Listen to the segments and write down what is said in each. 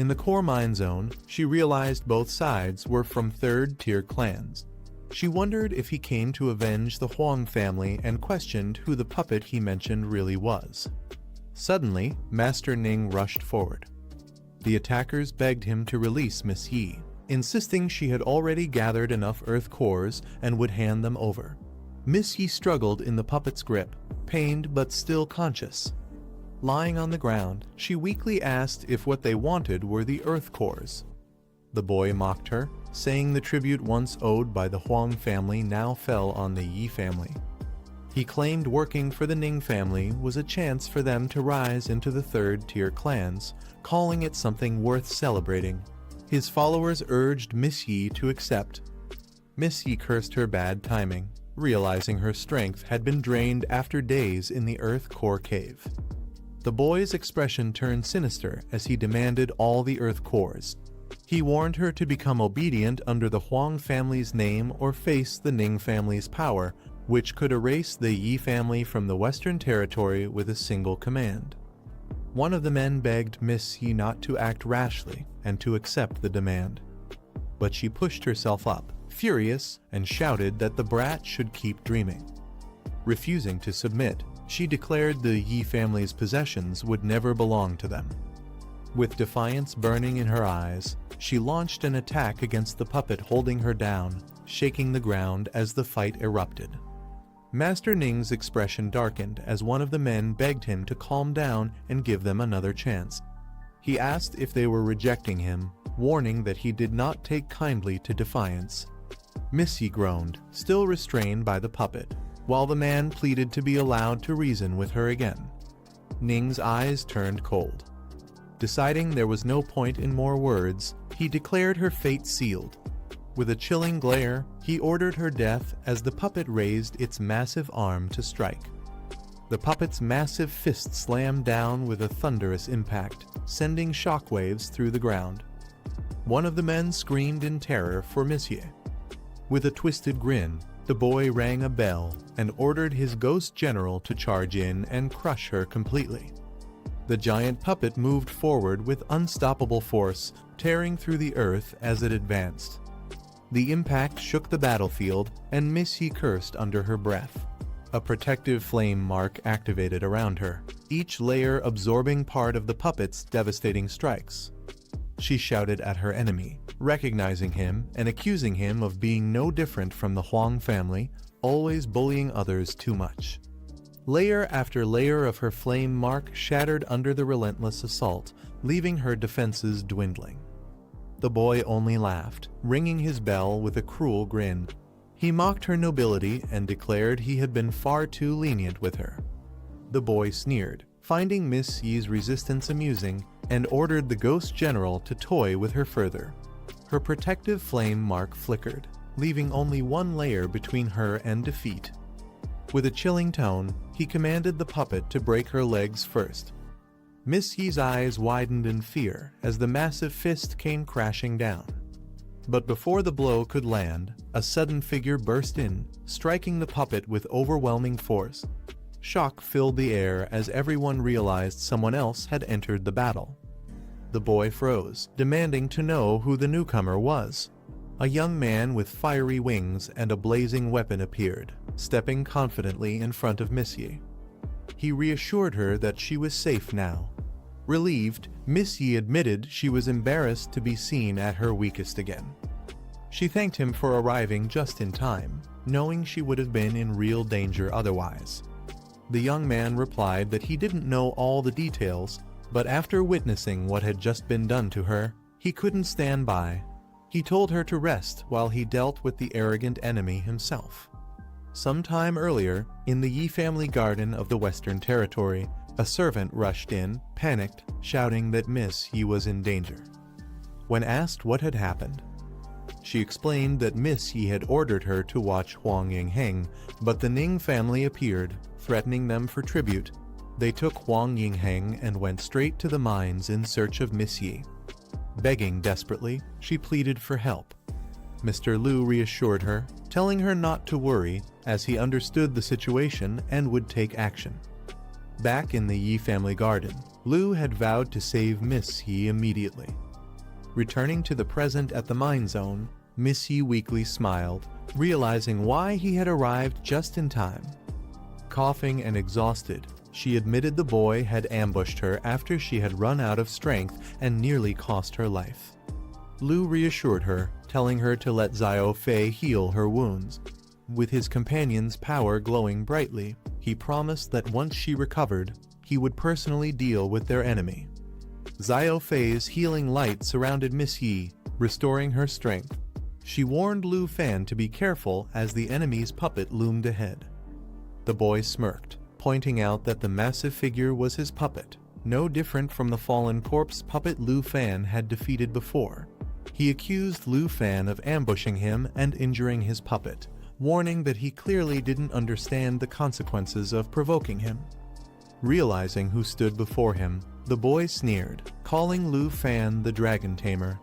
In the core mine zone, she realized both sides were from third-tier clans. She wondered if he came to avenge the Huang family and questioned who the puppet he mentioned really was. Suddenly, Master Ning rushed forward. The attackers begged him to release Miss Yi, insisting she had already gathered enough earth cores and would hand them over. Miss Yi struggled in the puppet's grip, pained but still conscious. Lying on the ground, she weakly asked if what they wanted were the earth cores. The boy mocked her, saying the tribute once owed by the Huang family now fell on the Yi family. He claimed working for the Ning family was a chance for them to rise into the third-tier clans, calling it something worth celebrating. His followers urged Miss Yi to accept. Miss Yi cursed her bad timing, realizing her strength had been drained after days in the Earth Core Cave. The boy's expression turned sinister as he demanded all the Earth Cores. He warned her to become obedient under the Huang family's name or face the Ning family's power, which could erase the Yi family from the Western Territory with a single command. One of the men begged Miss Yi not to act rashly and to accept the demand. But she pushed herself up, furious, and shouted that the brat should keep dreaming. Refusing to submit, she declared the Yi family's possessions would never belong to them. With defiance burning in her eyes, she launched an attack against the puppet holding her down, shaking the ground as the fight erupted. Master Ning's expression darkened as one of the men begged him to calm down and give them another chance. He asked if they were rejecting him, warning that he did not take kindly to defiance. Miss Yi groaned, still restrained by the puppet, while the man pleaded to be allowed to reason with her again. Ning's eyes turned cold. Deciding there was no point in more words, he declared her fate sealed. With a chilling glare, he ordered her death as the puppet raised its massive arm to strike. The puppet's massive fist slammed down with a thunderous impact, sending shockwaves through the ground. One of the men screamed in terror for Monsieur. With a twisted grin, the boy rang a bell and ordered his ghost general to charge in and crush her completely. The giant puppet moved forward with unstoppable force, tearing through the earth as it advanced. The impact shook the battlefield, and Miss Yi cursed under her breath. A protective flame mark activated around her, each layer absorbing part of the puppet's devastating strikes. She shouted at her enemy, recognizing him and accusing him of being no different from the Huang family, always bullying others too much. Layer after layer of her flame mark shattered under the relentless assault, leaving her defenses dwindling. The boy only laughed, ringing his bell with a cruel grin. He mocked her nobility and declared he had been far too lenient with her. The boy sneered, finding Miss Yi's resistance amusing, and ordered the ghost general to toy with her further. Her protective flame mark flickered, leaving only one layer between her and defeat. With a chilling tone, he commanded the puppet to break her legs first. Miss Yi's eyes widened in fear as the massive fist came crashing down. But before the blow could land, a sudden figure burst in, striking the puppet with overwhelming force. Shock filled the air as everyone realized someone else had entered the battle. The boy froze, demanding to know who the newcomer was. A young man with fiery wings and a blazing weapon appeared, stepping confidently in front of Miss Yi. He reassured her that she was safe now. Relieved, Miss Yi admitted she was embarrassed to be seen at her weakest again. She thanked him for arriving just in time, knowing she would have been in real danger otherwise. The young man replied that he didn't know all the details, but after witnessing what had just been done to her, he couldn't stand by. He told her to rest while he dealt with the arrogant enemy himself. Sometime earlier, in the Yi family garden of the Western Territory, a servant rushed in, panicked, shouting that Miss Yi was in danger. When asked what had happened, she explained that Miss Yi had ordered her to watch Huang Yingheng, but the Ning family appeared, threatening them for tribute. They took Huang Yingheng and went straight to the mines in search of Miss Yi. Begging desperately, she pleaded for help. Mr. Liu reassured her, telling her not to worry as he understood the situation and would take action. Back in the Yi family garden, Liu had vowed to save Miss Yi immediately. Returning to the present at the mine zone, Miss Yi weakly smiled, realizing why he had arrived just in time. Coughing and exhausted, she admitted the boy had ambushed her after she had run out of strength and nearly cost her life. Lu reassured her, telling her to let Xiao Fei heal her wounds. With his companion's power glowing brightly, he promised that once she recovered, he would personally deal with their enemy. Xiao Fei's healing light surrounded Miss Yi, restoring her strength. She warned Lu Fan to be careful as the enemy's puppet loomed ahead. The boy smirked, pointing out that the massive figure was his puppet, no different from the fallen corpse puppet Lu Fan had defeated before. He accused Lu Fan of ambushing him and injuring his puppet, warning that he clearly didn't understand the consequences of provoking him. Realizing who stood before him, the boy sneered, calling Lu Fan the Dragon Tamer.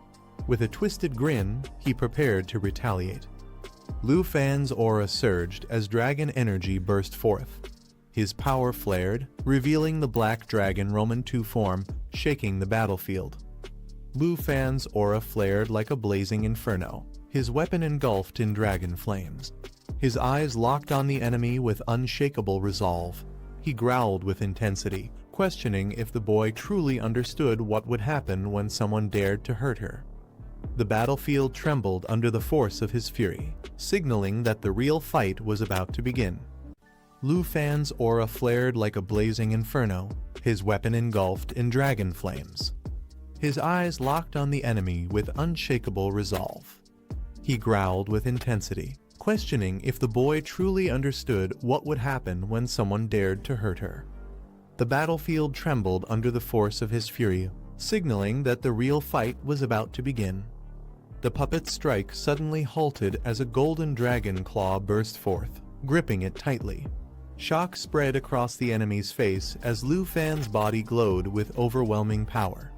With a twisted grin, he prepared to retaliate. Lu Fan's aura surged as dragon energy burst forth. His power flared, revealing the Black Dragon Roman II form, shaking the battlefield. Lu Fan's aura flared like a blazing inferno, his weapon engulfed in dragon flames. His eyes locked on the enemy with unshakable resolve. He growled with intensity, questioning if the boy truly understood what would happen when someone dared to hurt her. The battlefield trembled under the force of his fury, signaling that the real fight was about to begin. Lu Fan's aura flared like a blazing inferno, his weapon engulfed in dragon flames. His eyes locked on the enemy with unshakable resolve. He growled with intensity, questioning if the boy truly understood what would happen when someone dared to hurt her. The battlefield trembled under the force of his fury, signaling that the real fight was about to begin. The puppet's strike suddenly halted as a golden dragon claw burst forth, gripping it tightly. Shock spread across the enemy's face as Lu Fan's body glowed with overwhelming power.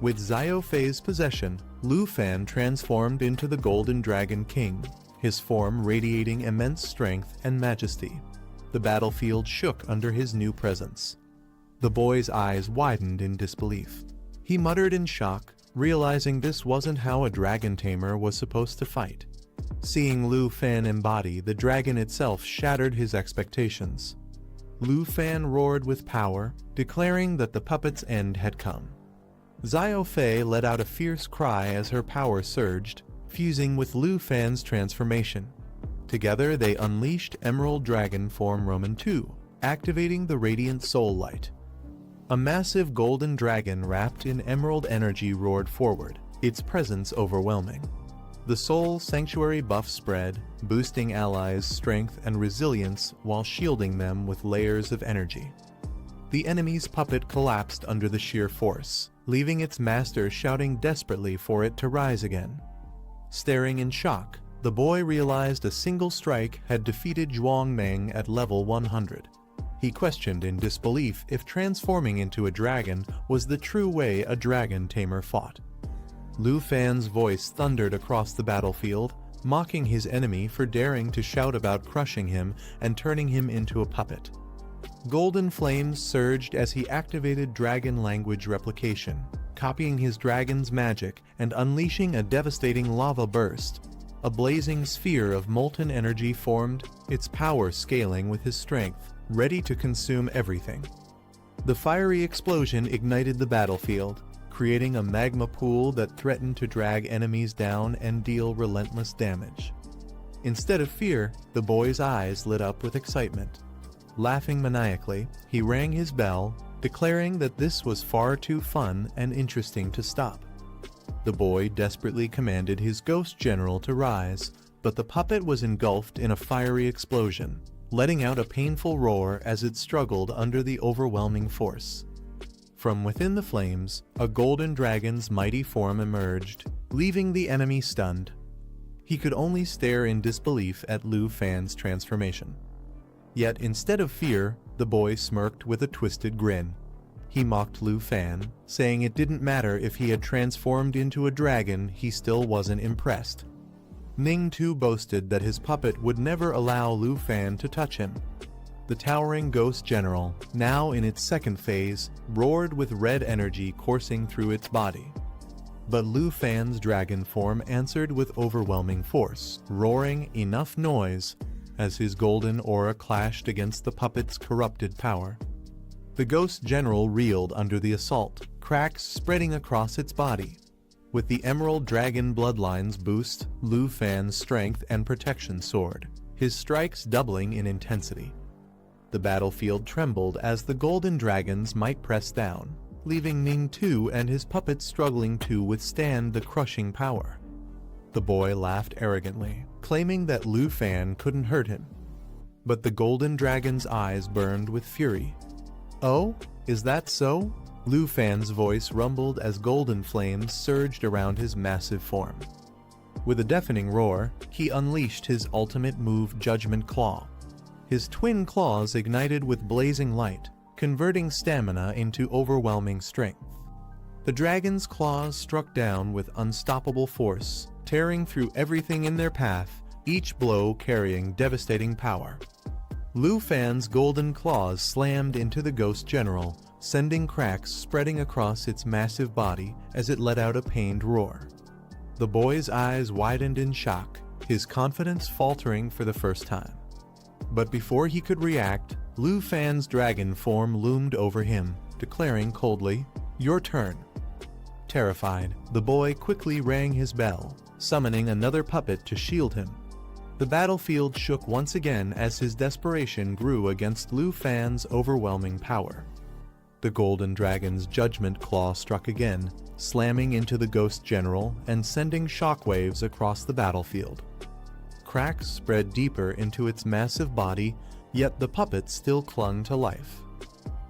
With Xiao Fei's possession, Lu Fan transformed into the Golden Dragon King, his form radiating immense strength and majesty. The battlefield shook under his new presence. The boy's eyes widened in disbelief. He muttered in shock, realizing this wasn't how a dragon tamer was supposed to fight. Seeing Lu Fan embody the dragon itself shattered his expectations. Lu Fan roared with power, declaring that the puppet's end had come. Xiao Fei let out a fierce cry as her power surged, fusing with Lu Fan's transformation. Together they unleashed Emerald Dragon Form Roman II, activating the Radiant Soul Light. A massive golden dragon wrapped in emerald energy roared forward, its presence overwhelming. The Soul Sanctuary buff spread, boosting allies' strength and resilience while shielding them with layers of energy. The enemy's puppet collapsed under the sheer force, leaving its master shouting desperately for it to rise again. Staring in shock, the boy realized a single strike had defeated Zhuang Meng at level 100. He questioned in disbelief if transforming into a dragon was the true way a dragon tamer fought. Lu Fan's voice thundered across the battlefield, mocking his enemy for daring to shout about crushing him and turning him into a puppet. Golden flames surged as he activated dragon language replication, copying his dragon's magic and unleashing a devastating lava burst. A blazing sphere of molten energy formed, its power scaling with his strength, ready to consume everything. The fiery explosion ignited the battlefield, creating a magma pool that threatened to drag enemies down and deal relentless damage. Instead of fear, the boy's eyes lit up with excitement. Laughing maniacally, he rang his bell, declaring that this was far too fun and interesting to stop. The boy desperately commanded his ghost general to rise, but the puppet was engulfed in a fiery explosion, letting out a painful roar as it struggled under the overwhelming force. From within the flames, a golden dragon's mighty form emerged, leaving the enemy stunned. He could only stare in disbelief at Lu Fan's transformation. Yet instead of fear, the boy smirked with a twisted grin. He mocked Lu Fan, saying it didn't matter if he had transformed into a dragon, he still wasn't impressed. Ning too boasted that his puppet would never allow Lu Fan to touch him. The towering ghost general, now in its second phase, roared with red energy coursing through its body. But Lu Fan's dragon form answered with overwhelming force, roaring enough noise as his golden aura clashed against the puppet's corrupted power. The ghost general reeled under the assault, cracks spreading across its body. With the emerald dragon bloodlines boost, Lu Fan's strength and protection soared, his strikes doubling in intensity. The battlefield trembled as the golden dragon's might pressed down, leaving Ning Tu and his puppets struggling to withstand the crushing power. The boy laughed arrogantly, claiming that Lu Fan couldn't hurt him. But the golden dragon's eyes burned with fury. "Oh, is that so?" Lu Fan's voice rumbled as golden flames surged around his massive form. With a deafening roar, he unleashed his ultimate move, Judgment Claw. His twin claws ignited with blazing light, converting stamina into overwhelming strength. The dragon's claws struck down with unstoppable force, tearing through everything in their path, each blow carrying devastating power. Lu Fan's golden claws slammed into the ghost general, sending cracks spreading across its massive body as it let out a pained roar. The boy's eyes widened in shock, his confidence faltering for the first time. But before he could react, Lu Fan's dragon form loomed over him, declaring coldly, "Your turn." Terrified, the boy quickly rang his bell, summoning another puppet to shield him. The battlefield shook once again as his desperation grew against Lu Fan's overwhelming power. The golden dragon's judgment claw struck again, slamming into the ghost general and sending shockwaves across the battlefield. Cracks spread deeper into its massive body, yet the puppet still clung to life.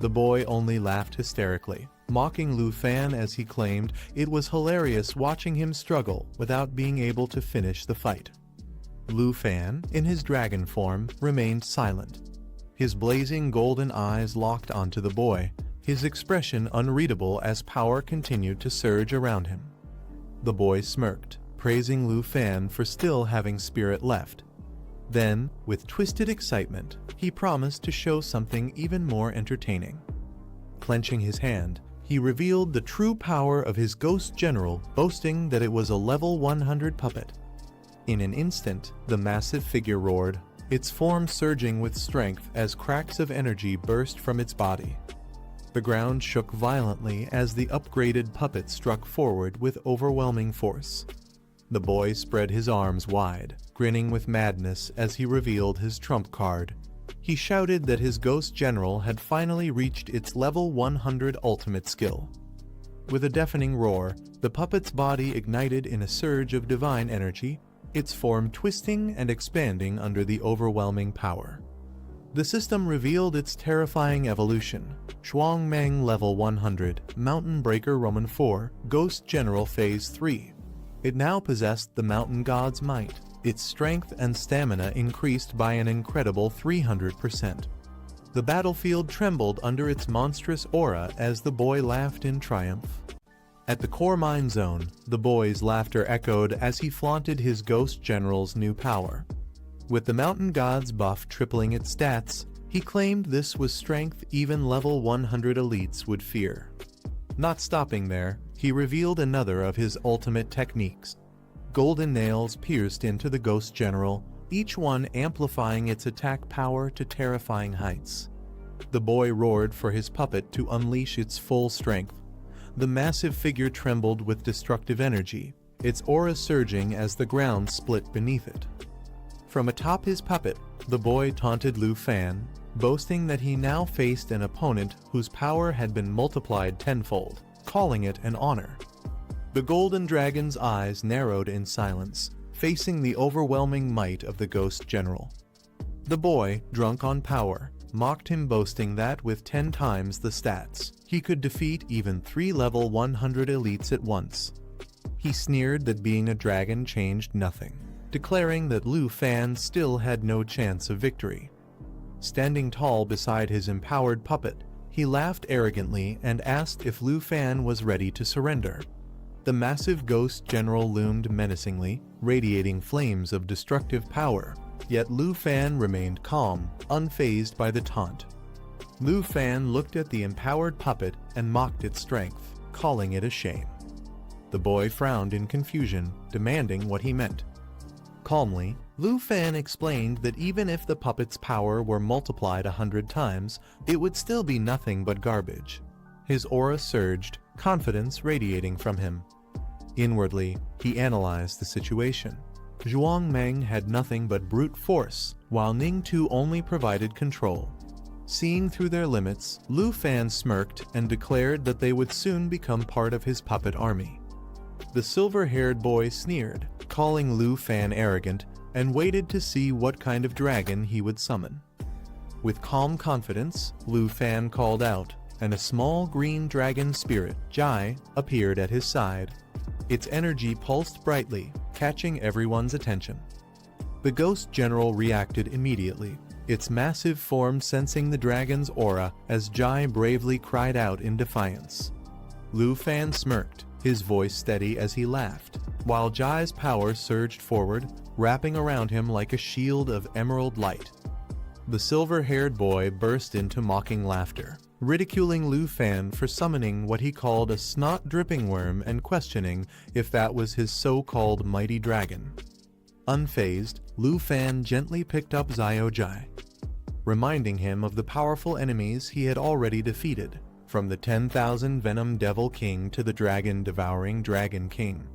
The boy only laughed hysterically, mocking Lu Fan as he claimed it was hilarious watching him struggle without being able to finish the fight. Lu Fan, in his dragon form, remained silent. His blazing golden eyes locked onto the boy, his expression unreadable as power continued to surge around him. The boy smirked, praising Lu Fan for still having spirit left. Then, with twisted excitement, he promised to show something even more entertaining. Clenching his hand, he revealed the true power of his ghost general, boasting that it was a level 100 puppet. In an instant, the massive figure roared, its form surging with strength as cracks of energy burst from its body. The ground shook violently as the upgraded puppet struck forward with overwhelming force. The boy spread his arms wide, grinning with madness as he revealed his trump card. He shouted that his ghost general had finally reached its level 100 ultimate skill. With a deafening roar, the puppet's body ignited in a surge of divine energy, its form twisting and expanding under the overwhelming power. The system revealed its terrifying evolution: Shuangmeng Level 100, Mountain Breaker Roman 4, Ghost General Phase 3. It now possessed the mountain god's might. Its strength and stamina increased by an incredible 300%. The battlefield trembled under its monstrous aura as the boy laughed in triumph. At the core mine zone, the boy's laughter echoed as he flaunted his ghost general's new power. With the mountain god's buff tripling its stats, he claimed this was strength even level 100 elites would fear. Not stopping there, he revealed another of his ultimate techniques. Golden nails pierced into the ghost general, each one amplifying its attack power to terrifying heights. The boy roared for his puppet to unleash its full strength. The massive figure trembled with destructive energy, its aura surging as the ground split beneath it. From atop his puppet, the boy taunted Lu Fan, boasting that he now faced an opponent whose power had been multiplied tenfold, calling it an honor. The golden dragon's eyes narrowed in silence, facing the overwhelming might of the ghost general. The boy, drunk on power, mocked him, boasting that with 10 times the stats, he could defeat even 3 level 100 elites at once. He sneered that being a dragon changed nothing, declaring that Lu Fan still had no chance of victory. Standing tall beside his empowered puppet, he laughed arrogantly and asked if Lu Fan was ready to surrender. The massive ghost general loomed menacingly, radiating flames of destructive power, yet Lu Fan remained calm, unfazed by the taunt. Lu Fan looked at the empowered puppet and mocked its strength, calling it a shame. The boy frowned in confusion, demanding what he meant. Calmly, Lu Fan explained that even if the puppet's power were multiplied 100 times, it would still be nothing but garbage. His aura surged, confidence radiating from him. Inwardly, he analyzed the situation. Zhuang Meng had nothing but brute force, while Ningtu only provided control. Seeing through their limits, Lu Fan smirked and declared that they would soon become part of his puppet army. The silver-haired boy sneered, calling Lu Fan arrogant, and waited to see what kind of dragon he would summon. With calm confidence, Lu Fan called out, and a small green dragon spirit, Jai, appeared at his side. Its energy pulsed brightly, catching everyone's attention. The Ghost General reacted immediately, its massive form sensing the dragon's aura as Jai bravely cried out in defiance. Lu Fan smirked, his voice steady as he laughed, while Jai's power surged forward, wrapping around him like a shield of emerald light. The silver-haired boy burst into mocking laughter, ridiculing Lu Fan for summoning what he called a snot-dripping worm and questioning if that was his so-called mighty dragon. Unfazed, Lu Fan gently picked up Xiao Jai, reminding him of the powerful enemies he had already defeated, from the 10,000 Venom Devil King to the Dragon-Devouring Dragon King.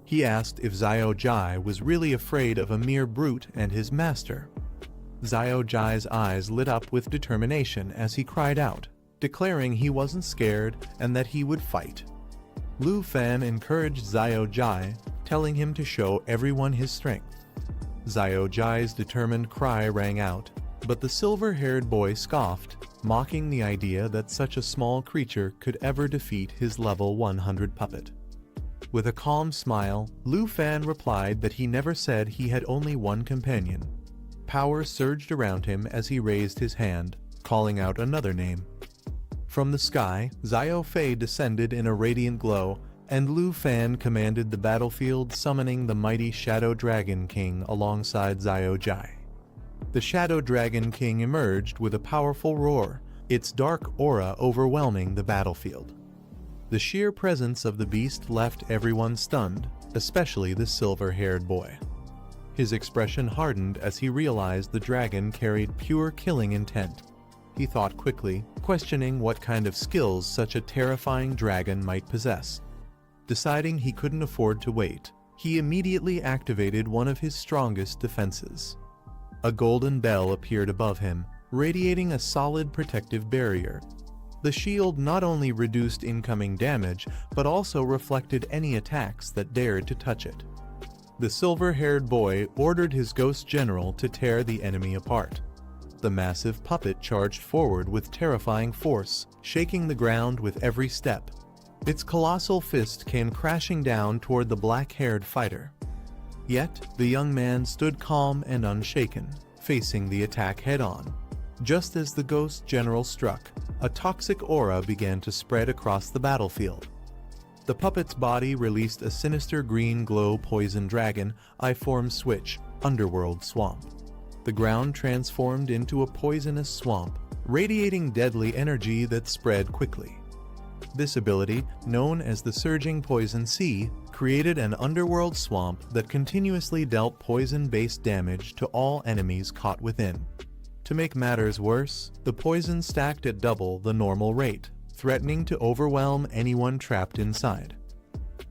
He asked if Xiao Jai was really afraid of a mere brute and his master. Xiao Jai's eyes lit up with determination as he cried out, declaring he wasn't scared and that he would fight. Lu Fan encouraged Xiao Jai, telling him to show everyone his strength. Xiao Jai's determined cry rang out, but the silver-haired boy scoffed, mocking the idea that such a small creature could ever defeat his level 100 puppet. With a calm smile, Lu Fan replied that he never said he had only one companion. Power surged around him as he raised his hand, calling out another name. From the sky, Xiao Fei descended in a radiant glow, and Lu Fan commanded the battlefield, summoning the mighty Shadow Dragon King alongside Xiao Jai. The Shadow Dragon King emerged with a powerful roar, its dark aura overwhelming the battlefield. The sheer presence of the beast left everyone stunned, especially the silver-haired boy. His expression hardened as he realized the dragon carried pure killing intent. He thought quickly, questioning what kind of skills such a terrifying dragon might possess. Deciding he couldn't afford to wait, he immediately activated one of his strongest defenses. A golden bell appeared above him, radiating a solid protective barrier. The shield not only reduced incoming damage, but also reflected any attacks that dared to touch it. The silver-haired boy ordered his ghost general to tear the enemy apart. The massive puppet charged forward with terrifying force, shaking the ground with every step. Its colossal fist came crashing down toward the black-haired fighter. Yet, the young man stood calm and unshaken, facing the attack head-on. Just as the ghost general struck, a toxic aura began to spread across the battlefield. The puppet's body released a sinister green glow poison dragon, I-form switch, Underworld swamp. The ground transformed into a poisonous swamp, radiating deadly energy that spread quickly. This ability, known as the Surging Poison Sea, created an underworld swamp that continuously dealt poison-based damage to all enemies caught within. To make matters worse, the poison stacked at double the normal rate, threatening to overwhelm anyone trapped inside.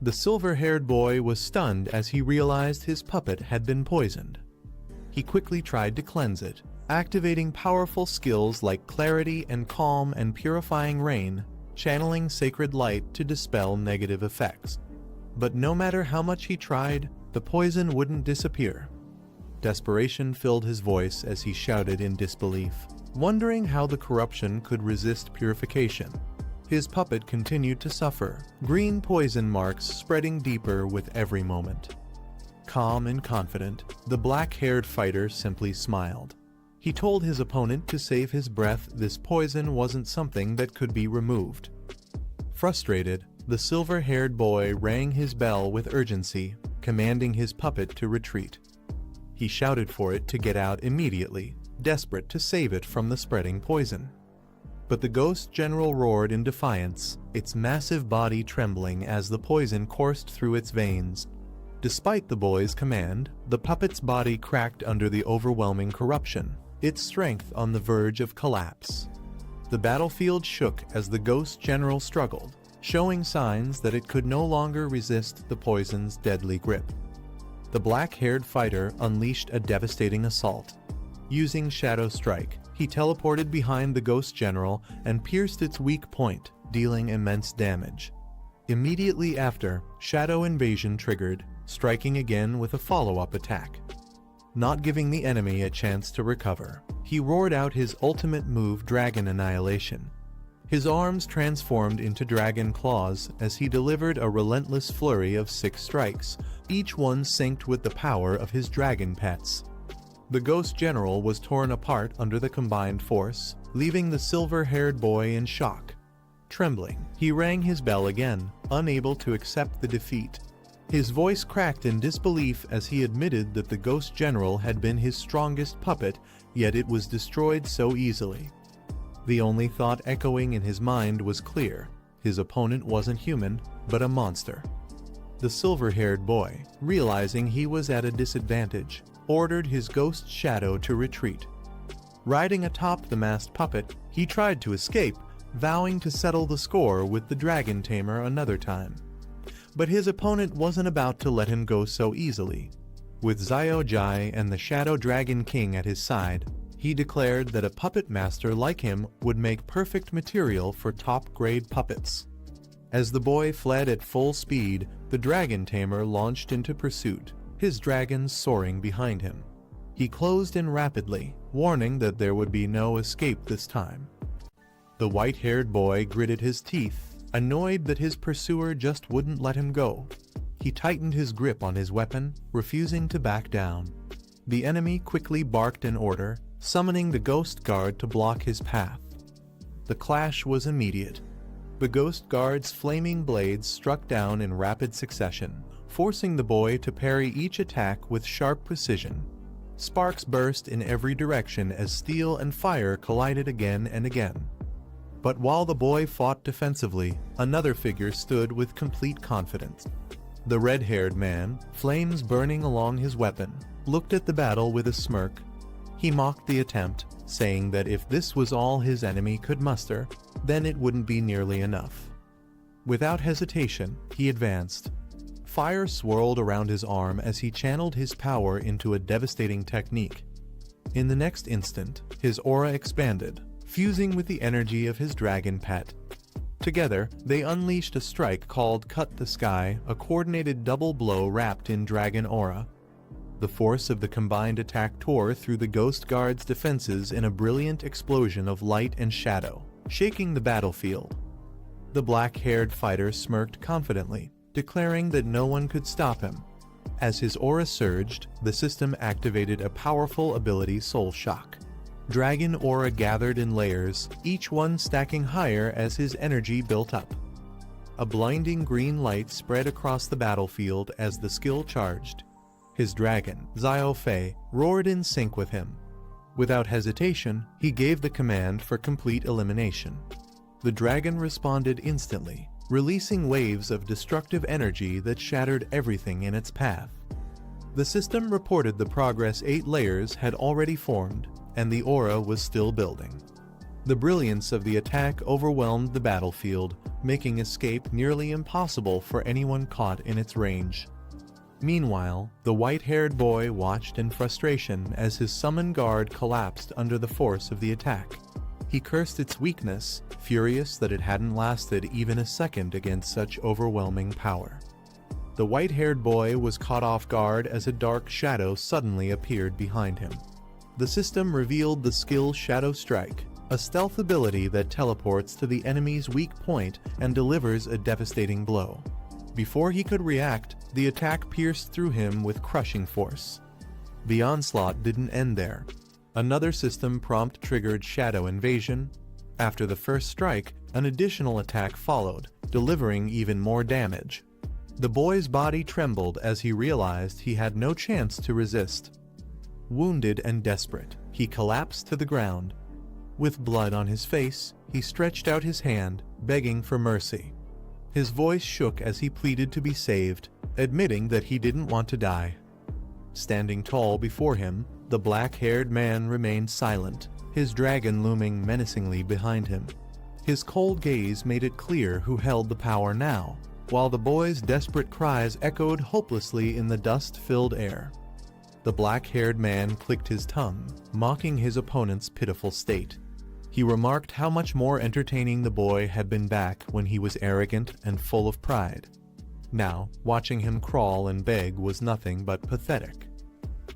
The silver-haired boy was stunned as he realized his puppet had been poisoned. He quickly tried to cleanse it, activating powerful skills like Clarity and Calm and Purifying Rain, channeling sacred light to dispel negative effects. But no matter how much he tried, the poison wouldn't disappear. Desperation filled his voice as he shouted in disbelief, wondering how the corruption could resist purification. His puppet continued to suffer, green poison marks spreading deeper with every moment. Calm and confident, the black-haired fighter simply smiled. He told his opponent to save his breath. This poison wasn't something that could be removed. Frustrated, the silver-haired boy rang his bell with urgency, commanding his puppet to retreat. He shouted for it to get out immediately, desperate to save it from the spreading poison. But the ghost general roared in defiance, its massive body trembling as the poison coursed through its veins. Despite the boy's command, the puppet's body cracked under the overwhelming corruption, its strength on the verge of collapse. The battlefield shook as the ghost general struggled, showing signs that it could no longer resist the poison's deadly grip. The black-haired fighter unleashed a devastating assault. Using Shadow Strike, he teleported behind the ghost general and pierced its weak point, dealing immense damage. Immediately after, Shadow Invasion triggered, striking again with a follow-up attack. Not giving the enemy a chance to recover, he roared out his ultimate move, Dragon Annihilation. His arms transformed into dragon claws as he delivered a relentless flurry of 6 strikes, each one synced with the power of his dragon pets. The ghost general was torn apart under the combined force, leaving the silver-haired boy in shock. Trembling, he rang his bell again, unable to accept the defeat. His voice cracked in disbelief as he admitted that the ghost general had been his strongest puppet, yet it was destroyed so easily. The only thought echoing in his mind was clear: his opponent wasn't human, but a monster. The silver-haired boy, realizing he was at a disadvantage, ordered his ghost shadow to retreat. Riding atop the masked puppet, he tried to escape, vowing to settle the score with the dragon tamer another time. But his opponent wasn't about to let him go so easily. With Xiao Jai and the Shadow Dragon King at his side, he declared that a puppet master like him would make perfect material for top-grade puppets. As the boy fled at full speed, the dragon tamer launched into pursuit, his dragons soaring behind him. He closed in rapidly, warning that there would be no escape this time. The white-haired boy gritted his teeth, annoyed that his pursuer just wouldn't let him go. He tightened his grip on his weapon, refusing to back down. The enemy quickly barked an order, summoning the ghost guard to block his path. The clash was immediate. The ghost guard's flaming blades struck down in rapid succession, forcing the boy to parry each attack with sharp precision. Sparks burst in every direction as steel and fire collided again and again. But while the boy fought defensively, another figure stood with complete confidence. The red-haired man, flames burning along his weapon, looked at the battle with a smirk. He mocked the attempt, saying that if this was all his enemy could muster, then it wouldn't be nearly enough. Without hesitation, he advanced. Fire swirled around his arm as he channeled his power into a devastating technique. In the next instant, his aura expanded, fusing with the energy of his dragon pet. Together, they unleashed a strike called Cut the Sky, a coordinated double blow wrapped in dragon aura. The force of the combined attack tore through the Ghost Guard's defenses in a brilliant explosion of light and shadow, shaking the battlefield. The black-haired fighter smirked confidently, declaring that no one could stop him. As his aura surged, the system activated a powerful ability, Soul Shock. Dragon aura gathered in layers, each one stacking higher as his energy built up. A blinding green light spread across the battlefield as the skill charged. His dragon, Xiao Fei, roared in sync with him. Without hesitation, he gave the command for complete elimination. The dragon responded instantly, releasing waves of destructive energy that shattered everything in its path. The system reported the progress 8 layers had already formed, and the aura was still building. The brilliance of the attack overwhelmed the battlefield, making escape nearly impossible for anyone caught in its range. Meanwhile, the white-haired boy watched in frustration as his summon guard collapsed under the force of the attack. He cursed its weakness, furious that it hadn't lasted even a second against such overwhelming power. The white-haired boy was caught off guard as a dark shadow suddenly appeared behind him. The system revealed the skill Shadow Strike, a stealth ability that teleports to the enemy's weak point and delivers a devastating blow. Before he could react, the attack pierced through him with crushing force. The onslaught didn't end there. Another system prompt triggered Shadow Invasion. After the first strike, an additional attack followed, delivering even more damage. The boy's body trembled as he realized he had no chance to resist. Wounded and desperate, he collapsed to the ground. With blood on his face, he stretched out his hand, begging for mercy. His voice shook as he pleaded to be saved, admitting that he didn't want to die. Standing tall before him, the black-haired man remained silent, his dragon looming menacingly behind him. His cold gaze made it clear who held the power now, while the boy's desperate cries echoed hopelessly in the dust-filled air. The black-haired man clicked his tongue, mocking his opponent's pitiful state. He remarked how much more entertaining the boy had been back when he was arrogant and full of pride. Now, watching him crawl and beg was nothing but pathetic.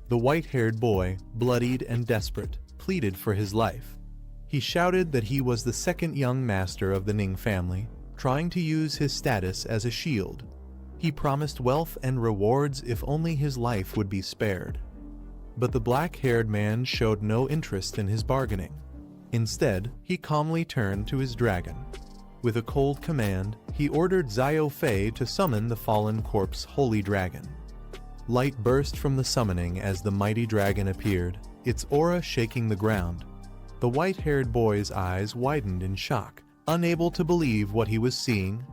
The white-haired boy, bloodied and desperate, pleaded for his life. He shouted that he was the second young master of the Ning family, trying to use his status as a shield. He promised wealth and rewards if only his life would be spared. But the black-haired man showed no interest in his bargaining. Instead, he calmly turned to his dragon. With a cold command, he ordered Xiao Fei to summon the fallen corpse holy dragon. Light burst from the summoning as the mighty dragon appeared, its aura shaking the ground. The white-haired boy's eyes widened in shock, unable to believe what he was seeing.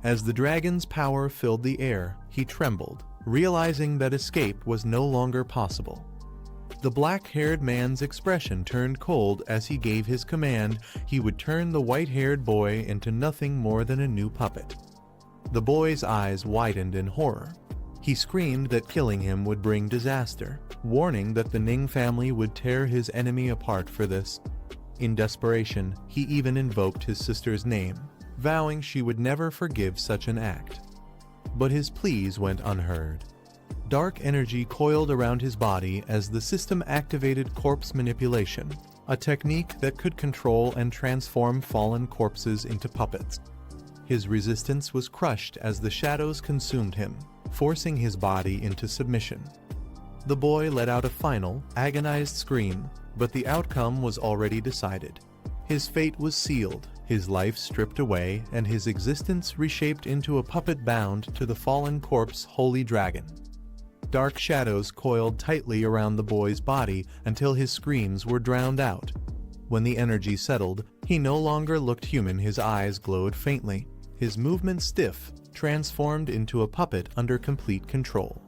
As the dragon's power filled the air, he trembled, realizing that escape was no longer possible. The black-haired man's expression turned cold as he gave his command he would turn the white-haired boy into nothing more than a new puppet. The boy's eyes widened in horror. He screamed that killing him would bring disaster, warning that the Ning family would tear his enemy apart for this. In desperation, he even invoked his sister's name, vowing she would never forgive such an act. But his pleas went unheard. Dark energy coiled around his body as the system activated corpse manipulation, a technique that could control and transform fallen corpses into puppets. His resistance was crushed as the shadows consumed him, forcing his body into submission. The boy let out a final, agonized scream, but the outcome was already decided. His fate was sealed, his life stripped away, and his existence reshaped into a puppet bound to the fallen corpse holy dragon. Dark shadows coiled tightly around the boy's body until his screams were drowned out. When the energy settled, he no longer looked human. His eyes glowed faintly, his movements stiff, transformed into a puppet under complete control.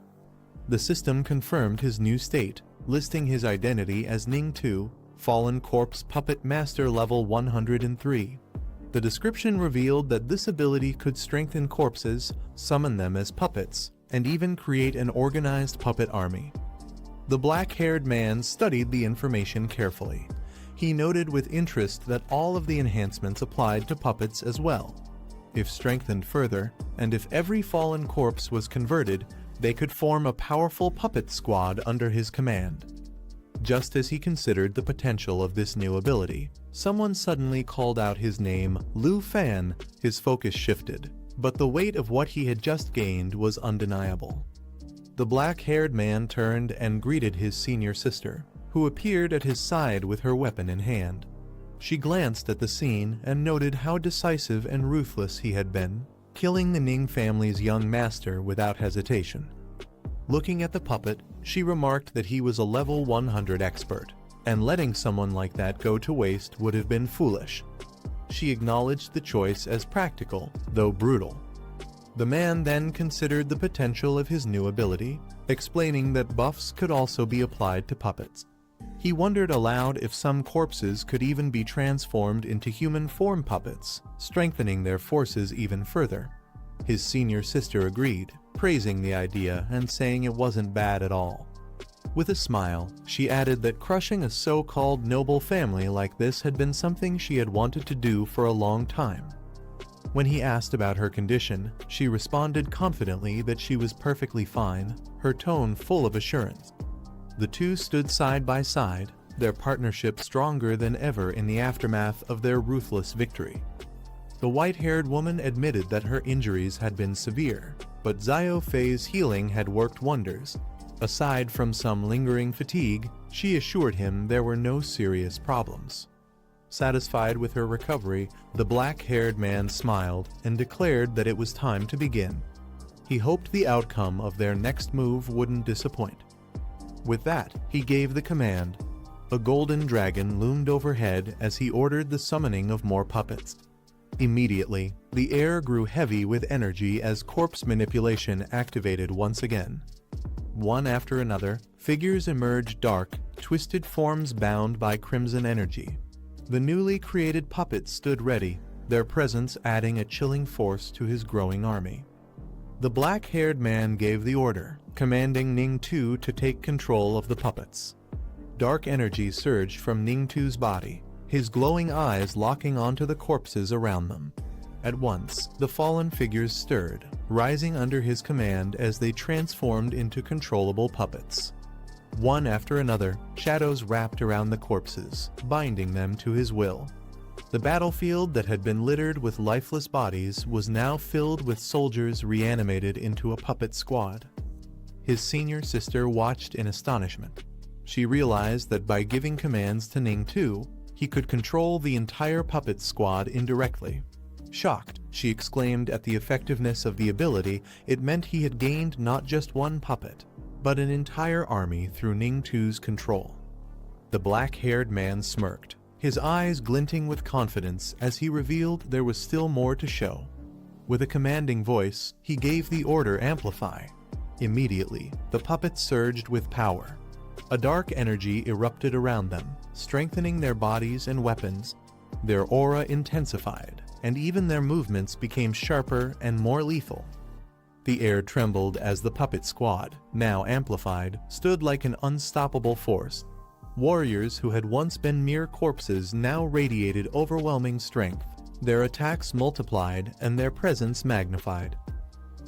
The system confirmed his new state, listing his identity as Ning 2, Fallen Corpse Puppet Master Level 103. The description revealed that this ability could strengthen corpses, summon them as puppets, and even create an organized puppet army. The black-haired man studied the information carefully. He noted with interest that all of the enhancements applied to puppets as well. If strengthened further, and if every fallen corpse was converted, they could form a powerful puppet squad under his command. Just as he considered the potential of this new ability, someone suddenly called out his name, Lu Fan. His focus shifted, but the weight of what he had just gained was undeniable. The black-haired man turned and greeted his senior sister, who appeared at his side with her weapon in hand. She glanced at the scene and noted how decisive and ruthless he had been, killing the Ning family's young master without hesitation. Looking at the puppet, she remarked that he was a level 100 expert, and letting someone like that go to waste would have been foolish. She acknowledged the choice as practical, though brutal. The man then considered the potential of his new ability, explaining that buffs could also be applied to puppets. He wondered aloud if some corpses could even be transformed into human form puppets, strengthening their forces even further. His senior sister agreed, praising the idea and saying it wasn't bad at all. With a smile, she added that crushing a so-called noble family like this had been something she had wanted to do for a long time. When he asked about her condition, she responded confidently that she was perfectly fine, her tone full of assurance. The two stood side by side, their partnership stronger than ever in the aftermath of their ruthless victory. The white-haired woman admitted that her injuries had been severe, but Xiao Fei's healing had worked wonders. Aside from some lingering fatigue, she assured him there were no serious problems. Satisfied with her recovery, the black-haired man smiled and declared that it was time to begin. He hoped the outcome of their next move wouldn't disappoint. With that, he gave the command, A golden dragon loomed overhead as he ordered the summoning of more puppets. Immediately, the air grew heavy with energy as corpse manipulation activated once again. One after another, figures emerged, dark, twisted forms bound by crimson energy. The newly created puppets stood ready, their presence adding a chilling force to his growing army. The black-haired man gave the order, commanding Ning-Tu to take control of the puppets. Dark energy surged from Ning-Tu's body, his glowing eyes locking onto the corpses around them. At once, the fallen figures stirred, rising under his command as they transformed into controllable puppets. One after another, shadows wrapped around the corpses, binding them to his will. The battlefield that had been littered with lifeless bodies was now filled with soldiers reanimated into a puppet squad. His senior sister watched in astonishment. She realized that by giving commands to Ning-Tu, he could control the entire puppet squad indirectly. Shocked, she exclaimed at the effectiveness of the ability. It meant he had gained not just one puppet, but an entire army through Ning-Tu's control. The black-haired man smirked, his eyes glinting with confidence as he revealed there was still more to show. With a commanding voice, he gave the order, amplify. Immediately, the puppets surged with power. A dark energy erupted around them, strengthening their bodies and weapons. Their aura intensified, and even their movements became sharper and more lethal. The air trembled as the puppet squad, now amplified, stood like an unstoppable force. Warriors who had once been mere corpses now radiated overwhelming strength. Their attacks multiplied and their presence magnified.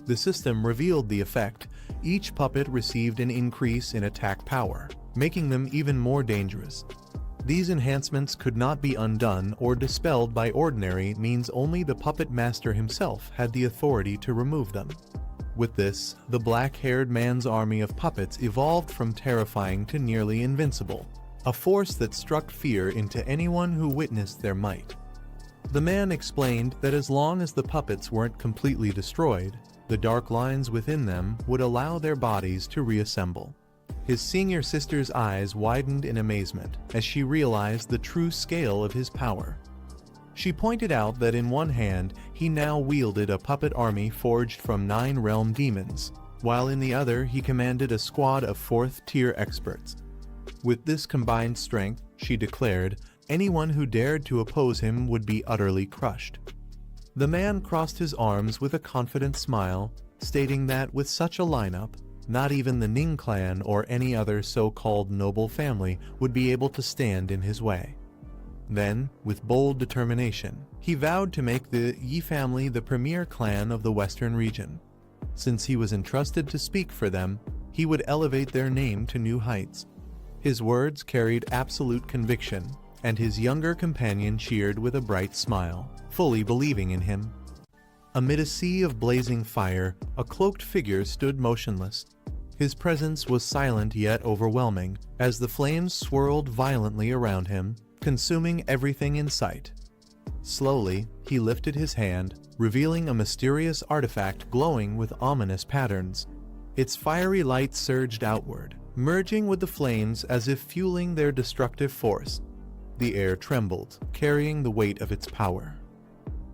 The system revealed the effect. Each puppet received an increase in attack power, making them even more dangerous. These enhancements could not be undone or dispelled by ordinary means. Only the puppet master himself had the authority to remove them. With this, the black-haired man's army of puppets evolved from terrifying to nearly invincible, a force that struck fear into anyone who witnessed their might. The man explained that as long as the puppets weren't completely destroyed, the dark lines within them would allow their bodies to reassemble. His senior sister's eyes widened in amazement as she realized the true scale of his power. She pointed out that in one hand, he now wielded a puppet army forged from 9 realm demons, while in the other he commanded a squad of 4th-tier experts. With this combined strength, she declared, anyone who dared to oppose him would be utterly crushed. The man crossed his arms with a confident smile, stating that with such a lineup, not even the Ning clan or any other so-called noble family would be able to stand in his way. Then, with bold determination, he vowed to make the Yi family the premier clan of the western region. Since he was entrusted to speak for them, he would elevate their name to new heights. His words carried absolute conviction, and his younger companion cheered with a bright smile, fully believing in him. Amid a sea of blazing fire, a cloaked figure stood motionless. His presence was silent yet overwhelming, as the flames swirled violently around him, consuming everything in sight. Slowly, he lifted his hand, revealing a mysterious artifact glowing with ominous patterns. Its fiery light surged outward, merging with the flames as if fueling their destructive force. The air trembled, carrying the weight of its power.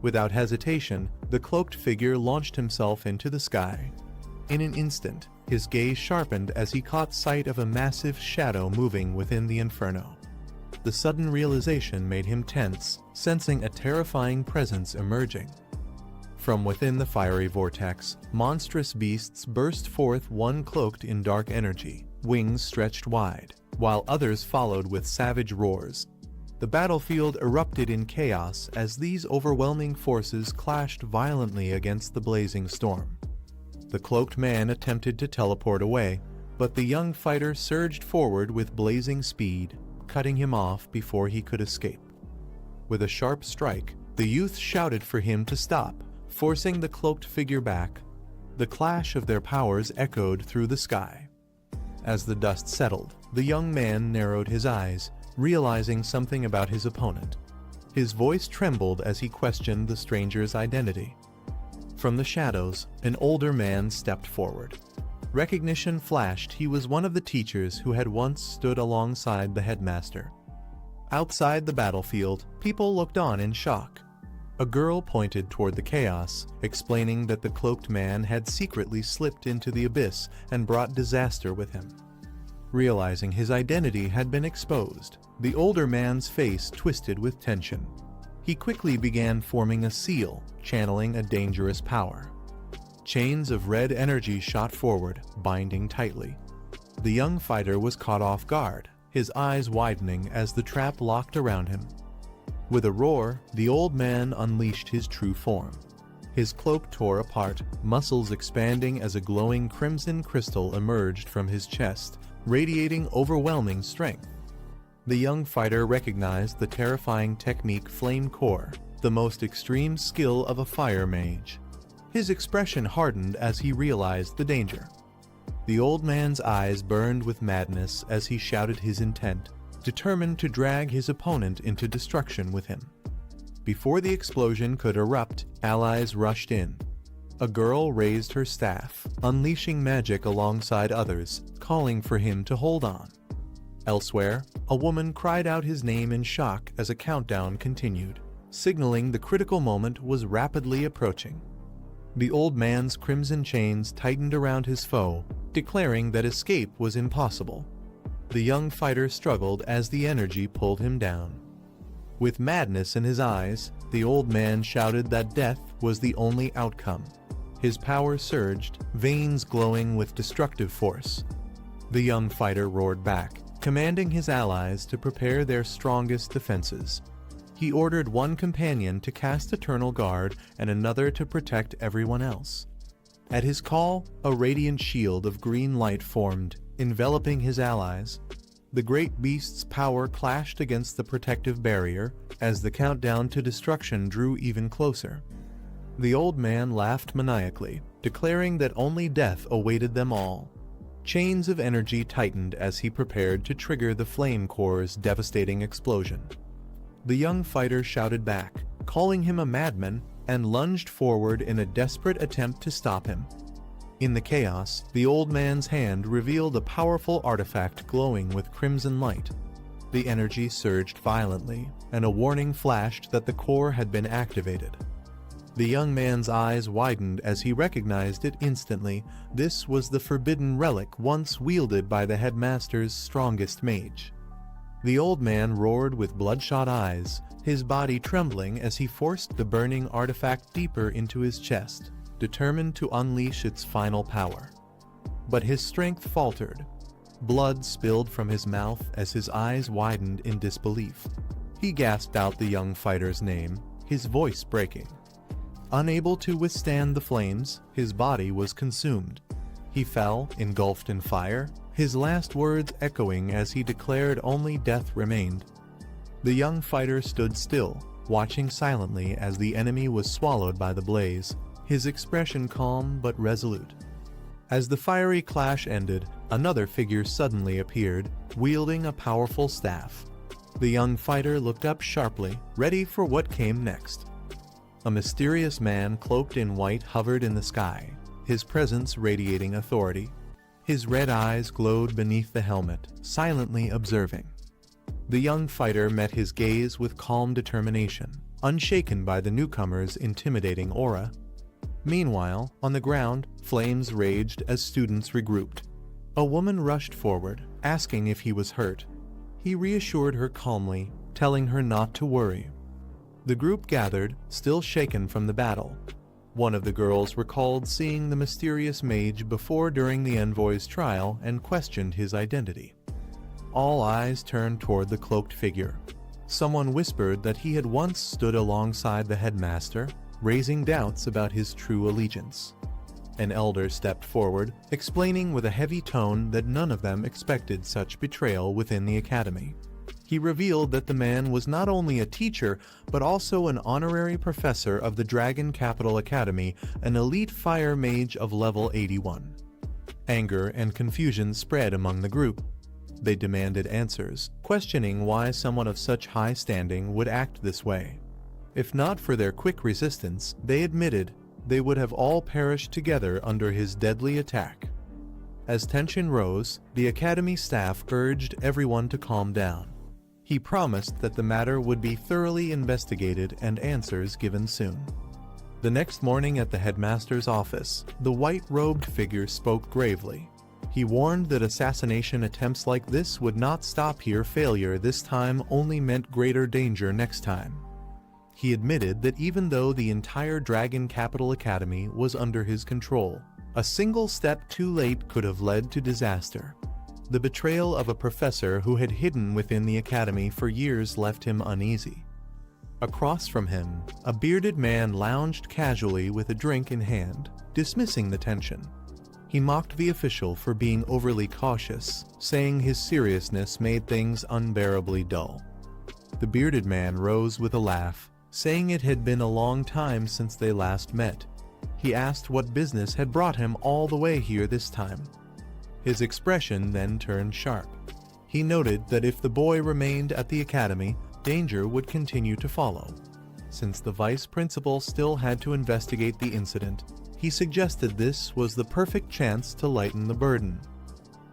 Without hesitation, the cloaked figure launched himself into the sky. In an instant, his gaze sharpened as he caught sight of a massive shadow moving within the inferno. The sudden realization made him tense, sensing a terrifying presence emerging. From within the fiery vortex, monstrous beasts burst forth, one cloaked in dark energy, wings stretched wide, while others followed with savage roars. The battlefield erupted in chaos as these overwhelming forces clashed violently against the blazing storm. The cloaked man attempted to teleport away, but the young fighter surged forward with blazing speed, cutting him off before he could escape. With a sharp strike, the youth shouted for him to stop, forcing the cloaked figure back. The clash of their powers echoed through the sky. As the dust settled, the young man narrowed his eyes, realizing something about his opponent. His voice trembled as he questioned the stranger's identity. From the shadows, an older man stepped forward. Recognition flashed. He was one of the teachers who had once stood alongside the headmaster. Outside the battlefield, people looked on in shock. A girl pointed toward the chaos, explaining that the cloaked man had secretly slipped into the abyss and brought disaster with him. Realizing his identity had been exposed, the older man's face twisted with tension. He quickly began forming a seal, channeling a dangerous power. Chains of red energy shot forward, binding tightly. The young fighter was caught off guard, his eyes widening as the trap locked around him. With a roar, the old man unleashed his true form. His cloak tore apart, muscles expanding as a glowing crimson crystal emerged from his chest, radiating overwhelming strength. The young fighter recognized the terrifying technique Flame Core, the most extreme skill of a fire mage. His expression hardened as he realized the danger. The old man's eyes burned with madness as he shouted his intent, determined to drag his opponent into destruction with him. Before the explosion could erupt, allies rushed in. A girl raised her staff, unleashing magic alongside others, calling for him to hold on. Elsewhere, a woman cried out his name in shock as a countdown continued, signaling the critical moment was rapidly approaching. The old man's crimson chains tightened around his foe, declaring that escape was impossible. The young fighter struggled as the energy pulled him down. With madness in his eyes, the old man shouted that death was the only outcome. His power surged, veins glowing with destructive force. The young fighter roared back, commanding his allies to prepare their strongest defenses. He ordered one companion to cast Eternal Guard and another to protect everyone else. At his call, a radiant shield of green light formed, enveloping his allies. The great beast's power clashed against the protective barrier as the countdown to destruction drew even closer. The old man laughed maniacally, declaring that only death awaited them all. Chains of energy tightened as he prepared to trigger the Flame Core's devastating explosion. The young fighter shouted back, calling him a madman, and lunged forward in a desperate attempt to stop him. In the chaos, the old man's hand revealed a powerful artifact glowing with crimson light. The energy surged violently, and a warning flashed that the core had been activated. The young man's eyes widened as he recognized it instantly. This was the forbidden relic once wielded by the headmaster's strongest mage. The old man roared with bloodshot eyes, his body trembling as he forced the burning artifact deeper into his chest, determined to unleash its final power. But his strength faltered. Blood spilled from his mouth as his eyes widened in disbelief. He gasped out the young fighter's name, his voice breaking. Unable to withstand the flames, his body was consumed. He fell, engulfed in fire, his last words echoing as he declared only death remained. The young fighter stood still, watching silently as the enemy was swallowed by the blaze, his expression calm but resolute. As the fiery clash ended, another figure suddenly appeared, wielding a powerful staff. The young fighter looked up sharply, ready for what came next. A mysterious man cloaked in white hovered in the sky, his presence radiating authority. His red eyes glowed beneath the helmet, silently observing. The young fighter met his gaze with calm determination, unshaken by the newcomer's intimidating aura. Meanwhile, on the ground, flames raged as students regrouped. A woman rushed forward, asking if he was hurt. He reassured her calmly, telling her not to worry. The group gathered, still shaken from the battle. One of the girls recalled seeing the mysterious mage before during the envoy's trial and questioned his identity. All eyes turned toward the cloaked figure. Someone whispered that he had once stood alongside the headmaster, raising doubts about his true allegiance. An elder stepped forward, explaining with a heavy tone that none of them expected such betrayal within the academy. He revealed that the man was not only a teacher, but also an honorary professor of the Dragon Capital Academy, an elite fire mage of level 81. Anger and confusion spread among the group. They demanded answers, questioning why someone of such high standing would act this way. If not for their quick resistance, they admitted, they would have all perished together under his deadly attack. As tension rose, the academy staff urged everyone to calm down. He promised that the matter would be thoroughly investigated and answers given soon. The next morning at the headmaster's office, the white-robed figure spoke gravely. He warned that assassination attempts like this would not stop here. Failure this time only meant greater danger next time. He admitted that even though the entire Dragon Capital Academy was under his control, a single step too late could have led to disaster. The betrayal of a professor who had hidden within the academy for years left him uneasy. Across from him, a bearded man lounged casually with a drink in hand, dismissing the tension. He mocked the official for being overly cautious, saying his seriousness made things unbearably dull. The bearded man rose with a laugh, saying it had been a long time since they last met. He asked what business had brought him all the way here this time. His expression then turned sharp. He noted that if the boy remained at the academy, danger would continue to follow. Since the vice principal still had to investigate the incident, he suggested this was the perfect chance to lighten the burden.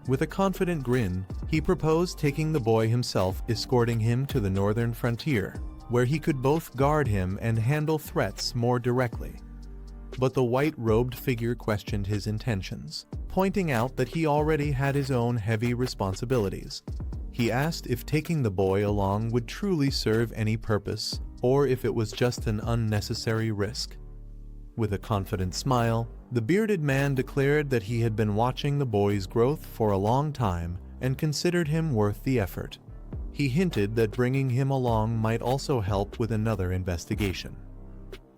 With a confident grin, he proposed taking the boy himself, escorting him to the northern frontier, where he could both guard him and handle threats more directly. But the white-robed figure questioned his intentions, pointing out that he already had his own heavy responsibilities. He asked if taking the boy along would truly serve any purpose, or if it was just an unnecessary risk. With a confident smile, the bearded man declared that he had been watching the boy's growth for a long time and considered him worth the effort. He hinted that bringing him along might also help with another investigation.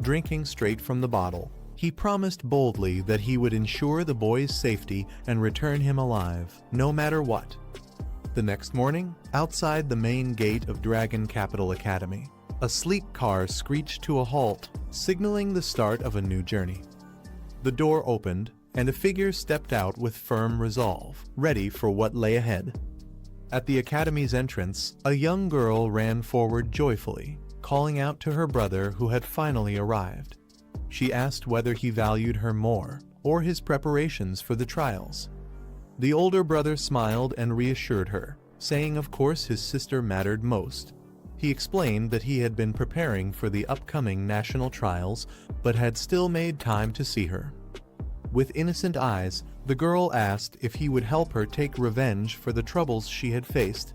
Drinking straight from the bottle, he promised boldly that he would ensure the boy's safety and return him alive, no matter what. The next morning, outside the main gate of Dragon Capital Academy, a sleek car screeched to a halt, signaling the start of a new journey. The door opened, and a figure stepped out with firm resolve, ready for what lay ahead. At the academy's entrance, a young girl ran forward joyfully, calling out to her brother who had finally arrived. She asked whether he valued her more, or his preparations for the trials. The older brother smiled and reassured her, saying of course his sister mattered most. He explained that he had been preparing for the upcoming national trials, but had still made time to see her. With innocent eyes, the girl asked if he would help her take revenge for the troubles she had faced.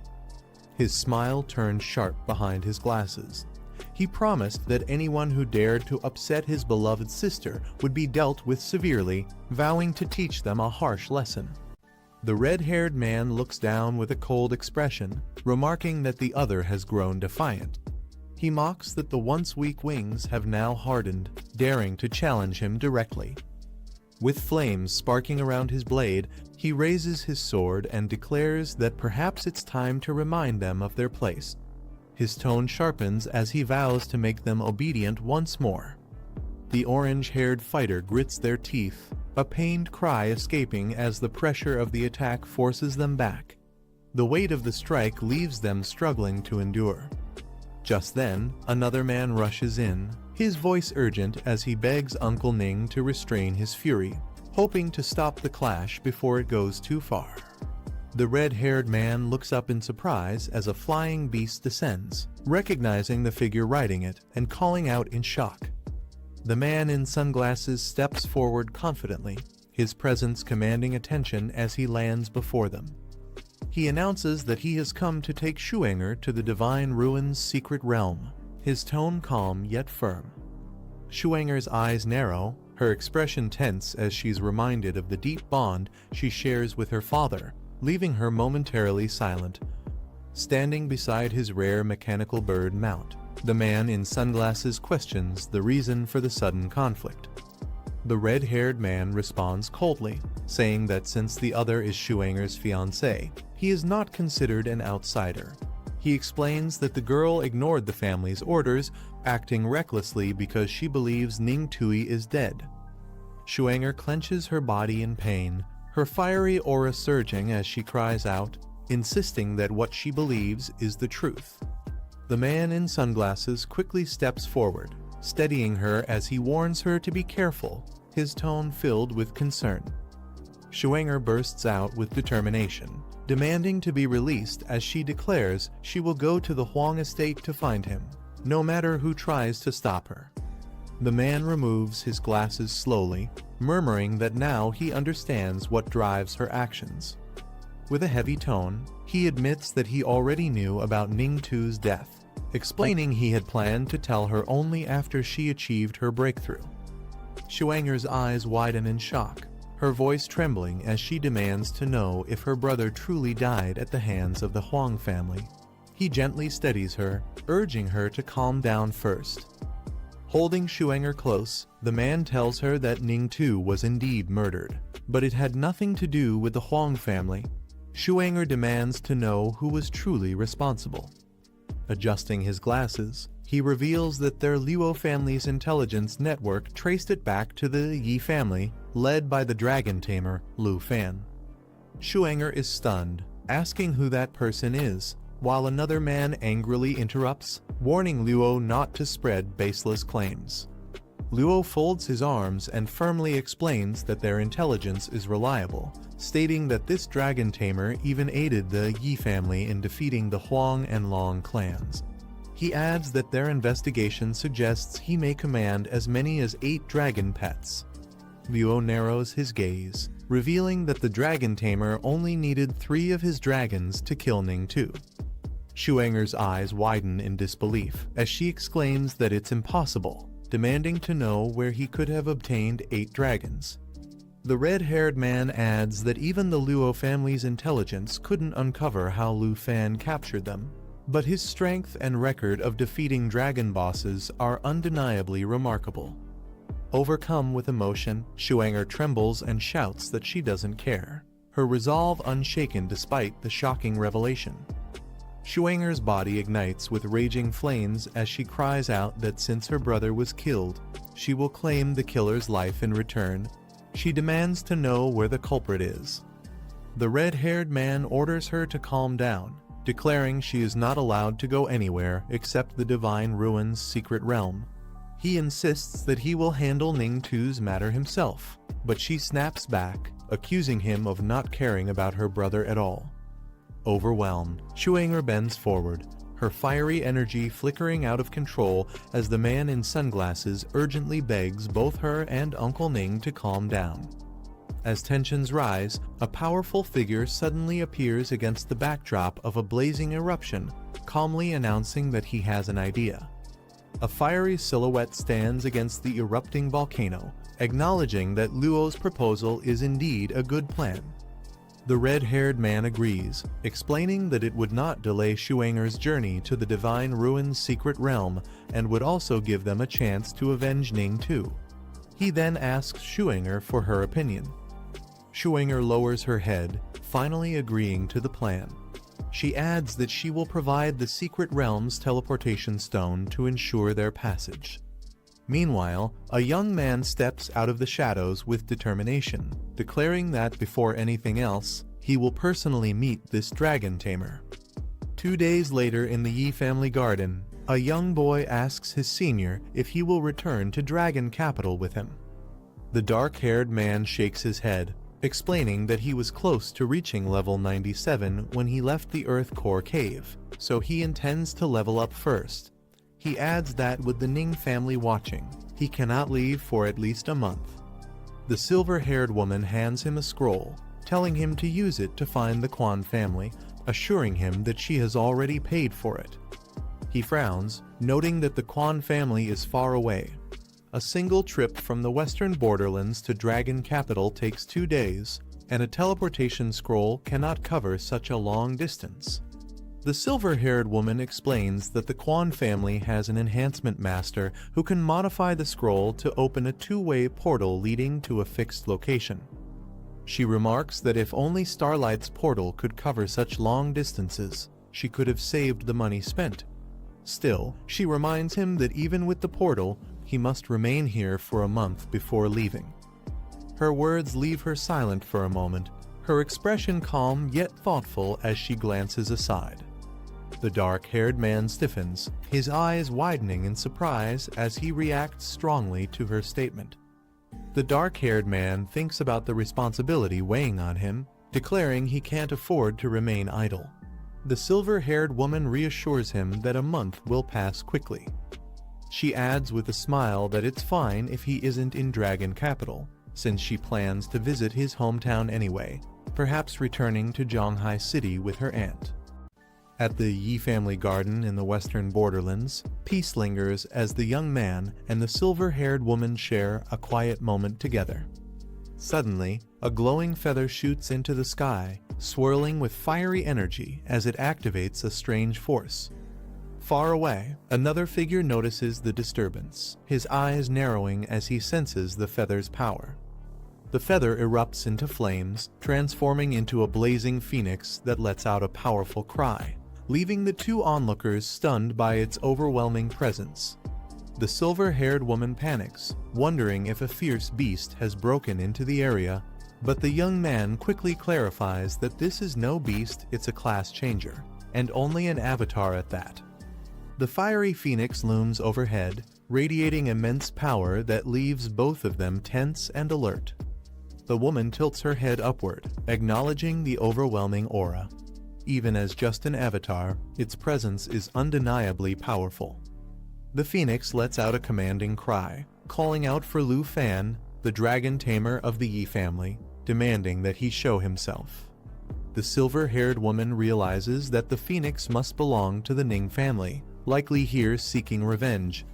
His smile turned sharp behind his glasses. He promised that anyone who dared to upset his beloved sister would be dealt with severely, vowing to teach them a harsh lesson. The red-haired man looks down with a cold expression, remarking that the other has grown defiant. He mocks that the once weak wings have now hardened, daring to challenge him directly. With flames sparking around his blade, he raises his sword and declares that perhaps it's time to remind them of their place. His tone sharpens as he vows to make them obedient once more. The orange-haired fighter grits their teeth, a pained cry escaping as the pressure of the attack forces them back. The weight of the strike leaves them struggling to endure. Just then, another man rushes in, his voice urgent as he begs Uncle Ning to restrain his fury, hoping to stop the clash before it goes too far. The red-haired man looks up in surprise as a flying beast descends, recognizing the figure riding it and calling out in shock. The man in sunglasses steps forward confidently, his presence commanding attention as he lands before them. He announces that he has come to take Shuanger to the Divine Ruin's secret realm, his tone calm yet firm. Shuanger's eyes narrow, her expression tense as she's reminded of the deep bond she shares with her father, leaving her momentarily silent. Standing beside his rare mechanical bird mount, the man in sunglasses questions the reason for the sudden conflict. The red-haired man responds coldly, saying that since the other is Shuanger's fiancée, he is not considered an outsider. He explains that the girl ignored the family's orders, acting recklessly because she believes Ning Tui is dead. Shuanger clenches her body in pain, her fiery aura surging as she cries out, insisting that what she believes is the truth. The man in sunglasses quickly steps forward, steadying her as he warns her to be careful, his tone filled with concern. Shuenger bursts out with determination, demanding to be released as she declares she will go to the Huang estate to find him, no matter who tries to stop her. The man removes his glasses slowly, murmuring that now he understands what drives her actions. With a heavy tone, he admits that he already knew about Ning Tu's death, explaining he had planned to tell her only after she achieved her breakthrough. Shuenger's eyes widen in shock, her voice trembling as she demands to know if her brother truly died at the hands of the Huang family. He gently steadies her, urging her to calm down first. Holding Shuenger close, the man tells her that Ning Tu was indeed murdered, but it had nothing to do with the Huang family. Shuenger demands to know who was truly responsible. Adjusting his glasses, he reveals that their Luo family's intelligence network traced it back to the Yi family, led by the dragon tamer, Lu Fan. Shuenger is stunned, asking who that person is, while another man angrily interrupts, warning Luo not to spread baseless claims. Luo folds his arms and firmly explains that their intelligence is reliable, stating that this dragon tamer even aided the Yi family in defeating the Huang and Long clans. He adds that their investigation suggests he may command as many as 8 dragon pets. Luo narrows his gaze, revealing that the dragon tamer only needed 3 of his dragons to kill Ning Tu. Shuenger's eyes widen in disbelief as she exclaims that it's impossible, demanding to know where he could have obtained 8 dragons. The red-haired man adds that even the Luo family's intelligence couldn't uncover how Lu Fan captured them, but his strength and record of defeating dragon bosses are undeniably remarkable. Overcome with emotion, Shuenger trembles and shouts that she doesn't care, her resolve unshaken despite the shocking revelation. Shuenger's body ignites with raging flames as she cries out that since her brother was killed, she will claim the killer's life in return. She demands to know where the culprit is. The red-haired man orders her to calm down, declaring she is not allowed to go anywhere except the Divine Ruins' secret realm. He insists that he will handle Ning Tu's matter himself, but she snaps back, accusing him of not caring about her brother at all. Overwhelmed, Shuenger bends forward, her fiery energy flickering out of control as the man in sunglasses urgently begs both her and Uncle Ning to calm down. As tensions rise, a powerful figure suddenly appears against the backdrop of a blazing eruption, calmly announcing that he has an idea. A fiery silhouette stands against the erupting volcano, acknowledging that Luo's proposal is indeed a good plan. The red-haired man agrees, explaining that it would not delay Shuenger's journey to the Divine Ruins' secret realm and would also give them a chance to avenge Ning Tu. He then asks Shuenger for her opinion. Shuenger lowers her head, finally agreeing to the plan. She adds that she will provide the secret realm's teleportation stone to ensure their passage. Meanwhile, a young man steps out of the shadows with determination, declaring that before anything else, he will personally meet this dragon tamer. 2 days later in the Yi family garden, a young boy asks his senior if he will return to Dragon Capital with him. The dark-haired man shakes his head, explaining that he was close to reaching level 97 when he left the Earth Core Cave, so he intends to level up first. He adds that with the Ning family watching, he cannot leave for at least a month. The silver-haired woman hands him a scroll, telling him to use it to find the Quan family, assuring him that she has already paid for it. He frowns, noting that the Quan family is far away. A single trip from the western borderlands to Dragon Capital takes 2 days, and a teleportation scroll cannot cover such a long distance. The silver-haired woman explains that the Quan family has an enhancement master who can modify the scroll to open a 2-way portal leading to a fixed location. She remarks that if only Starlight's portal could cover such long distances, she could have saved the money spent. Still, she reminds him that even with the portal, he must remain here for a month before leaving. Her words leave her silent for a moment, her expression calm yet thoughtful as she glances aside. The dark-haired man stiffens, his eyes widening in surprise as he reacts strongly to her statement. The dark-haired man thinks about the responsibility weighing on him, declaring he can't afford to remain idle. The silver-haired woman reassures him that a month will pass quickly. She adds with a smile that it's fine if he isn't in Dragon Capital, since she plans to visit his hometown anyway, perhaps returning to Zhonghai City with her aunt. At the Yi family garden in the western borderlands, peace lingers as the young man and the silver-haired woman share a quiet moment together. Suddenly, a glowing feather shoots into the sky, swirling with fiery energy as it activates a strange force. Far away, another figure notices the disturbance, his eyes narrowing as he senses the feather's power. The feather erupts into flames, transforming into a blazing phoenix that lets out a powerful cry, leaving the two onlookers stunned by its overwhelming presence. The silver-haired woman panics, wondering if a fierce beast has broken into the area, but the young man quickly clarifies that this is no beast, it's a class changer, and only an avatar at that. The fiery phoenix looms overhead, radiating immense power that leaves both of them tense and alert. The woman tilts her head upward, acknowledging the overwhelming aura. Even as just an avatar, its presence is undeniably powerful. The phoenix lets out a commanding cry, calling out for Lu Fan, the dragon tamer of the Yi family, demanding that he show himself. The silver-haired woman realizes that the phoenix must belong to the Ning family, likely here seeking revenge.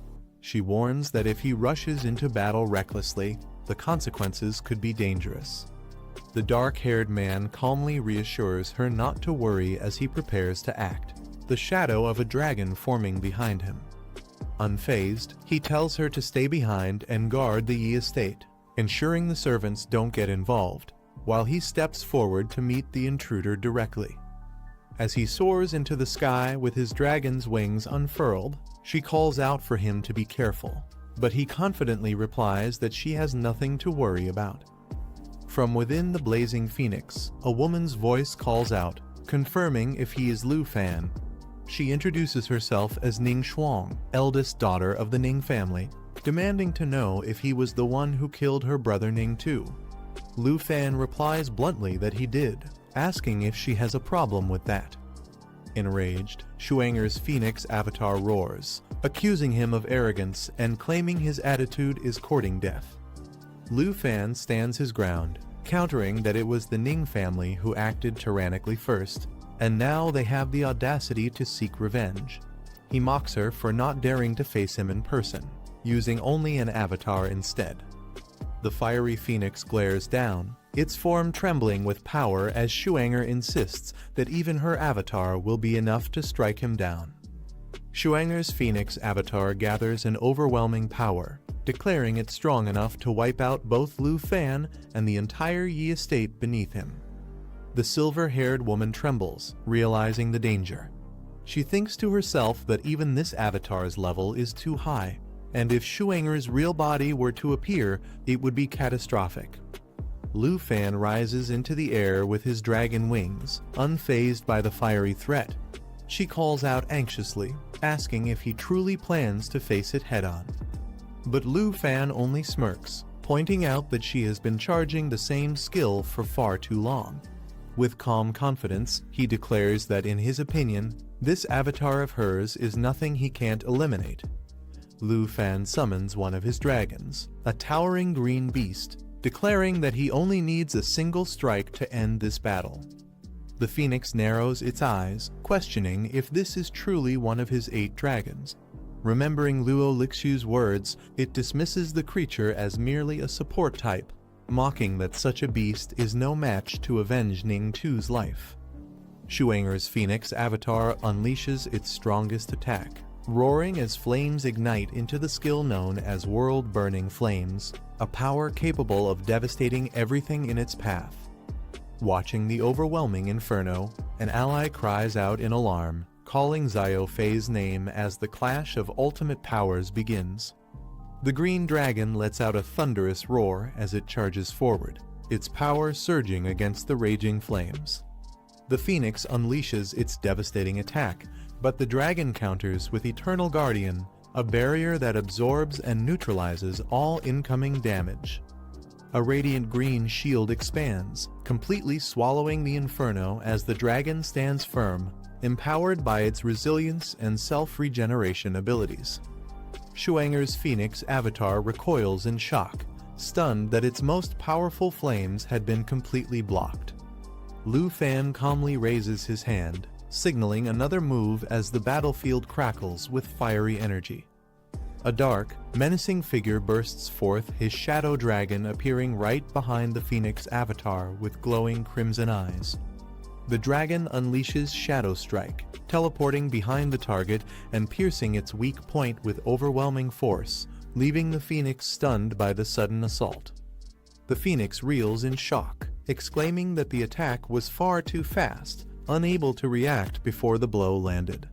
She warns that if he rushes into battle recklessly, the consequences could be dangerous. The dark-haired man calmly reassures her not to worry as he prepares to act, the shadow of a dragon forming behind him. Unfazed, he tells her to stay behind and guard the Yi estate, ensuring the servants don't get involved, while he steps forward to meet the intruder directly. As he soars into the sky with his dragon's wings unfurled, she calls out for him to be careful, but he confidently replies that she has nothing to worry about. From within the blazing phoenix, a woman's voice calls out, confirming if he is Lu Fan. She introduces herself as Ning Shuang, eldest daughter of the Ning family, demanding to know if he was the one who killed her brother Ning too. Lu Fan replies bluntly that he did, asking if she has a problem with that. Enraged, Shuanger's phoenix avatar roars, accusing him of arrogance and claiming his attitude is courting death. Lu Fan stands his ground, countering that it was the Ning family who acted tyrannically first, and now they have the audacity to seek revenge. He mocks her for not daring to face him in person, using only an avatar instead. The fiery phoenix glares down, its form trembling with power as Shuanger insists that even her avatar will be enough to strike him down. Shuanger's phoenix avatar gathers an overwhelming power, declaring it strong enough to wipe out both Lu Fan and the entire Yi estate beneath him. The silver-haired woman trembles, realizing the danger. She thinks to herself that even this avatar's level is too high, and if Shuanger's real body were to appear, it would be catastrophic. Lu Fan rises into the air with his dragon wings, unfazed by the fiery threat. She calls out anxiously, asking if he truly plans to face it head-on. But Lu Fan only smirks, pointing out that she has been charging the same skill for far too long. With calm confidence, he declares that in his opinion, this avatar of hers is nothing he can't eliminate. Lu Fan summons one of his dragons, a towering green beast, declaring that he only needs a single strike to end this battle. The phoenix narrows its eyes, questioning if this is truly one of his 8 dragons. Remembering Luo Lixu's words, it dismisses the creature as merely a support type, mocking that such a beast is no match to avenge Ning Tu's life. Shuanger's phoenix avatar unleashes its strongest attack, roaring as flames ignite into the skill known as world-burning flames, a power capable of devastating everything in its path. Watching the overwhelming inferno, an ally cries out in alarm, calling Xiao Fei's name as the clash of ultimate powers begins. The green dragon lets out a thunderous roar as it charges forward, its power surging against the raging flames. The phoenix unleashes its devastating attack, but the dragon counters with Eternal Guardian, a barrier that absorbs and neutralizes all incoming damage. A radiant green shield expands, completely swallowing the inferno as the dragon stands firm, empowered by its resilience and self-regeneration abilities. Shuanger's phoenix avatar recoils in shock, stunned that its most powerful flames had been completely blocked. Lu Fan calmly raises his hand, signaling another move as the battlefield crackles with fiery energy. A dark, menacing figure bursts forth, his shadow dragon appearing right behind the phoenix avatar with glowing crimson eyes. The dragon unleashes Shadow Strike, teleporting behind the target and piercing its weak point with overwhelming force, leaving the phoenix stunned by the sudden assault. The phoenix reels in shock, exclaiming that the attack was far too fast, unable to react before the blow landed.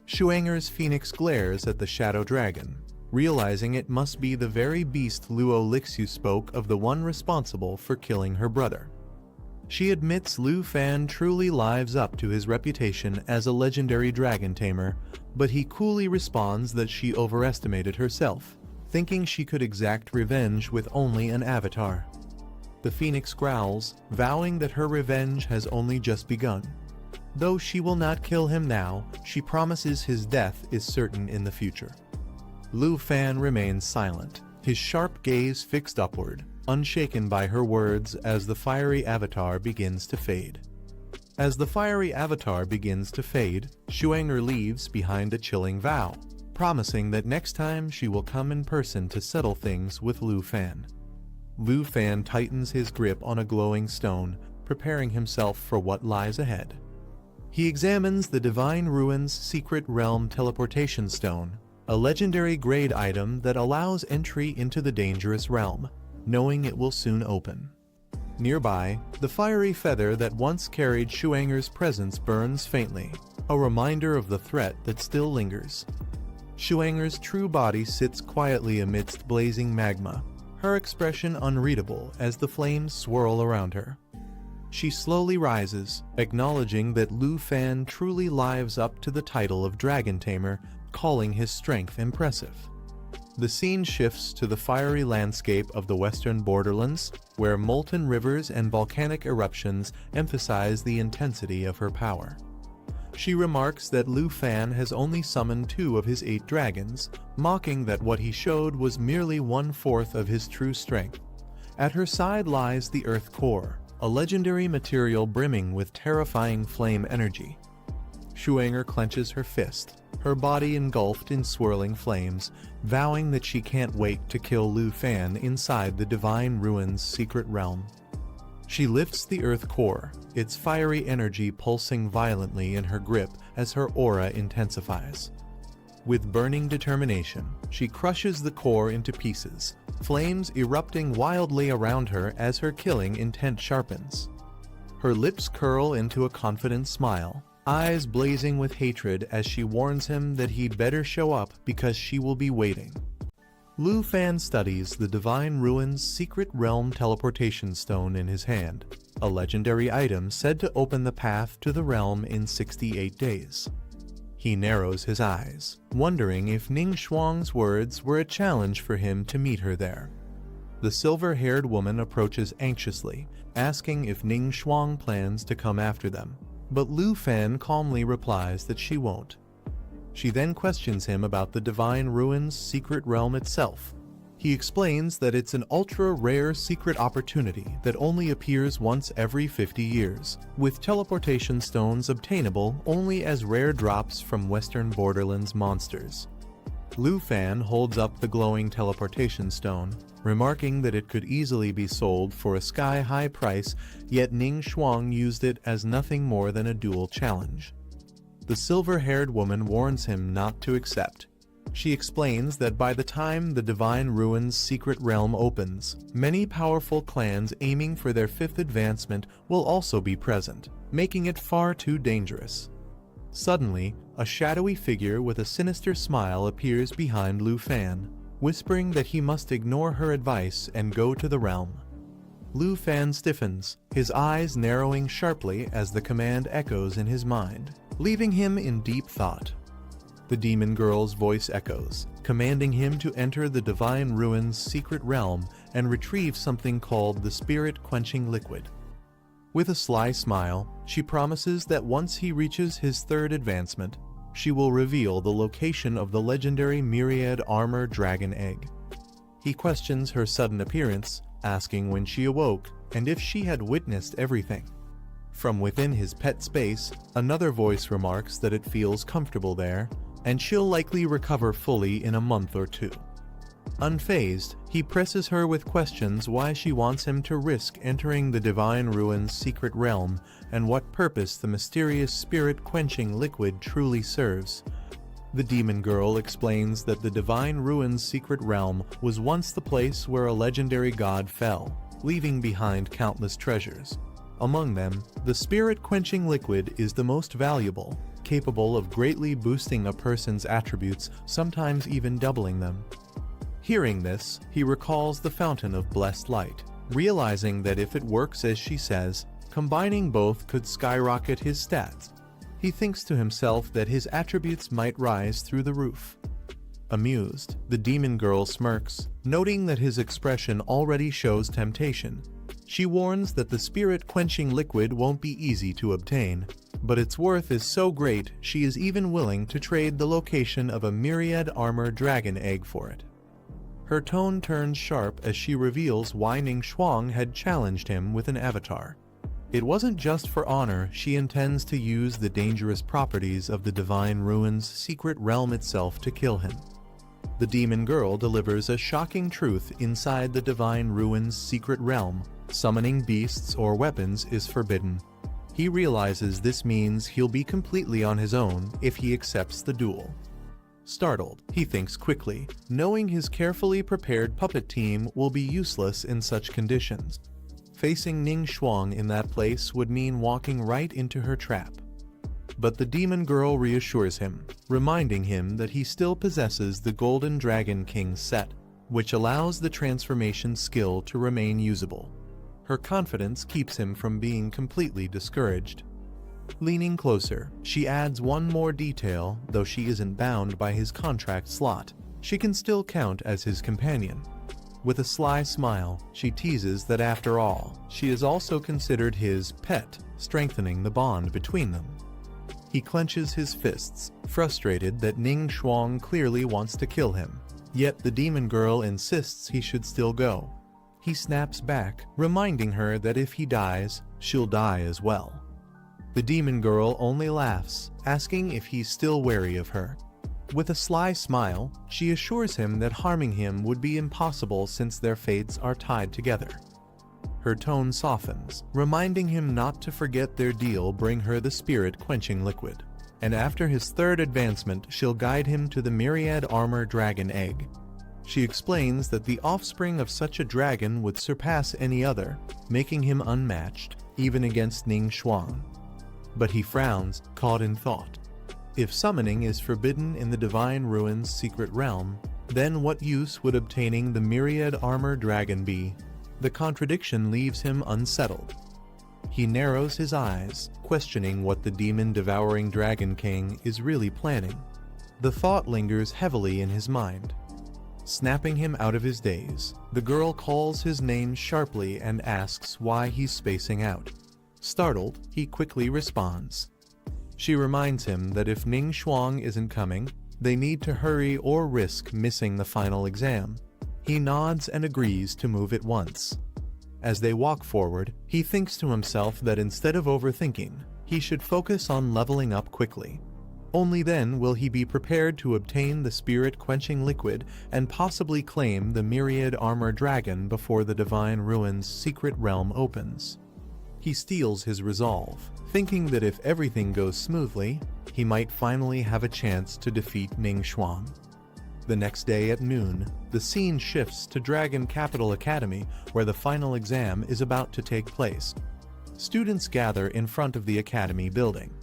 Shuanger's phoenix glares at the shadow dragon, realizing it must be the very beast Luo Lixu spoke of, the one responsible for killing her brother. She admits Lu Fan truly lives up to his reputation as a legendary dragon tamer, but he coolly responds that she overestimated herself, thinking she could exact revenge with only an avatar. The phoenix growls, vowing that her revenge has only just begun. Though she will not kill him now, she promises his death is certain in the future. Lu Fan remains silent, his sharp gaze fixed upward, unshaken by her words as the fiery avatar begins to fade. As the fiery avatar begins to fade, Shuanger leaves behind a chilling vow, promising that next time she will come in person to settle things with Lu Fan. Lu Fan tightens his grip on a glowing stone, preparing himself for what lies ahead. He examines the Divine Ruins Secret Realm Teleportation Stone, a legendary grade item that allows entry into the dangerous realm, knowing it will soon open. Nearby, the fiery feather that once carried Shuanger's presence burns faintly, a reminder of the threat that still lingers. Shuanger's true body sits quietly amidst blazing magma, her expression unreadable as the flames swirl around her. She slowly rises, acknowledging that Lu Fan truly lives up to the title of Dragon Tamer, calling his strength impressive. The scene shifts to the fiery landscape of the western borderlands, where molten rivers and volcanic eruptions emphasize the intensity of her power. She remarks that Lu Fan has only summoned 2 of his 8 dragons, mocking that what he showed was merely 1/4 of his true strength. At her side lies the Earth Core, a legendary material brimming with terrifying flame energy. Shuanger clenches her fist, her body engulfed in swirling flames, vowing that she can't wait to kill Lu Fan inside the Divine Ruins Secret Realm. She lifts the Earth Core, its fiery energy pulsing violently in her grip as her aura intensifies. With burning determination, she crushes the core into pieces, flames erupting wildly around her as her killing intent sharpens. Her lips curl into a confident smile, eyes blazing with hatred as she warns him that he'd better show up because she will be waiting. Lu Fan studies the Divine Ruins Secret Realm Teleportation Stone in his hand, a legendary item said to open the path to the realm in 68 days. He narrows his eyes, wondering if Ning Shuang's words were a challenge for him to meet her there. The silver-haired woman approaches anxiously, asking if Ning Shuang plans to come after them, but Lu Fan calmly replies that she won't. She then questions him about the Divine Ruins Secret Realm itself. He explains that it's an ultra-rare secret opportunity that only appears once every 50 years, with teleportation stones obtainable only as rare drops from Western Borderlands monsters. Lu Fan holds up the glowing teleportation stone, remarking that it could easily be sold for a sky-high price, yet Ning Shuang used it as nothing more than a duel challenge. The silver-haired woman warns him not to accept. She explains that by the time the Divine Ruins Secret Realm opens, many powerful clans aiming for their 5th advancement will also be present, making it far too dangerous. Suddenly, a shadowy figure with a sinister smile appears behind Lu Fan, whispering that he must ignore her advice and go to the realm. Lu Fan stiffens, his eyes narrowing sharply as the command echoes in his mind, leaving him in deep thought. The demon girl's voice echoes, commanding him to enter the Divine Ruins Secret Realm and retrieve something called the spirit-quenching liquid. With a sly smile, she promises that once he reaches his third advancement, she will reveal the location of the legendary myriad armor dragon egg. He questions her sudden appearance, asking when she awoke and if she had witnessed everything. From within his pet space, another voice remarks that it feels comfortable there, and she'll likely recover fully in a month or two. Unfazed, he presses her with questions why she wants him to risk entering the Divine Ruin's secret realm and what purpose the mysterious spirit-quenching liquid truly serves. The demon girl explains that the Divine Ruin's secret realm was once the place where a legendary god fell, leaving behind countless treasures. Among them, the spirit-quenching liquid is the most valuable, capable of greatly boosting a person's attributes, sometimes even doubling them. Hearing this, he recalls the Fountain of Blessed Light, realizing that if it works as she says, combining both could skyrocket his stats. He thinks to himself that his attributes might rise through the roof. Amused, the demon girl smirks, noting that his expression already shows temptation. She warns that the spirit-quenching liquid won't be easy to obtain, but its worth is so great she is even willing to trade the location of a myriad armor dragon egg for it. Her tone turns sharp as she reveals why Ning Shuang had challenged him with an avatar. It wasn't just for honor. She intends to use the dangerous properties of the Divine Ruin's secret realm itself to kill him. The demon girl delivers a shocking truth inside the Divine Ruin's secret realm. Summoning beasts or weapons is forbidden. He realizes this means he'll be completely on his own if he accepts the duel. Startled, he thinks quickly, knowing his carefully prepared puppet team will be useless in such conditions. Facing Ning Shuang in that place would mean walking right into her trap. But the demon girl reassures him, reminding him that he still possesses the Golden Dragon King set, which allows the transformation skill to remain usable. Her confidence keeps him from being completely discouraged. Leaning closer, she adds one more detail. Though she isn't bound by his contract slot, she can still count as his companion. With a sly smile, she teases that after all, she is also considered his pet, strengthening the bond between them. He clenches his fists, frustrated that Ning Shuang clearly wants to kill him, yet the demon girl insists he should still go. He snaps back, reminding her that if he dies, she'll die as well. The demon girl only laughs, asking if he's still wary of her. With a sly smile, she assures him that harming him would be impossible since their fates are tied together. Her tone softens, reminding him not to forget their deal bring her the spirit-quenching liquid. And after his third advancement, she'll guide him to the myriad armor dragon egg. She explains that the offspring of such a dragon would surpass any other, making him unmatched, even against Ning Shuang. But he frowns, caught in thought. If summoning is forbidden in the Divine Ruin's secret realm, then what use would obtaining the myriad armor dragon be? The contradiction leaves him unsettled. He narrows his eyes, questioning what the demon-devouring Dragon King is really planning. The thought lingers heavily in his mind. Snapping him out of his daze, the girl calls his name sharply and asks why he's spacing out. Startled, he quickly responds. She reminds him that if Ning Shuang isn't coming, they need to hurry or risk missing the final exam. He nods and agrees to move at once. As they walk forward, he thinks to himself that instead of overthinking, he should focus on leveling up quickly. Only then will he be prepared to obtain the spirit-quenching liquid and possibly claim the myriad armor dragon before the Divine Ruin's secret realm opens. He steels his resolve, thinking that if everything goes smoothly, he might finally have a chance to defeat Ning Shuang. The next day at noon, the scene shifts to Dragon Capital Academy, where the final exam is about to take place. Students gather in front of the academy building.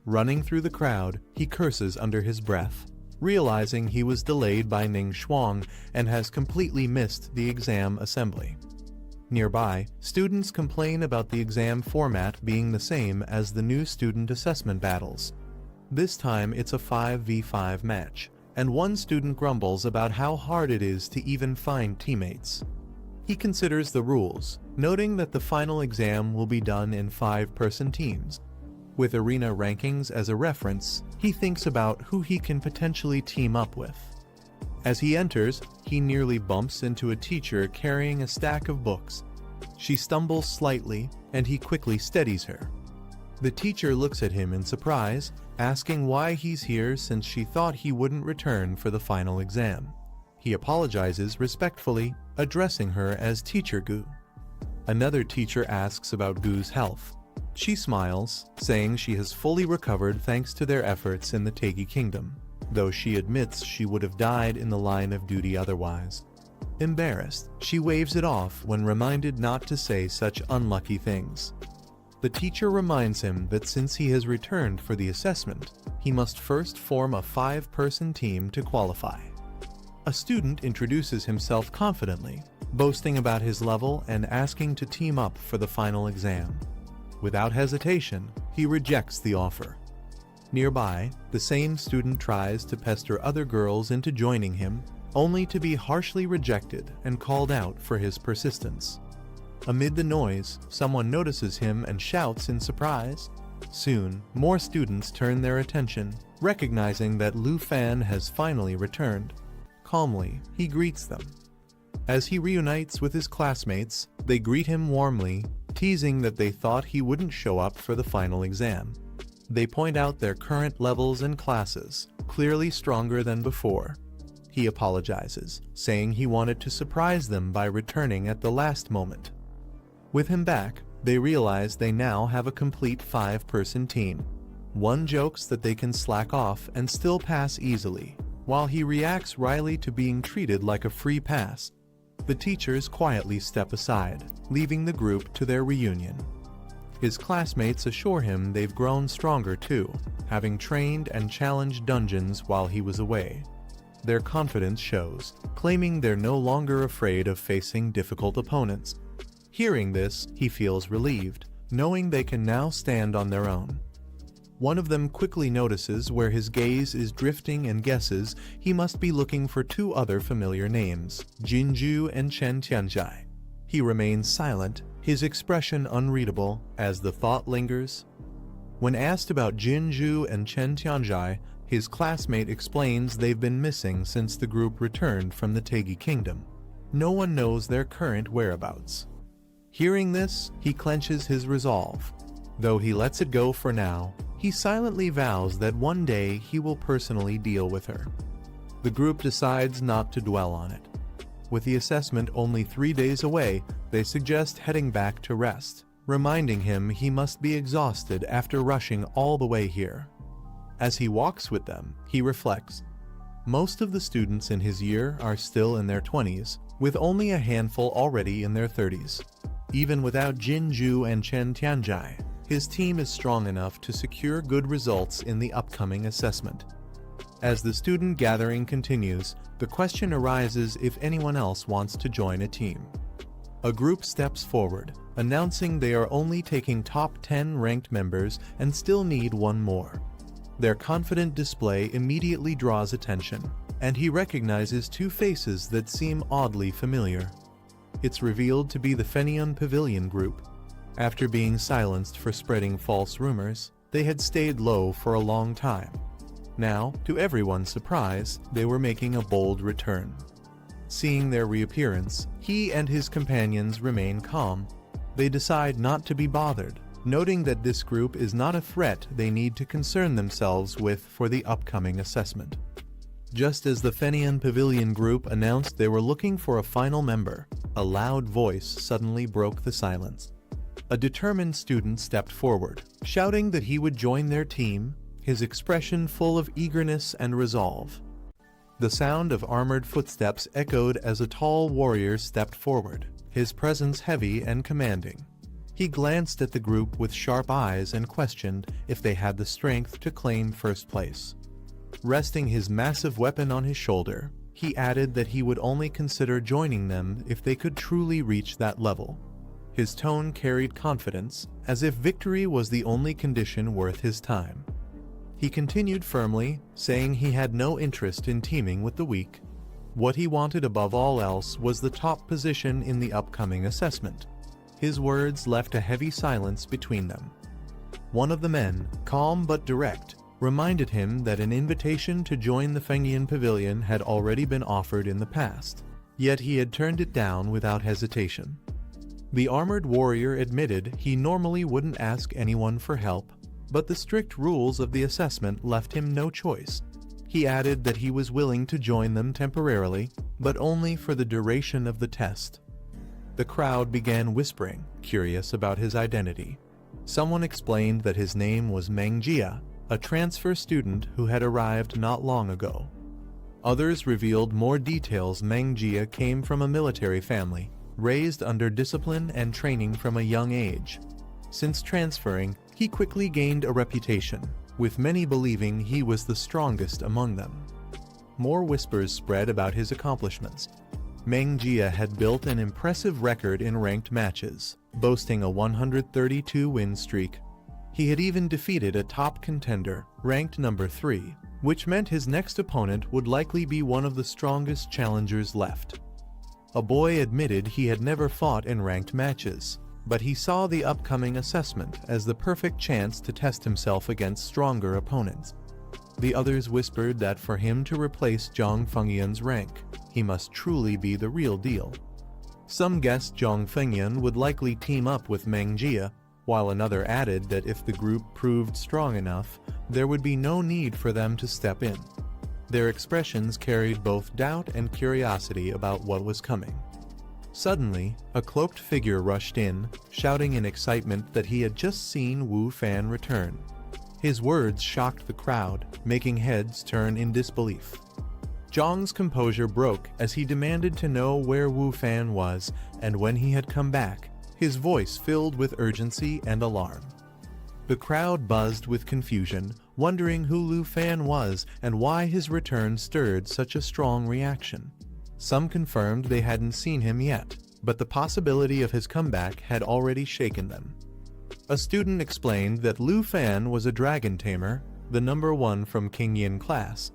Running through the crowd, he curses under his breath, realizing he was delayed by Ning Shuang and has completely missed the exam assembly. Nearby, students complain about the exam format being the same as the new student assessment battles. This time it's a 5v5 match, and one student grumbles about how hard it is to even find teammates. He considers the rules, noting that the final exam will be done in 5-person teams. With arena rankings as a reference, he thinks about who he can potentially team up with. As he enters, he nearly bumps into a teacher carrying a stack of books. She stumbles slightly, and he quickly steadies her. The teacher looks at him in surprise, asking why he's here since she thought he wouldn't return for the final exam. He apologizes respectfully, addressing her as Teacher Gu. Another teacher asks about Gu's health. She smiles, saying she has fully recovered thanks to their efforts in the Taegi Kingdom, though she admits she would have died in the line of duty otherwise. Embarrassed, she waves it off when reminded not to say such unlucky things. The teacher reminds him that since he has returned for the assessment, he must first form a 5-person team to qualify. A student introduces himself confidently, boasting about his level and asking to team up for the final exam. Without hesitation, he rejects the offer. Nearby, the same student tries to pester other girls into joining him, only to be harshly rejected and called out for his persistence. Amid the noise, someone notices him and shouts in surprise. Soon, more students turn their attention, recognizing that Lu Fan has finally returned. Calmly, he greets them. As he reunites with his classmates, they greet him warmly, teasing that they thought he wouldn't show up for the final exam. They point out their current levels and classes, clearly stronger than before. He apologizes, saying he wanted to surprise them by returning at the last moment. With him back, they realize they now have a complete 5-person team. One jokes that they can slack off and still pass easily, while he reacts wryly to being treated like a free pass. The teachers quietly step aside, leaving the group to their reunion. His classmates assure him they've grown stronger too, having trained and challenged dungeons while he was away. Their confidence shows, claiming they're no longer afraid of facing difficult opponents. Hearing this, he feels relieved, knowing they can now stand on their own. One of them quickly notices where his gaze is drifting and guesses he must be looking for 2 other familiar names, Jinju and Chen Tianjai. He remains silent, his expression unreadable, as the thought lingers. When asked about Jinju and Chen Tianjai, his classmate explains they've been missing since the group returned from the Taegi Kingdom. No one knows their current whereabouts. Hearing this, he clenches his resolve. Though he lets it go for now, he silently vows that one day he will personally deal with her. The group decides not to dwell on it. With the assessment only 3 days away, they suggest heading back to rest, reminding him he must be exhausted after rushing all the way here. As he walks with them, he reflects. Most of the students in his year are still in their 20s, with only a handful already in their 30s. Even without Jinju and Chen Tianjai, his team is strong enough to secure good results in the upcoming assessment. As the student gathering continues, the question arises if anyone else wants to join a team. A group steps forward, announcing they are only taking top 10 ranked members and still need 1 more. Their confident display immediately draws attention, and he recognizes 2 faces that seem oddly familiar. It's revealed to be the Fenion Pavilion group. After being silenced for spreading false rumors, they had stayed low for a long time. Now, to everyone's surprise, they were making a bold return. Seeing their reappearance, he and his companions remain calm. They decide not to be bothered, noting that this group is not a threat they need to concern themselves with for the upcoming assessment. Just as the Fenion Pavilion group announced they were looking for a final member, a loud voice suddenly broke the silence. A determined student stepped forward, shouting that he would join their team, his expression full of eagerness and resolve. The sound of armored footsteps echoed as a tall warrior stepped forward, his presence heavy and commanding. He glanced at the group with sharp eyes and questioned if they had the strength to claim first place. Resting his massive weapon on his shoulder, he added that he would only consider joining them if they could truly reach that level. His tone carried confidence, as if victory was the only condition worth his time. He continued firmly, saying he had no interest in teaming with the weak. What he wanted above all else was the top position in the upcoming assessment. His words left a heavy silence between them. One of the men, calm but direct, reminded him that an invitation to join the Fengyan Pavilion had already been offered in the past, yet he had turned it down without hesitation. The armored warrior admitted he normally wouldn't ask anyone for help, but the strict rules of the assessment left him no choice. He added that he was willing to join them temporarily, but only for the duration of the test. The crowd began whispering, curious about his identity. Someone explained that his name was Mang Jia, a transfer student who had arrived not long ago. Others revealed more details. Mang Jia came from a military family, raised under discipline and training from a young age. Since transferring, he quickly gained a reputation, with many believing he was the strongest among them. More whispers spread about his accomplishments. Mang Jia had built an impressive record in ranked matches, boasting a 132-win streak. He had even defeated a top contender, ranked number 3, which meant his next opponent would likely be one of the strongest challengers left. A boy admitted he had never fought in ranked matches, but he saw the upcoming assessment as the perfect chance to test himself against stronger opponents. The others whispered that for him to replace Zhang Fengyan's rank, he must truly be the real deal. Some guessed Zhang Fengyan would likely team up with Mang Jia, while another added that if the group proved strong enough, there would be no need for them to step in. Their expressions carried both doubt and curiosity about what was coming. Suddenly, a cloaked figure rushed in, shouting in excitement that he had just seen Wu Fan return. His words shocked the crowd, making heads turn in disbelief. Zhang's composure broke as he demanded to know where Wu Fan was and when he had come back, his voice filled with urgency and alarm. The crowd buzzed with confusion, wondering who Lu Fan was and why his return stirred such a strong reaction. Some confirmed they hadn't seen him yet, but the possibility of his comeback had already shaken them. A student explained that Lu Fan was a dragon tamer, the number 1 from King Yin class.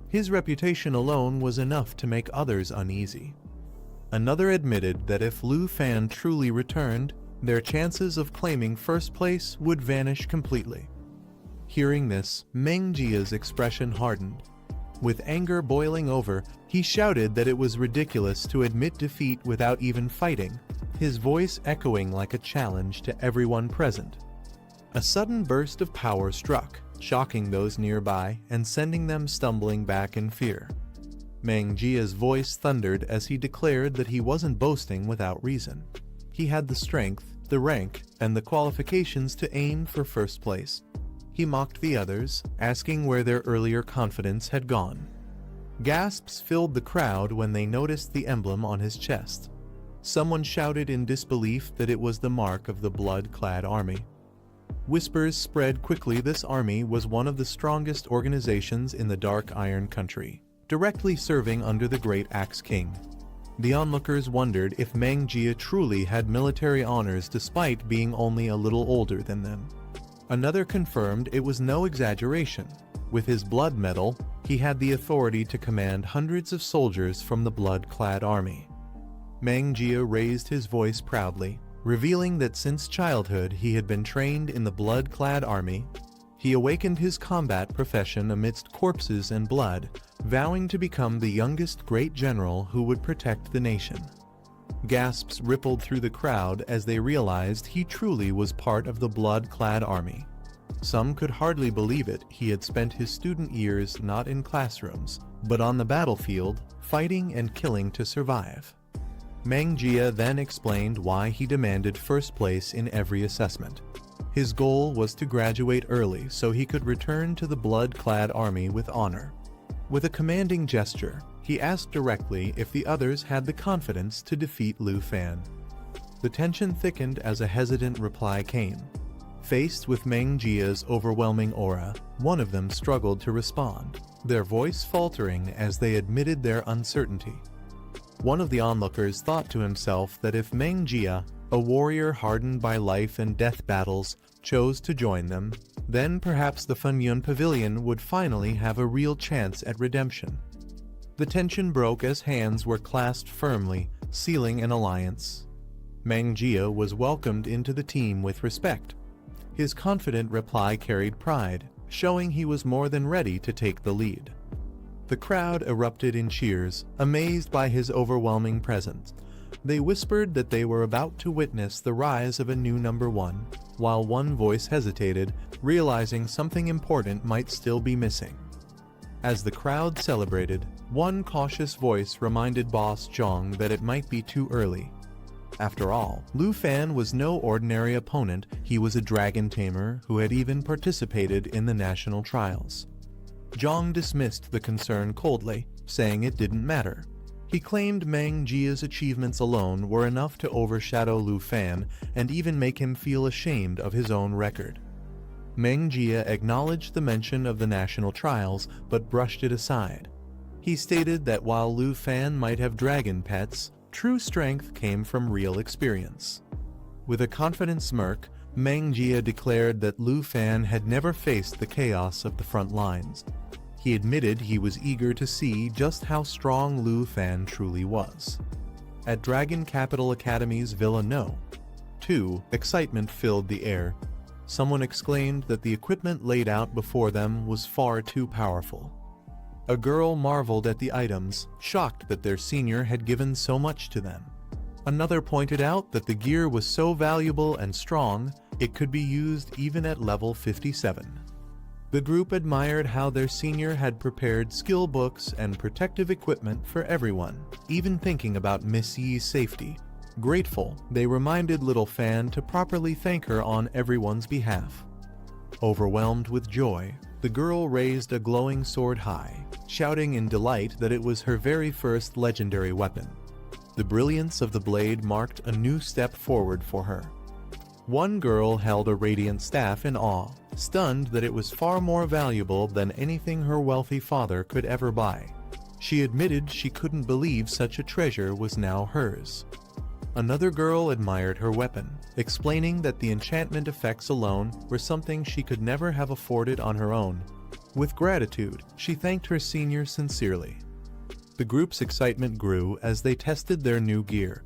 His reputation alone was enough to make others uneasy. Another admitted that if Lu Fan truly returned, their chances of claiming first place would vanish completely. Hearing this, Mang Jia's expression hardened. With anger boiling over, he shouted that it was ridiculous to admit defeat without even fighting, his voice echoing like a challenge to everyone present. A sudden burst of power struck, shocking those nearby and sending them stumbling back in fear. Mang Jia's voice thundered as he declared that he wasn't boasting without reason. He had the strength, the rank, and the qualifications to aim for first place. He mocked the others, asking where their earlier confidence had gone. Gasps filled the crowd when they noticed the emblem on his chest. Someone shouted in disbelief that it was the mark of the blood-clad army. Whispers spread quickly. This army was one of the strongest organizations in the Dark Iron Country, directly serving under the Great Axe King. The onlookers wondered if Mang Jia truly had military honors despite being only a little older than them. Another confirmed it was no exaggeration. With his blood medal, he had the authority to command hundreds of soldiers from the blood-clad army. Mang Jia raised his voice proudly, revealing that since childhood he had been trained in the blood-clad army. He awakened his combat profession amidst corpses and blood, vowing to become the youngest great general who would protect the nation. Gasps rippled through the crowd as they realized he truly was part of the blood-clad army. Some could hardly believe it. He had spent his student years not in classrooms, but on the battlefield, fighting and killing to survive. Mang Jia then explained why he demanded first place in every assessment. His goal was to graduate early so he could return to the blood-clad army with honor. With a commanding gesture, he asked directly if the others had the confidence to defeat Lu Fan. The tension thickened as a hesitant reply came. Faced with Mang Jia's overwhelming aura, one of them struggled to respond, their voice faltering as they admitted their uncertainty. One of the onlookers thought to himself that if Mang Jia, a warrior hardened by life and death battles, chose to join them, then perhaps the Fengyan Pavilion would finally have a real chance at redemption. The tension broke as hands were clasped firmly, sealing an alliance. Mang Jia was welcomed into the team with respect. His confident reply carried pride, showing he was more than ready to take the lead. The crowd erupted in cheers, amazed by his overwhelming presence. They whispered that they were about to witness the rise of a new number one, while one voice hesitated, realizing something important might still be missing. As the crowd celebrated, one cautious voice reminded Boss Zhong that it might be too early. After all, Lu Fan was no ordinary opponent. He was a dragon tamer who had even participated in the national trials. Zhong dismissed the concern coldly, saying it didn't matter. He claimed Mang Jia's achievements alone were enough to overshadow Lu Fan and even make him feel ashamed of his own record. Mang Jia acknowledged the mention of the national trials but brushed it aside. He stated that while Lu Fan might have dragon pets, true strength came from real experience. With a confident smirk, Mang Jia declared that Lu Fan had never faced the chaos of the front lines. He admitted he was eager to see just how strong Lu Fan truly was. At Dragon Capital Academy's Villa No. 2, excitement filled the air. Someone exclaimed that the equipment laid out before them was far too powerful. A girl marveled at the items, shocked that their senior had given so much to them. Another pointed out that the gear was so valuable and strong, it could be used even at level 57. The group admired how their senior had prepared skill books and protective equipment for everyone, even thinking about Miss Yi's safety. Grateful, they reminded Little Fan to properly thank her on everyone's behalf. Overwhelmed with joy, the girl raised a glowing sword high, shouting in delight that it was her very first legendary weapon. The brilliance of the blade marked a new step forward for her. One girl held a radiant staff in awe, stunned that it was far more valuable than anything her wealthy father could ever buy. She admitted she couldn't believe such a treasure was now hers. Another girl admired her weapon, explaining that the enchantment effects alone were something she could never have afforded on her own. With gratitude, she thanked her senior sincerely. The group's excitement grew as they tested their new gear.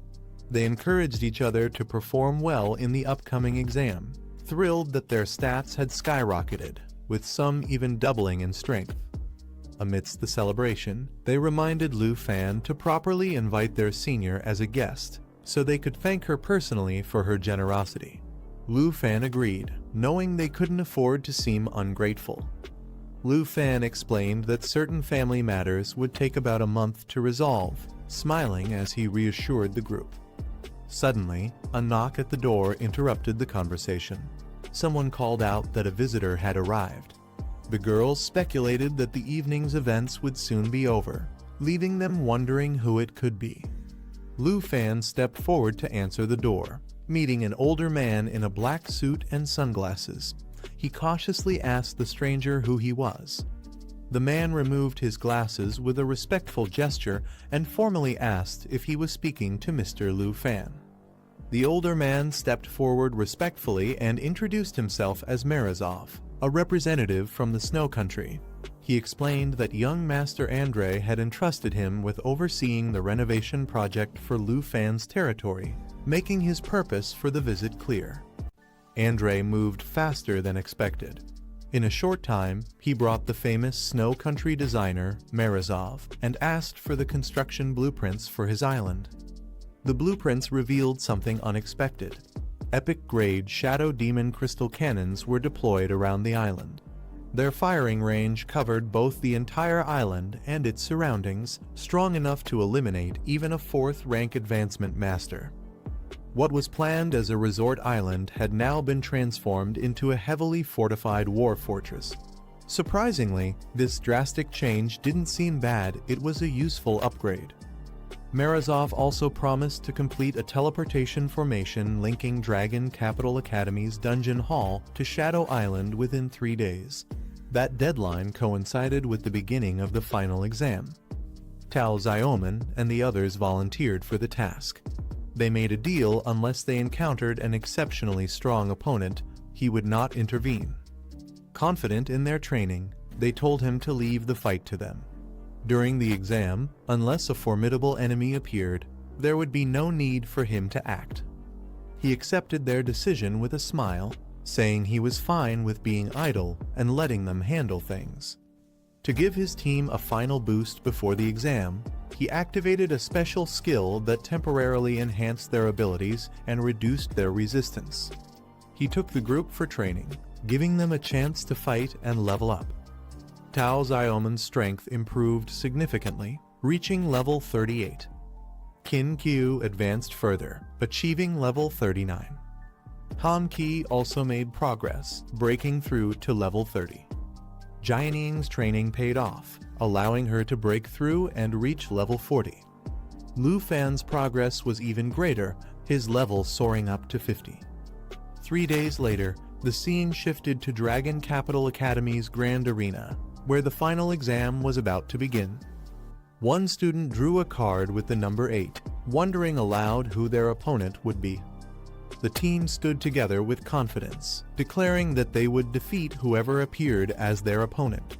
They encouraged each other to perform well in the upcoming exam, thrilled that their stats had skyrocketed, with some even doubling in strength. Amidst the celebration, they reminded Lu Fan to properly invite their senior as a guest, so they could thank her personally for her generosity. Lu Fan agreed, knowing they couldn't afford to seem ungrateful. Lu Fan explained that certain family matters would take about a month to resolve, smiling as he reassured the group. Suddenly, a knock at the door interrupted the conversation. Someone called out that a visitor had arrived. The girls speculated that the evening's events would soon be over, leaving them wondering who it could be. Lu Fan stepped forward to answer the door, meeting an older man in a black suit and sunglasses. He cautiously asked the stranger who he was. The man removed his glasses with a respectful gesture and formally asked if he was speaking to Mr. Lu Fan. The older man stepped forward respectfully and introduced himself as Morozov, a representative from the Snow Country. He explained that young Master Andre had entrusted him with overseeing the renovation project for Lu Fan's territory, making his purpose for the visit clear. Andre moved faster than expected. In a short time, he brought the famous Snow Country designer, Morozov, and asked for the construction blueprints for his island. The blueprints revealed something unexpected. Epic-grade Shadow Demon crystal cannons were deployed around the island. Their firing range covered both the entire island and its surroundings, strong enough to eliminate even a 4th rank advancement master. What was planned as a resort island had now been transformed into a heavily fortified war fortress. Surprisingly, this drastic change didn't seem bad, it was a useful upgrade. Morozov also promised to complete a teleportation formation linking Dragon Capital Academy's dungeon hall to Shadow Island within 3 days. That deadline coincided with the beginning of the final exam. Tao Xiaoman and the others volunteered for the task. They made a deal unless they encountered an exceptionally strong opponent, he would not intervene. Confident in their training, they told him to leave the fight to them. During the exam, unless a formidable enemy appeared, there would be no need for him to act. He accepted their decision with a smile, saying he was fine with being idle and letting them handle things. To give his team a final boost before the exam, he activated a special skill that temporarily enhanced their abilities and reduced their resistance. He took the group for training, giving them a chance to fight and level up. Tao Xiaoman's strength improved significantly, reaching level 38. Qin Qiu advanced further, achieving level 39. Han Qi also made progress, breaking through to level 30. Jianing's training paid off, allowing her to break through and reach level 40. Lu Fan's progress was even greater, his level soaring up to 50. 3 days later, the scene shifted to Dragon Capital Academy's Grand Arena, where the final exam was about to begin. One student drew a card with the number 8, wondering aloud who their opponent would be. The team stood together with confidence, declaring that they would defeat whoever appeared as their opponent.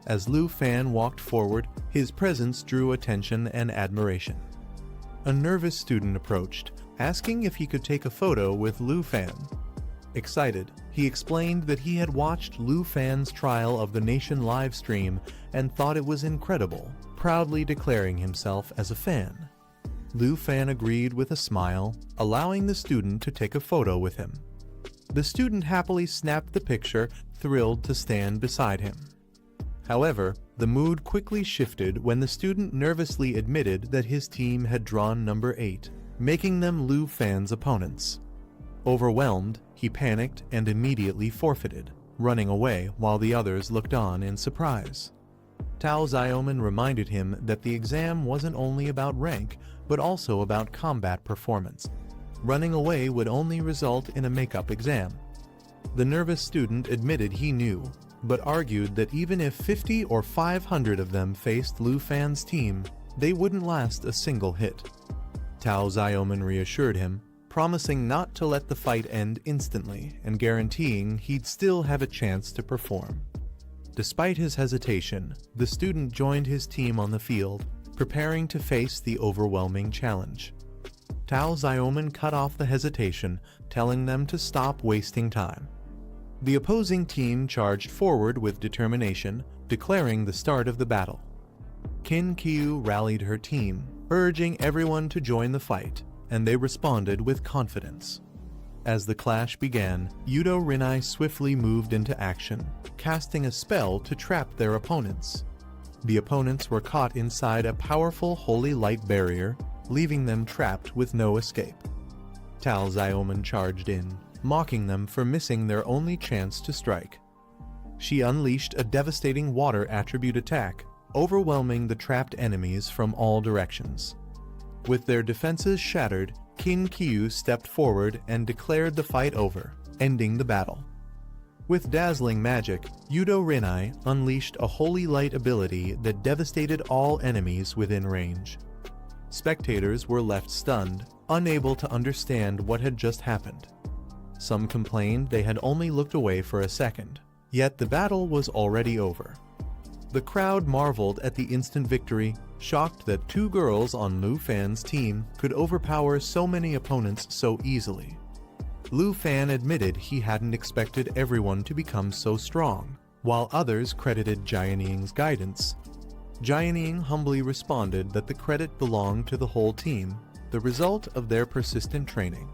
As Lu Fan walked forward, his presence drew attention and admiration. A nervous student approached, asking if he could take a photo with Lu Fan. Excited, he explained that he had watched Lu Fan's trial of the nation live stream and thought it was incredible, proudly declaring himself as a fan. Lu Fan agreed with a smile, allowing the student to take a photo with him. The student happily snapped the picture, thrilled to stand beside him. However, the mood quickly shifted when the student nervously admitted that his team had drawn number 8, making them Lu Fan's opponents. Overwhelmed, he panicked and immediately forfeited, running away while the others looked on in surprise. Tao Xiaoman reminded him that the exam wasn't only about rank, but also about combat performance. Running away would only result in a makeup exam. The nervous student admitted he knew, but argued that even if 50 or 500 of them faced Lu Fan's team, they wouldn't last a single hit. Tao Xiaoman reassured him, promising not to let the fight end instantly and guaranteeing he'd still have a chance to perform. Despite his hesitation, the student joined his team on the field, preparing to face the overwhelming challenge. Tao Xiaoman cut off the hesitation, telling them to stop wasting time. The opposing team charged forward with determination, declaring the start of the battle. Qin Qiu rallied her team, urging everyone to join the fight, and they responded with confidence. As the clash began, Yudo Rinai swiftly moved into action, casting a spell to trap their opponents. The opponents were caught inside a powerful holy light barrier, leaving them trapped with no escape. Tao Xiaoman charged in, mocking them for missing their only chance to strike. She unleashed a devastating water attribute attack, overwhelming the trapped enemies from all directions. With their defenses shattered, Qin Qiu stepped forward and declared the fight over, ending the battle. With dazzling magic, Yudo Rinai unleashed a holy light ability that devastated all enemies within range. Spectators were left stunned, unable to understand what had just happened. Some complained they had only looked away for a second, yet the battle was already over. The crowd marveled at the instant victory, shocked that 2 girls on Lu Fan's team could overpower so many opponents so easily. Lu Fan admitted he hadn't expected everyone to become so strong, while others credited Jianing's guidance. Jianing humbly responded that the credit belonged to the whole team, the result of their persistent training.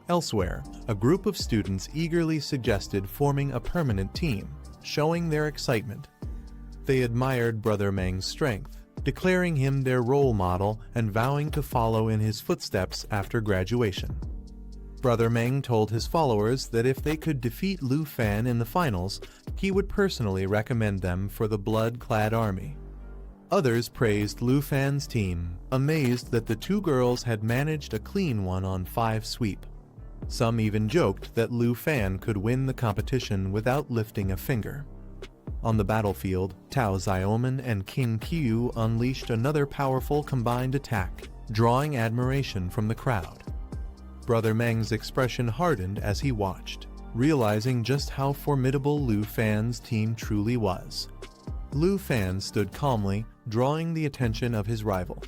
Elsewhere, a group of students eagerly suggested forming a permanent team, showing their excitement. They admired Brother Meng's strength, declaring him their role model and vowing to follow in his footsteps after graduation. Brother Meng told his followers that if they could defeat Lu Fan in the finals, he would personally recommend them for the blood-clad army. Others praised Lu Fan's team, amazed that the 2 girls had managed a clean one on 5 sweep. Some even joked that Lu Fan could win the competition without lifting a finger. On the battlefield, Tao Xiaoman and Qin Qiu unleashed another powerful combined attack, drawing admiration from the crowd. Brother Meng's expression hardened as he watched, realizing just how formidable Lu Fan's team truly was. Lu Fan stood calmly, drawing the attention of his rival.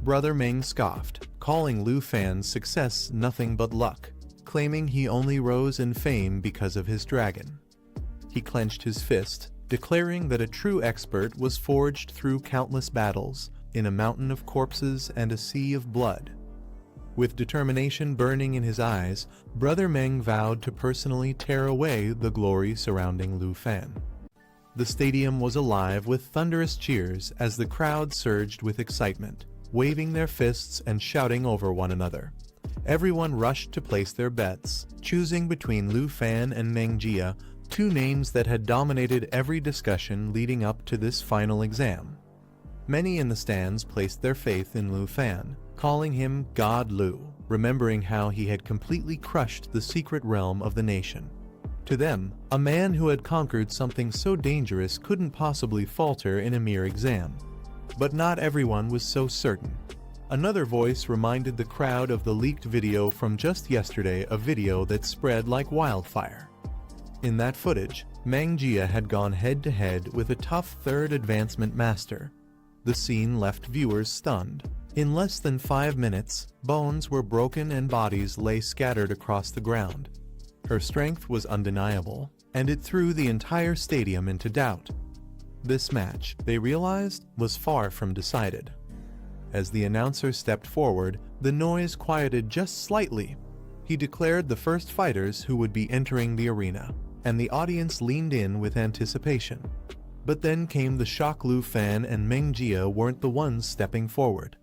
Brother Meng scoffed, calling Lu Fan's success nothing but luck, claiming he only rose in fame because of his dragon. He clenched his fist, declaring that a true expert was forged through countless battles, in a mountain of corpses and a sea of blood. With determination burning in his eyes, Brother Meng vowed to personally tear away the glory surrounding Lu Fan. The stadium was alive with thunderous cheers as the crowd surged with excitement, waving their fists and shouting over one another. Everyone rushed to place their bets, choosing between Lu Fan and Mang Jia, two names that had dominated every discussion leading up to this final exam. Many in the stands placed their faith in Lu Fan, calling him God Lu, remembering how he had completely crushed the secret realm of the nation. To them, a man who had conquered something so dangerous couldn't possibly falter in a mere exam. But not everyone was so certain. Another voice reminded the crowd of the leaked video from just yesterday, a video that spread like wildfire. In that footage, Mang Jia had gone head-to-head with a tough third advancement master. The scene left viewers stunned. In less than 5 minutes, bones were broken and bodies lay scattered across the ground. Her strength was undeniable, and it threw the entire stadium into doubt. This match, they realized, was far from decided. As the announcer stepped forward, the noise quieted just slightly. He declared the first fighters who would be entering the arena, and the audience leaned in with anticipation. But then came the shock. Lu Fan and Mang Jia weren't the ones stepping forward.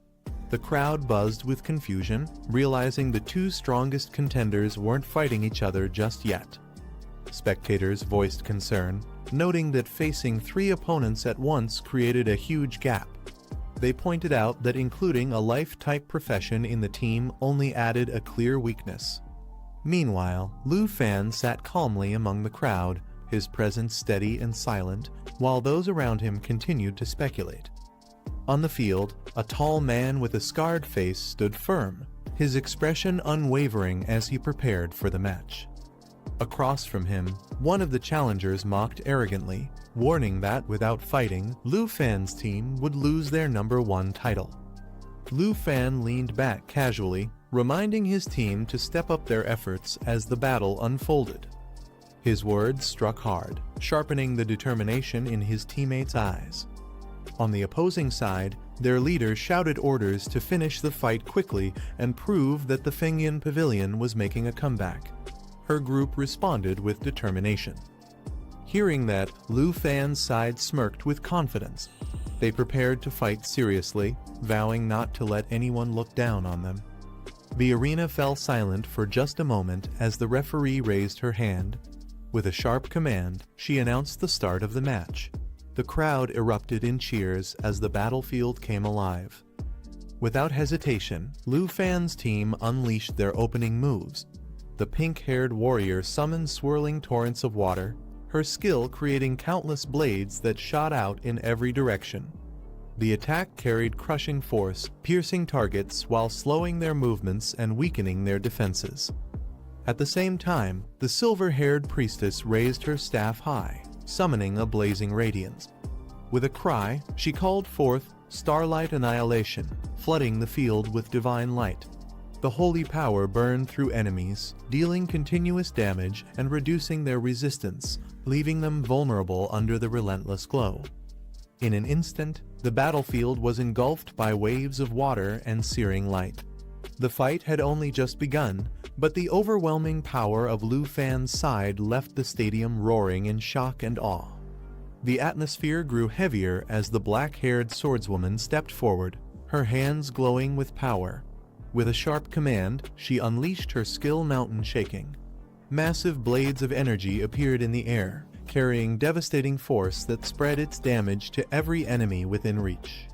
The crowd buzzed with confusion, realizing the two strongest contenders weren't fighting each other just yet. Spectators voiced concern, noting that facing 3 opponents at once created a huge gap. They pointed out that including a life-type profession in the team only added a clear weakness. Meanwhile, Lu Fan sat calmly among the crowd, his presence steady and silent, while those around him continued to speculate. On the field, a tall man with a scarred face stood firm, his expression unwavering as he prepared for the match. Across from him, one of the challengers mocked arrogantly, warning that without fighting, Lu Fan's team would lose their #1 title. Lu Fan leaned back casually, reminding his team to step up their efforts as the battle unfolded. His words struck hard, sharpening the determination in his teammates' eyes. On the opposing side, their leader shouted orders to finish the fight quickly and prove that the Fengyan Pavilion was making a comeback. Her group responded with determination. Hearing that, Lu Fan's side smirked with confidence. They prepared to fight seriously, vowing not to let anyone look down on them. The arena fell silent for just a moment as the referee raised her hand. With a sharp command, she announced the start of the match. The crowd erupted in cheers as the battlefield came alive. Without hesitation, Lu Fan's team unleashed their opening moves. The pink-haired warrior summoned swirling torrents of water, her skill creating countless blades that shot out in every direction. The attack carried crushing force, piercing targets while slowing their movements and weakening their defenses. At the same time, the silver-haired priestess raised her staff high, summoning a blazing radiance. With a cry, she called forth starlight annihilation, flooding the field with divine light. The holy power burned through enemies, dealing continuous damage and reducing their resistance, leaving them vulnerable under the relentless glow. In an instant, the battlefield was engulfed by waves of water and searing light. The fight had only just begun, but the overwhelming power of Lu Fan's side left the stadium roaring in shock and awe. The atmosphere grew heavier as the black-haired swordswoman stepped forward, her hands glowing with power. With a sharp command, she unleashed her skill, mountain shaking. Massive blades of energy appeared in the air, carrying devastating force that spread its damage to every enemy within reach.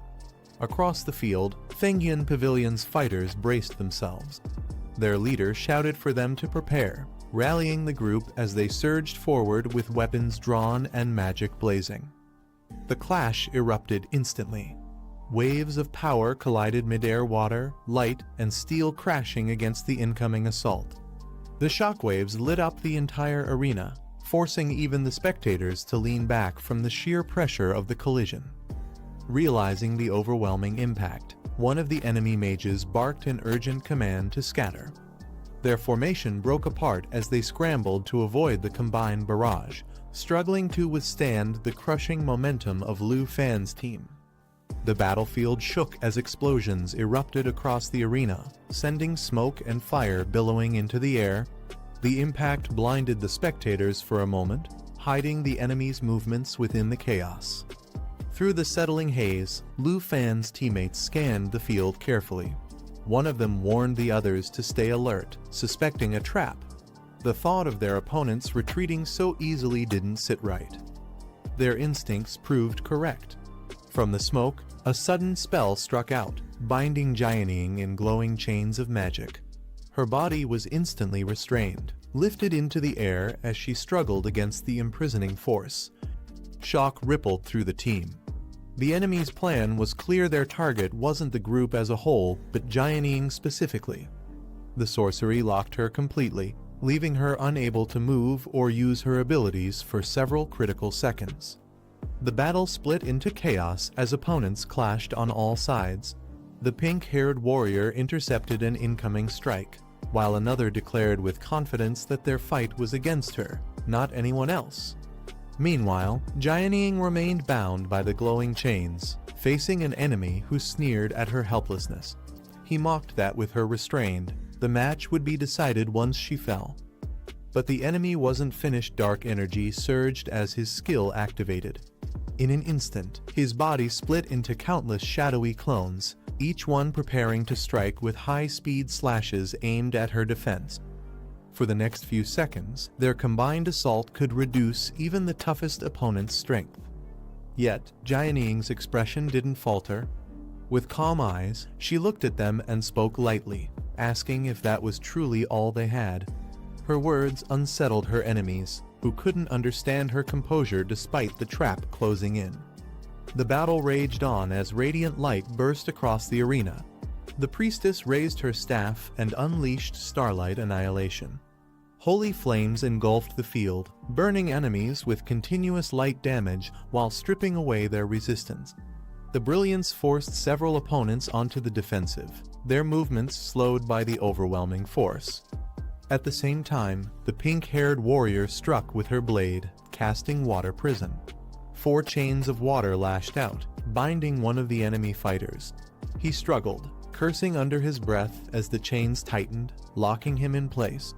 Across the field, Fengyan Pavilion's fighters braced themselves. Their leader shouted for them to prepare, rallying the group as they surged forward with weapons drawn and magic blazing. The clash erupted instantly. Waves of power collided mid-air, water, light, and steel crashing against the incoming assault. The shockwaves lit up the entire arena, forcing even the spectators to lean back from the sheer pressure of the collision. Realizing the overwhelming impact, one of the enemy mages barked an urgent command to scatter. Their formation broke apart as they scrambled to avoid the combined barrage, struggling to withstand the crushing momentum of Lu Fan's team. The battlefield shook as explosions erupted across the arena, sending smoke and fire billowing into the air. The impact blinded the spectators for a moment, hiding the enemy's movements within the chaos. Through the settling haze, Lu Fan's teammates scanned the field carefully. One of them warned the others to stay alert, suspecting a trap. The thought of their opponents retreating so easily didn't sit right. Their instincts proved correct. From the smoke, a sudden spell struck out, binding Jianing in glowing chains of magic. Her body was instantly restrained, lifted into the air as she struggled against the imprisoning force. Shock rippled through the team. The enemy's plan was clear. Their target wasn't the group as a whole, but Jianing specifically. The sorcery locked her completely, leaving her unable to move or use her abilities for several critical seconds. The battle split into chaos as opponents clashed on all sides. The pink-haired warrior intercepted an incoming strike, while another declared with confidence that their fight was against her, not anyone else. Meanwhile, Jianing remained bound by the glowing chains, facing an enemy who sneered at her helplessness. He mocked that with her restrained, the match would be decided once she fell. But the enemy wasn't finished. Dark energy surged as his skill activated. In an instant, his body split into countless shadowy clones, each one preparing to strike with high-speed slashes aimed at her defense. For the next few seconds, their combined assault could reduce even the toughest opponent's strength. Yet, Jianing's expression didn't falter. With calm eyes, she looked at them and spoke lightly, asking if that was truly all they had. Her words unsettled her enemies, who couldn't understand her composure despite the trap closing in. The battle raged on as radiant light burst across the arena. The priestess raised her staff and unleashed starlight annihilation. Holy flames engulfed the field, burning enemies with continuous light damage while stripping away their resistance. The brilliance forced several opponents onto the defensive, their movements slowed by the overwhelming force. At the same time, the pink-haired warrior struck with her blade, casting water prison. 4 chains of water lashed out, binding one of the enemy fighters. He struggled, cursing under his breath as the chains tightened, locking him in place.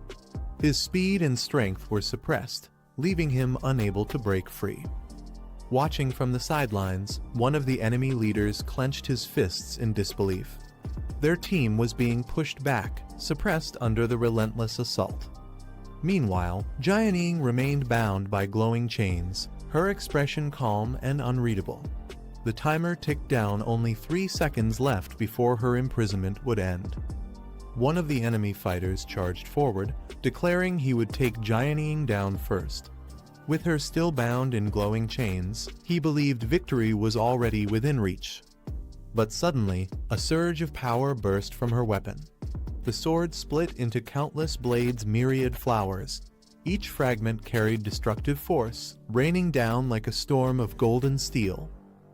His speed and strength were suppressed, leaving him unable to break free. Watching from the sidelines, one of the enemy leaders clenched his fists in disbelief. Their team was being pushed back, suppressed under the relentless assault. Meanwhile, Jianing remained bound by glowing chains, her expression calm and unreadable. The timer ticked down, only 3 seconds left before her imprisonment would end. One of the enemy fighters charged forward, declaring he would take Jianing down first. With her still bound in glowing chains, he believed victory was already within reach. But suddenly, a surge of power burst from her weapon. The sword split into countless blades, myriad flowers. Each fragment carried destructive force, raining down like a storm of golden steel.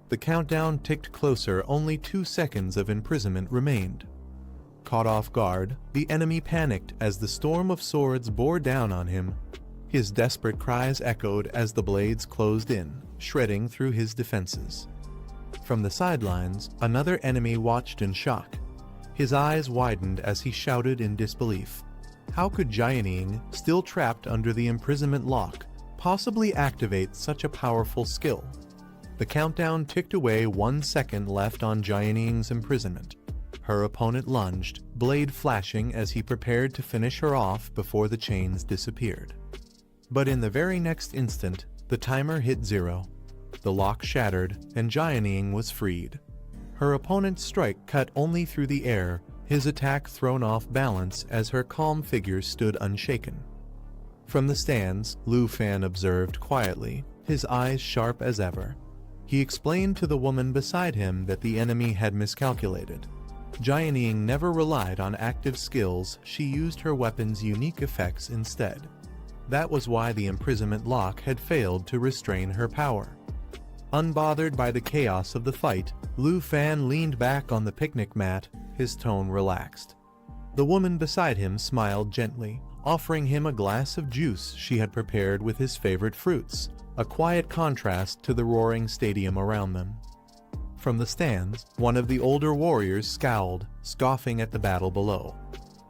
The countdown ticked closer. Only 2 seconds of imprisonment remained. Caught off guard, the enemy panicked as the storm of swords bore down on him. His desperate cries echoed as the blades closed in, shredding through his defenses. From the sidelines, another enemy watched in shock. His eyes widened as he shouted in disbelief. How could Jianing, still trapped under the imprisonment lock, possibly activate such a powerful skill? The countdown ticked away. 1 second left on Jianing's imprisonment. Her opponent lunged, blade flashing as he prepared to finish her off before the chains disappeared. But in the very next instant, the timer hit 0. The lock shattered, and Jianing was freed. Her opponent's strike cut only through the air, his attack thrown off balance as her calm figure stood unshaken. From the stands, Lu Fan observed quietly, his eyes sharp as ever. He explained to the woman beside him that the enemy had miscalculated. Jianing never relied on active skills, she used her weapon's unique effects instead. That was why the imprisonment lock had failed to restrain her power. Unbothered by the chaos of the fight, Lu Fan leaned back on the picnic mat, his tone relaxed. The woman beside him smiled gently, offering him a glass of juice she had prepared with his favorite fruits, a quiet contrast to the roaring stadium around them. From the stands, one of the older warriors scowled, scoffing at the battle below.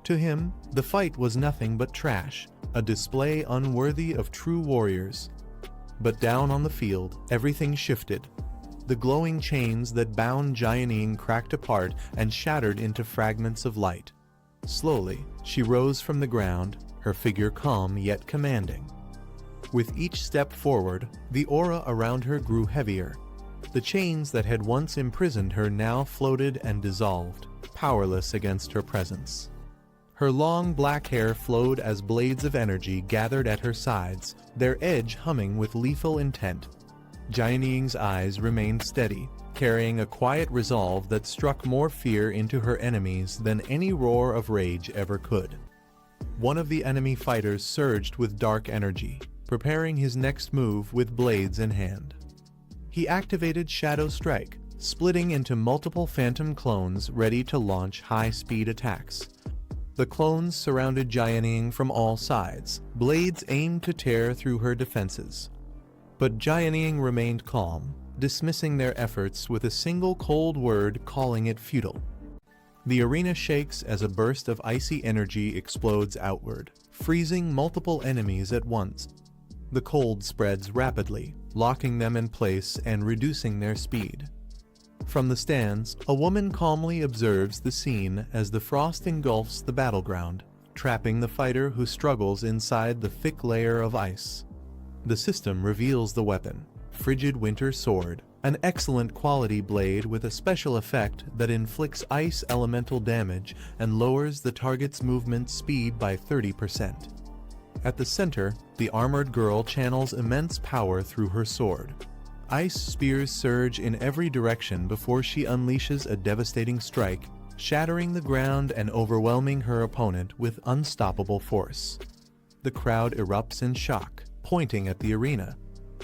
To him, the fight was nothing but trash, a display unworthy of true warriors. But down on the field, everything shifted. The glowing chains that bound Jianing cracked apart and shattered into fragments of light. Slowly, she rose from the ground, her figure calm yet commanding. With each step forward, the aura around her grew heavier. The chains that had once imprisoned her now floated and dissolved, powerless against her presence. Her long black hair flowed as blades of energy gathered at her sides, their edge humming with lethal intent. Jianing's eyes remained steady, carrying a quiet resolve that struck more fear into her enemies than any roar of rage ever could. One of the enemy fighters surged with dark energy, preparing his next move with blades in hand. He activated Shadow Strike, splitting into multiple phantom clones ready to launch high-speed attacks. The clones surrounded Jianing from all sides, blades aimed to tear through her defenses. But Jianing remained calm, dismissing their efforts with a single cold word, calling it futile. The arena shakes as a burst of icy energy explodes outward, freezing multiple enemies at once. The cold spreads rapidly, locking them in place and reducing their speed. From the stands, a woman calmly observes the scene as the frost engulfs the battleground, trapping the fighter who struggles inside the thick layer of ice. The system reveals the weapon, Frigid Winter Sword, an excellent quality blade with a special effect that inflicts ice elemental damage and lowers the target's movement speed by 30%. At the center, the armored girl channels immense power through her sword. Ice spears surge in every direction before she unleashes a devastating strike, shattering the ground and overwhelming her opponent with unstoppable force. The crowd erupts in shock, pointing at the arena.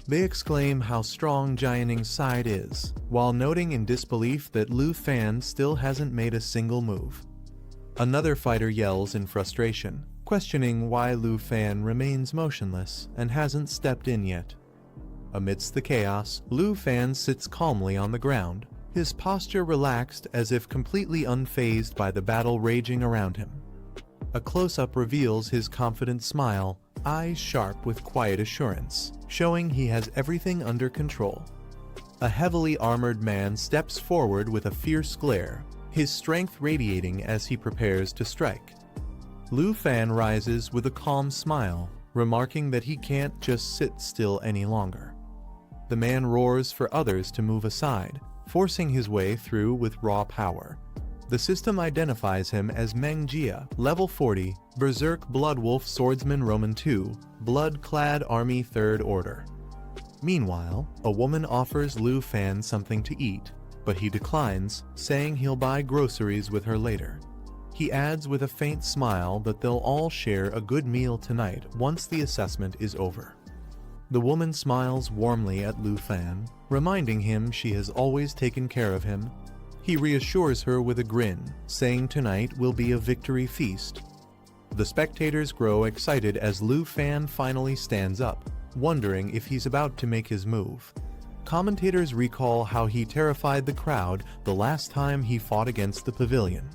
They exclaim how strong Jianing's side is, while noting in disbelief that Lu Fan still hasn't made a single move. Another fighter yells in frustration, questioning why Lu Fan remains motionless and hasn't stepped in yet. Amidst the chaos, Lu Fan sits calmly on the ground, his posture relaxed as if completely unfazed by the battle raging around him. A close-up reveals his confident smile, eyes sharp with quiet assurance, showing he has everything under control. A heavily armored man steps forward with a fierce glare, his strength radiating as he prepares to strike. Lu Fan rises with a calm smile, remarking that he can't just sit still any longer. The man roars for others to move aside, forcing his way through with raw power. The system identifies him as Mang Jia, level 40, Berserk Bloodwolf Swordsman Roman II, Blood-clad Army 3rd Order. Meanwhile, a woman offers Lu Fan something to eat, but he declines, saying he'll buy groceries with her later. He adds with a faint smile that they'll all share a good meal tonight once the assessment is over. The woman smiles warmly at Lu Fan, reminding him she has always taken care of him. He reassures her with a grin, saying tonight will be a victory feast. The spectators grow excited as Lu Fan finally stands up, wondering if he's about to make his move. Commentators recall how he terrified the crowd the last time he fought against the pavilion.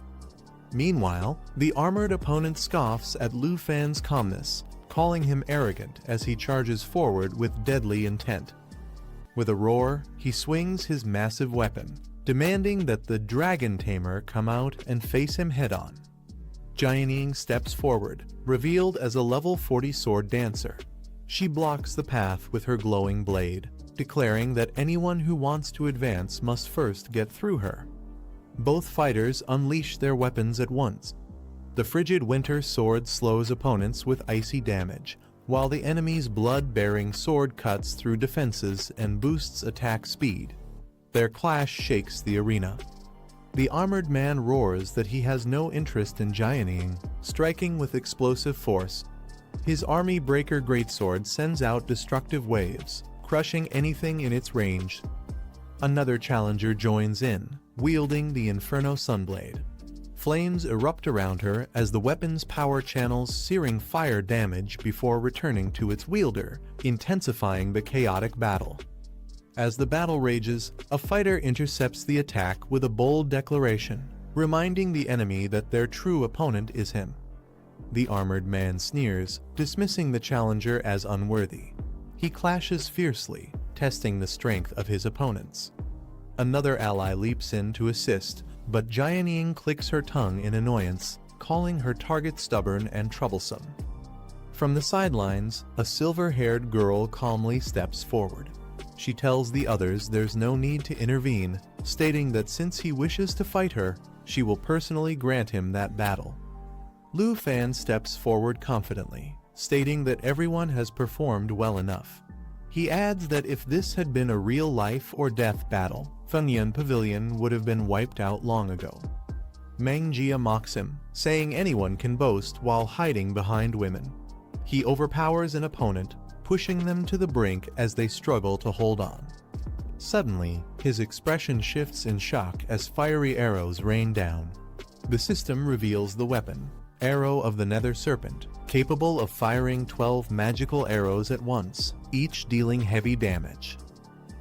Meanwhile, the armored opponent scoffs at Lu Fan's calmness, calling him arrogant as he charges forward with deadly intent. With a roar, he swings his massive weapon, demanding that the Dragon Tamer come out and face him head-on. Jianing steps forward, revealed as a level 40 sword dancer. She blocks the path with her glowing blade, declaring that anyone who wants to advance must first get through her. Both fighters unleash their weapons at once. The Frigid Winter Sword slows opponents with icy damage, while the enemy's blood-bearing sword cuts through defenses and boosts attack speed. Their clash shakes the arena. The armored man roars that he has no interest in Jianing, striking with explosive force. His army breaker greatsword sends out destructive waves, crushing anything in its range. Another challenger joins in, wielding the Inferno Sunblade. Flames erupt around her as the weapon's power channels searing fire damage before returning to its wielder, intensifying the chaotic battle. As the battle rages, a fighter intercepts the attack with a bold declaration, reminding the enemy that their true opponent is him. The armored man sneers, dismissing the challenger as unworthy. He clashes fiercely, testing the strength of his opponents. Another ally leaps in to assist, but Jianying clicks her tongue in annoyance, calling her target stubborn and troublesome. From the sidelines, a silver-haired girl calmly steps forward. She tells the others there's no need to intervene, stating that since he wishes to fight her, she will personally grant him that battle. Lu Fan steps forward confidently, stating that everyone has performed well enough. He adds that if this had been a real life or death battle, Fengyan Pavilion would have been wiped out long ago. Mang Jia mocks him, saying anyone can boast while hiding behind women. He overpowers an opponent, pushing them to the brink as they struggle to hold on. Suddenly, his expression shifts in shock as fiery arrows rain down. The system reveals the weapon, Arrow of the Nether Serpent, capable of firing 12 magical arrows at once, each dealing heavy damage.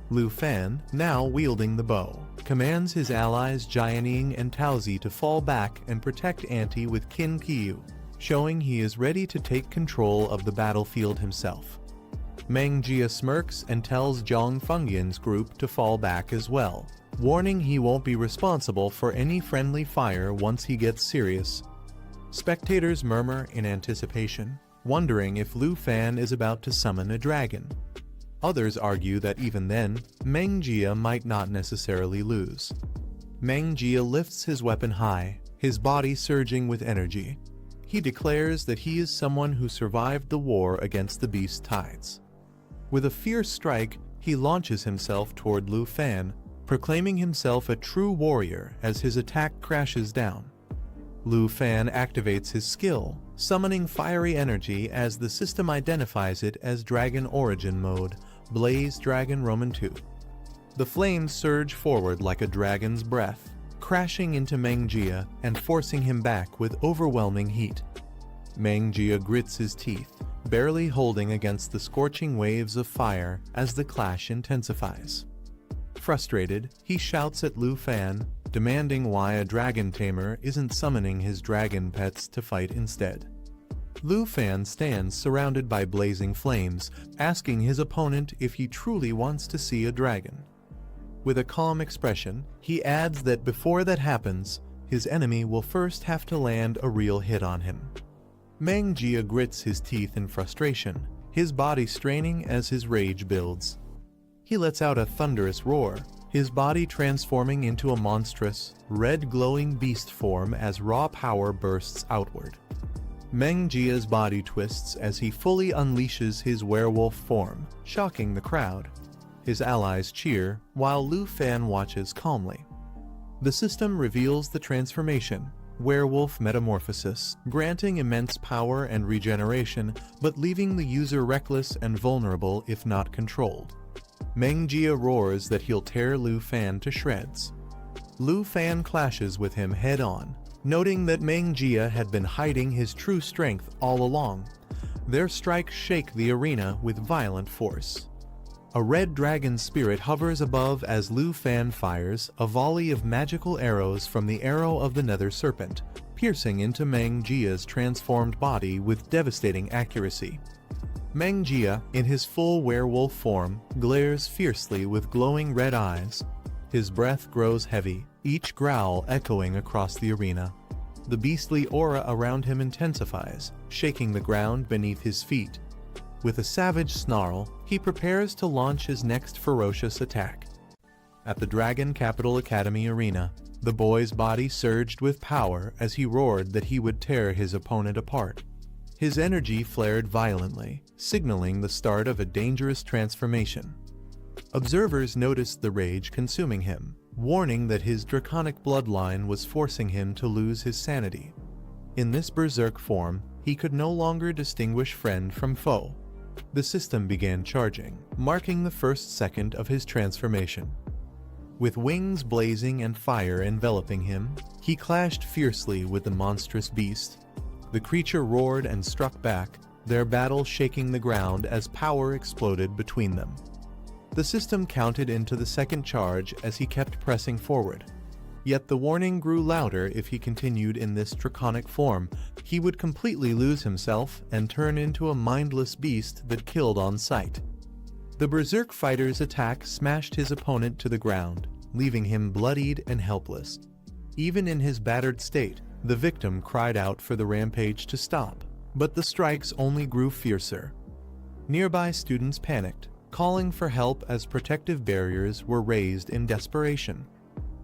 Lu Fan, now wielding the bow, commands his allies Jianying and Taozi to fall back and protect Anti with Qin Qiu, showing he is ready to take control of the battlefield himself. Mang Jia smirks and tells Zhang Fengyan's group to fall back as well, warning he won't be responsible for any friendly fire once he gets serious. Spectators murmur in anticipation, wondering if Lu Fan is about to summon a dragon. Others argue that even then, Mang Jia might not necessarily lose. Mang Jia lifts his weapon high, his body surging with energy. He declares that he is someone who survived the war against the beast tides. With a fierce strike, he launches himself toward Lu Fan, proclaiming himself a true warrior as his attack crashes down. Lu Fan activates his skill, summoning fiery energy as the system identifies it as Dragon Origin Mode, Blaze Dragon Roman 2. The flames surge forward like a dragon's breath, crashing into Mang Jia and forcing him back with overwhelming heat. Mang Jia grits his teeth, barely holding against the scorching waves of fire as the clash intensifies. Frustrated, he shouts at Lu Fan, demanding why a dragon tamer isn't summoning his dragon pets to fight instead. Lu Fan stands surrounded by blazing flames, asking his opponent if he truly wants to see a dragon. With a calm expression, he adds that before that happens, his enemy will first have to land a real hit on him. Mang Jia grits his teeth in frustration, his body straining as his rage builds. He lets out a thunderous roar, his body transforming into a monstrous, red glowing beast form as raw power bursts outward. Mang Jia's body twists as he fully unleashes his werewolf form, shocking the crowd. His allies cheer, while Lu Fan watches calmly. The system reveals the transformation, Werewolf Metamorphosis, granting immense power and regeneration, but leaving the user reckless and vulnerable if not controlled. Mang Jia roars that he'll tear Lu Fan to shreds. Lu Fan clashes with him head-on, noting that Mang Jia had been hiding his true strength all along. Their strikes shake the arena with violent force. A red dragon spirit hovers above as Lu Fan fires a volley of magical arrows from the Arrow of the Nether Serpent, piercing into Mang Jia's transformed body with devastating accuracy. Mang Jia, in his full werewolf form, glares fiercely with glowing red eyes. His breath grows heavy, each growl echoing across the arena. The beastly aura around him intensifies, shaking the ground beneath his feet. With a savage snarl, he prepares to launch his next ferocious attack. At the Dragon Capital Academy arena, the boy's body surged with power as he roared that he would tear his opponent apart. His energy flared violently, signaling the start of a dangerous transformation. Observers noticed the rage consuming him, warning that his draconic bloodline was forcing him to lose his sanity. In this berserk form, he could no longer distinguish friend from foe. The system began charging, marking the first second of his transformation. With wings blazing and fire enveloping him, he clashed fiercely with the monstrous beast. The creature roared and struck back, their battle shaking the ground as power exploded between them. The system counted into the second charge as he kept pressing forward. Yet the warning grew louder. If he continued in this draconic form, he would completely lose himself and turn into a mindless beast that killed on sight. The berserk fighter's attack smashed his opponent to the ground, leaving him bloodied and helpless. Even in his battered state, the victim cried out for the rampage to stop, but the strikes only grew fiercer. Nearby students panicked, calling for help as protective barriers were raised in desperation.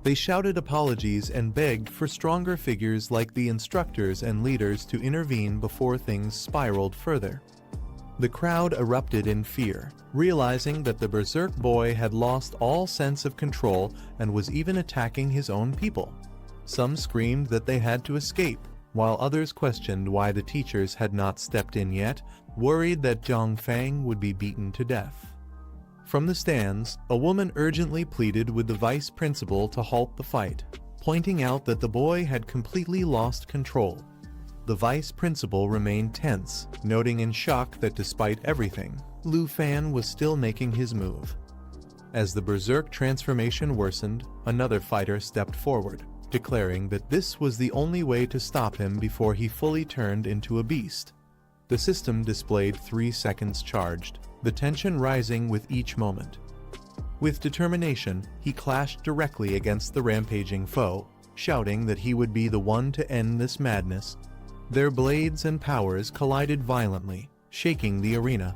They shouted apologies and begged for stronger figures like the instructors and leaders to intervene before things spiraled further. The crowd erupted in fear, realizing that the berserk boy had lost all sense of control and was even attacking his own people. Some screamed that they had to escape, while others questioned why the teachers had not stepped in yet, worried that Zhang Fang would be beaten to death. From the stands, a woman urgently pleaded with the vice principal to halt the fight, pointing out that the boy had completely lost control. The vice principal remained tense, noting in shock that despite everything, Lu Fan was still making his move. As the berserk transformation worsened, another fighter stepped forward, declaring that this was the only way to stop him before he fully turned into a beast. The system displayed 3 seconds charged, the tension rising with each moment. With determination, he clashed directly against the rampaging foe, shouting that he would be the one to end this madness. Their blades and powers collided violently, shaking the arena.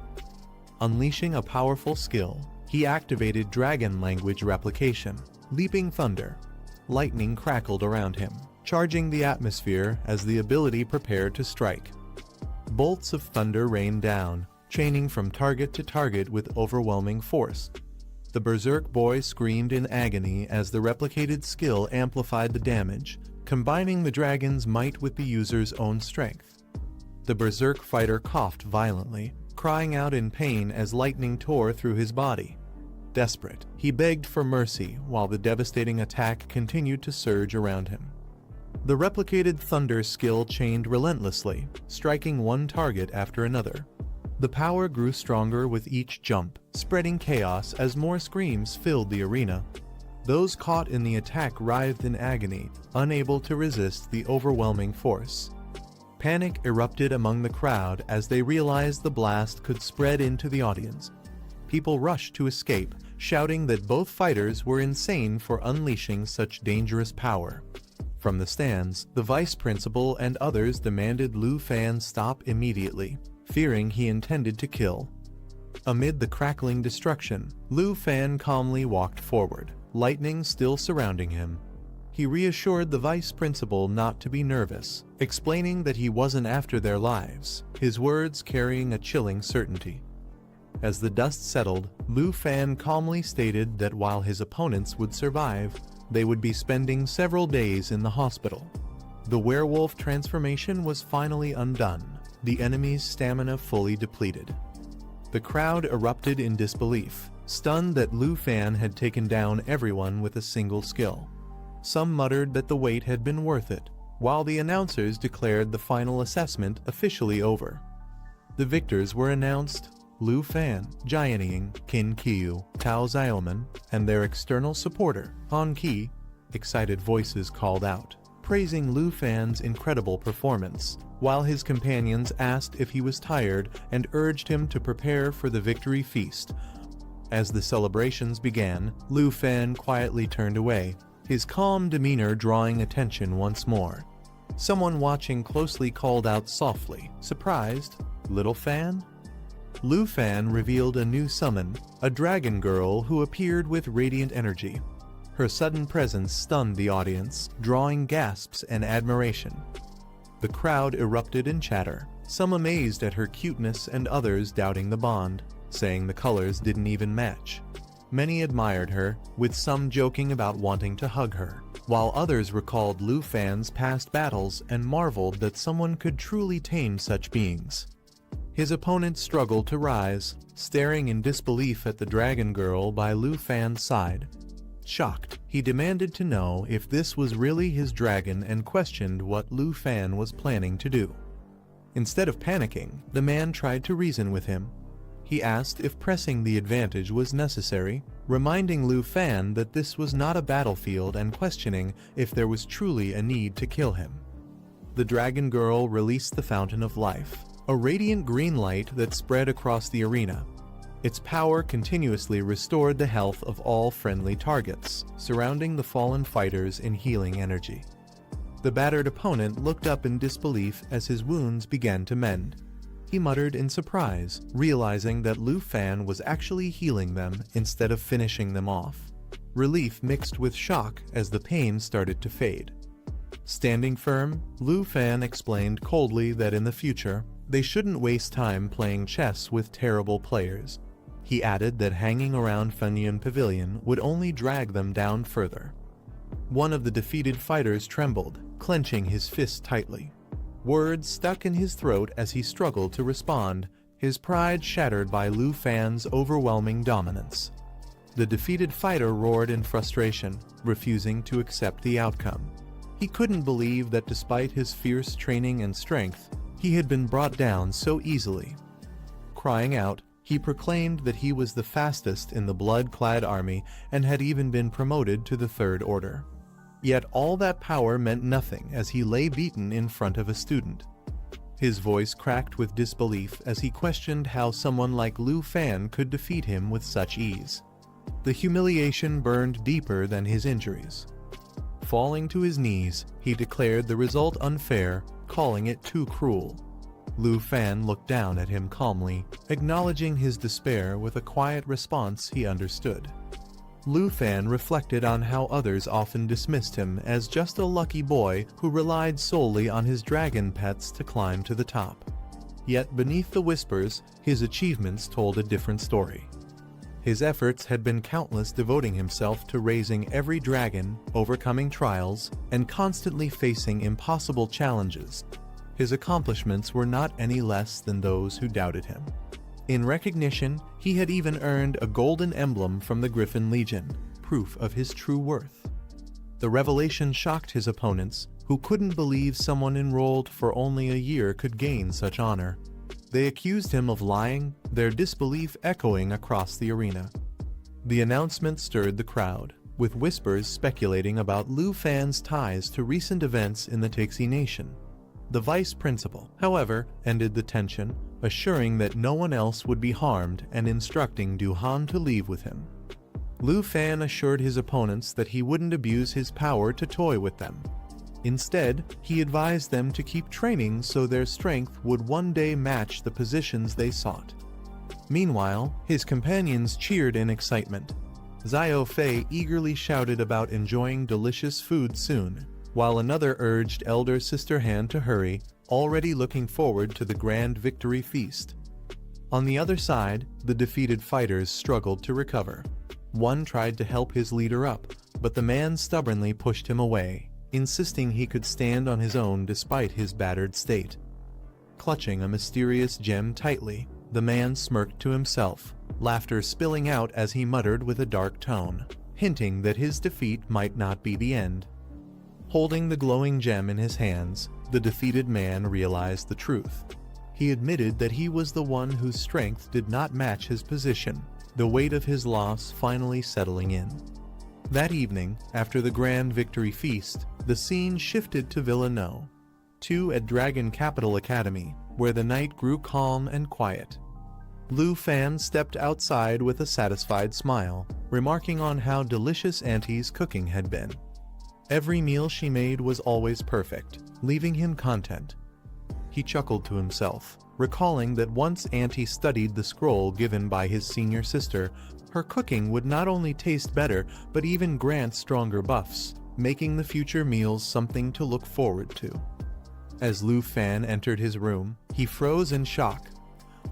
Unleashing a powerful skill, he activated dragon language replication, leaping thunder. Lightning crackled around him, charging the atmosphere as the ability prepared to strike. Bolts of thunder rained down, chaining from target to target with overwhelming force. The berserk boy screamed in agony as the replicated skill amplified the damage, combining the dragon's might with the user's own strength. The berserk fighter coughed violently, crying out in pain as lightning tore through his body. Desperate, he begged for mercy while the devastating attack continued to surge around him. The replicated thunder skill chained relentlessly, striking one target after another. The power grew stronger with each jump, spreading chaos as more screams filled the arena. Those caught in the attack writhed in agony, unable to resist the overwhelming force. Panic erupted among the crowd as they realized the blast could spread into the audience. People rushed to escape, shouting that both fighters were insane for unleashing such dangerous power. From the stands, the vice principal and others demanded Lu Fan stop immediately, fearing he intended to kill. Amid the crackling destruction, Lu Fan calmly walked forward, lightning still surrounding him. He reassured the vice principal not to be nervous, explaining that he wasn't after their lives, his words carrying a chilling certainty. As the dust settled, Lu Fan calmly stated that while his opponents would survive, they would be spending several days in the hospital. The werewolf transformation was finally undone, the enemy's stamina fully depleted. The crowd erupted in disbelief, stunned that Lu Fan had taken down everyone with a single skill. Some muttered that the wait had been worth it, while the announcers declared the final assessment officially over. The victors were announced: Lu Fan, Jianying, Qin Qiu, Tao Xiaoman, and their external supporter, Han Qi. Excited voices called out, praising Lu Fan's incredible performance, while his companions asked if he was tired and urged him to prepare for the victory feast. As the celebrations began, Lu Fan quietly turned away, his calm demeanor drawing attention once more. Someone watching closely called out softly, surprised, "Little Fan?" Lu Fan revealed a new summon, a dragon girl who appeared with radiant energy. Her sudden presence stunned the audience, drawing gasps and admiration. The crowd erupted in chatter, some amazed at her cuteness and others doubting the bond, saying the colors didn't even match. Many admired her, with some joking about wanting to hug her, while others recalled Lu Fan's past battles and marveled that someone could truly tame such beings. His opponent struggled to rise, staring in disbelief at the dragon girl by Lu Fan's side. Shocked, he demanded to know if this was really his dragon and questioned what Lu Fan was planning to do. Instead of panicking, the man tried to reason with him. He asked if pressing the advantage was necessary, reminding Lu Fan that this was not a battlefield and questioning if there was truly a need to kill him. The dragon girl released the Fountain of Life, a radiant green light that spread across the arena. Its power continuously restored the health of all friendly targets, surrounding the fallen fighters in healing energy. The battered opponent looked up in disbelief as his wounds began to mend. He muttered in surprise, realizing that Lu Fan was actually healing them instead of finishing them off. Relief mixed with shock as the pain started to fade. Standing firm, Lu Fan explained coldly that in the future, they shouldn't waste time playing chess with terrible players. He added that hanging around Funyun Pavilion would only drag them down further. One of the defeated fighters trembled, clenching his fist tightly. Words stuck in his throat as he struggled to respond, his pride shattered by Lu Fan's overwhelming dominance. The defeated fighter roared in frustration, refusing to accept the outcome. He couldn't believe that despite his fierce training and strength, he had been brought down so easily. Crying out, he proclaimed that he was the fastest in the blood-clad army and had even been promoted to the Third Order. Yet all that power meant nothing as he lay beaten in front of a student. His voice cracked with disbelief as he questioned how someone like Lu Fan could defeat him with such ease. The humiliation burned deeper than his injuries. Falling to his knees, he declared the result unfair, calling it too cruel. Lu Fan looked down at him calmly, acknowledging his despair with a quiet response he understood. Lu Fan reflected on how others often dismissed him as just a lucky boy who relied solely on his dragon pets to climb to the top. Yet beneath the whispers, his achievements told a different story. His efforts had been countless, devoting himself to raising every dragon, overcoming trials, and constantly facing impossible challenges. His accomplishments were not any less than those who doubted him. In recognition, he had even earned a golden emblem from the Griffin Legion, proof of his true worth. The revelation shocked his opponents, who couldn't believe someone enrolled for only a year could gain such honor. They accused him of lying, their disbelief echoing across the arena. The announcement stirred the crowd, with whispers speculating about Lu Fan's ties to recent events in the Tixi Nation. The vice principal, however, ended the tension, assuring that no one else would be harmed and instructing Duhan to leave with him. Lu Fan assured his opponents that he wouldn't abuse his power to toy with them. Instead, he advised them to keep training so their strength would one day match the positions they sought. Meanwhile, his companions cheered in excitement. Xiao Fei eagerly shouted about enjoying delicious food soon, while another urged elder sister Han to hurry, already looking forward to the grand victory feast. On the other side, the defeated fighters struggled to recover. One tried to help his leader up, but the man stubbornly pushed him away, insisting he could stand on his own despite his battered state. Clutching a mysterious gem tightly, the man smirked to himself, laughter spilling out as he muttered with a dark tone, hinting that his defeat might not be the end. Holding the glowing gem in his hands, the defeated man realized the truth. He admitted that he was the one whose strength did not match his position, the weight of his loss finally settling in. That evening, after the grand victory feast, the scene shifted to Villa No. 2 at Dragon Capital Academy, where the night grew calm and quiet. Lu Fan stepped outside with a satisfied smile, remarking on how delicious Auntie's cooking had been. Every meal she made was always perfect, leaving him content. He chuckled to himself, recalling that once Auntie studied the scroll given by his senior sister, her cooking would not only taste better but even grant stronger buffs, making the future meals something to look forward to. As Lu Fan entered his room, he froze in shock.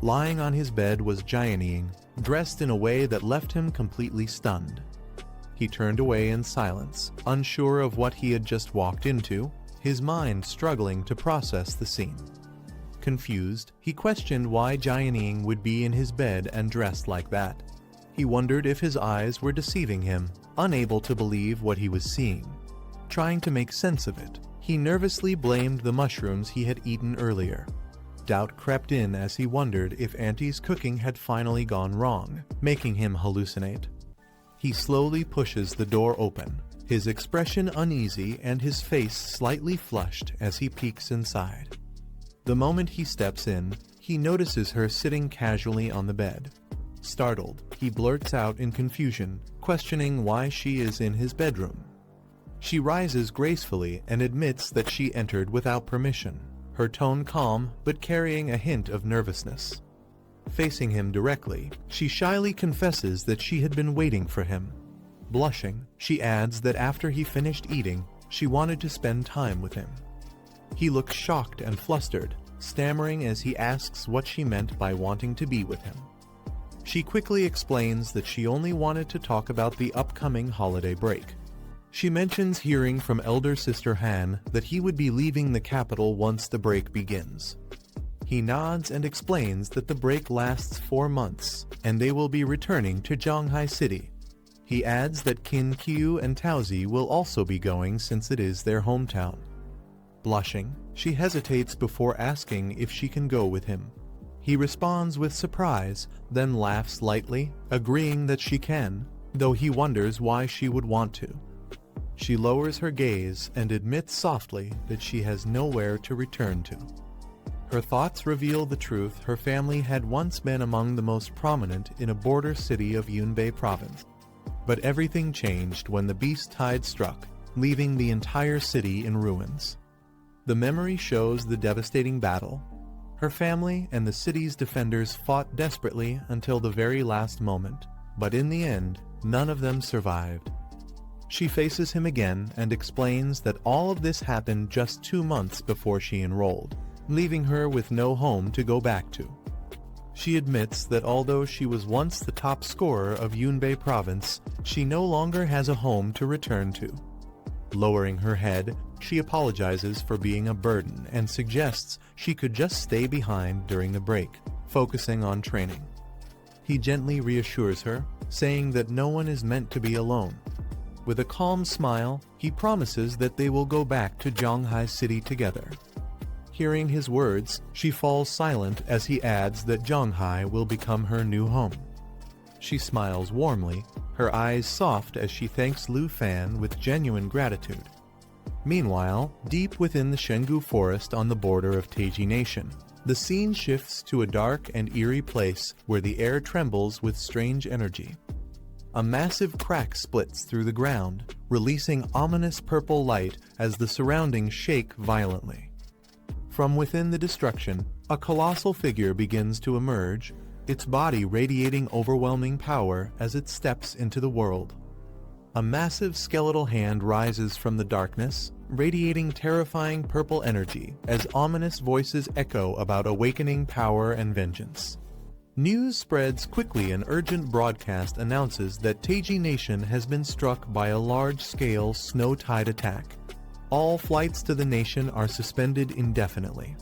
Lying on his bed was Jian Ying, dressed in a way that left him completely stunned. He turned away in silence, unsure of what he had just walked into, his mind struggling to process the scene. Confused, he questioned why Jianing would be in his bed and dressed like that. He wondered if his eyes were deceiving him, unable to believe what he was seeing. Trying to make sense of it, he nervously blamed the mushrooms he had eaten earlier. Doubt crept in as he wondered if Auntie's cooking had finally gone wrong, making him hallucinate. He slowly pushes the door open, his expression uneasy and his face slightly flushed as he peeks inside. The moment he steps in, he notices her sitting casually on the bed. Startled, he blurts out in confusion, questioning why she is in his bedroom. She rises gracefully and admits that she entered without permission, her tone calm but carrying a hint of nervousness. Facing him directly, she shyly confesses that she had been waiting for him. Blushing, she adds that after he finished eating, she wanted to spend time with him. He looks shocked and flustered, stammering as he asks what she meant by wanting to be with him. She quickly explains that she only wanted to talk about the upcoming holiday break. She mentions hearing from elder sister Han that he would be leaving the capital once the break begins. He nods and explains that the break lasts 4 months, and they will be returning to Zhanghai City. He adds that Qin Qiu and Taozi will also be going since it is their hometown. Blushing, she hesitates before asking if she can go with him. He responds with surprise, then laughs lightly, agreeing that she can, though he wonders why she would want to. She lowers her gaze and admits softly that she has nowhere to return to. Her thoughts reveal the truth. Her family had once been among the most prominent in a border city of Yunbei province. But everything changed when the beast tide struck, leaving the entire city in ruins. The memory shows the devastating battle. Her family and the city's defenders fought desperately until the very last moment, but in the end, none of them survived. She faces him again and explains that all of this happened just 2 months before she enrolled, leaving her with no home to go back to. She admits that although she was once the top scorer of Yunbei province, she no longer has a home to return to. Lowering her head, she apologizes for being a burden and suggests she could just stay behind during the break, focusing on training. He gently reassures her, saying that no one is meant to be alone. With a calm smile, he promises that they will go back to Zhanghai City together. Hearing his words, she falls silent as he adds that Zhanghai will become her new home. She smiles warmly, her eyes soft as she thanks Lu Fan with genuine gratitude. Meanwhile, deep within the Shengu forest on the border of Taiji Nation, the scene shifts to a dark and eerie place where the air trembles with strange energy. A massive crack splits through the ground, releasing ominous purple light as the surroundings shake violently. From within the destruction, a colossal figure begins to emerge, its body radiating overwhelming power as it steps into the world. A massive skeletal hand rises from the darkness, radiating terrifying purple energy as ominous voices echo about awakening power and vengeance. News spreads quickly. An urgent broadcast announces that Taiji Nation has been struck by a large-scale snow tide attack. All flights to the nation are suspended indefinitely.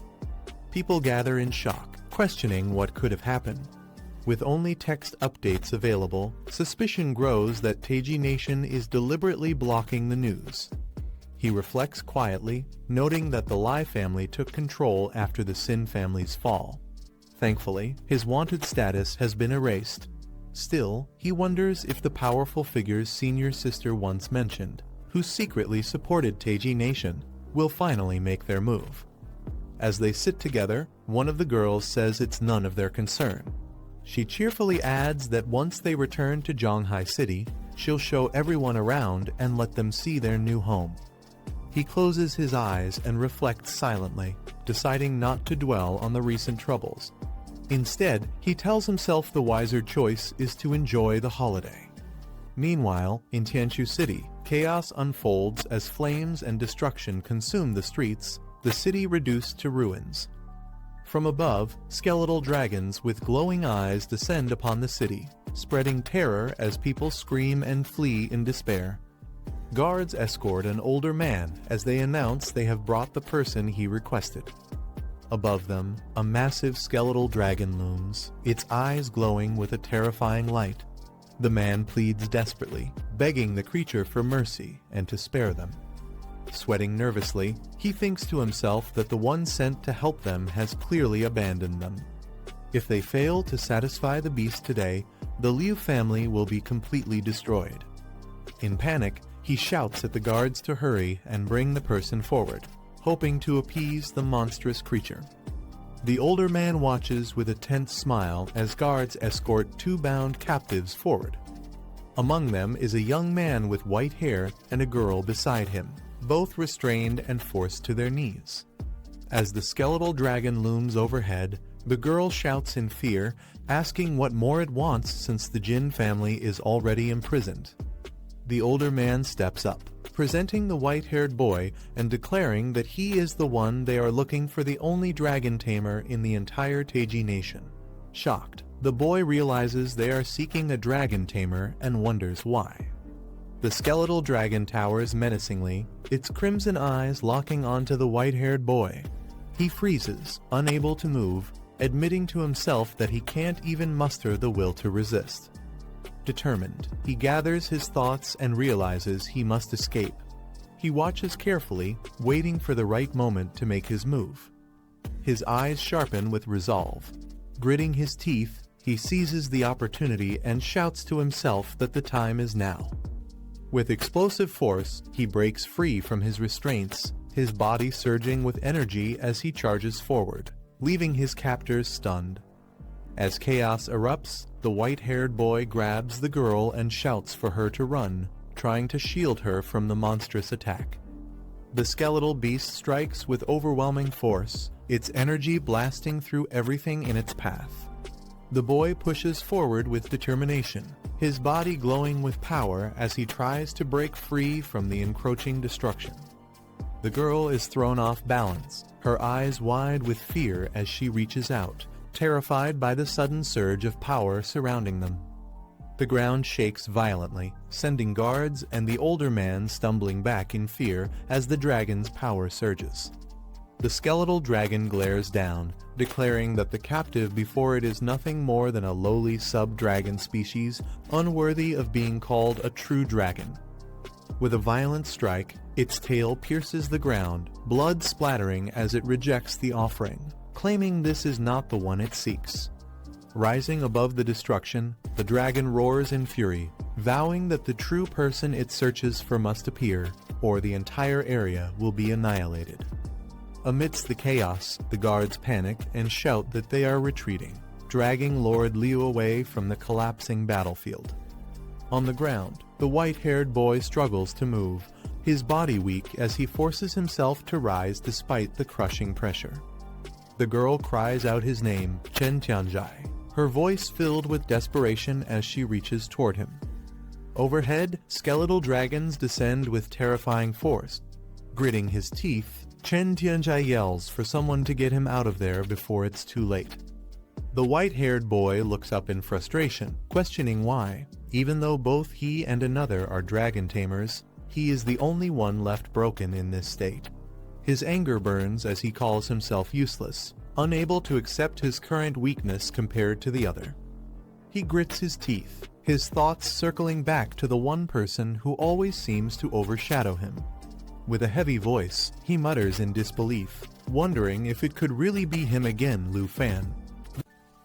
People gather in shock, questioning what could have happened. With only text updates available, suspicion grows that Taiji Nation is deliberately blocking the news. He reflects quietly, noting that the Lai family took control after the Sin family's fall. Thankfully, his wanted status has been erased. Still, he wonders if the powerful figure's senior sister once mentioned, who secretly supported Taiji Nation, will finally make their move. As they sit together, one of the girls says it's none of their concern. She cheerfully adds that once they return to Zhanghai City, she'll show everyone around and let them see their new home. He closes his eyes and reflects silently, deciding not to dwell on the recent troubles. Instead, he tells himself the wiser choice is to enjoy the holiday. Meanwhile, in Tianshu City, chaos unfolds as flames and destruction consume the streets, the city reduced to ruins. From above, skeletal dragons with glowing eyes descend upon the city, spreading terror as people scream and flee in despair. Guards escort an older man as they announce they have brought the person he requested. Above them, a massive skeletal dragon looms, its eyes glowing with a terrifying light. The man pleads desperately, begging the creature for mercy and to spare them. Sweating nervously, he thinks to himself that the one sent to help them has clearly abandoned them. If they fail to satisfy the beast today, the Liu family will be completely destroyed. In panic, he shouts at the guards to hurry and bring the person forward, hoping to appease the monstrous creature. The older man watches with a tense smile as guards escort two bound captives forward. Among them is a young man with white hair and a girl beside him, both restrained and forced to their knees. As the skeletal dragon looms overhead, the girl shouts in fear, asking what more it wants since the Jin family is already imprisoned. The older man steps up, presenting the white-haired boy and declaring that he is the one they are looking for, the only dragon tamer in the entire Taiji nation. Shocked, the boy realizes they are seeking a dragon tamer and wonders why. The skeletal dragon towers menacingly, its crimson eyes locking onto the white-haired boy. He freezes, unable to move, admitting to himself that he can't even muster the will to resist. Determined, he gathers his thoughts and realizes he must escape. He watches carefully, waiting for the right moment to make his move. His eyes sharpen with resolve. Gritting his teeth, he seizes the opportunity and shouts to himself that the time is now. With explosive force, he breaks free from his restraints, his body surging with energy as he charges forward, leaving his captors stunned. As chaos erupts, the white-haired boy grabs the girl and shouts for her to run, trying to shield her from the monstrous attack. The skeletal beast strikes with overwhelming force, its energy blasting through everything in its path. The boy pushes forward with determination, his body glowing with power as he tries to break free from the encroaching destruction. The girl is thrown off balance, her eyes wide with fear as she reaches out, terrified by the sudden surge of power surrounding them. The ground shakes violently, sending guards and the older man stumbling back in fear as the dragon's power surges. The skeletal dragon glares down, declaring that the captive before it is nothing more than a lowly sub-dragon species, unworthy of being called a true dragon. With a violent strike, its tail pierces the ground, blood splattering as it rejects the offering, claiming this is not the one it seeks. Rising above the destruction, the dragon roars in fury, vowing that the true person it searches for must appear, or the entire area will be annihilated. Amidst the chaos, the guards panic and shout that they are retreating, dragging Lord Liu away from the collapsing battlefield. On the ground, the white-haired boy struggles to move, his body weak as he forces himself to rise despite the crushing pressure. The girl cries out his name, Chen, her voice filled with desperation as she reaches toward him. Overhead, skeletal dragons descend with terrifying force. Gritting his teeth, Chen Tianjai yells for someone to get him out of there before it's too late. The white-haired boy looks up in frustration, questioning why, even though both he and another are dragon tamers, he is the only one left broken in this state. His anger burns as he calls himself useless, unable to accept his current weakness compared to the other. He grits his teeth, his thoughts circling back to the one person who always seems to overshadow him. With a heavy voice, he mutters in disbelief, wondering if it could really be him again, Lu Fan.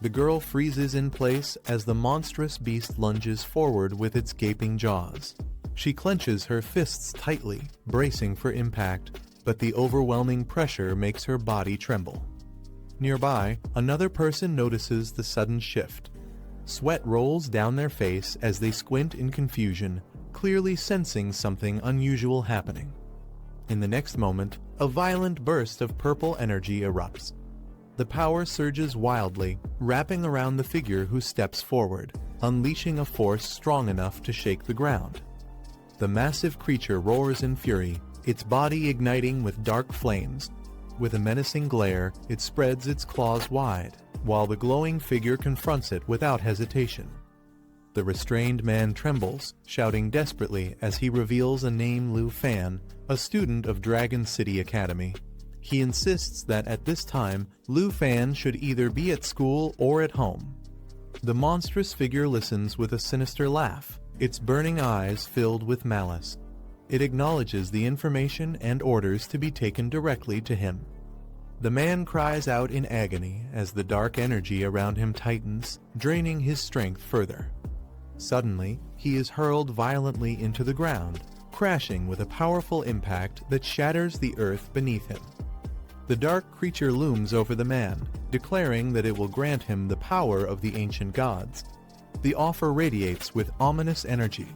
The girl freezes in place as the monstrous beast lunges forward with its gaping jaws. She clenches her fists tightly, bracing for impact, but the overwhelming pressure makes her body tremble. Nearby, another person notices the sudden shift. Sweat rolls down their face as they squint in confusion, clearly sensing something unusual happening. In the next moment, a violent burst of purple energy erupts. The power surges wildly, wrapping around the figure who steps forward, unleashing a force strong enough to shake the ground. The massive creature roars in fury, its body igniting with dark flames. With a menacing glare, it spreads its claws wide, while the glowing figure confronts it without hesitation. The restrained man trembles, shouting desperately as he reveals a name, Lu Fan, a student of Dragon City Academy. He insists that at this time, Lu Fan should either be at school or at home. The monstrous figure listens with a sinister laugh, its burning eyes filled with malice. It acknowledges the information and orders to be taken directly to him. The man cries out in agony as the dark energy around him tightens, draining his strength further. Suddenly, he is hurled violently into the ground, crashing with a powerful impact that shatters the earth beneath him. The dark creature looms over the man, declaring that it will grant him the power of the ancient gods. The offer radiates with ominous energy.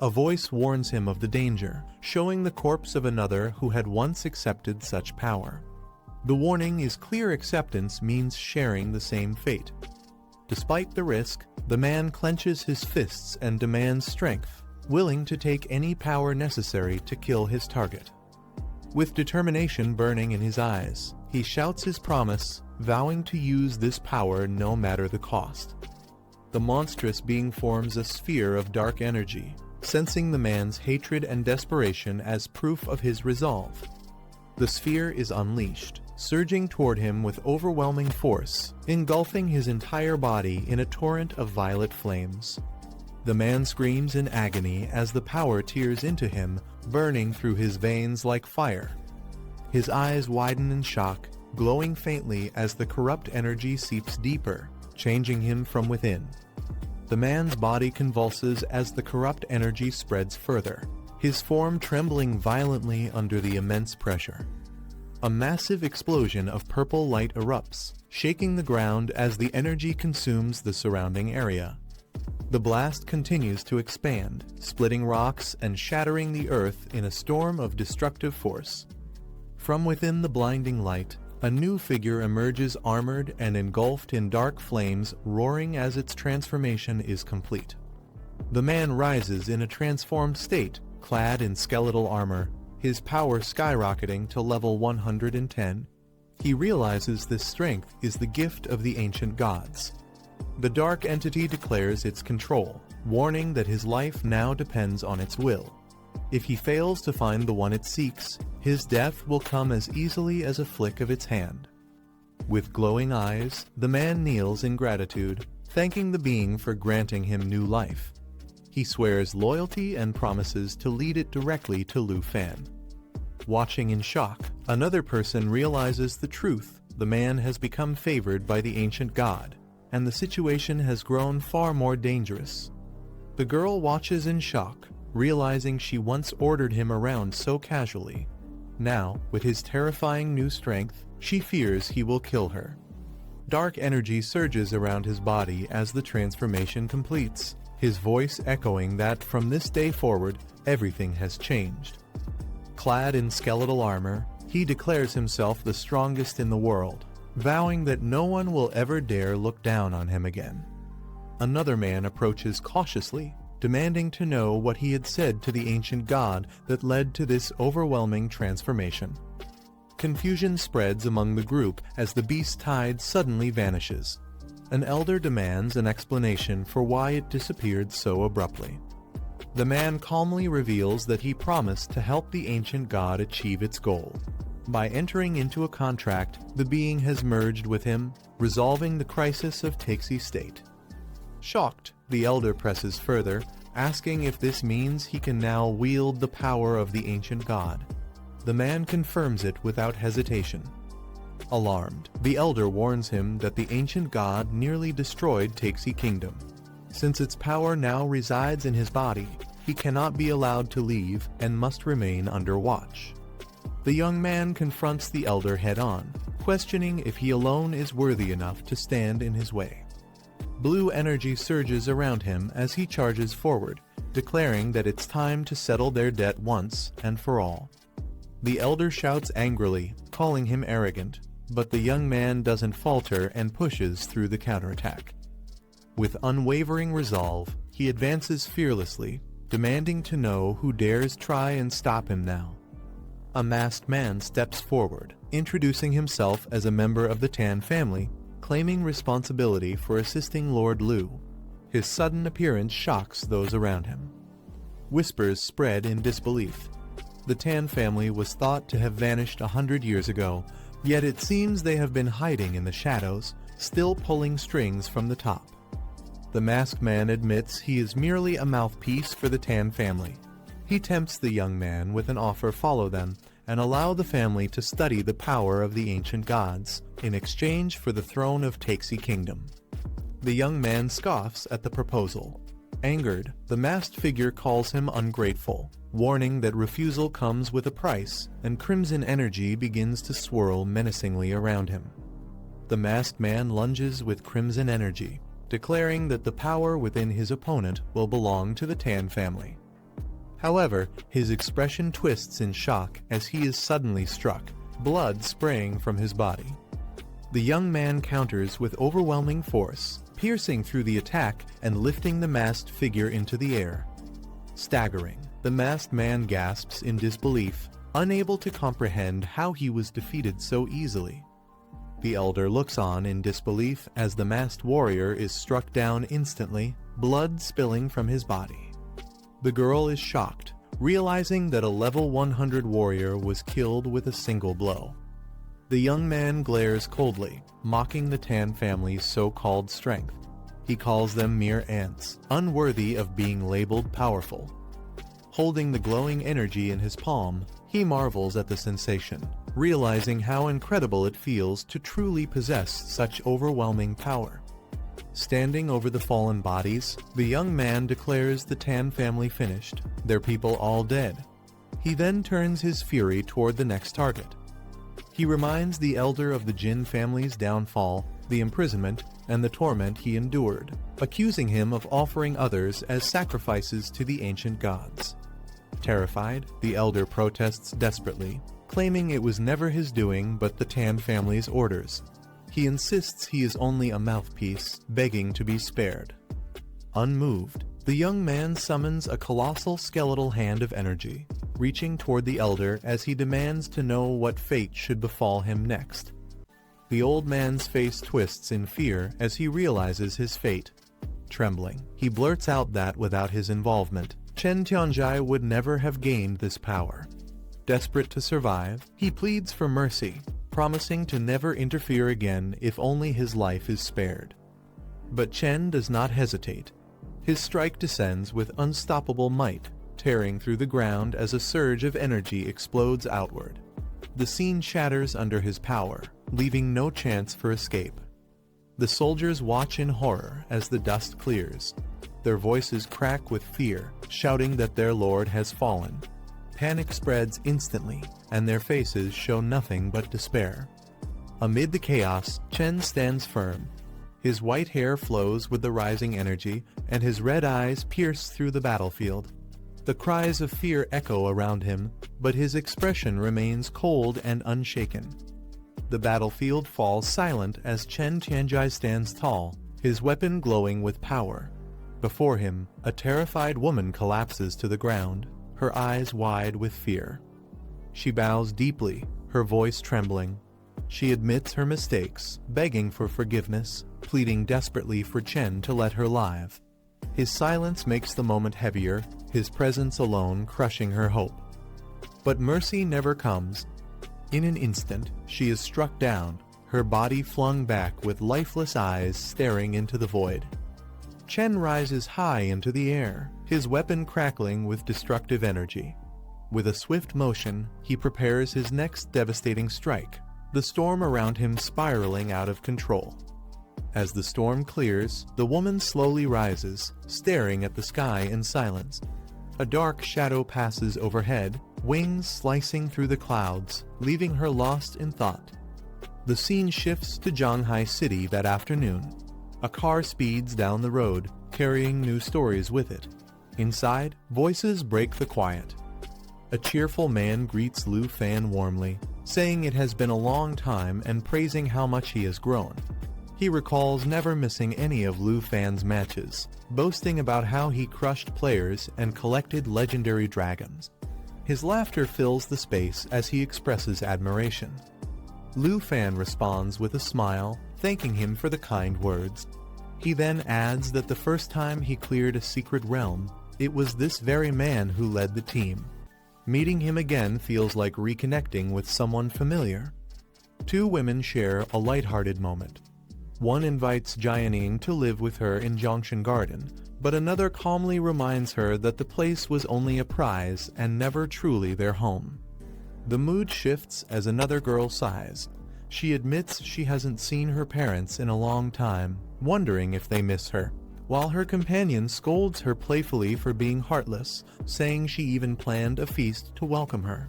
A voice warns him of the danger, showing the corpse of another who had once accepted such power. The warning is clear acceptance means sharing the same fate. Despite the risk, the man clenches his fists and demands strength, willing to take any power necessary to kill his target. With determination burning in his eyes, he shouts his promise, vowing to use this power no matter the cost. The monstrous being forms a sphere of dark energy, sensing the man's hatred and desperation as proof of his resolve. The sphere is unleashed, surging toward him with overwhelming force, engulfing his entire body in a torrent of violet flames. The man screams in agony as the power tears into him, burning through his veins like fire. His eyes widen in shock, glowing faintly as the corrupt energy seeps deeper, changing him from within. The man's body convulses as the corrupt energy spreads further, his form trembling violently under the immense pressure. A massive explosion of purple light erupts, shaking the ground as the energy consumes the surrounding area. The blast continues to expand, splitting rocks and shattering the earth in a storm of destructive force. From within the blinding light, a new figure emerges armored and engulfed in dark flames, roaring as its transformation is complete. The man rises in a transformed state, clad in skeletal armor, his power skyrocketing to level 110. He realizes this strength is the gift of the ancient gods. The dark entity declares its control, warning that his life now depends on its will. If he fails to find the one it seeks, his death will come as easily as a flick of its hand. With glowing eyes, the man kneels in gratitude, thanking the being for granting him new life. He swears loyalty and promises to lead it directly to Lu Fan. Watching in shock, another person realizes the truth. The man has become favored by the ancient god, and the situation has grown far more dangerous. The girl watches in shock, realizing she once ordered him around so casually. Now, with his terrifying new strength, she fears he will kill her. Dark energy surges around his body as the transformation completes, his voice echoing that from this day forward, everything has changed. Clad in skeletal armor, he declares himself the strongest in the world, vowing that no one will ever dare look down on him again. Another man approaches cautiously, demanding to know what he had said to the ancient god that led to this overwhelming transformation. Confusion spreads among the group as the beast tide suddenly vanishes. An elder demands an explanation for why it disappeared so abruptly. The man calmly reveals that he promised to help the ancient god achieve its goal. By entering into a contract, the being has merged with him, resolving the crisis of Taxi State. Shocked, the elder presses further, asking if this means he can now wield the power of the ancient god. The man confirms it without hesitation. Alarmed, the elder warns him that the ancient god nearly destroyed Taxi Kingdom. Since its power now resides in his body, he cannot be allowed to leave and must remain under watch. The young man confronts the elder head-on, questioning if he alone is worthy enough to stand in his way. Blue energy surges around him as he charges forward, declaring that it's time to settle their debt once and for all. The elder shouts angrily, calling him arrogant, but the young man doesn't falter and pushes through the counterattack. With unwavering resolve, he advances fearlessly, demanding to know who dares try and stop him now. A masked man steps forward, introducing himself as a member of the Tan family, claiming responsibility for assisting Lord Lu. His sudden appearance shocks those around him. Whispers spread in disbelief. The Tan family was thought to have vanished 100 years ago, yet it seems they have been hiding in the shadows, still pulling strings from the top. The masked man admits he is merely a mouthpiece for the Tan family. He tempts the young man with an offer to follow them and allow the family to study the power of the ancient gods in exchange for the throne of Taxi Kingdom. The young man scoffs at the proposal. Angered, the masked figure calls him ungrateful, warning that refusal comes with a price, and crimson energy begins to swirl menacingly around him. The masked man lunges with crimson energy, declaring that the power within his opponent will belong to the Tan family. However, his expression twists in shock as he is suddenly struck, blood spraying from his body. The young man counters with overwhelming force, piercing through the attack and lifting the masked figure into the air. Staggering, the masked man gasps in disbelief, unable to comprehend how he was defeated so easily. The elder looks on in disbelief as the masked warrior is struck down instantly, blood spilling from his body. The girl is shocked, realizing that a level 100 warrior was killed with a single blow. The young man glares coldly, mocking the Tan family's so-called strength. He calls them mere ants, unworthy of being labeled powerful. Holding the glowing energy in his palm, he marvels at the sensation, realizing how incredible it feels to truly possess such overwhelming power. Standing over the fallen bodies, the young man declares the Tan family finished, their people all dead. He then turns his fury toward the next target. He reminds the elder of the Jin family's downfall, the imprisonment, and the torment he endured, accusing him of offering others as sacrifices to the ancient gods. Terrified, the elder protests desperately, claiming it was never his doing but the Tan family's orders. He insists he is only a mouthpiece, begging to be spared. Unmoved, the young man summons a colossal skeletal hand of energy, reaching toward the elder as he demands to know what fate should befall him next. The old man's face twists in fear as he realizes his fate. Trembling, he blurts out that without his involvement, Chen Tianjai would never have gained this power. Desperate to survive, he pleads for mercy, promising to never interfere again if only his life is spared. But Chen does not hesitate. His strike descends with unstoppable might, tearing through the ground as a surge of energy explodes outward. The scene shatters under his power, leaving no chance for escape. The soldiers watch in horror as the dust clears. Their voices crack with fear, shouting that their lord has fallen. Panic spreads instantly, and their faces show nothing but despair. Amid the chaos, Chen stands firm. His white hair flows with the rising energy, and his red eyes pierce through the battlefield. The cries of fear echo around him, but his expression remains cold and unshaken. The battlefield falls silent as Chen Tianjai stands tall, his weapon glowing with power. Before him, a terrified woman collapses to the ground, her eyes wide with fear. She bows deeply, her voice trembling. She admits her mistakes, begging for forgiveness, pleading desperately for Chen to let her live. His silence makes the moment heavier, his presence alone crushing her hope. But mercy never comes. In an instant, she is struck down, her body flung back with lifeless eyes staring into the void. Chen rises high into the air, his weapon crackling with destructive energy. With a swift motion, he prepares his next devastating strike, the storm around him spiraling out of control. As the storm clears, the woman slowly rises, staring at the sky in silence. A dark shadow passes overhead, wings slicing through the clouds, leaving her lost in thought. The scene shifts to Zhanghai City that afternoon. A car speeds down the road, carrying new stories with it. Inside, voices break the quiet. A cheerful man greets Lu Fan warmly, saying it has been a long time and praising how much he has grown. He recalls never missing any of Lu Fan's matches, boasting about how he crushed players and collected legendary dragons. His laughter fills the space as he expresses admiration. Lu Fan responds with a smile, thanking him for the kind words. He then adds that the first time he cleared a secret realm, it was this very man who led the team. Meeting him again feels like reconnecting with someone familiar. Two women share a lighthearted moment. One invites Jianing to live with her in Zhongshan Garden, but another calmly reminds her that the place was only a prize and never truly their home. The mood shifts as another girl sighs. She admits she hasn't seen her parents in a long time, wondering if they miss her, while her companion scolds her playfully for being heartless, saying she even planned a feast to welcome her.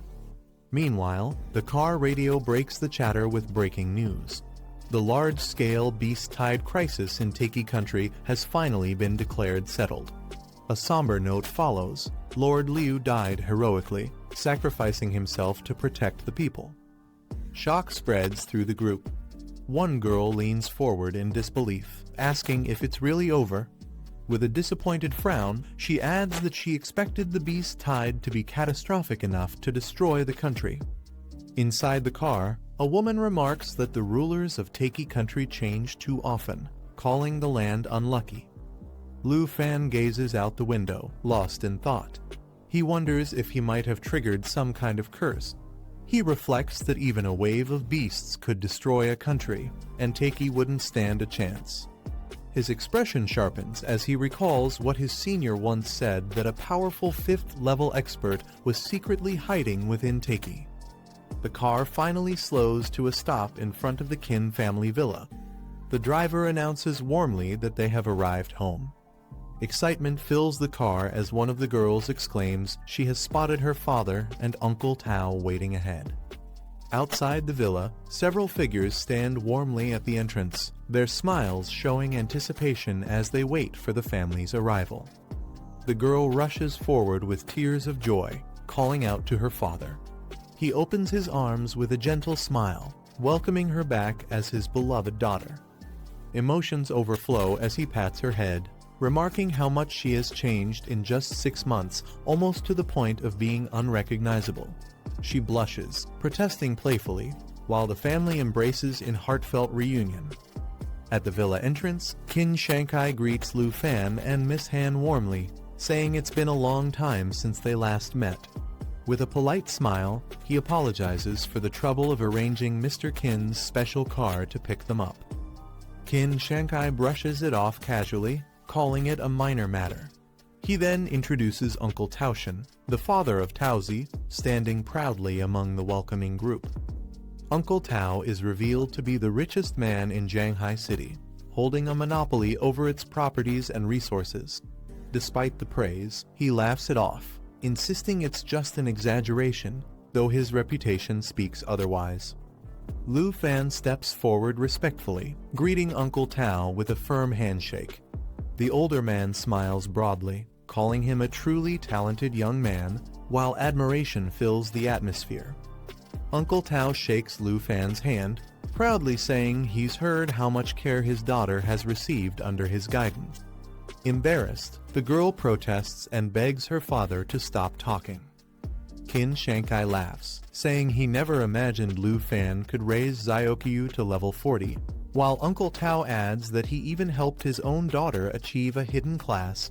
Meanwhile, the car radio breaks the chatter with breaking news. The large-scale beast-tide crisis in Taiki country has finally been declared settled. A somber note follows. Lord Liu died heroically, sacrificing himself to protect the people. Shock spreads through the group. One girl leans forward in disbelief, asking if it's really over. With a disappointed frown, she adds that she expected the beast tide to be catastrophic enough to destroy the country. Inside the car, a woman remarks that the rulers of Taiki country change too often, calling the land unlucky. Lu Fan gazes out the window, lost in thought. He wonders if he might have triggered some kind of curse. He reflects that even a wave of beasts could destroy a country, and Taiki wouldn't stand a chance. His expression sharpens as he recalls what his senior once said, that a powerful 5th-level expert was secretly hiding within Taiki. The car finally slows to a stop in front of the Qin family villa. The driver announces warmly that they have arrived home. Excitement fills the car as one of the girls exclaims she has spotted her father and Uncle Tao waiting ahead. Outside the villa, several figures stand warmly at the entrance, their smiles showing anticipation as they wait for the family's arrival. The girl rushes forward with tears of joy, calling out to her father. He opens his arms with a gentle smile, welcoming her back as his beloved daughter. Emotions overflow as he pats her head, remarking how much she has changed in just 6 months, almost to the point of being unrecognizable. She blushes, protesting playfully, while the family embraces in heartfelt reunion. At the villa entrance, Qin Shankai greets Lu Fan and Miss Han warmly, saying it's been a long time since they last met. With a polite smile, he apologizes for the trouble of arranging Mr. Qin's special car to pick them up. Qin Shankai brushes it off casually, calling it a minor matter. He then introduces Uncle Taoshan, the father of Taozi, standing proudly among the welcoming group. Uncle Tao is revealed to be the richest man in Shanghai City, holding a monopoly over its properties and resources. Despite the praise, he laughs it off, insisting it's just an exaggeration, though his reputation speaks otherwise. Lu Fan steps forward respectfully, greeting Uncle Tao with a firm handshake. The older man smiles broadly, calling him a truly talented young man, while admiration fills the atmosphere. Uncle Tao shakes Lu Fan's hand, proudly saying he's heard how much care his daughter has received under his guidance. Embarrassed, the girl protests and begs her father to stop talking. Qin Shankai laughs, saying he never imagined Lu Fan could raise Xiaokyu to level 40, while Uncle Tao adds that he even helped his own daughter achieve a hidden class.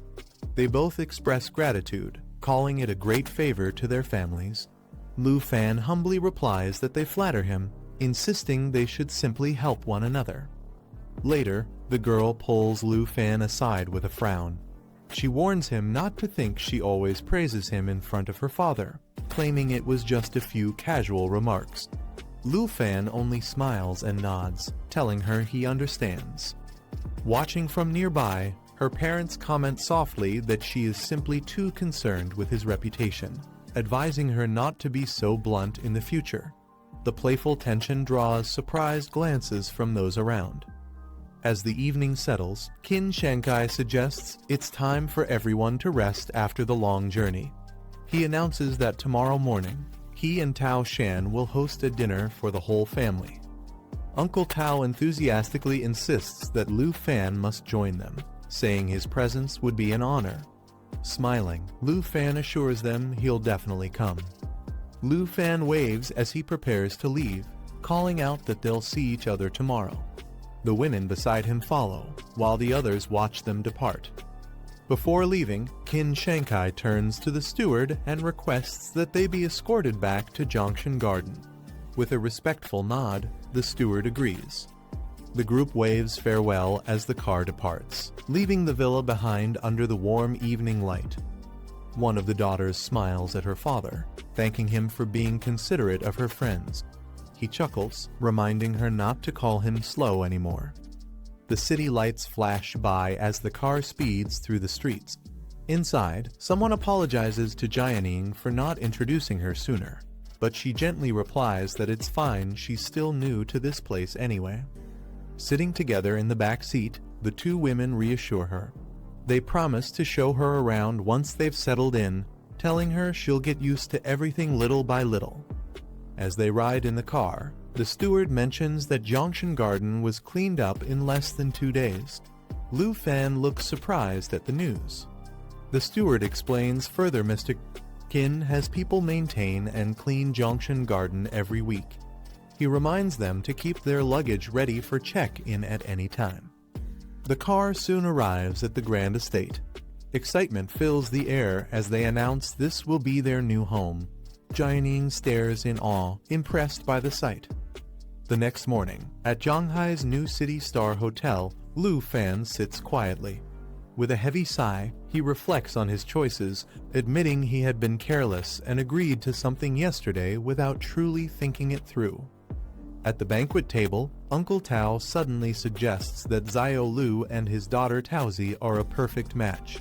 They both express gratitude, calling it a great favor to their families. Lu Fan humbly replies that they flatter him, insisting they should simply help one another. Later, the girl pulls Lu Fan aside with a frown. She warns him not to think she always praises him in front of her father, claiming it was just a few casual remarks. Lu Fan only smiles and nods, telling her he understands. Watching from nearby, her parents comment softly that she is simply too concerned with his reputation, advising her not to be so blunt in the future. The playful tension draws surprised glances from those around. As the evening settles, Qin Shankai suggests it's time for everyone to rest after the long journey. He announces that tomorrow morning, he and Tao Shan will host a dinner for the whole family. Uncle Tao enthusiastically insists that Lu Fan must join them, saying his presence would be an honor. Smiling, Lu Fan assures them he'll definitely come. Lu Fan waves as he prepares to leave, calling out that they'll see each other tomorrow. The women beside him follow, while the others watch them depart. Before leaving, Qin Shankai turns to the steward and requests that they be escorted back to Junction Garden. With a respectful nod, the steward agrees. The group waves farewell as the car departs, leaving the villa behind under the warm evening light. One of the daughters smiles at her father, thanking him for being considerate of her friends. He chuckles, reminding her not to call him slow anymore. The city lights flash by as the car speeds through the streets. Inside, someone apologizes to Jianing for not introducing her sooner, but she gently replies that it's fine, she's still new to this place anyway. Sitting together in the back seat, the two women reassure her. They promise to show her around once they've settled in, telling her she'll get used to everything little by little. As they ride in the car, the steward mentions that Junction Garden was cleaned up in less than 2 days. Lu Fan looks surprised at the news. The steward explains further Mr. Qin has people maintain and clean Junction Garden every week. He reminds them to keep their luggage ready for check-in at any time. The car soon arrives at the grand estate. Excitement fills the air as they announce this will be their new home. Jianing stares in awe, impressed by the sight. The next morning, at Zhanghai's new City Star Hotel, Lu Fan sits quietly. With a heavy sigh, he reflects on his choices, admitting he had been careless and agreed to something yesterday without truly thinking it through. At the banquet table, Uncle Tao suddenly suggests that Xiao Lu and his daughter Taozi are a perfect match.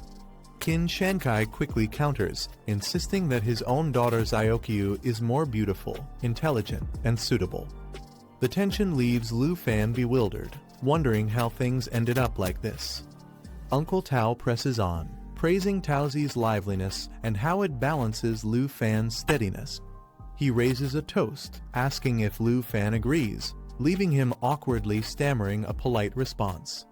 Qin Shankai quickly counters, insisting that his own daughter Xiaoqiu is more beautiful, intelligent, and suitable. The tension leaves Lu Fan bewildered, wondering how things ended up like this. Uncle Tao presses on, praising Taozi's liveliness and how it balances Lu Fan's steadiness. He raises a toast, asking if Lu Fan agrees, leaving him awkwardly stammering a polite response.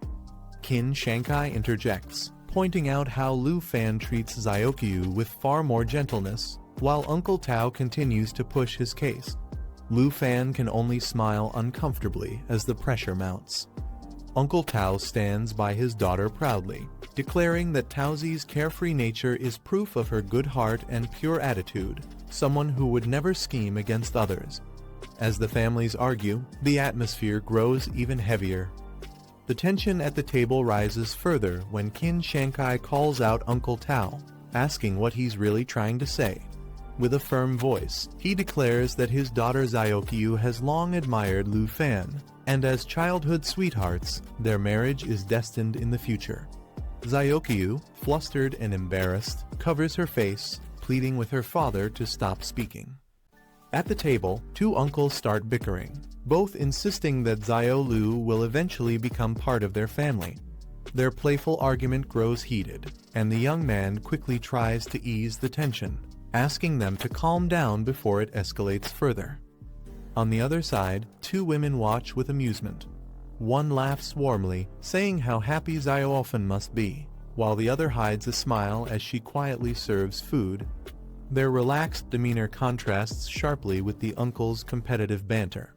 Qin Shankai interjects, pointing out how Lu Fan treats Xiaoqiu with far more gentleness, while Uncle Tao continues to push his case. Lu Fan can only smile uncomfortably as the pressure mounts. Uncle Tao stands by his daughter proudly, declaring that Taozi's carefree nature is proof of her good heart and pure attitude, someone who would never scheme against others. As the families argue, the atmosphere grows even heavier. The tension at the table rises further when Qin Shankai calls out Uncle Tao, asking what he's really trying to say. With a firm voice, he declares that his daughter Xiaoqiu has long admired Lu Fan, and as childhood sweethearts, their marriage is destined in the future. Xiaoqiu, flustered and embarrassed, covers her face, pleading with her father to stop speaking. At the table, two uncles start bickering, both insisting that Xiao Lu will eventually become part of their family. Their playful argument grows heated, and the young man quickly tries to ease the tension, asking them to calm down before it escalates further. On the other side, two women watch with amusement. One laughs warmly, saying how happy Xiao often must be, while the other hides a smile as she quietly serves food. Their relaxed demeanor contrasts sharply with the uncle's competitive banter.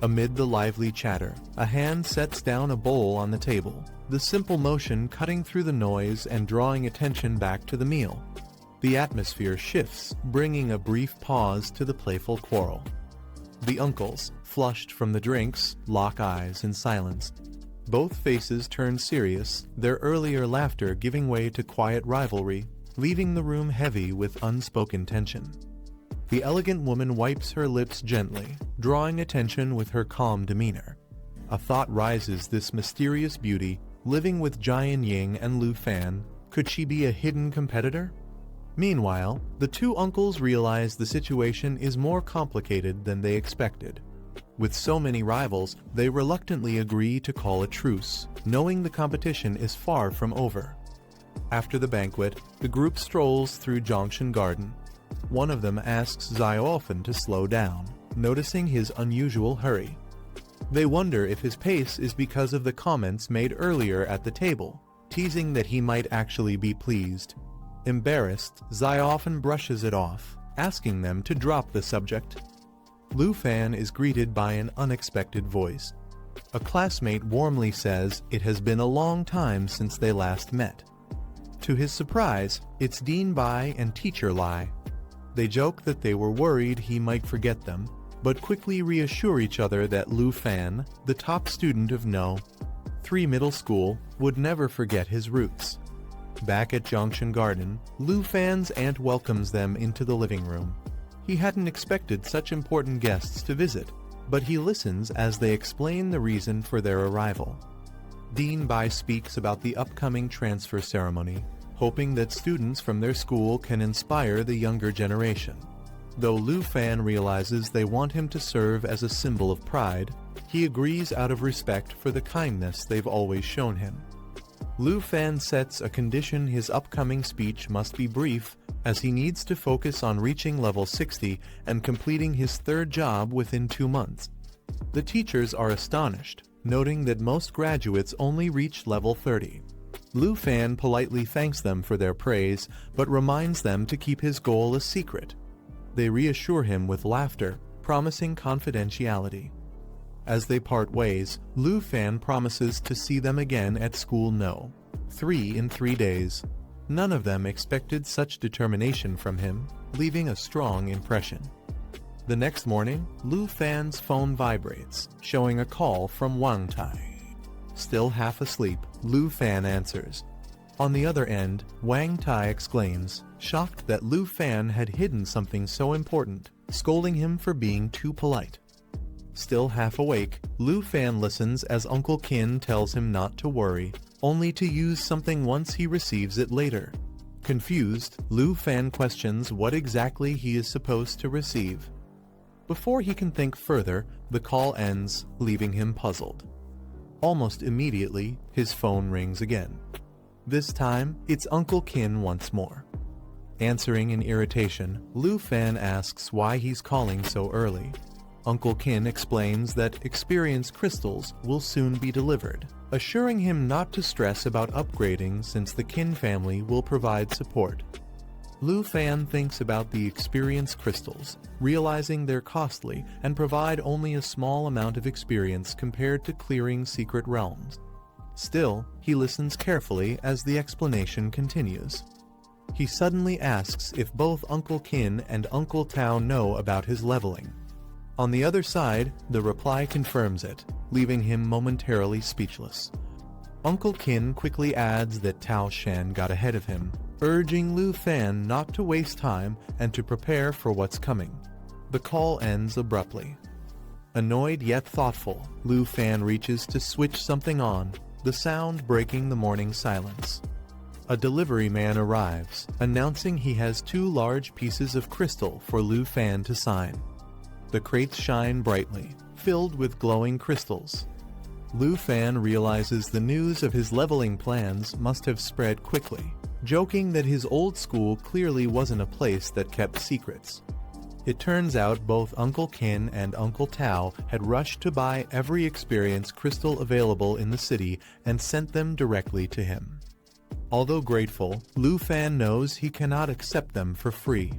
Amid the lively chatter, a hand sets down a bowl on the table, the simple motion cutting through the noise and drawing attention back to the meal. The atmosphere shifts, bringing a brief pause to the playful quarrel. The uncles, flushed from the drinks, lock eyes in silence. Both faces turn serious, their earlier laughter giving way to quiet rivalry, leaving the room heavy with unspoken tension. The elegant woman wipes her lips gently, drawing attention with her calm demeanor. A thought rises: this mysterious beauty, living with Jian Ying and Lu Fan, could she be a hidden competitor? Meanwhile, the two uncles realize the situation is more complicated than they expected. With so many rivals, they reluctantly agree to call a truce, knowing the competition is far from over. After the banquet, the group strolls through Junction Garden. One of them asks Xiaofen to slow down, noticing his unusual hurry. They wonder if his pace is because of the comments made earlier at the table, teasing that he might actually be pleased. Embarrassed, Xiaofen brushes it off, asking them to drop the subject. Lu Fan is greeted by an unexpected voice. A classmate warmly says it has been a long time since they last met. To his surprise, it's Dean Bai and Teacher Lai. They joke that they were worried he might forget them, but quickly reassure each other that Lu Fan, the top student of No. 3 Middle School, would never forget his roots. Back at Junction Garden, Lu Fan's aunt welcomes them into the living room. He hadn't expected such important guests to visit, but he listens as they explain the reason for their arrival. Dean Bai speaks about the upcoming transfer ceremony, hoping that students from their school can inspire the younger generation. Though Lu Fan realizes they want him to serve as a symbol of pride, he agrees out of respect for the kindness they've always shown him. Lu Fan sets a condition: his upcoming speech must be brief, as he needs to focus on reaching level 60 and completing his third job within 2 months. The teachers are astonished, noting that most graduates only reach level 30. Lu Fan politely thanks them for their praise, but reminds them to keep his goal a secret. They reassure him with laughter, promising confidentiality. As they part ways, Lu Fan promises to see them again at school No. 3 in 3 days. None of them expected such determination from him, leaving a strong impression. The next morning, Lu Fan's phone vibrates, showing a call from Wang Tai. Still half asleep, Lu Fan answers. On the other end, Wang Tai exclaims, shocked that Lu Fan had hidden something so important, scolding him for being too polite. Still half awake, Lu Fan listens as Uncle Qin tells him not to worry, only to use something once he receives it later. Confused, Lu Fan questions what exactly he is supposed to receive. Before he can think further, the call ends, leaving him puzzled. Almost immediately, his phone rings again. This time, it's Uncle Qin once more. Answering in irritation, Lu Fan asks why he's calling so early. Uncle Qin explains that experience crystals will soon be delivered, assuring him not to stress about upgrading since the Qin family will provide support. Lu Fan thinks about the experience crystals, realizing they're costly and provide only a small amount of experience compared to clearing secret realms. Still, he listens carefully as the explanation continues. He suddenly asks if both Uncle Qin and Uncle Tao know about his leveling. On the other side, the reply confirms it, leaving him momentarily speechless. Uncle Qin quickly adds that Tao Shen got ahead of him, urging Lu Fan not to waste time and to prepare for what's coming. The call ends abruptly. Annoyed yet thoughtful, Lu Fan reaches to switch something on, the sound breaking the morning silence. A delivery man arrives, announcing he has 2 large pieces of crystal for Lu Fan to sign. The crates shine brightly, filled with glowing crystals. Lu Fan realizes the news of his leveling plans must have spread quickly, joking that his old school clearly wasn't a place that kept secrets. It turns out both Uncle Qin and Uncle Tao had rushed to buy every experience crystal available in the city and sent them directly to him. Although grateful, Lu Fan knows he cannot accept them for free.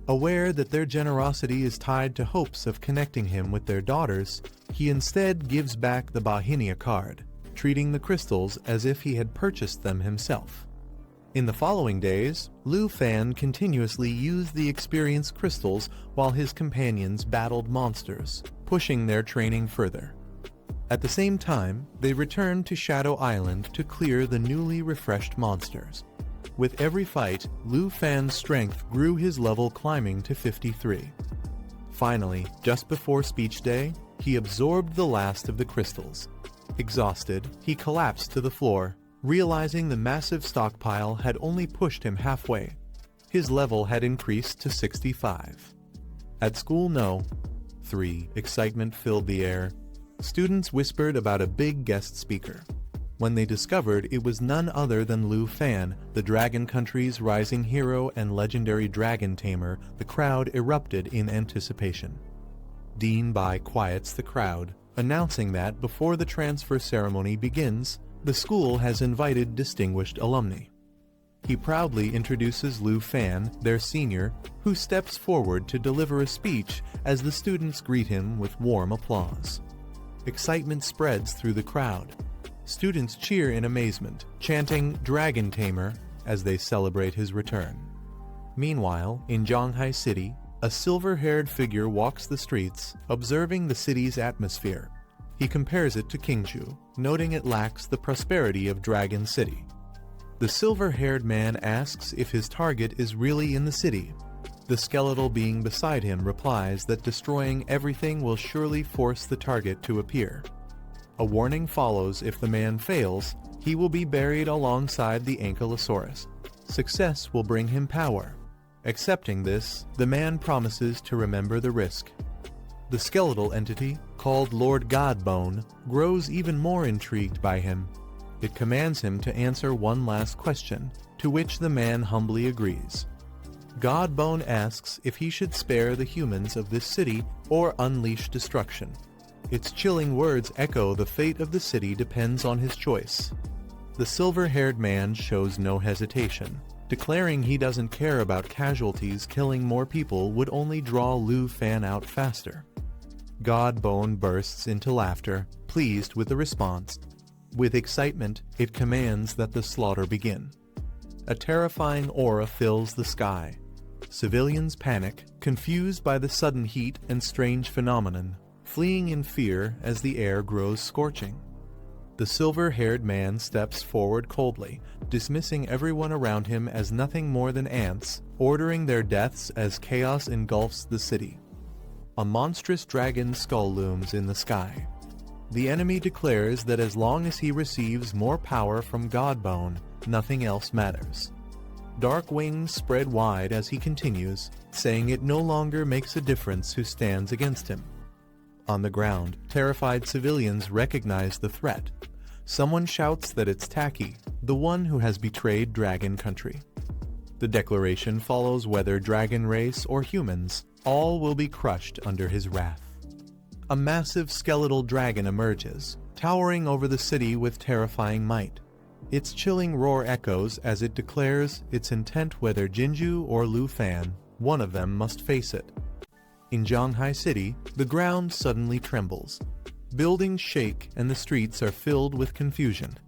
Aware that their generosity is tied to hopes of connecting him with their daughters, he instead gives back the Bahinia card, treating the crystals as if he had purchased them himself. In the following days, Lu Fan continuously used the experience crystals while his companions battled monsters, pushing their training further. At the same time, they returned to Shadow Island to clear the newly refreshed monsters. With every fight, Lu Fan's strength grew, his level climbing to 53. Finally, just before speech day, he absorbed the last of the crystals. Exhausted, he collapsed to the floor, realizing the massive stockpile had only pushed him halfway. His level had increased to 65. At school No. 3, excitement filled the air. Students whispered about a big guest speaker. When they discovered it was none other than Lu Fan, the Dragon Country's rising hero and legendary dragon tamer, the crowd erupted in anticipation. Dean Bai quiets the crowd, announcing that before the transfer ceremony begins, the school has invited distinguished alumni. He proudly introduces Lu Fan, their senior, who steps forward to deliver a speech as the students greet him with warm applause. Excitement spreads through the crowd. Students cheer in amazement, chanting "Dragon Tamer," as they celebrate his return. Meanwhile, in Zhanghai City, a silver-haired figure walks the streets, observing the city's atmosphere. He compares it to Qingzhou, noting it lacks the prosperity of Dragon City. The silver-haired man asks if his target is really in the city. The skeletal being beside him replies that destroying everything will surely force the target to appear. A warning follows: if the man fails, he will be buried alongside the Ankylosaurus. Success will bring him power. Accepting this, the man promises to remember the risk. The skeletal entity, called Lord Godbone, grows even more intrigued by him. It commands him to answer one last question, to which the man humbly agrees. Godbone asks if he should spare the humans of this city or unleash destruction. Its chilling words echo the fate of the city depends on his choice. The silver-haired man shows no hesitation, declaring he doesn't care about casualties. Killing more people would only draw Lu Fan out faster. Godbone bursts into laughter, pleased with the response. With excitement, it commands that the slaughter begin. A terrifying aura fills the sky. Civilians panic, confused by the sudden heat and strange phenomenon, fleeing in fear as the air grows scorching. The silver-haired man steps forward coldly, dismissing everyone around him as nothing more than ants, ordering their deaths as chaos engulfs the city. A monstrous dragon skull looms in the sky. The enemy declares that as long as he receives more power from Godbone, nothing else matters. Dark wings spread wide as he continues, saying it no longer makes a difference who stands against him. On the ground, terrified civilians recognize the threat. Someone shouts that it's Taki, the one who has betrayed Dragon Country. The declaration follows: whether dragon race or humans, all will be crushed under his wrath. A massive skeletal dragon emerges, towering over the city with terrifying might. Its chilling roar echoes as it declares its intent: whether Jinju or Lu Fan, one of them must face it. In Zhanghai City, the ground suddenly trembles. Buildings shake and the streets are filled with confusion.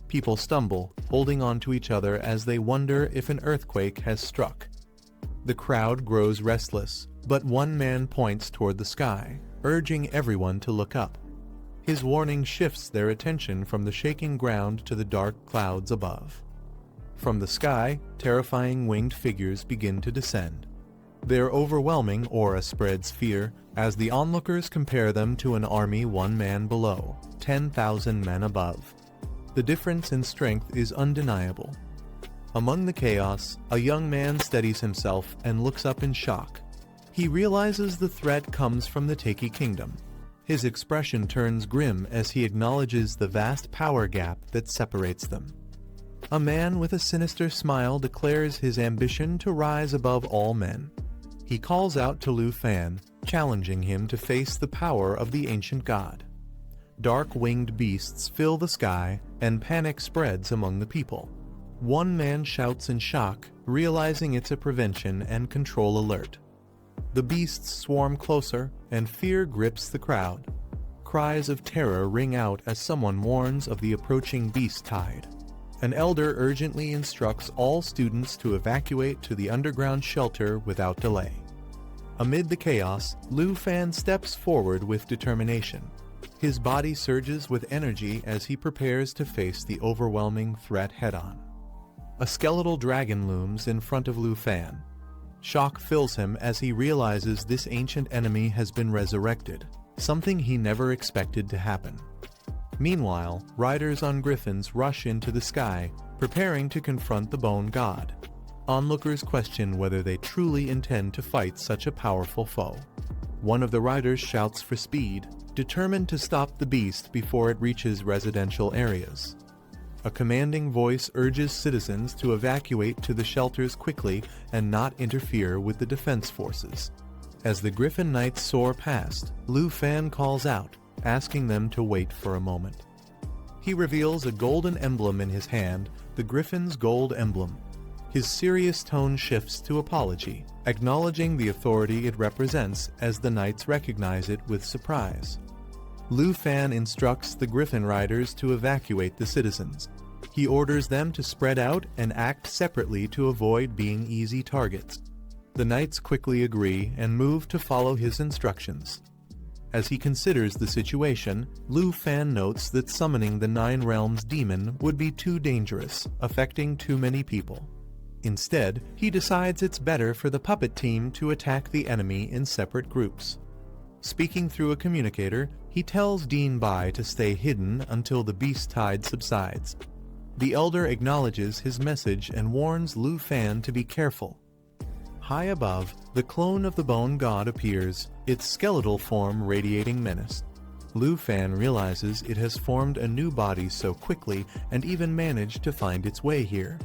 People stumble, holding on to each other as they wonder if an earthquake has struck. The crowd grows restless, but one man points toward the sky, urging everyone to look up. His warning shifts their attention from the shaking ground to the dark clouds above. From the sky, terrifying winged figures begin to descend. Their overwhelming aura spreads fear as the onlookers compare them to an army one man below, 10,000 men above. The difference in strength is undeniable. Among the chaos, a young man steadies himself and looks up in shock. He realizes the threat comes from the Taki Kingdom. His expression turns grim as he acknowledges the vast power gap that separates them. A man with a sinister smile declares his ambition to rise above all men. He calls out to Lu Fan, challenging him to face the power of the ancient god. Dark-winged beasts fill the sky, and panic spreads among the people. One man shouts in shock, realizing it's a prevention and control alert. The beasts swarm closer, and fear grips the crowd. Cries of terror ring out as someone warns of the approaching beast tide. An elder urgently instructs all students to evacuate to the underground shelter without delay. Amid the chaos, Lu Fan steps forward with determination. His body surges with energy as he prepares to face the overwhelming threat head-on. A skeletal dragon looms in front of Lu Fan. Shock fills him as he realizes this ancient enemy has been resurrected, something he never expected to happen. Meanwhile, riders on griffins rush into the sky, preparing to confront the bone god. Onlookers question whether they truly intend to fight such a powerful foe. One of the riders shouts for speed, determined to stop the beast before it reaches residential areas. A commanding voice urges citizens to evacuate to the shelters quickly and not interfere with the defense forces. As the Griffin Knights soar past, Lu Fan calls out, asking them to wait for a moment. He reveals a golden emblem in his hand, the Griffin's gold emblem. His serious tone shifts to apology, acknowledging the authority it represents as the Knights recognize it with surprise. Lu Fan instructs the Griffin riders to evacuate the citizens. He orders them to spread out and act separately to avoid being easy targets. The knights quickly agree and move to follow his instructions. As he considers the situation, Lu Fan notes that summoning the Nine Realms demon would be too dangerous, affecting too many people. Instead, he decides it's better for the puppet team to attack the enemy in separate groups. Speaking through a communicator, he tells Dean Bai to stay hidden until the beast tide subsides. The elder acknowledges his message and warns Lu Fan to be careful. High above, the clone of the bone god appears, its skeletal form radiating menace. Lu Fan realizes it has formed a new body so quickly and even managed to find its way here.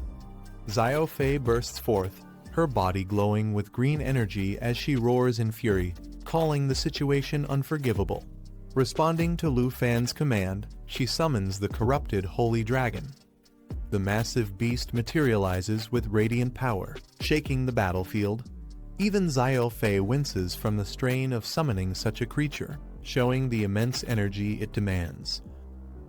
Xiao Fei bursts forth, her body glowing with green energy as she roars in fury, calling the situation unforgivable. Responding to Lu Fan's command, she summons the corrupted holy dragon. The massive beast materializes with radiant power, shaking the battlefield. Even Xiao Fei winces from the strain of summoning such a creature, showing the immense energy it demands.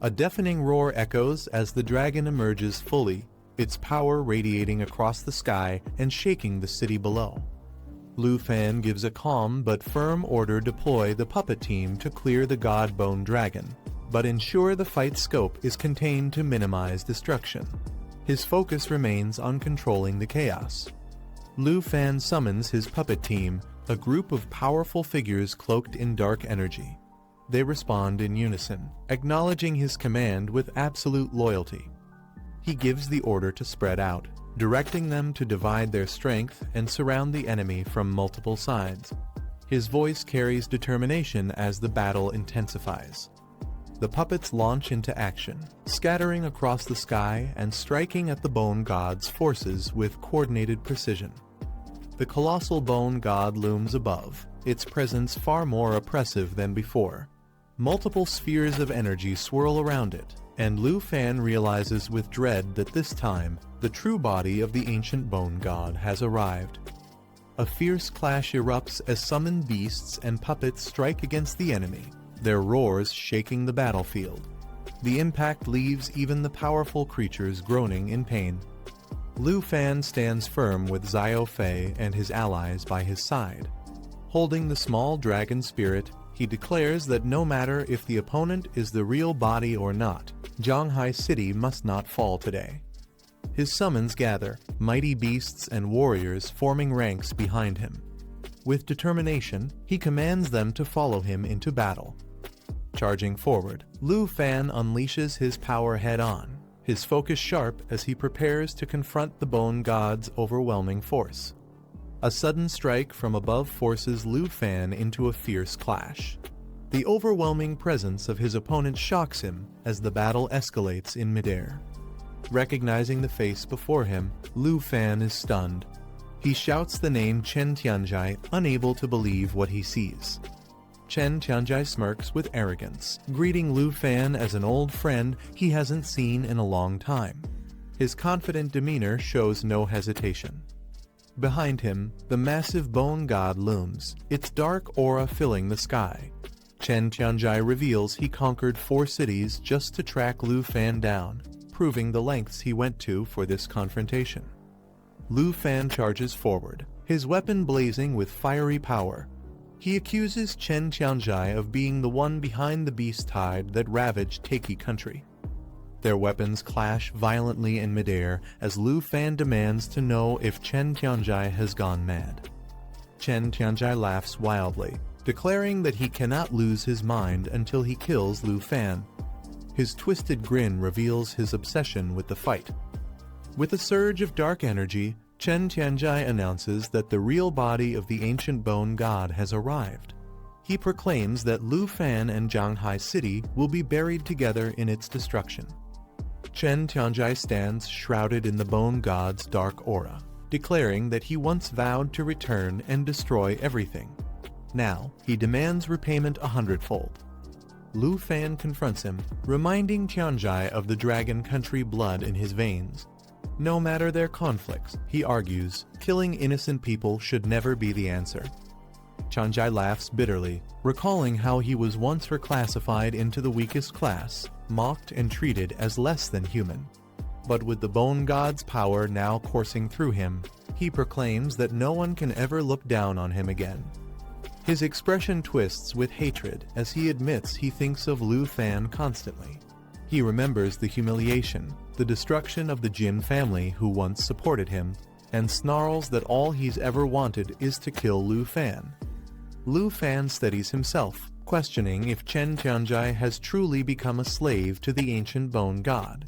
A deafening roar echoes as the dragon emerges fully, its power radiating across the sky and shaking the city below. Lu Fan gives a calm but firm order to deploy the puppet team to clear the god bone dragon, but ensure the fight's scope is contained to minimize destruction. His focus remains on controlling the chaos. Lu Fan summons his puppet team, a group of powerful figures cloaked in dark energy. They respond in unison, acknowledging his command with absolute loyalty. He gives the order to spread out, directing them to divide their strength and surround the enemy from multiple sides. His voice carries determination as the battle intensifies. The puppets launch into action, scattering across the sky and striking at the bone god's forces with coordinated precision. The colossal bone god looms above, its presence far more oppressive than before. Multiple spheres of energy swirl around it, and Lu Fan realizes with dread that this time, the true body of the ancient bone god has arrived. A fierce clash erupts as summoned beasts and puppets strike against the enemy, their roars shaking the battlefield. The impact leaves even the powerful creatures groaning in pain. Lu Fan stands firm with Xiao Fei and his allies by his side. Holding the small dragon spirit, he declares that no matter if the opponent is the real body or not, Zhanghai City must not fall today. His summons gather, mighty beasts and warriors forming ranks behind him. With determination, he commands them to follow him into battle. Charging forward, Lu Fan unleashes his power head-on, his focus sharp as he prepares to confront the bone god's overwhelming force. A sudden strike from above forces Lu Fan into a fierce clash. The overwhelming presence of his opponent shocks him as the battle escalates in midair. Recognizing the face before him, Lu Fan is stunned. He shouts the name Chen Tianjai, unable to believe what he sees. Chen Tianjai smirks with arrogance, greeting Lu Fan as an old friend he hasn't seen in a long time. His confident demeanor shows no hesitation. Behind him, the massive bone god looms, its dark aura filling the sky. Chen Tianjai reveals he conquered 4 cities just to track Lu Fan down, proving the lengths he went to for this confrontation. Lu Fan charges forward, his weapon blazing with fiery power. He accuses Chen Tianjai of being the one behind the beast tide that ravaged Taiki country. Their weapons clash violently in midair as Lu Fan demands to know if Chen Tianjai has gone mad. Chen Tianjai laughs wildly, declaring that he cannot lose his mind until he kills Lu Fan. His twisted grin reveals his obsession with the fight. With a surge of dark energy, Chen Tianjai announces that the real body of the ancient bone god has arrived. He proclaims that Lu Fan and Zhanghai City will be buried together in its destruction. Chen Tianjai stands shrouded in the bone god's dark aura, declaring that he once vowed to return and destroy everything. Now, he demands repayment 100-fold. Lu Fan confronts him, reminding Tianjai of the dragon country blood in his veins. No matter their conflicts, he argues, killing innocent people should never be the answer. Tianjai laughs bitterly, recalling how he was once reclassified into the weakest class, mocked and treated as less than human. But with the Bone God's power now coursing through him, he proclaims that no one can ever look down on him again. His expression twists with hatred as he admits he thinks of Lu Fan constantly. He remembers the humiliation, the destruction of the Jin family who once supported him, and snarls that all he's ever wanted is to kill Lu Fan. Lu Fan steadies himself, questioning if Chen Tianjai has truly become a slave to the ancient Bone God.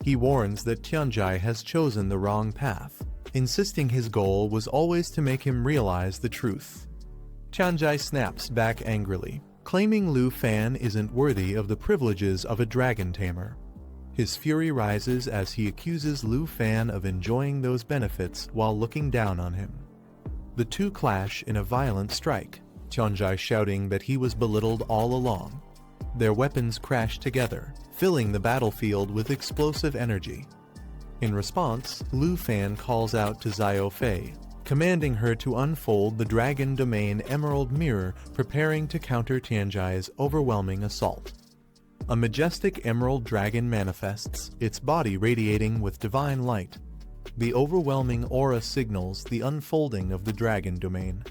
He warns that Tianjai has chosen the wrong path, insisting his goal was always to make him realize the truth. Tianjai snaps back angrily, claiming Lu Fan isn't worthy of the privileges of a dragon tamer. His fury rises as he accuses Lu Fan of enjoying those benefits while looking down on him. The two clash in a violent strike, Tianjai shouting that he was belittled all along. Their weapons crash together, filling the battlefield with explosive energy. In response, Lu Fan calls out to Xiao Fei, commanding her to unfold the Dragon Domain Emerald Mirror, preparing to counter Tianjai's overwhelming assault. A majestic emerald dragon manifests, its body radiating with divine light. The overwhelming aura signals the unfolding of the Dragon Domain.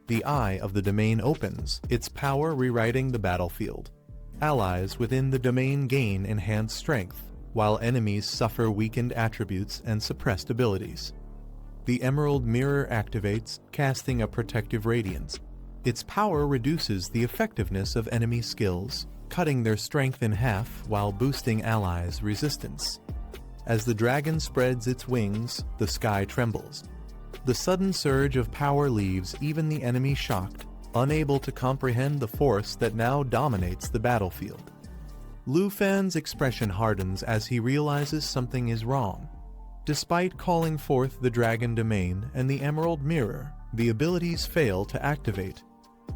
The eye of the domain opens, its power rewriting the battlefield. Allies within the domain gain enhanced strength, while enemies suffer weakened attributes and suppressed abilities. The Emerald Mirror activates, casting a protective radiance. Its power reduces the effectiveness of enemy skills, cutting their strength in half while boosting allies' resistance. As the dragon spreads its wings, the sky trembles. The sudden surge of power leaves even the enemy shocked, unable to comprehend the force that now dominates the battlefield. Lu Fan's expression hardens as he realizes something is wrong. Despite calling forth the Dragon Domain and the Emerald Mirror, the abilities fail to activate.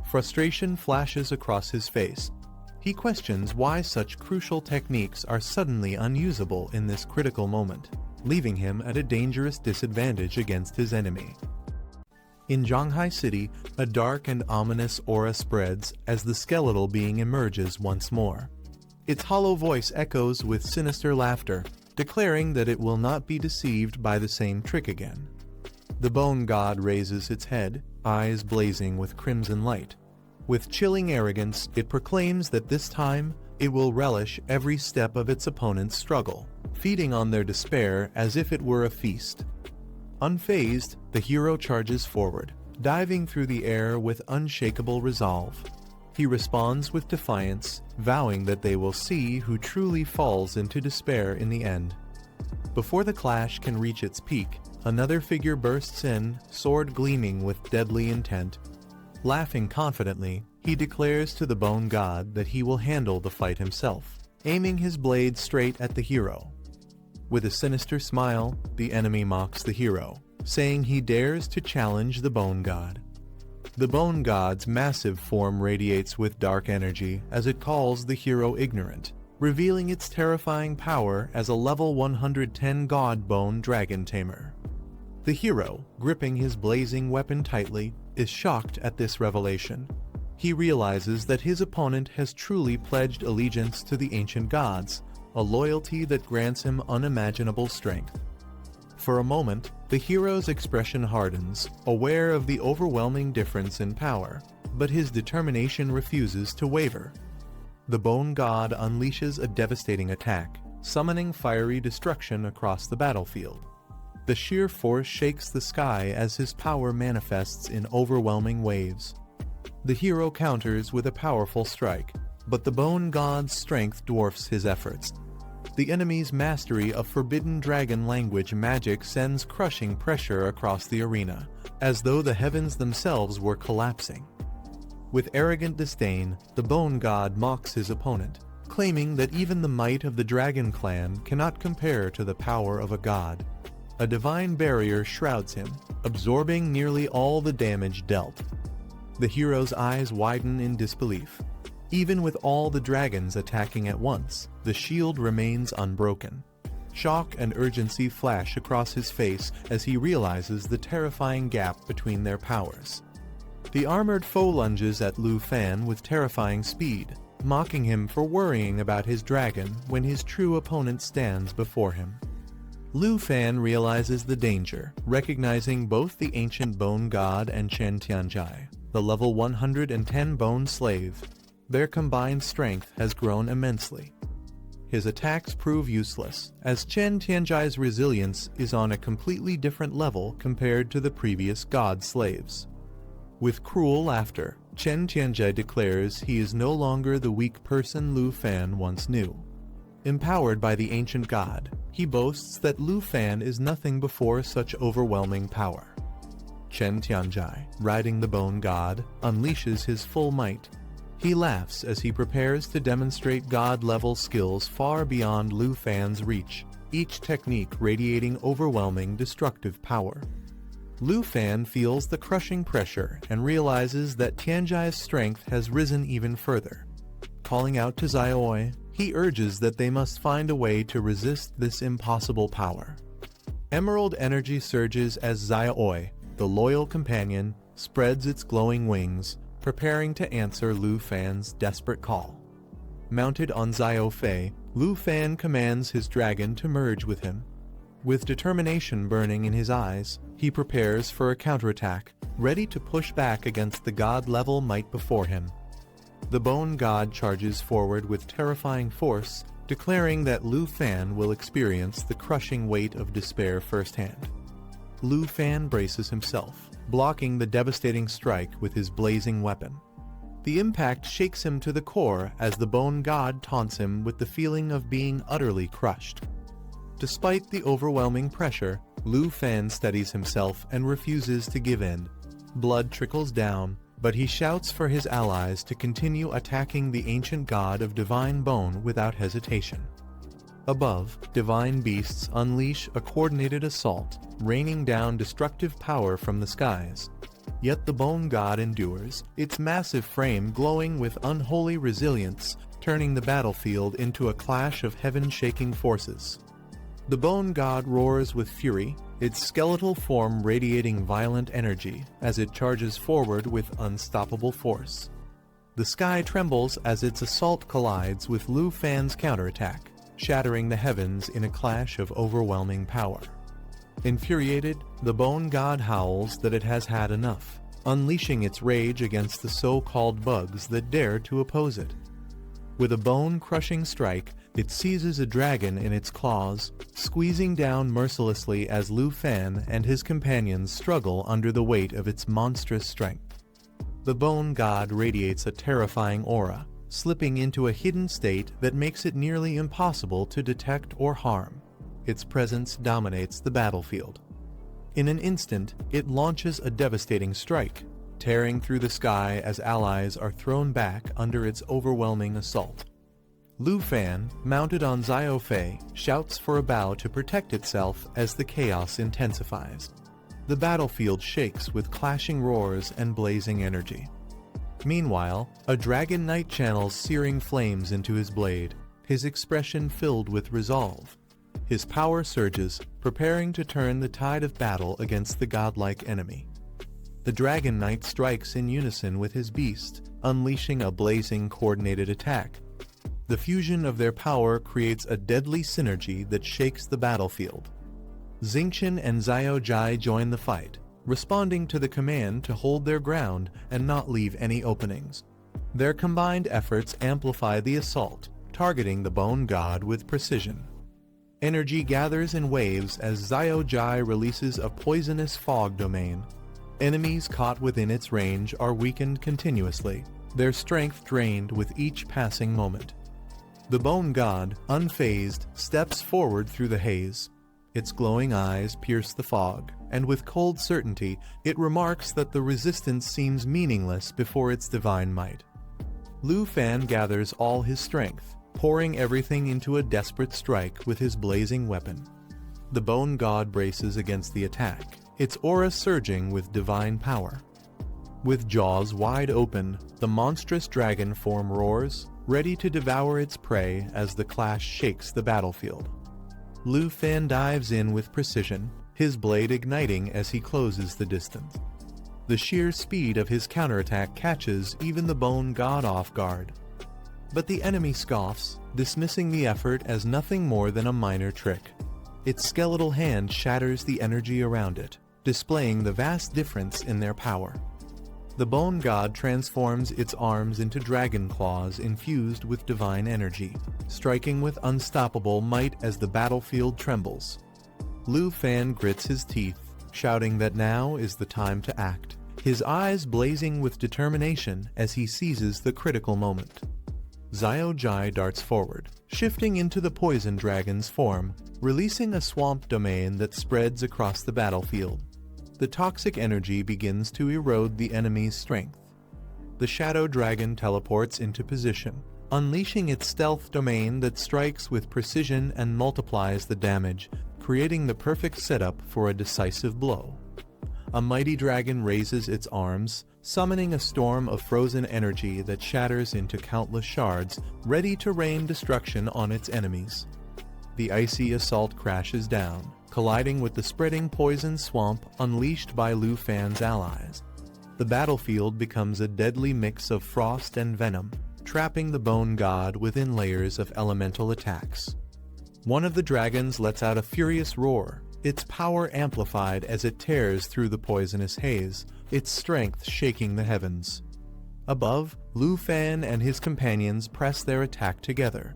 Frustration flashes across his face. He questions why such crucial techniques are suddenly unusable in this critical moment, leaving him at a dangerous disadvantage against his enemy. In Zhanghai City, a dark and ominous aura spreads as the skeletal being emerges once more. Its hollow voice echoes with sinister laughter, declaring that it will not be deceived by the same trick again. The Bone God raises its head, eyes blazing with crimson light. With chilling arrogance, it proclaims that this time, it will relish every step of its opponent's struggle, feeding on their despair as if it were a feast. Unfazed, the hero charges forward, diving through the air with unshakable resolve. He responds with defiance, vowing that they will see who truly falls into despair in the end. Before the clash can reach its peak, another figure bursts in, sword gleaming with deadly intent. Laughing confidently, he declares to the Bone God that he will handle the fight himself, aiming his blade straight at the hero. With a sinister smile, the enemy mocks the hero, saying he dares to challenge the Bone God. The Bone God's massive form radiates with dark energy as it calls the hero ignorant, revealing its terrifying power as a level 110 God Bone Dragon Tamer. The hero, gripping his blazing weapon tightly, is shocked at this revelation. He realizes that his opponent has truly pledged allegiance to the ancient gods, a loyalty that grants him unimaginable strength. For a moment, the hero's expression hardens, aware of the overwhelming difference in power, but his determination refuses to waver. The Bone God unleashes a devastating attack, summoning fiery destruction across the battlefield. The sheer force shakes the sky as his power manifests in overwhelming waves. The hero counters with a powerful strike, but the Bone God's strength dwarfs his efforts. The enemy's mastery of forbidden dragon language magic sends crushing pressure across the arena, as though the heavens themselves were collapsing. With arrogant disdain, the Bone God mocks his opponent, claiming that even the might of the Dragon Clan cannot compare to the power of a god. A divine barrier shrouds him, absorbing nearly all the damage dealt. The hero's eyes widen in disbelief. Even with all the dragons attacking at once, the shield remains unbroken. Shock and urgency flash across his face as he realizes the terrifying gap between their powers. The armored foe lunges at Lu Fan with terrifying speed, mocking him for worrying about his dragon when his true opponent stands before him. Lu Fan realizes the danger, recognizing both the ancient bone god and Chen Tianjai, the level 110 bone slave. Their combined strength has grown immensely. His attacks prove useless, as Chen Tianjai's resilience is on a completely different level compared to the previous god slaves. With cruel laughter, Chen Tianjai declares he is no longer the weak person Lu Fan once knew. Empowered by the ancient god, he boasts that Lu Fan is nothing before such overwhelming power. Chen Tianjai, riding the bone god, unleashes his full might. He laughs as he prepares to demonstrate god-level skills far beyond Lu Fan's reach, each technique radiating overwhelming destructive power. Lu Fan feels the crushing pressure and realizes that Tianjai's strength has risen even further. Calling out to Xiaoi, he urges that they must find a way to resist this impossible power. Emerald energy surges as Xiaoi, the loyal companion, spreads its glowing wings, preparing to answer Lu Fan's desperate call. Mounted on Xiaofei, Lu Fan commands his dragon to merge with him. With determination burning in his eyes, he prepares for a counterattack, ready to push back against the god-level might before him. The bone god charges forward with terrifying force, declaring that Lu Fan will experience the crushing weight of despair firsthand. Lu Fan braces himself, blocking the devastating strike with his blazing weapon. The impact shakes him to the core as the bone god taunts him with the feeling of being utterly crushed. Despite the overwhelming pressure, Lu Fan steadies himself and refuses to give in. Blood trickles down, but he shouts for his allies to continue attacking the ancient god of divine bone without hesitation. Above, divine beasts unleash a coordinated assault, raining down destructive power from the skies. Yet the bone god endures, its massive frame glowing with unholy resilience, turning the battlefield into a clash of heaven-shaking forces. The bone god roars with fury, its skeletal form radiating violent energy as it charges forward with unstoppable force. The sky trembles as its assault collides with Lu Fan's counterattack, shattering the heavens in a clash of overwhelming power. Infuriated, the bone god howls that it has had enough, unleashing its rage against the so-called bugs that dare to oppose it. With a bone-crushing strike, it seizes a dragon in its claws, squeezing down mercilessly as Lu Fan and his companions struggle under the weight of its monstrous strength. The bone god radiates a terrifying aura, slipping into a hidden state that makes it nearly impossible to detect or harm. Its presence dominates the battlefield. In an instant, it launches a devastating strike, tearing through the sky as allies are thrown back under its overwhelming assault. Lu Fan, mounted on Xiaofei, shouts for a bow to protect itself as the chaos intensifies. The battlefield shakes with clashing roars and blazing energy. Meanwhile, a dragon knight channels searing flames into his blade, his expression filled with resolve. His power surges, preparing to turn the tide of battle against the godlike enemy. The dragon knight strikes in unison with his beast, unleashing a blazing coordinated attack. The fusion of their power creates a deadly synergy that shakes the battlefield. Xingqian and Xiaojai join the fight, responding to the command to hold their ground and not leave any openings. Their combined efforts amplify the assault, targeting the bone god with precision. Energy gathers in waves as Xiaojai releases a poisonous fog domain. Enemies caught within its range are weakened continuously, their strength drained with each passing moment. The bone god, unfazed, steps forward through the haze. Its glowing eyes pierce the fog, and with cold certainty, it remarks that the resistance seems meaningless before its divine might. Lu Fan gathers all his strength, pouring everything into a desperate strike with his blazing weapon. The bone god braces against the attack, its aura surging with divine power. With jaws wide open, the monstrous dragon form roars, ready to devour its prey as the clash shakes the battlefield. Lu Fan dives in with precision, his blade igniting as he closes the distance. The sheer speed of his counterattack catches even the bone god off guard. But the enemy scoffs, dismissing the effort as nothing more than a minor trick. Its skeletal hand shatters the energy around it, displaying the vast difference in their power. The bone god transforms its arms into dragon claws infused with divine energy, striking with unstoppable might as the battlefield trembles. Lu Fan grits his teeth, shouting that now is the time to act, his eyes blazing with determination as he seizes the critical moment. Xiao Jai darts forward, shifting into the poison dragon's form, releasing a swamp domain that spreads across the battlefield. The toxic energy begins to erode the enemy's strength. The shadow dragon teleports into position, unleashing its stealth domain that strikes with precision and multiplies the damage, creating the perfect setup for a decisive blow. A mighty dragon raises its arms, summoning a storm of frozen energy that shatters into countless shards, ready to rain destruction on its enemies. The icy assault crashes down, colliding with the spreading poison swamp unleashed by Lu Fan's allies. The battlefield becomes a deadly mix of frost and venom, trapping the bone god within layers of elemental attacks. One of the dragons lets out a furious roar, its power amplified as it tears through the poisonous haze, its strength shaking the heavens. Above, Lu Fan and his companions press their attack together.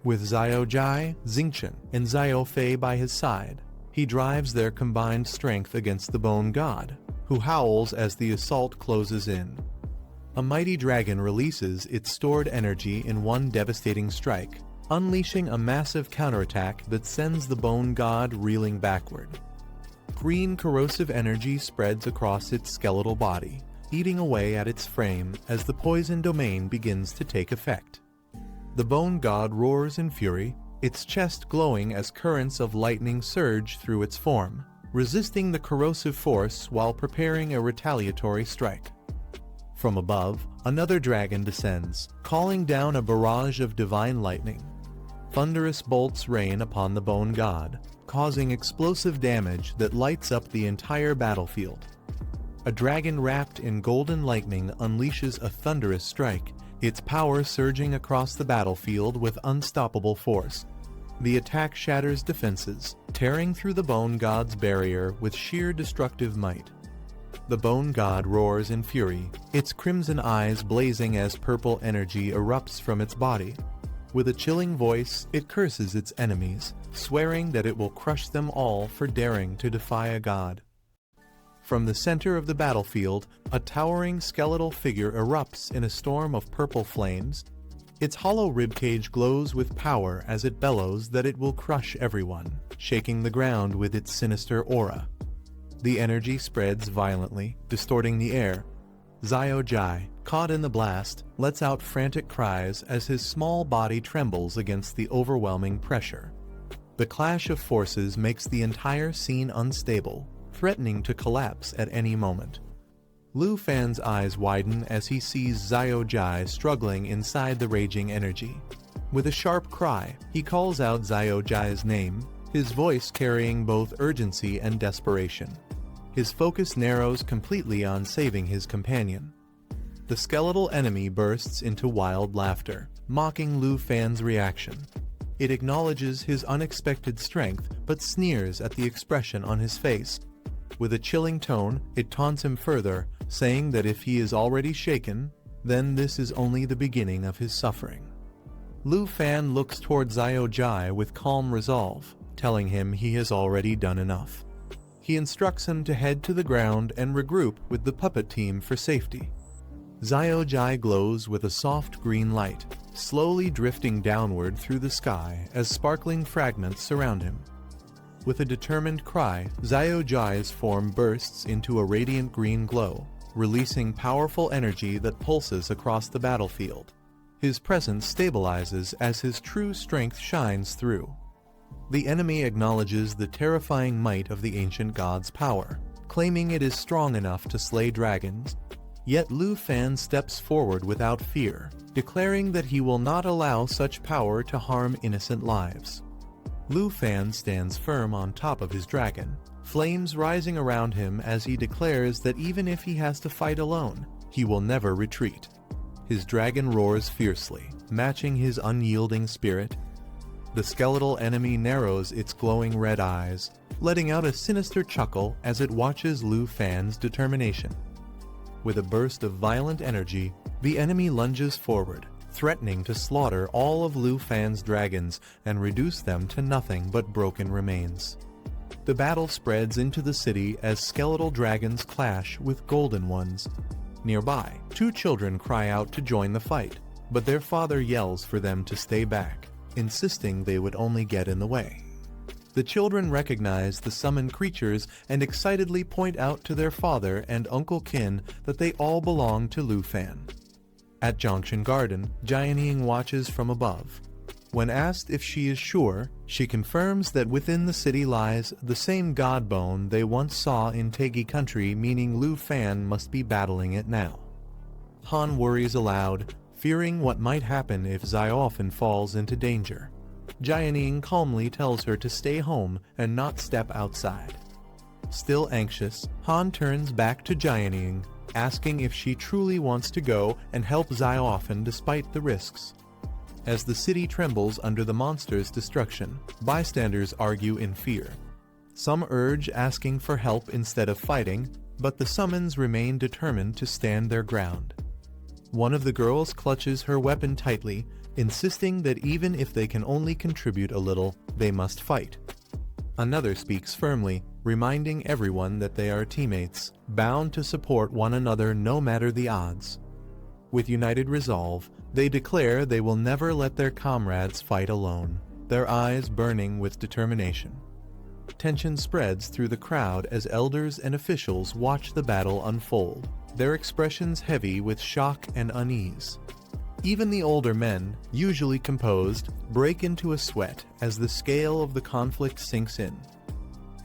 With Xiao Jai, Xingchen, and Xiao Fei by his side, he drives their combined strength against the bone god, who howls as the assault closes in. A mighty dragon releases its stored energy in one devastating strike, unleashing a massive counterattack that sends the bone god reeling backward. Green corrosive energy spreads across its skeletal body, eating away at its frame as the poison domain begins to take effect. The bone god roars in fury, its chest glowing as currents of lightning surge through its form, resisting the corrosive force while preparing a retaliatory strike. From above, another dragon descends, calling down a barrage of divine lightning. Thunderous bolts rain upon the bone god, causing explosive damage that lights up the entire battlefield. A dragon wrapped in golden lightning unleashes a thunderous strike, its power surging across the battlefield with unstoppable force. The attack shatters defenses, tearing through the bone god's barrier with sheer destructive might. The bone god roars in fury, its crimson eyes blazing as purple energy erupts from its body. With a chilling voice, it curses its enemies, swearing that it will crush them all for daring to defy a god. From the center of the battlefield, a towering skeletal figure erupts in a storm of purple flames. Its hollow ribcage glows with power as it bellows that it will crush everyone, shaking the ground with its sinister aura. The energy spreads violently, distorting the air. Xiao Jai, caught in the blast, lets out frantic cries as his small body trembles against the overwhelming pressure. The clash of forces makes the entire scene unstable, threatening to collapse at any moment. Lu Fan's eyes widen as he sees Xiao Jai struggling inside the raging energy. With a sharp cry, he calls out Xiao Jai's name, his voice carrying both urgency and desperation. His focus narrows completely on saving his companion. The skeletal enemy bursts into wild laughter, mocking Lu Fan's reaction. It acknowledges his unexpected strength, but sneers at the expression on his face. With a chilling tone, it taunts him further, saying that if he is already shaken, then this is only the beginning of his suffering. Lu Fan looks toward Xiao Jai with calm resolve, telling him he has already done enough. He instructs him to head to the ground and regroup with the puppet team for safety. Xiao Jai glows with a soft green light, slowly drifting downward through the sky as sparkling fragments surround him. With a determined cry, Xiao Jai's form bursts into a radiant green glow, releasing powerful energy that pulses across the battlefield. His presence stabilizes as his true strength shines through. The enemy acknowledges the terrifying might of the ancient god's power, claiming it is strong enough to slay dragons. Yet Lu Fan steps forward without fear, declaring that he will not allow such power to harm innocent lives. Lu Fan stands firm on top of his dragon, flames rising around him as he declares that even if he has to fight alone, he will never retreat. His dragon roars fiercely, matching his unyielding spirit. The skeletal enemy narrows its glowing red eyes, letting out a sinister chuckle as it watches Lu Fan's determination. With a burst of violent energy, the enemy lunges forward, threatening to slaughter all of Lu Fan's dragons and reduce them to nothing but broken remains. The battle spreads into the city as skeletal dragons clash with golden ones. Nearby, two children cry out to join the fight, but their father yells for them to stay back, insisting they would only get in the way. The children recognize the summoned creatures and excitedly point out to their father and Uncle Qin that they all belong to Lu Fan. At Junction Garden, Jianying watches from above. When asked if she is sure, she confirms that within the city lies the same god bone they once saw in Tegi country, meaning Lu Fan must be battling it now. Han worries aloud, fearing what might happen if Xiaofen falls into danger. Jianying calmly tells her to stay home and not step outside. Still anxious, Han turns back to Jianying, asking if she truly wants to go and help Xiaofen despite the risks. As the city trembles under the monster's destruction, bystanders argue in fear. Some urge asking for help instead of fighting, but the summons remain determined to stand their ground. One of the girls clutches her weapon tightly, insisting that even if they can only contribute a little, they must fight. Another speaks firmly, reminding everyone that they are teammates, bound to support one another no matter the odds. With united resolve, they declare they will never let their comrades fight alone, their eyes burning with determination. Tension spreads through the crowd as elders and officials watch the battle unfold, their expressions heavy with shock and unease. Even the older men, usually composed, break into a sweat as the scale of the conflict sinks in.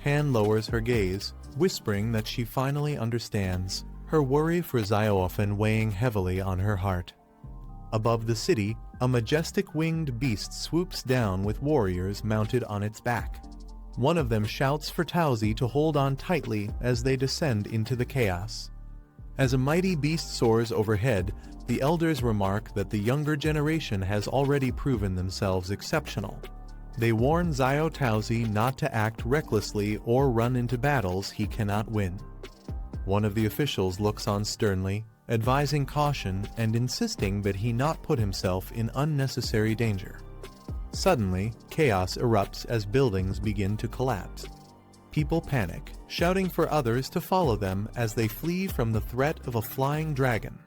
Han lowers her gaze, whispering that she finally understands, her worry for Xiaofen weighing heavily on her heart. Above the city, a majestic winged beast swoops down with warriors mounted on its back. One of them shouts for Tauzi to hold on tightly as they descend into the chaos. As a mighty beast soars overhead, the elders remark that the younger generation has already proven themselves exceptional. They warn Xiao Tauzi not to act recklessly or run into battles he cannot win. One of the officials looks on sternly, advising caution and insisting that he not put himself in unnecessary danger. Suddenly, chaos erupts as buildings begin to collapse. People panic, shouting for others to follow them as they flee from the threat of a flying dragon.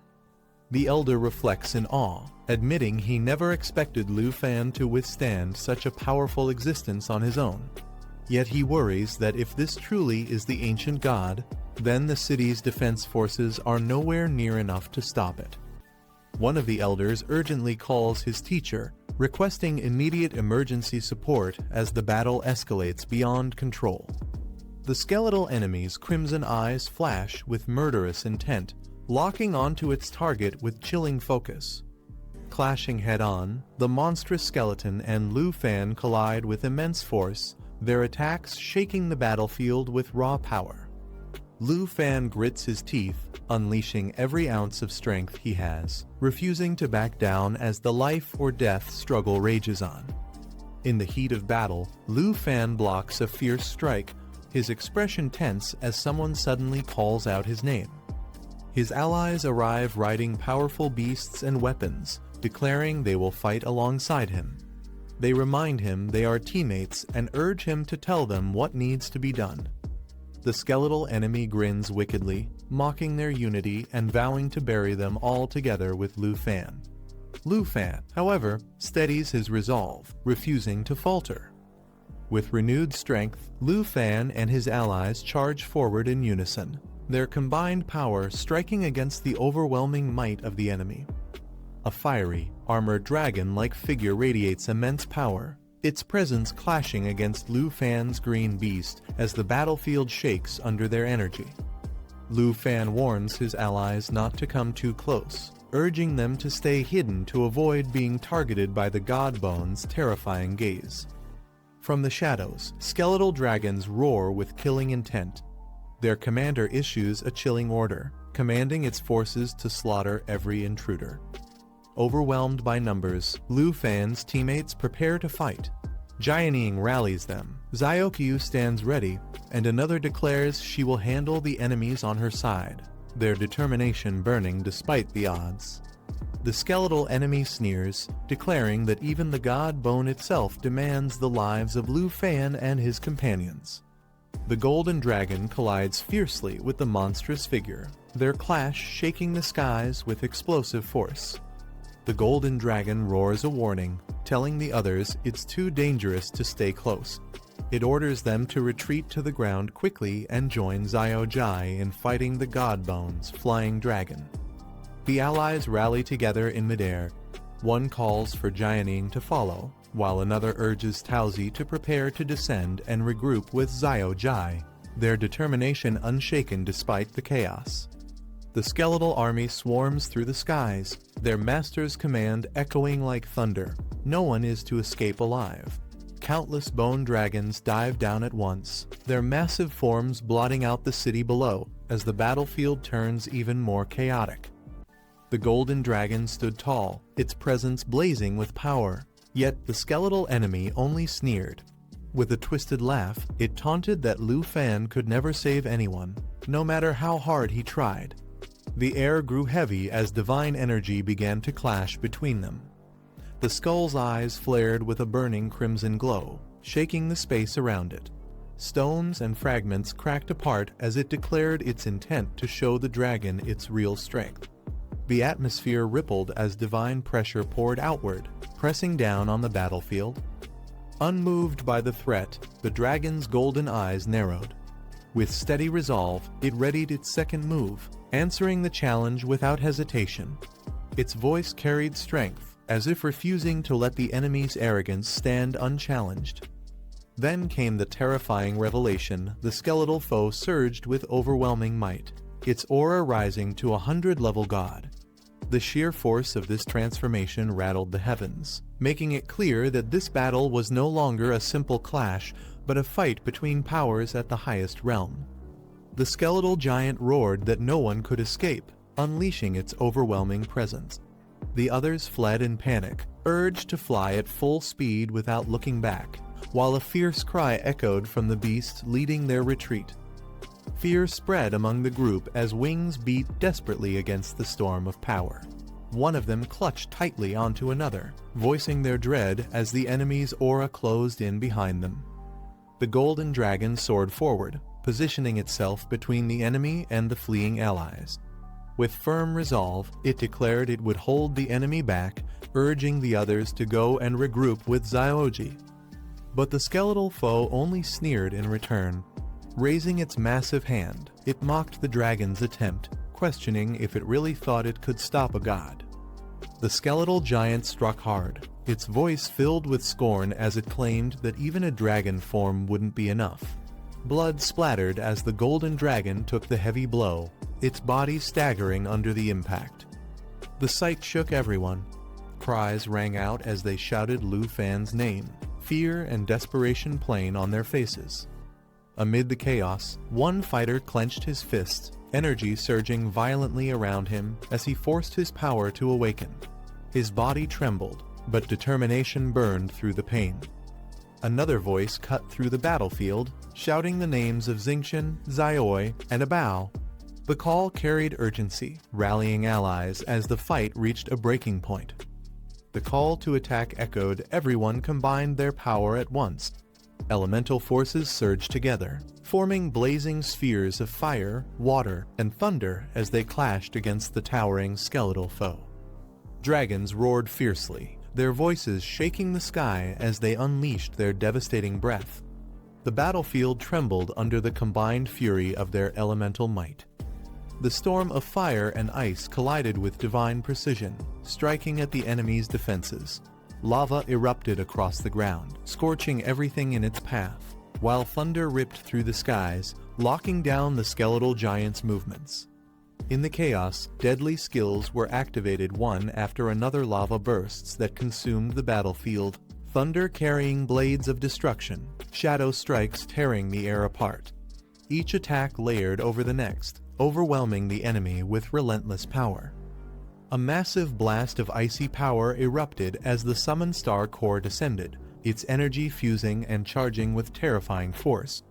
The elder reflects in awe, admitting he never expected Lu Fan to withstand such a powerful existence on his own. Yet he worries that if this truly is the ancient god, then the city's defense forces are nowhere near enough to stop it. One of the elders urgently calls his teacher, requesting immediate emergency support as the battle escalates beyond control. The skeletal enemy's crimson eyes flash with murderous intent, locking onto its target with chilling focus. Clashing head-on, the monstrous skeleton and Lu Fan collide with immense force, their attacks shaking the battlefield with raw power. Lu Fan grits his teeth, unleashing every ounce of strength he has, refusing to back down as the life-or-death struggle rages on. In the heat of battle, Lu Fan blocks a fierce strike, his expression tense as someone suddenly calls out his name. His allies arrive riding powerful beasts and weapons, declaring they will fight alongside him. They remind him they are teammates and urge him to tell them what needs to be done. The skeletal enemy grins wickedly, mocking their unity and vowing to bury them all together with Lu Fan. Lu Fan, however, steadies his resolve, refusing to falter. With renewed strength, Lu Fan and his allies charge forward in unison, their combined power striking against the overwhelming might of the enemy. A fiery, armored dragon-like figure radiates immense power, its presence clashing against Lu Fan's green beast as the battlefield shakes under their energy. Lu Fan warns his allies not to come too close, urging them to stay hidden to avoid being targeted by the god bone's terrifying gaze. From the shadows, skeletal dragons roar with killing intent. Their commander issues a chilling order, commanding its forces to slaughter every intruder. Overwhelmed by numbers, Lu Fan's teammates prepare to fight. Jianying rallies them. Xiaokyu stands ready, and another declares she will handle the enemies on her side, their determination burning despite the odds. The skeletal enemy sneers, declaring that even the god bone itself demands the lives of Lu Fan and his companions. The golden dragon collides fiercely with the monstrous figure, their clash shaking the skies with explosive force. The golden dragon roars a warning, telling the others it's too dangerous to stay close. It orders them to retreat to the ground quickly and join Xiao Jai in fighting the Godbone's flying dragon. The allies rally together in midair. One calls for Jianying to follow, while another urges Taozi to prepare to descend and regroup with Xiao Jai, their determination unshaken despite the chaos. The skeletal army swarms through the skies, their master's command echoing like thunder. No one is to escape alive. Countless bone dragons dive down at once, their massive forms blotting out the city below as the battlefield turns even more chaotic. The golden dragon stood tall, its presence blazing with power, yet the skeletal enemy only sneered. With a twisted laugh, it taunted that Lu Fan could never save anyone, no matter how hard he tried. The air grew heavy as divine energy began to clash between them. The skull's eyes flared with a burning crimson glow, shaking the space around it. Stones and fragments cracked apart as it declared its intent to show the dragon its real strength. The atmosphere rippled as divine pressure poured outward, pressing down on the battlefield. Unmoved by the threat, the dragon's golden eyes narrowed. With steady resolve, it readied its second move, answering the challenge without hesitation. Its voice carried strength, as if refusing to let the enemy's arrogance stand unchallenged. Then came the terrifying revelation: the skeletal foe surged with overwhelming might, its aura rising to 100-level god. The sheer force of this transformation rattled the heavens, making it clear that this battle was no longer a simple clash, but a fight between powers at the highest realm. The skeletal giant roared that no one could escape, unleashing its overwhelming presence. The others fled in panic, urged to fly at full speed without looking back, while a fierce cry echoed from the beast leading their retreat. Fear spread among the group as wings beat desperately against the storm of power. One of them clutched tightly onto another, voicing their dread as the enemy's aura closed in behind them. The golden dragon soared forward, positioning itself between the enemy and the fleeing allies. With firm resolve, it declared it would hold the enemy back, urging the others to go and regroup with Xiaoji. But the skeletal foe only sneered in return. Raising its massive hand, it mocked the dragon's attempt, questioning if it really thought it could stop a god. The skeletal giant struck hard, its voice filled with scorn as it claimed that even a dragon form wouldn't be enough. Blood splattered as the golden dragon took the heavy blow, its body staggering under the impact. The sight shook everyone. Cries rang out as they shouted Lu Fan's name, fear and desperation plain on their faces. Amid the chaos, one fighter clenched his fist, energy surging violently around him as he forced his power to awaken. His body trembled, but determination burned through the pain. Another voice cut through the battlefield, shouting the names of Xingqian, Xiaoi, and Abao. The call carried urgency, rallying allies as the fight reached a breaking point. The call to attack echoed, everyone combined their power at once. Elemental forces surged together, forming blazing spheres of fire, water, and thunder as they clashed against the towering skeletal foe. Dragons roared fiercely, their voices shaking the sky as they unleashed their devastating breath. The battlefield trembled under the combined fury of their elemental might. The storm of fire and ice collided with divine precision, striking at the enemy's defenses. Lava erupted across the ground, scorching everything in its path, while thunder ripped through the skies, locking down the skeletal giant's movements. In the chaos, deadly skills were activated one after another. Lava bursts that consumed the battlefield, thunder carrying blades of destruction, shadow strikes tearing the air apart. Each attack layered over the next, overwhelming the enemy with relentless power. A massive blast of icy power erupted as the Summon Star Core descended, its energy fusing and charging with terrifying force.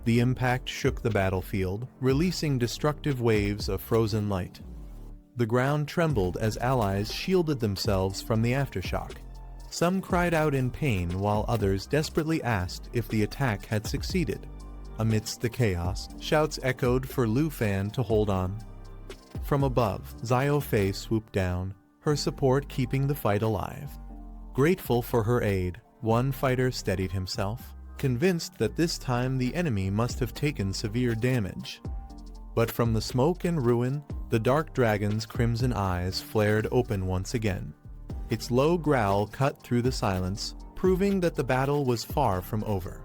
The impact shook the battlefield, releasing destructive waves of frozen light. The ground trembled as allies shielded themselves from the aftershock. Some cried out in pain while others desperately asked if the attack had succeeded. Amidst the chaos, shouts echoed for Lu Fan to hold on. From above, Xiao Fei swooped down, her support keeping the fight alive. Grateful for her aid, one fighter steadied himself, convinced that this time the enemy must have taken severe damage. But from the smoke and ruin, the dark dragon's crimson eyes flared open once again. Its low growl cut through the silence, proving that the battle was far from over.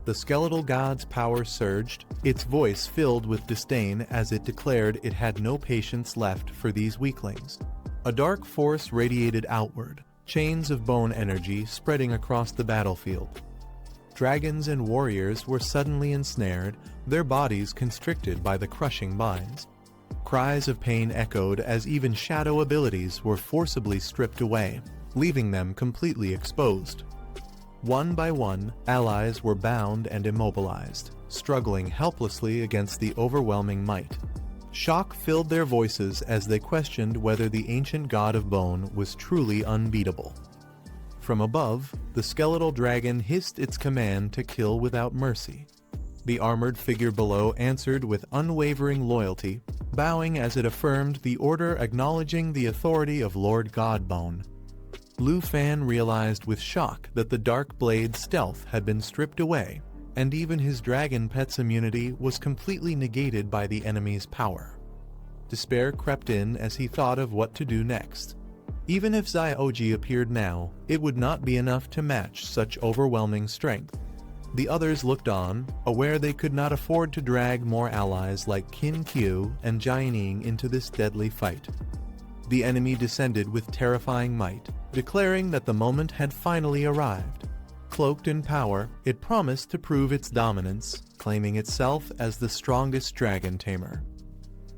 The skeletal god's power surged, its voice filled with disdain as it declared it had no patience left for these weaklings. A dark force radiated outward, chains of bone energy spreading across the battlefield. Dragons and warriors were suddenly ensnared, their bodies constricted by the crushing binds. Cries of pain echoed as even shadow abilities were forcibly stripped away, leaving them completely exposed. One by one, allies were bound and immobilized, struggling helplessly against the overwhelming might. Shock filled their voices as they questioned whether the ancient god of bone was truly unbeatable. From above, the skeletal dragon hissed its command to kill without mercy. The armored figure below answered with unwavering loyalty, bowing as it affirmed the order acknowledging the authority of Lord Godbone. Lu Fan realized with shock that the Dark Blade's stealth had been stripped away, and even his dragon pet's immunity was completely negated by the enemy's power. Despair crept in as he thought of what to do next. Even if Xiaoji appeared now, it would not be enough to match such overwhelming strength. The others looked on, aware they could not afford to drag more allies like Qin Qiu and Jianing into this deadly fight. The enemy descended with terrifying might, declaring that the moment had finally arrived. Cloaked in power, it promised to prove its dominance, claiming itself as the strongest dragon tamer.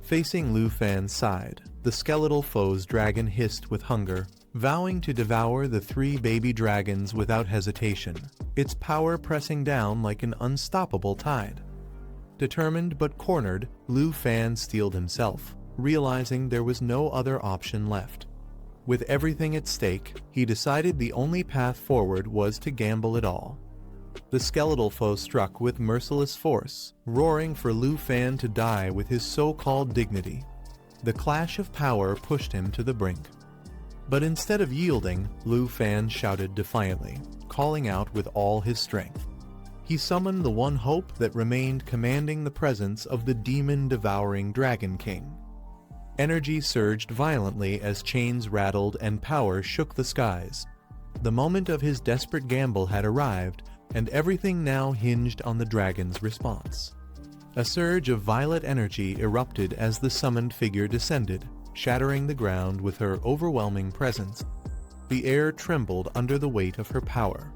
Facing Lu Fan's side, the skeletal foe's dragon hissed with hunger, vowing to devour the 3 baby dragons without hesitation, its power pressing down like an unstoppable tide. Determined but cornered, Lu Fan steeled himself, realizing there was no other option left. With everything at stake, he decided the only path forward was to gamble it all. The skeletal foe struck with merciless force, roaring for Lu Fan to die with his so-called dignity. The clash of power pushed him to the brink. But instead of yielding, Lu Fan shouted defiantly, calling out with all his strength. He summoned the one hope that remained, commanding the presence of the demon-devouring Dragon King. Energy surged violently as chains rattled and power shook the skies. The moment of his desperate gamble had arrived, and everything now hinged on the dragon's response. A surge of violet energy erupted as the summoned figure descended, shattering the ground with her overwhelming presence. The air trembled under the weight of her power.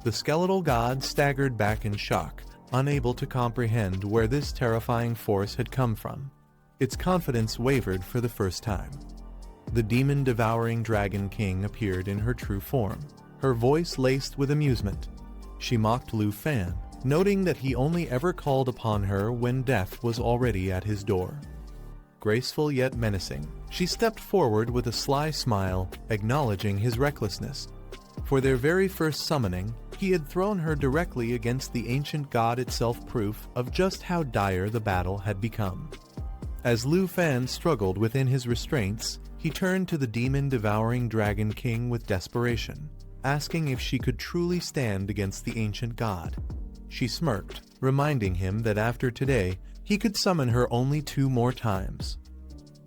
The skeletal god staggered back in shock, unable to comprehend where this terrifying force had come from. Its confidence wavered for the first time. The demon-devouring Dragon King appeared in her true form, her voice laced with amusement. She mocked Lu Fan, noting that he only ever called upon her when death was already at his door. Graceful yet menacing, she stepped forward with a sly smile, acknowledging his recklessness. For their very first summoning, he had thrown her directly against the ancient god itself, proof of just how dire the battle had become. As Lu Fan struggled within his restraints, he turned to the demon-devouring Dragon King with desperation, asking if she could truly stand against the ancient god. She smirked, reminding him that after today, he could summon her only 2 more times.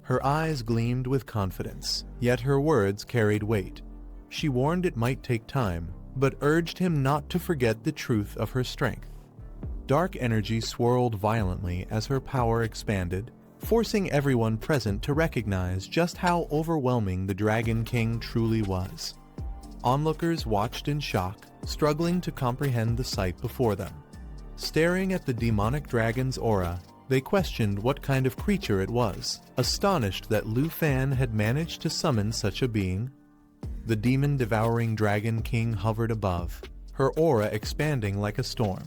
Her eyes gleamed with confidence, yet her words carried weight. She warned it might take time, but urged him not to forget the truth of her strength. Dark energy swirled violently as her power expanded, forcing everyone present to recognize just how overwhelming the Dragon King truly was. Onlookers watched in shock, struggling to comprehend the sight before them. Staring at the demonic dragon's aura, they questioned what kind of creature it was, astonished that Lu Fan had managed to summon such a being. The demon-devouring Dragon King hovered above, her aura expanding like a storm.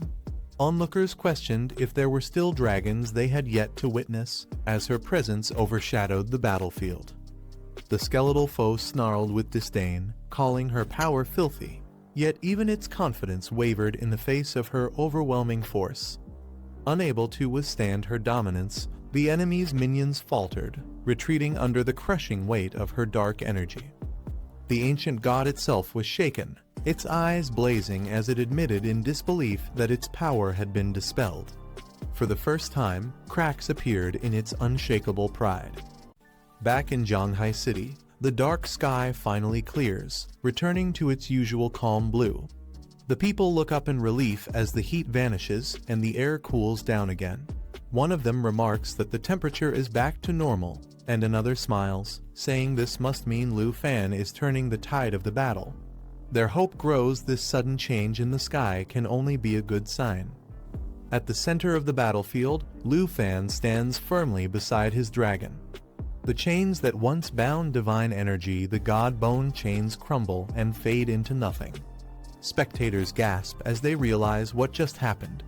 Onlookers questioned if there were still dragons they had yet to witness, as her presence overshadowed the battlefield. The skeletal foe snarled with disdain, calling her power filthy, yet even its confidence wavered in the face of her overwhelming force. Unable to withstand her dominance, the enemy's minions faltered, retreating under the crushing weight of her dark energy. The ancient god itself was shaken, its eyes blazing as it admitted in disbelief that its power had been dispelled. For the first time, cracks appeared in its unshakable pride. Back in Zhanghai City, the dark sky finally clears, returning to its usual calm blue. The people look up in relief as the heat vanishes and the air cools down again. One of them remarks that the temperature is back to normal, and another smiles, saying this must mean Lu Fan is turning the tide of the battle. Their hope grows. This sudden change in the sky can only be a good sign. At the center of the battlefield, Lu Fan stands firmly beside his dragon. The chains that once bound divine energy, the god bone chains, crumble and fade into nothing. Spectators gasp as they realize what just happened.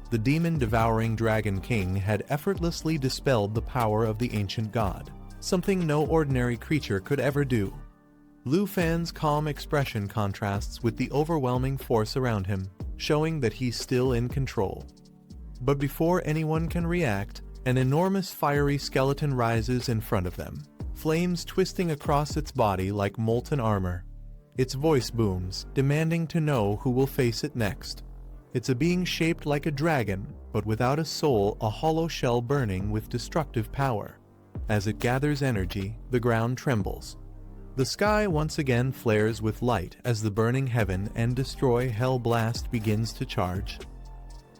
The demon-devouring Dragon King had effortlessly dispelled the power of the ancient god, something no ordinary creature could ever do. Lu Fan's calm expression contrasts with the overwhelming force around him, showing that he's still in control. But before anyone can react, an enormous fiery skeleton rises in front of them, flames twisting across its body like molten armor. Its voice booms, demanding to know who will face it next. It's a being shaped like a dragon, but without a soul, a hollow shell burning with destructive power. As it gathers energy, the ground trembles. The sky once again flares with light as the burning heaven and destroy hell blast begins to charge.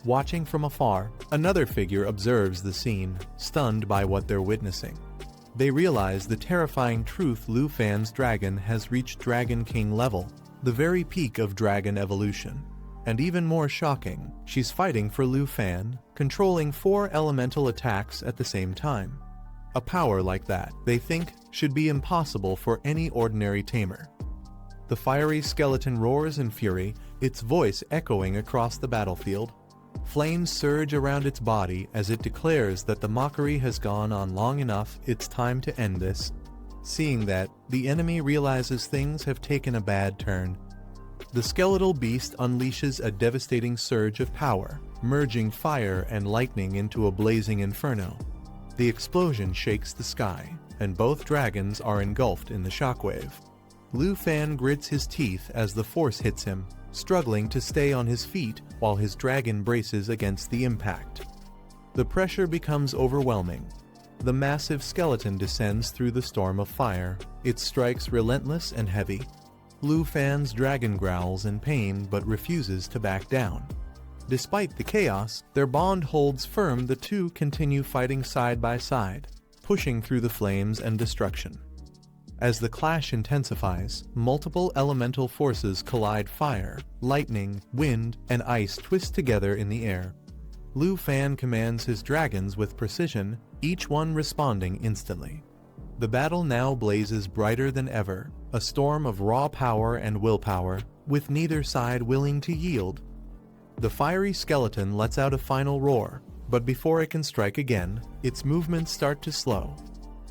Watching from afar, another figure observes the scene, stunned by what they're witnessing. They realize the terrifying truth: Lu Fan's dragon has reached Dragon King level, the very peak of dragon evolution. And even more shocking, she's fighting for Lu Fan, controlling 4 elemental attacks at the same time. A power like that, they think, should be impossible for any ordinary tamer. The fiery skeleton roars in fury, its voice echoing across the battlefield. Flames surge around its body as it declares that the mockery has gone on long enough, it's time to end this. Seeing that, the enemy realizes things have taken a bad turn. The skeletal beast unleashes a devastating surge of power, merging fire and lightning into a blazing inferno. The explosion shakes the sky, and both dragons are engulfed in the shockwave. Lu Fan grits his teeth as the force hits him, struggling to stay on his feet while his dragon braces against the impact. The pressure becomes overwhelming. The massive skeleton descends through the storm of fire, its strikes relentless and heavy. Lu Fan's dragon growls in pain but refuses to back down. Despite the chaos, their bond holds firm. The two continue fighting side by side, pushing through the flames and destruction. As the clash intensifies, multiple elemental forces collide. Fire, lightning, wind, and ice twist together in the air. Lu Fan commands his dragons with precision, each one responding instantly. The battle now blazes brighter than ever, a storm of raw power and willpower, with neither side willing to yield. The fiery skeleton lets out a final roar, but before it can strike again, its movements start to slow.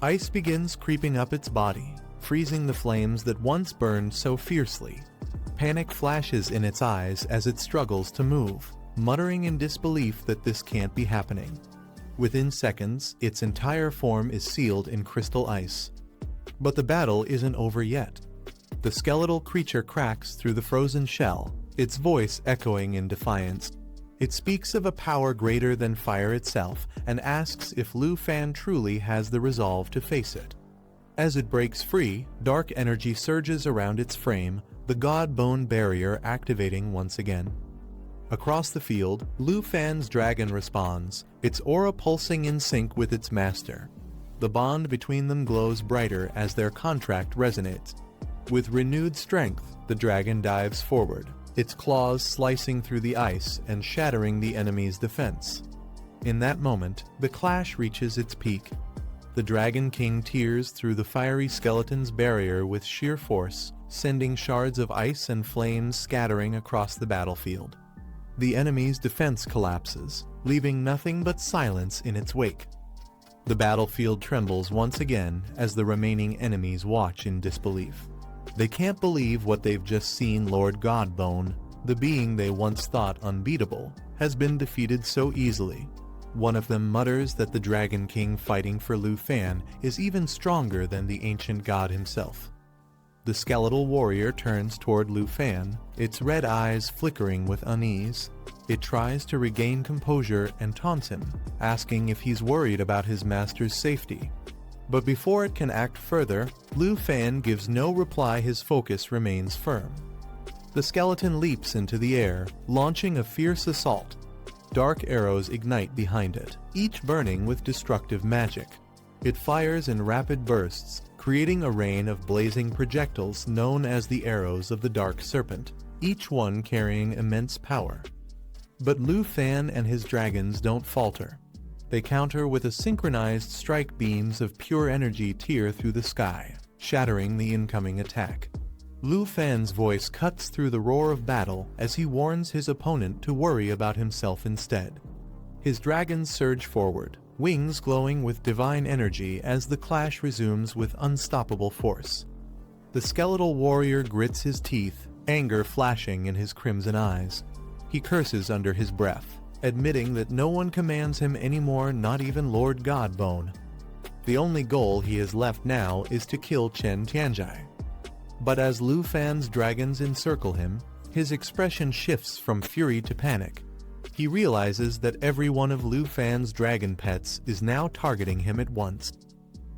Ice begins creeping up its body, freezing the flames that once burned so fiercely. Panic flashes in its eyes as it struggles to move, muttering in disbelief that this can't be happening. Within seconds, its entire form is sealed in crystal ice. But the battle isn't over yet. The skeletal creature cracks through the frozen shell, its voice echoing in defiance. It speaks of a power greater than fire itself and asks if Lu Fan truly has the resolve to face it. As it breaks free, dark energy surges around its frame, the god bone barrier activating once again. Across the field, Lu Fan's dragon responds, its aura pulsing in sync with its master. The bond between them glows brighter as their contract resonates. With renewed strength, the dragon dives forward, its claws slicing through the ice and shattering the enemy's defense. In that moment, the clash reaches its peak. The Dragon King tears through the fiery skeleton's barrier with sheer force, sending shards of ice and flames scattering across the battlefield. The enemy's defense collapses, leaving nothing but silence in its wake. The battlefield trembles once again as the remaining enemies watch in disbelief. They can't believe what they've just seen. Lord Godbone, the being they once thought unbeatable, has been defeated so easily. One of them mutters that the Dragon King fighting for Lu Fan is even stronger than the ancient god himself. The skeletal warrior turns toward Lu Fan, its red eyes flickering with unease. It tries to regain composure and taunts him, asking if he's worried about his master's safety. But before it can act further, Lu Fan gives no reply. His focus remains firm. The skeleton leaps into the air, launching a fierce assault. Dark arrows ignite behind it, each burning with destructive magic. It fires in rapid bursts, creating a rain of blazing projectiles known as the arrows of the Dark Serpent, each one carrying immense power. But Lu Fan and his dragons don't falter. They counter with a synchronized strike. Beams of pure energy tear through the sky, shattering the incoming attack. Lu Fan's voice cuts through the roar of battle as he warns his opponent to worry about himself instead. His dragons surge forward, wings glowing with divine energy as the clash resumes with unstoppable force. The skeletal warrior grits his teeth, anger flashing in his crimson eyes. He curses under his breath, admitting that no one commands him anymore, not even Lord Godbone. The only goal he has left now is to kill Chen Tianjai. But as Lu Fan's dragons encircle him, his expression shifts from fury to panic. He realizes that every one of Lu Fan's dragon pets is now targeting him at once.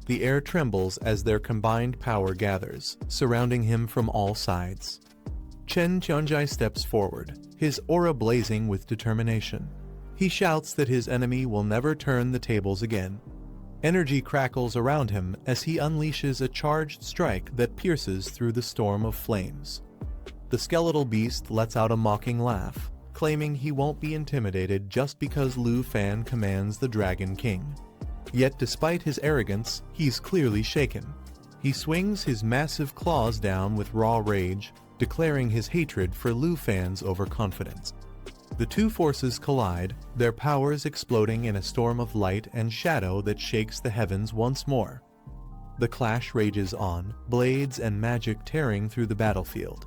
The air trembles as their combined power gathers, surrounding him from all sides. Chen Tianjai steps forward, his aura blazing with determination. He shouts that his enemy will never turn the tables again. Energy crackles around him as he unleashes a charged strike that pierces through the storm of flames. The skeletal beast lets out a mocking laugh, claiming he won't be intimidated just because Lu Fan commands the Dragon King. Yet despite his arrogance, he's clearly shaken. He swings his massive claws down with raw rage, declaring his hatred for Lu Fan's overconfidence. The two forces collide, their powers exploding in a storm of light and shadow that shakes the heavens once more. The clash rages on, blades and magic tearing through the battlefield.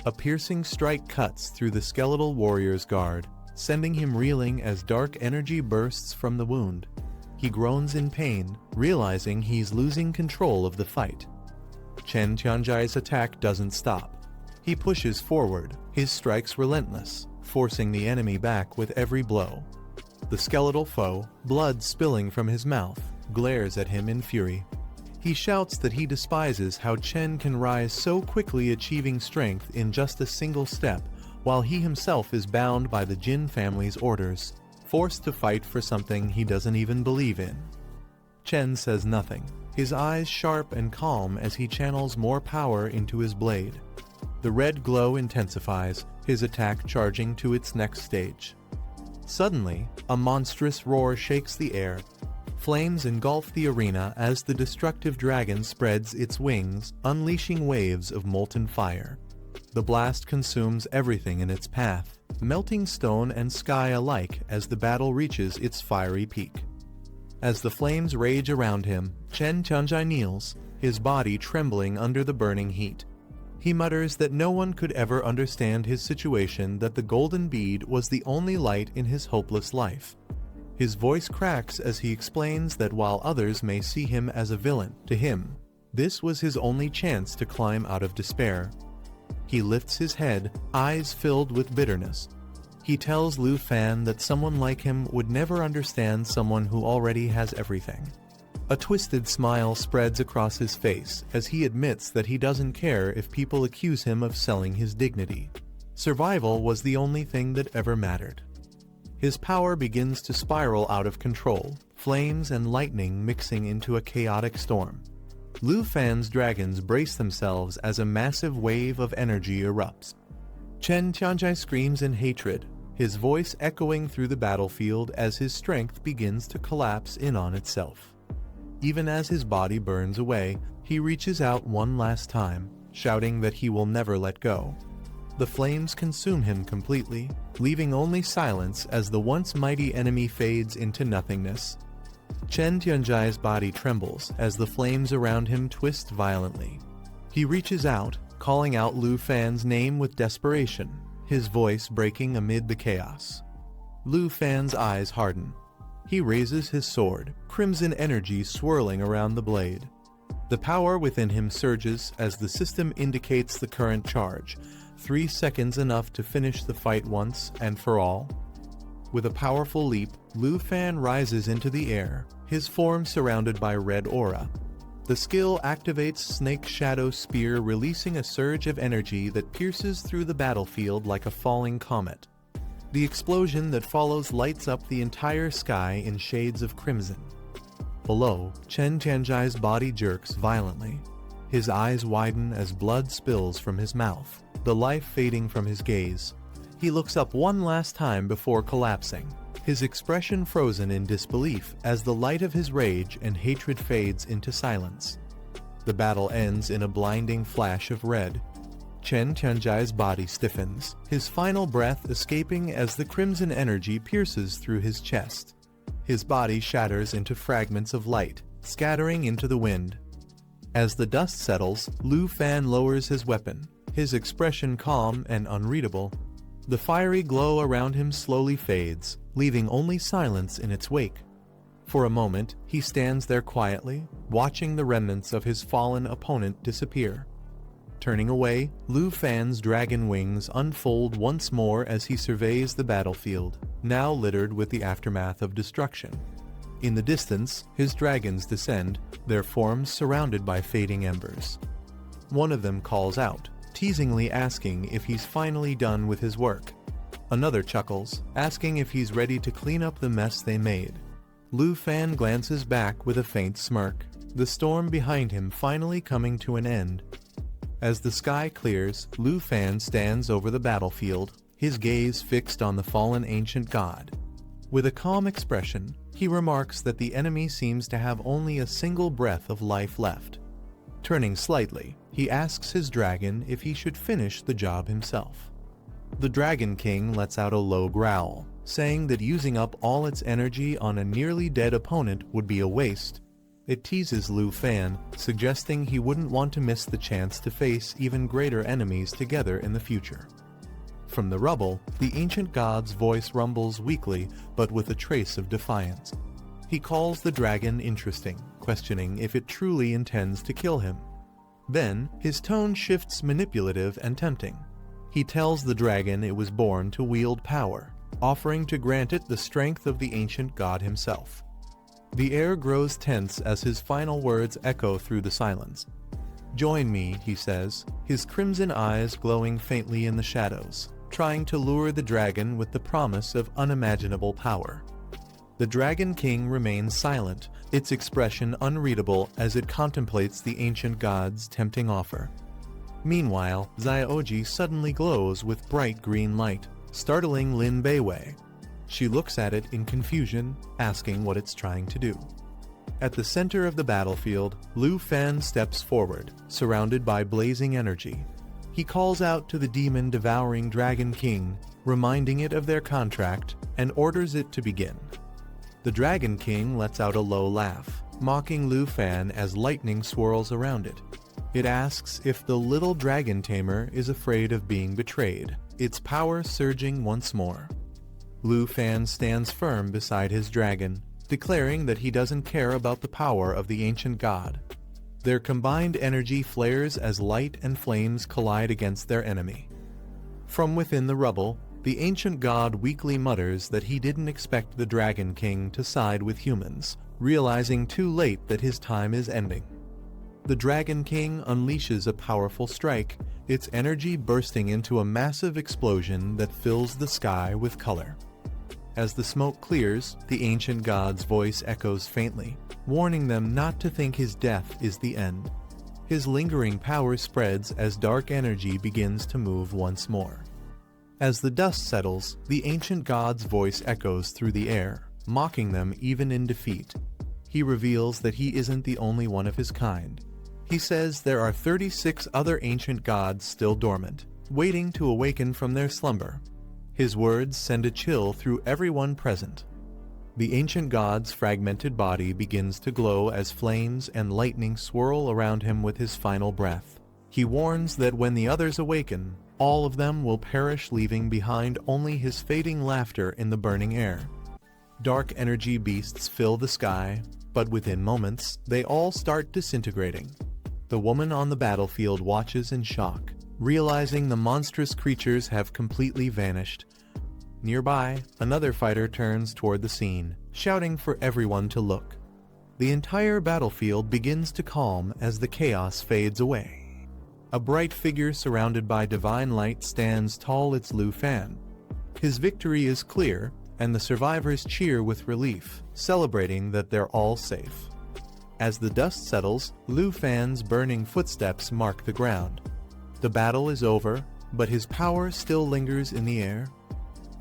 A piercing strike cuts through the skeletal warrior's guard, sending him reeling as dark energy bursts from the wound. He groans in pain, realizing he's losing control of the fight. Chen Tianjai's attack doesn't stop. He pushes forward, his strikes relentless, forcing the enemy back with every blow. The skeletal foe, blood spilling from his mouth, glares at him in fury. He shouts that he despises how Chen can rise so quickly, achieving strength in just a single step, while he himself is bound by the Jin family's orders, forced to fight for something he doesn't even believe in. Chen says nothing, his eyes sharp and calm as he channels more power into his blade. The red glow intensifies, his attack charging to its next stage. Suddenly, a monstrous roar shakes the air. Flames engulf the arena as the destructive dragon spreads its wings, unleashing waves of molten fire. The blast consumes everything in its path, melting stone and sky alike as the battle reaches its fiery peak. As the flames rage around him, Chen Tianjai kneels, his body trembling under the burning heat. He mutters that no one could ever understand his situation, that the golden bead was the only light in his hopeless life. His voice cracks as he explains that while others may see him as a villain, to him, this was his only chance to climb out of despair. He lifts his head, eyes filled with bitterness. He tells Lu Fan that someone like him would never understand someone who already has everything. A twisted smile spreads across his face as he admits that he doesn't care if people accuse him of selling his dignity. Survival was the only thing that ever mattered. His power begins to spiral out of control, flames and lightning mixing into a chaotic storm. Lu Fan's dragons brace themselves as a massive wave of energy erupts. Chen Tianjai screams in hatred, his voice echoing through the battlefield as his strength begins to collapse in on itself. Even as his body burns away, he reaches out one last time, shouting that he will never let go. The flames consume him completely, leaving only silence as the once mighty enemy fades into nothingness. Chen Tianjai's body trembles as the flames around him twist violently. He reaches out, calling out Lu Fan's name with desperation, his voice breaking amid the chaos. Lu Fan's eyes harden. He raises his sword, crimson energy swirling around the blade. The power within him surges as the system indicates the current charge, 3 seconds enough to finish the fight once and for all. With a powerful leap, Lu Fan rises into the air, his form surrounded by red aura. The skill activates Snake Shadow Spear, releasing a surge of energy that pierces through the battlefield like a falling comet. The explosion that follows lights up the entire sky in shades of crimson. Below, Chen Tianjai's body jerks violently. His eyes widen as blood spills from his mouth, the life fading from his gaze. He looks up one last time before collapsing, his expression frozen in disbelief as the light of his rage and hatred fades into silence. The battle ends in a blinding flash of red. Chen Tianjai's body stiffens, his final breath escaping as the crimson energy pierces through his chest. His body shatters into fragments of light, scattering into the wind. As the dust settles, Lu Fan lowers his weapon, his expression calm and unreadable. The fiery glow around him slowly fades, leaving only silence in its wake. For a moment, he stands there quietly, watching the remnants of his fallen opponent disappear. Turning away, Lu Fan's dragon wings unfold once more as he surveys the battlefield, now littered with the aftermath of destruction. In the distance, his dragons descend, their forms surrounded by fading embers. One of them calls out, teasingly asking if he's finally done with his work. Another chuckles, asking if he's ready to clean up the mess they made. Lu Fan glances back with a faint smirk, the storm behind him finally coming to an end. As the sky clears, Lu Fan stands over the battlefield, his gaze fixed on the fallen ancient god. With a calm expression, he remarks that the enemy seems to have only a single breath of life left. Turning slightly, he asks his dragon if he should finish the job himself. The Dragon King lets out a low growl, saying that using up all its energy on a nearly dead opponent would be a waste. It teases Lu Fan, suggesting he wouldn't want to miss the chance to face even greater enemies together in the future. From the rubble, the ancient god's voice rumbles weakly, but with a trace of defiance. He calls the dragon interesting, questioning if it truly intends to kill him. Then, his tone shifts manipulative and tempting. He tells the dragon it was born to wield power, offering to grant it the strength of the ancient god himself. The air grows tense as his final words echo through the silence. "Join me," he says, his crimson eyes glowing faintly in the shadows, trying to lure the dragon with the promise of unimaginable power. The Dragon King remains silent, its expression unreadable as it contemplates the ancient god's tempting offer. Meanwhile, Xiaoji suddenly glows with bright green light, startling Lin Beiwei. She looks at it in confusion, asking what it's trying to do. At the center of the battlefield, Lu Fan steps forward, surrounded by blazing energy. He calls out to the demon-devouring Dragon King, reminding it of their contract, and orders it to begin. The Dragon King lets out a low laugh, mocking Lu Fan as lightning swirls around it. It asks if the little dragon tamer is afraid of being betrayed, its power surging once more. Lu Fan stands firm beside his dragon, declaring that he doesn't care about the power of the ancient god. Their combined energy flares as light and flames collide against their enemy. From within the rubble, the ancient god weakly mutters that he didn't expect the Dragon King to side with humans, realizing too late that his time is ending. The Dragon King unleashes a powerful strike, its energy bursting into a massive explosion that fills the sky with color. As the smoke clears, the ancient god's voice echoes faintly, warning them not to think his death is the end. His lingering power spreads as dark energy begins to move once more. As the dust settles, the ancient god's voice echoes through the air, mocking them even in defeat. he reveals that he isn't the only one of his kind. He says there are 36 other ancient gods still dormant, waiting to awaken from their slumber. His words send a chill through everyone present. The ancient god's fragmented body begins to glow as flames and lightning swirl around him with his final breath. He warns that when the others awaken, all of them will perish, leaving behind only his fading laughter in the burning air. Dark energy beasts fill the sky, but within moments, they all start disintegrating. The woman on the battlefield watches in shock, realizing the monstrous creatures have completely vanished. Nearby, another fighter turns toward the scene, shouting for everyone to look. The entire battlefield begins to calm as the chaos fades away. A bright figure surrounded by divine light stands tall. It's Lu Fan. His victory is clear, and the survivors cheer with relief, celebrating that they're all safe. As the dust settles, Lu Fan's burning footsteps mark the ground. The battle is over, but his power still lingers in the air.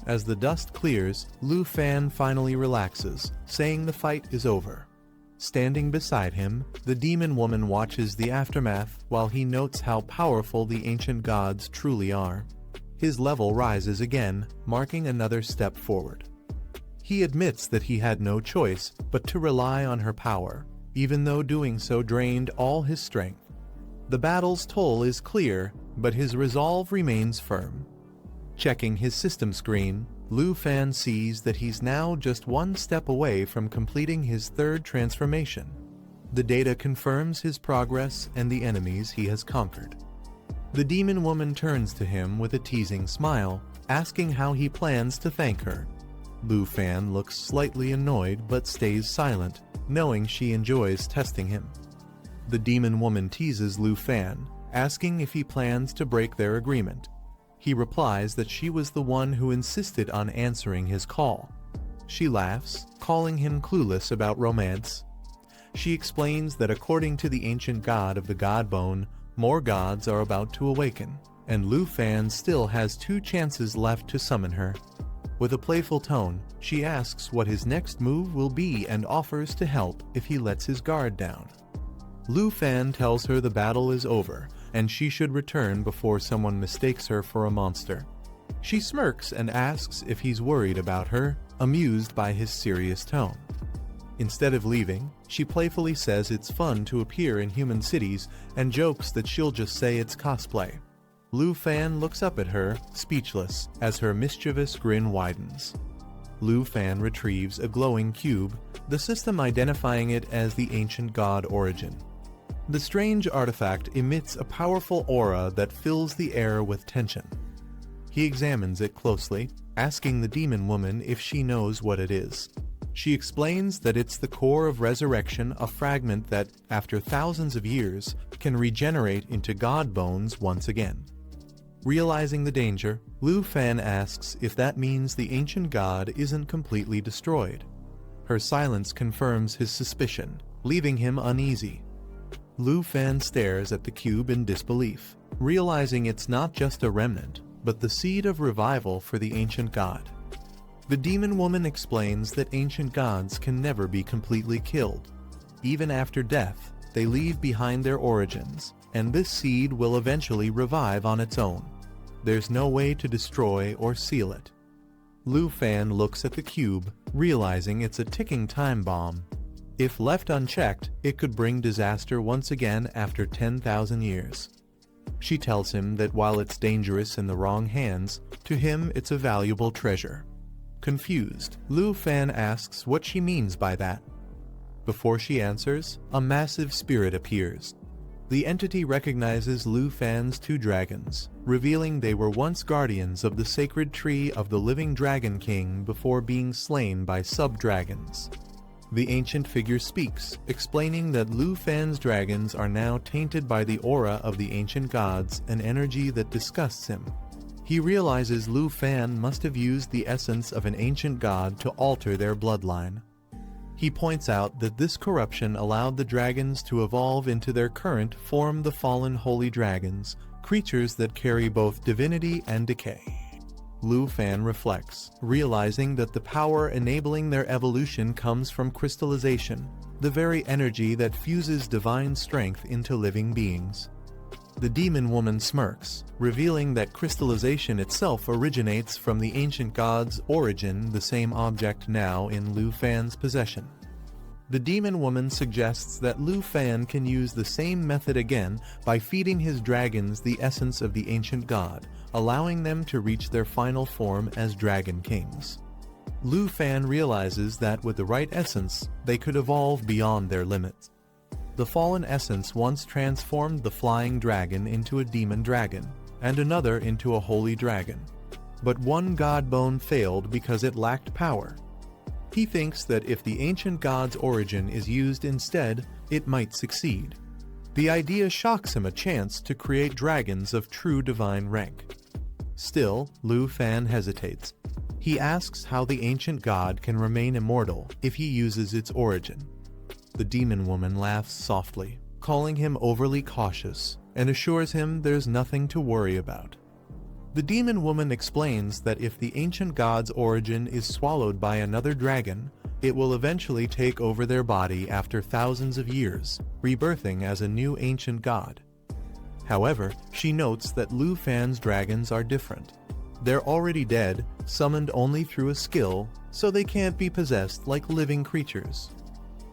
As the dust clears, Lu Fan finally relaxes, saying the fight is over. Standing beside him, the demon woman watches the aftermath while he notes how powerful the ancient gods truly are. His level rises again, marking another step forward. He admits that he had no choice but to rely on her power, even though doing so drained all his strength. The battle's toll is clear, but his resolve remains firm. Checking his system screen, Lu Fan sees that he's now just one step away from completing his third transformation. The data confirms his progress and the enemies he has conquered. The demon woman turns to him with a teasing smile, asking how he plans to thank her. Lu Fan looks slightly annoyed but stays silent, knowing she enjoys testing him. The demon woman teases Lu Fan, asking if he plans to break their agreement. He replies that she was the one who insisted on answering his call. She laughs, calling him clueless about romance. She explains that according to the ancient god of the god bone, more gods are about to awaken, and Lu Fan still has 2 chances left to summon her. With a playful tone, she asks what his next move will be and offers to help if he lets his guard down. Lu Fan tells her the battle is over, and she should return before someone mistakes her for a monster. She smirks and asks if he's worried about her, amused by his serious tone. Instead of leaving, she playfully says it's fun to appear in human cities and jokes that she'll just say it's cosplay. Lu Fan looks up at her, speechless, as her mischievous grin widens. Lu Fan retrieves a glowing cube, the system identifying it as the ancient god Origin. The strange artifact emits a powerful aura that fills the air with tension. He examines it closely, asking the demon woman if she knows what it is. She explains that it's the core of resurrection, a fragment that, after thousands of years, can regenerate into god bones once again. Realizing the danger, Lu Fan asks if that means the ancient god isn't completely destroyed. Her silence confirms his suspicion, leaving him uneasy. Lu Fan stares at the cube in disbelief, realizing it's not just a remnant, but the seed of revival for the ancient god. The demon woman explains that ancient gods can never be completely killed. Even after death, they leave behind their origins, and this seed will eventually revive on its own. There's no way to destroy or seal it. Lu Fan looks at the cube, realizing it's a ticking time bomb. If left unchecked, it could bring disaster once again after 10,000 years. She tells him that while it's dangerous in the wrong hands, to him it's a valuable treasure. Confused, Lu Fan asks what she means by that. Before she answers, a massive spirit appears. The entity recognizes Lu Fan's 2 dragons, revealing they were once guardians of the sacred tree of the living Dragon King before being slain by sub-dragons. The ancient figure speaks, explaining that Lu Fan's dragons are now tainted by the aura of the ancient gods, an energy that disgusts him. He realizes Lu Fan must have used the essence of an ancient god to alter their bloodline. He points out that this corruption allowed the dragons to evolve into their current form, the fallen holy dragons, creatures that carry both divinity and decay. Lu Fan reflects, realizing that the power enabling their evolution comes from crystallization, the very energy that fuses divine strength into living beings. The demon woman smirks, revealing that crystallization itself originates from the ancient gods' origin, the same object now in Lu Fan's possession. The demon woman suggests that Lu Fan can use the same method again by feeding his dragons the essence of the ancient god, allowing them to reach their final form as dragon kings. Lu Fan realizes that with the right essence, they could evolve beyond their limits. The fallen essence once transformed the flying dragon into a demon dragon, and another into a holy dragon. But one god bone failed because it lacked power. He thinks that if the ancient god's origin is used instead, it might succeed. The idea shocks him a chance to create dragons of true divine rank. Still, Lu Fan hesitates. He asks how the ancient god can remain immortal if he uses its origin. The demon woman laughs softly, calling him overly cautious, and assures him there's nothing to worry about. The demon woman explains that if the ancient god's origin is swallowed by another dragon, it will eventually take over their body after thousands of years, rebirthing as a new ancient god. However, she notes that Lu Fan's dragons are different. They're already dead, summoned only through a skill, so they can't be possessed like living creatures.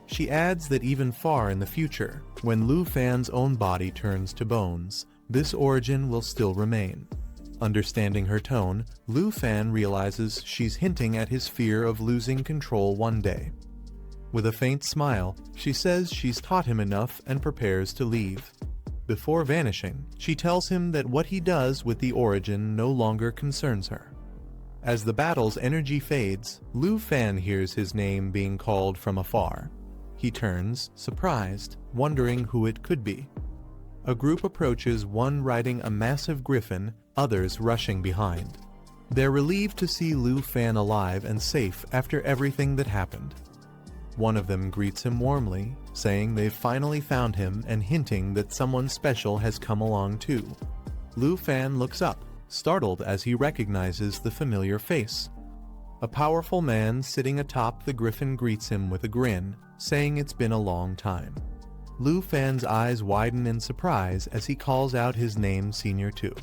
She adds that even far in the future, when Lu Fan's own body turns to bones, this origin will still remain. Understanding her tone, Lu Fan realizes she's hinting at his fear of losing control one day. With a faint smile, she says she's taught him enough and prepares to leave. Before vanishing, she tells him that what he does with the origin no longer concerns her. As the battle's energy fades, Lu Fan hears his name being called from afar. He turns, surprised, wondering who it could be. A group approaches, one riding a massive griffin, others rushing behind. They're relieved to see Lu Fan alive and safe after everything that happened. One of them greets him warmly, saying they've finally found him and hinting that someone special has come along too. Lu Fan looks up, startled as he recognizes the familiar face. A powerful man sitting atop the griffin greets him with a grin, saying it's been a long time. Lu Fan's eyes widen in surprise as he calls out his name, Senior 2.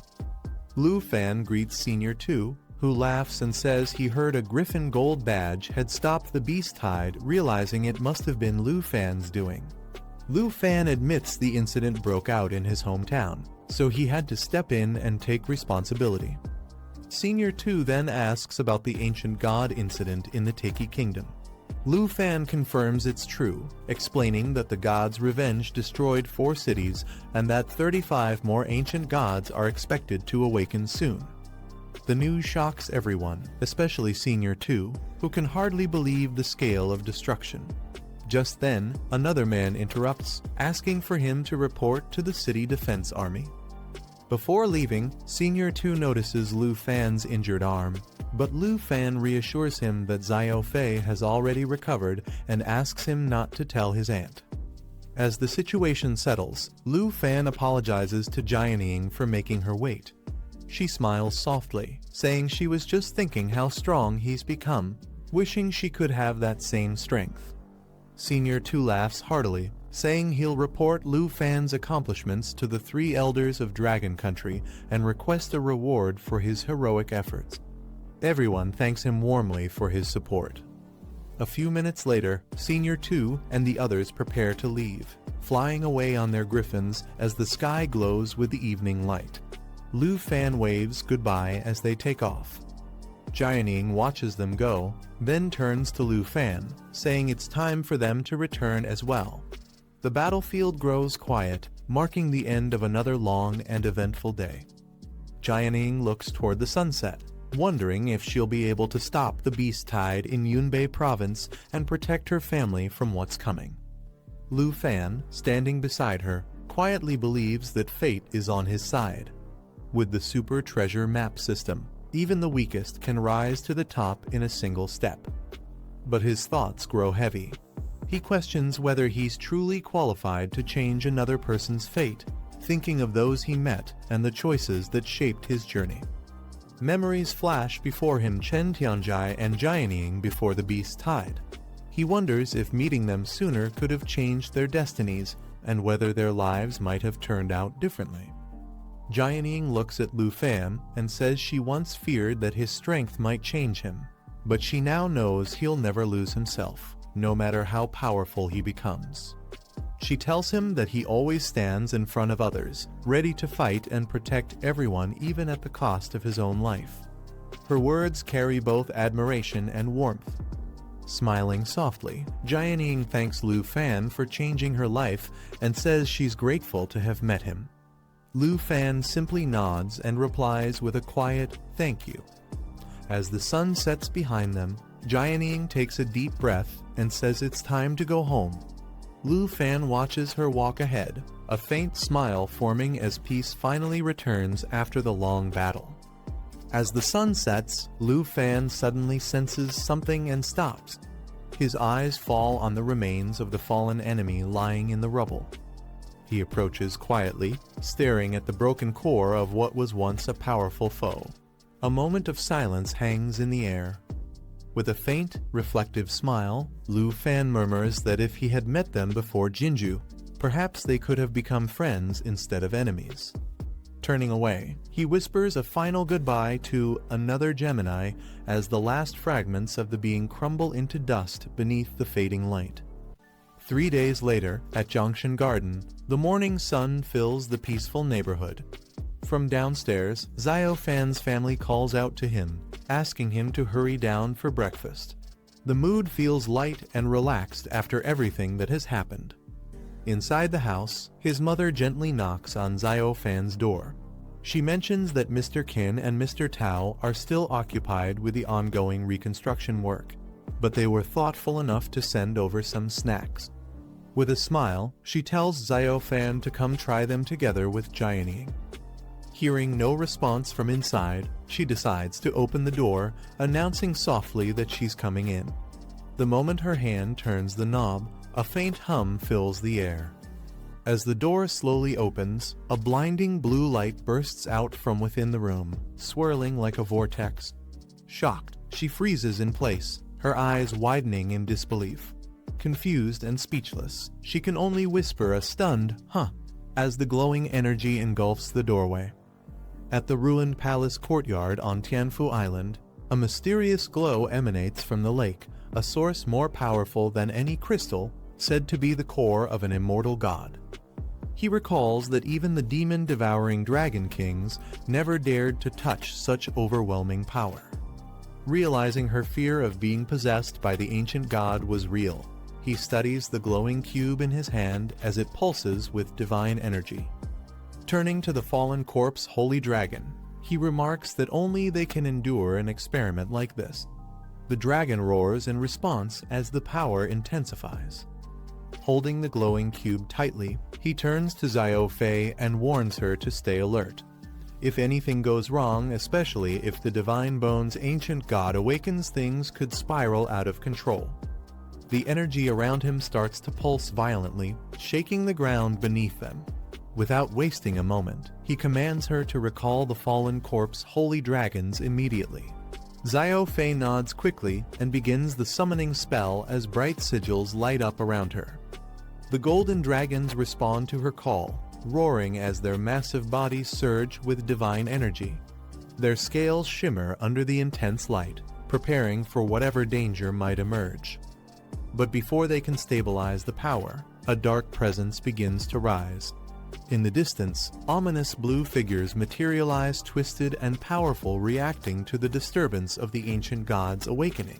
Lu Fan greets Senior 2, who laughs and says he heard a griffin gold badge had stopped the beast tide, realizing it must have been Lu Fan's doing. Lu Fan admits the incident broke out in his hometown, so he had to step in and take responsibility. Senior 2 then asks about the ancient god incident in the Taiki Kingdom. Lu Fan confirms it's true, explaining that the gods' revenge destroyed 4 cities and that 35 more ancient gods are expected to awaken soon. The news shocks everyone, especially Senior 2, who can hardly believe the scale of destruction. Just then, another man interrupts, asking for him to report to the city defense army. Before leaving, Senior 2 notices Lu Fan's injured arm, but Lu Fan reassures him that Xiao Fei has already recovered and asks him not to tell his aunt. As the situation settles, Lu Fan apologizes to Jianying for making her wait. She smiles softly, saying she was just thinking how strong he's become, wishing she could have that same strength. Senior 2 laughs heartily, saying he'll report Lu Fan's accomplishments to the 3 elders of Dragon Country and request a reward for his heroic efforts. Everyone thanks him warmly for his support. A few minutes later, Senior 2 and the others prepare to leave, flying away on their griffins as the sky glows with the evening light. Lu Fan waves goodbye as they take off. Jianying watches them go, then turns to Lu Fan, saying it's time for them to return as well. The battlefield grows quiet, marking the end of another long and eventful day. Jianying looks toward the sunset, wondering if she'll be able to stop the beast tide in Yunbei province and protect her family from what's coming. Lu Fan, standing beside her, quietly believes that fate is on his side. With the super treasure map system, even the weakest can rise to the top in a single step. But his thoughts grow heavy. He questions whether he's truly qualified to change another person's fate, thinking of those he met and the choices that shaped his journey. Memories flash before him, Chen Tianjai and Jianing before the beast tide. He wonders if meeting them sooner could have changed their destinies and whether their lives might have turned out differently. Jianing looks at Lu Fan and says she once feared that his strength might change him, but she now knows he'll never lose himself, no matter how powerful he becomes. She tells him that he always stands in front of others, ready to fight and protect everyone even at the cost of his own life. Her words carry both admiration and warmth. Smiling softly, Jianing thanks Lu Fan for changing her life and says she's grateful to have met him. Lu Fan simply nods and replies with a quiet "thank you." As the sun sets behind them, Jianing takes a deep breath and says it's time to go home. Lu Fan watches her walk ahead, a faint smile forming as peace finally returns after the long battle. As the sun sets, Lu Fan suddenly senses something and stops. His eyes fall on the remains of the fallen enemy lying in the rubble. He approaches quietly, staring at the broken core of what was once a powerful foe. A moment of silence hangs in the air. With a faint, reflective smile, Lu Fan murmurs that if he had met them before Jinju, perhaps they could have become friends instead of enemies. Turning away, he whispers a final goodbye to another Gemini as the last fragments of the being crumble into dust beneath the fading light. 3 days later, at Jiangshan Garden, the morning sun fills the peaceful neighborhood. From downstairs, Xiao Fan's family calls out to him, asking him to hurry down for breakfast. The mood feels light and relaxed after everything that has happened. Inside the house, his mother gently knocks on Xiao Fan's door. She mentions that Mr. Qin and Mr. Tao are still occupied with the ongoing reconstruction work, but they were thoughtful enough to send over some snacks. With a smile, she tells Xiao Fan to come try them together with Jianing. Hearing no response from inside, she decides to open the door, announcing softly that she's coming in. The moment her hand turns the knob, a faint hum fills the air. As the door slowly opens, a blinding blue light bursts out from within the room, swirling like a vortex. Shocked, she freezes in place, her eyes widening in disbelief. Confused and speechless, she can only whisper a stunned, "Huh," as the glowing energy engulfs the doorway. At the ruined palace courtyard on Tianfu Island, a mysterious glow emanates from the lake, a source more powerful than any crystal, said to be the core of an immortal god. He recalls that even the demon-devouring dragon kings never dared to touch such overwhelming power. Realizing her fear of being possessed by the ancient god was real, he studies the glowing cube in his hand as it pulses with divine energy. Turning to the fallen corpse holy dragon, he remarks that only they can endure an experiment like this. The dragon roars in response as the power intensifies. Holding the glowing cube tightly, he turns to Xiao Fei and warns her to stay alert. If anything goes wrong, especially if the Divine Bone's ancient god awakens, things could spiral out of control. The energy around him starts to pulse violently, shaking the ground beneath them. Without wasting a moment, he commands her to recall the fallen corpse holy dragons immediately. Xiao Fei nods quickly and begins the summoning spell as bright sigils light up around her. The golden dragons respond to her call, roaring as their massive bodies surge with divine energy. Their scales shimmer under the intense light, preparing for whatever danger might emerge. But before they can stabilize the power, a dark presence begins to rise. In the distance, ominous blue figures materialize, twisted and powerful, reacting to the disturbance of the ancient god's awakening.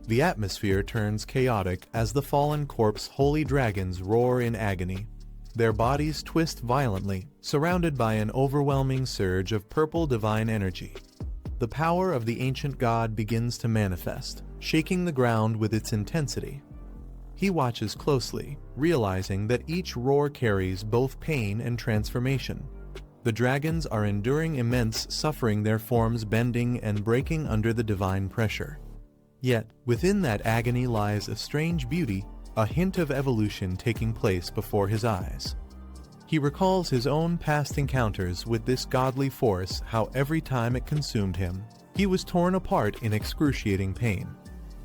The atmosphere turns chaotic as the fallen corpse holy dragons roar in agony. Their bodies twist violently, surrounded by an overwhelming surge of purple divine energy. The power of the ancient god begins to manifest, shaking the ground with its intensity. He watches closely, realizing that each roar carries both pain and transformation. The dragons are enduring immense suffering, their forms bending and breaking under the divine pressure. Yet, within that agony lies a strange beauty, a hint of evolution taking place before his eyes. He recalls his own past encounters with this godly force, how every time it consumed him, he was torn apart in excruciating pain.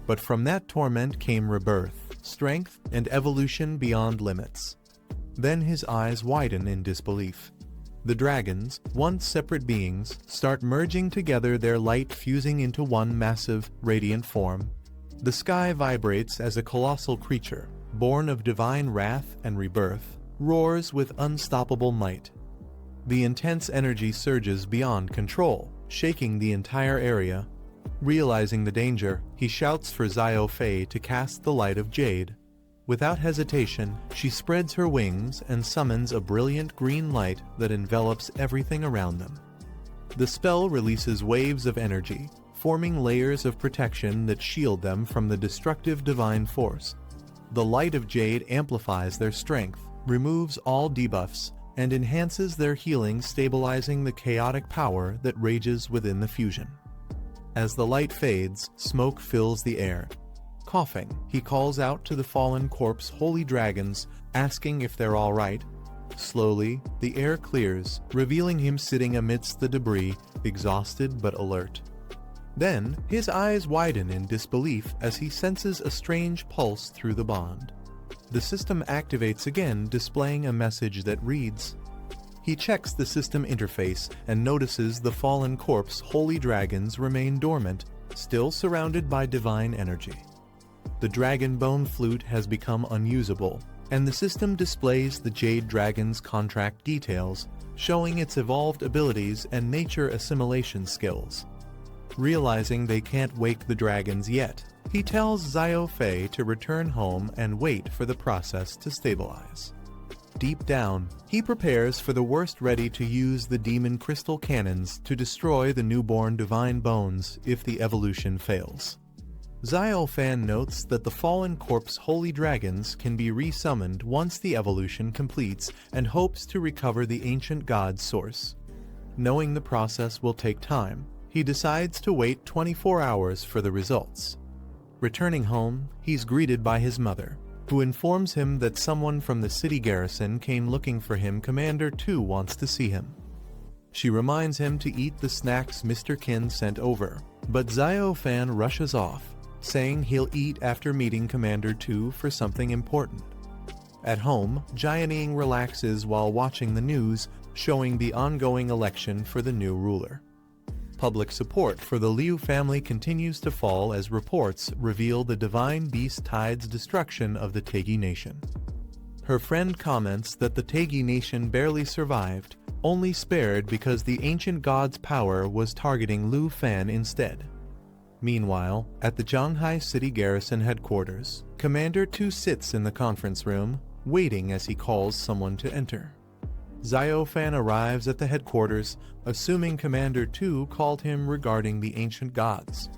But from that torment came rebirth, strength, and evolution beyond limits. Then his eyes widen in disbelief. The dragons, once separate beings, start merging together, their light fusing into one massive, radiant form. The sky vibrates as a colossal creature, born of divine wrath and rebirth, roars with unstoppable might. The intense energy surges beyond control, shaking the entire area. Realizing the danger, he shouts for Xiao Fei to cast the light of jade. Without hesitation, she spreads her wings and summons a brilliant green light that envelops everything around them. The spell releases waves of energy, forming layers of protection that shield them from the destructive divine force. The light of jade amplifies their strength, removes all debuffs, and enhances their healing, stabilizing the chaotic power that rages within the fusion. As the light fades, smoke fills the air. Coughing, he calls out to the fallen corpse holy dragons, asking if they're all right. Slowly, the air clears, revealing him sitting amidst the debris, exhausted but alert. Then, his eyes widen in disbelief as he senses a strange pulse through the bond. The system activates again, displaying a message that reads. He checks the system interface and notices the fallen corpse holy dragons remain dormant, still surrounded by divine energy. The dragon bone flute has become unusable, and the system displays the jade dragon's contract details, showing its evolved abilities and nature assimilation skills. Realizing they can't wake the dragons yet, he tells Xiao Fei to return home and wait for the process to stabilize. Deep down, he prepares for the worst, ready to use the demon crystal cannons to destroy the newborn divine bones if the evolution fails. Xiao Fan notes that the fallen corpse holy dragons can be resummoned once the evolution completes and hopes to recover the ancient god's source. Knowing the process will take time, he decides to wait 24 hours for the results. Returning home, he's greeted by his mother, who informs him that someone from the city garrison came looking for him. Commander 2 wants to see him. She reminds him to eat the snacks Mr. Qin sent over, but Xiao Fan rushes off, saying he'll eat after meeting Commander 2 for something important. At home, Jianing relaxes while watching the news, showing the ongoing election for the new ruler. Public support for the Liu family continues to fall as reports reveal the divine beast tide's destruction of the Tegi nation. Her friend comments that the Tegi nation barely survived, only spared because the ancient god's power was targeting Liu Fan instead. Meanwhile, at the Zhanghai City Garrison headquarters, Commander 2 sits in the conference room, waiting as he calls someone to enter. Xiao Fan arrives at the headquarters, assuming Commander 2 called him regarding the ancient gods.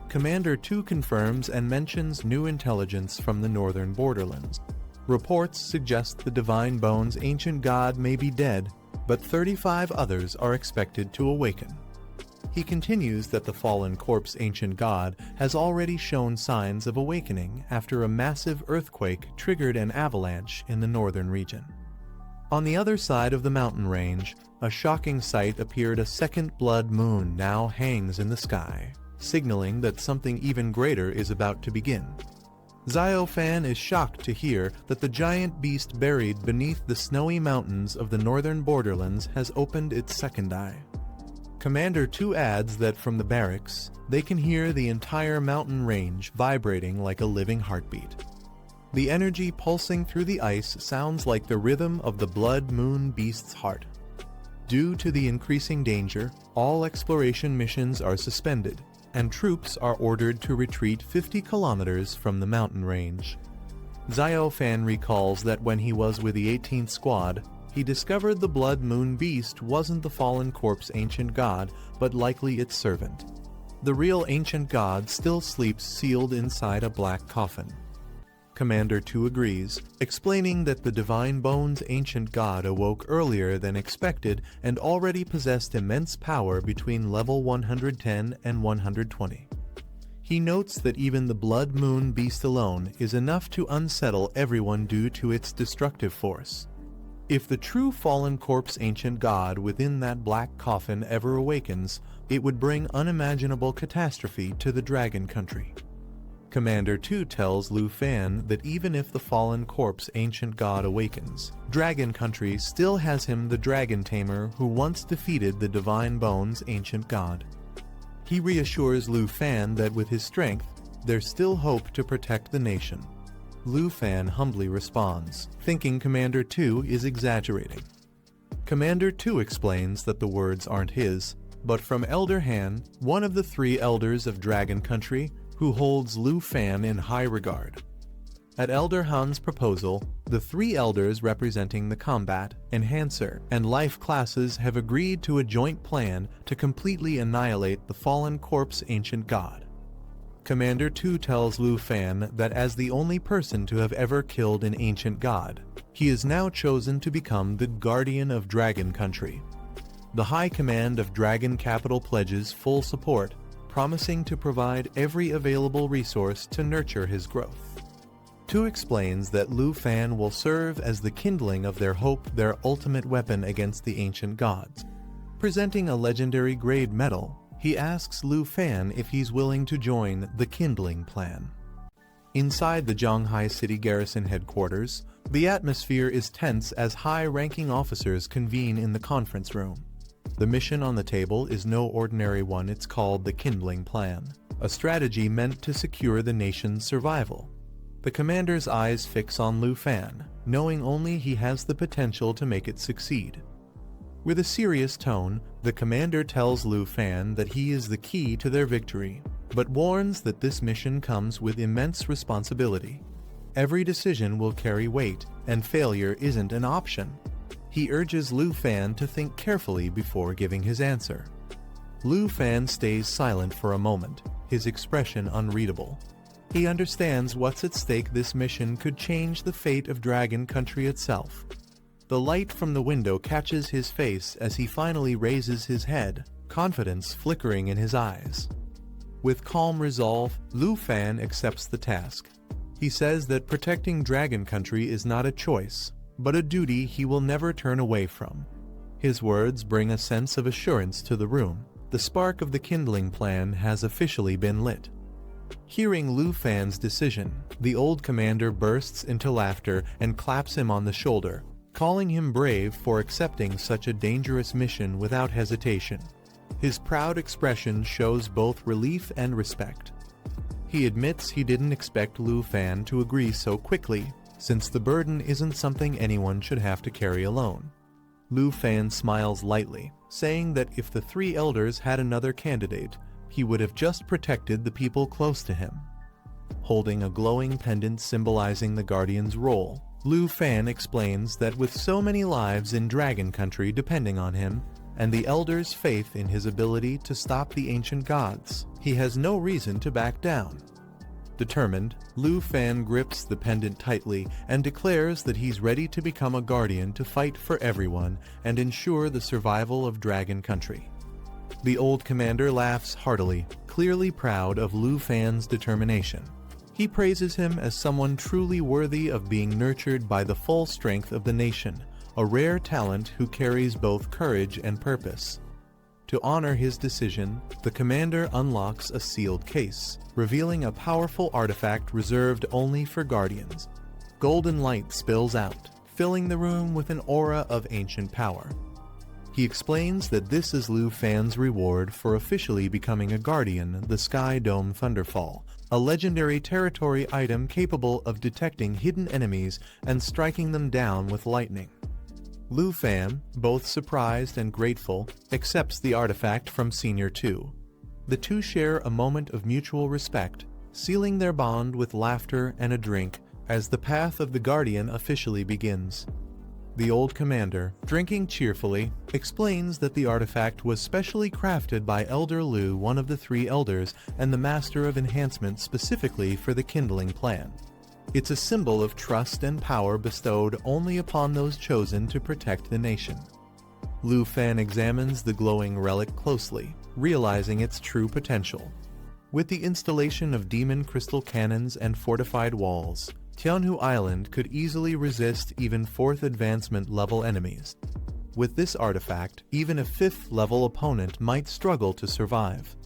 Commander 2 confirms and mentions new intelligence from the northern borderlands. Reports suggest the Divine Bone's ancient god may be dead, but 35 others are expected to awaken. He continues that the fallen corpse ancient god has already shown signs of awakening after a massive earthquake triggered an avalanche in the northern region. On the other side of the mountain range, a shocking sight appeared. A second blood moon now hangs in the sky, signaling that something even greater is about to begin. Xiao Fan is shocked to hear that the giant beast buried beneath the snowy mountains of the northern borderlands has opened its second eye. Commander 2 adds that from the barracks, they can hear the entire mountain range vibrating like a living heartbeat. The energy pulsing through the ice sounds like the rhythm of the blood moon beast's heart. Due to the increasing danger, all exploration missions are suspended, and troops are ordered to retreat 50 kilometers from the mountain range. Xiao Fan recalls that when he was with the 18th Squad, he discovered the blood moon beast wasn't the fallen corpse ancient god, but likely its servant. The real ancient god still sleeps sealed inside a black coffin. Commander 2 agrees, explaining that the Divine Bone's ancient god awoke earlier than expected and already possessed immense power between level 110 and 120. He notes that even the Blood Moon beast alone is enough to unsettle everyone due to its destructive force. If the true fallen corpse ancient god within that black coffin ever awakens, it would bring unimaginable catastrophe to the Dragon Country. Commander 2 tells Lu Fan that even if the fallen corpse ancient god awakens, Dragon Country still has him, the dragon tamer who once defeated the Divine Bones ancient god. He reassures Lu Fan that with his strength, there's still hope to protect the nation. Lu Fan humbly responds, thinking Commander 2 is exaggerating. Commander 2 explains that the words aren't his, but from Elder Han, one of the 3 elders of Dragon Country, who holds Lu Fan in high regard. At Elder Han's proposal, the 3 elders representing the combat, enhancer, and life classes have agreed to a joint plan to completely annihilate the fallen corpse ancient god. Commander 2 tells Lu Fan that as the only person to have ever killed an ancient god, he is now chosen to become the guardian of Dragon Country. The High Command of Dragon Capital pledges full support, promising to provide every available resource to nurture his growth. 2 explains that Lu Fan will serve as the kindling of their hope, their ultimate weapon against the ancient gods. Presenting a legendary grade medal, he asks Lu Fan if he's willing to join the kindling plan. Inside the Zhanghai City Garrison headquarters, the atmosphere is tense as high-ranking officers convene in the conference room. The mission on the table is no ordinary one. It's called the Kindling Plan, a strategy meant to secure the nation's survival. The commander's eyes fix on Lu Fan, knowing only he has the potential to make it succeed. With a serious tone, the commander tells Lu Fan that he is the key to their victory, but warns that this mission comes with immense responsibility. Every decision will carry weight, and failure isn't an option. He urges Lu Fan to think carefully before giving his answer. Lu Fan stays silent for a moment, his expression unreadable. He understands what's at stake. This mission could change the fate of Dragon Country itself. The light from the window catches his face as he finally raises his head, confidence flickering in his eyes. With calm resolve, Lu Fan accepts the task. He says that protecting Dragon Country is not a choice, but a duty he will never turn away from. His words bring a sense of assurance to the room. The spark of the kindling plan has officially been lit. Hearing Lu Fan's decision, the old commander bursts into laughter and claps him on the shoulder, calling him brave for accepting such a dangerous mission without hesitation. His proud expression shows both relief and respect. He admits he didn't expect Lu Fan to agree so quickly, since the burden isn't something anyone should have to carry alone. Lu Fan smiles lightly, saying that if the 3 elders had another candidate, he would have just protected the people close to him. Holding a glowing pendant symbolizing the Guardian's role, Lu Fan explains that with so many lives in Dragon Country depending on him, and the elders' faith in his ability to stop the ancient gods, he has no reason to back down. Determined, Lu Fan grips the pendant tightly and declares that he's ready to become a guardian to fight for everyone and ensure the survival of Dragon Country. The old commander laughs heartily, clearly proud of Lu Fan's determination. He praises him as someone truly worthy of being nurtured by the full strength of the nation, a rare talent who carries both courage and purpose. To honor his decision, the commander unlocks a sealed case, revealing a powerful artifact reserved only for guardians. Golden light spills out, filling the room with an aura of ancient power. He explains that this is Lu Fan's reward for officially becoming a guardian, the Sky Dome Thunderfall, a legendary territory item capable of detecting hidden enemies and striking them down with lightning. Lu Fan, both surprised and grateful, accepts the artifact from Senior 2. The 2 share a moment of mutual respect, sealing their bond with laughter and a drink as the path of the Guardian officially begins. The old commander, drinking cheerfully, explains that the artifact was specially crafted by Elder Lu, one of the 3 elders and the master of enhancement specifically for the kindling plan. It's a symbol of trust and power bestowed only upon those chosen to protect the nation. Lu Fan examines the glowing relic closely, realizing its true potential. With the installation of demon crystal cannons and fortified walls, Tianhu Island could easily resist even 4th advancement level enemies. With this artifact, even a 5th level opponent might struggle to survive.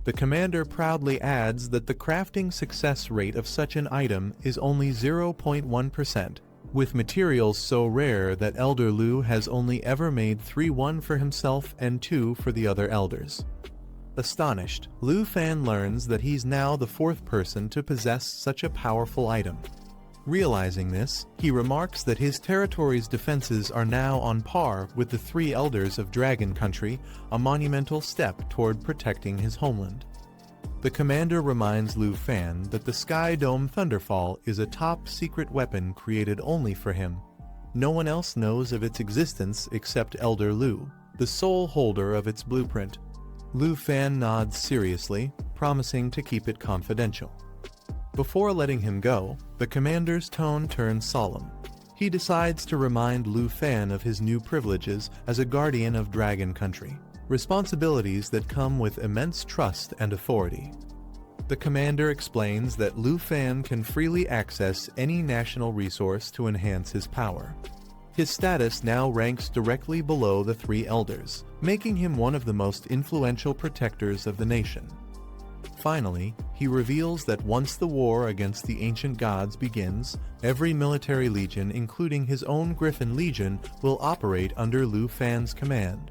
The commander proudly adds that the crafting success rate of such an item is only 0.1%, with materials so rare that Elder Lu has only ever made 3 for himself and 2 for the other elders. Astonished, Lu Fan learns that he's now the 4th person to possess such a powerful item. Realizing this, he remarks that his territory's defenses are now on par with the 3 elders of Dragon Country, a monumental step toward protecting his homeland. The commander reminds Lu Fan that the Sky Dome Thunderfall is a top-secret weapon created only for him. No one else knows of its existence except Elder Lu, the sole holder of its blueprint. Lu Fan nods seriously, promising to keep it confidential. Before letting him go, the commander's tone turns solemn. He decides to remind Lu Fan of his new privileges as a guardian of Dragon Country, responsibilities that come with immense trust and authority. The commander explains that Lu Fan can freely access any national resource to enhance his power. His status now ranks directly below the 3 elders, making him one of the most influential protectors of the nation. Finally, he reveals that once the war against the ancient gods begins, every military legion, including his own Griffin Legion, will operate under Lu Fan's command.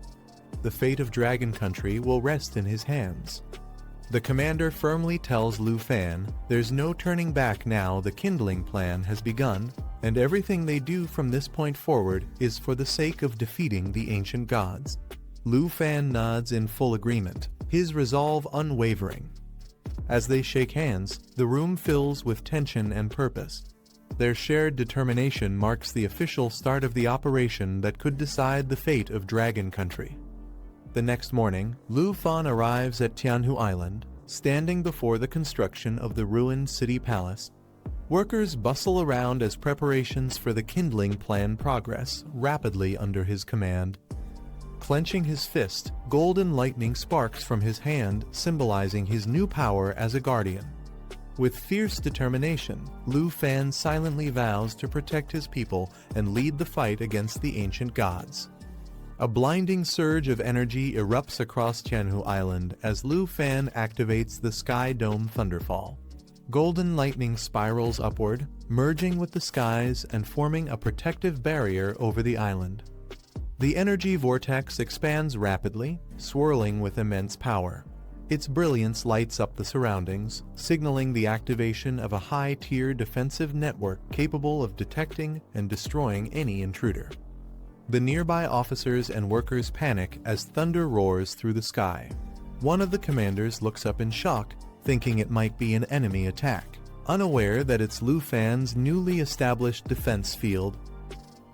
The fate of Dragon Country will rest in his hands. The commander firmly tells Lu Fan there's no turning back now. The kindling plan has begun, and everything they do from this point forward is for the sake of defeating the ancient gods. Lu Fan nods in full agreement, his resolve unwavering. As they shake hands, the room fills with tension and purpose. Their shared determination marks the official start of the operation that could decide the fate of Dragon Country. The next morning, Lu Fan arrives at Tianhu Island, standing before the construction of the ruined city palace. Workers bustle around as preparations for the kindling plan progress rapidly under his command. Clenching his fist, golden lightning sparks from his hand, symbolizing his new power as a guardian. With fierce determination, Lu Fan silently vows to protect his people and lead the fight against the ancient gods. A blinding surge of energy erupts across Tianhu Island as Lu Fan activates the Sky Dome Thunderfall. Golden lightning spirals upward, merging with the skies and forming a protective barrier over the island. The energy vortex expands rapidly, swirling with immense power. Its brilliance lights up the surroundings, signaling the activation of a high-tier defensive network capable of detecting and destroying any intruder. The nearby officers and workers panic as thunder roars through the sky. One of the commanders looks up in shock, thinking it might be an enemy attack, unaware that it's Lu Fan's newly established defense field.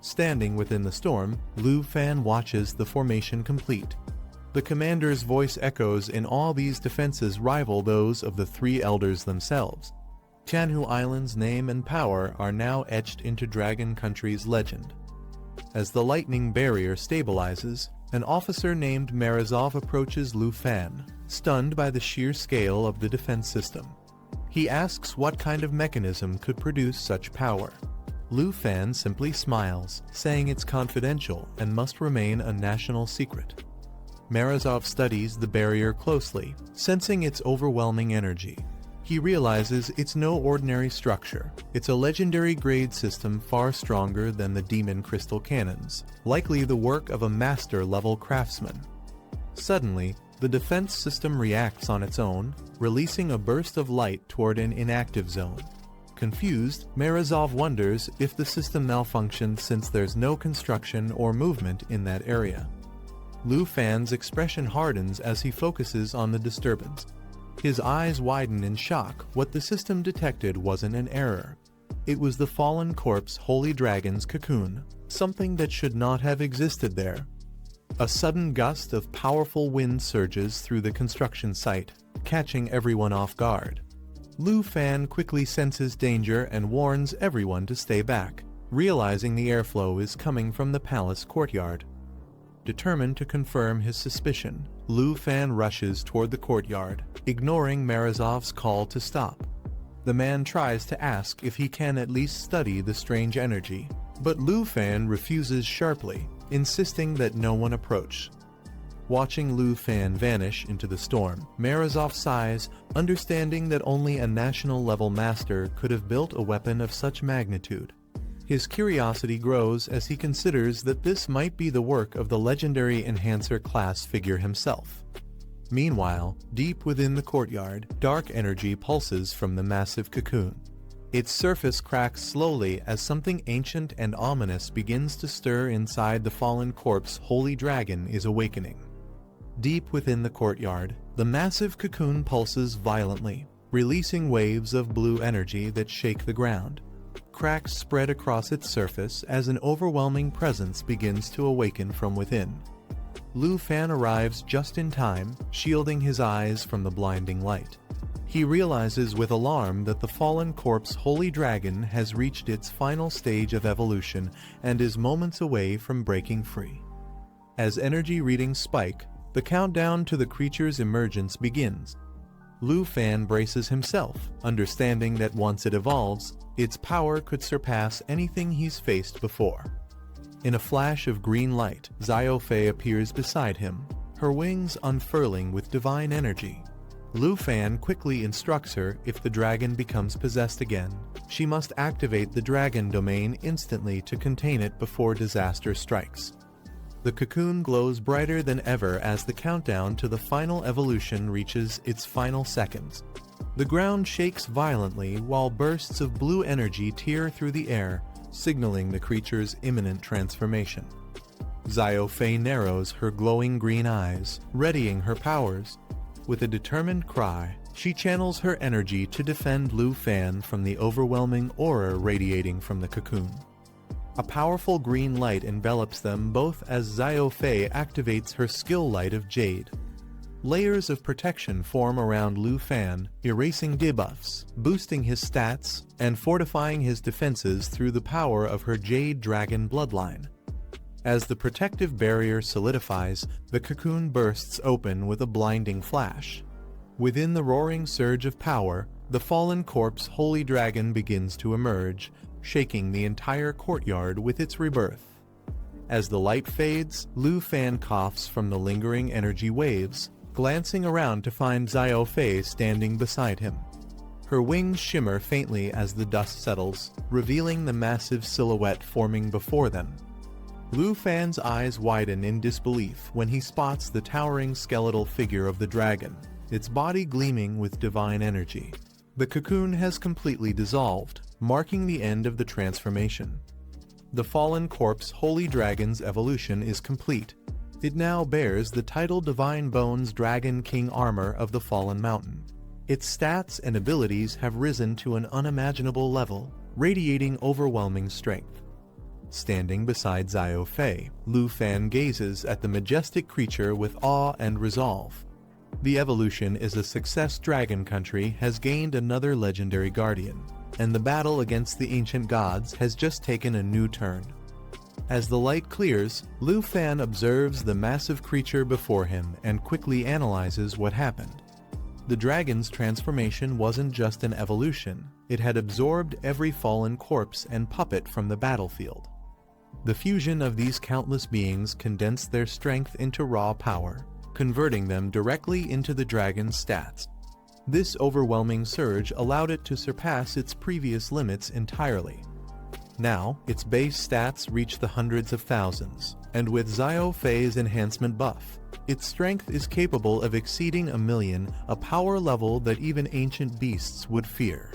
Standing within the storm, Lu Fan watches the formation complete. The commander's voice echoes in all these defenses rival those of the 3 elders themselves. Tianhu Island's name and power are now etched into Dragon Country's legend. As the lightning barrier stabilizes, an officer named Morozov approaches Lu Fan, stunned by the sheer scale of the defense system. He asks what kind of mechanism could produce such power. Lu Fan simply smiles, saying it's confidential and must remain a national secret. Morozov studies the barrier closely, sensing its overwhelming energy. He realizes it's no ordinary structure. It's a legendary grade system far stronger than the demon crystal cannons, likely the work of a master-level craftsman. Suddenly, the defense system reacts on its own, releasing a burst of light toward an inactive zone. Confused, Morozov wonders if the system malfunctioned since there's no construction or movement in that area. Lu Fan's expression hardens as he focuses on the disturbance. His eyes widen in shock. What the system detected wasn't an error. It was the fallen corpse Holy Dragon's cocoon, something that should not have existed there. A sudden gust of powerful wind surges through the construction site, catching everyone off guard. Lu Fan quickly senses danger and warns everyone to stay back, realizing the airflow is coming from the palace courtyard. Determined to confirm his suspicion, Lu Fan rushes toward the courtyard, ignoring Morozov's call to stop. The man tries to ask if he can at least study the strange energy, but Lu Fan refuses sharply, insisting that no one approach. Watching Lu Fan vanish into the storm, Morozov sighs, understanding that only a national-level master could have built a weapon of such magnitude. His curiosity grows as he considers that this might be the work of the legendary Enhancer class figure himself. Meanwhile, deep within the courtyard, dark energy pulses from the massive cocoon. Its surface cracks slowly as something ancient and ominous begins to stir inside the fallen corpse. Holy Dragon is awakening. Deep within the courtyard, the massive cocoon pulses violently, releasing waves of blue energy that shake the ground. Cracks spread across its surface as an overwhelming presence begins to awaken from within. Lu Fan arrives just in time, shielding his eyes from the blinding light. He realizes with alarm that the fallen corpse Holy Dragon has reached its final stage of evolution and is moments away from breaking free. As energy readings spike, the countdown to the creature's emergence begins. Lu Fan braces himself, understanding that once it evolves, its power could surpass anything he's faced before. In a flash of green light, Xiao Fei appears beside him, her wings unfurling with divine energy. Lu Fan quickly instructs her if the dragon becomes possessed again, she must activate the dragon domain instantly to contain it before disaster strikes. The cocoon glows brighter than ever as the countdown to the final evolution reaches its final seconds. The ground shakes violently while bursts of blue energy tear through the air, signaling the creature's imminent transformation. Xiao Fei narrows her glowing green eyes, readying her powers. With a determined cry, she channels her energy to defend Lu Fan from the overwhelming aura radiating from the cocoon. A powerful green light envelops them both as Xiao Fei activates her skill light of Jade. Layers of protection form around Lu Fan, erasing debuffs, boosting his stats, and fortifying his defenses through the power of her Jade Dragon bloodline. As the protective barrier solidifies, the cocoon bursts open with a blinding flash. Within the roaring surge of power, the fallen corpse Holy Dragon begins to emerge, shaking the entire courtyard with its rebirth. As the light fades, Lu Fan coughs from the lingering energy waves, glancing around to find Xiao Fei standing beside him. Her wings shimmer faintly as the dust settles, revealing the massive silhouette forming before them. Lu Fan's eyes widen in disbelief when he spots the towering skeletal figure of the dragon, its body gleaming with divine energy. The cocoon has completely dissolved, marking the end of the transformation. The fallen corpse Holy Dragon's evolution is complete. It now bears the title Divine Bones Dragon King Armor of the Fallen Mountain. Its stats and abilities have risen to an unimaginable level, radiating overwhelming strength. Standing beside Xiao Fei, Lu Fan gazes at the majestic creature with awe and resolve. The evolution is a success. Dragon Country has gained another legendary guardian, and the battle against the ancient gods has just taken a new turn. As the light clears, Lu Fan observes the massive creature before him and quickly analyzes what happened. The dragon's transformation wasn't just an evolution, it had absorbed every fallen corpse and puppet from the battlefield. The fusion of these countless beings condensed their strength into raw power, converting them directly into the dragon's stats. This overwhelming surge allowed it to surpass its previous limits entirely. Now, its base stats reach the hundreds of thousands, and with Xiao Fei's enhancement buff, its strength is capable of exceeding 1,000,000, a power level that even ancient beasts would fear.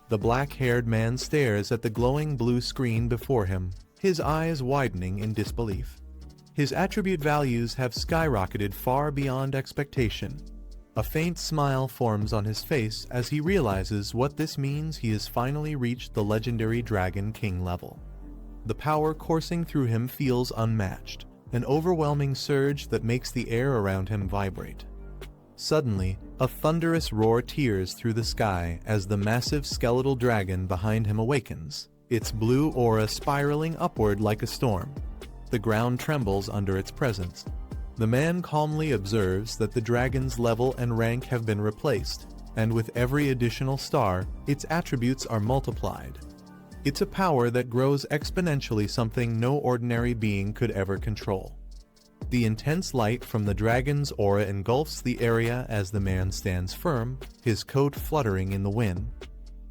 The black-haired man stares at the glowing blue screen before him, his eyes widening in disbelief. His attribute values have skyrocketed far beyond expectation. A faint smile forms on his face as he realizes what this means. He has finally reached the legendary Dragon King level. The power coursing through him feels unmatched, an overwhelming surge that makes the air around him vibrate. Suddenly, a thunderous roar tears through the sky as the massive skeletal dragon behind him awakens, its blue aura spiraling upward like a storm. The ground trembles under its presence. The man calmly observes that the dragon's level and rank have been replaced, and with every additional star, its attributes are multiplied. It's a power that grows exponentially, something no ordinary being could ever control. The intense light from the dragon's aura engulfs the area as the man stands firm, his coat fluttering in the wind.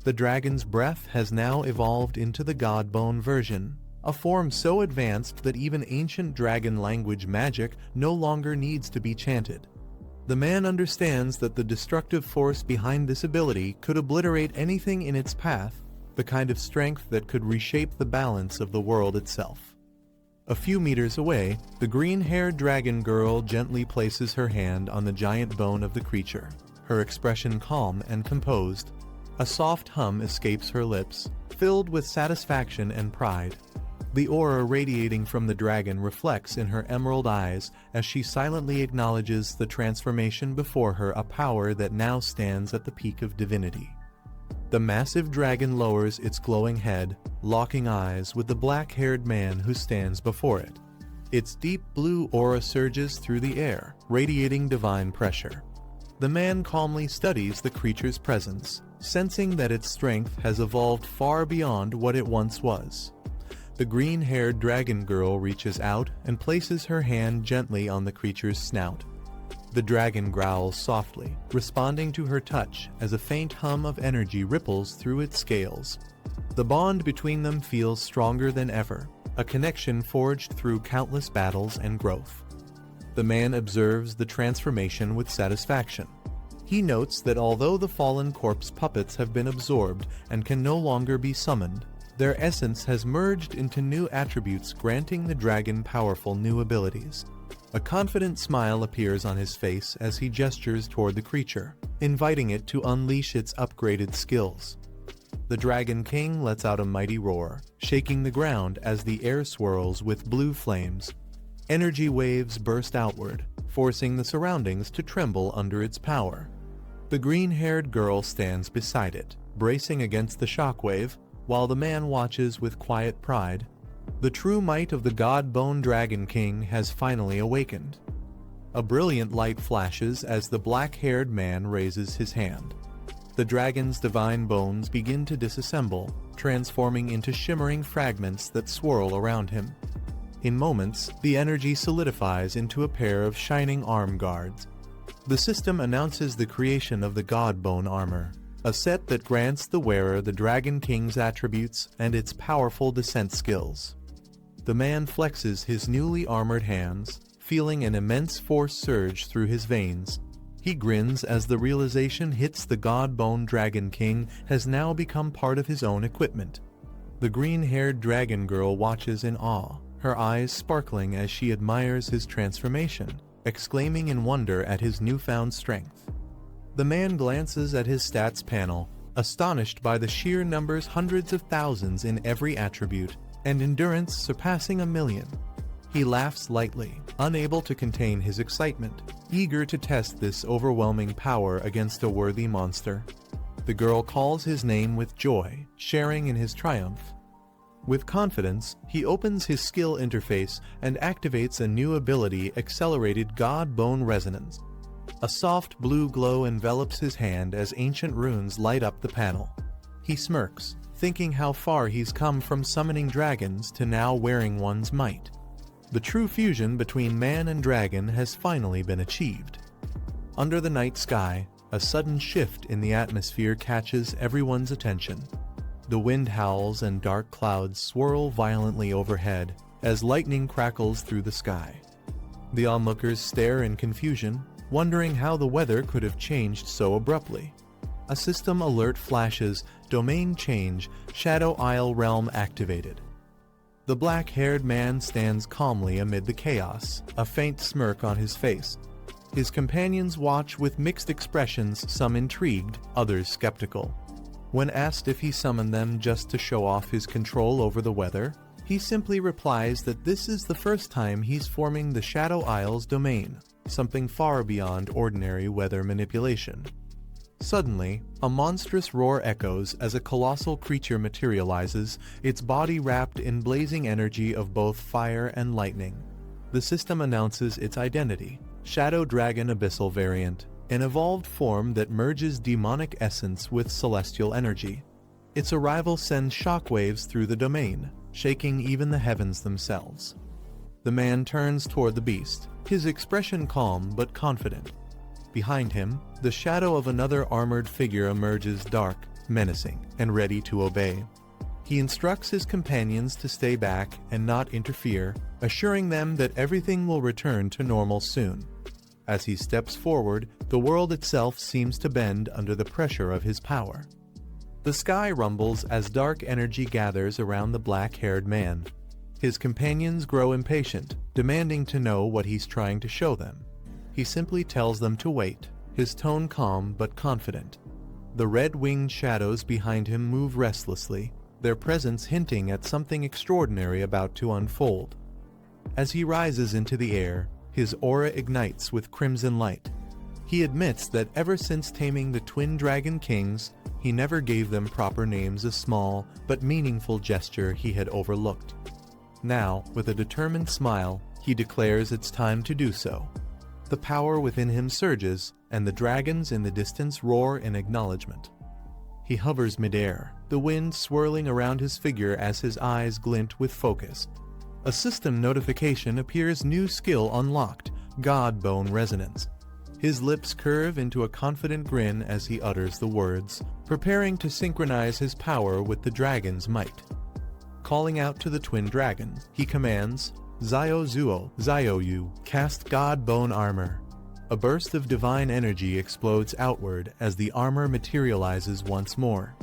The dragon's breath has now evolved into the Godbone version, a form so advanced that even ancient dragon language magic no longer needs to be chanted. The man understands that the destructive force behind this ability could obliterate anything in its path, the kind of strength that could reshape the balance of the world itself. A few meters away, the green-haired dragon girl gently places her hand on the giant bone of the creature, her expression calm and composed. A soft hum escapes her lips, filled with satisfaction and pride. The aura radiating from the dragon reflects in her emerald eyes as she silently acknowledges the transformation before her, a power that now stands at the peak of divinity. The massive dragon lowers its glowing head, locking eyes with the black-haired man who stands before it. Its deep blue aura surges through the air, radiating divine pressure. The man calmly studies the creature's presence, sensing that its strength has evolved far beyond what it once was. The green-haired dragon girl reaches out and places her hand gently on the creature's snout. The dragon growls softly, responding to her touch as a faint hum of energy ripples through its scales. The bond between them feels stronger than ever, a connection forged through countless battles and growth. The man observes the transformation with satisfaction. He notes that although the fallen corpse puppets have been absorbed and can no longer be summoned, their essence has merged into new attributes, granting the dragon powerful new abilities. A confident smile appears on his face as he gestures toward the creature, inviting it to unleash its upgraded skills. The Dragon King lets out a mighty roar, shaking the ground as the air swirls with blue flames. Energy waves burst outward, forcing the surroundings to tremble under its power. The green-haired girl stands beside it, bracing against the shockwave, while the man watches with quiet pride. The true might of the God-Bone Dragon King has finally awakened. A brilliant light flashes as the black-haired man raises his hand. The dragon's divine bones begin to disassemble, transforming into shimmering fragments that swirl around him. In moments, the energy solidifies into a pair of shining arm guards. The system announces the creation of the God-Bone armor, a set that grants the wearer the Dragon King's attributes and its powerful descent skills. The man flexes his newly armored hands, feeling an immense force surge through his veins. He grins as the realization hits: the God-Bone Dragon King has now become part of his own equipment. The green-haired dragon girl watches in awe, her eyes sparkling as she admires his transformation, exclaiming in wonder at his newfound strength. The man glances at his stats panel, astonished by the sheer numbers, hundreds of thousands in every attribute, and endurance surpassing 1,000,000. He laughs lightly, unable to contain his excitement, eager to test this overwhelming power against a worthy monster. The girl calls his name with joy, sharing in his triumph. With confidence, he opens his skill interface and activates a new ability, Accelerated God-Bone Resonance. A soft blue glow envelops his hand as ancient runes light up the panel. He smirks, thinking how far he's come from summoning dragons to now wearing one's might. The true fusion between man and dragon has finally been achieved. Under the night sky, a sudden shift in the atmosphere catches everyone's attention. The wind howls and dark clouds swirl violently overhead as lightning crackles through the sky. The onlookers stare in confusion, wondering how the weather could have changed so abruptly. A system alert flashes: domain change, Shadow Isle realm activated. The black-haired man stands calmly amid the chaos, a faint smirk on his face. His companions watch with mixed expressions, some intrigued, others skeptical. When asked if he summoned them just to show off his control over the weather, he simply replies that this is the first time he's forming the Shadow Isle's domain, something far beyond ordinary weather manipulation. Suddenly, a monstrous roar echoes as a colossal creature materializes, its body wrapped in blazing energy of both fire and lightning. The system announces its identity: Shadow Dragon Abyssal Variant, an evolved form that merges demonic essence with celestial energy. Its arrival sends shockwaves through the domain, shaking even the heavens themselves. The man turns toward the beast, his expression calm but confident. Behind him, the shadow of another armored figure emerges, dark, menacing, and ready to obey. He instructs his companions to stay back and not interfere, assuring them that everything will return to normal soon. As he steps forward, the world itself seems to bend under the pressure of his power. The sky rumbles as dark energy gathers around the black-haired man. His companions grow impatient, demanding to know what he's trying to show them. He simply tells them to wait, his tone calm but confident. The red-winged shadows behind him move restlessly, their presence hinting at something extraordinary about to unfold. As he rises into the air, his aura ignites with crimson light. He admits that ever since taming the twin dragon kings, he never gave them proper names, a small but meaningful gesture he had overlooked. Now, with a determined smile, he declares it's time to do so. The power within him surges, and the dragons in the distance roar in acknowledgement. He hovers midair, the wind swirling around his figure as his eyes glint with focus. A system notification appears: new skill unlocked, God Bone Resonance. His lips curve into a confident grin as he utters the words, preparing to synchronize his power with the dragon's might. Calling out to the twin dragon, he commands, Zio Zuo, Zio Yu, cast God Bone Armor. A burst of divine energy explodes outward as the armor materializes once more.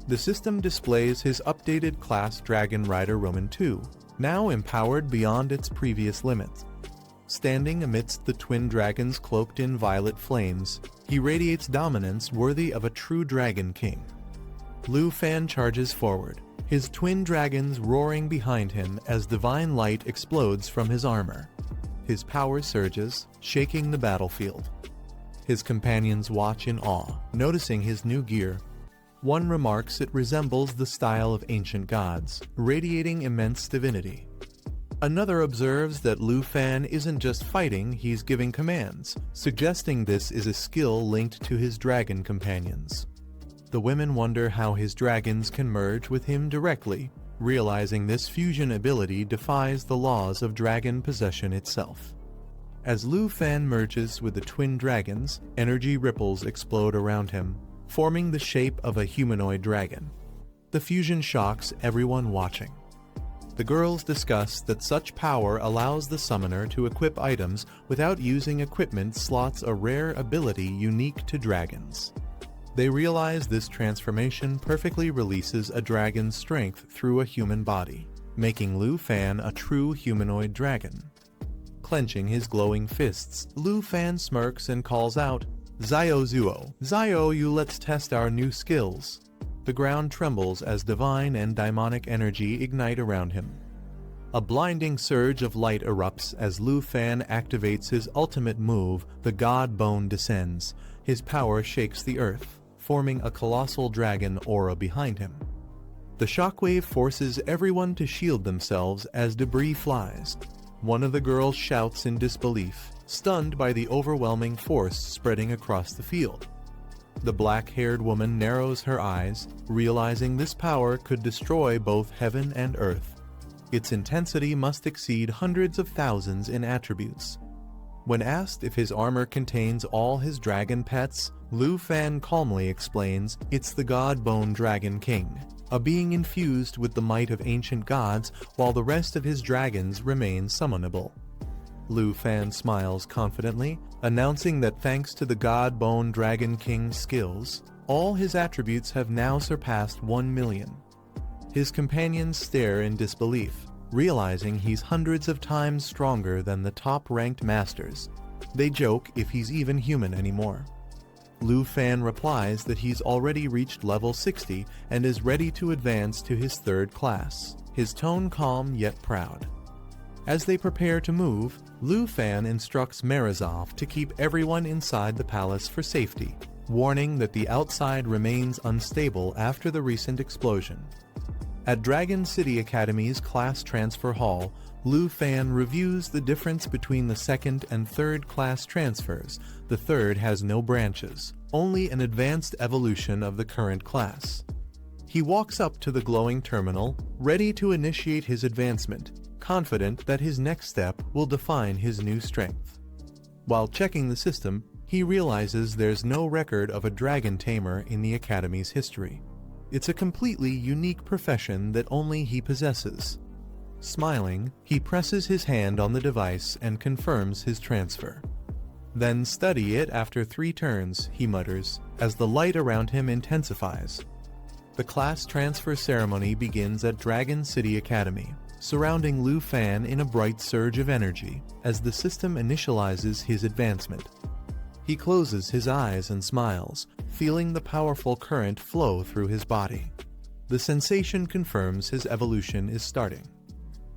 The system displays his updated class Dragon Rider Roman II, now empowered beyond its previous limits. Standing amidst the twin dragons cloaked in violet flames, he radiates dominance worthy of a true dragon king. Lu Fan charges forward, his twin dragons roaring behind him as divine light explodes from his armor. His power surges, shaking the battlefield. His companions watch in awe, noticing his new gear. One remarks it resembles the style of ancient gods, radiating immense divinity. Another observes that Lu Fan isn't just fighting, he's giving commands, suggesting this is a skill linked to his dragon companions. The women wonder how his dragons can merge with him directly, realizing this fusion ability defies the laws of dragon possession itself. As Lu Fan merges with the twin dragons, energy ripples explode around him, forming the shape of a humanoid dragon. The fusion shocks everyone watching. The girls discuss that such power allows the summoner to equip items without using equipment slots, a rare ability unique to dragons. They realize this transformation perfectly releases a dragon's strength through a human body, making Lu Fan a true humanoid dragon. Clenching his glowing fists, Lu Fan smirks and calls out, Zio Zuo, Zio Yu, let's test our new skills. The ground trembles as divine and daimonic energy ignite around him. A blinding surge of light erupts as Lu Fan activates his ultimate move, the God Bone descends. His power shakes the earth, forming a colossal dragon aura behind him. The shockwave forces everyone to shield themselves as debris flies. One of the girls shouts in disbelief, stunned by the overwhelming force spreading across the field. The black-haired woman narrows her eyes, realizing this power could destroy both heaven and earth. Its intensity must exceed hundreds of thousands in attributes. When asked if his armor contains all his dragon pets, Lu Fan calmly explains it's the God Bone Dragon King, a being infused with the might of ancient gods while the rest of his dragons remain summonable. Lu Fan smiles confidently, announcing that thanks to the God Bone Dragon King's skills, all his attributes have now surpassed 1 million. His companions stare in disbelief, realizing he's hundreds of times stronger than the top-ranked masters. They joke if he's even human anymore. Lu Fan replies that he's already reached level 60 and is ready to advance to his third class, his tone calm yet proud. As they prepare to move, Lu Fan instructs Marazov to keep everyone inside the palace for safety, warning that the outside remains unstable after the recent explosion. At Dragon City Academy's class transfer hall, Lu Fan reviews the difference between the second and third class transfers. The third has no branches, only an advanced evolution of the current class. He walks up to the glowing terminal, ready to initiate his advancement, confident that his next step will define his new strength. While checking the system, he realizes there's no record of a dragon tamer in the Academy's history. It's a completely unique profession that only he possesses. Smiling, he presses his hand on the device and confirms his transfer. Then study it after 3 turns, he mutters, as the light around him intensifies. The class transfer ceremony begins at Dragon City Academy, surrounding Lu Fan in a bright surge of energy as the system initializes his advancement. He closes his eyes and smiles, feeling the powerful current flow through his body. The sensation confirms his evolution is starting.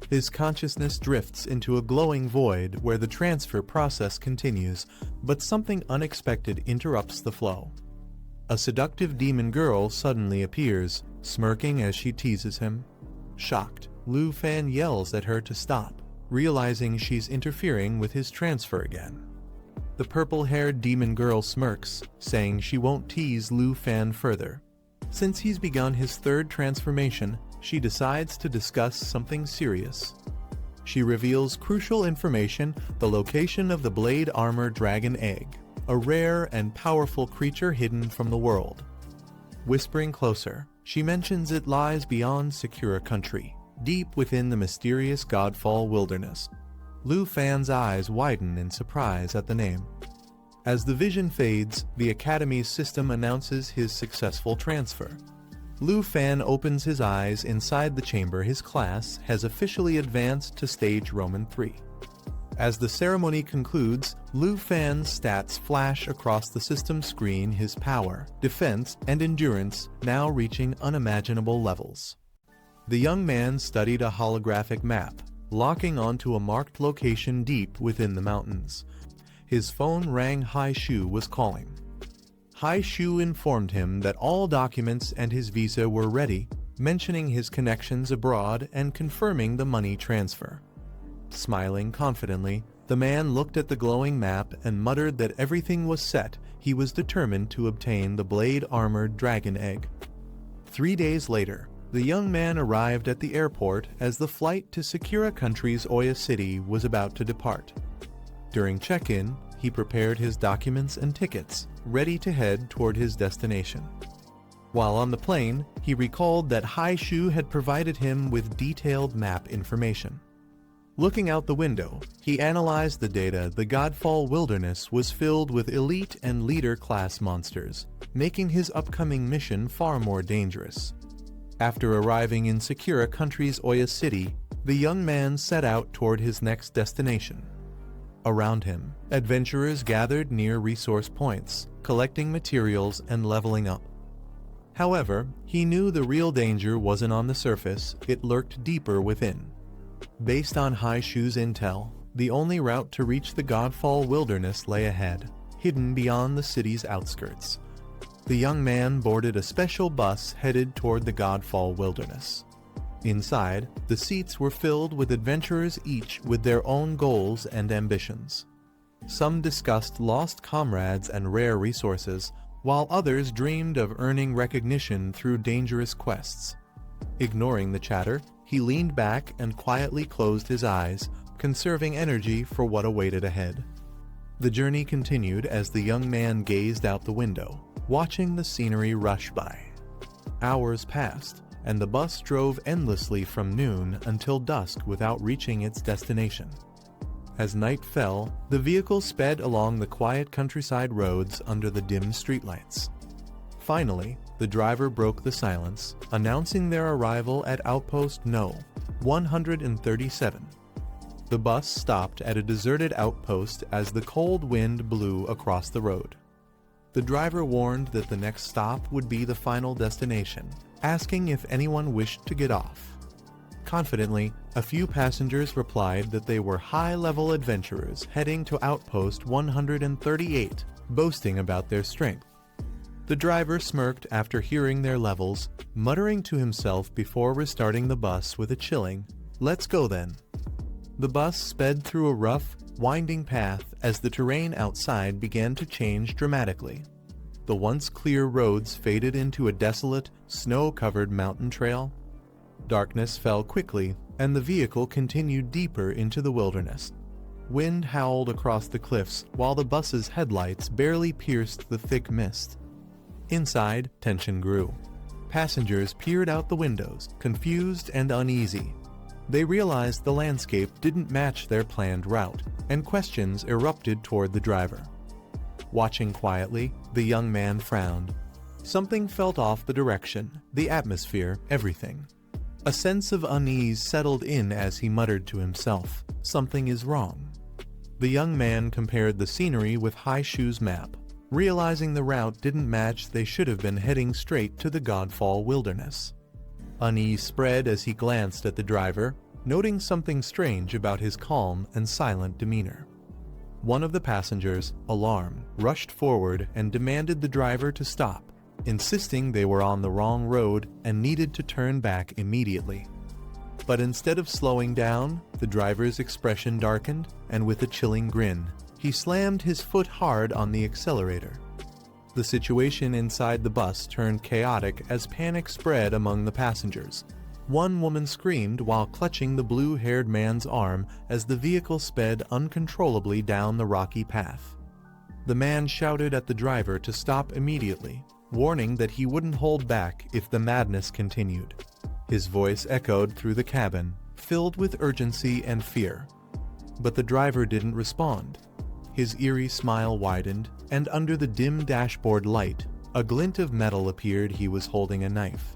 His consciousness drifts into a glowing void where the transfer process continues, but something unexpected interrupts the flow. A seductive demon girl suddenly appears, smirking as she teases him. Shocked, Lu Fan yells at her to stop, realizing she's interfering with his transfer again. The purple-haired demon girl smirks, saying she won't tease Lu Fan further. Since he's begun his third transformation, she decides to discuss something serious. She reveals crucial information: the location of the blade armor dragon egg, a rare and powerful creature hidden from the world. Whispering closer, she mentions it lies beyond Sakura country, deep within the mysterious Godfall wilderness. Lu Fan's eyes widen in surprise at the name. As the vision fades, the Academy's system announces his successful transfer. Lu Fan opens his eyes inside the chamber. His class has officially advanced to stage Roman 3. As the ceremony concludes, Lu Fan's stats flash across the system screen, his power, defense, and endurance now reaching unimaginable levels. The young man studied a holographic map, locking onto a marked location deep within the mountains. His phone rang. Hai Shu was calling. Hai Shu informed him that all documents and his visa were ready, mentioning his connections abroad and confirming the money transfer. Smiling confidently, the man looked at the glowing map and muttered that everything was set. He was determined to obtain the blade-armored dragon egg. 3 days later, the young man arrived at the airport as the flight to Sakura country's Oya City was about to depart. During check-in, he prepared his documents and tickets, ready to head toward his destination. While on the plane, he recalled that Hai Shu had provided him with detailed map information. Looking out the window, he analyzed the data. The Godfall wilderness was filled with elite and leader-class monsters, making his upcoming mission far more dangerous. After arriving in Sakura country's Oya City, the young man set out toward his next destination. Around him, adventurers gathered near resource points, collecting materials and leveling up. However, he knew the real danger wasn't on the surface, it lurked deeper within. Based on Hai Shu's intel, the only route to reach the Godfall wilderness lay ahead, hidden beyond the city's outskirts. The young man boarded a special bus headed toward the Godfall wilderness. Inside, the seats were filled with adventurers, each with their own goals and ambitions. Some discussed lost comrades and rare resources, while others dreamed of earning recognition through dangerous quests. Ignoring the chatter, he leaned back and quietly closed his eyes, conserving energy for what awaited ahead. The journey continued as the young man gazed out the window, watching the scenery rush by. Hours passed, and the bus drove endlessly from noon until dusk without reaching its destination. As night fell, the vehicle sped along the quiet countryside roads under the dim streetlights. Finally, the driver broke the silence, announcing their arrival at Outpost No. 137. The bus stopped at a deserted outpost as the cold wind blew across the road. The driver warned that the next stop would be the final destination, asking if anyone wished to get off. Confidently, a few passengers replied that they were high-level adventurers heading to Outpost 138, boasting about their strength. The driver smirked after hearing their levels, muttering to himself before restarting the bus with a chilling, "Let's go then." The bus sped through a rough, winding path as the terrain outside began to change dramatically. The once clear roads faded into a desolate, snow-covered mountain trail. Darkness fell quickly, and the vehicle continued deeper into the wilderness. Wind howled across the cliffs while the bus's headlights barely pierced the thick mist. Inside, tension grew. Passengers peered out the windows, confused and uneasy. They realized the landscape didn't match their planned route, and questions erupted toward the driver. Watching quietly, the young man frowned. Something felt off: the direction, the atmosphere, everything. A sense of unease settled in as he muttered to himself, "Something is wrong." The young man compared the scenery with High Shoe's map. Realizing the route didn't match, they should have been heading straight to the Godfall wilderness. Unease spread as he glanced at the driver, noting something strange about his calm and silent demeanor. One of the passengers, alarmed, rushed forward and demanded the driver to stop, insisting they were on the wrong road and needed to turn back immediately. But instead of slowing down, the driver's expression darkened, and with a chilling grin, he slammed his foot hard on the accelerator. The situation inside the bus turned chaotic as panic spread among the passengers. One woman screamed while clutching the blue-haired man's arm as the vehicle sped uncontrollably down the rocky path. The man shouted at the driver to stop immediately, warning that he wouldn't hold back if the madness continued. His voice echoed through the cabin, filled with urgency and fear. But the driver didn't respond. His eerie smile widened, and under the dim dashboard light, a glint of metal appeared. He was holding a knife.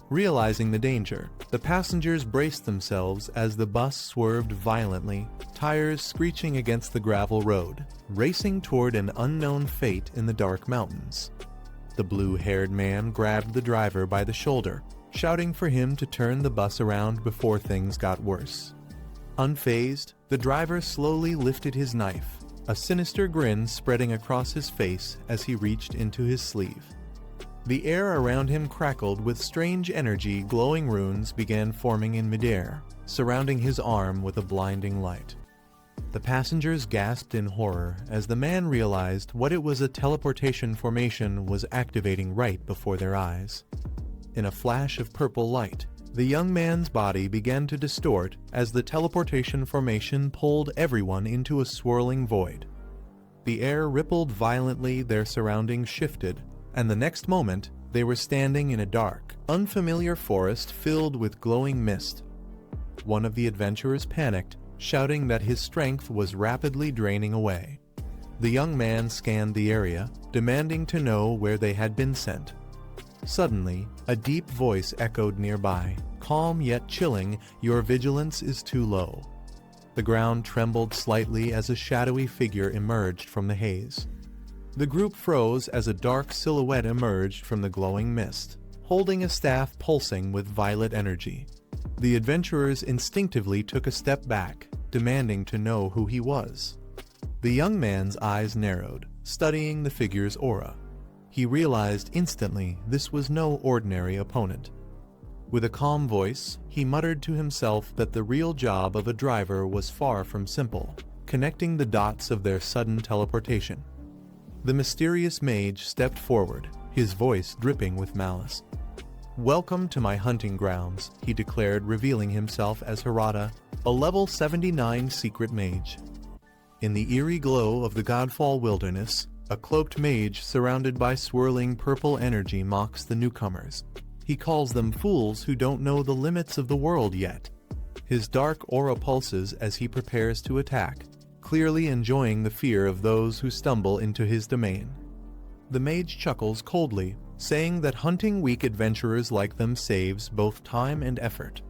Realizing the danger, the passengers braced themselves as the bus swerved violently, tires screeching against the gravel road, racing toward an unknown fate in the dark mountains. The blue-haired man grabbed the driver by the shoulder, shouting for him to turn the bus around before things got worse. Unfazed, the driver slowly lifted his knife, a sinister grin spreading across his face as he reached into his sleeve. The air around him crackled with strange energy. Glowing runes began forming in midair, surrounding his arm with a blinding light. The passengers gasped in horror as the man realized what it was. A teleportation formation was activating right before their eyes. In a flash of purple light, the young man's body began to distort as the teleportation formation pulled everyone into a swirling void. The air rippled violently, their surroundings shifted, and the next moment, they were standing in a dark, unfamiliar forest filled with glowing mist. One of the adventurers panicked, shouting that his strength was rapidly draining away. The young man scanned the area, demanding to know where they had been sent. Suddenly, a deep voice echoed nearby, calm yet chilling, "Your vigilance is too low." The ground trembled slightly as a shadowy figure emerged from the haze. The group froze as a dark silhouette emerged from the glowing mist, holding a staff pulsing with violet energy. The adventurers instinctively took a step back, demanding to know who he was. The young man's eyes narrowed, studying the figure's aura. He realized instantly this was no ordinary opponent. With a calm voice, he muttered to himself that the real job of a driver was far from simple, connecting the dots of their sudden teleportation. The mysterious mage stepped forward, his voice dripping with malice. "Welcome to my hunting grounds," he declared, revealing himself as Harada, a level 79 secret mage. In the eerie glow of the Godfall wilderness, a cloaked mage surrounded by swirling purple energy mocks the newcomers. He calls them fools who don't know the limits of the world yet. His dark aura pulses as he prepares to attack, clearly enjoying the fear of those who stumble into his domain. The mage chuckles coldly, saying that hunting weak adventurers like them saves both time and effort.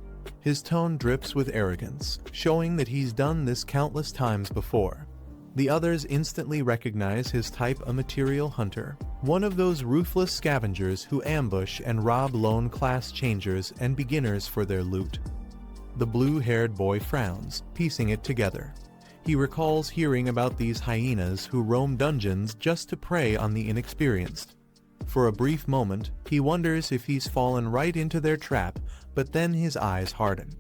His tone drips with arrogance, showing that he's done this countless times before. The others instantly recognize his type, a material hunter, one of those ruthless scavengers who ambush and rob lone class changers and beginners for their loot. The blue-haired boy frowns, piecing it together. He recalls hearing about these hyenas who roam dungeons just to prey on the inexperienced. For a brief moment, he wonders if he's fallen right into their trap, but then his eyes harden.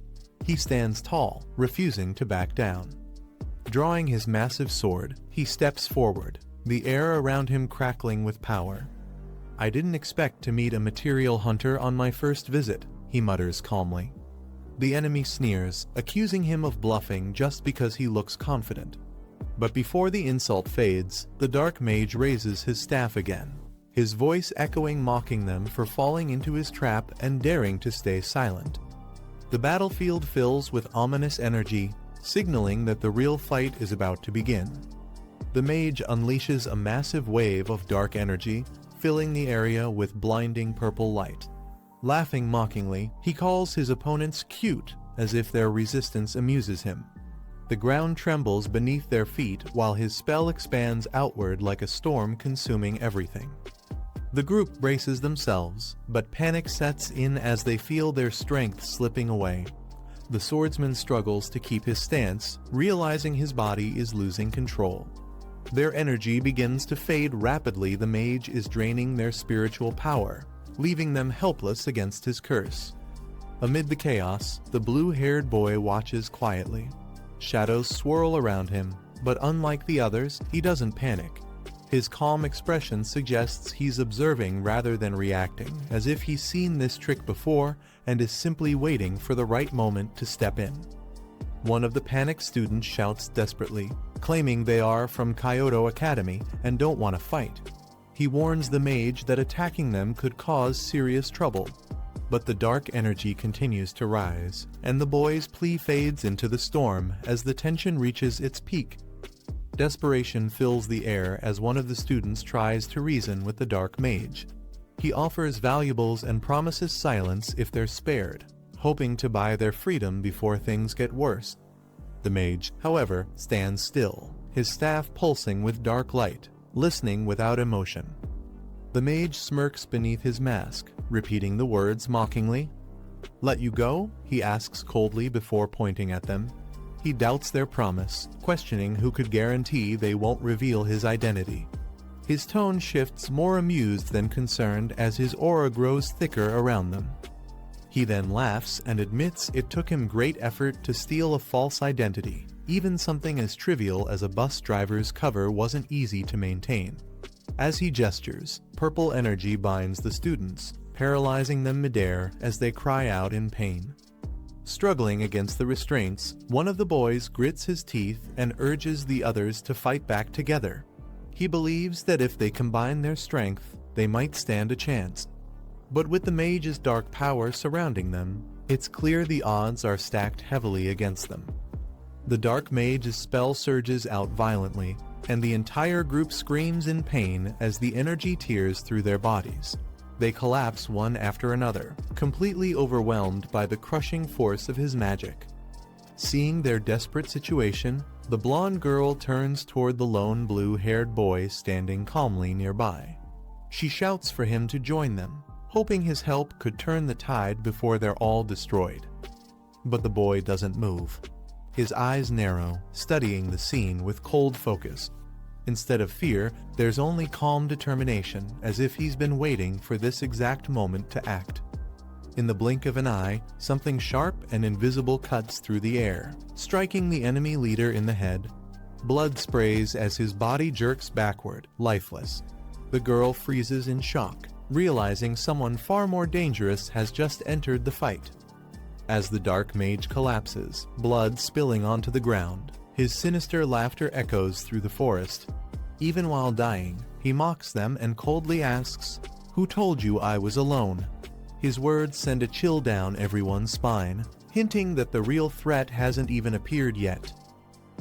He stands tall, refusing to back down. Drawing his massive sword, he steps forward, the air around him crackling with power. "I didn't expect to meet a material hunter on my first visit," he mutters calmly. The enemy sneers, accusing him of bluffing just because he looks confident. But before the insult fades, the dark mage raises his staff again, his voice echoing, mocking them for falling into his trap and daring to stay silent. The battlefield fills with ominous energy, signaling that the real fight is about to begin. The mage unleashes a massive wave of dark energy, filling the area with blinding purple light. Laughing mockingly, he calls his opponents cute, as if their resistance amuses him. The ground trembles beneath their feet while his spell expands outward like a storm consuming everything. The group braces themselves, but panic sets in as they feel their strength slipping away. The swordsman struggles to keep his stance, realizing his body is losing control. Their energy begins to fade rapidly. The mage is draining their spiritual power, leaving them helpless against his curse. Amid the chaos, the blue-haired boy watches quietly. Shadows swirl around him, but unlike the others, he doesn't panic. His calm expression suggests he's observing rather than reacting, as if he's seen this trick before and is simply waiting for the right moment to step in. One of the panicked students shouts desperately, claiming they are from Kyoto Academy and don't want to fight. He warns the mage that attacking them could cause serious trouble. But the dark energy continues to rise, and the boy's plea fades into the storm as the tension reaches its peak. Desperation fills the air as one of the students tries to reason with the dark mage. He offers valuables and promises silence if they're spared, hoping to buy their freedom before things get worse. The mage, however, stands still, his staff pulsing with dark light, listening without emotion. The mage smirks beneath his mask, repeating the words mockingly. "Let you go?" he asks coldly before pointing at them. He doubts their promise, questioning who could guarantee they won't reveal his identity. His tone shifts, more amused than concerned, as his aura grows thicker around them. He then laughs and admits it took him great effort to steal a false identity. Even something as trivial as a bus driver's cover wasn't easy to maintain. As he gestures, purple energy binds the students, paralyzing them midair as they cry out in pain. Struggling against the restraints, one of the boys grits his teeth and urges the others to fight back together. He believes that if they combine their strength, they might stand a chance. But with the mage's dark power surrounding them, it's clear the odds are stacked heavily against them. The dark mage's spell surges out violently, and the entire group screams in pain as the energy tears through their bodies. They collapse one after another, completely overwhelmed by the crushing force of his magic. Seeing their desperate situation, the blonde girl turns toward the lone blue-haired boy standing calmly nearby. She shouts for him to join them, hoping his help could turn the tide before they're all destroyed. But the boy doesn't move. His eyes narrow, studying the scene with cold focus. Instead of fear, there's only calm determination, as if he's been waiting for this exact moment to act. In the blink of an eye, something sharp and invisible cuts through the air, striking the enemy leader in the head. Blood sprays as his body jerks backward, lifeless. The girl freezes in shock, realizing someone far more dangerous has just entered the fight. As the dark mage collapses, blood spilling onto the ground, his sinister laughter echoes through the forest. Even while dying, he mocks them and coldly asks, "Who told you I was alone?" His words send a chill down everyone's spine, hinting that the real threat hasn't even appeared yet.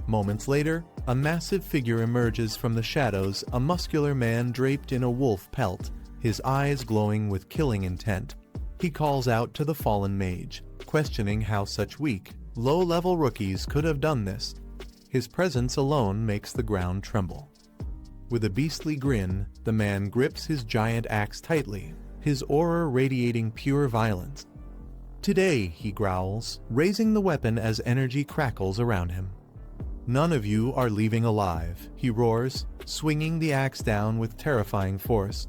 Moments later, a massive figure emerges from the shadows, a muscular man draped in a wolf pelt, his eyes glowing with killing intent. He calls out to the fallen mage, questioning how such weak, low-level rookies could have done this. His presence alone makes the ground tremble. With a beastly grin, the man grips his giant axe tightly, his aura radiating pure violence. "Today," he growls, raising the weapon as energy crackles around him. "None of you are leaving alive," he roars, swinging the axe down with terrifying force.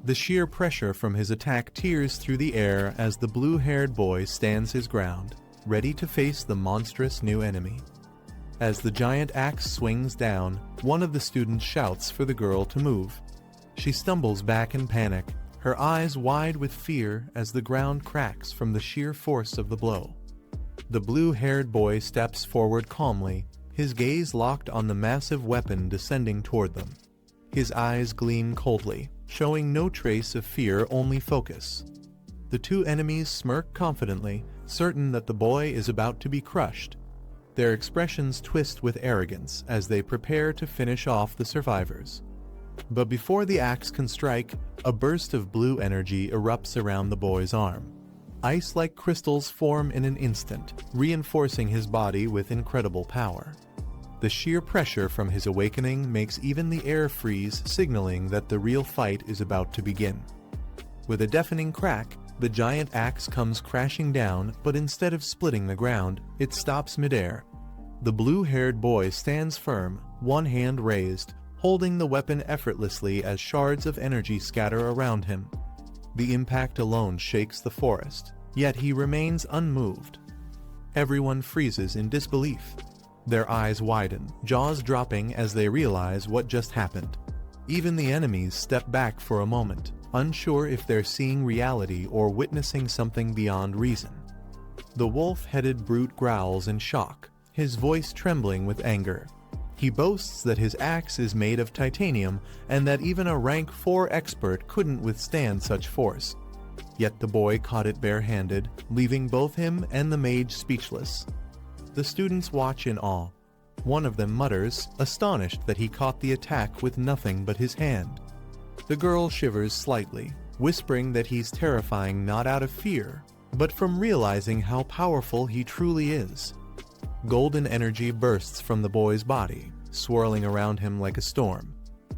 The sheer pressure from his attack tears through the air as the blue-haired boy stands his ground, ready to face the monstrous new enemy. As the giant axe swings down, one of the students shouts for the girl to move. She stumbles back in panic, her eyes wide with fear as the ground cracks from the sheer force of the blow. The blue-haired boy steps forward calmly, his gaze locked on the massive weapon descending toward them. His eyes gleam coldly, showing no trace of fear, only focus. The two enemies smirk confidently, certain that the boy is about to be crushed. Their expressions twist with arrogance as they prepare to finish off the survivors. But before the axe can strike, a burst of blue energy erupts around the boy's arm. Ice-like crystals form in an instant, reinforcing his body with incredible power. The sheer pressure from his awakening makes even the air freeze, signaling that the real fight is about to begin. With a deafening crack, the giant axe comes crashing down, but instead of splitting the ground, it stops midair. The blue-haired boy stands firm, one hand raised, holding the weapon effortlessly as shards of energy scatter around him. The impact alone shakes the forest, yet he remains unmoved. Everyone freezes in disbelief. Their eyes widen, jaws dropping as they realize what just happened. Even the enemies step back for a moment, unsure if they're seeing reality or witnessing something beyond reason. The wolf-headed brute growls in shock, his voice trembling with anger. He boasts that his axe is made of titanium and that even a rank 4 expert couldn't withstand such force. Yet the boy caught it barehanded, leaving both him and the mage speechless. The students watch in awe. One of them mutters, astonished that he caught the attack with nothing but his hand. The girl shivers slightly, whispering that he's terrifying not out of fear, but from realizing how powerful he truly is. Golden energy bursts from the boy's body, swirling around him like a storm.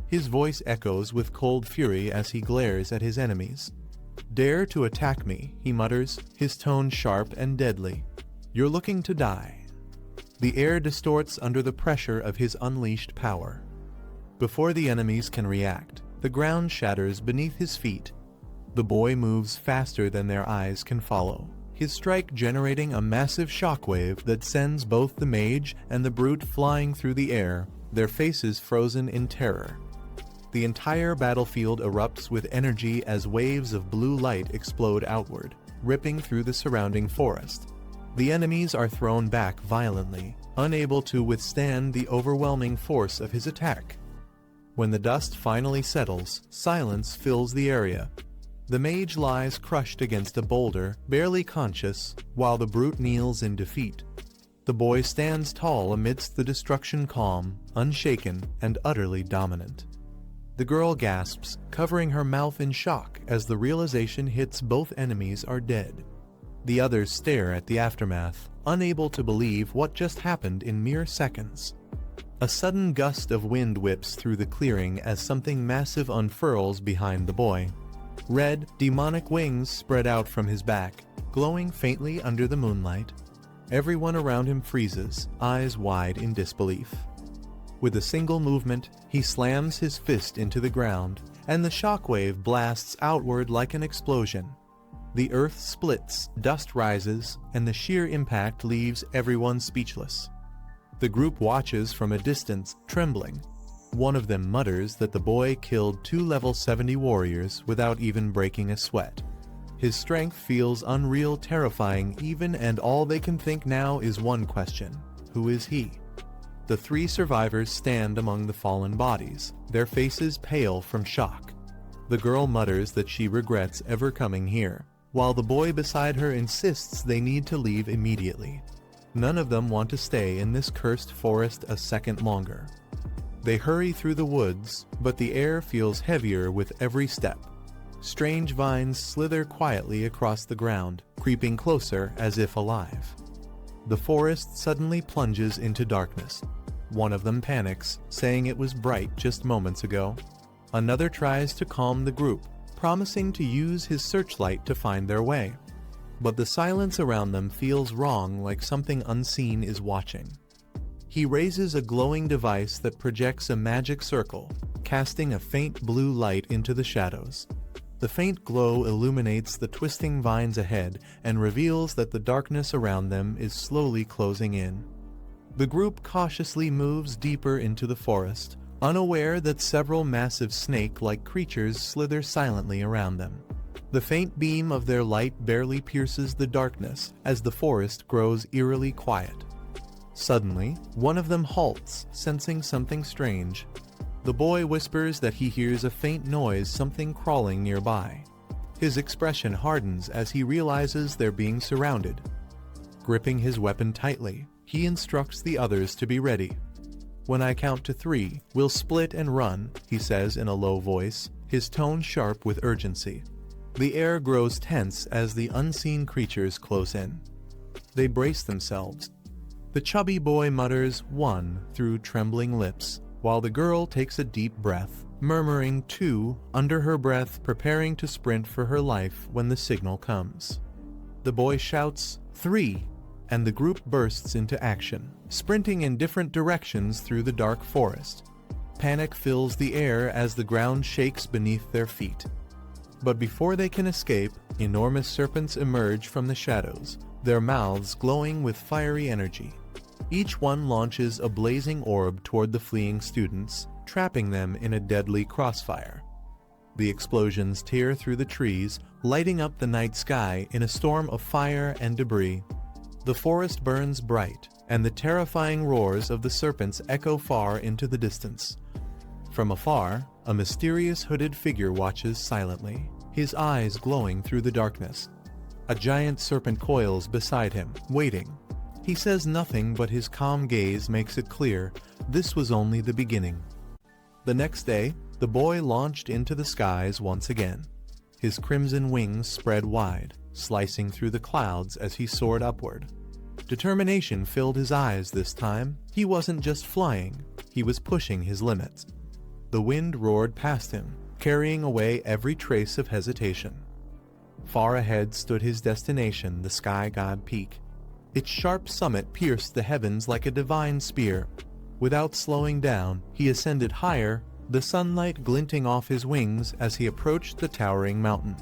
His voice echoes with cold fury as he glares at his enemies. "Dare to attack me," he mutters, his tone sharp and deadly. "You're looking to die." The air distorts under the pressure of his unleashed power. Before the enemies can react, the ground shatters beneath his feet. The boy moves faster than their eyes can follow, his strike generating a massive shockwave that sends both the mage and the brute flying through the air, their faces frozen in terror. The entire battlefield erupts with energy as waves of blue light explode outward, ripping through the surrounding forest. The enemies are thrown back violently, unable to withstand the overwhelming force of his attack. When the dust finally settles, silence fills the area. The mage lies crushed against a boulder, barely conscious, while the brute kneels in defeat. The boy stands tall amidst the destruction, calm, unshaken, and utterly dominant. The girl gasps, covering her mouth in shock as the realization hits both enemies are dead. The others stare at the aftermath, unable to believe what just happened in mere seconds. A sudden gust of wind whips through the clearing as something massive unfurls behind the boy. Red, demonic wings spread out from his back, glowing faintly under the moonlight. Everyone around him freezes, eyes wide in disbelief. With a single movement, he slams his fist into the ground, and the shockwave blasts outward like an explosion. The earth splits, dust rises, and the sheer impact leaves everyone speechless. The group watches from a distance, trembling. One of them mutters that the boy killed 2 level 70 warriors without even breaking a sweat. His strength feels unreal, terrifying even, and all they can think now is one question: who is he? The 3 survivors stand among the fallen bodies, their faces pale from shock. The girl mutters that she regrets ever coming here, while the boy beside her insists they need to leave immediately. None of them want to stay in this cursed forest a second longer. They hurry through the woods, but the air feels heavier with every step. Strange vines slither quietly across the ground, creeping closer as if alive. The forest suddenly plunges into darkness. One of them panics, saying it was bright just moments ago. Another tries to calm the group, promising to use his searchlight to find their way. But the silence around them feels wrong, like something unseen is watching. He raises a glowing device that projects a magic circle, casting a faint blue light into the shadows. The faint glow illuminates the twisting vines ahead and reveals that the darkness around them is slowly closing in. The group cautiously moves deeper into the forest, unaware that several massive snake-like creatures slither silently around them. The faint beam of their light barely pierces the darkness as the forest grows eerily quiet. Suddenly, one of them halts, sensing something strange. The boy whispers that he hears a faint noise, something crawling nearby. His expression hardens as he realizes they're being surrounded. Gripping his weapon tightly, he instructs the others to be ready. "When I count to 3, we'll split and run," he says in a low voice, his tone sharp with urgency. The air grows tense as the unseen creatures close in. They brace themselves. The chubby boy mutters 1 through trembling lips, while the girl takes a deep breath, murmuring 2 under her breath, preparing to sprint for her life when the signal comes. The boy shouts 3, and the group bursts into action, sprinting in different directions through the dark forest. Panic fills the air as the ground shakes beneath their feet. But before they can escape, enormous serpents emerge from the shadows, their mouths glowing with fiery energy. Each one launches a blazing orb toward the fleeing students, trapping them in a deadly crossfire. The explosions tear through the trees, lighting up the night sky in a storm of fire and debris. The forest burns bright, and the terrifying roars of the serpents echo far into the distance. From afar, a mysterious hooded figure watches silently, his eyes glowing through the darkness. A giant serpent coils beside him, waiting. He says nothing, but his calm gaze makes it clear this was only the beginning. The next day, the boy launched into the skies once again. His crimson wings spread wide, slicing through the clouds as he soared upward. Determination filled his eyes this time. He wasn't just flying, he was pushing his limits. The wind roared past him, carrying away every trace of hesitation. Far ahead stood his destination, the Sky God Peak. Its sharp summit pierced the heavens like a divine spear. Without slowing down, he ascended higher, the sunlight glinting off his wings as he approached the towering mountain.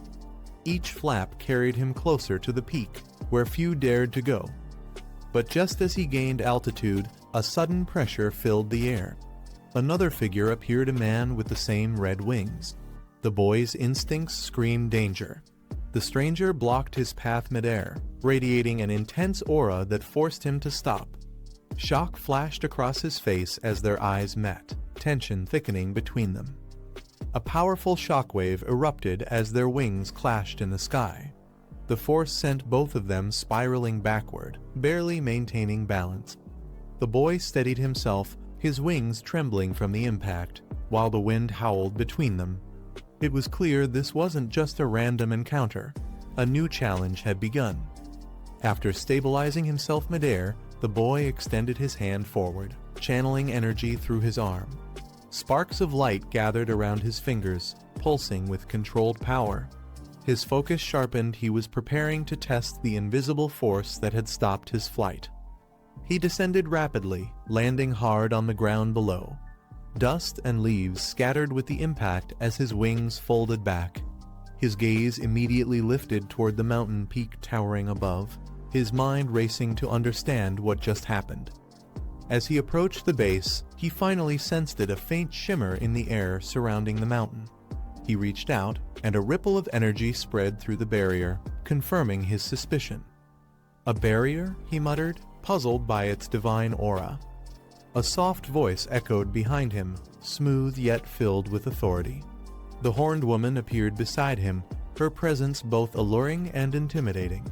Each flap carried him closer to the peak, where few dared to go. But just as he gained altitude, a sudden pressure filled the air. Another figure appeared, a man with the same red wings. The boy's instincts screamed danger. The stranger blocked his path midair, radiating an intense aura that forced him to stop. Shock flashed across his face as their eyes met, tension thickening between them. A powerful shockwave erupted as their wings clashed in the sky. The force sent both of them spiraling backward, barely maintaining balance. The boy steadied himself, his wings trembling from the impact, while the wind howled between them. It was clear this wasn't just a random encounter. A new challenge had begun. After stabilizing himself midair, the boy extended his hand forward, channeling energy through his arm. Sparks of light gathered around his fingers, pulsing with controlled power. His focus sharpened, he was preparing to test the invisible force that had stopped his flight. He descended rapidly, landing hard on the ground below. Dust and leaves scattered with the impact as his wings folded back. His gaze immediately lifted toward the mountain peak towering above, his mind racing to understand what just happened. As he approached the base, he finally sensed a faint shimmer in the air surrounding the mountain. He reached out, and a ripple of energy spread through the barrier, confirming his suspicion. "A barrier?" he muttered, puzzled by its divine aura. A soft voice echoed behind him, smooth yet filled with authority. The horned woman appeared beside him, her presence both alluring and intimidating.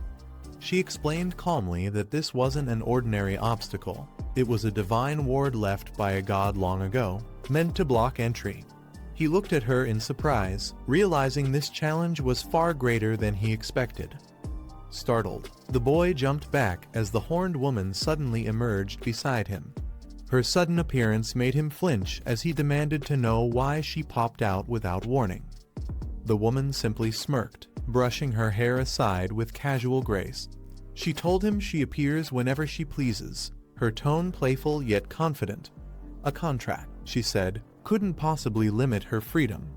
She explained calmly that this wasn't an ordinary obstacle. It was a divine ward left by a god long ago, meant to block entry. He looked at her in surprise, realizing this challenge was far greater than he expected. Startled, the boy jumped back as the horned woman suddenly emerged beside him. Her sudden appearance made him flinch as he demanded to know why she popped out without warning. The woman simply smirked, brushing her hair aside with casual grace. She told him she appears whenever she pleases, her tone playful yet confident. A contract, she said, couldn't possibly limit her freedom.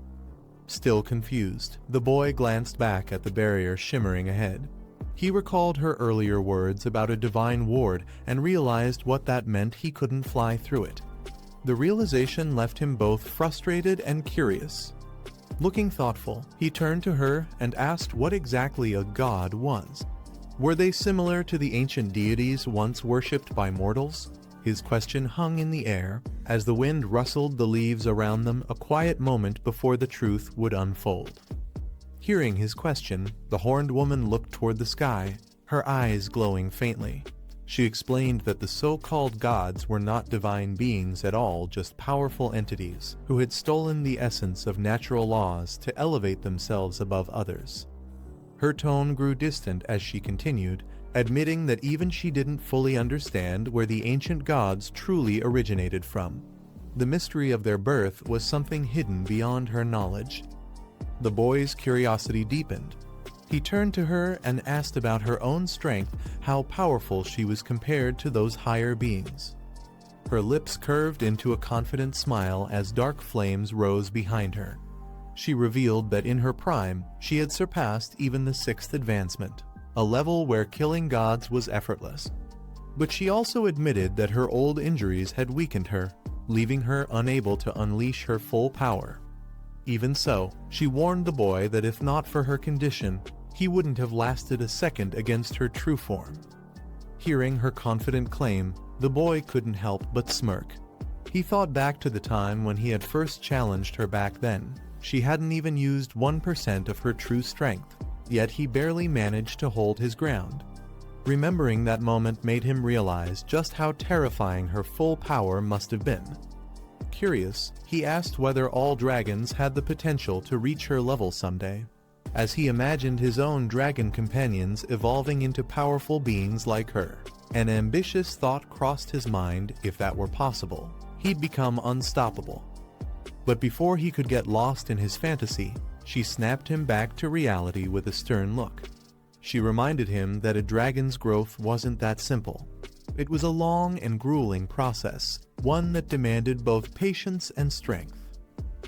Still confused, the boy glanced back at the barrier shimmering ahead. He recalled her earlier words about a divine ward and realized what that meant. He couldn't fly through it. The realization left him both frustrated and curious. Looking thoughtful, he turned to her and asked what exactly a god was. Were they similar to the ancient deities once worshipped by mortals? His question hung in the air as the wind rustled the leaves around them, a quiet moment before the truth would unfold. Hearing his question, the horned woman looked toward the sky, her eyes glowing faintly. She explained that the so-called gods were not divine beings at all, just powerful entities who had stolen the essence of natural laws to elevate themselves above others. Her tone grew distant as she continued, admitting that even she didn't fully understand where the ancient gods truly originated from. The mystery of their birth was something hidden beyond her knowledge. The boy's curiosity deepened. He turned to her and asked about her own strength, how powerful she was compared to those higher beings. Her lips curved into a confident smile as dark flames rose behind her. She revealed that in her prime, she had surpassed even the 6th advancement, a level where killing gods was effortless. But she also admitted that her old injuries had weakened her, leaving her unable to unleash her full power. Even so, she warned the boy that if not for her condition, he wouldn't have lasted a second against her true form. Hearing her confident claim, the boy couldn't help but smirk. He thought back to the time when he had first challenged her. Back then, she hadn't even used 1% of her true strength, yet he barely managed to hold his ground. Remembering that moment made him realize just how terrifying her full power must have been. Curious, he asked whether all dragons had the potential to reach her level someday, as he imagined his own dragon companions evolving into powerful beings like her. An ambitious thought crossed his mind. If that were possible, he'd become unstoppable. But before he could get lost in his fantasy, she snapped him back to reality with a stern look. She reminded him that a dragon's growth wasn't that simple. It was a long and grueling process, one that demanded both patience and strength.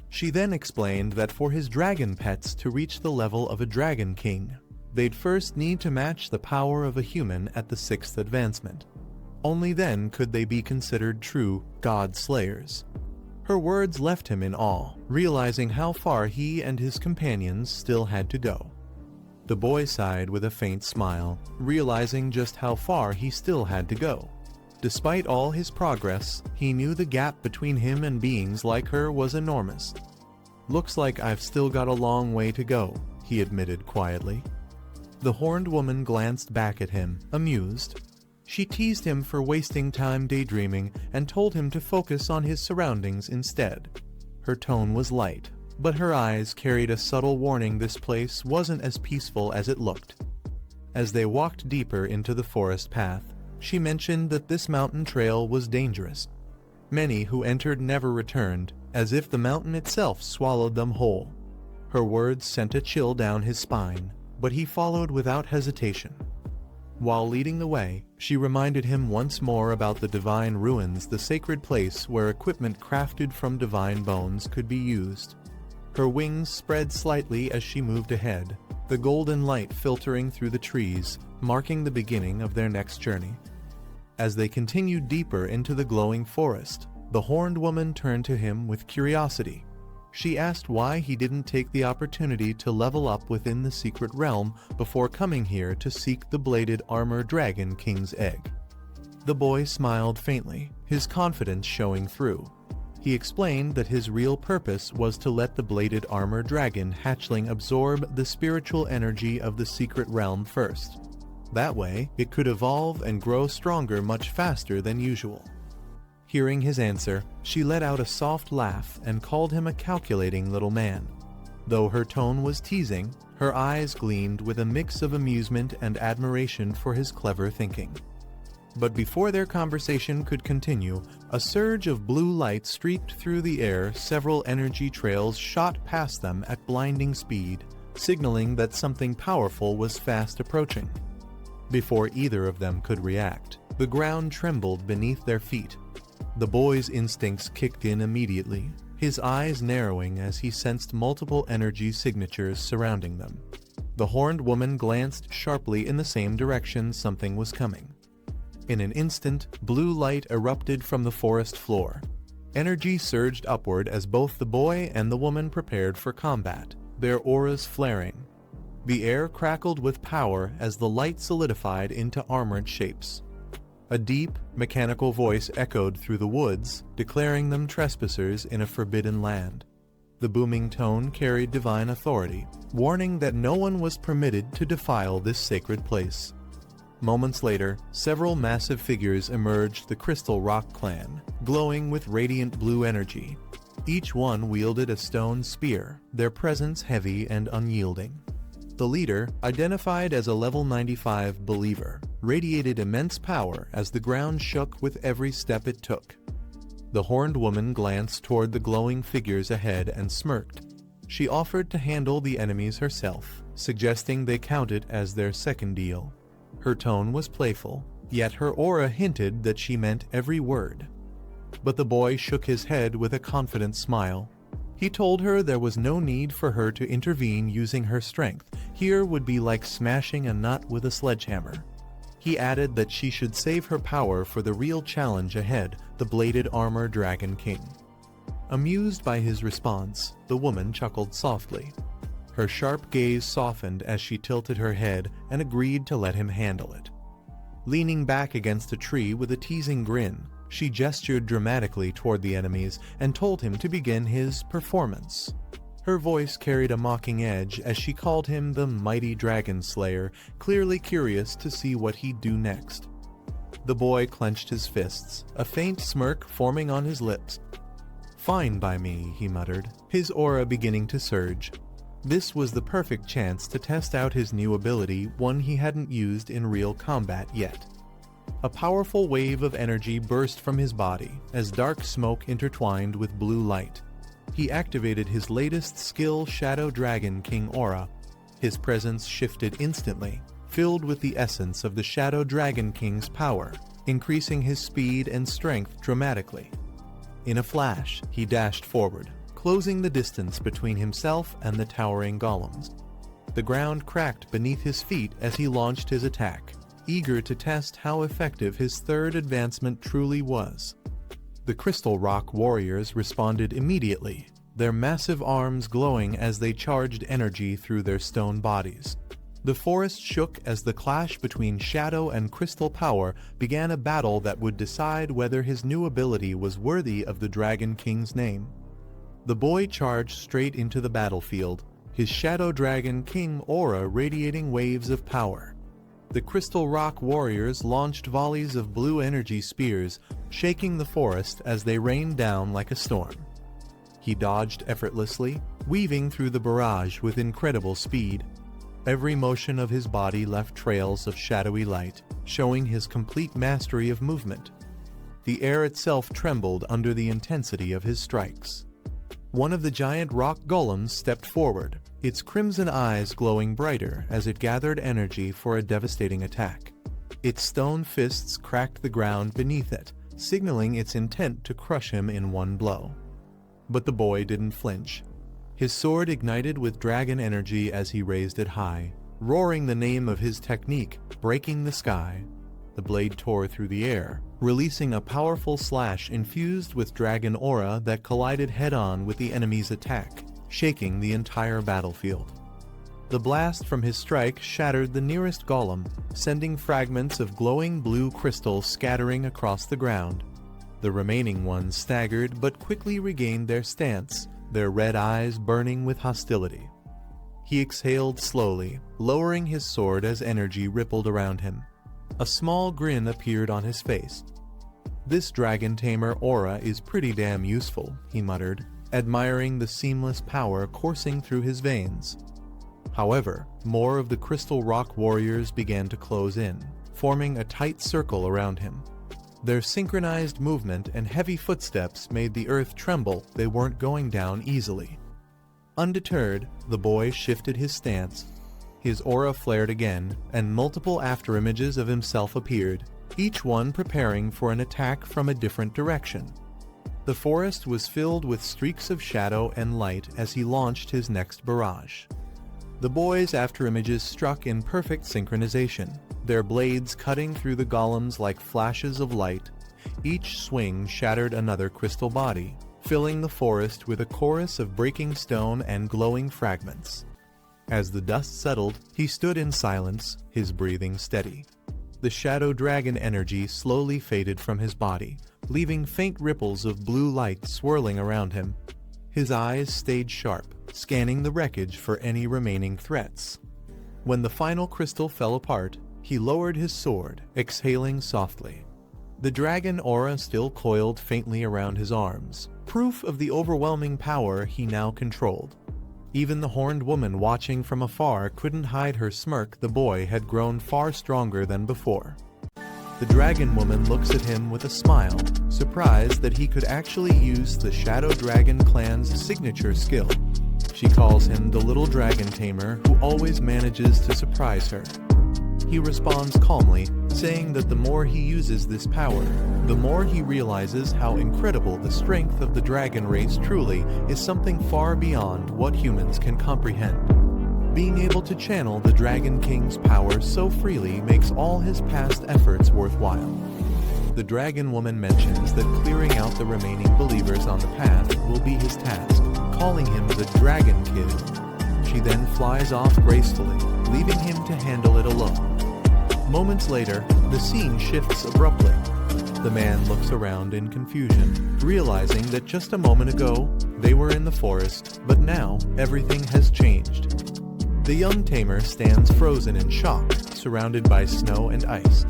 She then explained that for his dragon pets to reach the level of a dragon king, they'd first need to match the power of a human at the 6th advancement. Only then could they be considered true god slayers. Her words left him in awe, realizing how far he and his companions still had to go. The boy sighed with a faint smile, realizing just how far he still had to go. Despite all his progress, he knew the gap between him and beings like her was enormous. "Looks like I've still got a long way to go," he admitted quietly. The horned woman glanced back at him, amused. She teased him for wasting time daydreaming and told him to focus on his surroundings instead. Her tone was light, but her eyes carried a subtle warning. This place wasn't as peaceful as it looked. As they walked deeper into the forest path, she mentioned that this mountain trail was dangerous. Many who entered never returned, as if the mountain itself swallowed them whole. Her words sent a chill down his spine, but he followed without hesitation. While leading the way, she reminded him once more about the divine ruins, the sacred place where equipment crafted from divine bones could be used. Her wings spread slightly as she moved ahead, the golden light filtering through the trees, marking the beginning of their next journey. As they continued deeper into the glowing forest, the horned woman turned to him with curiosity. She asked why he didn't take the opportunity to level up within the secret realm before coming here to seek the bladed armor dragon king's egg. The boy smiled faintly, his confidence showing through. He explained that his real purpose was to let the bladed armor dragon hatchling absorb the spiritual energy of the secret realm first. That way, it could evolve and grow stronger much faster than usual. Hearing his answer, she let out a soft laugh and called him a calculating little man. Though her tone was teasing, her eyes gleamed with a mix of amusement and admiration for his clever thinking. But before their conversation could continue, a surge of blue light streaked through the air. Several energy trails shot past them at blinding speed, signaling that something powerful was fast approaching. Before either of them could react, the ground trembled beneath their feet. The boy's instincts kicked in immediately. his eyes narrowing as he sensed multiple energy signatures surrounding them. The horned woman glanced sharply in the same direction something was coming. In an instant, blue light erupted from the forest floor. Energy surged upward as both the boy and the woman prepared for combat, their auras flaring. The air crackled with power as the light solidified into armored shapes. A deep, mechanical voice echoed through the woods, declaring them trespassers in a forbidden land. The booming tone carried divine authority, warning that no one was permitted to defile this sacred place. Moments later, several massive figures emerged the Crystal Rock clan, glowing with radiant blue energy. Each one wielded a stone spear, their presence heavy and unyielding. The leader, identified as a level 95 believer, radiated immense power as the ground shook with every step it took. The horned woman glanced toward the glowing figures ahead and smirked. She offered to handle the enemies herself, suggesting they count it as their second deal. Her tone was playful, yet her aura hinted that she meant every word. But the boy shook his head with a confident smile. He told her there was no need for her to intervene using her strength. Here would be like smashing a nut with a sledgehammer. He added that she should save her power for the real challenge ahead, the bladed armor Dragon King. Amused by his response, the woman chuckled softly. Her sharp gaze softened as she tilted her head and agreed to let him handle it. Leaning back against a tree with a teasing grin, she gestured dramatically toward the enemies and told him to begin his performance. Her voice carried a mocking edge as she called him the mighty dragon slayer, clearly curious to see what he'd do next. The boy clenched his fists, a faint smirk forming on his lips. "Fine by me," he muttered, his aura beginning to surge. This was the perfect chance to test out his new ability, one he hadn't used in real combat yet. A powerful wave of energy burst from his body as dark smoke intertwined with blue light. He activated his latest skill, Shadow Dragon King Aura. His presence shifted instantly, filled with the essence of the Shadow Dragon King's power, increasing his speed and strength dramatically. In a flash, he dashed forward, closing the distance between himself and the towering golems. The ground cracked beneath his feet as he launched his attack, eager to test how effective his third advancement truly was. The Crystal Rock warriors responded immediately, their massive arms glowing as they charged energy through their stone bodies. The forest shook as the clash between shadow and crystal power began a battle that would decide whether his new ability was worthy of the Dragon King's name. The boy charged straight into the battlefield, his Shadow Dragon King aura radiating waves of power. The Crystal Rock warriors launched volleys of blue energy spears, shaking the forest as they rained down like a storm. He dodged effortlessly, weaving through the barrage with incredible speed. Every motion of his body left trails of shadowy light, showing his complete mastery of movement. The air itself trembled under the intensity of his strikes. One of the giant rock golems stepped forward, its crimson eyes glowing brighter as it gathered energy for a devastating attack. Its stone fists cracked the ground beneath it, signaling its intent to crush him in one blow. But the boy didn't flinch. His sword ignited with dragon energy as he raised it high, roaring the name of his technique, breaking the sky. The blade tore through the air, releasing a powerful slash infused with dragon aura that collided head-on with the enemy's attack, shaking the entire battlefield. The blast from his strike shattered the nearest golem, sending fragments of glowing blue crystal scattering across the ground. The remaining ones staggered but quickly regained their stance, their red eyes burning with hostility. He exhaled slowly, lowering his sword as energy rippled around him. A small grin appeared on his face. "This Dragon Tamer aura is pretty damn useful," he muttered, admiring the seamless power coursing through his veins. However, more of the Crystal Rock warriors began to close in, forming a tight circle around him. Their synchronized movement and heavy footsteps made the earth tremble. They weren't going down easily. Undeterred, the boy shifted his stance. His aura flared again, and multiple afterimages of himself appeared, each one preparing for an attack from a different direction. The forest was filled with streaks of shadow and light as he launched his next barrage. The boy's afterimages struck in perfect synchronization, their blades cutting through the golems like flashes of light. Each swing shattered another crystal body, filling the forest with a chorus of breaking stone and glowing fragments. As the dust settled, he stood in silence, his breathing steady. The shadow dragon energy slowly faded from his body, leaving faint ripples of blue light swirling around him. His eyes stayed sharp, scanning the wreckage for any remaining threats. When the final crystal fell apart, he lowered his sword, exhaling softly. The dragon aura still coiled faintly around his arms, proof of the overwhelming power he now controlled. Even the horned woman watching from afar couldn't hide her smirk. The boy had grown far stronger than before. The dragon woman looks at him with a smile, surprised that he could actually use the Shadow Dragon clan's signature skill. She calls him the little dragon tamer who always manages to surprise her. He responds calmly, saying that the more he uses this power, the more he realizes how incredible the strength of the dragon race truly is, something far beyond what humans can comprehend. Being able to channel the Dragon King's power so freely makes all his past efforts worthwhile. The dragon woman mentions that clearing out the remaining believers on the path will be his task, calling him the Dragon Kid. She then flies off gracefully, leaving him to handle it alone. Moments later, the scene shifts abruptly. The man looks around in confusion, realizing that just a moment ago, they were in the forest, but now everything has changed. The young tamer stands frozen in shock, surrounded by snow and ice.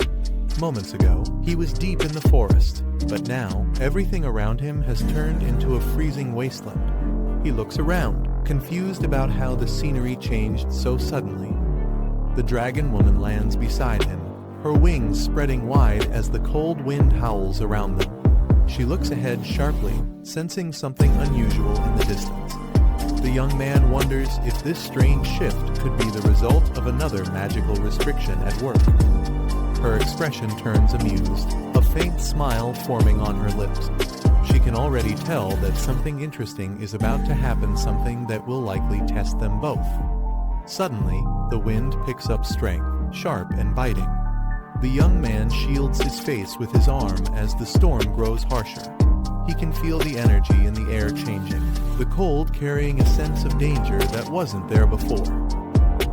Moments ago, he was deep in the forest, but now everything around him has turned into a freezing wasteland. He looks around, confused about how the scenery changed so suddenly. The dragon woman lands beside him, her wings spreading wide as the cold wind howls around them. She looks ahead sharply, sensing something unusual in the distance. The young man wonders if this strange shift could be the result of another magical restriction at work. Her expression turns amused, a faint smile forming on her lips. She can already tell that something interesting is about to happen, something that will likely test them both. Suddenly, the wind picks up strength, sharp and biting. The young man shields his face with his arm as the storm grows harsher. He can feel the energy in the air changing, the cold carrying a sense of danger that wasn't there before.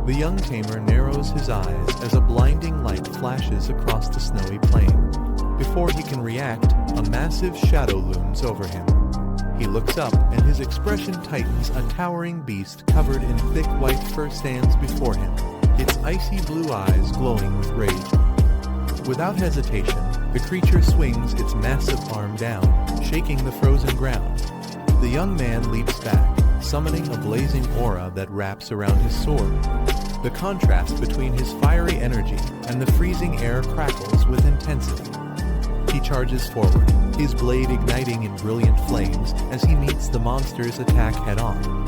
The young tamer narrows his eyes as a blinding light flashes across the snowy plain. Before he can react, a massive shadow looms over him. He looks up and his expression tightens. A towering beast covered in thick white fur stands before him, its icy blue eyes glowing with rage. Without hesitation, the creature swings its massive arm down, shaking the frozen ground. The young man leaps back, summoning a blazing aura that wraps around his sword. The contrast between his fiery energy and the freezing air crackles with intensity. He charges forward, his blade igniting in brilliant flames as he meets the monster's attack head-on.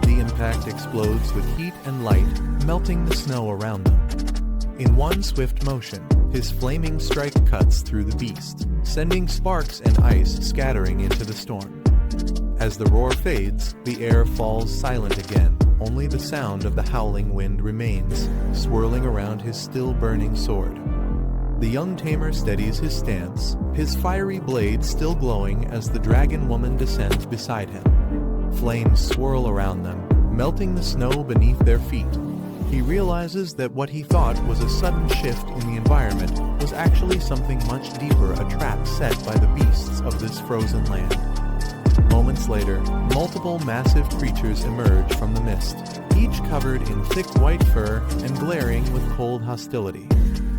The impact explodes with heat and light, melting the snow around them. In one swift motion, his flaming strike cuts through the beast, sending sparks and ice scattering into the storm. As the roar fades, the air falls silent again. Only the sound of the howling wind remains, swirling around his still burning sword. The young tamer steadies his stance, his fiery blade still glowing as the dragon woman descends beside him. Flames swirl around them, melting the snow beneath their feet. He realizes that what he thought was a sudden shift in the environment was actually something much deeper, a trap set by the beasts of this frozen land. Moments later, multiple massive creatures emerge from the mist, each covered in thick white fur and glaring with cold hostility.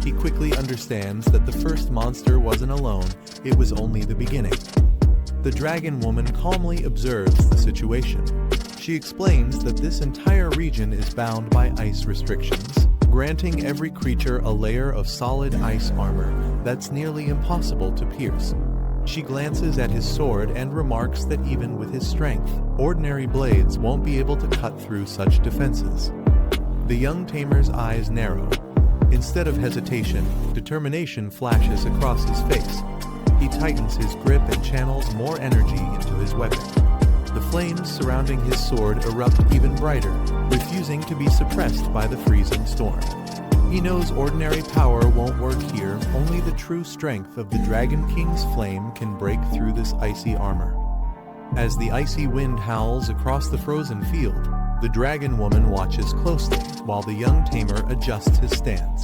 He quickly understands that the first monster wasn't alone, it was only the beginning. The dragon woman calmly observes the situation. She explains that this entire region is bound by ice restrictions, granting every creature a layer of solid ice armor that's nearly impossible to pierce. She glances at his sword and remarks that even with his strength, ordinary blades won't be able to cut through such defenses. The young tamer's eyes narrow. Instead of hesitation, determination flashes across his face. He tightens his grip and channels more energy into his weapon. The flames surrounding his sword erupt even brighter, refusing to be suppressed by the freezing storm. He knows ordinary power won't work here, only the true strength of the Dragon King's flame can break through this icy armor. As the icy wind howls across the frozen field, the dragon woman watches closely while the young tamer adjusts his stance.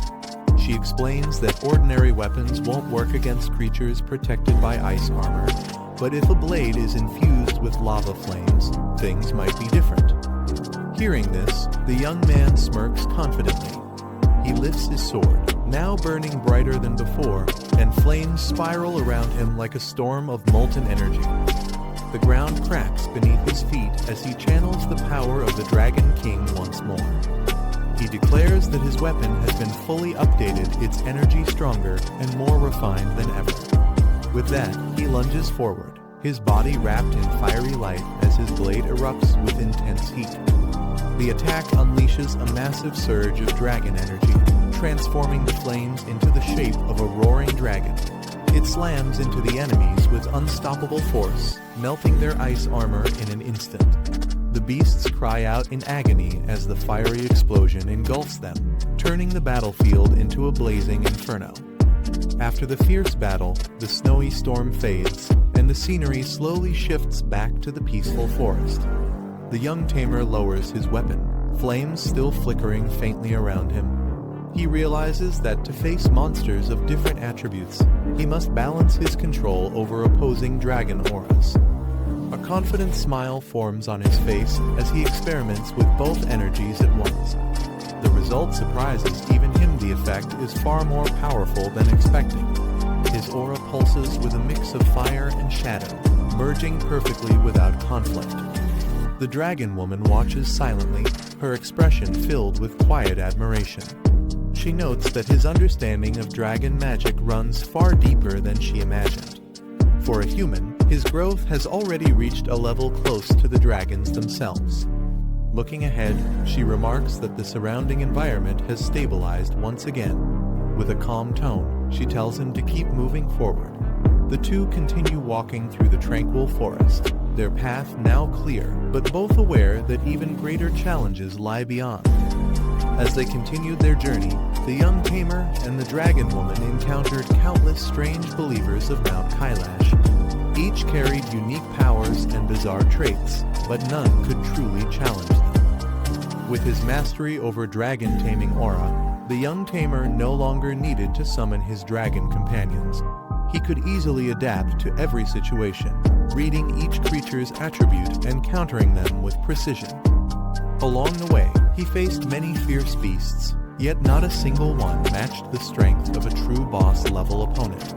She explains that ordinary weapons won't work against creatures protected by ice armor, but if a blade is infused with lava flames, things might be different. Hearing this, the young man smirks confidently. He lifts his sword, now burning brighter than before, and flames spiral around him like a storm of molten energy. The ground cracks beneath his feet as he channels the power of the Dragon King once more. He declares that his weapon has been fully updated, its energy stronger and more refined than ever. With that, he lunges forward, his body wrapped in fiery light as his blade erupts with intense heat. The attack unleashes a massive surge of dragon energy, transforming the flames into the shape of a roaring dragon. It slams into the enemies with unstoppable force, melting their ice armor in an instant. The beasts cry out in agony as the fiery explosion engulfs them, turning the battlefield into a blazing inferno. After the fierce battle, the snowy storm fades, and the scenery slowly shifts back to the peaceful forest. The young tamer lowers his weapon, flames still flickering faintly around him. He realizes that to face monsters of different attributes, he must balance his control over opposing dragon auras. A confident smile forms on his face as he experiments with both energies at once. The result surprises even him. The effect is far more powerful than expected. His aura pulses with a mix of fire and shadow, merging perfectly without conflict. The dragon woman watches silently, her expression filled with quiet admiration. She notes that his understanding of dragon magic runs far deeper than she imagined. For a human, his growth has already reached a level close to the dragons themselves. Looking ahead, she remarks that the surrounding environment has stabilized once again. With a calm tone, she tells him to keep moving forward. The two continue walking through the tranquil forest, their path now clear, but both aware that even greater challenges lie beyond. As they continued their journey, the young tamer and the dragon woman encountered countless strange believers of Mount Kailash. Each carried unique powers and bizarre traits, but none could truly challenge them. With his mastery over dragon-taming aura, the young tamer no longer needed to summon his dragon companions. He could easily adapt to every situation, reading each creature's attribute and countering them with precision. Along the way, he faced many fierce beasts, yet not a single one matched the strength of a true boss-level opponent.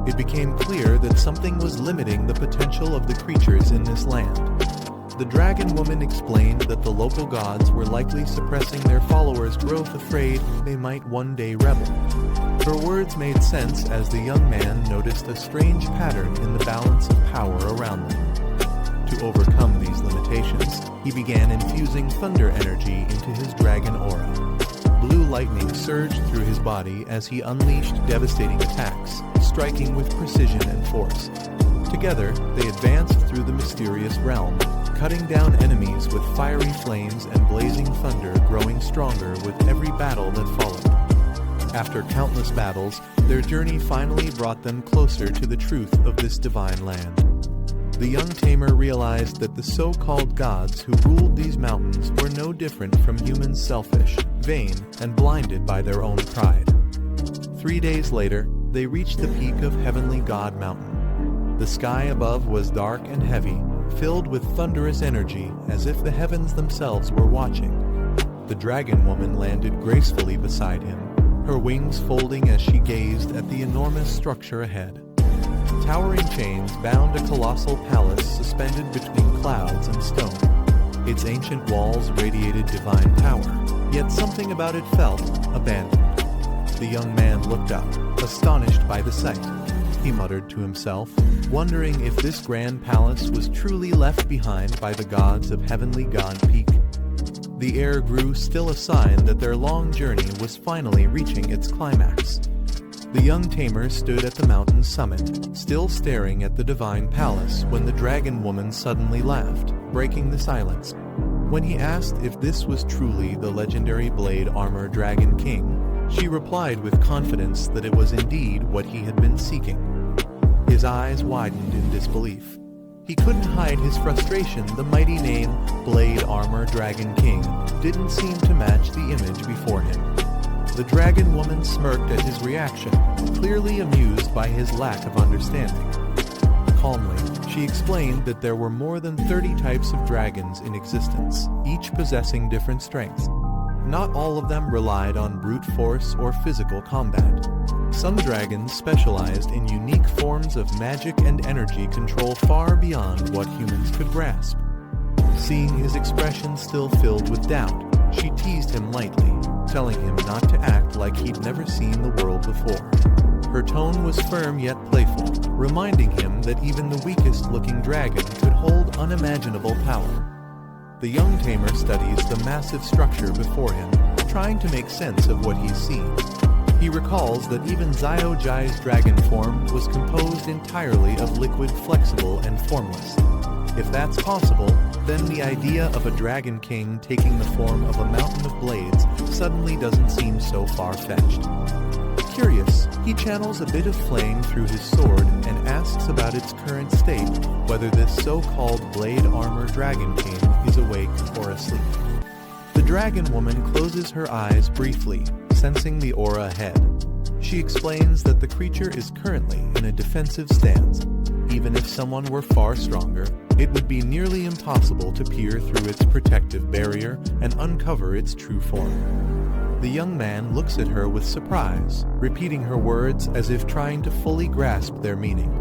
It became clear that something was limiting the potential of the creatures in this land. The dragon woman explained that the local gods were likely suppressing their followers' growth, afraid they might one day rebel. Her words made sense as the young man noticed a strange pattern in the balance of power around them. To overcome these limitations, he began infusing thunder energy into his dragon aura. Blue lightning surged through his body as he unleashed devastating attacks, striking with precision and force. Together, they advanced through the mysterious realm, cutting down enemies with fiery flames and blazing thunder growing stronger with every battle that followed. After countless battles, their journey finally brought them closer to the truth of this divine land. The young tamer realized that the so-called gods who ruled these mountains were no different from humans, selfish, vain, and blinded by their own pride. 3 days later, they reached the peak of Heavenly God Mountain. The sky above was dark and heavy, filled with thunderous energy as if the heavens themselves were watching. The dragon woman landed gracefully beside him, her wings folding as she gazed at the enormous structure ahead. Towering chains bound a colossal palace suspended between clouds and stone. Its ancient walls radiated divine power, yet something about it felt abandoned. The young man looked up, astonished by the sight. He muttered to himself, wondering if this grand palace was truly left behind by the gods of Heavenly God Peak. The air grew still, a sign that their long journey was finally reaching its climax. The young tamer stood at the mountain's summit, still staring at the divine palace when the dragon woman suddenly laughed, breaking the silence. When he asked if this was truly the legendary blade armor Dragon King, she replied with confidence that it was indeed what he had been seeking. His eyes widened in disbelief. He couldn't hide his frustration. The mighty name, Blade Armor Dragon King, didn't seem to match the image before him. The dragon woman smirked at his reaction, clearly amused by his lack of understanding. Calmly, she explained that there were more than 30 types of dragons in existence, each possessing different strengths. Not all of them relied on brute force or physical combat. Some dragons specialized in unique forms of magic and energy control far beyond what humans could grasp. Seeing his expression still filled with doubt, she teased him lightly, telling him not to act like he'd never seen the world before. Her tone was firm yet playful, reminding him that even the weakest-looking dragon could hold unimaginable power. The young tamer studies the massive structure before him, trying to make sense of what he's seen. He recalls that even Xiao Jai's dragon form was composed entirely of liquid, flexible, and formless. If that's possible, then the idea of a Dragon King taking the form of a mountain of blades suddenly doesn't seem so far-fetched. Curious, he channels a bit of flame through his sword and asks about its current state, whether this so-called Blade Armor Dragon King is awake or asleep. The dragon woman closes her eyes briefly, sensing the aura ahead. She explains that the creature is currently in a defensive stance. Even if someone were far stronger, it would be nearly impossible to peer through its protective barrier and uncover its true form. The young man looks at her with surprise, repeating her words as if trying to fully grasp their meaning.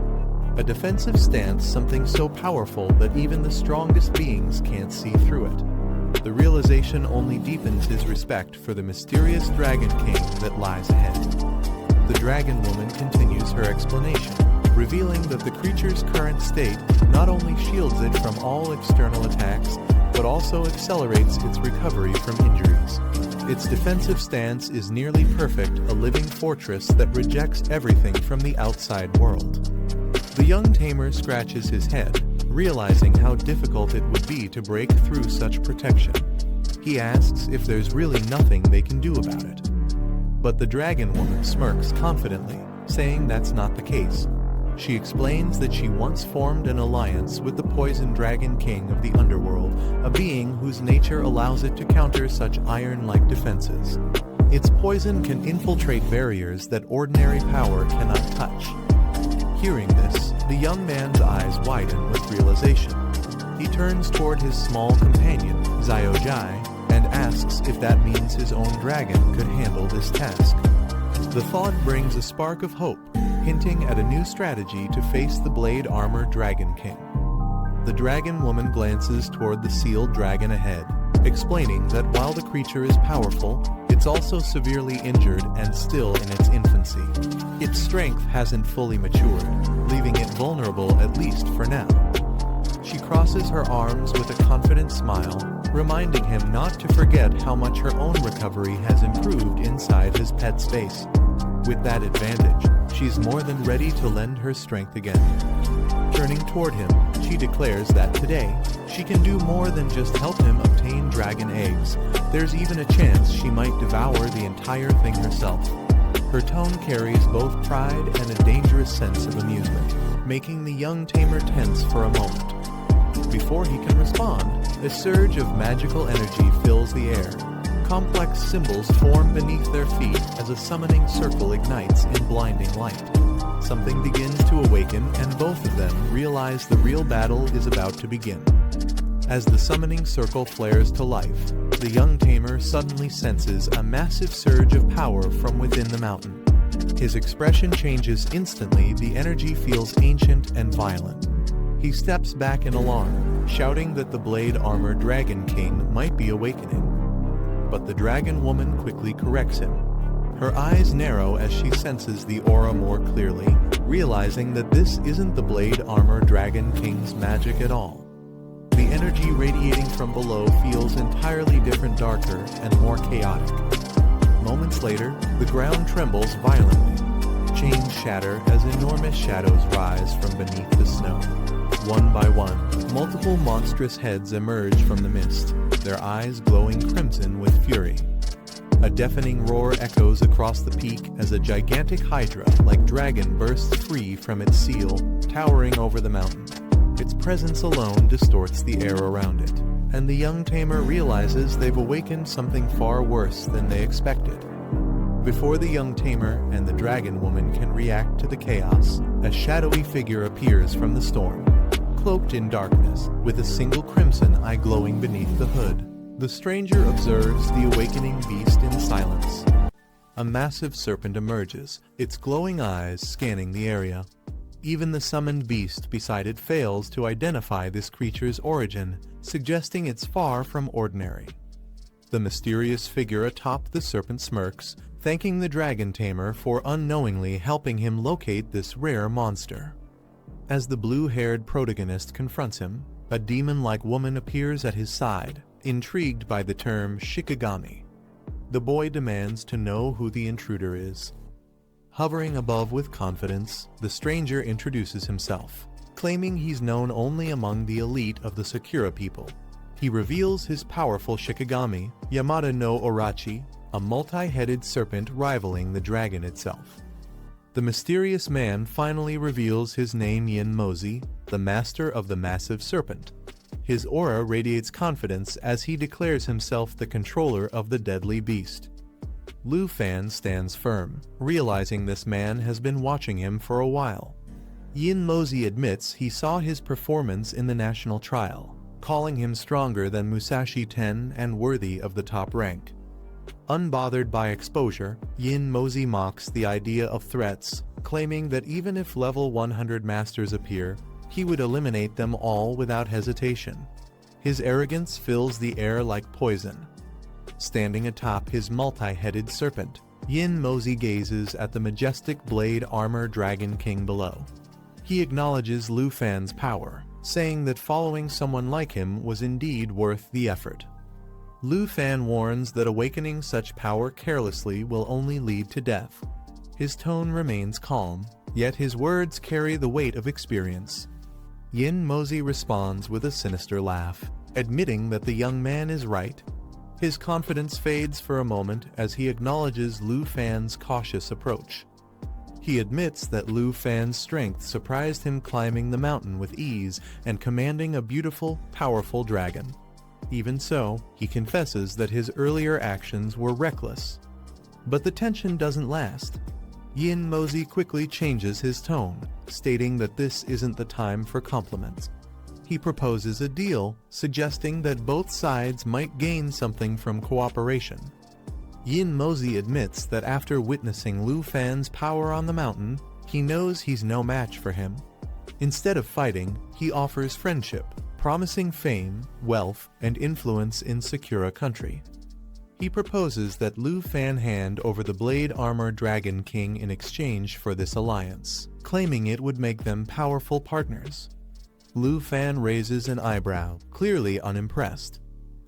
A defensive stance, something so powerful that even the strongest beings can't see through it. The realization only deepens his respect for the mysterious Dragon King that lies ahead. The dragon woman continues her explanation, revealing that the creature's current state not only shields it from all external attacks, but also accelerates its recovery from injuries. Its defensive stance is nearly perfect, a living fortress that rejects everything from the outside world. The young tamer scratches his head, realizing how difficult it would be to break through such protection. He asks if there's really nothing they can do about it. But the dragon woman smirks confidently, saying that's not the case. She explains that she once formed an alliance with the Poison Dragon King of the Underworld, a being whose nature allows it to counter such iron-like defenses. Its poison can infiltrate barriers that ordinary power cannot touch. Hearing this, the young man's eyes widen with realization. He turns toward his small companion, Xiao Jai, and asks if that means his own dragon could handle this task. The thought brings a spark of hope, hinting at a new strategy to face the Blade Armor Dragon King. The dragon woman glances toward the sealed dragon ahead, explaining that while the creature is powerful, it's also severely injured and still in its infancy. Its strength hasn't fully matured, leaving it vulnerable at least for now. She crosses her arms with a confident smile, reminding him not to forget how much her own recovery has improved inside his pet space. With that advantage, she's more than ready to lend her strength again. Turning toward him, she declares that today, she can do more than just help him obtain dragon eggs. There's even a chance she might devour the entire thing herself. Her tone carries both pride and a dangerous sense of amusement, making the young tamer tense for a moment. Before he can respond, a surge of magical energy fills the air. Complex symbols form beneath their feet as a summoning circle ignites in blinding light. Something begins to awaken, and both of them realize the real battle is about to begin. As the summoning circle flares to life, the young tamer suddenly senses a massive surge of power from within the mountain. His expression changes instantly, the energy feels ancient and violent. He steps back in alarm, shouting that the Blade Armor Dragon King might be awakening. But the dragon woman quickly corrects him. Her eyes narrow as she senses the aura more clearly, realizing that this isn't the Blade Armor Dragon King's magic at all. The energy radiating from below feels entirely different, darker and more chaotic. Moments later, the ground trembles violently. Chains shatter as enormous shadows rise from beneath the snow. One by one, multiple monstrous heads emerge from the mist, their eyes glowing crimson with fury. A deafening roar echoes across the peak as a gigantic hydra-like dragon bursts free from its seal, towering over the mountain. Its presence alone distorts the air around it, and the young tamer realizes they've awakened something far worse than they expected. Before the young tamer and the dragon woman can react to the chaos, a shadowy figure appears from the storm, cloaked in darkness, with a single crimson eye glowing beneath the hood. The stranger observes the awakening beast in silence. A massive serpent emerges, its glowing eyes scanning the area. Even the summoned beast beside it fails to identify this creature's origin, suggesting it's far from ordinary. The mysterious figure atop the serpent smirks, thanking the dragon tamer for unknowingly helping him locate this rare monster. As the blue-haired protagonist confronts him, a demon-like woman appears at his side, intrigued by the term shikigami. The boy demands to know who the intruder is. Hovering above with confidence, the stranger introduces himself, claiming he's known only among the elite of the Sakura people. He reveals his powerful shikigami, Yamada no Orachi, a multi-headed serpent rivaling the dragon itself. The mysterious man finally reveals his name Yin Mozi, the master of the massive serpent. His aura radiates confidence as he declares himself the controller of the deadly beast. Lu Fan stands firm, realizing this man has been watching him for a while. Yin Mozi admits he saw his performance in the national trial, calling him stronger than Musashi Ten and worthy of the top rank. Unbothered by exposure, Yin Mozi mocks the idea of threats, claiming that even if level 100 masters appear, he would eliminate them all without hesitation. His arrogance fills the air like poison. Standing atop his multi-headed serpent, Yin Mozi gazes at the majestic blade armor Dragon King below. He acknowledges Lu Fan's power, saying that following someone like him was indeed worth the effort. Lu Fan warns that awakening such power carelessly will only lead to death. His tone remains calm, yet his words carry the weight of experience. Yin Mozi responds with a sinister laugh, admitting that the young man is right. His confidence fades for a moment as he acknowledges Lu Fan's cautious approach. He admits that Lu Fan's strength surprised him climbing the mountain with ease and commanding a beautiful, powerful dragon. Even so, he confesses that his earlier actions were reckless. But the tension doesn't last. Yin Mozi quickly changes his tone, stating that this isn't the time for compliments. He proposes a deal, suggesting that both sides might gain something from cooperation. Yin Mozi admits that after witnessing Lu Fan's power on the mountain, he knows he's no match for him. Instead of fighting, he offers friendship, promising fame, wealth, and influence in Sakura country. He proposes that Lu Fan hand over the blade armor Dragon King in exchange for this alliance, claiming it would make them powerful partners. Lu Fan raises an eyebrow, clearly unimpressed.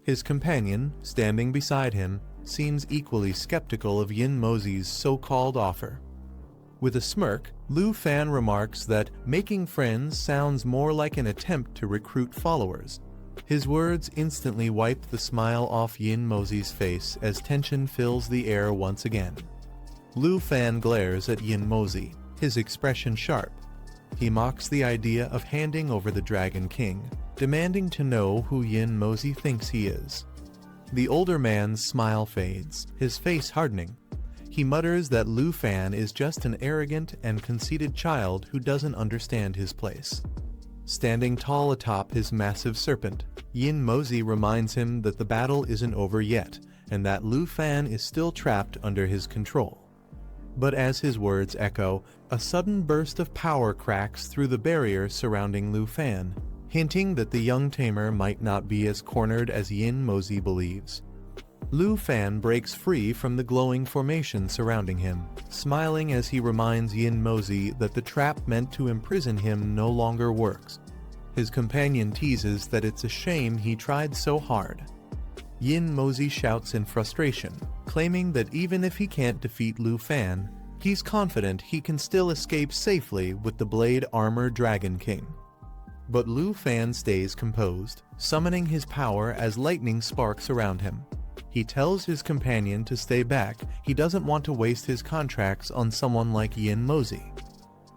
His companion, standing beside him, seems equally skeptical of Yin Mozi's so-called offer. With a smirk, Lu Fan remarks that making friends sounds more like an attempt to recruit followers. His words instantly wipe the smile off Yin Mozi's face as tension fills the air once again. Lu Fan glares at Yin Mozi, his expression sharp. He mocks the idea of handing over the Dragon King, demanding to know who Yin Mozi thinks he is. The older man's smile fades, his face hardening. He mutters that Lu Fan is just an arrogant and conceited child who doesn't understand his place. Standing tall atop his massive serpent, Yin Mozi reminds him that the battle isn't over yet, and that Lu Fan is still trapped under his control. But as his words echo, a sudden burst of power cracks through the barrier surrounding Lu Fan, hinting that the young tamer might not be as cornered as Yin Mozi believes. Lu Fan breaks free from the glowing formation surrounding him, smiling as he reminds Yin Mozi that the trap meant to imprison him no longer works. His companion teases that it's a shame he tried so hard. Yin Mozi shouts in frustration, claiming that even if he can't defeat Lu Fan, He's confident he can still escape safely with the Blade Armor Dragon King. But Lu Fan stays composed, summoning his power as lightning sparks around him. He tells his companion to stay back. He doesn't want to waste his contracts on someone like Yin Mozi.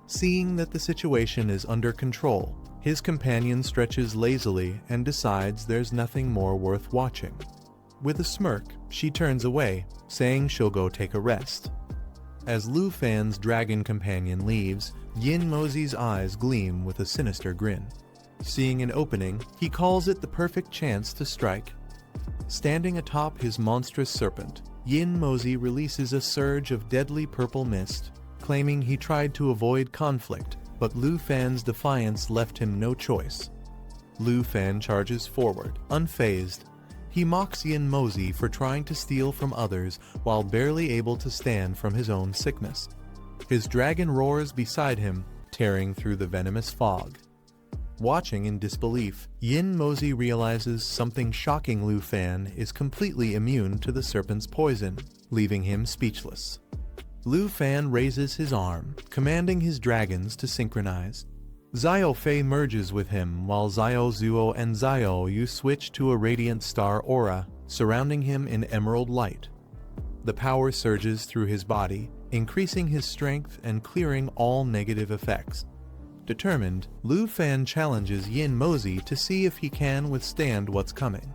Seeing that the situation is under control, his companion stretches lazily and decides there's nothing more worth watching. With a smirk, she turns away, saying she'll go take a rest. As Lu Fan's dragon companion leaves, Yin Mozi's eyes gleam with a sinister grin. Seeing an opening, he calls it the perfect chance to strike. Standing atop his monstrous serpent, Yin Mozi releases a surge of deadly purple mist, claiming he tried to avoid conflict, but Lu Fan's defiance left him no choice. Lu Fan charges forward, unfazed. He mocks Yin Mozi for trying to steal from others while barely able to stand from his own sickness. His dragon roars beside him, tearing through the venomous fog. Watching in disbelief, Yin Mozi realizes something shocking. Lu Fan is completely immune to the serpent's poison, leaving him speechless. Lu Fan raises his arm, commanding his dragons to synchronize. Xiao Fei merges with him while Xiao Zuo and Xiao Yu switch to a radiant star aura, surrounding him in emerald light. The power surges through his body, increasing his strength and clearing all negative effects. Determined, Lu Fan challenges Yin Mozi to see if he can withstand what's coming.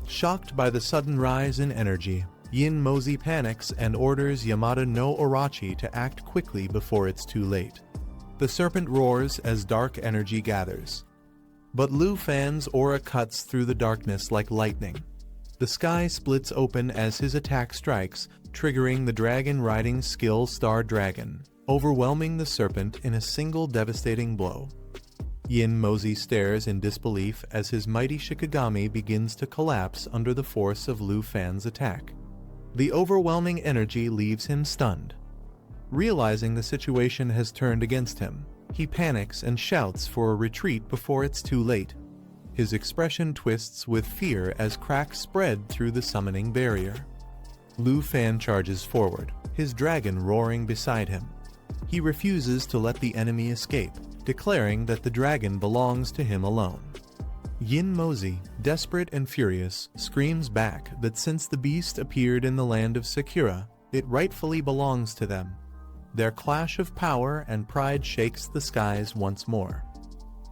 Shocked by the sudden rise in energy, Yin Mozi panics and orders Yamada no Orochi to act quickly before it's too late. The serpent roars as dark energy gathers. But Lu Fan's aura cuts through the darkness like lightning. The sky splits open as his attack strikes, triggering the dragon-riding skill Star Dragon, overwhelming the serpent in a single devastating blow. Yin Mozi stares in disbelief as his mighty Shikigami begins to collapse under the force of Lu Fan's attack. The overwhelming energy leaves him stunned. Realizing the situation has turned against him, he panics and shouts for a retreat before it's too late. His expression twists with fear as cracks spread through the summoning barrier. Lu Fan charges forward, his dragon roaring beside him. He refuses to let the enemy escape, declaring that the dragon belongs to him alone. Yin Mozi, desperate and furious, screams back that since the beast appeared in the land of Sakura, it rightfully belongs to them. Their clash of power and pride shakes the skies once more.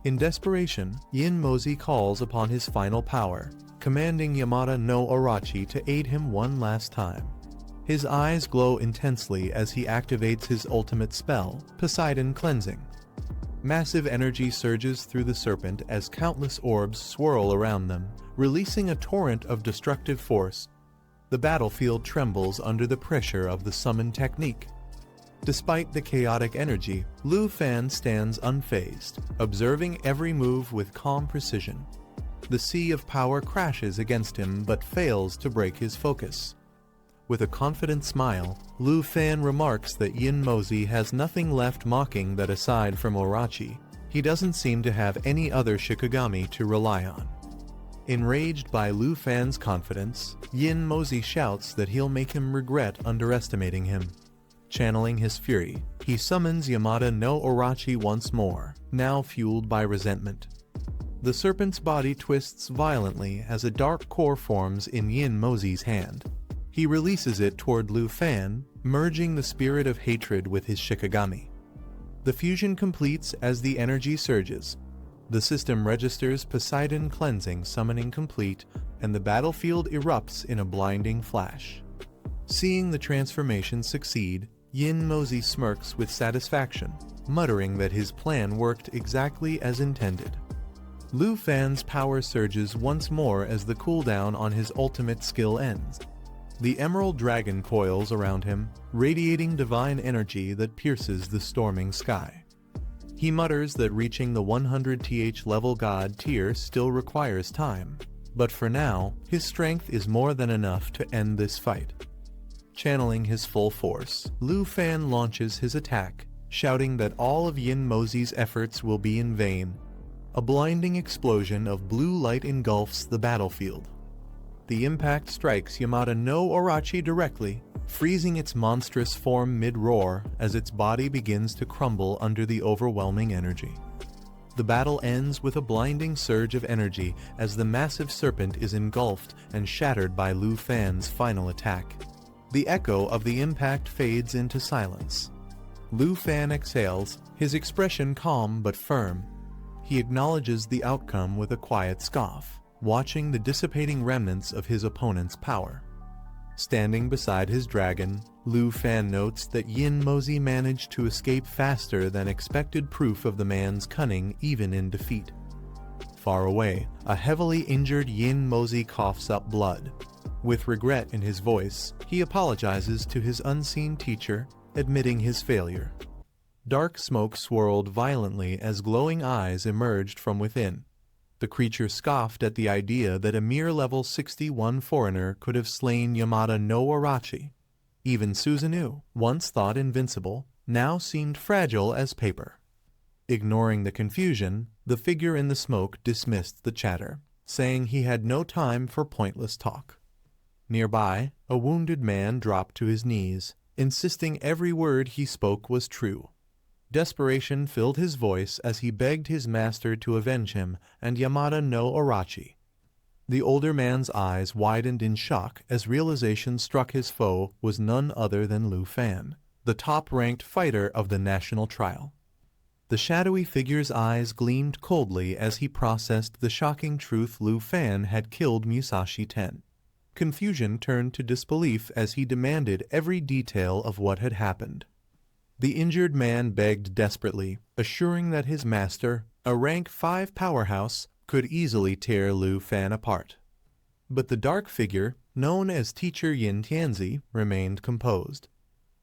In desperation, Yin Mozi calls upon his final power, commanding Yamada no Orochi to aid him one last time. His eyes glow intensely as he activates his ultimate spell, Poseidon Cleansing. Massive energy surges through the serpent as countless orbs swirl around them, releasing a torrent of destructive force. The battlefield trembles under the pressure of the summon technique. Despite the chaotic energy, Lu Fan stands unfazed, observing every move with calm precision. The sea of power crashes against him but fails to break his focus. With a confident smile, Lu Fan remarks that Yin Mozi has nothing left, mocking that aside from Orochi, he doesn't seem to have any other Shikigami to rely on. Enraged by Lu Fan's confidence, Yin Mozi shouts that he'll make him regret underestimating him. Channeling his fury, he summons Yamada no Orochi once more, now fueled by resentment. The serpent's body twists violently as a dark core forms in Yin Mozi's hand. He releases it toward Lu Fan, merging the spirit of hatred with his Shikigami. The fusion completes as the energy surges. The system registers Poseidon Cleansing summoning complete, and the battlefield erupts in a blinding flash. Seeing the transformation succeed, Yin Mozi smirks with satisfaction, muttering that his plan worked exactly as intended. Lu Fan's power surges once more as the cooldown on his ultimate skill ends. The emerald dragon coils around him, radiating divine energy that pierces the storming sky. He mutters that reaching the 100th level god tier still requires time, but for now, his strength is more than enough to end this fight. Channeling his full force, Lu Fan launches his attack, shouting that all of Yin Mozi's efforts will be in vain. A blinding explosion of blue light engulfs the battlefield. The impact strikes Yamada no Orochi directly, freezing its monstrous form mid-roar as its body begins to crumble under the overwhelming energy. The battle ends with a blinding surge of energy as the massive serpent is engulfed and shattered by Lu Fan's final attack. The echo of the impact fades into silence. Lu Fan exhales, his expression calm but firm. He acknowledges the outcome with a quiet scoff, watching the dissipating remnants of his opponent's power. Standing beside his dragon, Lu Fan notes that Yin Mozi managed to escape faster than expected, proof of the man's cunning even in defeat. Far away, a heavily injured Yin Mozi coughs up blood. With regret in his voice, he apologizes to his unseen teacher, admitting his failure. Dark smoke swirled violently as glowing eyes emerged from within. The creature scoffed at the idea that a mere level 61 foreigner could have slain Yamada no Orochi. Even Susanoo, once thought invincible, now seemed fragile as paper. Ignoring the confusion, the figure in the smoke dismissed the chatter, saying he had no time for pointless talk. Nearby, a wounded man dropped to his knees, insisting every word he spoke was true. Desperation filled his voice as he begged his master to avenge him and Yamada no Orochi. The older man's eyes widened in shock as realization struck his foe was none other than Lu Fan, the top-ranked fighter of the national trial. The shadowy figure's eyes gleamed coldly as he processed the shocking truth: Lu Fan had killed Musashi Ten. Confusion turned to disbelief as he demanded every detail of what had happened. The injured man begged desperately, assuring that his master, a rank 5 powerhouse, could easily tear Lu Fan apart. But the dark figure, known as Teacher Yin Tianzi, remained composed.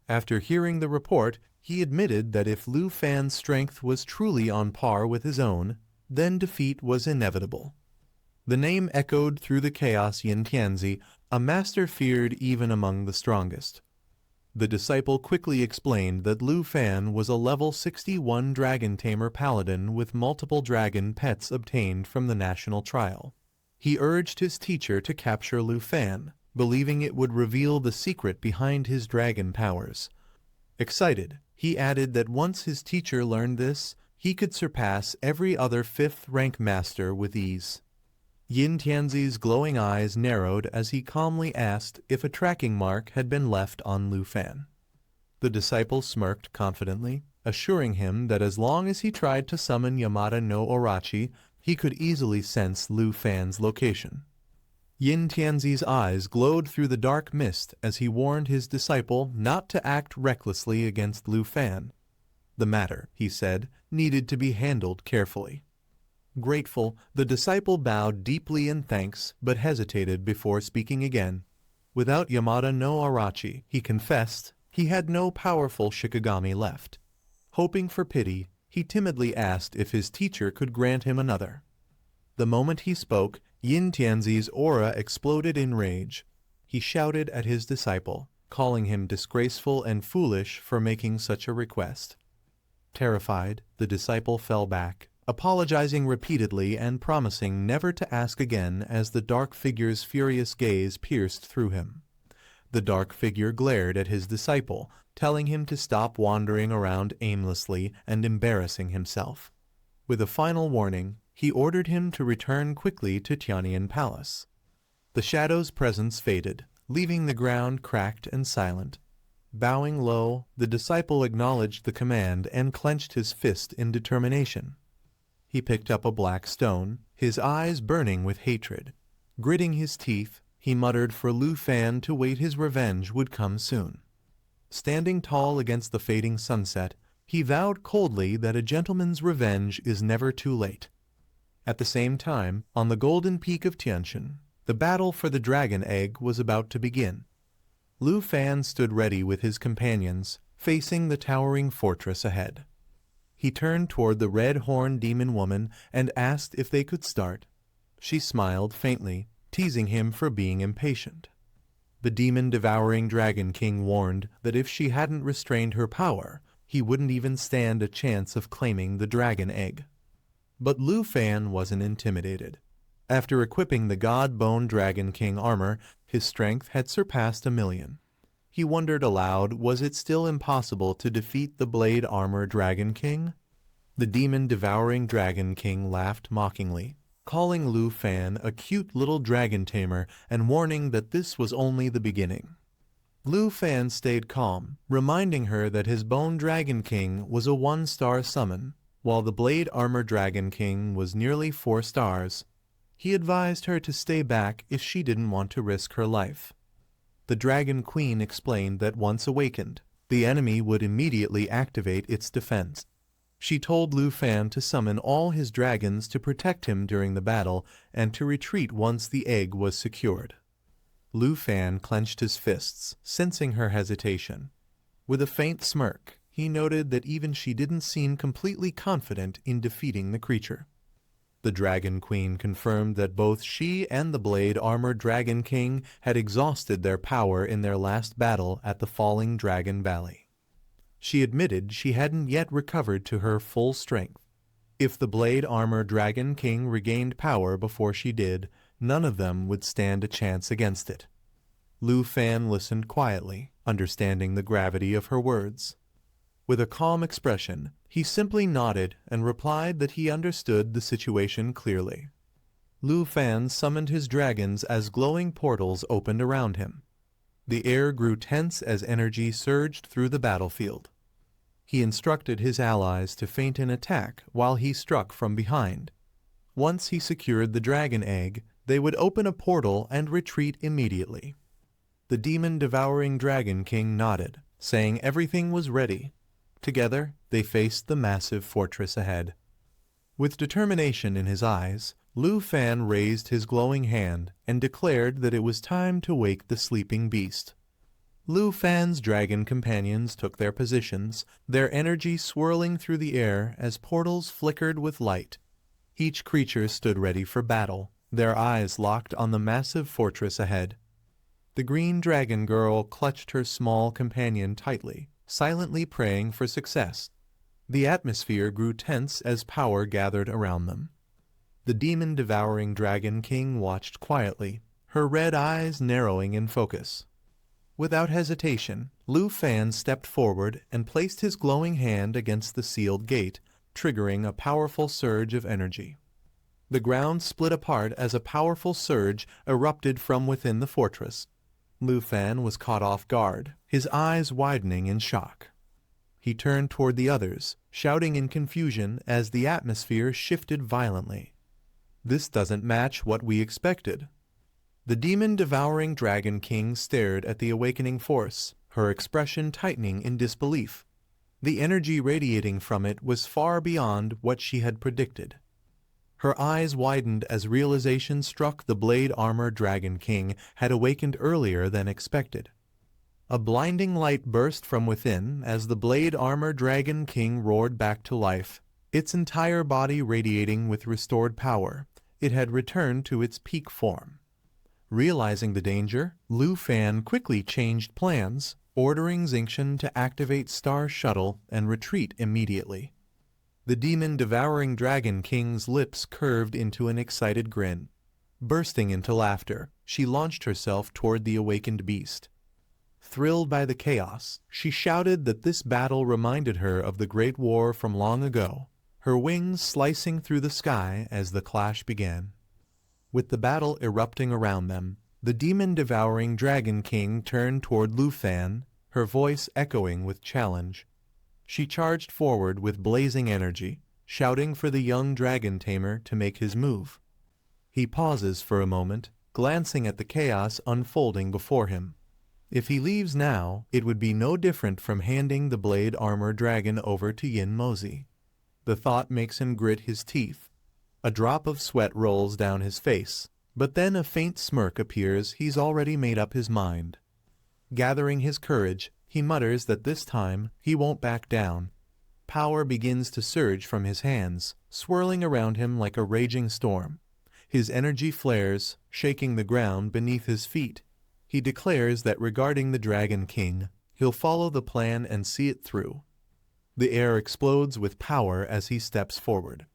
After hearing the report, he admitted that if Lu Fan's strength was truly on par with his own, then defeat was inevitable. The name echoed through the chaos. Yin Tianzi, a master feared even among the strongest. The disciple quickly explained that Lu Fan was a level 61 dragon tamer paladin with multiple dragon pets obtained from the national trial. He urged his teacher to capture Lu Fan, believing it would reveal the secret behind his dragon powers. Excited, he added that once his teacher learned this, he could surpass every other 5th-rank master with ease. Yin Tianzi's glowing eyes narrowed as he calmly asked if a tracking mark had been left on Lu Fan. The disciple smirked confidently, assuring him that as long as he tried to summon Yamada no Orochi, he could easily sense Lu Fan's location. Yin Tianzi's eyes glowed through the dark mist as he warned his disciple not to act recklessly against Lu Fan. The matter, he said, needed to be handled carefully. Grateful, the disciple bowed deeply in thanks but hesitated before speaking again. Without Yamada no Orochi, he confessed, he had no powerful Shikigami left. Hoping for pity, he timidly asked if his teacher could grant him another. The moment he spoke, Yin Tianzi's aura exploded in rage. He shouted at his disciple, calling him disgraceful and foolish for making such a request. Terrified, the disciple fell back, apologizing repeatedly and promising never to ask again as the dark figure's furious gaze pierced through him. The dark figure glared at his disciple, telling him to stop wandering around aimlessly and embarrassing himself. With a final warning, he ordered him to return quickly to Tianyan Palace. The shadow's presence faded, leaving the ground cracked and silent. Bowing low, the disciple acknowledged the command and clenched his fist in determination. He picked up a black stone, his eyes burning with hatred. Gritting his teeth, he muttered for Lu Fan to wait, his revenge would come soon. Standing tall against the fading sunset, he vowed coldly that a gentleman's revenge is never too late. At the same time, on the golden peak of Tianshan, the battle for the dragon egg was about to begin. Lu Fan stood ready with his companions, facing the towering fortress ahead. He turned toward the red-horned demon woman and asked if they could start. She smiled faintly, teasing him for being impatient. The demon-devouring Dragon King warned that if she hadn't restrained her power, he wouldn't even stand a chance of claiming the dragon egg. But Lu Fan wasn't intimidated. After equipping the God-Bone Dragon King armor, his strength had surpassed 1,000,000. He wondered aloud, was it still impossible to defeat the Blade Armor Dragon King? The demon-devouring Dragon King laughed mockingly, calling Lu Fan a cute little dragon tamer and warning that this was only the beginning. Lu Fan stayed calm, reminding her that his Bone Dragon King was a 1-star summon, while the Blade Armor Dragon King was nearly 4 stars. He advised her to stay back if she didn't want to risk her life. The Dragon Queen explained that once awakened, the enemy would immediately activate its defense. She told Lu Fan to summon all his dragons to protect him during the battle and to retreat once the egg was secured. Lu Fan clenched his fists, sensing her hesitation. With a faint smirk, he noted that even she didn't seem completely confident in defeating the creature. The Dragon Queen confirmed that both she and the Blade Armor Dragon King had exhausted their power in their last battle at the Falling Dragon Valley. She admitted she hadn't yet recovered to her full strength. If the Blade Armor Dragon King regained power before she did, none of them would stand a chance against it. Lu Fan listened quietly, understanding the gravity of her words. With a calm expression, he simply nodded and replied that he understood the situation clearly. Lu Fan summoned his dragons as glowing portals opened around him. The air grew tense as energy surged through the battlefield. He instructed his allies to feint an attack while he struck from behind. Once he secured the dragon egg, they would open a portal and retreat immediately. The demon-devouring Dragon King nodded, saying everything was ready. Together, they faced the massive fortress ahead. With determination in his eyes, Lu Fan raised his glowing hand and declared that it was time to wake the sleeping beast. Lu Fan's dragon companions took their positions, their energy swirling through the air as portals flickered with light. Each creature stood ready for battle, their eyes locked on the massive fortress ahead. The green dragon girl clutched her small companion tightly, silently praying for success. The atmosphere grew tense as power gathered around them. The demon-devouring Dragon King watched quietly, her red eyes narrowing in focus. Without hesitation, Lu Fan stepped forward and placed his glowing hand against the sealed gate, triggering a powerful surge of energy. The ground split apart as a powerful surge erupted from within the fortress. Lu Fan was caught off guard, his eyes widening in shock. He turned toward the others, shouting in confusion as the atmosphere shifted violently. "This doesn't match what we expected." The demon-devouring Dragon King stared at the awakening force, her expression tightening in disbelief. The energy radiating from it was far beyond what she had predicted. Her eyes widened as realization struck the Blade Armor Dragon King had awakened earlier than expected. A blinding light burst from within as the Blade Armor Dragon King roared back to life, its entire body radiating with restored power. It had returned to its peak form. Realizing the danger, Lu Fan quickly changed plans, ordering Xingqian to activate Star Shuttle and retreat immediately. The demon-devouring Dragon King's lips curved into an excited grin. Bursting into laughter, she launched herself toward the awakened beast. Thrilled by the chaos, she shouted that this battle reminded her of the Great War from long ago, her wings slicing through the sky as the clash began. With the battle erupting around them, the demon-devouring Dragon King turned toward Lu Fan, her voice echoing with challenge. She charged forward with blazing energy, shouting for the young dragon tamer to make his move. He pauses for a moment, glancing at the chaos unfolding before him. If he leaves now, it would be no different from handing the Blade Armor Dragon over to Yin Mozi. The thought makes him grit his teeth. A drop of sweat rolls down his face, but then a faint smirk appears. He's already made up his mind. Gathering his courage, he mutters that this time he won't back down. Power begins to surge from his hands, swirling around him like a raging storm. His energy flares, shaking the ground beneath his feet. He declares that regarding the Dragon King, he'll follow the plan and see it through. The air explodes with power as he steps forward.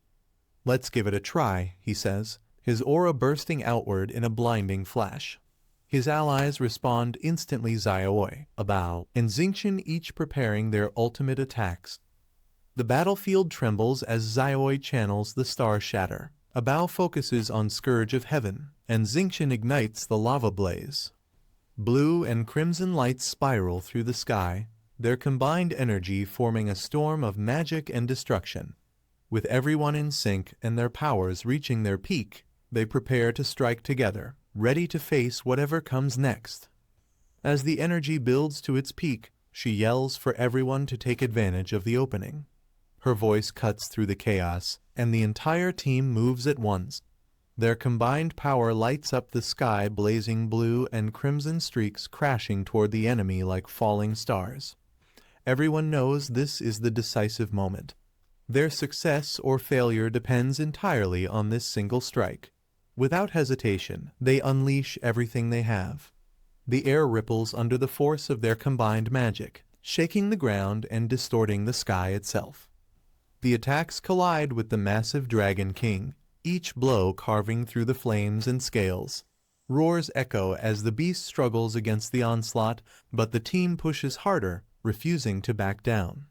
"Let's give it a try," he says, his aura bursting outward in a blinding flash. His allies respond instantly, Xiaoi, Abao, and Xingqian each preparing their ultimate attacks. The battlefield trembles as Xiaoi channels the star shatter. Abao focuses on Scourge of Heaven, and Xingqian ignites the lava blaze. Blue and crimson lights spiral through the sky, their combined energy forming a storm of magic and destruction. With everyone in sync and their powers reaching their peak, they prepare to strike together, ready to face whatever comes next. As the energy builds to its peak, she yells for everyone to take advantage of the opening. Her voice cuts through the chaos, and the entire team moves at once. Their combined power lights up the sky, blazing blue and crimson streaks crashing toward the enemy like falling stars. Everyone knows this is the decisive moment. Their success or failure depends entirely on this single strike. Without hesitation, they unleash everything they have. The air ripples under the force of their combined magic, shaking the ground and distorting the sky itself. The attacks collide with the massive Dragon King, each blow carving through the flames and scales. Roars echo as the beast struggles against the onslaught, but the team pushes harder, refusing to back down.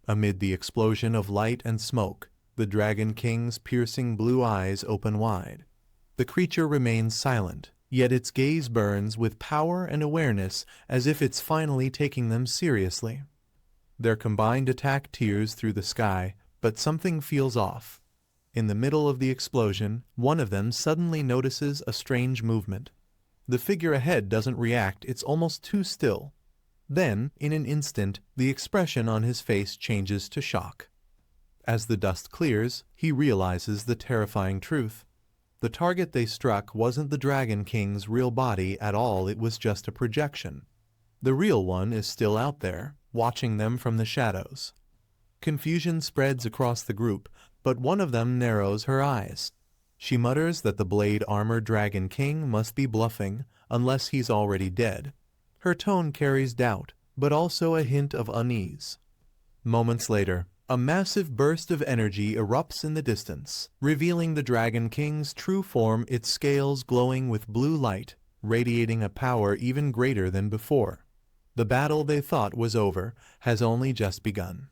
Amid the explosion of light and smoke, the Dragon King's piercing blue eyes open wide. The creature remains silent, yet its gaze burns with power and awareness as if it's finally taking them seriously. Their combined attack tears through the sky, but something feels off. In the middle of the explosion, one of them suddenly notices a strange movement. The figure ahead doesn't react, it's almost too still. Then, in an instant, the expression on his face changes to shock. As the dust clears, he realizes the terrifying truth. The target they struck wasn't the Dragon King's real body at all, it was just a projection. The real one is still out there, watching them from the shadows. Confusion spreads across the group, but one of them narrows her eyes. She mutters that the blade armor Dragon King must be bluffing, unless he's already dead. Her tone carries doubt, but also a hint of unease. Moments later, a massive burst of energy erupts in the distance, revealing the Dragon King's true form, its scales glowing with blue light, radiating a power even greater than before. The battle they thought was over has only just begun.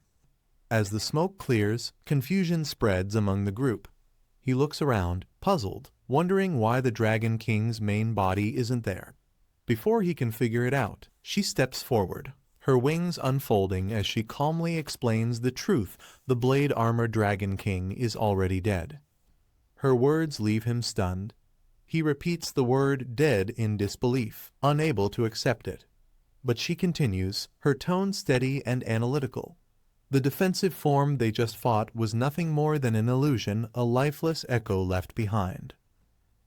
As the smoke clears, confusion spreads among the group. He looks around, puzzled, wondering why the Dragon King's main body isn't there. Before he can figure it out, she steps forward, her wings unfolding as she calmly explains the truth: the blade armor Dragon King is already dead. Her words leave him stunned. He repeats the word dead in disbelief, unable to accept it. But she continues, her tone steady and analytical. The defensive form they just fought was nothing more than an illusion, a lifeless echo left behind.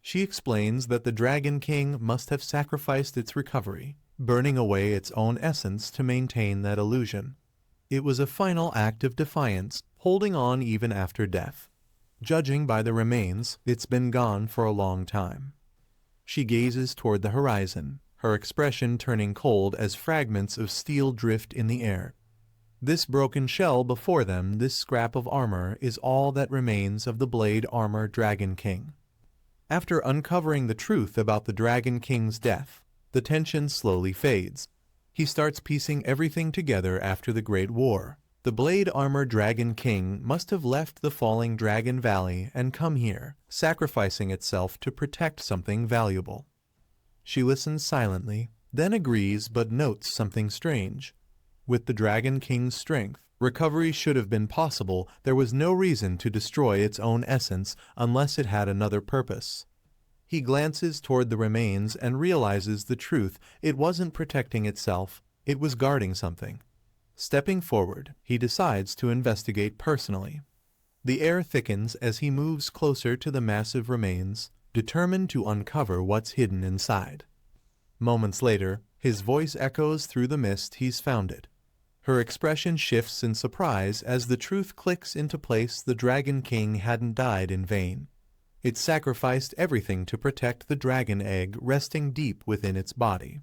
She explains that the Dragon King must have sacrificed its recovery, burning away its own essence to maintain that illusion. It was a final act of defiance, holding on even after death. Judging by the remains, it's been gone for a long time. She gazes toward the horizon, her expression turning cold as fragments of steel drift in the air. This broken shell before them, this scrap of armor, is all that remains of the blade armor Dragon King. After uncovering the truth about the Dragon King's death, the tension slowly fades. He starts piecing everything together after the Great War. The blade armor Dragon King must have left the falling Dragon Valley and come here, sacrificing itself to protect something valuable. She listens silently, then agrees but notes something strange. With the Dragon King's strength, recovery should have been possible. There was no reason to destroy its own essence unless it had another purpose. He glances toward the remains and realizes the truth. It wasn't protecting itself, it was guarding something. Stepping forward, he decides to investigate personally. The air thickens as he moves closer to the massive remains, determined to uncover what's hidden inside. Moments later, his voice echoes through the mist. He's found it. Her expression shifts in surprise as the truth clicks into place. The Dragon King hadn't died in vain. It sacrificed everything to protect the dragon egg resting deep within its body.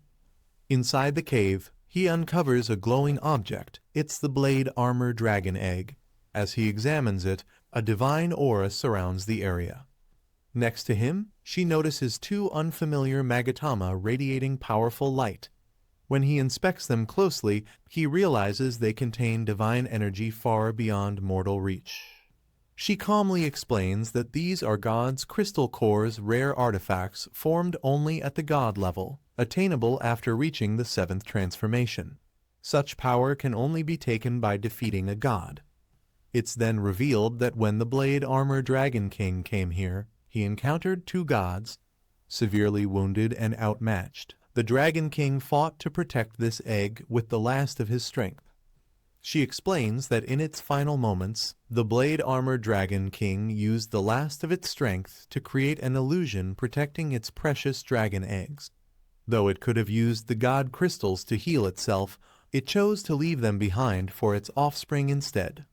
Inside the cave, he uncovers a glowing object. It's the blade armor dragon egg. As he examines it, a divine aura surrounds the area. Next to him, she notices two unfamiliar magatama radiating powerful light. When he inspects them closely, he realizes they contain divine energy far beyond mortal reach. She calmly explains that these are God's crystal core's rare artifacts formed only at the God level, attainable after reaching the seventh transformation. Such power can only be taken by defeating a god. It's then revealed that when the Blade Armor Dragon King came here, he encountered two gods, severely wounded and outmatched. The Dragon King fought to protect this egg with the last of his strength. She explains that in its final moments, the Blade Armor Dragon King used the last of its strength to create an illusion protecting its precious dragon eggs. Though it could have used the god crystals to heal itself, it chose to leave them behind for its offspring instead.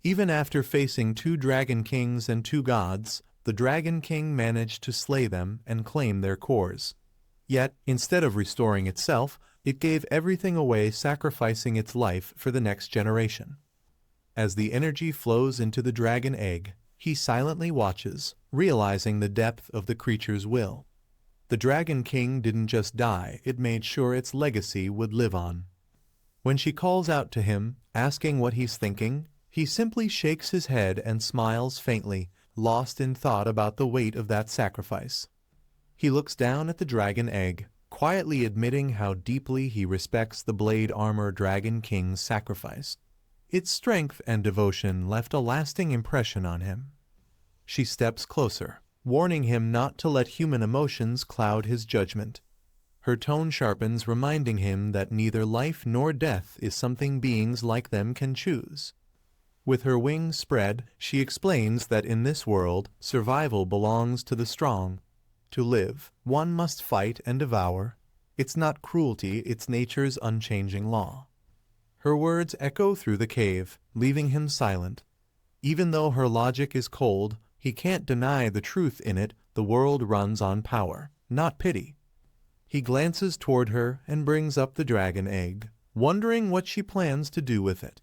Even after facing two Dragon Kings and two gods, the Dragon King managed to slay them and claim their cores. Yet, instead of restoring itself, it gave everything away, sacrificing its life for the next generation. As the energy flows into the dragon egg, he silently watches, realizing the depth of the creature's will. The Dragon King didn't just die, it made sure its legacy would live on. When she calls out to him, asking what he's thinking, he simply shakes his head and smiles faintly, lost in thought about the weight of that sacrifice. He looks down at the dragon egg, quietly admitting how deeply he respects the Blade Armor Dragon King's sacrifice. Its strength and devotion left a lasting impression on him. She steps closer, warning him not to let human emotions cloud his judgment. Her tone sharpens, reminding him that neither life nor death is something beings like them can choose. With her wings spread, she explains that in this world, survival belongs to the strong. To live, one must fight and devour. It's not cruelty, it's nature's unchanging law. Her words echo through the cave, leaving him silent. Even though her logic is cold, he can't deny the truth in it. The world runs on power, not pity. He glances toward her and brings up the dragon egg, wondering what she plans to do with it.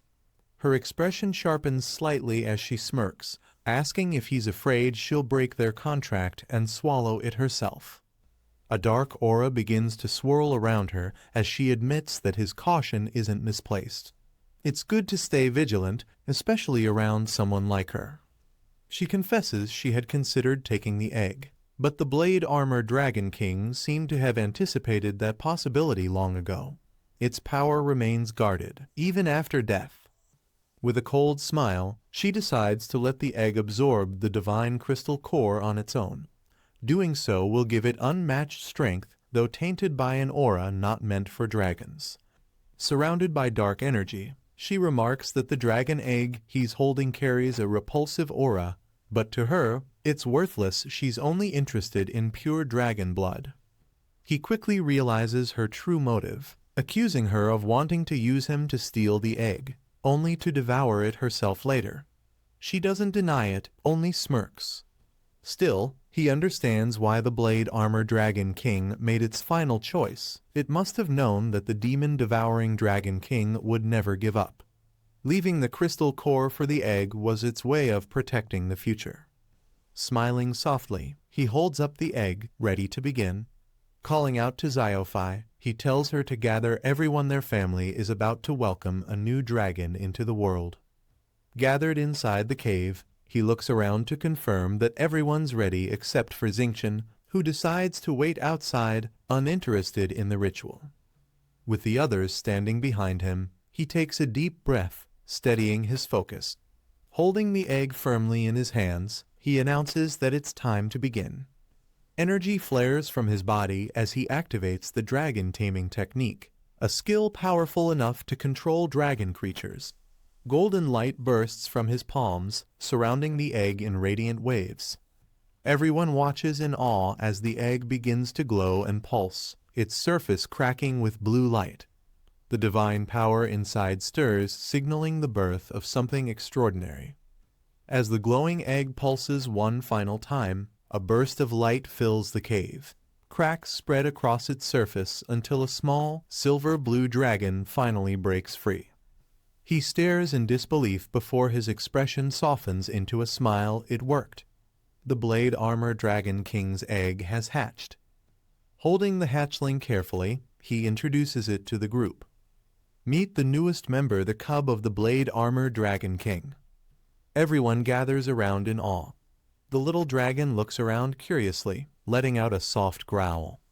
Her expression sharpens slightly as she smirks, asking if he's afraid she'll break their contract and swallow it herself. A dark aura begins to swirl around her as she admits that his caution isn't misplaced. It's good to stay vigilant, especially around someone like her. She confesses she had considered taking the egg, but the Blade Armor Dragon King seemed to have anticipated that possibility long ago. Its power remains guarded, even after death. With a cold smile, she decides to let the egg absorb the divine crystal core on its own. Doing so will give it unmatched strength, though tainted by an aura not meant for dragons. Surrounded by dark energy, she remarks that the dragon egg he's holding carries a repulsive aura, but to her, it's worthless. She's only interested in pure dragon blood. He quickly realizes her true motive, accusing her of wanting to use him to steal the egg, only to devour it herself later. She doesn't deny it, only smirks. Still, he understands why the Blade Armor Dragon King made its final choice. It must have known that the demon-devouring Dragon King would never give up. Leaving the crystal core for the egg was its way of protecting the future. Smiling softly, he holds up the egg, ready to begin. Calling out to Xiaofei, he tells her to gather everyone. Their family is about to welcome a new dragon into the world. Gathered inside the cave, he looks around to confirm that everyone's ready except for Xingchen, who decides to wait outside, uninterested in the ritual. With the others standing behind him, he takes a deep breath, steadying his focus. Holding the egg firmly in his hands, he announces that it's time to begin. Energy flares from his body as he activates the dragon taming technique, a skill powerful enough to control dragon creatures. Golden light bursts from his palms, surrounding the egg in radiant waves. Everyone watches in awe as the egg begins to glow and pulse, its surface cracking with blue light. The divine power inside stirs, signaling the birth of something extraordinary. As the glowing egg pulses one final time, a burst of light fills the cave. Cracks spread across its surface until a small, silver-blue dragon finally breaks free. He stares in disbelief before his expression softens into a smile. It worked. The Blade Armor Dragon King's egg has hatched. Holding the hatchling carefully, he introduces it to the group. Meet the newest member, the cub of the Blade Armor Dragon King. Everyone gathers around in awe. The little dragon looks around curiously, letting out a soft growl.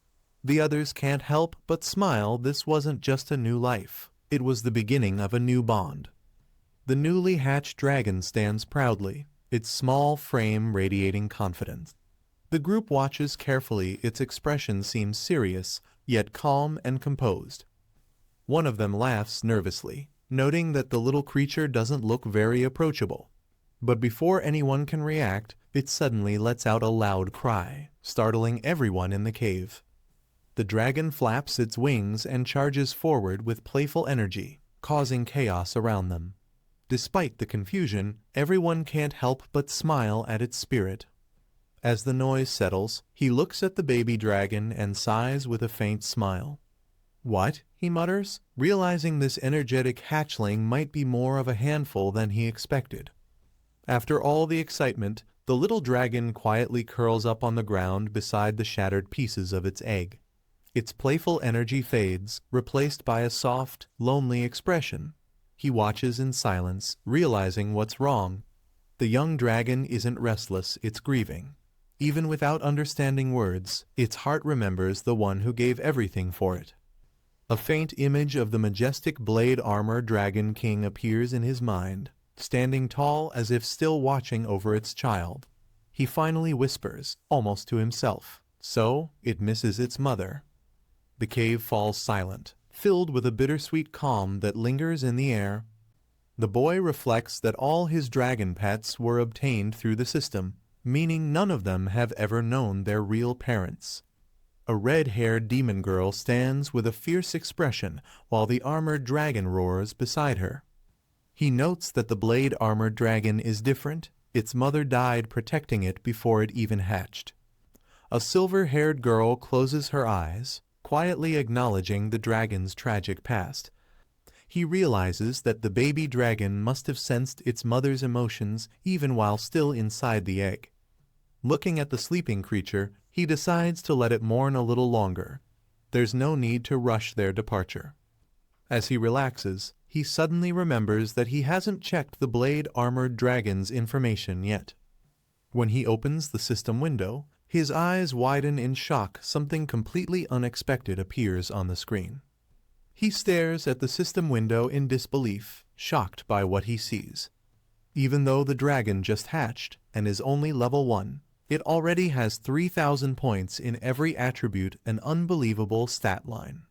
The others can't help but smile. This wasn't just a new life. It was the beginning of a new bond. The newly hatched dragon stands proudly, its small frame radiating confidence. The group watches carefully. Its expression seems serious, yet calm and composed. One of them laughs nervously, noting that the little creature doesn't look very approachable. But before anyone can react, it suddenly lets out a loud cry, startling everyone in the cave. The dragon flaps its wings and charges forward with playful energy, causing chaos around them. Despite the confusion, everyone can't help but smile at its spirit. As the noise settles, he looks at the baby dragon and sighs with a faint smile. "What?" he mutters, realizing this energetic hatchling might be more of a handful than he expected. After all the excitement, the little dragon quietly curls up on the ground beside the shattered pieces of its egg. Its playful energy fades, replaced by a soft, lonely expression. He watches in silence, realizing what's wrong. The young dragon isn't restless, it's grieving. Even without understanding words, its heart remembers the one who gave everything for it. A faint image of the majestic Blade Armor Dragon King appears in his mind, standing tall as if still watching over its child. He finally whispers, almost to himself, "So, it misses its mother." The cave falls silent, filled with a bittersweet calm that lingers in the air. The boy reflects that all his dragon pets were obtained through the system, meaning none of them have ever known their real parents. A red-haired demon girl stands with a fierce expression while the armored dragon roars beside her. He notes that the blade armored dragon is different. Its mother died protecting it before it even hatched. A silver-haired girl closes her eyes, quietly acknowledging the dragon's tragic past. He realizes that the baby dragon must have sensed its mother's emotions even while still inside the egg. Looking at the sleeping creature, he decides to let it mourn a little longer. There's no need to rush their departure. As he relaxes, he suddenly remembers that he hasn't checked the blade-armored dragon's information yet. When he opens the system window, his eyes widen in shock. Something completely unexpected appears on the screen. He stares at the system window in disbelief, shocked by what he sees. Even though the dragon just hatched and is only level 1, it already has 3,000 points in every attribute, an unbelievable stat line.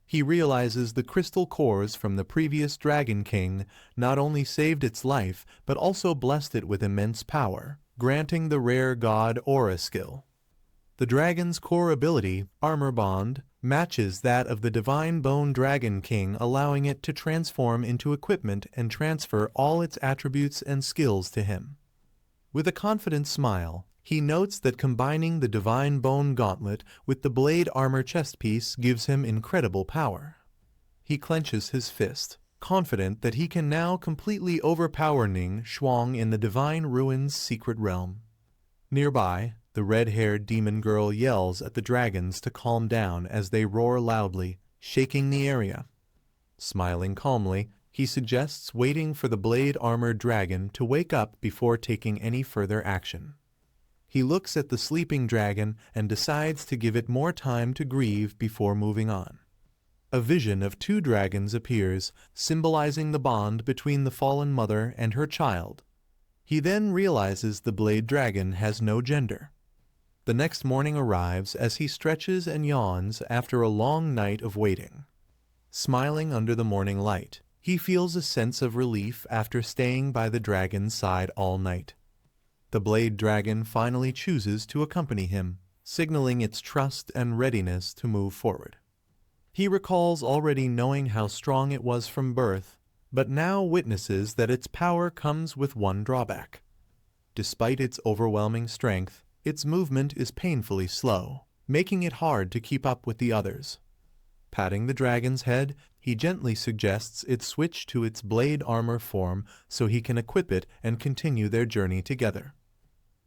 He realizes the crystal cores from the previous Dragon King not only saved its life, but also blessed it with immense power, granting the rare god aura skill. The dragon's core ability, Armor Bond, matches that of the Divine Bone Dragon King, allowing it to transform into equipment and transfer all its attributes and skills to him. With a confident smile, he notes that combining the Divine Bone Gauntlet with the Blade Armor chest piece gives him incredible power. He clenches his fist, confident that he can now completely overpower Ning Shuang in the Divine Ruins secret realm. Nearby, the red-haired demon girl yells at the dragons to calm down as they roar loudly, shaking the area. Smiling calmly, he suggests waiting for the blade-armored dragon to wake up before taking any further action. He looks at the sleeping dragon and decides to give it more time to grieve before moving on. A vision of 2 dragons appears, symbolizing the bond between the fallen mother and her child. He then realizes the blade dragon has no gender. The next morning arrives as he stretches and yawns after a long night of waiting. Smiling under the morning light, he feels a sense of relief after staying by the dragon's side all night. The blade dragon finally chooses to accompany him, signaling its trust and readiness to move forward. He recalls already knowing how strong it was from birth, but now witnesses that its power comes with one drawback. Despite its overwhelming strength, its movement is painfully slow, making it hard to keep up with the others. Patting the dragon's head, he gently suggests it switch to its blade armor form so he can equip it and continue their journey together.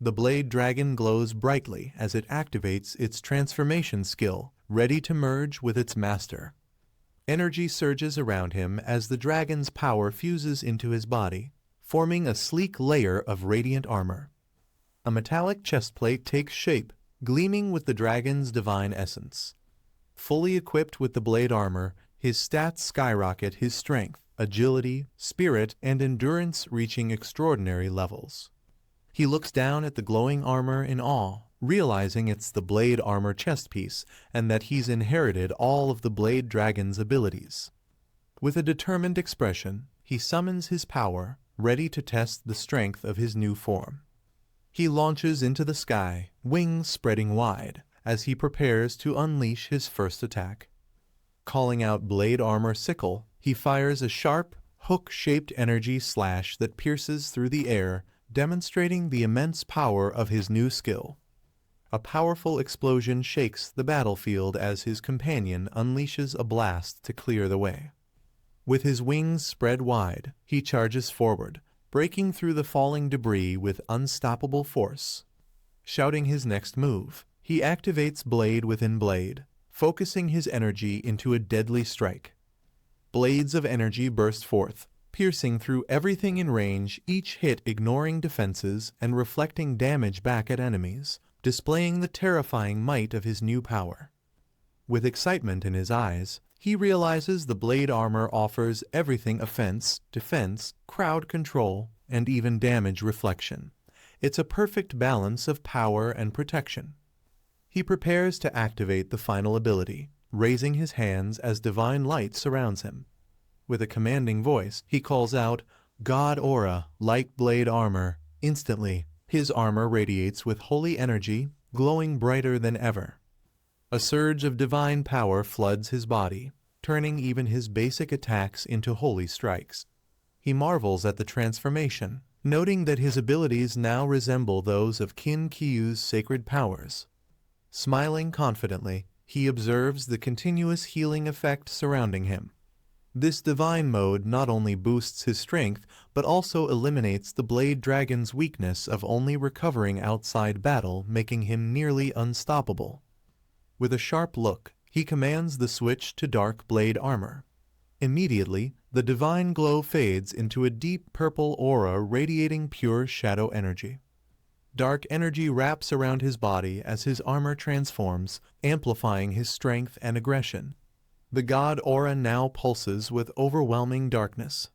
The blade dragon glows brightly as it activates its transformation skill, ready to merge with its master. Energy surges around him as the dragon's power fuses into his body, forming a sleek layer of radiant armor. A metallic chestplate takes shape, gleaming with the dragon's divine essence. Fully equipped with the blade armor, his stats skyrocket, his strength, agility, spirit, and endurance reaching extraordinary levels. He looks down at the glowing armor in awe, realizing it's the blade armor chest piece and that he's inherited all of the blade dragon's abilities. With a determined expression, he summons his power, ready to test the strength of his new form. He launches into the sky, wings spreading wide, as he prepares to unleash his first attack. Calling out blade armor sickle, he fires a sharp, hook-shaped energy slash that pierces through the air, demonstrating the immense power of his new skill. A powerful explosion shakes the battlefield as his companion unleashes a blast to clear the way. With his wings spread wide, he charges forward, breaking through the falling debris with unstoppable force. Shouting his next move, he activates blade within blade, focusing his energy into a deadly strike. Blades of energy burst forth, piercing through everything in range, each hit ignoring defenses and reflecting damage back at enemies, displaying the terrifying might of his new power. With excitement in his eyes, he realizes the blade armor offers everything: offense, defense, crowd control, and even damage reflection. It's a perfect balance of power and protection. He prepares to activate the final ability, raising his hands as divine light surrounds him. With a commanding voice, he calls out, "God Aura, light blade armor." Instantly, his armor radiates with holy energy, glowing brighter than ever. A surge of divine power floods his body, turning even his basic attacks into holy strikes. He marvels at the transformation, noting that his abilities now resemble those of Qin Qiu's sacred powers. Smiling confidently, he observes the continuous healing effect surrounding him. This divine mode not only boosts his strength, but also eliminates the blade dragon's weakness of only recovering outside battle, making him nearly unstoppable. With a sharp look, he commands the switch to dark blade armor. Immediately, the divine glow fades into a deep purple aura radiating pure shadow energy. Dark energy wraps around his body as his armor transforms, amplifying his strength and aggression. The god aura now pulses with overwhelming darkness.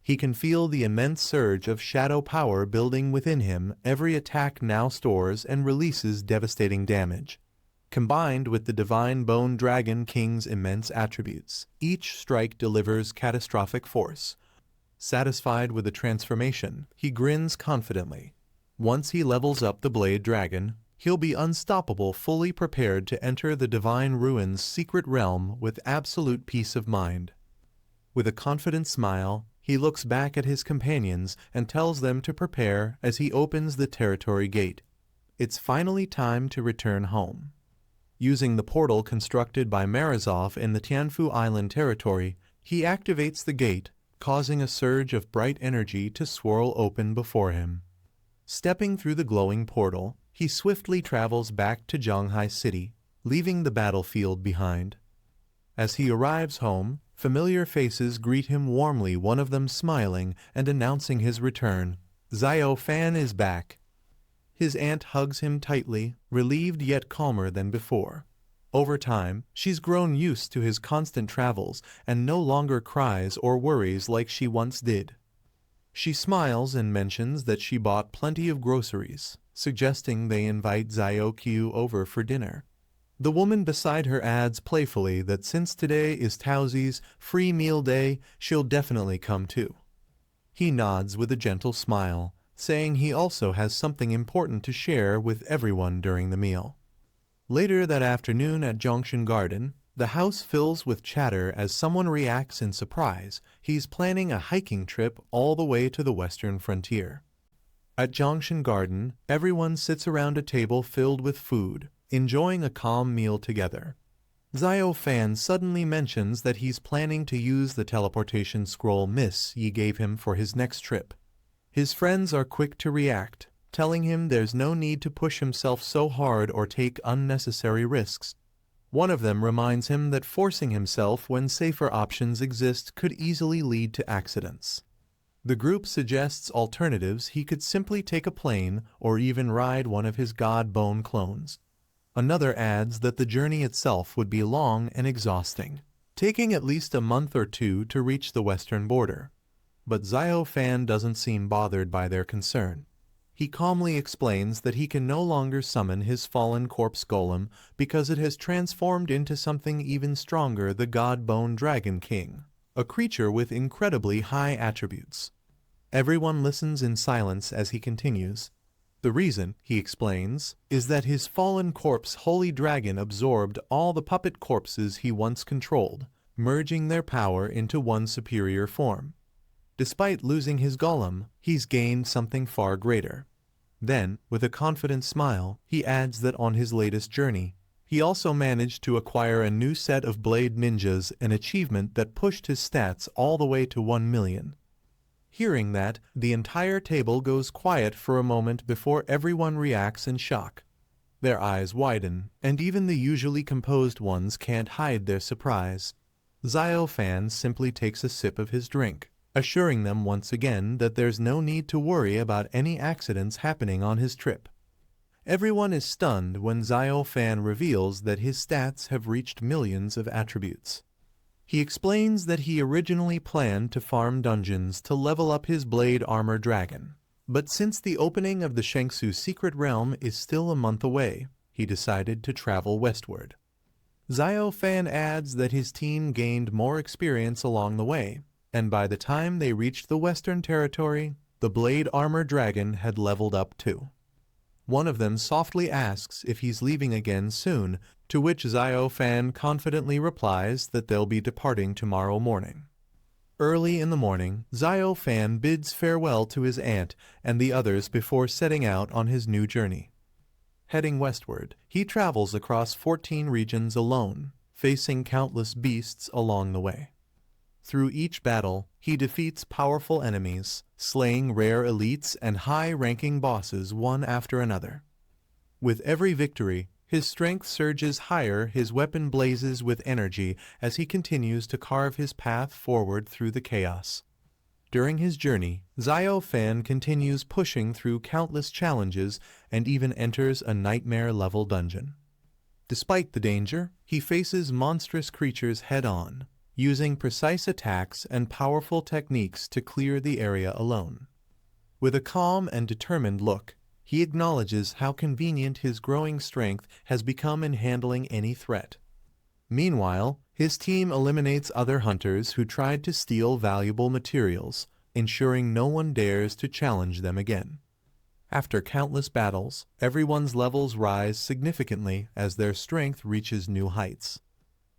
He can feel the immense surge of shadow power building within him. Every attack now stores and releases devastating damage. Combined with the divine bone dragon king's immense attributes, each strike delivers catastrophic force. Satisfied with the transformation, he grins confidently. Once he levels up the blade dragon, he'll be unstoppable, fully prepared to enter the divine ruin's secret realm with absolute peace of mind. With a confident smile, he looks back at his companions and tells them to prepare as he opens the territory gate. It's finally time to return home. Using the portal constructed by Morozov in the Tianfu Island territory, he activates the gate, causing a surge of bright energy to swirl open before him. Stepping through the glowing portal, he swiftly travels back to Zhanghai City, leaving the battlefield behind. As he arrives home, familiar faces greet him warmly, one of them smiling and announcing his return. Xiao Fan is back. His aunt hugs him tightly, relieved yet calmer than before. Over time, she's grown used to his constant travels and no longer cries or worries like she once did. She smiles and mentions that she bought plenty of groceries, suggesting they invite Xiao Qiu over for dinner. The woman beside her adds playfully that since today is Taozi's free meal day, she'll definitely come too. He nods with a gentle smile, saying he also has something important to share with everyone during the meal. Later that afternoon at Zhongshan Garden, the house fills with chatter as someone reacts in surprise. He's planning a hiking trip all the way to the western frontier. At Zhongshan Garden, everyone sits around a table filled with food, enjoying a calm meal together. Xiao Fan suddenly mentions that he's planning to use the teleportation scroll Miss Yi gave him for his next trip. His friends are quick to react, telling him there's no need to push himself so hard or take unnecessary risks. One of them reminds him that forcing himself when safer options exist could easily lead to accidents. The group suggests alternatives. He could simply take a plane or even ride one of his god bone clones. Another adds that the journey itself would be long and exhausting, taking at least a month or two to reach the western border. But Xiao Fan doesn't seem bothered by their concern. He calmly explains that he can no longer summon his fallen corpse golem because it has transformed into something even stronger, the God Bone Dragon King, a creature with incredibly high attributes. Everyone listens in silence as he continues. The reason, he explains, is that his fallen corpse holy dragon absorbed all the puppet corpses he once controlled, merging their power into one superior form. Despite losing his golem, he's gained something far greater. Then, with a confident smile, he adds that on his latest journey, he also managed to acquire a new set of blade ninjas, an achievement that pushed his stats all the way to 1 million. Hearing that, the entire table goes quiet for a moment before everyone reacts in shock. Their eyes widen, and even the usually composed ones can't hide their surprise. Xiao Fan simply takes a sip of his drink, assuring them once again that there's no need to worry about any accidents happening on his trip. Everyone is stunned when Xiao Fan reveals that his stats have reached millions of attributes. He explains that he originally planned to farm dungeons to level up his blade armor dragon, but since the opening of the Shangsu secret realm is still a month away, he decided to travel westward. Xiao Fan adds that his team gained more experience along the way, and by the time they reached the Western Territory, the blade armor dragon had leveled up too. One of them softly asks if he's leaving again soon, to which Xiao Fan confidently replies that they'll be departing tomorrow morning. Early in the morning, Xiao Fan bids farewell to his aunt and the others before setting out on his new journey. Heading westward, he travels across 14 regions alone, facing countless beasts along the way. Through each battle, he defeats powerful enemies, slaying rare elites and high-ranking bosses one after another. With every victory, his strength surges higher, his weapon blazes with energy as he continues to carve his path forward through the chaos. During his journey, Xiao Fan continues pushing through countless challenges and even enters a nightmare-level dungeon. Despite the danger, he faces monstrous creatures head-on, using precise attacks and powerful techniques to clear the area alone. With a calm and determined look, he acknowledges how convenient his growing strength has become in handling any threat. Meanwhile, his team eliminates other hunters who tried to steal valuable materials, ensuring no one dares to challenge them again. After countless battles, everyone's levels rise significantly as their strength reaches new heights.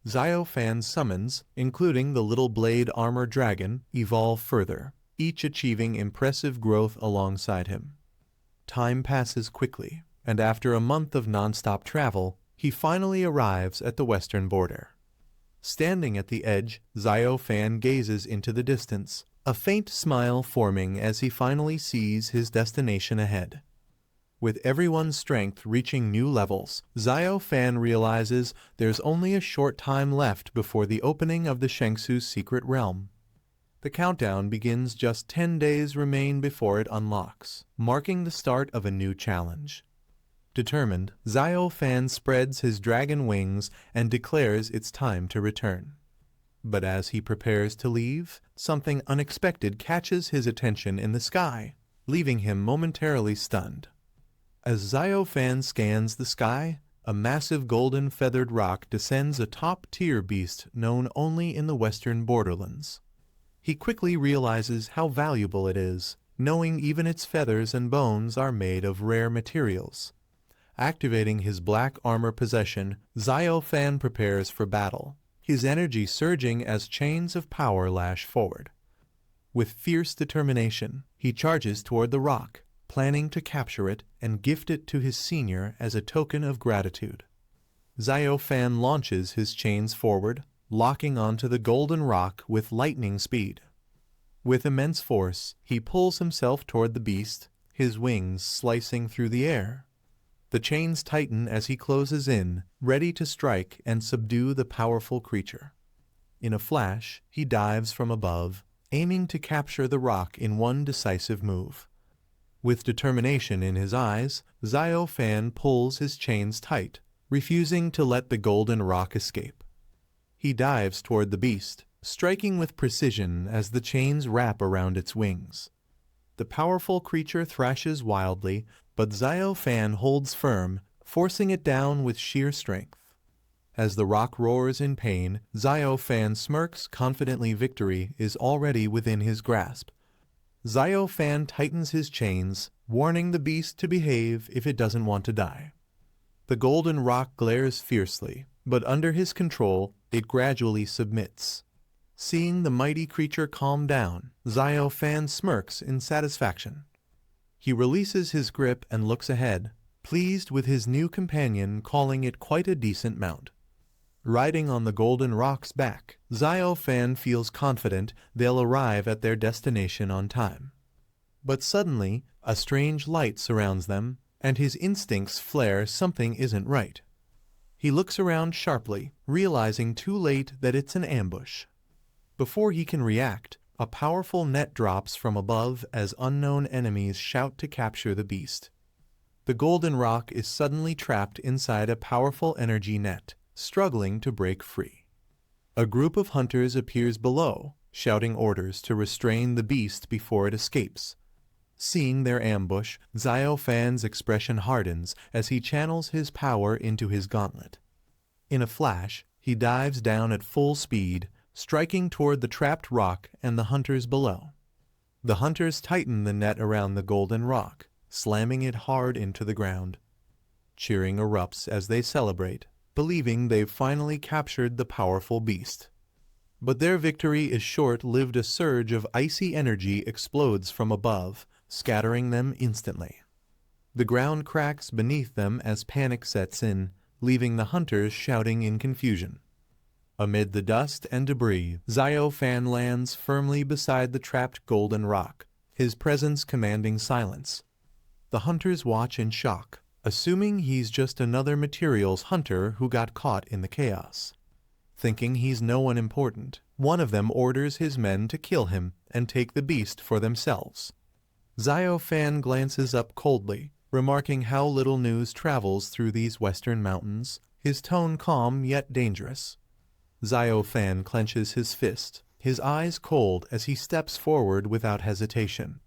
Xiao Fan's summons, including the little blade armor dragon, evolve further, each achieving impressive growth alongside him. Time passes quickly, and after a month of non-stop travel, he finally arrives at the western border. Standing at the edge, Xiao Fan gazes into the distance, a faint smile forming as he finally sees his destination ahead. With everyone's strength reaching new levels, Xiao Fan realizes there's only a short time left before the opening of the Shangsu's secret realm. The countdown begins. Just 10 days remain before it unlocks, marking the start of a new challenge. Determined, Xiao Fan spreads his dragon wings and declares it's time to return. But as he prepares to leave, something unexpected catches his attention in the sky, leaving him momentarily stunned. As Xiao Fan scans the sky, a massive golden feathered rock descends, a top-tier beast known only in the western borderlands. He quickly realizes how valuable it is, knowing even its feathers and bones are made of rare materials. Activating his black armor possession, Xiao Fan prepares for battle, his energy surging as chains of power lash forward. With fierce determination, he charges toward the rock, planning to capture it and gift it to his senior as a token of gratitude. Xiao Fan launches his chains forward, locking onto the golden rock with lightning speed. With immense force, he pulls himself toward the beast, his wings slicing through the air. The chains tighten as he closes in, ready to strike and subdue the powerful creature. In a flash, he dives from above, aiming to capture the rock in one decisive move. With determination in his eyes, Xiao Fan pulls his chains tight, refusing to let the golden rock escape. He dives toward the beast, striking with precision as the chains wrap around its wings. The powerful creature thrashes wildly, but Xiao Fan holds firm, forcing it down with sheer strength. As the rock roars in pain, Xiao Fan smirks confidently. Victory is already within his grasp. Xiao Fan tightens his chains, warning the beast to behave if it doesn't want to die. The golden rock glares fiercely, but under his control, it gradually submits. Seeing the mighty creature calm down, Xiao Fan smirks in satisfaction. He releases his grip and looks ahead, pleased with his new companion, calling it quite a decent mount. Riding on the golden rock's back, Xiao Fan feels confident they'll arrive at their destination on time. But suddenly, a strange light surrounds them, and his instincts flare something isn't right. He looks around sharply, realizing too late that it's an ambush. Before he can react, a powerful net drops from above as unknown enemies shout to capture the beast. The golden rock is suddenly trapped inside a powerful energy net, struggling to break free. A group of hunters appears below, shouting orders to restrain the beast before it escapes. Seeing their ambush, Xiao Fan's expression hardens as he channels his power into his gauntlet. In a flash, he dives down at full speed, striking toward the trapped rock and the hunters below. The hunters tighten the net around the golden rock, slamming it hard into the ground. Cheering erupts as they celebrate, believing they've finally captured the powerful beast. But their victory is short-lived. A surge of icy energy explodes from above, scattering them instantly. The ground cracks beneath them as panic sets in, leaving the hunters shouting in confusion. Amid the dust and debris, Xiao Fan lands firmly beside the trapped golden rock, his presence commanding silence. The hunters watch in shock, assuming he's just another materials hunter who got caught in the chaos. Thinking he's no one important, one of them orders his men to kill him and take the beast for themselves. Xiao Fan glances up coldly, remarking how little news travels through these western mountains, his tone calm yet dangerous. Xiao Fan clenches his fist, his eyes cold as he steps forward without hesitation.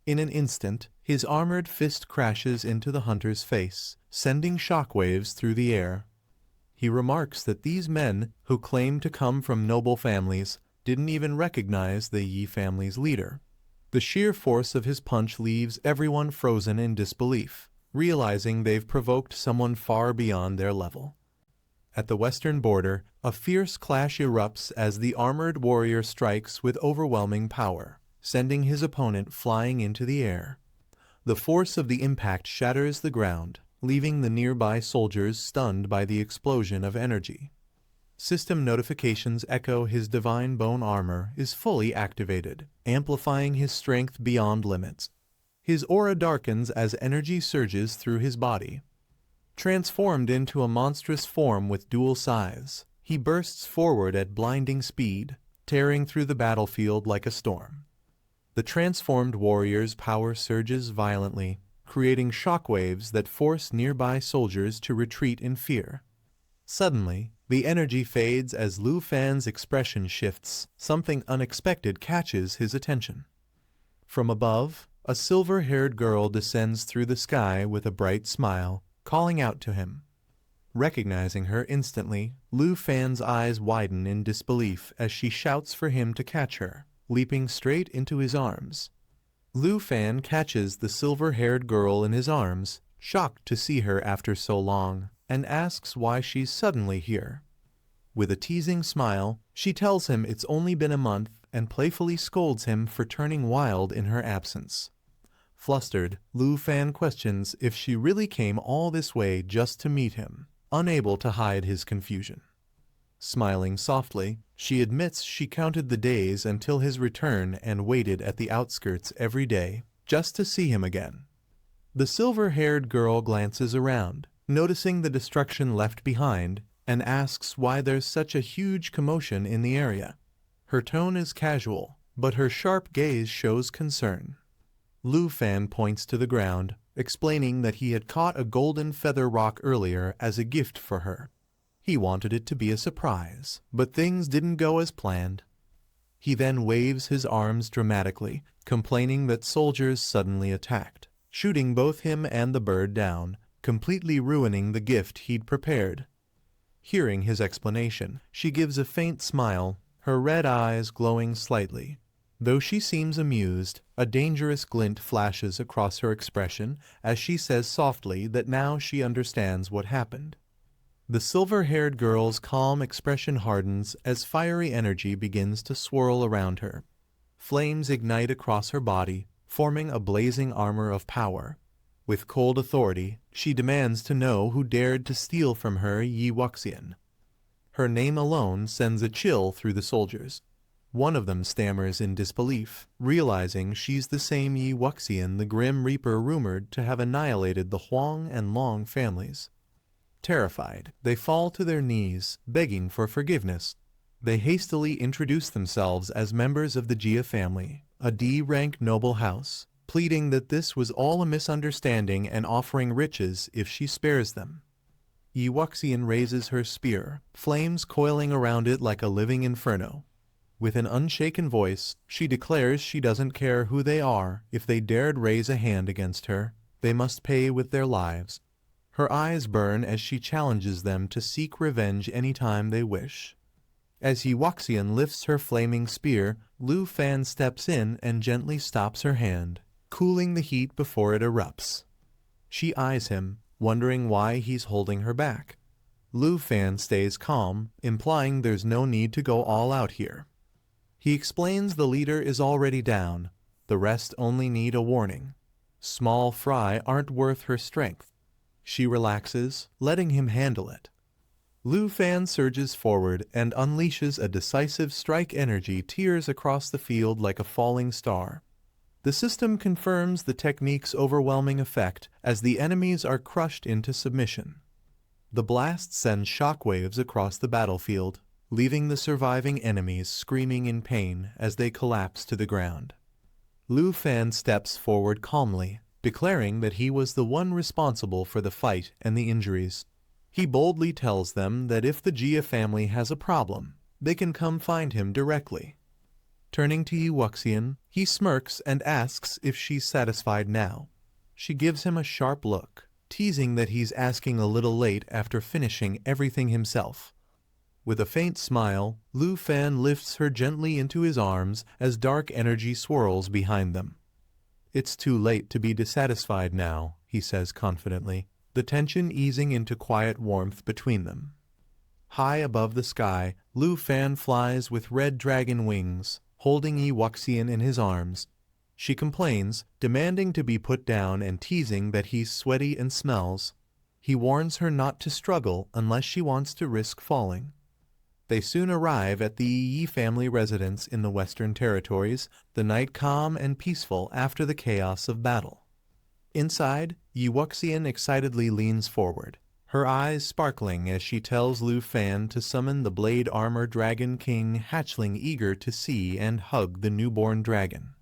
In an instant, his armored fist crashes into the hunter's face, sending shockwaves through the air. He remarks that these men, who claim to come from noble families, didn't even recognize the Yi family's leader. The sheer force of his punch leaves everyone frozen in disbelief, realizing they've provoked someone far beyond their level. At the western border, a fierce clash erupts as the armored warrior strikes with overwhelming power, sending his opponent flying into the air. The force of the impact shatters the ground, leaving the nearby soldiers stunned by the explosion of energy. System notifications echo his divine bone armor is fully activated, amplifying his strength beyond limits. His aura darkens as energy surges through his body. Transformed into a monstrous form with dual scythes, he bursts forward at blinding speed, tearing through the battlefield like a storm. The transformed warrior's power surges violently, creating shockwaves that force nearby soldiers to retreat in fear. Suddenly, the energy fades as Lu Fan's expression shifts. Something unexpected catches his attention. From above, a silver-haired girl descends through the sky with a bright smile, calling out to him. Recognizing her instantly, Lu Fan's eyes widen in disbelief as she shouts for him to catch her, leaping straight into his arms. Lu Fan catches the silver-haired girl in his arms, shocked to see her after so long, and asks why she's suddenly here. With a teasing smile, she tells him it's only been a month and playfully scolds him for turning wild in her absence. Flustered, Lu Fan questions if she really came all this way just to meet him, unable to hide his confusion. Smiling softly, she admits she counted the days until his return and waited at the outskirts every day, just to see him again. The silver-haired girl glances around, noticing the destruction left behind, and asks why there's such a huge commotion in the area. Her tone is casual, but her sharp gaze shows concern. Lu Fan points to the ground, explaining that he had caught a golden feather rock earlier as a gift for her. He wanted it to be a surprise, but things didn't go as planned. He then waves his arms dramatically, complaining that soldiers suddenly attacked, shooting both him and the bird down, completely ruining the gift he'd prepared. Hearing his explanation, she gives a faint smile, her red eyes glowing slightly. Though she seems amused, a dangerous glint flashes across her expression as she says softly that now she understands what happened. The silver-haired girl's calm expression hardens as fiery energy begins to swirl around her. Flames ignite across her body, forming a blazing armor of power. With cold authority, she demands to know who dared to steal from her Yi Wuxian. Her name alone sends a chill through the soldiers. One of them stammers in disbelief, realizing she's the same Yi Wuxian the Grim Reaper rumored to have annihilated the Huang and Long families. Terrified, they fall to their knees, begging for forgiveness. They hastily introduce themselves as members of the Jia family, a D-rank noble house, pleading that this was all a misunderstanding and offering riches if she spares them. Yi Wuxian raises her spear, flames coiling around it like a living inferno. With an unshaken voice, she declares she doesn't care who they are. If they dared raise a hand against her, they must pay with their lives. Her eyes burn as she challenges them to seek revenge anytime they wish. As Yi Wuxian lifts her flaming spear, Lu Fan steps in and gently stops her hand, cooling the heat before it erupts. She eyes him, wondering why he's holding her back. Lu Fan stays calm, implying there's no need to go all out here. He explains the leader is already down, the rest only need a warning. Small fry aren't worth her strength. She relaxes, letting him handle it. Lu Fan surges forward and unleashes a decisive strike. Energy tears across the field like a falling star. The system confirms the technique's overwhelming effect as the enemies are crushed into submission. The blast sends shockwaves across the battlefield, leaving the surviving enemies screaming in pain as they collapse to the ground. Lu Fan steps forward calmly, declaring that he was the one responsible for the fight and the injuries. He boldly tells them that if the Jia family has a problem, they can come find him directly. Turning to Yi Wuxian, he smirks and asks if she's satisfied now. She gives him a sharp look, teasing that he's asking a little late after finishing everything himself. With a faint smile, Lu Fan lifts her gently into his arms as dark energy swirls behind them. "It's too late to be dissatisfied now," he says confidently, the tension easing into quiet warmth between them. High above the sky, Lu Fan flies with red dragon wings, holding Yi Wuxian in his arms. She complains, demanding to be put down and teasing that he's sweaty and smells. He warns her not to struggle unless she wants to risk falling. They soon arrive at the Yi family residence in the Western Territories, the night calm and peaceful after the chaos of battle. Inside, Yi Wuxian excitedly leans forward, her eyes sparkling as she tells Lu Fan to summon the Blade Armor Dragon King hatchling eager to see and hug the newborn dragon.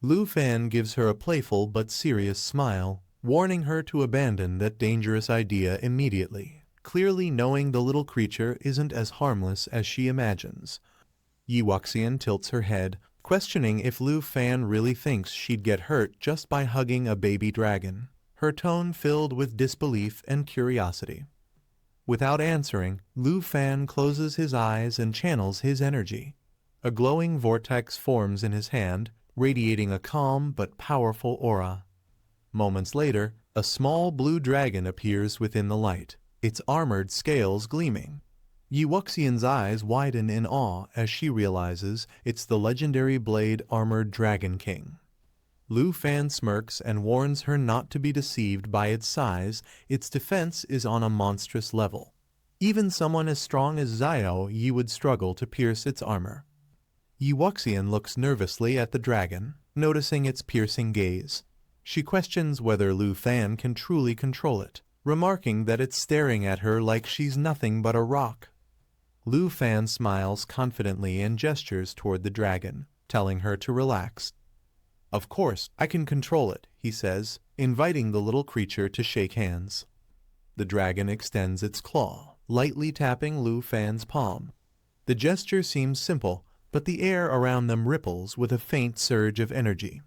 Lu Fan gives her a playful but serious smile, warning her to abandon that dangerous idea immediately, clearly knowing the little creature isn't as harmless as she imagines. Yi Wuxian tilts her head, questioning if Lu Fan really thinks she'd get hurt just by hugging a baby dragon, her tone filled with disbelief and curiosity. Without answering, Lu Fan closes his eyes and channels his energy. A glowing vortex forms in his hand, radiating a calm but powerful aura. Moments later, a small blue dragon appears within the light, its armored scales gleaming. Yi Wuxian's eyes widen in awe as she realizes it's the legendary Blade Armored Dragon King. Lu Fan smirks and warns her not to be deceived by its size. Its defense is on a monstrous level. Even someone as strong as Xiao Yi would struggle to pierce its armor. Yi Wuxian looks nervously at the dragon, noticing its piercing gaze. She questions whether Lu Fan can truly control it, remarking that it's staring at her like she's nothing but a rock. Lu Fan smiles confidently and gestures toward the dragon, telling her to relax. "Of course, I can control it," he says, inviting the little creature to shake hands. The dragon extends its claw, lightly tapping Lu Fan's palm. The gesture seems simple, but the air around them ripples with a faint surge of energy.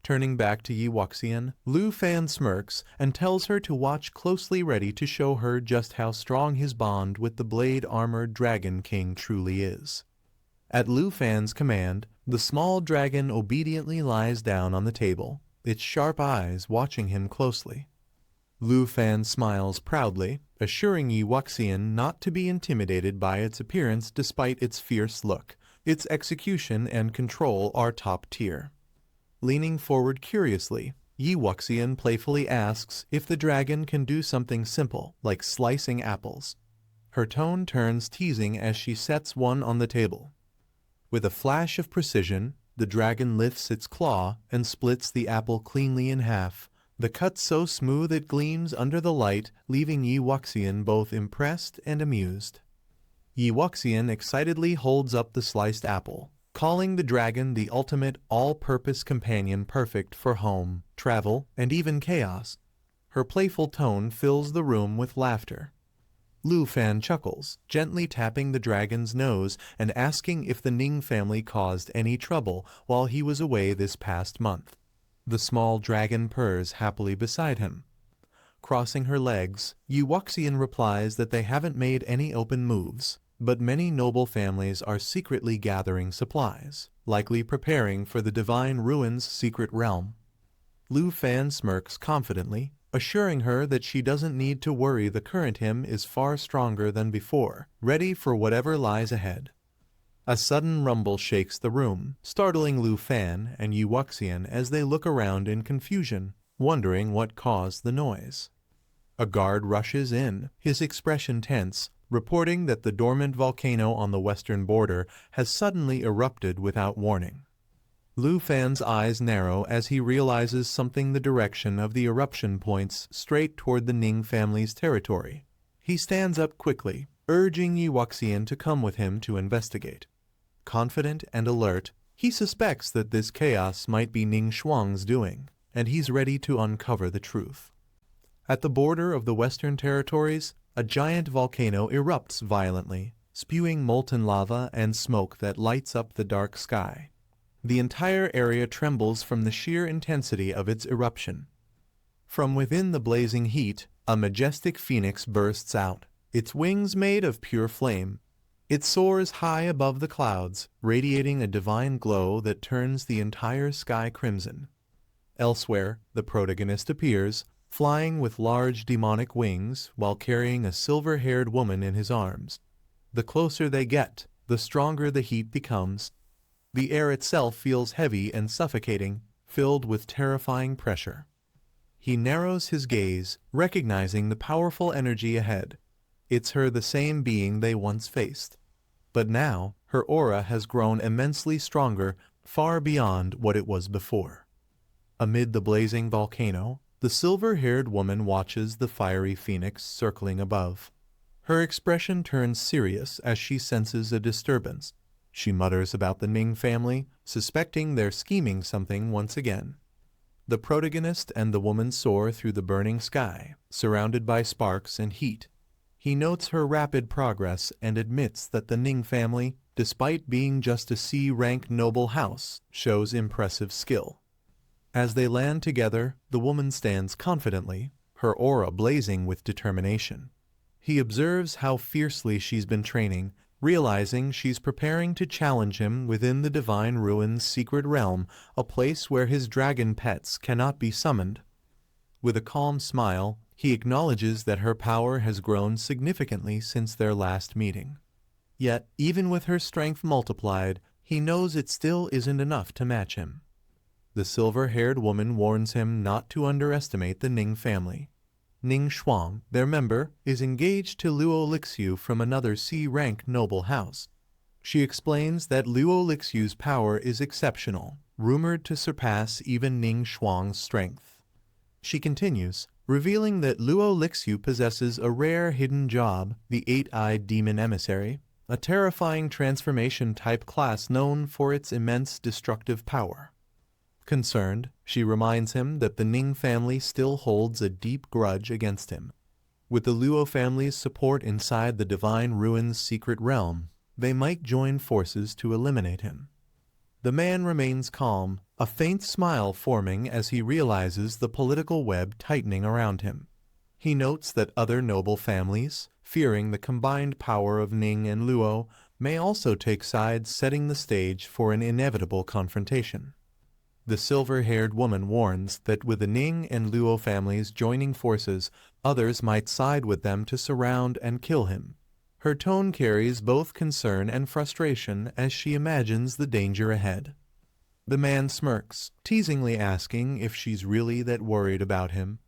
Turning back to Yi Wuxian, Lu Fan smirks and tells her to watch closely, ready to show her just how strong his bond with the blade-armored Dragon King truly is. At Lu Fan's command, the small dragon obediently lies down on the table, its sharp eyes watching him closely. Lu Fan smiles proudly, assuring Yi Wuxian not to be intimidated by its appearance despite its fierce look. Its execution and control are top tier. Leaning forward curiously, Yi Wuxian playfully asks if the dragon can do something simple, like slicing apples. Her tone turns teasing as she sets one on the table. With a flash of precision, the dragon lifts its claw and splits the apple cleanly in half, the cut so smooth it gleams under the light, leaving Yi Wuxian both impressed and amused. Yi Wuxian excitedly holds up the sliced apple, calling the dragon the ultimate all-purpose companion perfect for home, travel, and even chaos. Her playful tone fills the room with laughter. Lu Fan chuckles, gently tapping the dragon's nose and asking if the Ning family caused any trouble while he was away this past month. The small dragon purrs happily beside him. Crossing her legs, Yi Wuxian replies that they haven't made any open moves, but many noble families are secretly gathering supplies, likely preparing for the Divine Ruin's secret realm. Lu Fan smirks confidently, assuring her that she doesn't need to worry. The current him is far stronger than before, ready for whatever lies ahead. A sudden rumble shakes the room, startling Lu Fan and Yi Wuxian as they look around in confusion, wondering what caused the noise. A guard rushes in, his expression tense, reporting that the dormant volcano on the western border has suddenly erupted without warning. Lu Fan's eyes narrow as he realizes something. The direction of the eruption points straight toward the Ning family's territory. He stands up quickly, urging Yi Wuxian to come with him to investigate. Confident and alert, he suspects that this chaos might be Ning Shuang's doing, and he's ready to uncover the truth. At the border of the western territories, a giant volcano erupts violently, spewing molten lava and smoke that lights up the dark sky. The entire area trembles from the sheer intensity of its eruption. From within the blazing heat, a majestic phoenix bursts out, its wings made of pure flame. It soars high above the clouds, radiating a divine glow that turns the entire sky crimson. Elsewhere, the protagonist appears, flying with large demonic wings while carrying a silver-haired woman in his arms. The closer they get, the stronger the heat becomes. The air itself feels heavy and suffocating, filled with terrifying pressure. He narrows his gaze, recognizing the powerful energy ahead. It's her, the same being they once faced. But now, her aura has grown immensely stronger, far beyond what it was before. Amid the blazing volcano, the silver-haired woman watches the fiery phoenix circling above. Her expression turns serious as she senses a disturbance. She mutters about the Ning family, suspecting they're scheming something once again. The protagonist and the woman soar through the burning sky, surrounded by sparks and heat. He notes her rapid progress and admits that the Ning family, despite being just a C-rank noble house, shows impressive skill. As they land together, the woman stands confidently, her aura blazing with determination. He observes how fiercely she's been training, realizing she's preparing to challenge him within the Divine Ruin's secret realm, a place where his dragon pets cannot be summoned. With a calm smile, he acknowledges that her power has grown significantly since their last meeting. Yet, even with her strength multiplied, he knows it still isn't enough to match him. The silver-haired woman warns him not to underestimate the Ning family. Ning Shuang, their member, is engaged to Luo Lixiu from another C-rank noble house. She explains that Luo Lixiu's power is exceptional, rumored to surpass even Ning Shuang's strength. She continues, revealing that Luo Lixu possesses a rare hidden job, the Eight-Eyed Demon Emissary, a terrifying transformation-type class known for its immense destructive power. Concerned, she reminds him that the Ning family still holds a deep grudge against him. With the Luo family's support inside the Divine Ruin's secret realm, they might join forces to eliminate him. The man remains calm, a faint smile forming as he realizes the political web tightening around him. He notes that other noble families, fearing the combined power of Ning and Luo, may also take sides, setting the stage for an inevitable confrontation. The silver-haired woman warns that with the Ning and Luo families joining forces, others might side with them to surround and kill him. Her tone carries both concern and frustration as she imagines the danger ahead. The man smirks, teasingly asking if she's really that worried about him.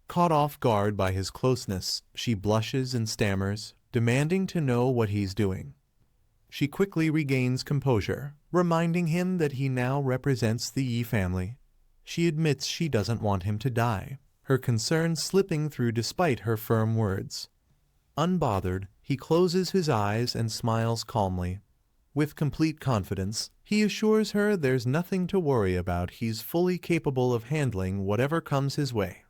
Caught off guard by his closeness, she blushes and stammers, demanding to know what he's doing. She quickly regains composure, reminding him that he now represents the Yi family. She admits she doesn't want him to die, her concern slipping through despite her firm words. Unbothered, he closes his eyes and smiles calmly. With complete confidence, he assures her there's nothing to worry about. He's fully capable of handling whatever comes his way.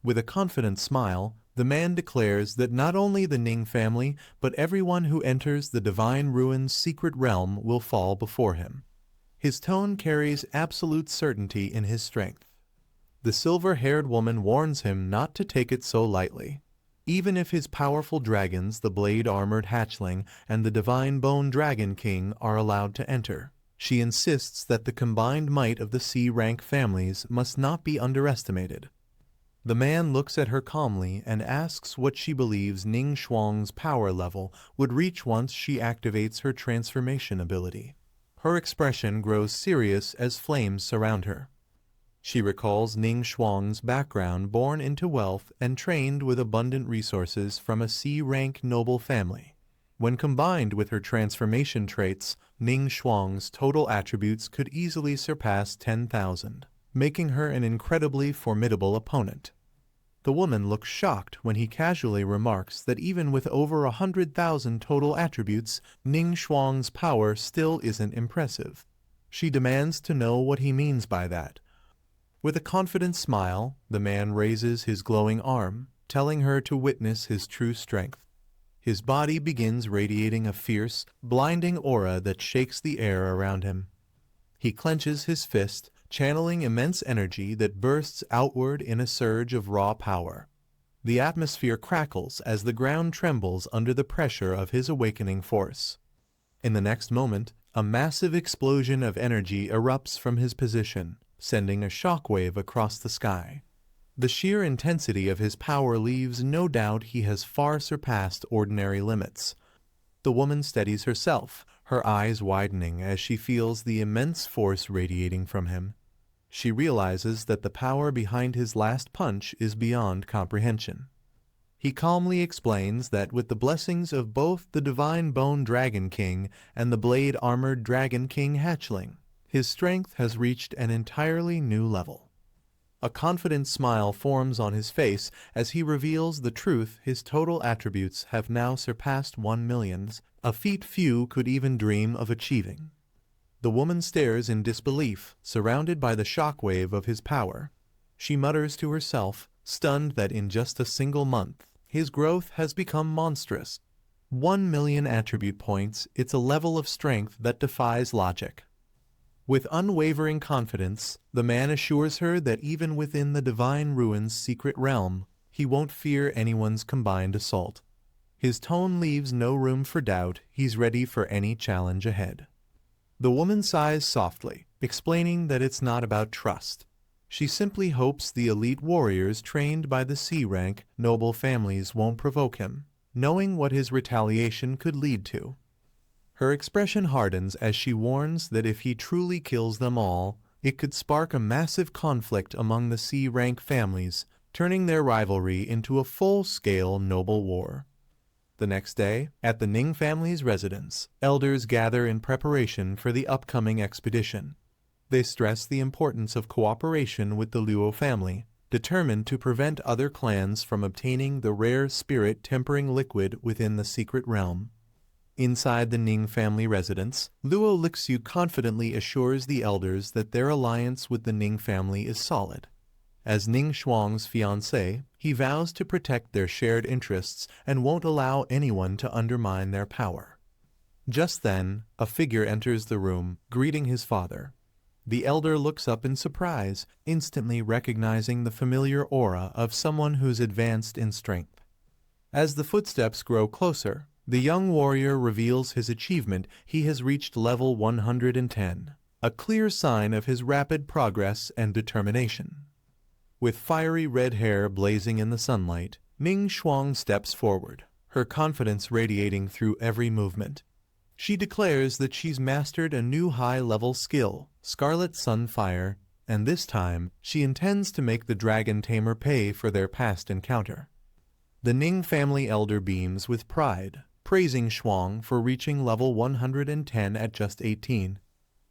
With a confident smile, the man declares that not only the Ning family, but everyone who enters the Divine Ruin's secret realm will fall before him. His tone carries absolute certainty in his strength. The silver-haired woman warns him not to take it so lightly. Even if his powerful dragons, the blade-armored hatchling and the Divine Bone Dragon King, are allowed to enter, she insists that the combined might of the C-rank families must not be underestimated. The man looks at her calmly and asks what she believes Ning Shuang's power level would reach once she activates her transformation ability. Her expression grows serious as flames surround her. She recalls Ning Shuang's background, born into wealth and trained with abundant resources from a C-rank noble family. When combined with her transformation traits, Ning Shuang's total attributes could easily surpass 10,000. Making her an incredibly formidable opponent. The woman looks shocked when he casually remarks that even with over 100,000 total attributes, Ning Shuang's power still isn't impressive. She demands to know what he means by that. With a confident smile, the man raises his glowing arm, telling her to witness his true strength. His body begins radiating a fierce, blinding aura that shakes the air around him. He clenches his fist, channeling immense energy that bursts outward in a surge of raw power. The atmosphere crackles as the ground trembles under the pressure of his awakening force. In the next moment, a massive explosion of energy erupts from his position, sending a shockwave across the sky. The sheer intensity of his power leaves no doubt he has far surpassed ordinary limits. The woman steadies herself, her eyes widening as she feels the immense force radiating from him. She realizes that the power behind his last punch is beyond comprehension. He calmly explains that with the blessings of both the Divine Bone Dragon King and the Blade-Armored Dragon King hatchling, his strength has reached an entirely new level. A confident smile forms on his face as he reveals the truth: his total attributes have now surpassed 1 million, a feat few could even dream of achieving. The woman stares in disbelief, surrounded by the shockwave of his power. She mutters to herself, stunned that in just a single month, his growth has become monstrous. 1 million attribute points, it's a level of strength that defies logic. With unwavering confidence, the man assures her that even within the Divine Ruin's secret realm, he won't fear anyone's combined assault. His tone leaves no room for doubt. He's ready for any challenge ahead. The woman sighs softly, explaining that it's not about trust. She simply hopes the elite warriors trained by the C-rank noble families won't provoke him, knowing what his retaliation could lead to. Her expression hardens as she warns that if he truly kills them all, it could spark a massive conflict among the C-rank families, turning their rivalry into a full-scale noble war. The next day, at the Ning family's residence, elders gather in preparation for the upcoming expedition. They stress the importance of cooperation with the Luo family, determined to prevent other clans from obtaining the rare spirit-tempering liquid within the secret realm. Inside the Ning family residence, Luo Lixu confidently assures the elders that their alliance with the Ning family is solid. As Ning Shuang's fiancé, he vows to protect their shared interests and won't allow anyone to undermine their power. Just then, a figure enters the room, greeting his father. The elder looks up in surprise, instantly recognizing the familiar aura of someone who's advanced in strength. As the footsteps grow closer, the young warrior reveals his achievement. He has reached level 110, a clear sign of his rapid progress and determination. With fiery red hair blazing in the sunlight, Ning Shuang steps forward, her confidence radiating through every movement. She declares that she's mastered a new high-level skill, Scarlet Sunfire, and this time she intends to make the Dragon Tamer pay for their past encounter. The Ning family elder beams with pride, praising Shuang for reaching level 110 at just 18.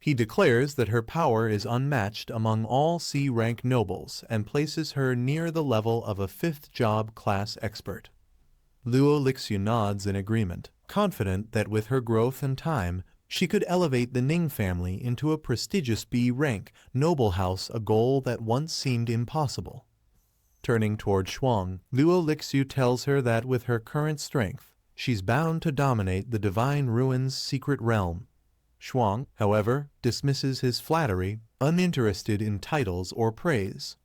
He declares that her power is unmatched among all C-rank nobles and places her near the level of a 5th job class expert. Luo Lixu nods in agreement, confident that with her growth and time, she could elevate the Ning family into a prestigious B-rank noble house, a goal that once seemed impossible. Turning toward Shuang, Luo Lixu tells her that with her current strength, she's bound to dominate the Divine Ruins' secret realm. Shuang, however, dismisses his flattery, uninterested in titles or praise.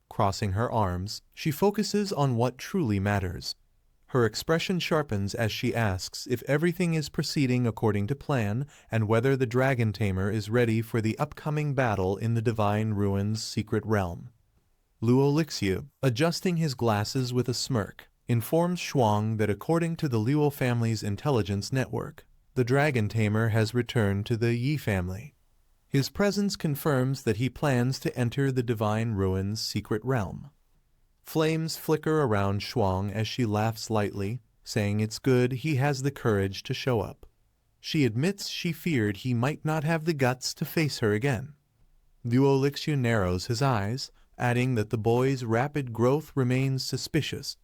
Crossing her arms, she focuses on what truly matters. Her expression sharpens as she asks if everything is proceeding according to plan and whether the Dragon Tamer is ready for the upcoming battle in the Divine Ruins' secret realm. Luo Lixu, adjusting his glasses with a smirk, informs Shuang that according to the Luo family's intelligence network, the Dragon Tamer has returned to the Yi family. His presence confirms that he plans to enter the Divine Ruins' secret realm. Flames flicker around Shuang as she laughs lightly, saying it's good he has the courage to show up. She admits she feared he might not have the guts to face her again. Luo Lixu narrows his eyes, adding that the boy's rapid growth remains suspicious.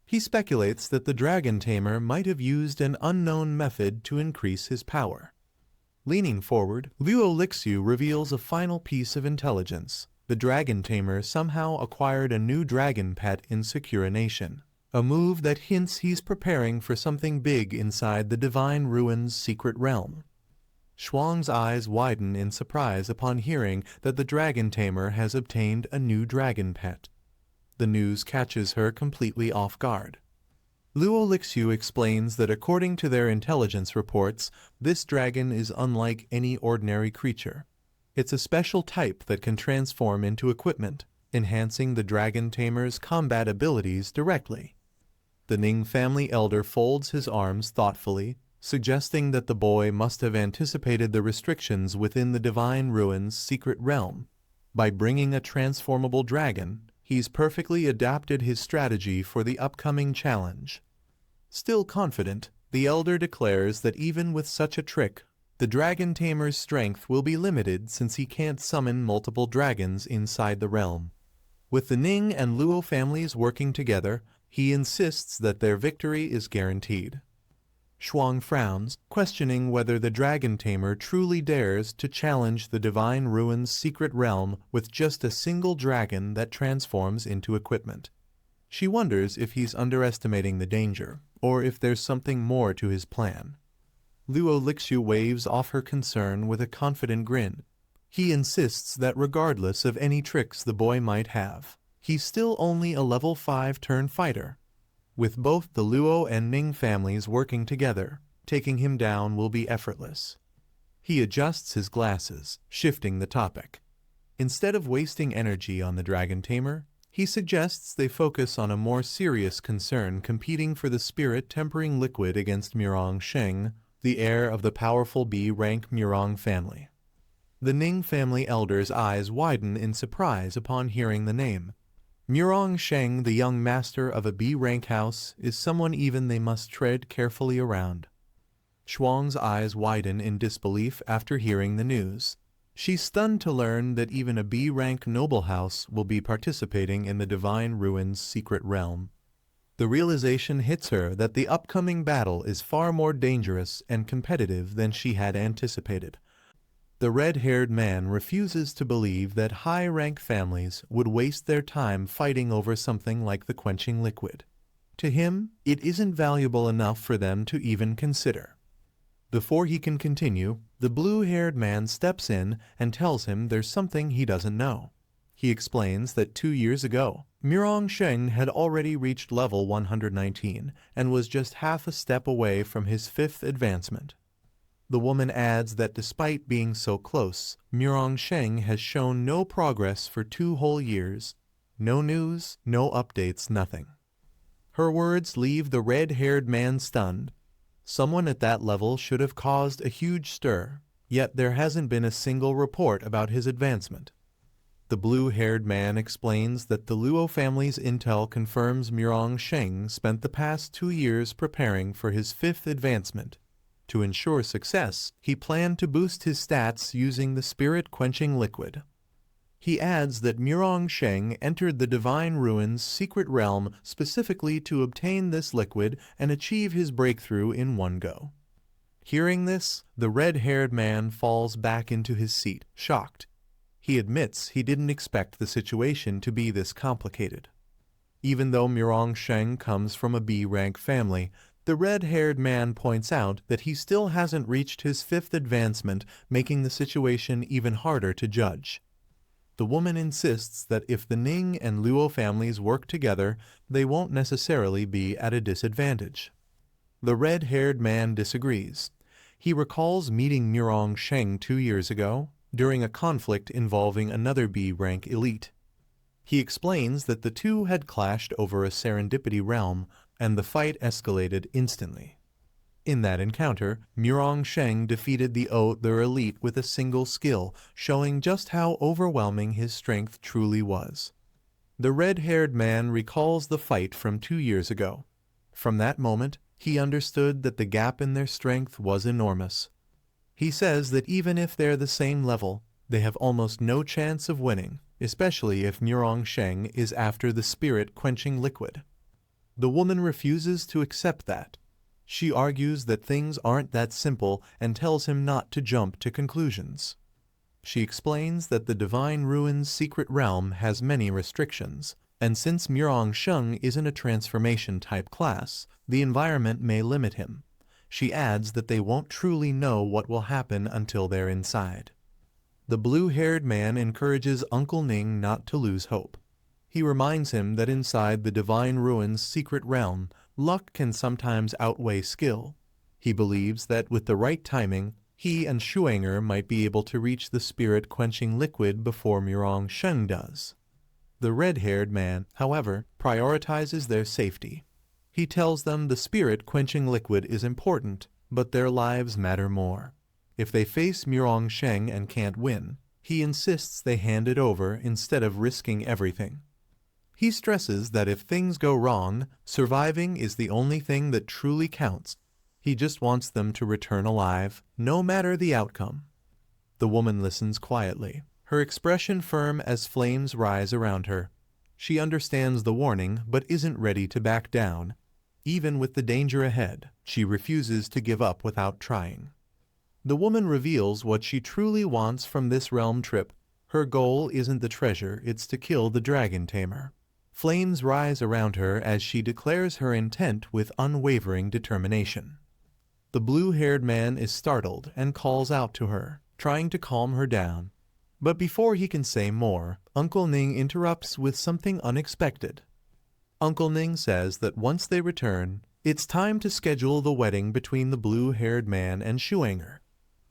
He speculates that the Dragon Tamer might have used an unknown method to increase his power. Leaning forward, Luo Lixu reveals a final piece of intelligence. The Dragon Tamer somehow acquired a new dragon pet in Secura Nation, a move that hints he's preparing for something big inside the Divine Ruins' secret realm. Shuang's eyes widen in surprise upon hearing that the Dragon Tamer has obtained a new dragon pet. The news catches her completely off guard. Luo Lixu explains that according to their intelligence reports, this dragon is unlike any ordinary creature. It's a special type that can transform into equipment, enhancing the Dragon Tamer's combat abilities directly. The Ning family elder folds his arms thoughtfully, suggesting that the boy must have anticipated the restrictions within the Divine Ruins' secret realm. By bringing a transformable dragon, he's perfectly adapted his strategy for the upcoming challenge. Still confident, the elder declares that even with such a trick, the Dragon Tamer's strength will be limited since he can't summon multiple dragons inside the realm. With the Ning and Luo families working together, he insists that their victory is guaranteed. Shuang frowns, questioning whether the Dragon Tamer truly dares to challenge the Divine Ruins' secret realm with just a single dragon that transforms into equipment. She wonders if he's underestimating the danger, or if there's something more to his plan. Luo Lixu waves off her concern with a confident grin. He insists that regardless of any tricks the boy might have, he's still only a level 5 turn fighter. With both the Luo and Ning families working together, taking him down will be effortless. He adjusts his glasses, shifting the topic. Instead of wasting energy on the Dragon Tamer, he suggests they focus on a more serious concern competing for the spirit-tempering liquid against Murong Sheng, the heir of the powerful B-rank Murong family. The Ning family elder's eyes widen in surprise upon hearing the name. Murong Sheng, the young master of a B-rank house, is someone even they must tread carefully around. Shuang's eyes widen in disbelief after hearing the news. She's stunned to learn that even a B-rank noble house will be participating in the Divine Ruins secret realm. The realization hits her that the upcoming battle is far more dangerous and competitive than she had anticipated. The red-haired man refuses to believe that high-rank families would waste their time fighting over something like the quenching liquid. To him, it isn't valuable enough for them to even consider. Before he can continue, the blue-haired man steps in and tells him there's something he doesn't know. He explains that 2 years ago, Sheng had already reached level 119 and was just half a step away from his 5th advancement. The woman adds that despite being so close, Sheng has shown no progress for 2 whole years. No news, no updates, nothing. Her words leave the red-haired man stunned. Someone at that level should have caused a huge stir, yet there hasn't been a single report about his advancement. The blue-haired man explains that the Luo family's intel confirms Sheng spent the past 2 years preparing for his 5th advancement. To ensure success, he planned to boost his stats using the spirit-quenching liquid. He adds that Sheng entered the Divine Ruins secret realm specifically to obtain this liquid and achieve his breakthrough in one go. Hearing this, the red-haired man falls back into his seat, shocked. He admits he didn't expect the situation to be this complicated. Even though Sheng comes from a B-rank family, the red-haired man points out that he still hasn't reached his 5th advancement, making the situation even harder to judge. The woman insists that if the Ning and Luo families work together, they won't necessarily be at a disadvantage. The red-haired man disagrees. He recalls meeting Sheng 2 years ago, during a conflict involving another B-rank elite. He explains that the two had clashed over a serendipity realm, and the fight escalated instantly. In that encounter, Sheng defeated the other elite with a single skill, showing just how overwhelming his strength truly was. The red-haired man recalls the fight from 2 years ago. From that moment, he understood that the gap in their strength was enormous. He says that even if they're the same level, they have almost no chance of winning, especially if Sheng is after the spirit-quenching liquid. The woman refuses to accept that. She argues that things aren't that simple and tells him not to jump to conclusions. She explains that the Divine Ruins secret realm has many restrictions, and since Sheng isn't a transformation-type class, the environment may limit him. She adds that they won't truly know what will happen until they're inside. The blue-haired man encourages Uncle Ning not to lose hope. He reminds him that inside the Divine Ruins secret realm, luck can sometimes outweigh skill. He believes that with the right timing, he and Shuanger might be able to reach the spirit-quenching liquid before Sheng does. The red-haired man, however, prioritizes their safety. He tells them the spirit-quenching liquid is important, but their lives matter more. If they face Sheng and can't win, he insists they hand it over instead of risking everything. He stresses that if things go wrong, surviving is the only thing that truly counts. He just wants them to return alive, no matter the outcome. The woman listens quietly, her expression firm as flames rise around her. She understands the warning, but isn't ready to back down. Even with the danger ahead, she refuses to give up without trying. The woman reveals what she truly wants from this realm trip. Her goal isn't the treasure, it's to kill the dragon tamer. Flames rise around her as she declares her intent with unwavering determination. The blue-haired man is startled and calls out to her, trying to calm her down. But before he can say more, Uncle Ning interrupts with something unexpected. Uncle Ning says that once they return, it's time to schedule the wedding between the blue-haired man and Shuanger.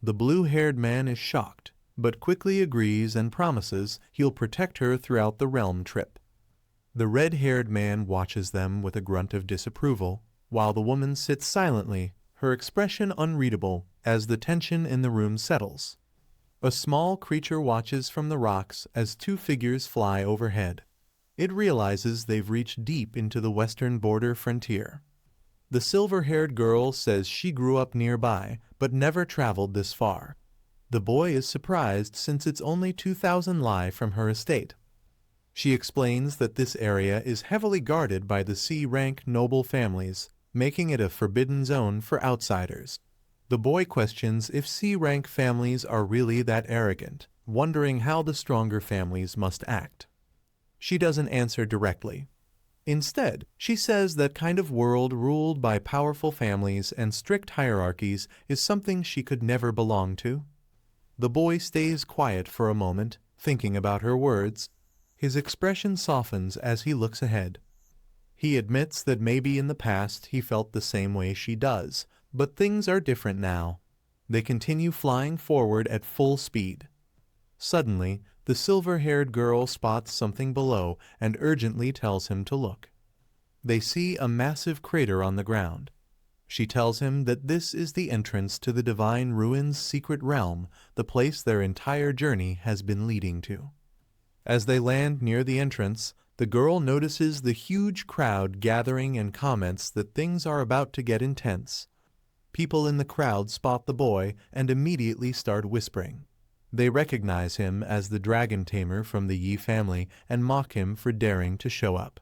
The blue-haired man is shocked, but quickly agrees and promises he'll protect her throughout the realm trip. The red-haired man watches them with a grunt of disapproval, while the woman sits silently, her expression unreadable as the tension in the room settles. A small creature watches from the rocks as 2 figures fly overhead. It realizes they've reached deep into the western border frontier. The silver-haired girl says she grew up nearby, but never traveled this far. The boy is surprised since it's only 2,000 li from her estate. She explains that this area is heavily guarded by the C-rank noble families, making it a forbidden zone for outsiders. The boy questions if C-rank families are really that arrogant, wondering how the stronger families must act. She doesn't answer directly. Instead, she says that kind of world ruled by powerful families and strict hierarchies is something she could never belong to. The boy stays quiet for a moment, thinking about her words. His expression softens as he looks ahead. He admits that maybe in the past he felt the same way she does, but things are different now. They continue flying forward at full speed. Suddenly, the silver-haired girl spots something below and urgently tells him to look. They see a massive crater on the ground. She tells him that this is the entrance to the Divine Ruins' secret realm, the place their entire journey has been leading to. As they land near the entrance, the girl notices the huge crowd gathering and comments that things are about to get intense. People in the crowd spot the boy and immediately start whispering. They recognize him as the dragon tamer from the Yi family and mock him for daring to show up.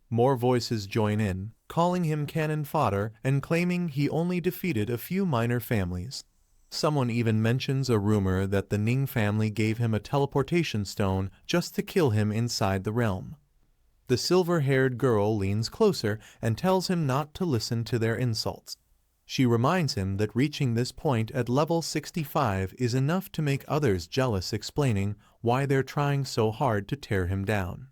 More voices join in, calling him cannon fodder and claiming he only defeated a few minor families. Someone even mentions a rumor that the Ning family gave him a teleportation stone just to kill him inside the realm. The silver-haired girl leans closer and tells him not to listen to their insults. She reminds him that reaching this point at level 65 is enough to make others jealous, explaining why they're trying so hard to tear him down.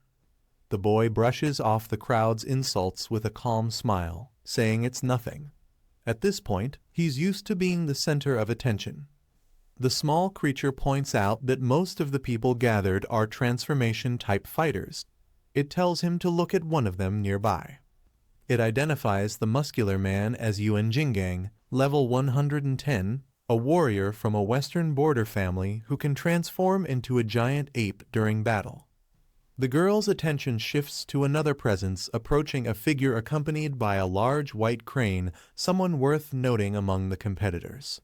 The boy brushes off the crowd's insults with a calm smile, saying it's nothing. At this point, he's used to being the center of attention. The small creature points out that most of the people gathered are transformation-type fighters. It tells him to look at one of them nearby. It identifies the muscular man as Yuan Jinggang, level 110, a warrior from a western border family who can transform into a giant ape during battle. The girl's attention shifts to another presence approaching a figure accompanied by a large white crane, someone worth noting among the competitors.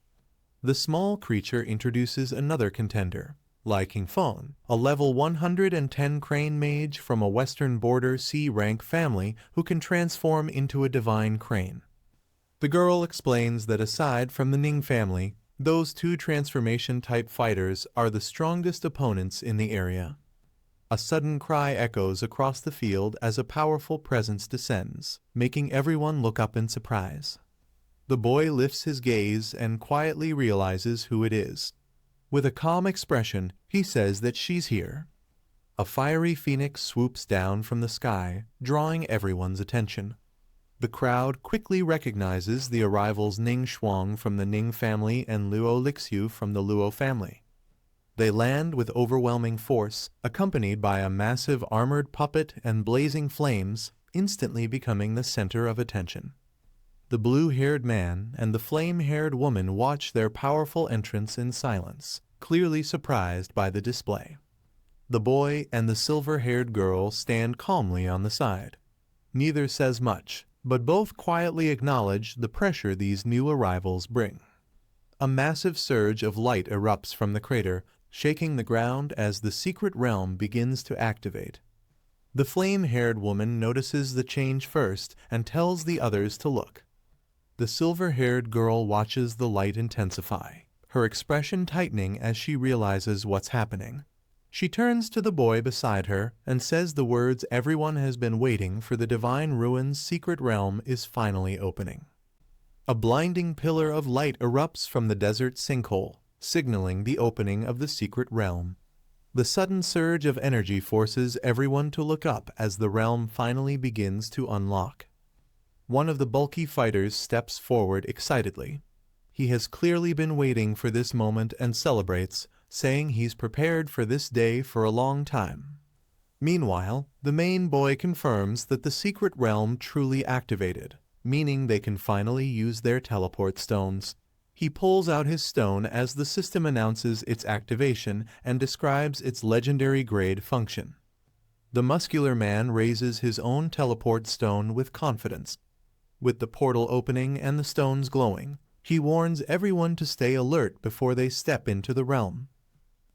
The small creature introduces another contender, Lai Qingfeng, a level 110 crane mage from a western border C-rank family who can transform into a divine crane. The girl explains that aside from the Ning family, those two transformation-type fighters are the strongest opponents in the area. A sudden cry echoes across the field as a powerful presence descends, making everyone look up in surprise. The boy lifts his gaze and quietly realizes who it is. With a calm expression, he says that she's here. A fiery phoenix swoops down from the sky, drawing everyone's attention. The crowd quickly recognizes the arrivals Ning Shuang from the Ning family and Luo Lixiu from the Luo family. They land with overwhelming force, accompanied by a massive armored puppet and blazing flames, instantly becoming the center of attention. The blue-haired man and the flame-haired woman watch their powerful entrance in silence, clearly surprised by the display. The boy and the silver-haired girl stand calmly on the side. Neither says much, but both quietly acknowledge the pressure these new arrivals bring. A massive surge of light erupts from the crater, shaking the ground as the secret realm begins to activate. The flame-haired woman notices the change first and tells the others to look. The silver-haired girl watches the light intensify, her expression tightening as she realizes what's happening. She turns to the boy beside her and says the words everyone has been waiting for: the Divine Ruins' secret realm is finally opening. A blinding pillar of light erupts from the desert sinkhole, signaling the opening of the secret realm. The sudden surge of energy forces everyone to look up as the realm finally begins to unlock. One of the bulky fighters steps forward excitedly. He has clearly been waiting for this moment and celebrates, saying he's prepared for this day for a long time. Meanwhile, the main boy confirms that the secret realm truly activated, meaning they can finally use their teleport stones. He pulls out his stone as the system announces its activation and describes its legendary grade function. The muscular man raises his own teleport stone with confidence. With the portal opening and the stones glowing, He warns everyone to stay alert before they step into the realm.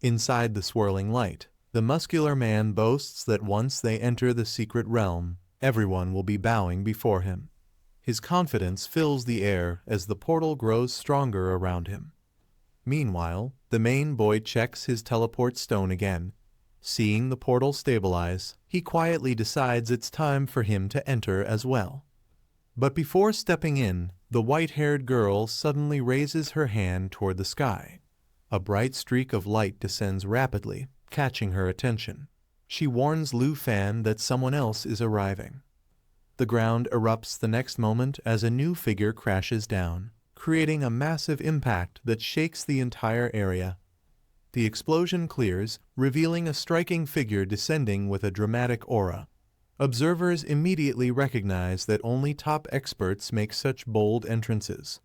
Inside the swirling light, the muscular man boasts that once they enter the secret realm, everyone will be bowing before him. His confidence fills the air as the portal grows stronger around him. Meanwhile, the main boy checks his teleport stone again. Seeing the portal stabilize, he quietly decides it's time for him to enter as well. But before stepping in, the white-haired girl suddenly raises her hand toward the sky. A bright streak of light descends rapidly, catching her attention. She warns Lu Fan that someone else is arriving. The ground erupts the next moment as a new figure crashes down, creating a massive impact that shakes the entire area. The explosion clears, revealing a striking figure descending with a dramatic aura. Observers immediately recognize that only top experts make such bold entrances.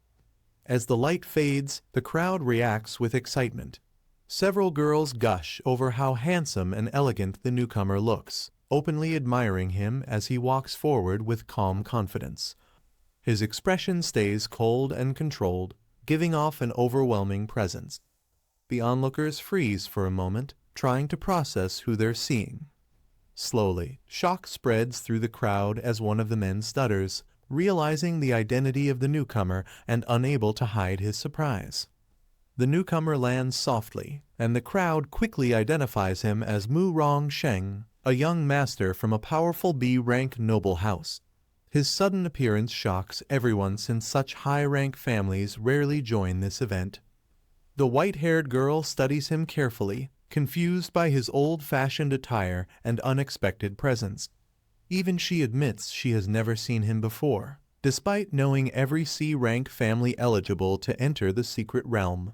As the light fades, the crowd reacts with excitement. Several girls gush over how handsome and elegant the newcomer looks, openly admiring him as he walks forward with calm confidence. His expression stays cold and controlled, giving off an overwhelming presence. The onlookers freeze for a moment, trying to process who they're seeing. Slowly, shock spreads through the crowd as one of the men stutters, realizing the identity of the newcomer and unable to hide his surprise. The newcomer lands softly, and the crowd quickly identifies him as Mu Rong Sheng, a young master from a powerful B-rank noble house. His sudden appearance shocks everyone since such high-rank families rarely join this event. The white-haired girl studies him carefully, confused by his old-fashioned attire and unexpected presence. Even she admits she has never seen him before, despite knowing every C-rank family eligible to enter the secret realm.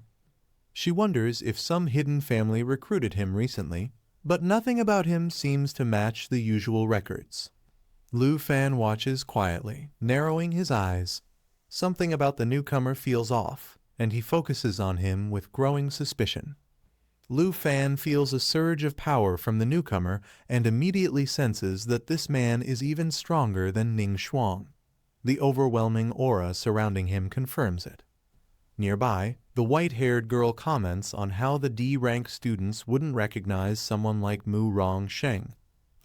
She wonders if some hidden family recruited him recently, but nothing about him seems to match the usual records. Lu Fan watches quietly, narrowing his eyes. Something about the newcomer feels off, and he focuses on him with growing suspicion. Lu Fan feels a surge of power from the newcomer and immediately senses that this man is even stronger than Ning Shuang. The overwhelming aura surrounding him confirms it. Nearby, the white-haired girl comments on how the D-rank students wouldn't recognize someone like Mu Rong Sheng.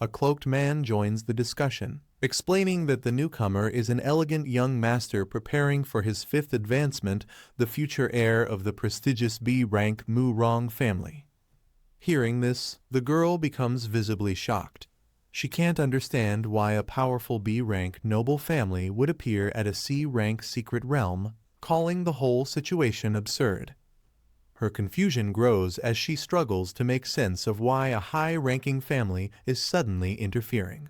A cloaked man joins the discussion, explaining that the newcomer is an elegant young master preparing for his 5th advancement, the future heir of the prestigious B-rank Mu Rong family. Hearing this, the girl becomes visibly shocked. She can't understand why a powerful B-rank noble family would appear at a C-rank secret realm, calling the whole situation absurd. Her confusion grows as she struggles to make sense of why a high-ranking family is suddenly interfering.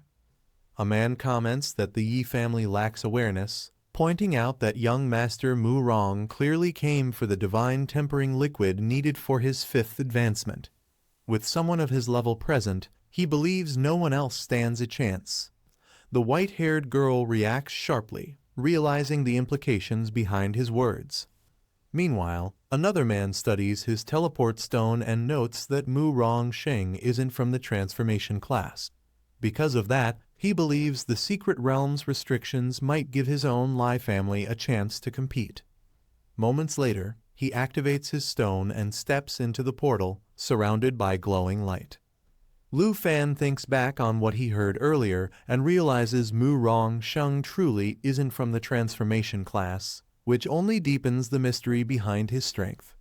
A man comments that the Yi family lacks awareness, pointing out that young master Mu Rong clearly came for the divine tempering liquid needed for his 5th advancement. With someone of his level present, he believes no one else stands a chance. The white-haired girl reacts sharply, realizing the implications behind his words. Meanwhile, another man studies his teleport stone and notes that Mu Rong Sheng isn't from the transformation class. Because of that, he believes the secret realm's restrictions might give his own Lai family a chance to compete. Moments later, he activates his stone and steps into the portal, surrounded by glowing light. Lu Fan thinks back on what he heard earlier and realizes Mu Rong Sheng truly isn't from the transformation class, which only deepens the mystery behind his strength.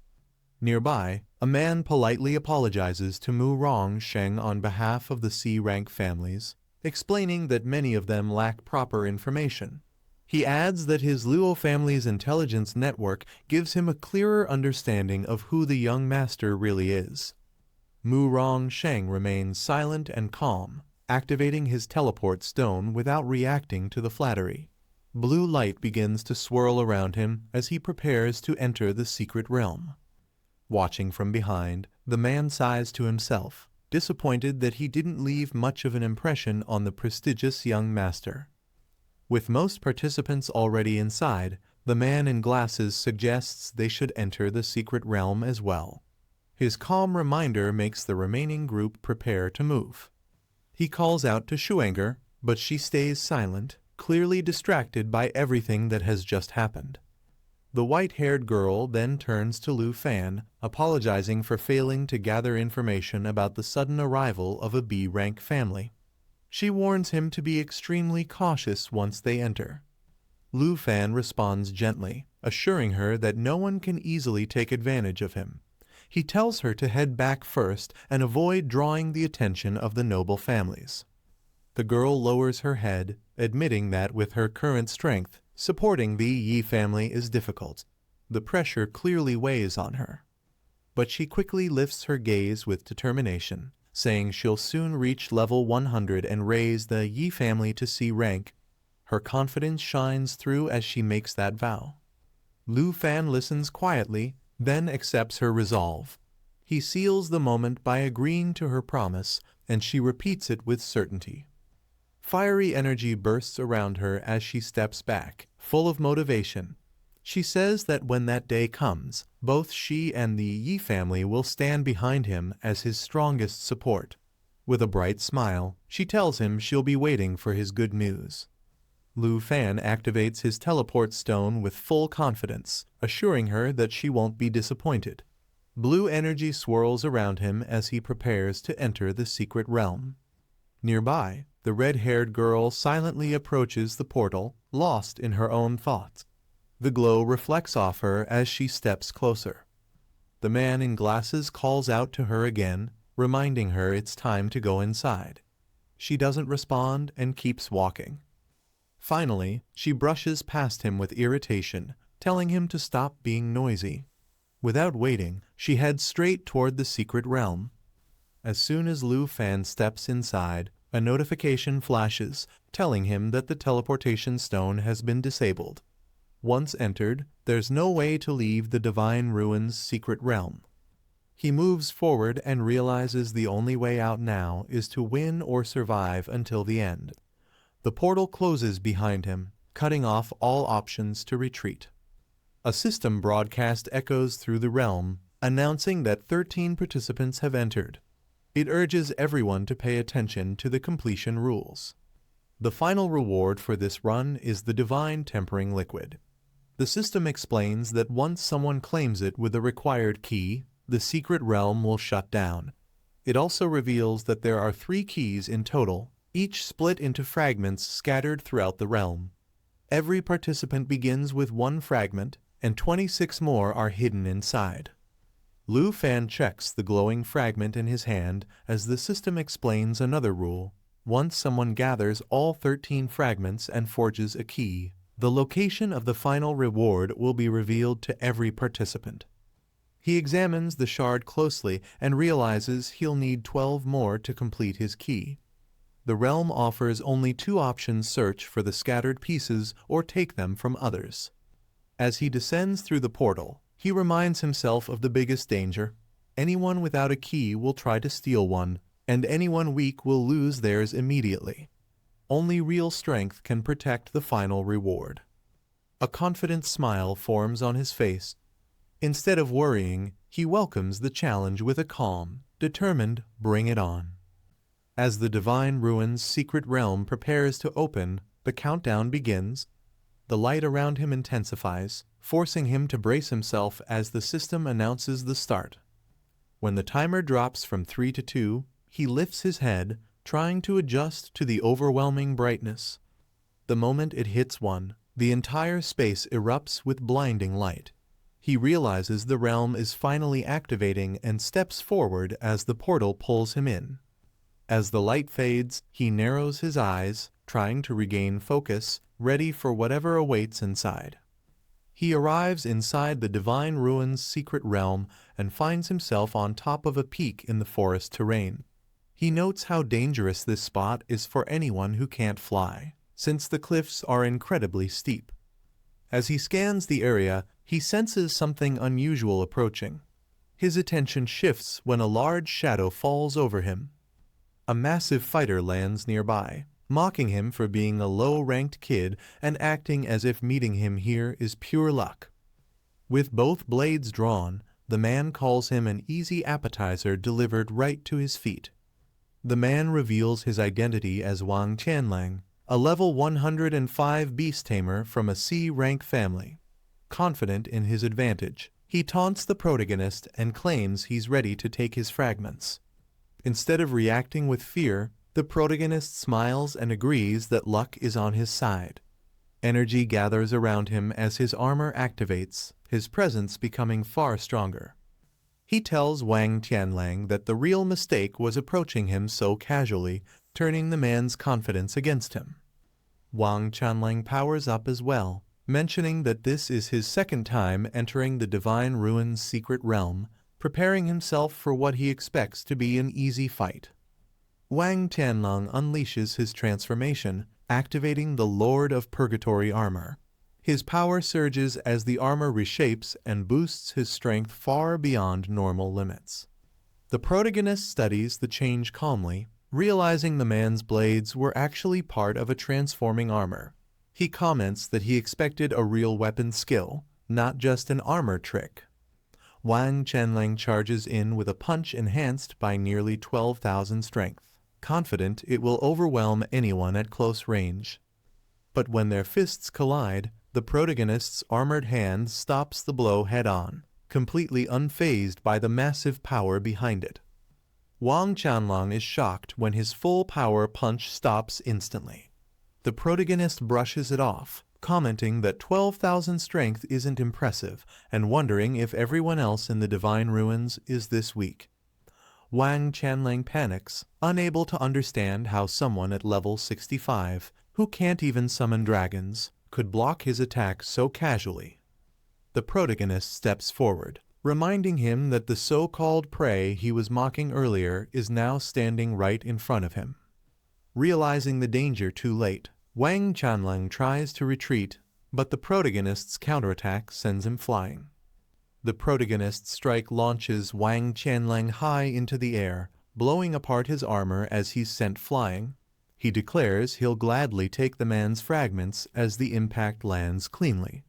Nearby, a man politely apologizes to Mu Rong Sheng on behalf of the C-rank families, explaining that many of them lack proper information. He adds that his Luo family's intelligence network gives him a clearer understanding of who the young master really is. Mu Rong Sheng remains silent and calm, activating his teleport stone without reacting to the flattery. Blue light begins to swirl around him as he prepares to enter the secret realm. Watching from behind, the man sighs to himself, disappointed that he didn't leave much of an impression on the prestigious young master. With most participants already inside, the man in glasses suggests they should enter the secret realm as well. His calm reminder makes the remaining group prepare to move. He calls out to Shuanger, but she stays silent, clearly distracted by everything that has just happened. The white-haired girl then turns to Lu Fan, apologizing for failing to gather information about the sudden arrival of a B-rank family. She warns him to be extremely cautious once they enter. Lu Fan responds gently, assuring her that no one can easily take advantage of him. He tells her to head back first and avoid drawing the attention of the noble families. The girl lowers her head, admitting that with her current strength, supporting the Yi family is difficult. The pressure clearly weighs on her. But she quickly lifts her gaze with determination, saying she'll soon reach level 100 and raise the Yi family to C rank. Her confidence shines through as she makes that vow. Lu Fan listens quietly, then accepts her resolve. He seals the moment by agreeing to her promise, and she repeats it with certainty. Fiery energy bursts around her as she steps back, full of motivation. She says that when that day comes, both she and the Yi family will stand behind him as his strongest support. With a bright smile, she tells him she'll be waiting for his good news. Lu Fan activates his teleport stone with full confidence, assuring her that she won't be disappointed. Blue energy swirls around him as he prepares to enter the secret realm. Nearby, the red-haired girl silently approaches the portal, lost in her own thoughts. The glow reflects off her as she steps closer. The man in glasses calls out to her again, reminding her it's time to go inside. She doesn't respond and keeps walking. Finally, she brushes past him with irritation, telling him to stop being noisy. Without waiting, she heads straight toward the secret realm. As soon as Lu Fan steps inside, a notification flashes, telling him that the teleportation stone has been disabled. Once entered, there's no way to leave the Divine Ruins' secret realm. He moves forward and realizes the only way out now is to win or survive until the end. The portal closes behind him, cutting off all options to retreat. A system broadcast echoes through the realm, announcing that 13 participants have entered. It urges everyone to pay attention to the completion rules. The final reward for this run is the Divine Tempering Liquid. The system explains that once someone claims it with the required key, the secret realm will shut down. It also reveals that there are 3 keys in total, each split into fragments scattered throughout the realm. Every participant begins with 1 fragment, and 26 more are hidden inside. Lu Fan checks the glowing fragment in his hand as the system explains another rule. Once someone gathers all 13 fragments and forges a key, the location of the final reward will be revealed to every participant. He examines the shard closely and realizes he'll need 12 more to complete his key. The realm offers only 2 options: search for the scattered pieces or take them from others. As he descends through the portal, he reminds himself of the biggest danger. Anyone without a key will try to steal one, and anyone weak will lose theirs immediately. Only real strength can protect the final reward. A confident smile forms on his face. Instead of worrying, he welcomes the challenge with a calm, determined, bring it on. As the Divine Ruins' secret realm prepares to open, the countdown begins. The light around him intensifies, forcing him to brace himself as the system announces the start. When the timer drops from 3 to 2, he lifts his head, trying to adjust to the overwhelming brightness. The moment it hits 1, the entire space erupts with blinding light. He realizes the realm is finally activating and steps forward as the portal pulls him in. As the light fades, he narrows his eyes, trying to regain focus, ready for whatever awaits inside. He arrives inside the Divine Ruins' secret realm and finds himself on top of a peak in the forest terrain. He notes how dangerous this spot is for anyone who can't fly, since the cliffs are incredibly steep. As he scans the area, he senses something unusual approaching. His attention shifts when a large shadow falls over him. A massive fighter lands nearby, mocking him for being a low-ranked kid and acting as if meeting him here is pure luck. With both blades drawn, the man calls him an easy appetizer delivered right to his feet. The man reveals his identity as Wang Tianlang, a level 105 beast tamer from a C-rank family. confident in his advantage. He taunts the protagonist and claims he's ready to take his fragments. Instead of reacting with fear, the protagonist smiles and agrees that luck is on his side. Energy gathers around him as his armor activates, his presence becoming far stronger. He tells Wang Tianlang that the real mistake was approaching him so casually, turning the man's confidence against him. Wang Tianlang powers up as well, mentioning that this is his second time entering the Divine Ruin's secret realm, preparing himself for what he expects to be an easy fight. Wang Tianlang unleashes his transformation, activating the Lord of Purgatory armor. His power surges as the armor reshapes and boosts his strength far beyond normal limits. The protagonist studies the change calmly, realizing the man's blades were actually part of a transforming armor. He comments that he expected a real weapon skill, not just an armor trick. Wang Tianlang charges in with a punch enhanced by nearly 12,000 strength, confident it will overwhelm anyone at close range. But when their fists collide, the protagonist's armored hand stops the blow head-on, completely unfazed by the massive power behind it. Wang Tianlang is shocked when his full power punch stops instantly. The protagonist brushes it off, commenting that 12,000 strength isn't impressive and wondering if everyone else in the Divine Ruins is this weak. Wang Tianlang panics, unable to understand how someone at level 65, who can't even summon dragons, could block his attack so casually. The protagonist steps forward, reminding him that the so-called prey he was mocking earlier is now standing right in front of him. Realizing the danger too late, Wang Tianlang tries to retreat, but the protagonist's counterattack sends him flying. The protagonist's strike launches Wang Tianlang high into the air, blowing apart his armor as he's sent flying. He declares he'll gladly take the man's fragments as the impact lands cleanly.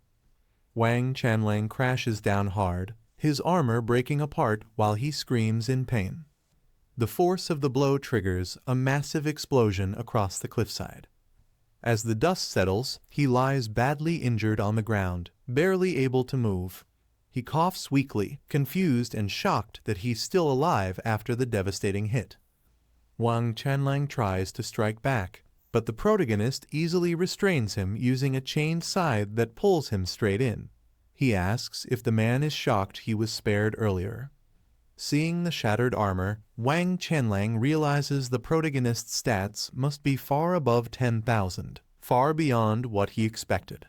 Wang Tianlang crashes down hard, his armor breaking apart while he screams in pain. The force of the blow triggers a massive explosion across the cliffside. As the dust settles, he lies badly injured on the ground, barely able to move. He coughs weakly, confused and shocked that he's still alive after the devastating hit. Wang Tianlang tries to strike back, but the protagonist easily restrains him using a chained scythe that pulls him straight in. He asks if the man is shocked he was spared earlier. Seeing the shattered armor, Wang Tianlang realizes the protagonist's stats must be far above 10,000, far beyond what he expected.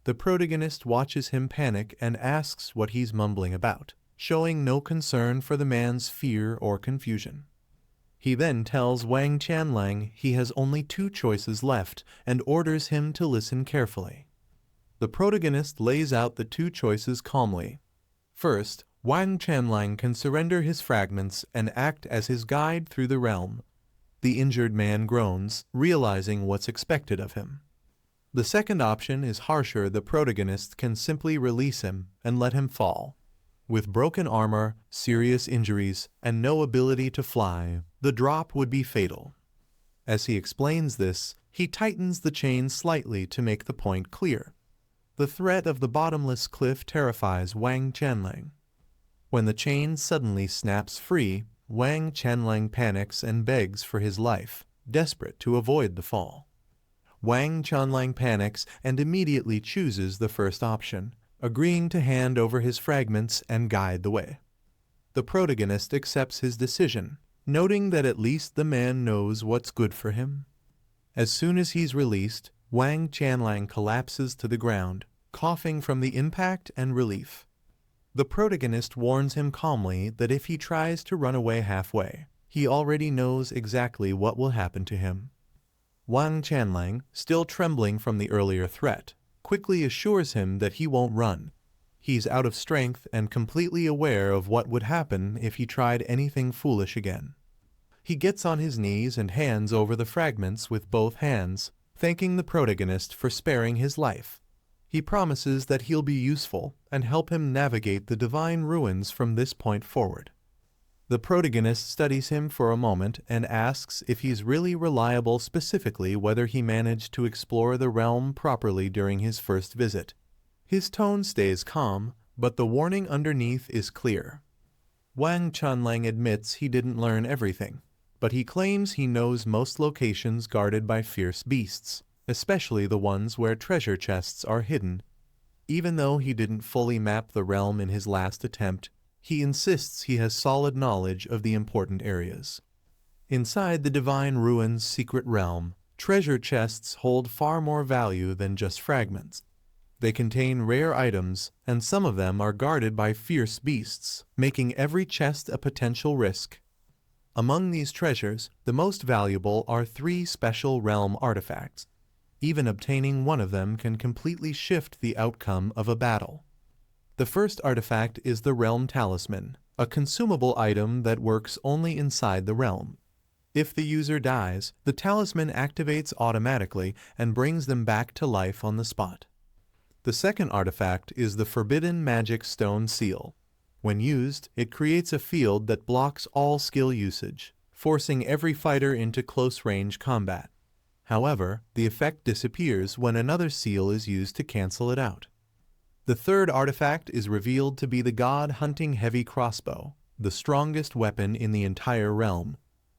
The protagonist watches him panic and asks what he's mumbling about, showing no concern for the man's fear or confusion. He then tells Wang Tianlang he has only 2 choices left and orders him to listen carefully. The protagonist lays out the 2 choices calmly. First, Wang Tianlang can surrender his fragments and act as his guide through the realm. The injured man groans, realizing what's expected of him. The second option is harsher. The protagonist can simply release him and let him fall. With broken armor, serious injuries, and no ability to fly, the drop would be fatal. As he explains this, he tightens the chain slightly to make the point clear. The threat of the bottomless cliff terrifies Wang Tianlang. When the chain suddenly snaps free, Wang Tianlang panics and begs for his life, desperate to avoid the fall. Wang Tianlang panics and immediately chooses the first option, agreeing to hand over his fragments and guide the way. The protagonist accepts his decision, noting that at least the man knows what's good for him. As soon as he's released, Wang Tianlang collapses to the ground, coughing from the impact and relief. The protagonist warns him calmly that if he tries to run away halfway, he already knows exactly what will happen to him. Wang Tianlang, still trembling from the earlier threat, quickly assures him that he won't run. He's out of strength and completely aware of what would happen if he tried anything foolish again. He gets on his knees and hands over the fragments with both hands, thanking the protagonist for sparing his life. He promises that he'll be useful and help him navigate the Divine Ruins from this point forward. The protagonist studies him for a moment and asks if he's really reliable, specifically whether he managed to explore the realm properly during his first visit. His tone stays calm, but the warning underneath is clear. Wang Chanlang admits he didn't learn everything, but he claims he knows most locations guarded by fierce beasts, especially the ones where treasure chests are hidden. Even though he didn't fully map the realm in his last attempt, he insists he has solid knowledge of the important areas. Inside the Divine Ruins' secret realm, treasure chests hold far more value than just fragments. They contain rare items, and some of them are guarded by fierce beasts, making every chest a potential risk. Among these treasures, the most valuable are 3 special realm artifacts. Even obtaining one of them can completely shift the outcome of a battle. The first artifact is the Realm Talisman, a consumable item that works only inside the realm. If the user dies, the talisman activates automatically and brings them back to life on the spot. The second artifact is the Forbidden Magic Stone Seal. When used, it creates a field that blocks all skill usage, forcing every fighter into close-range combat. However, the effect disappears when another seal is used to cancel it out. The third artifact is revealed to be the God-Hunting Heavy Crossbow, the strongest weapon in the entire realm.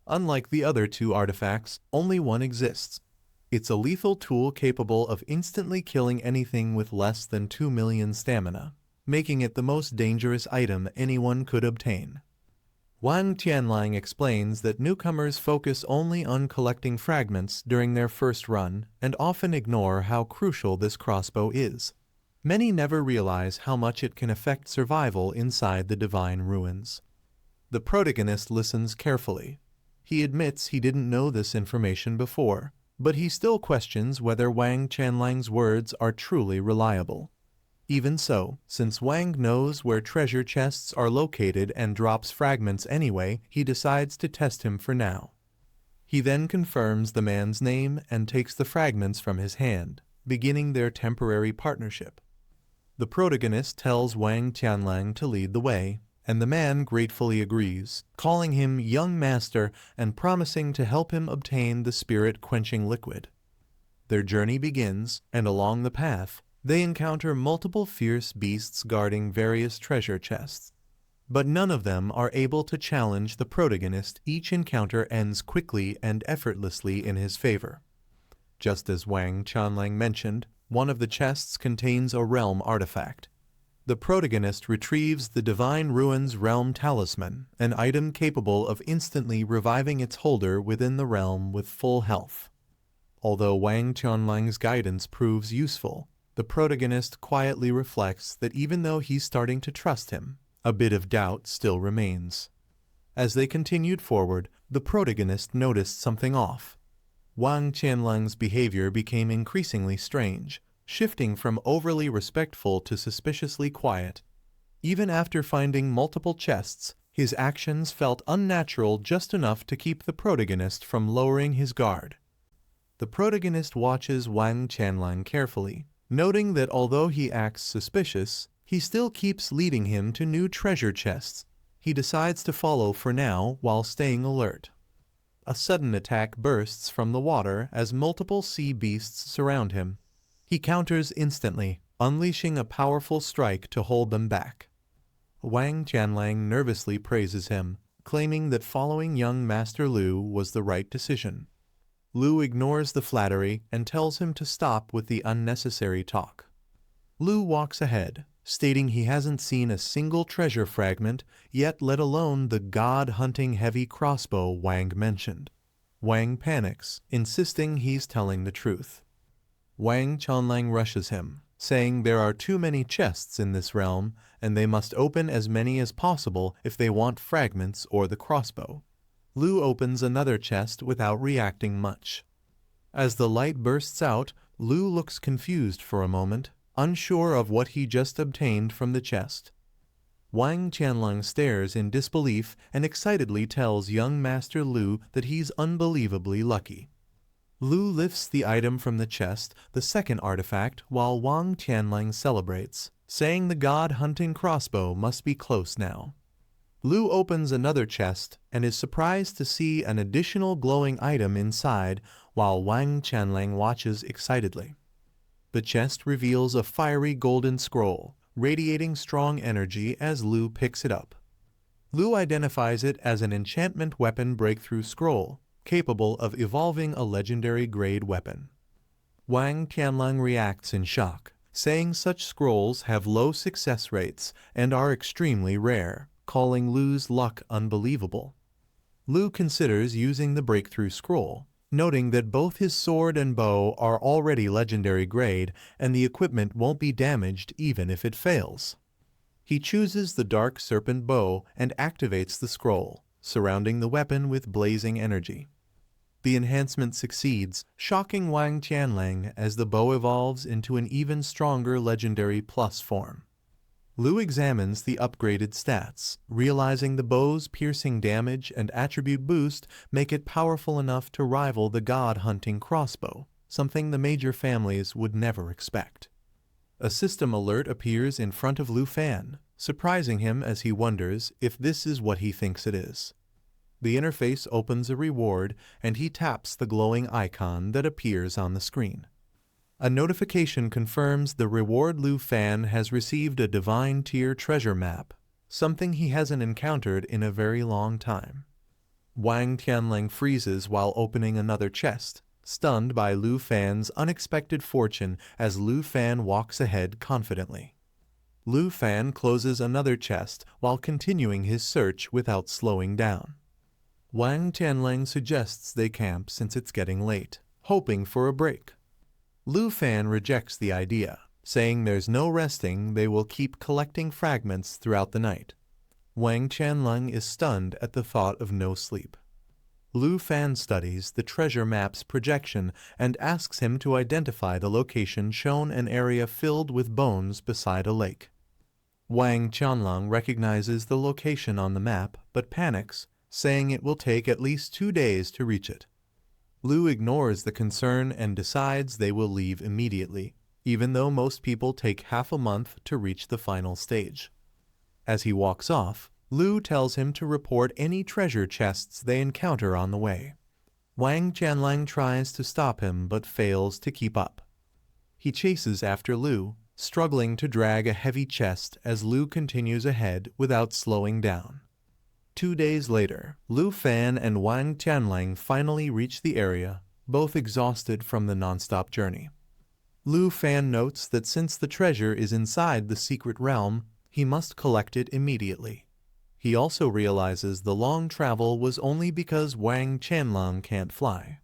Unlike the other 2 artifacts, only one exists. It's a lethal tool capable of instantly killing anything with less than 2 million stamina, making it the most dangerous item anyone could obtain. Wang Tianlang explains that newcomers focus only on collecting fragments during their first run and often ignore how crucial this crossbow is. Many never realize how much it can affect survival inside the Divine Ruins. The protagonist listens carefully. He admits he didn't know this information before, but he still questions whether Wang Tianlang's words are truly reliable. Even so, since Wang knows where treasure chests are located and drops fragments anyway, he decides to test him for now. He then confirms the man's name and takes the fragments from his hand, beginning their temporary partnership. The protagonist tells Wang Tianlang to lead the way, and the man gratefully agrees, calling him young master and promising to help him obtain the spirit-quenching liquid. Their journey begins, and along the path, they encounter multiple fierce beasts guarding various treasure chests. But none of them are able to challenge the protagonist. Each encounter ends quickly and effortlessly in his favor. Just as Wang Tianlang mentioned, one of the chests contains a realm artifact. The protagonist retrieves the Divine Ruins Realm Talisman, an item capable of instantly reviving its holder within the realm with full health. Although Wang Tianlang's guidance proves useful, the protagonist quietly reflects that even though he's starting to trust him, a bit of doubt still remains. As they continued forward, the protagonist noticed something off. Wang Tianlang's behavior became increasingly strange, shifting from overly respectful to suspiciously quiet. Even after finding multiple chests, his actions felt unnatural just enough to keep the protagonist from lowering his guard. The protagonist watches Wang Tianlang carefully, noting that although he acts suspicious, he still keeps leading him to new treasure chests. He decides to follow for now while staying alert. A sudden attack bursts from the water as multiple sea beasts surround him. He counters instantly, unleashing a powerful strike to hold them back. Wang Tianlang nervously praises him, claiming that following young Master Lu was the right decision. Lu ignores the flattery and tells him to stop with the unnecessary talk. Lu walks ahead, stating he hasn't seen a single treasure fragment, yet let alone the god-hunting heavy crossbow Wang mentioned. Wang panics, insisting he's telling the truth. Wang Tianlang rushes him, saying there are too many chests in this realm, and they must open as many as possible if they want fragments or the crossbow. Lu opens another chest without reacting much. As the light bursts out, Lu looks confused for a moment, unsure of what he just obtained from the chest. Wang Tianlang stares in disbelief and excitedly tells young Master Lu that he's unbelievably lucky. Lu lifts the item from the chest, the second artifact, while Wang Tianlang celebrates, saying the god-hunting crossbow must be close now. Lu opens another chest and is surprised to see an additional glowing item inside while Wang Tianlang watches excitedly. The chest reveals a fiery golden scroll, radiating strong energy as Lu picks it up. Lu identifies it as an enchantment weapon breakthrough scroll, capable of evolving a legendary grade weapon. Wang Tianlang reacts in shock, saying such scrolls have low success rates and are extremely rare, calling Lu's luck unbelievable. Lu considers using the breakthrough scroll, noting that both his sword and bow are already legendary grade and the equipment won't be damaged even if it fails. He chooses the dark serpent bow and activates the scroll, surrounding the weapon with blazing energy. The enhancement succeeds, shocking Wang Tianlang as the bow evolves into an even stronger legendary plus form. Lu examines the upgraded stats, realizing the bow's piercing damage and attribute boost make it powerful enough to rival the god-hunting crossbow, something the major families would never expect. A system alert appears in front of Lu Fan, surprising him as he wonders if this is what he thinks it is. The interface opens a reward and he taps the glowing icon that appears on the screen. A notification confirms the reward. Lu Fan has received a divine tier treasure map, something he hasn't encountered in a very long time. Wang Tianlang freezes while opening another chest, stunned by Lu Fan's unexpected fortune as Lu Fan walks ahead confidently. Lu Fan closes another chest while continuing his search without slowing down. Wang Tianlang suggests they camp since it's getting late, hoping for a break. Lu Fan rejects the idea, saying there's no resting, they will keep collecting fragments throughout the night. Wang Tianlang is stunned at the thought of no sleep. Lu Fan studies the treasure map's projection and asks him to identify the location, shown an area filled with bones beside a lake. Wang Tianlang recognizes the location on the map but panics, saying it will take at least 2 days to reach it. Lu ignores the concern and decides they will leave immediately, even though most people take half a month to reach the final stage. As he walks off, Lu tells him to report any treasure chests they encounter on the way. Wang Tianlang tries to stop him but fails to keep up. He chases after Lu, struggling to drag a heavy chest as Lu continues ahead without slowing down. 2 days later, Lu Fan and Wang Tianlang finally reach the area, both exhausted from the non-stop journey. Lu Fan notes that since the treasure is inside the secret realm, he must collect it immediately. He also realizes the long travel was only because Wang Tianlang can't fly.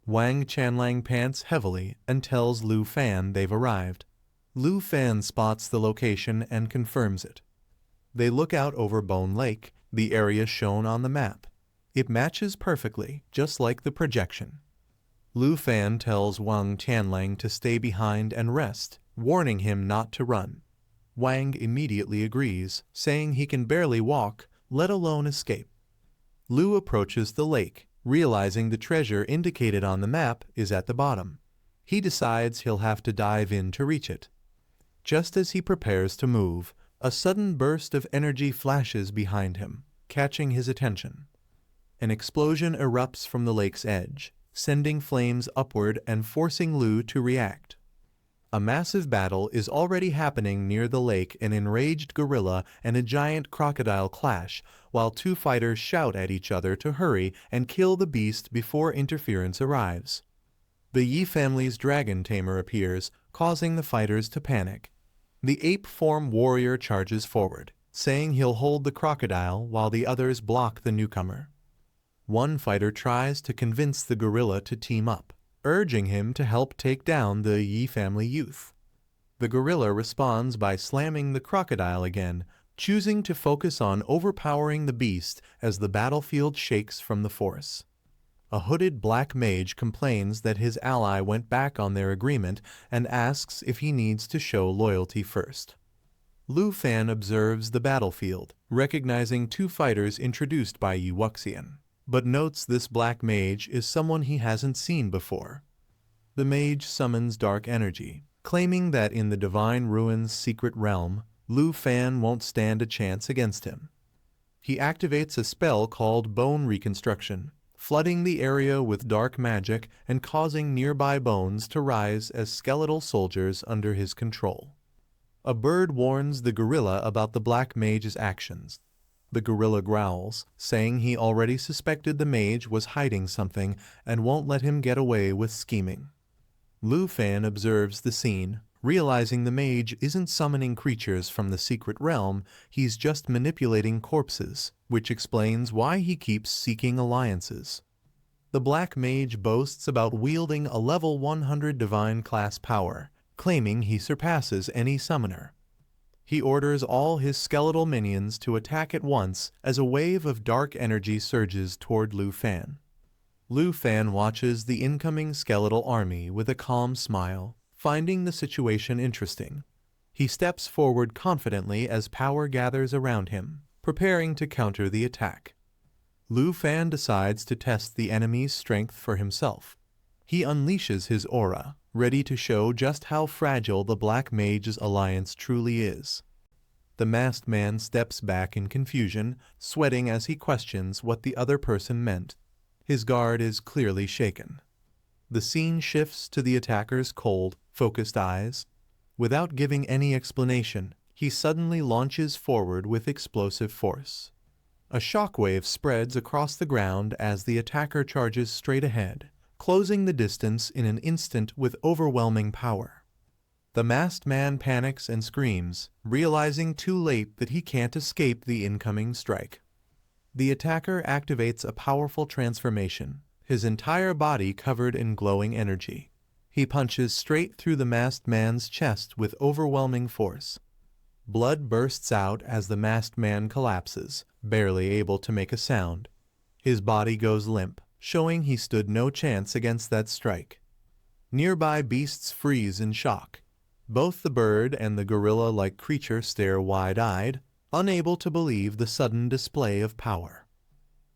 Wang Tianlang pants heavily and tells Lu Fan they've arrived. Lu Fan spots the location and confirms it. They look out over Bone Lake, the area shown on the map. It matches perfectly, just like the projection. Lu Fan tells Wang Tianlang to stay behind and rest, warning him not to run. Wang immediately agrees, saying he can barely walk, let alone escape. Lu approaches the lake, realizing the treasure indicated on the map is at the bottom. He decides he'll have to dive in to reach it. Just as he prepares to move, a sudden burst of energy flashes behind him, catching his attention. An explosion erupts from the lake's edge, sending flames upward and forcing Lu to react. A massive battle is already happening near the lake. An enraged gorilla and a giant crocodile clash, while 2 fighters shout at each other to hurry and kill the beast before interference arrives. The Yi family's dragon tamer appears, causing the fighters to panic. The ape-form warrior charges forward, saying he'll hold the crocodile while the others block the newcomer. One fighter tries to convince the gorilla to team up, urging him to help take down the Yi family youth. The gorilla responds by slamming the crocodile again, choosing to focus on overpowering the beast as the battlefield shakes from the force. A hooded black mage complains that his ally went back on their agreement and asks if he needs to show loyalty first. Lu Fan observes the battlefield, recognizing 2 fighters introduced by Yu Wuxian, but notes this black mage is someone he hasn't seen before. The mage summons dark energy, claiming that in the Divine Ruins secret realm, Lu Fan won't stand a chance against him. He activates a spell called Bone Reconstruction, flooding the area with dark magic and causing nearby bones to rise as skeletal soldiers under his control. A bird warns the gorilla about the black mage's actions. The gorilla growls, saying he already suspected the mage was hiding something and won't let him get away with scheming. Lu Fan observes the scene, realizing the mage isn't summoning creatures from the secret realm, he's just manipulating corpses, which explains why he keeps seeking alliances. The black mage boasts about wielding a level 100 divine class power, claiming he surpasses any summoner. He orders all his skeletal minions to attack at once as a wave of dark energy surges toward Lu Fan. Lu Fan watches the incoming skeletal army with a calm smile, finding the situation interesting. He steps forward confidently as power gathers around him, preparing to counter the attack. Lu Fan decides to test the enemy's strength for himself. He unleashes his aura, ready to show just how fragile the Black Mage's alliance truly is. The masked man steps back in confusion, sweating as he questions what the other person meant. His guard is clearly shaken. The scene shifts to the attacker's cold, focused eyes. Without giving any explanation, he suddenly launches forward with explosive force. A shockwave spreads across the ground as the attacker charges straight ahead, closing the distance in an instant with overwhelming power. The masked man panics and screams, realizing too late that he can't escape the incoming strike. The attacker activates a powerful transformation, his entire body covered in glowing energy. He punches straight through the masked man's chest with overwhelming force. Blood bursts out as the masked man collapses, barely able to make a sound. His body goes limp, showing he stood no chance against that strike. Nearby beasts freeze in shock. Both the bird and the gorilla-like creature stare wide-eyed, unable to believe the sudden display of power.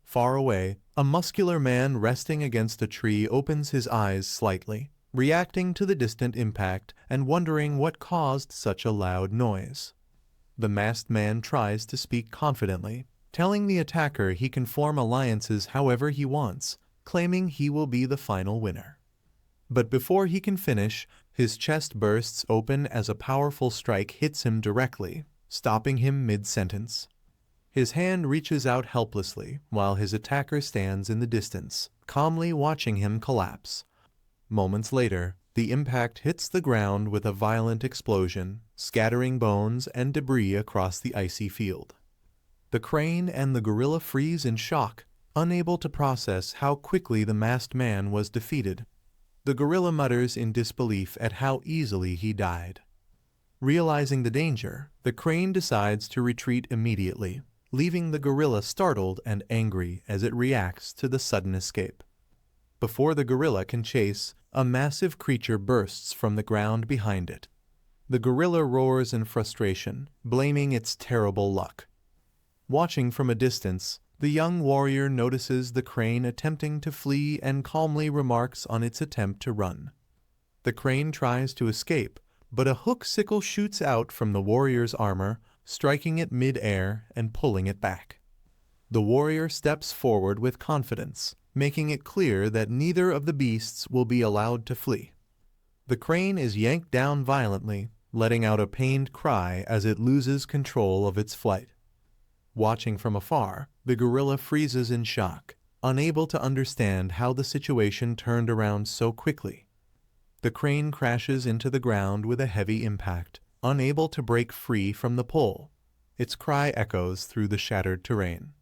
Far away, a muscular man resting against a tree opens his eyes slightly, reacting to the distant impact and wondering what caused such a loud noise. The masked man tries to speak confidently, telling the attacker he can form alliances however he wants, claiming he will be the final winner. But before he can finish, his chest bursts open as a powerful strike hits him directly, stopping him mid-sentence. His hand reaches out helplessly, while his attacker stands in the distance, calmly watching him collapse. Moments later, the impact hits the ground with a violent explosion, scattering bones and debris across the icy field. The crane and the gorilla freeze in shock, unable to process how quickly the masked man was defeated. The gorilla mutters in disbelief at how easily he died. Realizing the danger, the crane decides to retreat immediately, leaving the gorilla startled and angry as it reacts to the sudden escape. Before the gorilla can chase, a massive creature bursts from the ground behind it. The gorilla roars in frustration, blaming its terrible luck. Watching from a distance, the young warrior notices the crane attempting to flee and calmly remarks on its attempt to run. The crane tries to escape, but a hook sickle shoots out from the warrior's armor, striking it mid-air and pulling it back. The warrior steps forward with confidence, making it clear that neither of the beasts will be allowed to flee. The crane is yanked down violently, letting out a pained cry as it loses control of its flight. Watching from afar, the gorilla freezes in shock, unable to understand how the situation turned around so quickly. The crane crashes into the ground with a heavy impact, unable to break free from the pull. Its cry echoes through the shattered terrain.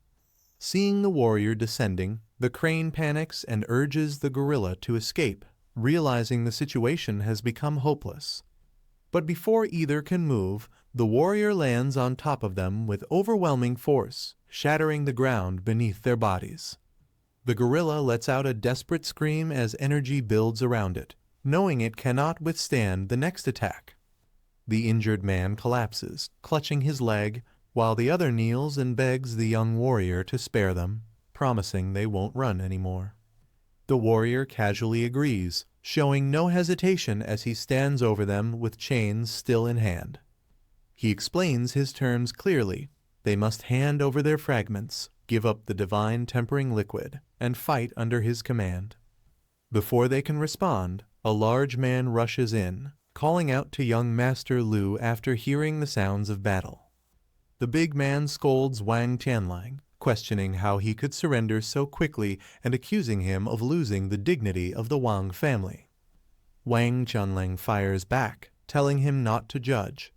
Seeing the warrior descending, the crane panics and urges the gorilla to escape, realizing the situation has become hopeless. But before either can move, the warrior lands on top of them with overwhelming force, shattering the ground beneath their bodies. The gorilla lets out a desperate scream as energy builds around it, knowing it cannot withstand the next attack. The injured man collapses, clutching his leg, while the other kneels and begs the young warrior to spare them, promising they won't run anymore. The warrior casually agrees, showing no hesitation as he stands over them with chains still in hand. He explains his terms clearly. They must hand over their fragments, give up the divine tempering liquid and fight under his command. Before they can respond, a large man rushes in, calling out to young Master Lu after hearing the sounds of battle. The big man scolds Wang Tianlang, questioning how he could surrender so quickly and accusing him of losing the dignity of the Wang family. Wang Tianlang fires back, telling him not to judge.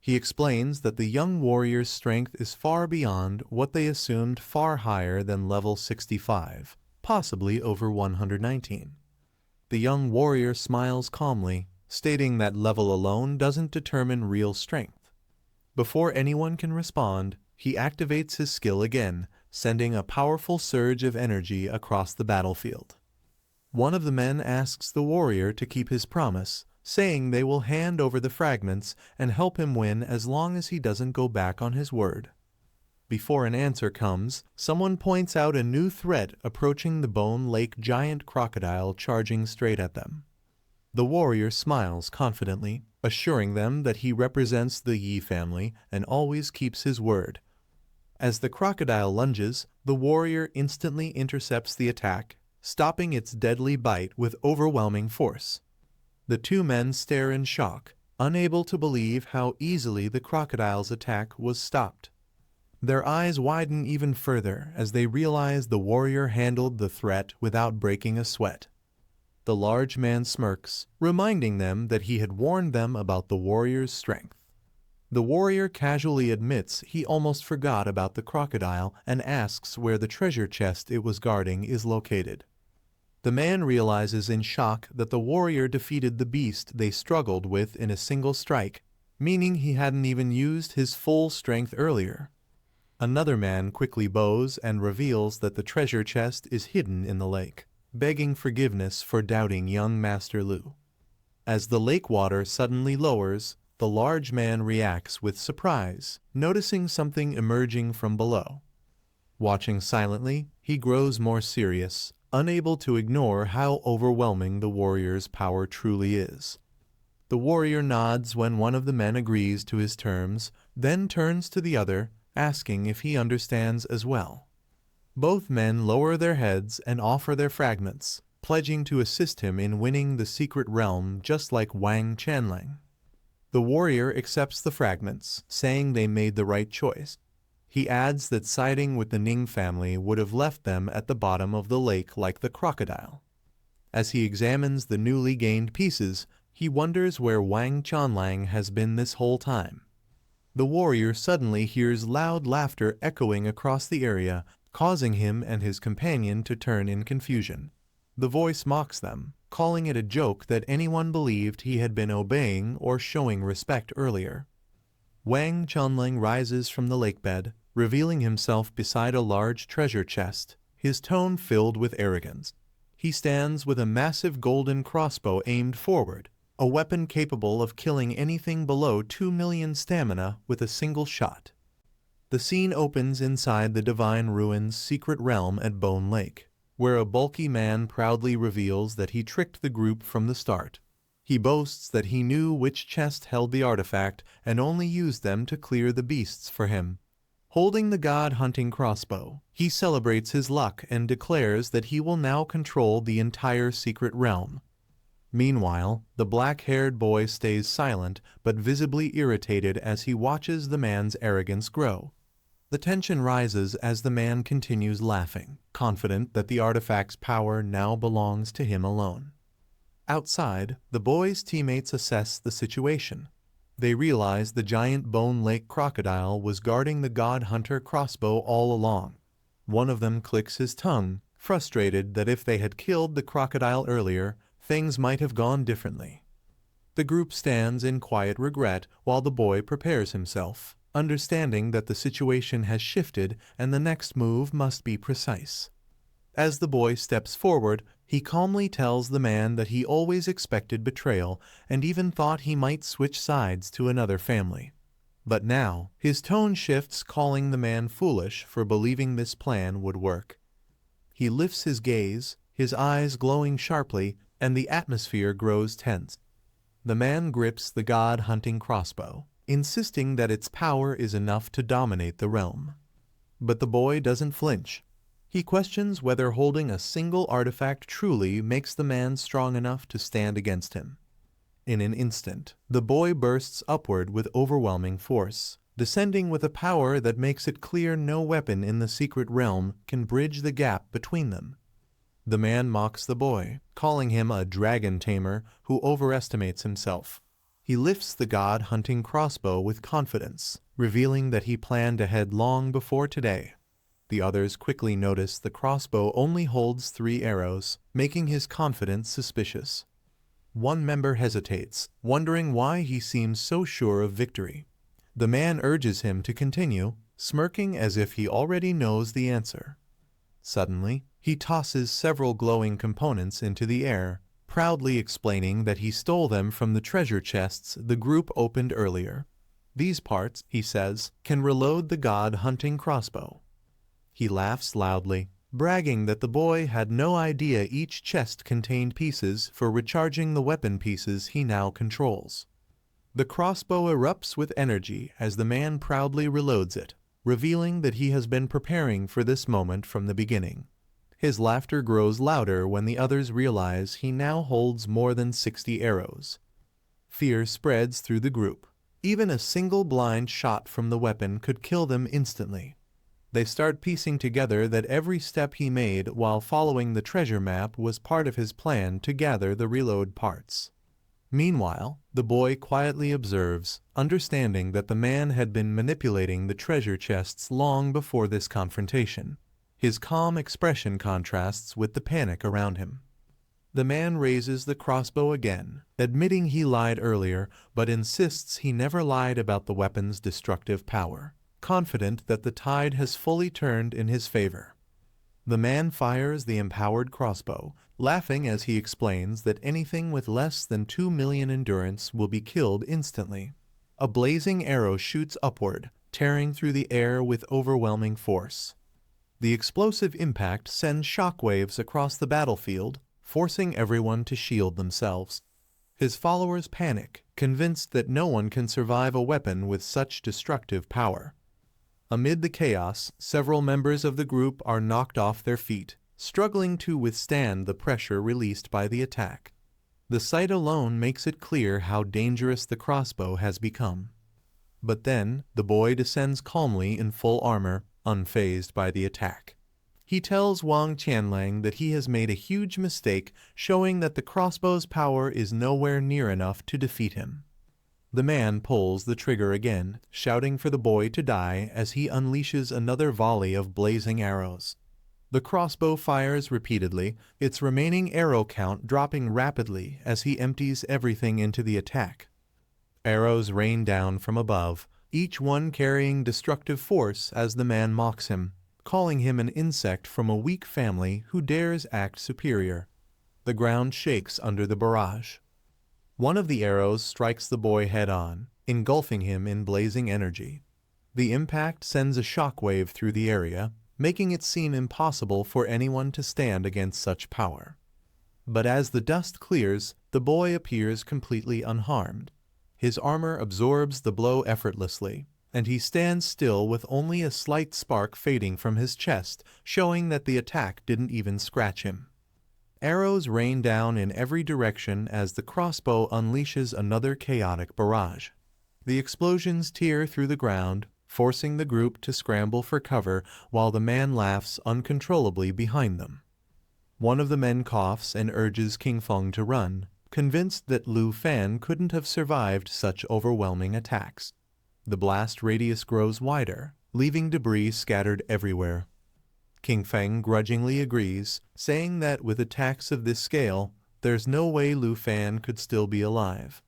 He explains that the young warrior's strength is far beyond what they assumed, far higher than level 65, possibly over 119. The young warrior smiles calmly, stating that level alone doesn't determine real strength. Before anyone can respond, he activates his skill again, sending a powerful surge of energy across the battlefield. One of the men asks the warrior to keep his promise, saying they will hand over the fragments and help him win as long as he doesn't go back on his word. Before an answer comes, someone points out a new threat approaching the Bone Lake giant crocodile charging straight at them. The warrior smiles confidently, assuring them that he represents the Yi family and always keeps his word. As the crocodile lunges, the warrior instantly intercepts the attack, stopping its deadly bite with overwhelming force. The two men stare in shock, unable to believe how easily the crocodile's attack was stopped. Their eyes widen even further as they realize the warrior handled the threat without breaking a sweat. The large man smirks, reminding them that he had warned them about the warrior's strength. The warrior casually admits he almost forgot about the crocodile and asks where the treasure chest it was guarding is located. The man realizes in shock that the warrior defeated the beast they struggled with in a single strike, meaning he hadn't even used his full strength earlier. Another man quickly bows and reveals that the treasure chest is hidden in the lake, begging forgiveness for doubting young Master Lu. As the lake water suddenly lowers, the large man reacts with surprise, noticing something emerging from below. Watching silently, he grows more serious, unable to ignore how overwhelming the warrior's power truly is. The warrior nods when one of the men agrees to his terms, then turns to the other, asking if he understands as well. Both men lower their heads and offer their fragments, pledging to assist him in winning the secret realm just like Wang Tianlang. The warrior accepts the fragments, saying they made the right choice. He adds that siding with the Ning family would have left them at the bottom of the lake like the crocodile. As he examines the newly gained pieces, he wonders where Wang Tianlang has been this whole time. The warrior suddenly hears loud laughter echoing across the area, causing him and his companion to turn in confusion. The voice mocks them, calling it a joke that anyone believed he had been obeying or showing respect earlier. Wang Tianlang rises from the lakebed, revealing himself beside a large treasure chest, his tone filled with arrogance. He stands with a massive golden crossbow aimed forward, a weapon capable of killing anything below 2 million stamina with a single shot. The scene opens inside the Divine Ruins secret realm at Bone Lake, where a bulky man proudly reveals that he tricked the group from the start. He boasts that he knew which chest held the artifact and only used them to clear the beasts for him. Holding the god-hunting crossbow, he celebrates his luck and declares that he will now control the entire secret realm. Meanwhile, the black-haired boy stays silent but visibly irritated as he watches the man's arrogance grow. The tension rises as the man continues laughing, confident that the artifact's power now belongs to him alone. Outside, the boy's teammates assess the situation. They realize the giant Bone Lake crocodile was guarding the God Hunter crossbow all along. One of them clicks his tongue, frustrated that if they had killed the crocodile earlier, things might have gone differently. The group stands in quiet regret while the boy prepares himself, understanding that the situation has shifted and the next move must be precise. As the boy steps forward, he calmly tells the man that he always expected betrayal and even thought he might switch sides to another family. But now, his tone shifts, calling the man foolish for believing this plan would work. He lifts his gaze, his eyes glowing sharply, and the atmosphere grows tense. The man grips the god-hunting crossbow, insisting that its power is enough to dominate the realm. But the boy doesn't flinch. He questions whether holding a single artifact truly makes the man strong enough to stand against him. In an instant, the boy bursts upward with overwhelming force, descending with a power that makes it clear no weapon in the secret realm can bridge the gap between them. The man mocks the boy, calling him a dragon tamer who overestimates himself. He lifts the god-hunting crossbow with confidence, revealing that he planned ahead long before today. The others quickly notice the crossbow only holds 3 arrows, making his confidence suspicious. One member hesitates, wondering why he seems so sure of victory. The man urges him to continue, smirking as if he already knows the answer. Suddenly, he tosses several glowing components into the air, proudly explaining that he stole them from the treasure chests the group opened earlier. These parts, he says, can reload the god-hunting crossbow. He laughs loudly, bragging that the boy had no idea each chest contained pieces for recharging the weapon pieces he now controls. The crossbow erupts with energy as the man proudly reloads it, revealing that he has been preparing for this moment from the beginning. His laughter grows louder when the others realize he now holds more than 60 arrows. Fear spreads through the group. Even a single blind shot from the weapon could kill them instantly. They start piecing together that every step he made while following the treasure map was part of his plan to gather the reload parts. Meanwhile, the boy quietly observes, understanding that the man had been manipulating the treasure chests long before this confrontation. His calm expression contrasts with the panic around him. The man raises the crossbow again, admitting he lied earlier, but insists he never lied about the weapon's destructive power, confident that the tide has fully turned in his favor. The man fires the empowered crossbow, laughing as he explains that anything with less than 2 million endurance will be killed instantly. A blazing arrow shoots upward, tearing through the air with overwhelming force. The explosive impact sends shockwaves across the battlefield, forcing everyone to shield themselves. His followers panic, convinced that no one can survive a weapon with such destructive power. Amid the chaos, several members of the group are knocked off their feet, struggling to withstand the pressure released by the attack. The sight alone makes it clear how dangerous the crossbow has become. But then, the boy descends calmly in full armor, unfazed by the attack. He tells Wang Qianlang that he has made a huge mistake, showing that the crossbow's power is nowhere near enough to defeat him. The man pulls the trigger again, shouting for the boy to die as he unleashes another volley of blazing arrows. The crossbow fires repeatedly, its remaining arrow count dropping rapidly as he empties everything into the attack. Arrows rain down from above, each one carrying destructive force as the man mocks him, calling him an insect from a weak family who dares act superior. The ground shakes under the barrage. One of the arrows strikes the boy head-on, engulfing him in blazing energy. The impact sends a shockwave through the area, making it seem impossible for anyone to stand against such power. But as the dust clears, the boy appears completely unharmed. His armor absorbs the blow effortlessly, and he stands still with only a slight spark fading from his chest, showing that the attack didn't even scratch him. Arrows rain down in every direction as the crossbow unleashes another chaotic barrage. The explosions tear through the ground, forcing the group to scramble for cover while the man laughs uncontrollably behind them. One of the men coughs and urges King Feng to run, convinced that Lu Fan couldn't have survived such overwhelming attacks. The blast radius grows wider, leaving debris scattered everywhere. King Feng grudgingly agrees, saying that with attacks of this scale, there's no way Lu Fan could still be alive.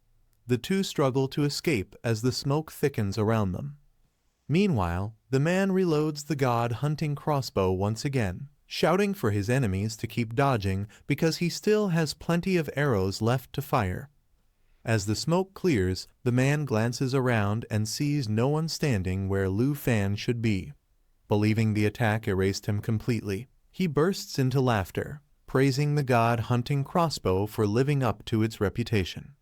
The two struggle to escape as the smoke thickens around them. Meanwhile, the man reloads the god-hunting crossbow once again, shouting for his enemies to keep dodging because he still has plenty of arrows left to fire. As the smoke clears, the man glances around and sees no one standing where Lu Fan should be. Believing the attack erased him completely, he bursts into laughter, praising the god-hunting crossbow for living up to its reputation.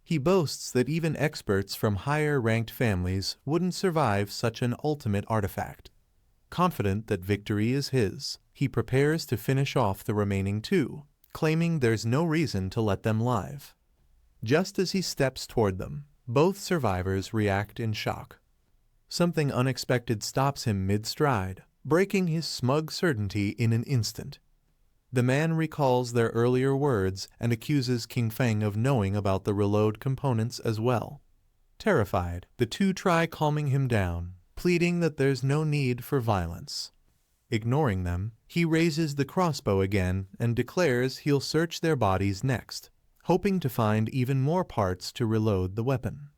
He boasts that even experts from higher-ranked families wouldn't survive such an ultimate artifact. Confident that victory is his, he prepares to finish off the remaining two, claiming there's no reason to let them live. Just as he steps toward them, both survivors react in shock. Something unexpected stops him mid-stride, breaking his smug certainty in an instant. The man recalls their earlier words and accuses King Feng of knowing about the reload components as well. Terrified, the two try calming him down, pleading that there's no need for violence. Ignoring them, he raises the crossbow again and declares he'll search their bodies next, hoping to find even more parts to reload the weapon.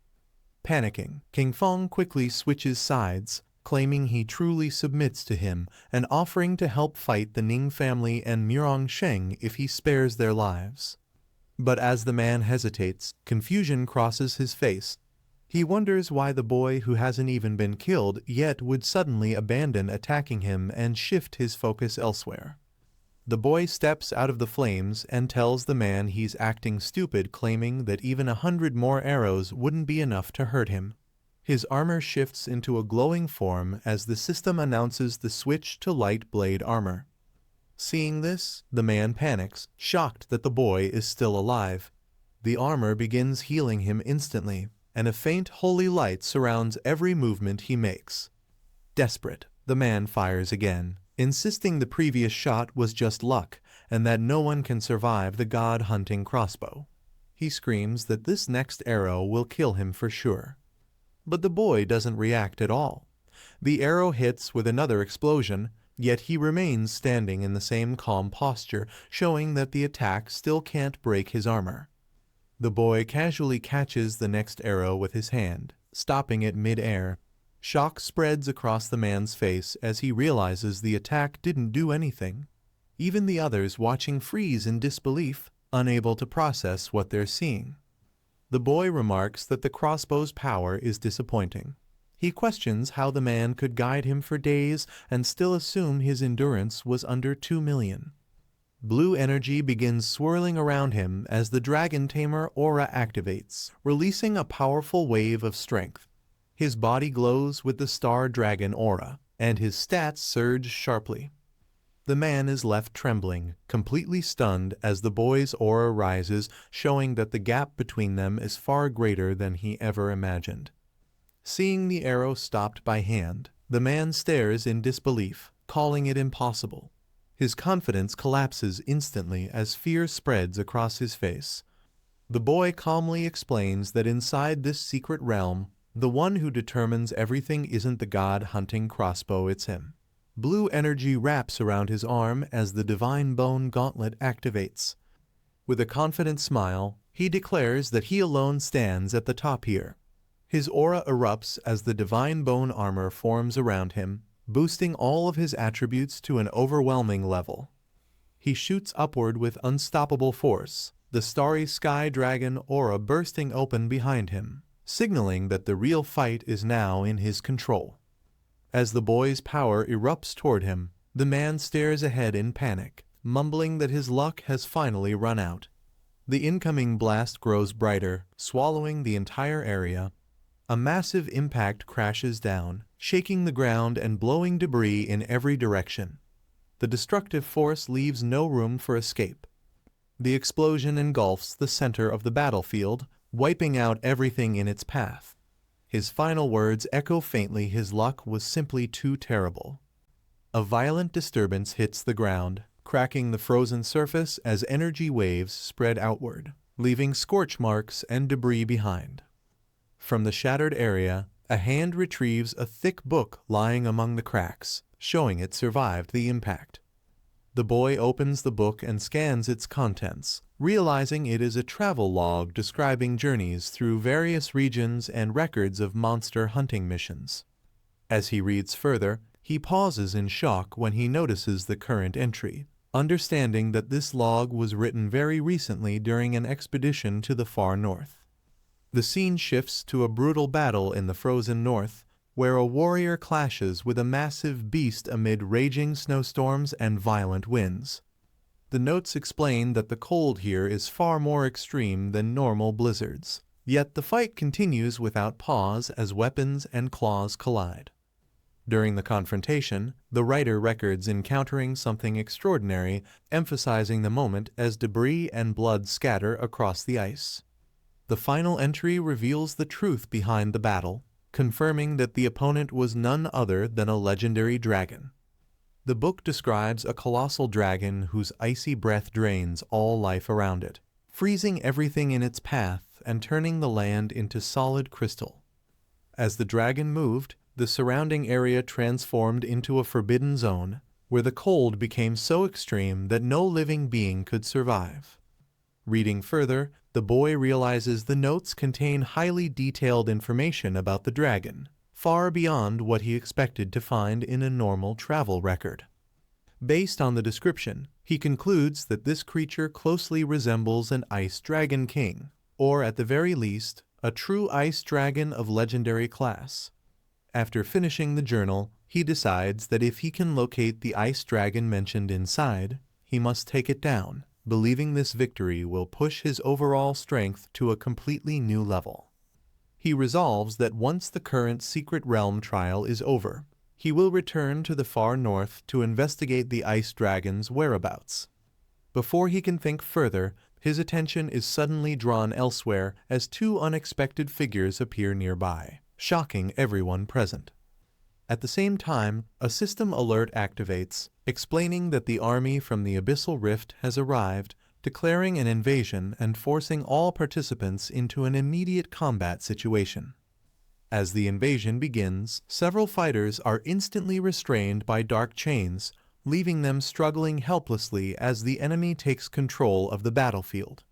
Panicking, King Feng quickly switches sides, claiming he truly submits to him and offering to help fight the Ning family and Murong Sheng if he spares their lives. But as the man hesitates, confusion crosses his face. He wonders why the boy who hasn't even been killed yet would suddenly abandon attacking him and shift his focus elsewhere. The boy steps out of the flames and tells the man he's acting stupid, claiming that even 100 more arrows wouldn't be enough to hurt him. His armor shifts into a glowing form as the system announces the switch to light blade armor. Seeing this, the man panics, shocked that the boy is still alive. The armor begins healing him instantly, and a faint holy light surrounds every movement he makes. Desperate, the man fires again, insisting the previous shot was just luck and that no one can survive the god-hunting crossbow. He screams that this next arrow will kill him for sure. But the boy doesn't react at all. The arrow hits with another explosion, yet he remains standing in the same calm posture, showing that the attack still can't break his armor. The boy casually catches the next arrow with his hand, stopping it mid-air. Shock spreads across the man's face as he realizes the attack didn't do anything. Even the others watching freeze in disbelief, unable to process what they're seeing. The boy remarks that the crossbow's power is disappointing. He questions how the man could guide him for days and still assume his endurance was under 2 million. Blue energy begins swirling around him as the Dragon Tamer aura activates, releasing a powerful wave of strength. His body glows with the Star Dragon aura, and his stats surge sharply. The man is left trembling, completely stunned as the boy's aura rises, showing that the gap between them is far greater than he ever imagined. Seeing the arrow stopped by hand, the man stares in disbelief, calling it impossible. His confidence collapses instantly as fear spreads across his face. The boy calmly explains that inside this secret realm, the one who determines everything isn't the god-hunting crossbow, it's him. Blue energy wraps around his arm as the Divine Bone Gauntlet activates. With a confident smile, he declares that he alone stands at the top here. His aura erupts as the Divine Bone armor forms around him, boosting all of his attributes to an overwhelming level. He shoots upward with unstoppable force, the Starry Sky Dragon aura bursting open behind him, signaling that the real fight is now in his control. As the boy's power erupts toward him, the man stares ahead in panic, mumbling that his luck has finally run out. The incoming blast grows brighter, swallowing the entire area. A massive impact crashes down, shaking the ground and blowing debris in every direction. The destructive force leaves no room for escape. The explosion engulfs the center of the battlefield, wiping out everything in its path. His final words echo faintly, his luck was simply too terrible. A violent disturbance hits the ground, cracking the frozen surface as energy waves spread outward, leaving scorch marks and debris behind. From the shattered area, a hand retrieves a thick book lying among the cracks, showing it survived the impact. The boy opens the book and scans its contents, realizing it is a travel log describing journeys through various regions and records of monster hunting missions. As he reads further, he pauses in shock when he notices the current entry, understanding that this log was written very recently during an expedition to the far north. The scene shifts to a brutal battle in the frozen north, where a warrior clashes with a massive beast amid raging snowstorms and violent winds. The notes explain that the cold here is far more extreme than normal blizzards, yet the fight continues without pause as weapons and claws collide. During the confrontation, the writer records encountering something extraordinary, emphasizing the moment as debris and blood scatter across the ice. The final entry reveals the truth behind the battle, confirming that the opponent was none other than a legendary dragon. The book describes a colossal dragon whose icy breath drains all life around it, freezing everything in its path and turning the land into solid crystal. As the dragon moved, the surrounding area transformed into a forbidden zone, where the cold became so extreme that no living being could survive. Reading further, the boy realizes the notes contain highly detailed information about the dragon, far beyond what he expected to find in a normal travel record. Based on the description, he concludes that this creature closely resembles an ice dragon king, or at the very least, a true ice dragon of legendary class. After finishing the journal, he decides that if he can locate the ice dragon mentioned inside, he must take it down, believing this victory will push his overall strength to a completely new level. He resolves that once the current Secret Realm trial is over, he will return to the far north to investigate the ice dragon's whereabouts. Before he can think further, his attention is suddenly drawn elsewhere as two unexpected figures appear nearby, shocking everyone present. At the same time, a system alert activates, explaining that the army from the Abyssal Rift has arrived, declaring an invasion and forcing all participants into an immediate combat situation. As the invasion begins, several fighters are instantly restrained by dark chains, leaving them struggling helplessly as the enemy takes control of the battlefield.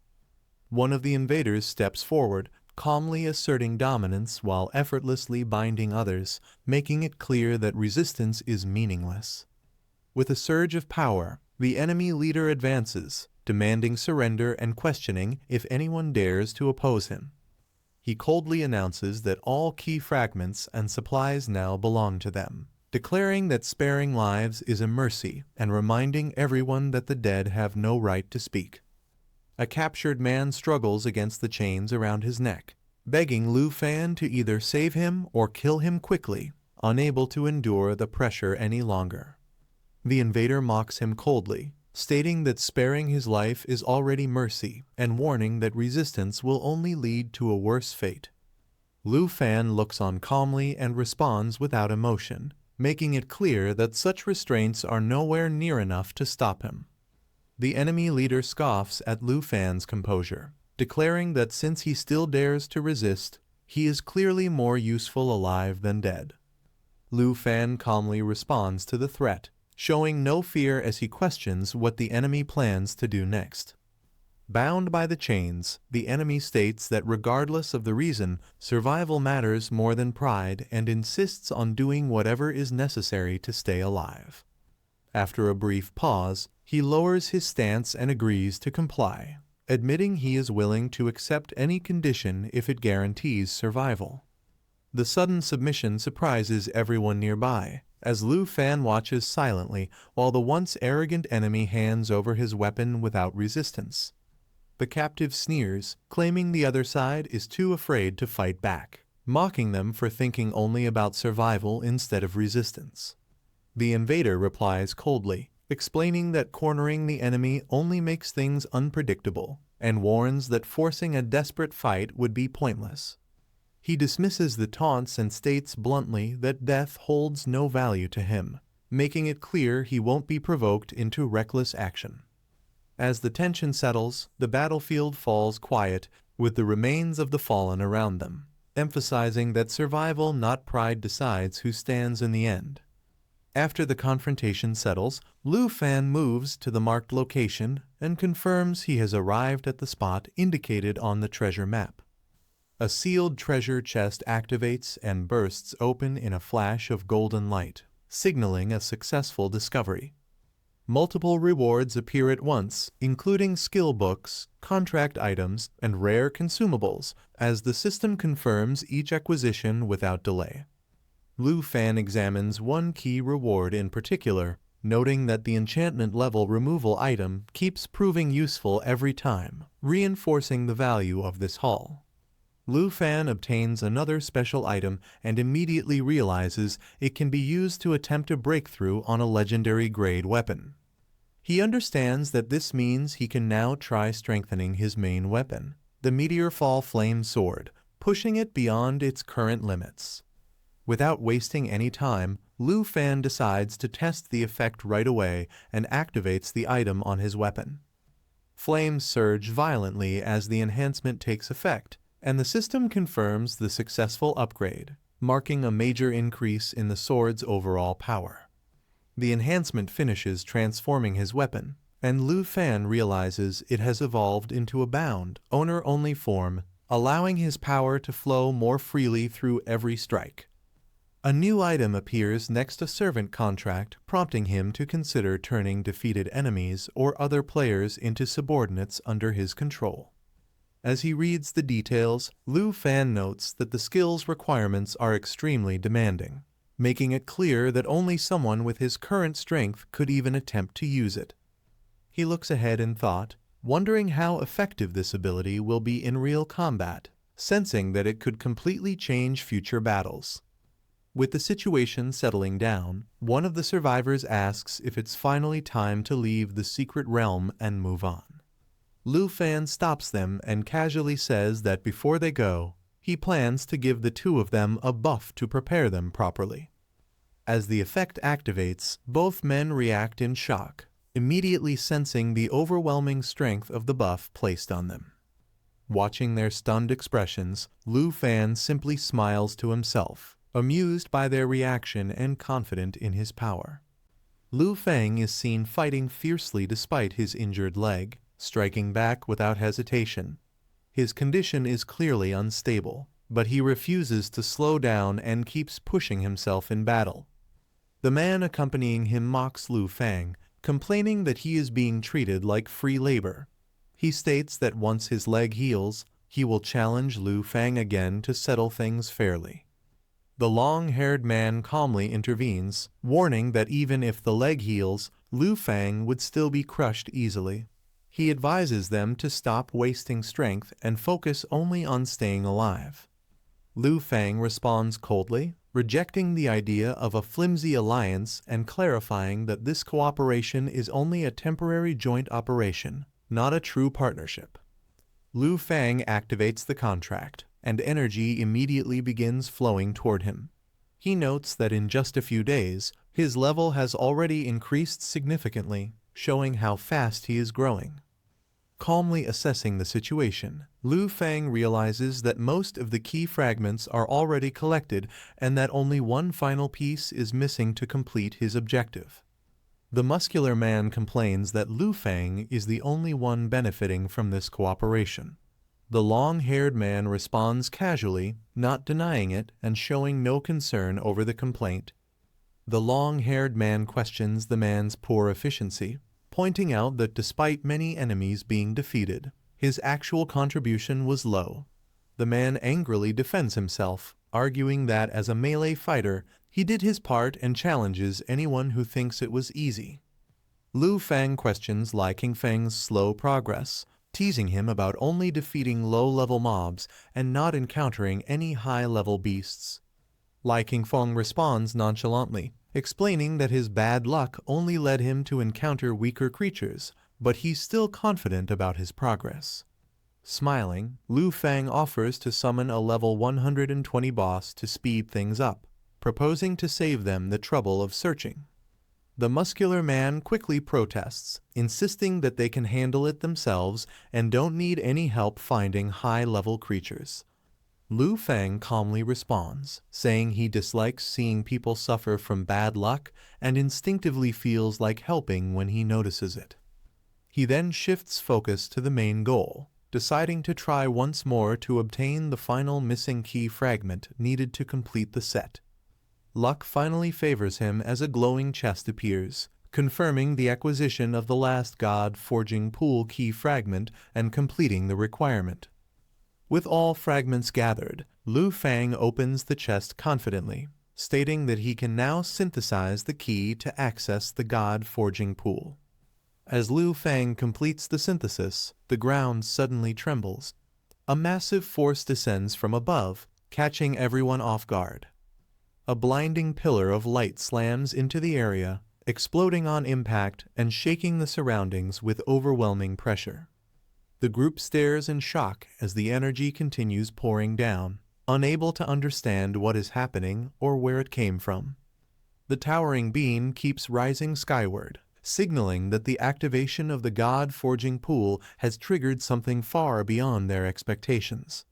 One of the invaders steps forward, calmly asserting dominance while effortlessly binding others, making it clear that resistance is meaningless. With a surge of power, the enemy leader advances, demanding surrender and questioning if anyone dares to oppose him. He coldly announces that all key fragments and supplies now belong to them, declaring that sparing lives is a mercy and reminding everyone that the dead have no right to speak. A captured man struggles against the chains around his neck, begging Lu Fan to either save him or kill him quickly, unable to endure the pressure any longer. The invader mocks him coldly, stating that sparing his life is already mercy and warning that resistance will only lead to a worse fate. Lu Fan looks on calmly and responds without emotion, making it clear that such restraints are nowhere near enough to stop him. The enemy leader scoffs at Lu Fan's composure, declaring that since he still dares to resist, he is clearly more useful alive than dead. Lu Fan calmly responds to the threat, showing no fear as he questions what the enemy plans to do next. Bound by the chains, the enemy states that regardless of the reason, survival matters more than pride and insists on doing whatever is necessary to stay alive. After a brief pause, he lowers his stance and agrees to comply, admitting he is willing to accept any condition if it guarantees survival. The sudden submission surprises everyone nearby, as Lu Fan watches silently while the once arrogant enemy hands over his weapon without resistance. The captive sneers, claiming the other side is too afraid to fight back, mocking them for thinking only about survival instead of resistance. The invader replies coldly, explaining that cornering the enemy only makes things unpredictable, and warns that forcing a desperate fight would be pointless. He dismisses the taunts and states bluntly that death holds no value to him, making it clear he won't be provoked into reckless action. As the tension settles, the battlefield falls quiet, with the remains of the fallen around them, emphasizing that survival, not pride, decides who stands in the end. After the confrontation settles, Lu Fan moves to the marked location and confirms he has arrived at the spot indicated on the treasure map. A sealed treasure chest activates and bursts open in a flash of golden light, signaling a successful discovery. Multiple rewards appear at once, including skill books, contract items, and rare consumables, as the system confirms each acquisition without delay. Lu Fan examines one key reward in particular, noting that the enchantment level removal item keeps proving useful every time, reinforcing the value of this haul. Lu Fan obtains another special item and immediately realizes it can be used to attempt a breakthrough on a legendary grade weapon. He understands that this means he can now try strengthening his main weapon, the Meteor Fall Flame Sword, pushing it beyond its current limits. Without wasting any time, Lu Fan decides to test the effect right away and activates the item on his weapon. Flames surge violently as the enhancement takes effect, and the system confirms the successful upgrade, marking a major increase in the sword's overall power. The enhancement finishes transforming his weapon, and Lu Fan realizes it has evolved into a bound, owner-only form, allowing his power to flow more freely through every strike. A new item appears next to Servant Contract, prompting him to consider turning defeated enemies or other players into subordinates under his control. As he reads the details, Lu Fan notes that the skill's requirements are extremely demanding, making it clear that only someone with his current strength could even attempt to use it. He looks ahead in thought, wondering how effective this ability will be in real combat, sensing that it could completely change future battles. With the situation settling down, one of the survivors asks if it's finally time to leave the secret realm and move on. Lu Fan stops them and casually says that before they go, he plans to give the two of them a buff to prepare them properly. As the effect activates, both men react in shock, immediately sensing the overwhelming strength of the buff placed on them. Watching their stunned expressions, Lu Fan simply smiles to himself, amused by their reaction and confident in his power. Lu Fang is seen fighting fiercely despite his injured leg, striking back without hesitation. His condition is clearly unstable, but he refuses to slow down and keeps pushing himself in battle. The man accompanying him mocks Lu Fang, complaining that he is being treated like free labor. He states that once his leg heals, he will challenge Lu Fang again to settle things fairly. The long-haired man calmly intervenes, warning that even if the leg heals, Lu Fang would still be crushed easily. He advises them to stop wasting strength and focus only on staying alive. Lu Fang responds coldly, rejecting the idea of a flimsy alliance and clarifying that this cooperation is only a temporary joint operation, not a true partnership. Lu Fang activates the contract, and energy immediately begins flowing toward him. He notes that in just a few days, his level has already increased significantly, showing how fast he is growing. Calmly assessing the situation, Lu Fang realizes that most of the key fragments are already collected and that only one final piece is missing to complete his objective. The muscular man complains that Lu Fang is the only one benefiting from this cooperation. The long-haired man responds casually, not denying it and showing no concern over the complaint. The long-haired man questions the man's poor efficiency, pointing out that despite many enemies being defeated, his actual contribution was low. The man angrily defends himself, arguing that as a melee fighter, he did his part and challenges anyone who thinks it was easy. Lu Fang questions Lai Qingfeng's slow progress, teasing him about only defeating low-level mobs and not encountering any high-level beasts. Lai Qingfeng responds nonchalantly, explaining that his bad luck only led him to encounter weaker creatures, but he's still confident about his progress. Smiling, Lu Fang offers to summon a level 120 boss to speed things up, proposing to save them the trouble of searching. The muscular man quickly protests, insisting that they can handle it themselves and don't need any help finding high-level creatures. Lu Fang calmly responds, saying he dislikes seeing people suffer from bad luck and instinctively feels like helping when he notices it. He then shifts focus to the main goal, deciding to try once more to obtain the final missing key fragment needed to complete the set. Luck finally favors him as a glowing chest appears, confirming the acquisition of the last God Forging Pool key fragment and completing the requirement. With all fragments gathered, Lu Fang opens the chest confidently, stating that he can now synthesize the key to access the God Forging Pool. As Lu Fang completes the synthesis, the ground suddenly trembles. A massive force descends from above, catching everyone off guard. A blinding pillar of light slams into the area, exploding on impact and shaking the surroundings with overwhelming pressure. The group stares in shock as the energy continues pouring down, unable to understand what is happening or where it came from. The towering beam keeps rising skyward, signaling that the activation of the God-forging pool has triggered something far beyond their expectations.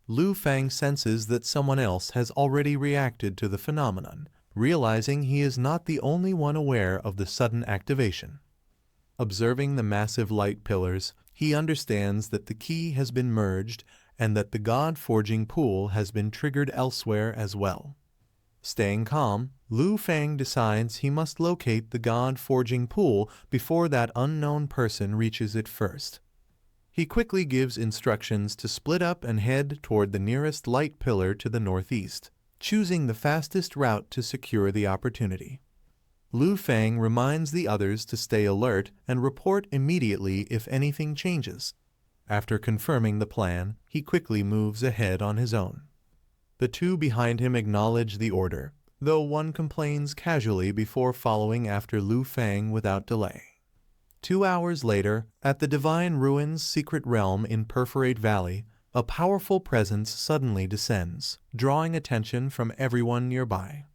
Lu Fang senses that someone else has already reacted to the phenomenon, realizing he is not the only one aware of the sudden activation. Observing the massive light pillars, he understands that the key has been merged and that the God-forging pool has been triggered elsewhere as well. Staying calm, Lu Fang decides he must locate the God-forging pool before that unknown person reaches it first. He quickly gives instructions to split up and head toward the nearest light pillar to the northeast, choosing the fastest route to secure the opportunity. Lu Fang reminds the others to stay alert and report immediately if anything changes. After confirming the plan, he quickly moves ahead on his own. The two behind him acknowledge the order, though one complains casually before following after Lu Fang without delay. 2 hours later, at the Divine Ruins secret realm in Perforate Valley, a powerful presence suddenly descends, drawing attention from everyone nearby.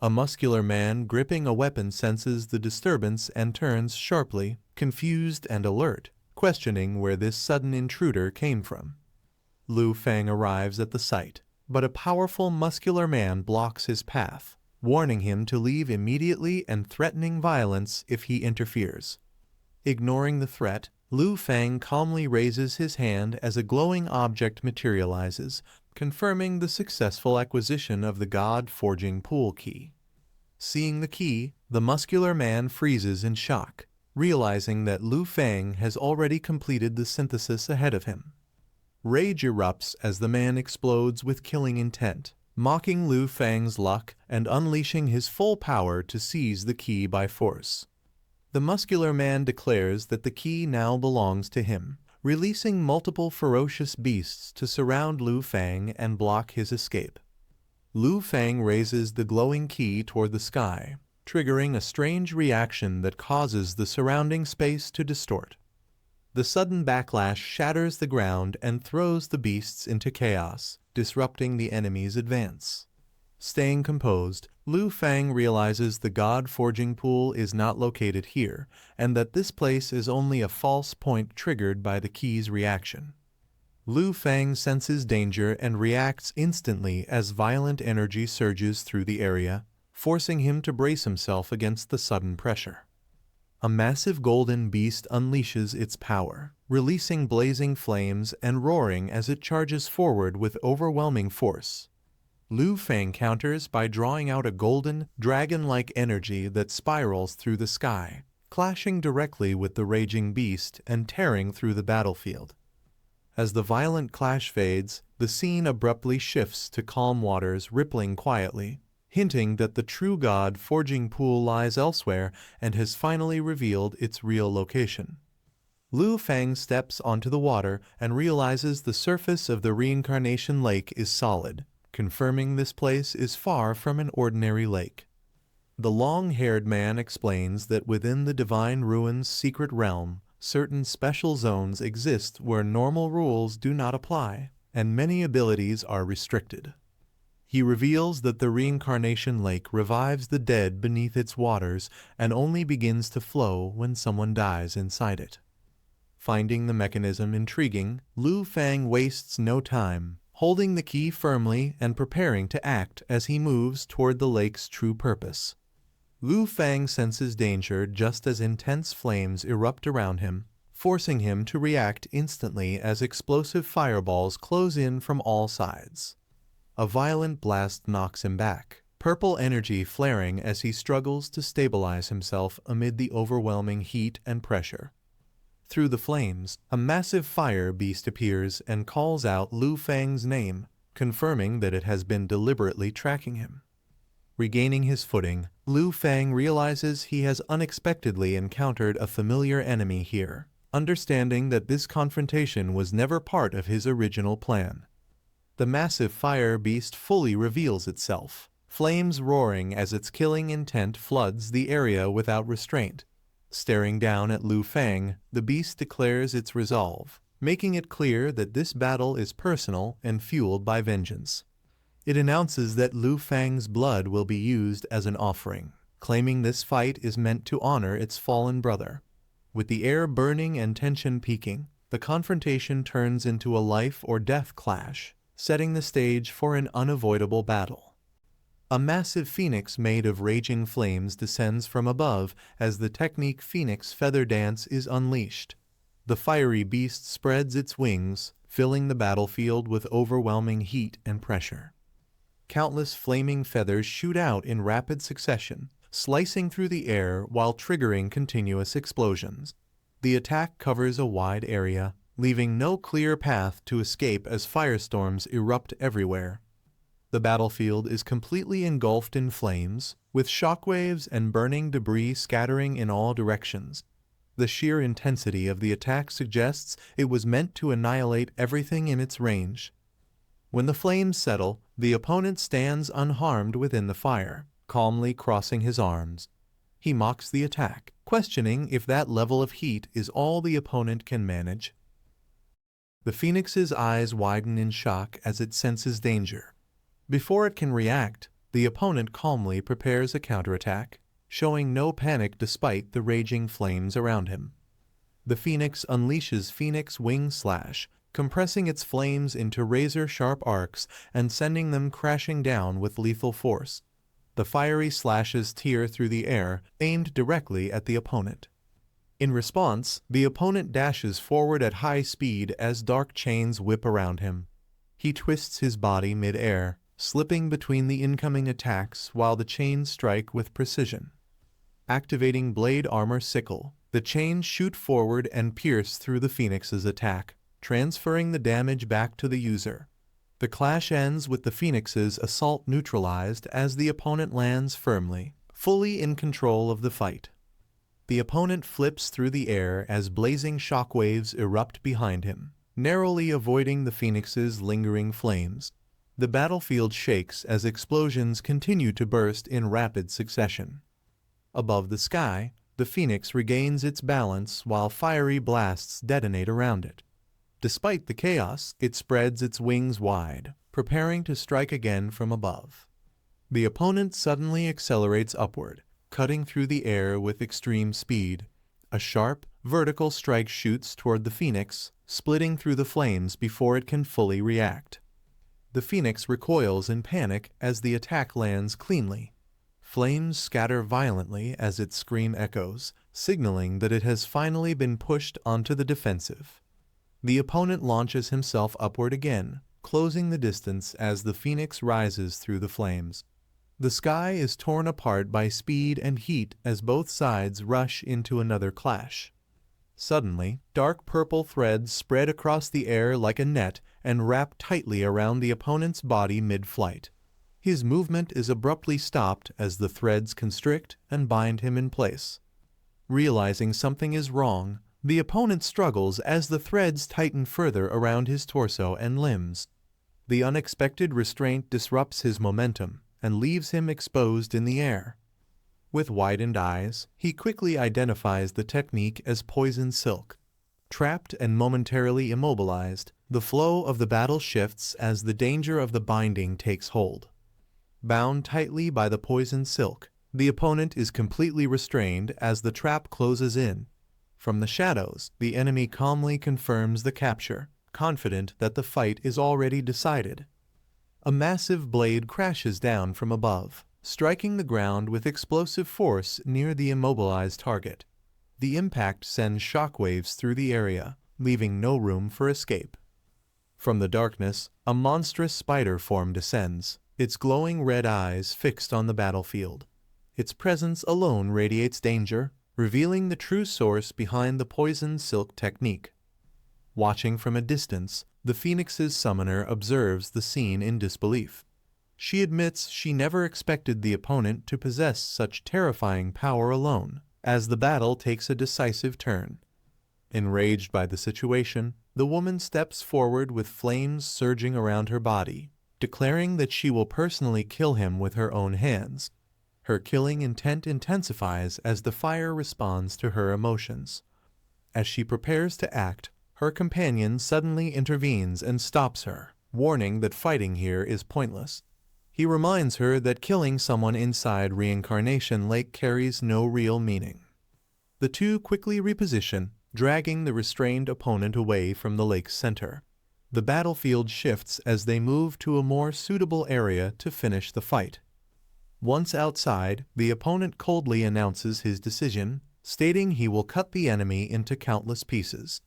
A muscular man gripping a weapon senses the disturbance and turns sharply, confused and alert, questioning where this sudden intruder came from. Lu Fang arrives at the site, but a powerful muscular man blocks his path, warning him to leave immediately and threatening violence if he interferes. Ignoring the threat, Lu Fang calmly raises his hand as a glowing object materializes, confirming the successful acquisition of the God-forging pool key. Seeing the key, the muscular man freezes in shock, realizing that Lu Fang has already completed the synthesis ahead of him. Rage erupts as the man explodes with killing intent, mocking Lu Fang's luck and unleashing his full power to seize the key by force. The muscular man declares that the key now belongs to him, releasing multiple ferocious beasts to surround Lu Fang and block his escape. Lu Fang raises the glowing key toward the sky, triggering a strange reaction that causes the surrounding space to distort. The sudden backlash shatters the ground and throws the beasts into chaos, disrupting the enemy's advance. Staying composed, Lu Fang realizes the God-forging pool is not located here, and that this place is only a false point triggered by the key's reaction. Lu Fang senses danger and reacts instantly as violent energy surges through the area, forcing him to brace himself against the sudden pressure. A massive golden beast unleashes its power, releasing blazing flames and roaring as it charges forward with overwhelming force. Lu Fang counters by drawing out a golden, dragon-like energy that spirals through the sky, clashing directly with the raging beast and tearing through the battlefield. As the violent clash fades, the scene abruptly shifts to calm waters rippling quietly, hinting that the true God-forging pool lies elsewhere and has finally revealed its real location. Lu Fang steps onto the water and realizes the surface of the Reincarnation Lake is solid, confirming this place is far from an ordinary lake. The long-haired man explains that within the Divine Ruins secret realm, certain special zones exist where normal rules do not apply, and many abilities are restricted. He reveals that the Reincarnation Lake revives the dead beneath its waters and only begins to flow when someone dies inside it. Finding the mechanism intriguing, Lu Fang wastes no time, holding the key firmly and preparing to act as he moves toward the lake's true purpose. Lu Fang senses danger just as intense flames erupt around him, forcing him to react instantly as explosive fireballs close in from all sides. A violent blast knocks him back, purple energy flaring as he struggles to stabilize himself amid the overwhelming heat and pressure. Through the flames, a massive fire beast appears and calls out Lu Fang's name, confirming that it has been deliberately tracking him. Regaining his footing, Lu Fang realizes he has unexpectedly encountered a familiar enemy here, understanding that this confrontation was never part of his original plan. The massive fire beast fully reveals itself, flames roaring as its killing intent floods the area without restraint. Staring down at Lu Fang, the beast declares its resolve, making it clear that this battle is personal and fueled by vengeance. It announces that Lu Fang's blood will be used as an offering, claiming this fight is meant to honor its fallen brother. With the air burning and tension peaking, the confrontation turns into a life-or-death clash, setting the stage for an unavoidable battle. A massive phoenix made of raging flames descends from above as the technique Phoenix Feather Dance is unleashed. The fiery beast spreads its wings, filling the battlefield with overwhelming heat and pressure. Countless flaming feathers shoot out in rapid succession, slicing through the air while triggering continuous explosions. The attack covers a wide area, leaving no clear path to escape as firestorms erupt everywhere. The battlefield is completely engulfed in flames, with shockwaves and burning debris scattering in all directions. The sheer intensity of the attack suggests it was meant to annihilate everything in its range. When the flames settle, the opponent stands unharmed within the fire, calmly crossing his arms. He mocks the attack, questioning if that level of heat is all the opponent can manage. The phoenix's eyes widen in shock as it senses danger. Before it can react, the opponent calmly prepares a counterattack, showing no panic despite the raging flames around him. The phoenix unleashes Phoenix Wing Slash, compressing its flames into razor-sharp arcs and sending them crashing down with lethal force. The fiery slashes tear through the air, aimed directly at the opponent. In response, the opponent dashes forward at high speed as dark chains whip around him. He twists his body mid-air, slipping between the incoming attacks while the chains strike with precision. Activating Blade Armor Sickle, the chains shoot forward and pierce through the phoenix's attack, transferring the damage back to the user. The clash ends with the phoenix's assault neutralized as the opponent lands firmly, fully in control of the fight. The opponent flips through the air as blazing shockwaves erupt behind him, narrowly avoiding the phoenix's lingering flames. The battlefield shakes as explosions continue to burst in rapid succession. Above the sky, the phoenix regains its balance while fiery blasts detonate around it. Despite the chaos, it spreads its wings wide, preparing to strike again from above. The opponent suddenly accelerates upward, cutting through the air with extreme speed. A sharp, vertical strike shoots toward the phoenix, splitting through the flames before it can fully react. The phoenix recoils in panic as the attack lands cleanly. Flames scatter violently as its scream echoes, signaling that it has finally been pushed onto the defensive. The opponent launches himself upward again, closing the distance as the phoenix rises through the flames. The sky is torn apart by speed and heat as both sides rush into another clash. Suddenly, dark purple threads spread across the air like a net and wrap tightly around the opponent's body mid-flight. His movement is abruptly stopped as the threads constrict and bind him in place. Realizing something is wrong, the opponent struggles as the threads tighten further around his torso and limbs. The unexpected restraint disrupts his momentum and leaves him exposed in the air. With widened eyes, he quickly identifies the technique as poison silk. Trapped and momentarily immobilized, the flow of the battle shifts as the danger of the binding takes hold. Bound tightly by the poison silk, the opponent is completely restrained as the trap closes in. From the shadows, the enemy calmly confirms the capture, confident that the fight is already decided. A massive blade crashes down from above, striking the ground with explosive force near the immobilized target. The impact sends shockwaves through the area, leaving no room for escape. From the darkness, a monstrous spider form descends, its glowing red eyes fixed on the battlefield. Its presence alone radiates danger, revealing the true source behind the poison silk technique. Watching from a distance, the Phoenix's summoner observes the scene in disbelief. She admits she never expected the opponent to possess such terrifying power alone, as the battle takes a decisive turn. Enraged by the situation, the woman steps forward with flames surging around her body, declaring that she will personally kill him with her own hands. Her killing intent intensifies as the fire responds to her emotions. As she prepares to act, her companion suddenly intervenes and stops her, warning that fighting here is pointless. He reminds her that killing someone inside Reincarnation Lake carries no real meaning. The two quickly reposition, dragging the restrained opponent away from the lake's center. The battlefield shifts as they move to a more suitable area to finish the fight. Once outside, the opponent coldly announces his decision, stating he will cut the enemy into countless pieces.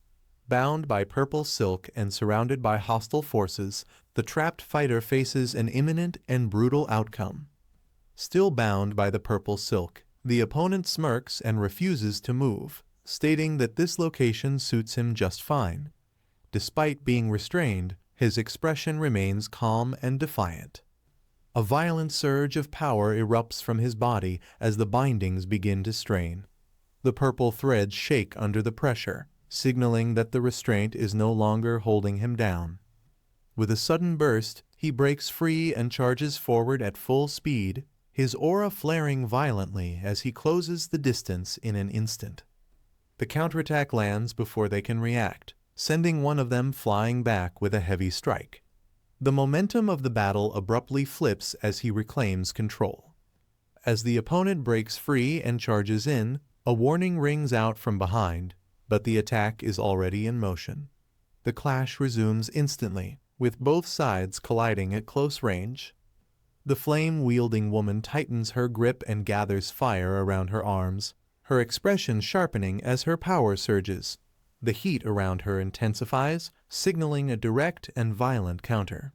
Bound by purple silk and surrounded by hostile forces, the trapped fighter faces an imminent and brutal outcome. Still bound by the purple silk, the opponent smirks and refuses to move, stating that this location suits him just fine. Despite being restrained, his expression remains calm and defiant. A violent surge of power erupts from his body as the bindings begin to strain. The purple threads shake under the pressure, signaling that the restraint is no longer holding him down. With a sudden burst, he breaks free and charges forward at full speed, his aura flaring violently as he closes the distance in an instant. The counterattack lands before they can react, sending one of them flying back with a heavy strike. The momentum of the battle abruptly flips as he reclaims control. As the opponent breaks free and charges in, a warning rings out from behind, but the attack is already in motion. The clash resumes instantly, with both sides colliding at close range. The flame-wielding woman tightens her grip and gathers fire around her arms, her expression sharpening as her power surges. The heat around her intensifies, signaling a direct and violent counter.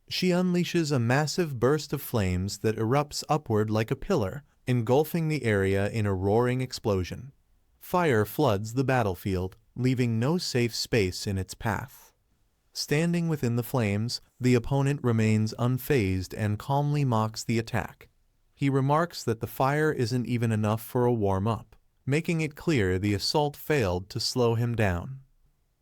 She unleashes a massive burst of flames that erupts upward like a pillar, engulfing the area in a roaring explosion. Fire floods the battlefield, leaving no safe space in its path. Standing within the flames, the opponent remains unfazed and calmly mocks the attack. He remarks that the fire isn't even enough for a warm-up, making it clear the assault failed to slow him down.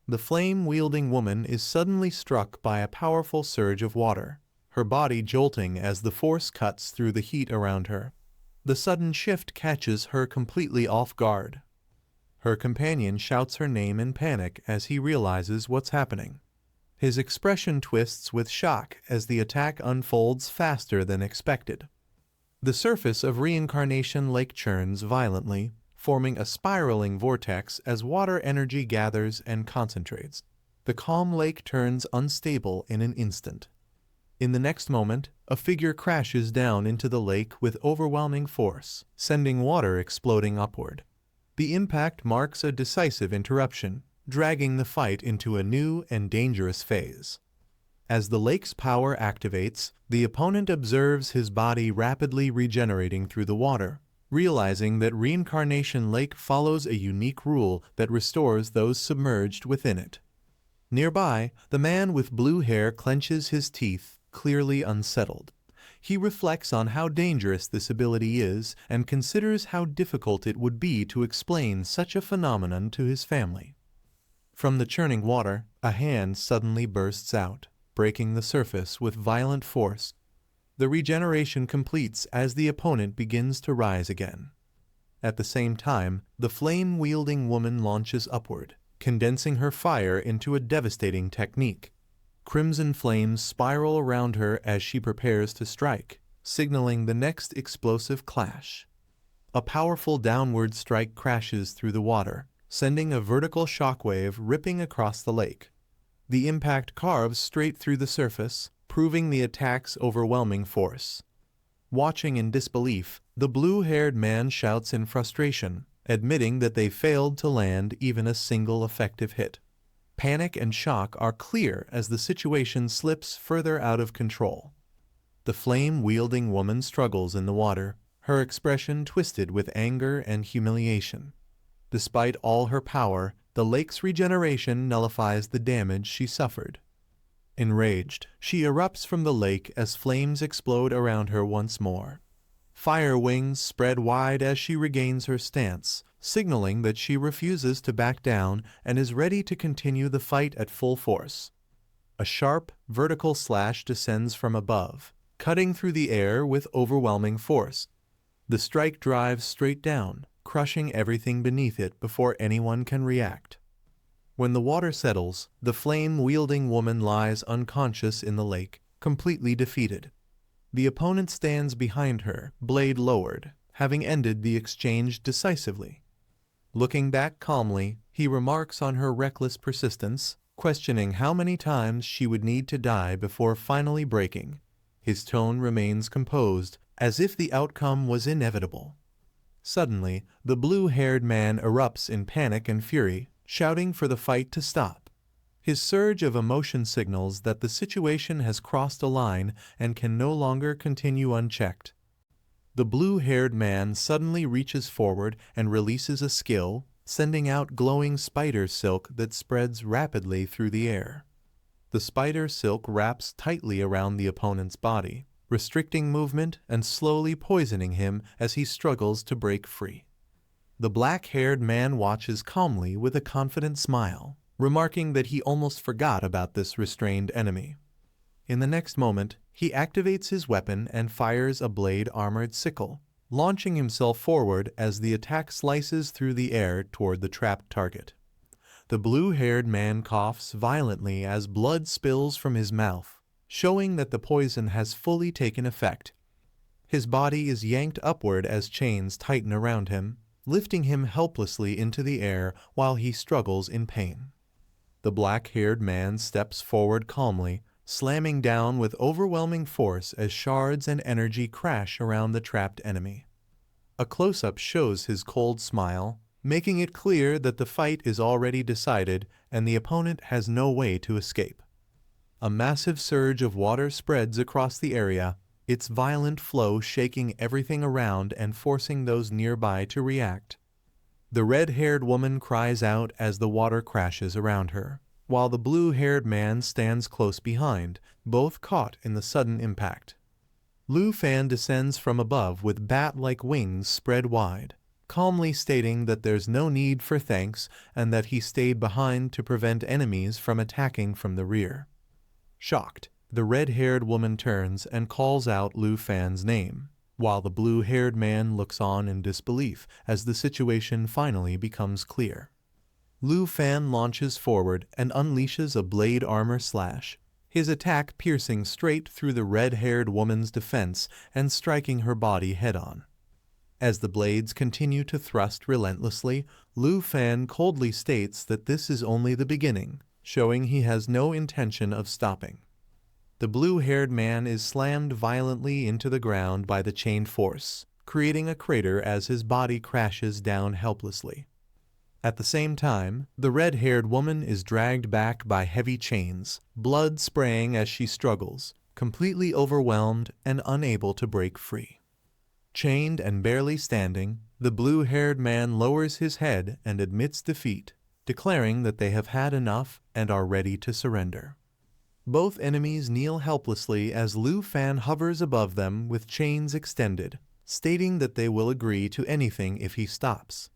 The flame-wielding woman is suddenly struck by a powerful surge of water, her body jolting as the force cuts through the heat around her. The sudden shift catches her completely off guard. Her companion shouts her name in panic as he realizes what's happening. His expression twists with shock as the attack unfolds faster than expected. The surface of Reincarnation Lake churns violently, forming a spiraling vortex as water energy gathers and concentrates. The calm lake turns unstable in an instant. In the next moment, a figure crashes down into the lake with overwhelming force, sending water exploding upward. The impact marks a decisive interruption, dragging the fight into a new and dangerous phase. As the lake's power activates, the opponent observes his body rapidly regenerating through the water, realizing that Reincarnation Lake follows a unique rule that restores those submerged within it. Nearby, the man with blue hair clenches his teeth, clearly unsettled. He reflects on how dangerous this ability is and considers how difficult it would be to explain such a phenomenon to his family. From the churning water, a hand suddenly bursts out, breaking the surface with violent force. The regeneration completes as the opponent begins to rise again. At the same time, the flame-wielding woman launches upward, condensing her fire into a devastating technique. Crimson flames spiral around her as she prepares to strike, signaling the next explosive clash. A powerful downward strike crashes through the water, sending a vertical shockwave ripping across the lake. The impact carves straight through the surface, proving the attack's overwhelming force. Watching in disbelief, the blue-haired man shouts in frustration, admitting that they failed to land even a single effective hit. Panic and shock are clear as the situation slips further out of control. The flame-wielding woman struggles in the water, her expression twisted with anger and humiliation. Despite all her power, the lake's regeneration nullifies the damage she suffered. Enraged, she erupts from the lake as flames explode around her once more. Fire wings spread wide as she regains her stance, signaling that she refuses to back down and is ready to continue the fight at full force. A sharp, vertical slash descends from above, cutting through the air with overwhelming force. The strike drives straight down, crushing everything beneath it before anyone can react. When the water settles, the flame-wielding woman lies unconscious in the lake, completely defeated. The opponent stands behind her, blade lowered, having ended the exchange decisively. Looking back calmly, he remarks on her reckless persistence, questioning how many times she would need to die before finally breaking. His tone remains composed, as if the outcome was inevitable. Suddenly, the blue-haired man erupts in panic and fury, shouting for the fight to stop. His surge of emotion signals that the situation has crossed a line and can no longer continue unchecked. The blue-haired man suddenly reaches forward and releases a skill, sending out glowing spider silk that spreads rapidly through the air. The spider silk wraps tightly around the opponent's body, restricting movement and slowly poisoning him as he struggles to break free. The black-haired man watches calmly with a confident smile, remarking that he almost forgot about this restrained enemy. In the next moment, he activates his weapon and fires a blade-armored sickle, launching himself forward as the attack slices through the air toward the trapped target. The blue-haired man coughs violently as blood spills from his mouth, showing that the poison has fully taken effect. His body is yanked upward as chains tighten around him, lifting him helplessly into the air while he struggles in pain. The black-haired man steps forward calmly, slamming down with overwhelming force as shards and energy crash around the trapped enemy. A close-up shows his cold smile, making it clear that the fight is already decided and the opponent has no way to escape. A massive surge of water spreads across the area, its violent flow shaking everything around and forcing those nearby to react. The red-haired woman cries out as the water crashes around her, while the blue-haired man stands close behind, both caught in the sudden impact. Lu Fan descends from above with bat-like wings spread wide, calmly stating that there's no need for thanks and that he stayed behind to prevent enemies from attacking from the rear. Shocked, the red-haired woman turns and calls out Lu Fan's name, while the blue-haired man looks on in disbelief as the situation finally becomes clear. Lu Fan launches forward and unleashes a blade armor slash, his attack piercing straight through the red-haired woman's defense and striking her body head-on. As the blades continue to thrust relentlessly, Lu Fan coldly states that this is only the beginning, showing he has no intention of stopping. The blue-haired man is slammed violently into the ground by the chain force, creating a crater as his body crashes down helplessly. At the same time, the red-haired woman is dragged back by heavy chains, blood spraying as she struggles, completely overwhelmed and unable to break free. Chained and barely standing, the blue-haired man lowers his head and admits defeat, declaring that they have had enough and are ready to surrender. Both enemies kneel helplessly as Lu Fan hovers above them with chains extended, stating that they will agree to anything if he stops.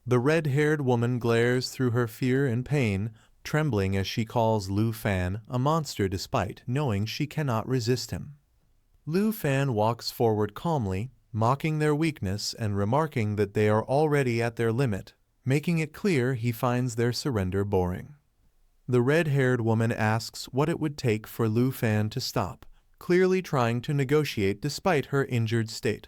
The red-haired woman glares through her fear and pain, trembling as she calls Lu Fan a monster despite knowing she cannot resist him. Lu Fan walks forward calmly, mocking their weakness and remarking that they are already at their limit, making it clear he finds their surrender boring. The red-haired woman asks what it would take for Lu Fan to stop, clearly trying to negotiate despite her injured state.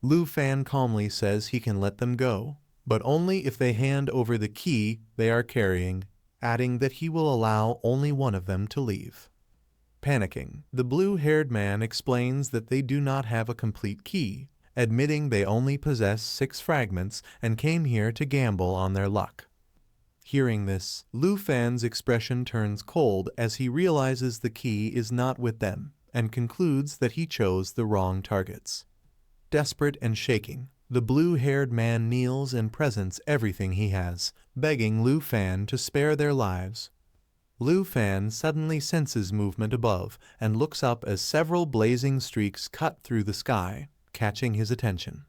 Lu Fan calmly says he can let them go, but only if they hand over the key they are carrying, adding that he will allow only one of them to leave. Panicking, the blue-haired man explains that they do not have a complete key, admitting they only possess 6 fragments and came here to gamble on their luck. Hearing this, Lu Fan's expression turns cold as he realizes the key is not with them and concludes that he chose the wrong targets. Desperate and shaking, the blue-haired man kneels and presents everything he has, begging Lu Fan to spare their lives. Lu Fan suddenly senses movement above and looks up as several blazing streaks cut through the sky, catching his attention.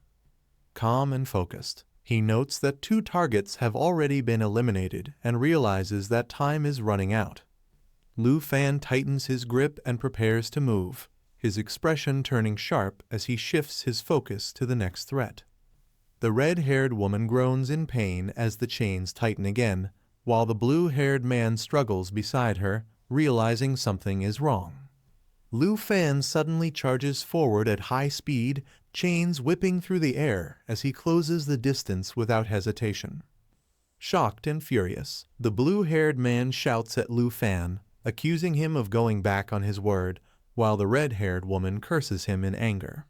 Calm and focused, He notes that 2 targets have already been eliminated and realizes that time is running out. Lu Fan tightens his grip and prepares to move, his expression turning sharp as he shifts his focus to the next threat. The red-haired woman groans in pain as the chains tighten again, while the blue-haired man struggles beside her, realizing something is wrong. Lu Fan suddenly charges forward at high speed, chains whipping through the air as he closes the distance without hesitation. Shocked and furious, the blue-haired man shouts at Lu Fan, accusing him of going back on his word, while the red-haired woman curses him in anger.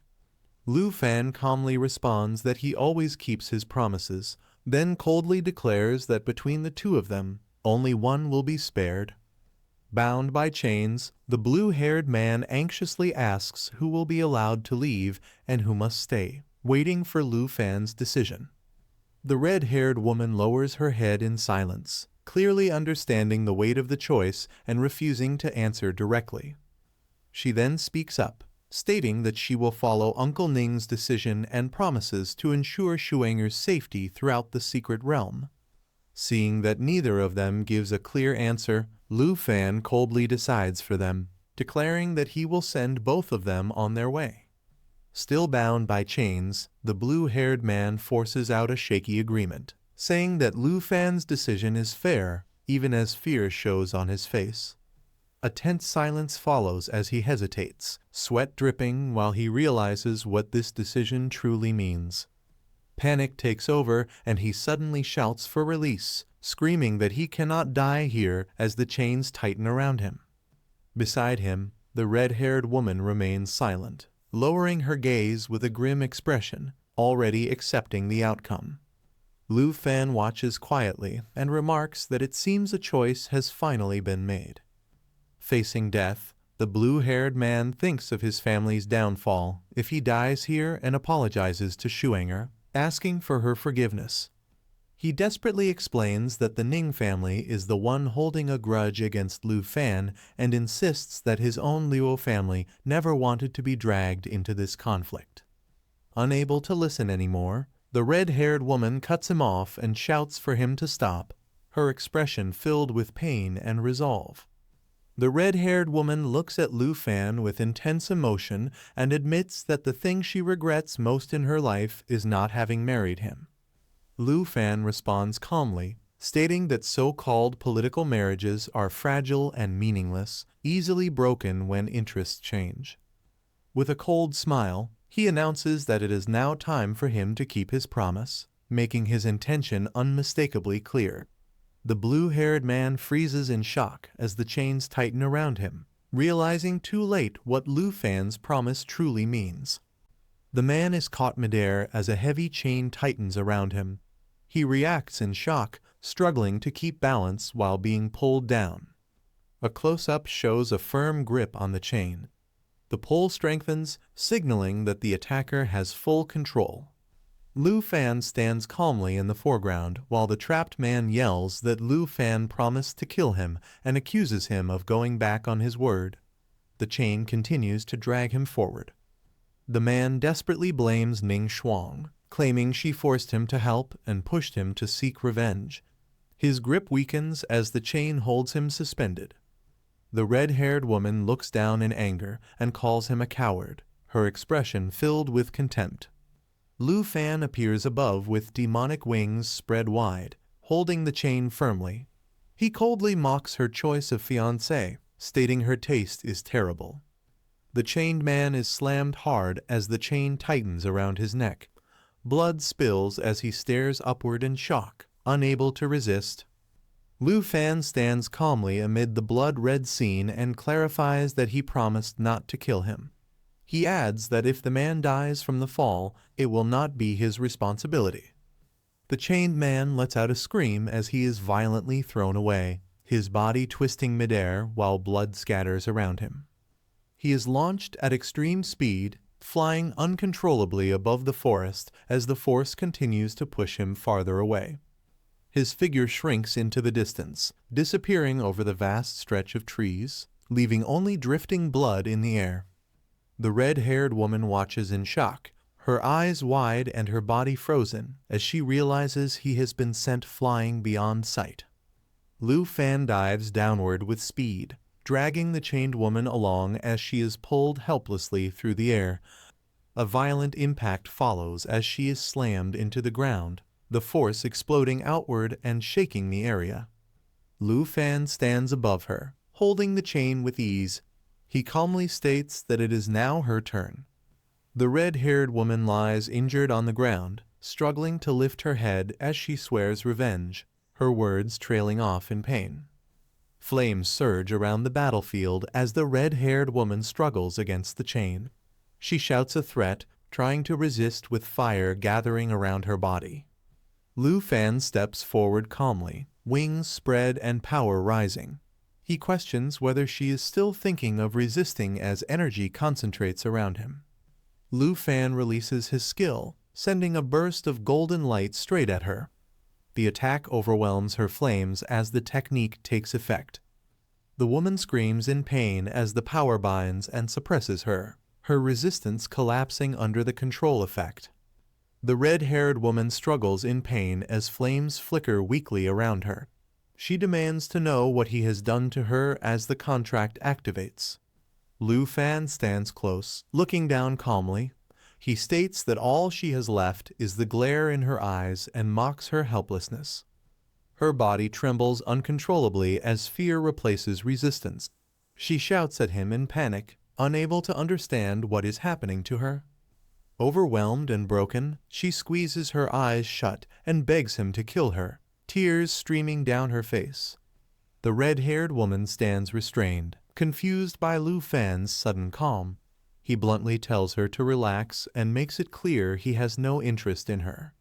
Lu Fan calmly responds that he always keeps his promises, then coldly declares that between the 2 of them, only one will be spared. Bound by chains, the blue-haired man anxiously asks who will be allowed to leave and who must stay, waiting for Lu Fan's decision. The red-haired woman lowers her head in silence, clearly understanding the weight of the choice and refusing to answer directly. She then speaks up, stating that she will follow Uncle Ning's decision and promises to ensure Shuanger's safety throughout the secret realm. Seeing that neither of them gives a clear answer, Lu Fan coldly decides for them, declaring that he will send both of them on their way. Still bound by chains, the blue-haired man forces out a shaky agreement, saying that Lu Fan's decision is fair, even as fear shows on his face. A tense silence follows as he hesitates, sweat dripping while he realizes what this decision truly means. Panic takes over and he suddenly shouts for release, screaming that he cannot die here as the chains tighten around him. Beside him, the red-haired woman remains silent, lowering her gaze with a grim expression, already accepting the outcome. Lu Fan watches quietly and remarks that it seems a choice has finally been made. Facing death, the blue-haired man thinks of his family's downfall if he dies here and apologizes to Shuanger, asking for her forgiveness. He desperately explains that the Ning family is the one holding a grudge against Lu Fan and insists that his own Luo family never wanted to be dragged into this conflict. Unable to listen anymore, the red-haired woman cuts him off and shouts for him to stop, her expression filled with pain and resolve. The red-haired woman looks at Lu Fan with intense emotion and admits that the thing she regrets most in her life is not having married him. Lu Fan responds calmly, stating that so-called political marriages are fragile and meaningless, easily broken when interests change. With a cold smile, he announces that it is now time for him to keep his promise, making his intention unmistakably clear. The blue-haired man freezes in shock as the chains tighten around him, realizing too late what Lu Fan's promise truly means. The man is caught midair as a heavy chain tightens around him. He reacts in shock, struggling to keep balance while being pulled down. A close-up shows a firm grip on the chain. The pull strengthens, signaling that the attacker has full control. Lu Fan stands calmly in the foreground while the trapped man yells that Lu Fan promised to kill him and accuses him of going back on his word. The chain continues to drag him forward. The man desperately blames Ning Shuang, claiming she forced him to help and pushed him to seek revenge. His grip weakens as the chain holds him suspended. The red-haired woman looks down in anger and calls him a coward, her expression filled with contempt. Lu Fan appears above with demonic wings spread wide, holding the chain firmly. He coldly mocks her choice of fiancé, stating her taste is terrible. The chained man is slammed hard as the chain tightens around his neck. Blood spills as he stares upward in shock, unable to resist. Lu Fan stands calmly amid the blood-red scene and clarifies that he promised not to kill him. He adds that if the man dies from the fall, it will not be his responsibility. The chained man lets out a scream as he is violently thrown away, his body twisting midair while blood scatters around him. He is launched at extreme speed, flying uncontrollably above the forest as the force continues to push him farther away. His figure shrinks into the distance, disappearing over the vast stretch of trees, leaving only drifting blood in the air. The red-haired woman watches in shock, her eyes wide and her body frozen as she realizes he has been sent flying beyond sight. Lu Fan dives downward with speed, dragging the chained woman along as she is pulled helplessly through the air. A violent impact follows as she is slammed into the ground, the force exploding outward and shaking the area. Lu Fan stands above her, holding the chain with ease. He calmly states that it is now her turn. The red-haired woman lies injured on the ground, struggling to lift her head as she swears revenge, her words trailing off in pain. Flames surge around the battlefield as the red-haired woman struggles against the chain. She shouts a threat, trying to resist with fire gathering around her body. Lu Fan steps forward calmly, wings spread and power rising. He questions whether she is still thinking of resisting as energy concentrates around him. Lu Fan releases his skill, sending a burst of golden light straight at her. The attack overwhelms her flames as the technique takes effect. The woman screams in pain as the power binds and suppresses her, her resistance collapsing under the control effect. The red-haired woman struggles in pain as flames flicker weakly around her. She demands to know what he has done to her as the contract activates. Lu Fan stands close, looking down calmly. He states that all she has left is the glare in her eyes and mocks her helplessness. Her body trembles uncontrollably as fear replaces resistance. She shouts at him in panic, unable to understand what is happening to her. Overwhelmed and broken, she squeezes her eyes shut and begs him to kill her, tears streaming down her face. The red-haired woman stands restrained, confused by Lu Fan's sudden calm. He bluntly tells her to relax and makes it clear he has no interest in her.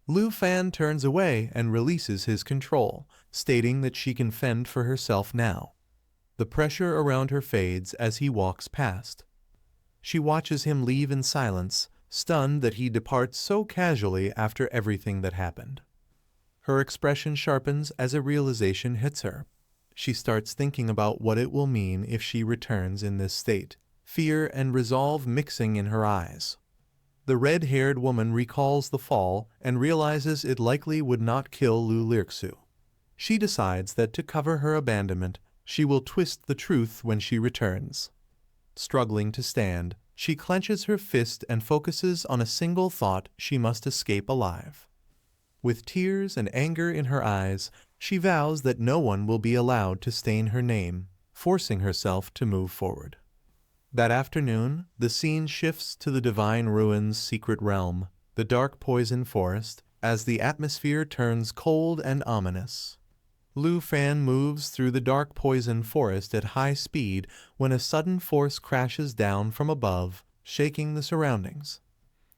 Lu Fan turns away and releases his control, stating that she can fend for herself now. The pressure around her fades as he walks past. She watches him leave in silence, stunned that he departs so casually after everything that happened. Her expression sharpens as a realization hits her. She starts thinking about what it will mean if she returns in this state, fear and resolve mixing in her eyes. The red-haired woman recalls the fall and realizes it likely would not kill Lu Lirxu. She decides that to cover her abandonment, she will twist the truth when she returns. Struggling to stand, she clenches her fist and focuses on a single thought: she must escape alive. With tears and anger in her eyes, she vows that no one will be allowed to stain her name, forcing herself to move forward. That afternoon, the scene shifts to the Divine Ruins' secret realm, the dark poison forest, as the atmosphere turns cold and ominous. Lu Fan moves through the dark poison forest at high speed when a sudden force crashes down from above, shaking the surroundings.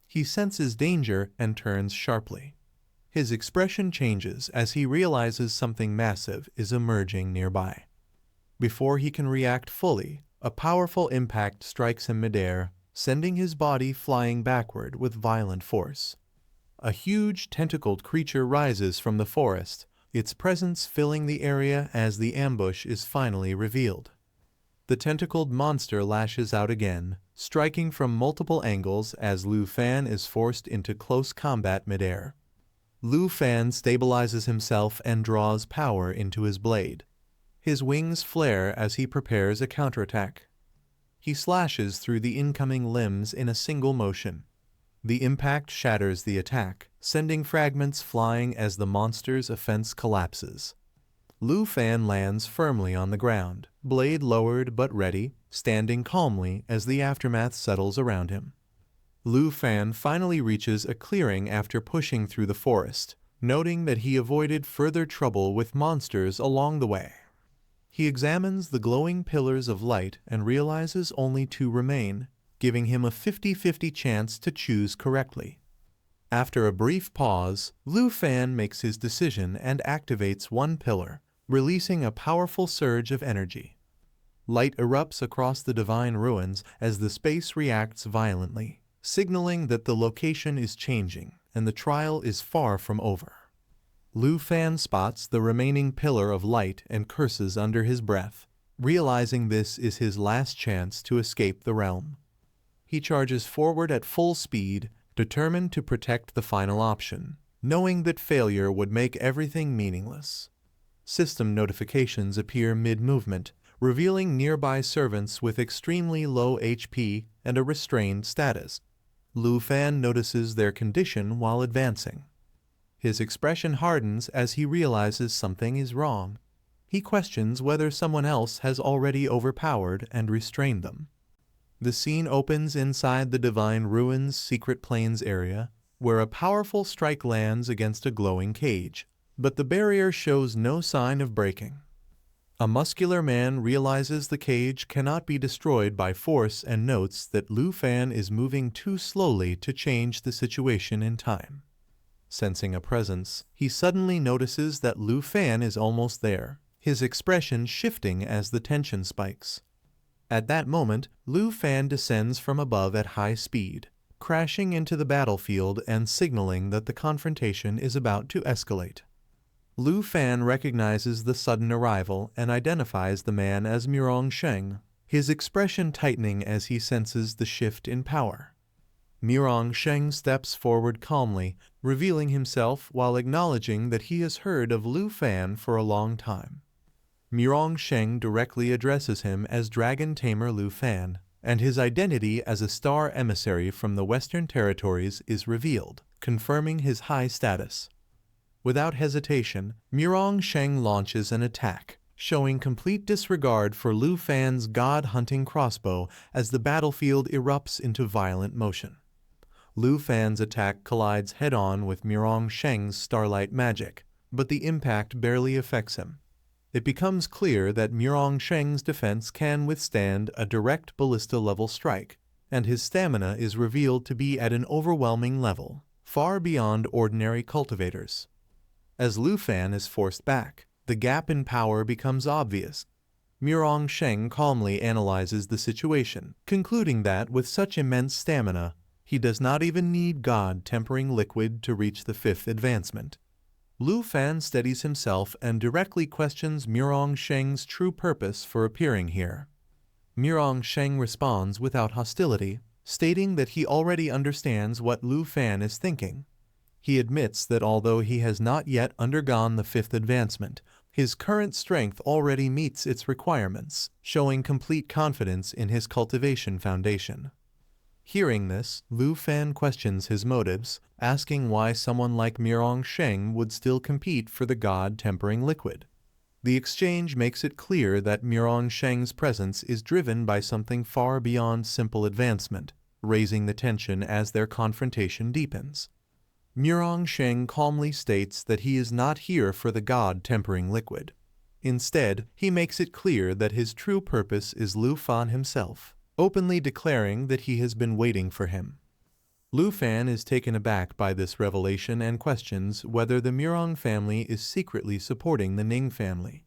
He senses danger and turns sharply. His expression changes as he realizes something massive is emerging nearby. Before he can react fully, a powerful impact strikes him midair, sending his body flying backward with violent force. A huge tentacled creature rises from the forest, its presence filling the area as the ambush is finally revealed. The tentacled monster lashes out again, striking from multiple angles as Lu Fan is forced into close combat midair. Lu Fan stabilizes himself and draws power into his blade. His wings flare as he prepares a counterattack. He slashes through the incoming limbs in a single motion. The impact shatters the attack, sending fragments flying as the monster's offense collapses. Lu Fan lands firmly on the ground, blade lowered but ready, standing calmly as the aftermath settles around him. Lu Fan finally reaches a clearing after pushing through the forest, noting that he avoided further trouble with monsters along the way. He examines the glowing pillars of light and realizes only 2 remain, giving him a 50-50 chance to choose correctly. After a brief pause, Lu Fan makes his decision and activates one pillar, releasing a powerful surge of energy. Light erupts across the Divine Ruins as the space reacts violently, signaling that the location is changing and the trial is far from over. Lu Fan spots the remaining pillar of light and curses under his breath, realizing this is his last chance to escape the realm. He charges forward at full speed, determined to protect the final option, knowing that failure would make everything meaningless. System notifications appear mid-movement, revealing nearby servants with extremely low HP and a restrained status. Lu Fan notices their condition while advancing. His expression hardens as he realizes something is wrong. He questions whether someone else has already overpowered and restrained them. The scene opens inside the Divine Ruins Secret Plains area, where a powerful strike lands against a glowing cage, but the barrier shows no sign of breaking. A muscular man realizes the cage cannot be destroyed by force and notes that Lu Fan is moving too slowly to change the situation in time. Sensing a presence, he suddenly notices that Lu Fan is almost there, his expression shifting as the tension spikes. At that moment, Lu Fan descends from above at high speed, crashing into the battlefield and signaling that the confrontation is about to escalate. Lu Fan recognizes the sudden arrival and identifies the man as Mirong Sheng, his expression tightening as he senses the shift in power. Mirong Sheng steps forward calmly, revealing himself while acknowledging that he has heard of Lu Fan for a long time. Mirong Sheng directly addresses him as Dragon Tamer Lu Fan, and his identity as a star emissary from the Western Territories is revealed, confirming his high status. Without hesitation, Mirong Sheng launches an attack, showing complete disregard for Lu Fan's god-hunting crossbow as the battlefield erupts into violent motion. Lu Fan's attack collides head-on with Mirong Sheng's starlight magic, but the impact barely affects him. It becomes clear that Mirong Sheng's defense can withstand a direct ballista-level strike, and his stamina is revealed to be at an overwhelming level, far beyond ordinary cultivators. As Lu Fan is forced back, the gap in power becomes obvious. Mirong Sheng calmly analyzes the situation, concluding that with such immense stamina, he does not even need God-tempering liquid to reach the 5th advancement. Lu Fan steadies himself and directly questions Mirong Sheng's true purpose for appearing here. Mirong Sheng responds without hostility, stating that he already understands what Lu Fan is thinking. He admits that although he has not yet undergone the 5th advancement, his current strength already meets its requirements, showing complete confidence in his cultivation foundation. Hearing this, Lu Fan questions his motives, asking why someone like Mirong Sheng would still compete for the god-tempering liquid. The exchange makes it clear that Mirong Sheng's presence is driven by something far beyond simple advancement, raising the tension as their confrontation deepens. Mirong Sheng calmly states that he is not here for the god-tempering liquid. Instead, he makes it clear that his true purpose is Lu Fan himself, openly declaring that he has been waiting for him. Lu Fan is taken aback by this revelation and questions whether the Mirong family is secretly supporting the Ning family.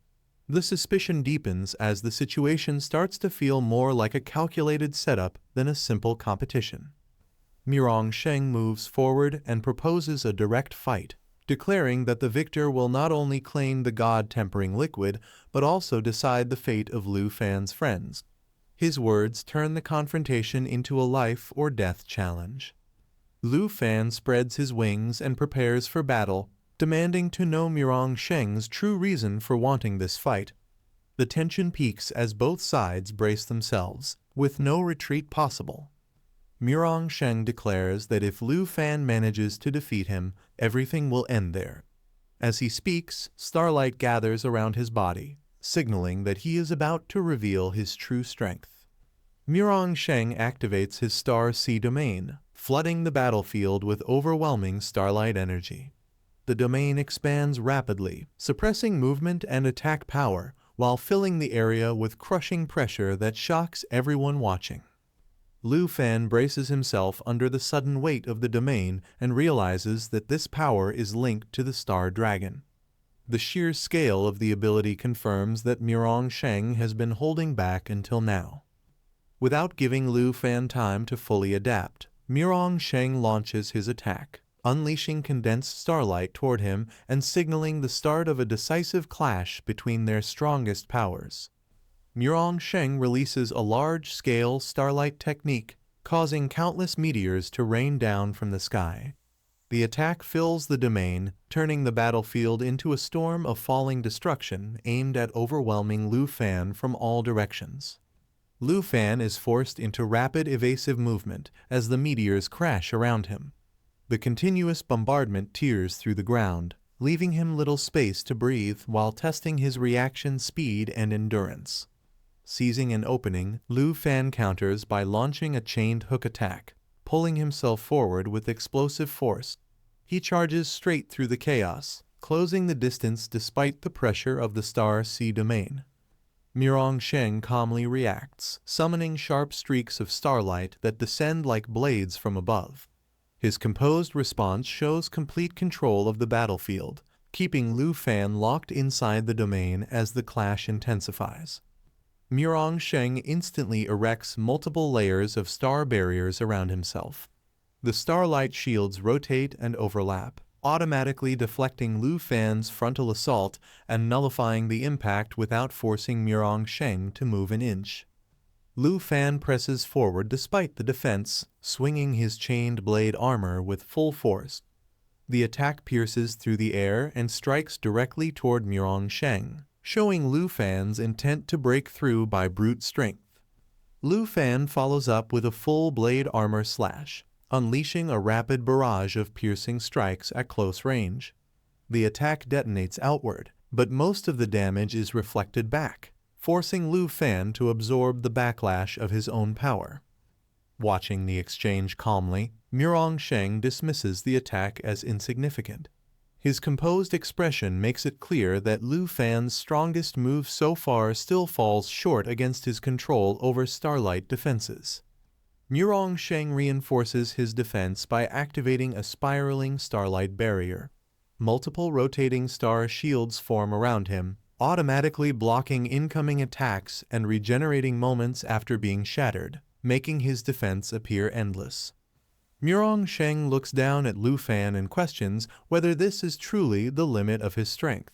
The suspicion deepens as the situation starts to feel more like a calculated setup than a simple competition. Mirong Sheng moves forward and proposes a direct fight, declaring that the victor will not only claim the god-tempering liquid, but also decide the fate of Lu Fan's friends. His words turn the confrontation into a life-or-death challenge. Lu Fan spreads his wings and prepares for battle, demanding to know Mirong Sheng's true reason for wanting this fight. The tension peaks as both sides brace themselves, with no retreat possible. Mirong Sheng declares that if Lu Fan manages to defeat him, everything will end there. As he speaks, starlight gathers around his body, signaling that he is about to reveal his true strength. Mirong Sheng activates his Star Sea domain, flooding the battlefield with overwhelming starlight energy. The domain expands rapidly, suppressing movement and attack power, while filling the area with crushing pressure that shocks everyone watching. Lu Fan braces himself under the sudden weight of the domain and realizes that this power is linked to the Star Dragon. The sheer scale of the ability confirms that Mirong Sheng has been holding back until now. Without giving Lu Fan time to fully adapt, Mirong Sheng launches his attack, unleashing condensed starlight toward him and signaling the start of a decisive clash between their strongest powers. Mirong Sheng releases a large-scale starlight technique, causing countless meteors to rain down from the sky. The attack fills the domain, turning the battlefield into a storm of falling destruction aimed at overwhelming Lu Fan from all directions. Lu Fan is forced into rapid evasive movement as the meteors crash around him. The continuous bombardment tears through the ground, leaving him little space to breathe while testing his reaction speed and endurance. Seizing an opening, Lu Fan counters by launching a chained hook attack, pulling himself forward with explosive force. He charges straight through the chaos, closing the distance despite the pressure of the Star Sea domain. Miransheng calmly reacts, summoning sharp streaks of starlight that descend like blades from above. His composed response shows complete control of the battlefield, keeping Lu Fan locked inside the domain as the clash intensifies. Miransheng instantly erects multiple layers of star barriers around himself. The starlight shields rotate and overlap, automatically deflecting Lu Fan's frontal assault and nullifying the impact without forcing Miransheng to move an inch. Lu Fan presses forward despite the defense, swinging his chained blade armor with full force. The attack pierces through the air and strikes directly toward Miransheng, showing Lu Fan's intent to break through by brute strength. Lu Fan follows up with a full blade armor slash, unleashing a rapid barrage of piercing strikes at close range. The attack detonates outward, but most of the damage is reflected back, forcing Lu Fan to absorb the backlash of his own power. Watching the exchange calmly, Miransheng dismisses the attack as insignificant. His composed expression makes it clear that Lu Fan's strongest move so far still falls short against his control over starlight defenses. Miransheng reinforces his defense by activating a spiraling starlight barrier. Multiple rotating star shields form around him, automatically blocking incoming attacks and regenerating moments after being shattered, making his defense appear endless. Miransheng looks down at Lu Fan and questions whether this is truly the limit of his strength.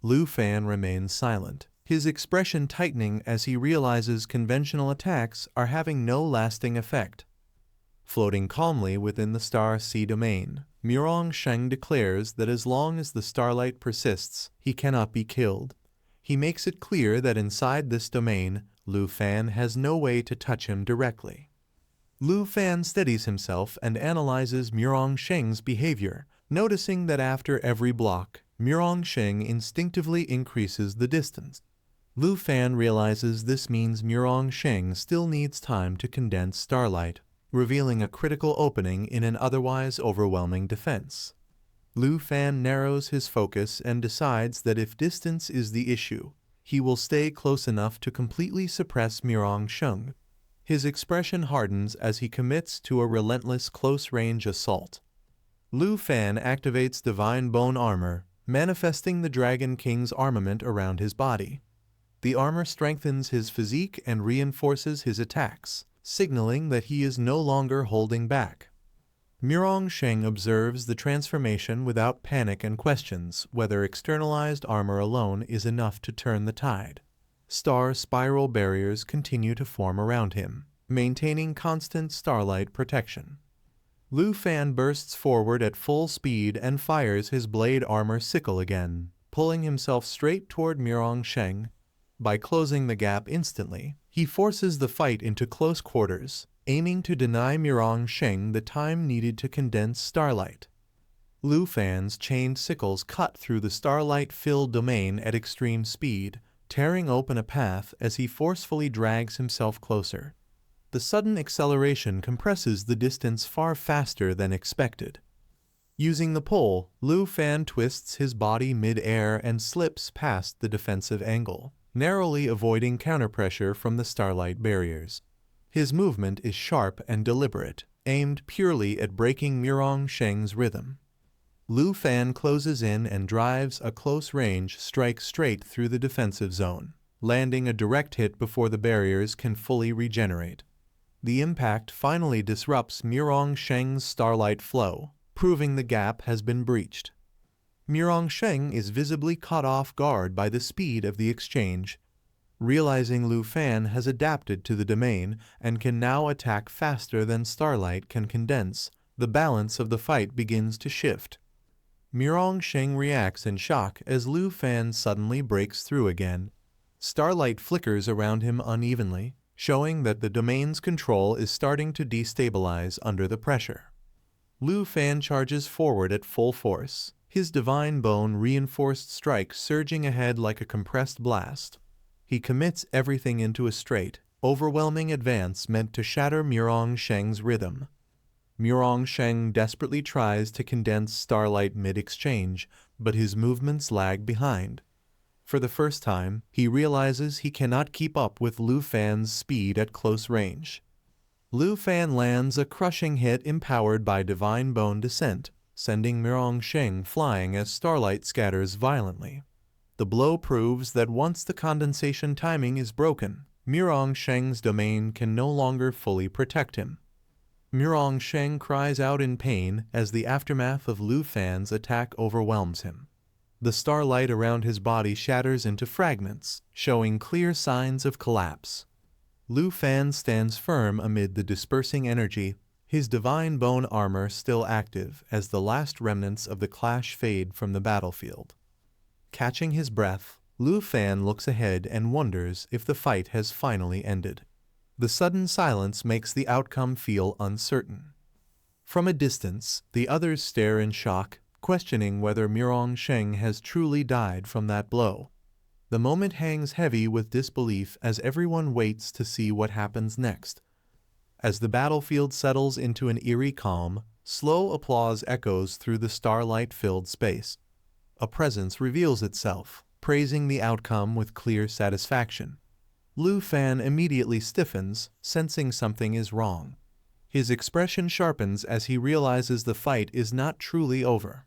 Lu Fan remains silent, his expression tightening as he realizes conventional attacks are having no lasting effect. Floating calmly within the Star Sea domain, Miransheng declares that as long as the starlight persists, he cannot be killed. He makes it clear that inside this domain, Lu Fan has no way to touch him directly. Lu Fan steadies himself and analyzes Miransheng's behavior, noticing that after every block, Miransheng instinctively increases the distance. Lu Fan realizes this means Miransheng still needs time to condense starlight, revealing a critical opening in an otherwise overwhelming defense. Lu Fan narrows his focus and decides that if distance is the issue, he will stay close enough to completely suppress Miransheng. His expression hardens as he commits to a relentless close-range assault. Lu Fan activates Divine Bone Armor, manifesting the Dragon King's armament around his body. The armor strengthens his physique and reinforces his attacks, signaling that he is no longer holding back. Miransheng observes the transformation without panic and questions whether externalized armor alone is enough to turn the tide. Star spiral barriers continue to form around him, maintaining constant starlight protection. Lu Fan bursts forward at full speed and fires his blade armor sickle again, pulling himself straight toward Miransheng. By closing the gap instantly, he forces the fight into close quarters, aiming to deny Miransheng the time needed to condense starlight. Lu Fan's chained sickles cut through the starlight-filled domain at extreme speed, tearing open a path as he forcefully drags himself closer. The sudden acceleration compresses the distance far faster than expected. Using the pole, Lu Fan twists his body mid-air and slips past the defensive angle, narrowly avoiding counterpressure from the starlight barriers. His movement is sharp and deliberate, aimed purely at breaking Miransheng's rhythm. Lu Fan closes in and drives a close-range strike straight through the defensive zone, landing a direct hit before the barriers can fully regenerate. The impact finally disrupts Miransheng's starlight flow, proving the gap has been breached. Miransheng is visibly caught off guard by the speed of the exchange. Realizing Lu Fan has adapted to the domain and can now attack faster than Starlight can condense, the balance of the fight begins to shift. Mirong Sheng reacts in shock as Lu Fan suddenly breaks through again. Starlight flickers around him unevenly, showing that the domain's control is starting to destabilize under the pressure. Lu Fan charges forward at full force, his divine bone reinforced strike surging ahead like a compressed blast. He commits everything into a straight, overwhelming advance meant to shatter Mirong Sheng's rhythm. Mirong Sheng desperately tries to condense Starlight mid-exchange, but his movements lag behind. For the first time, he realizes he cannot keep up with Lu Fan's speed at close range. Lu Fan lands a crushing hit empowered by Divine Bone Descent, sending Mirong Sheng flying as Starlight scatters violently. The blow proves that once the condensation timing is broken, Mirong Sheng's domain can no longer fully protect him. Mirong Sheng cries out in pain as the aftermath of Lu Fan's attack overwhelms him. The starlight around his body shatters into fragments, showing clear signs of collapse. Lu Fan stands firm amid the dispersing energy, his divine bone armor still active as the last remnants of the clash fade from the battlefield. Catching his breath, Lu Fan looks ahead and wonders if the fight has finally ended. The sudden silence makes the outcome feel uncertain. From a distance, the others stare in shock, questioning whether Mirong Sheng has truly died from that blow. The moment hangs heavy with disbelief as everyone waits to see what happens next. As the battlefield settles into an eerie calm, slow applause echoes through the starlight-filled space. A presence reveals itself, praising the outcome with clear satisfaction. Lu Fan immediately stiffens, sensing something is wrong. His expression sharpens as he realizes the fight is not truly over.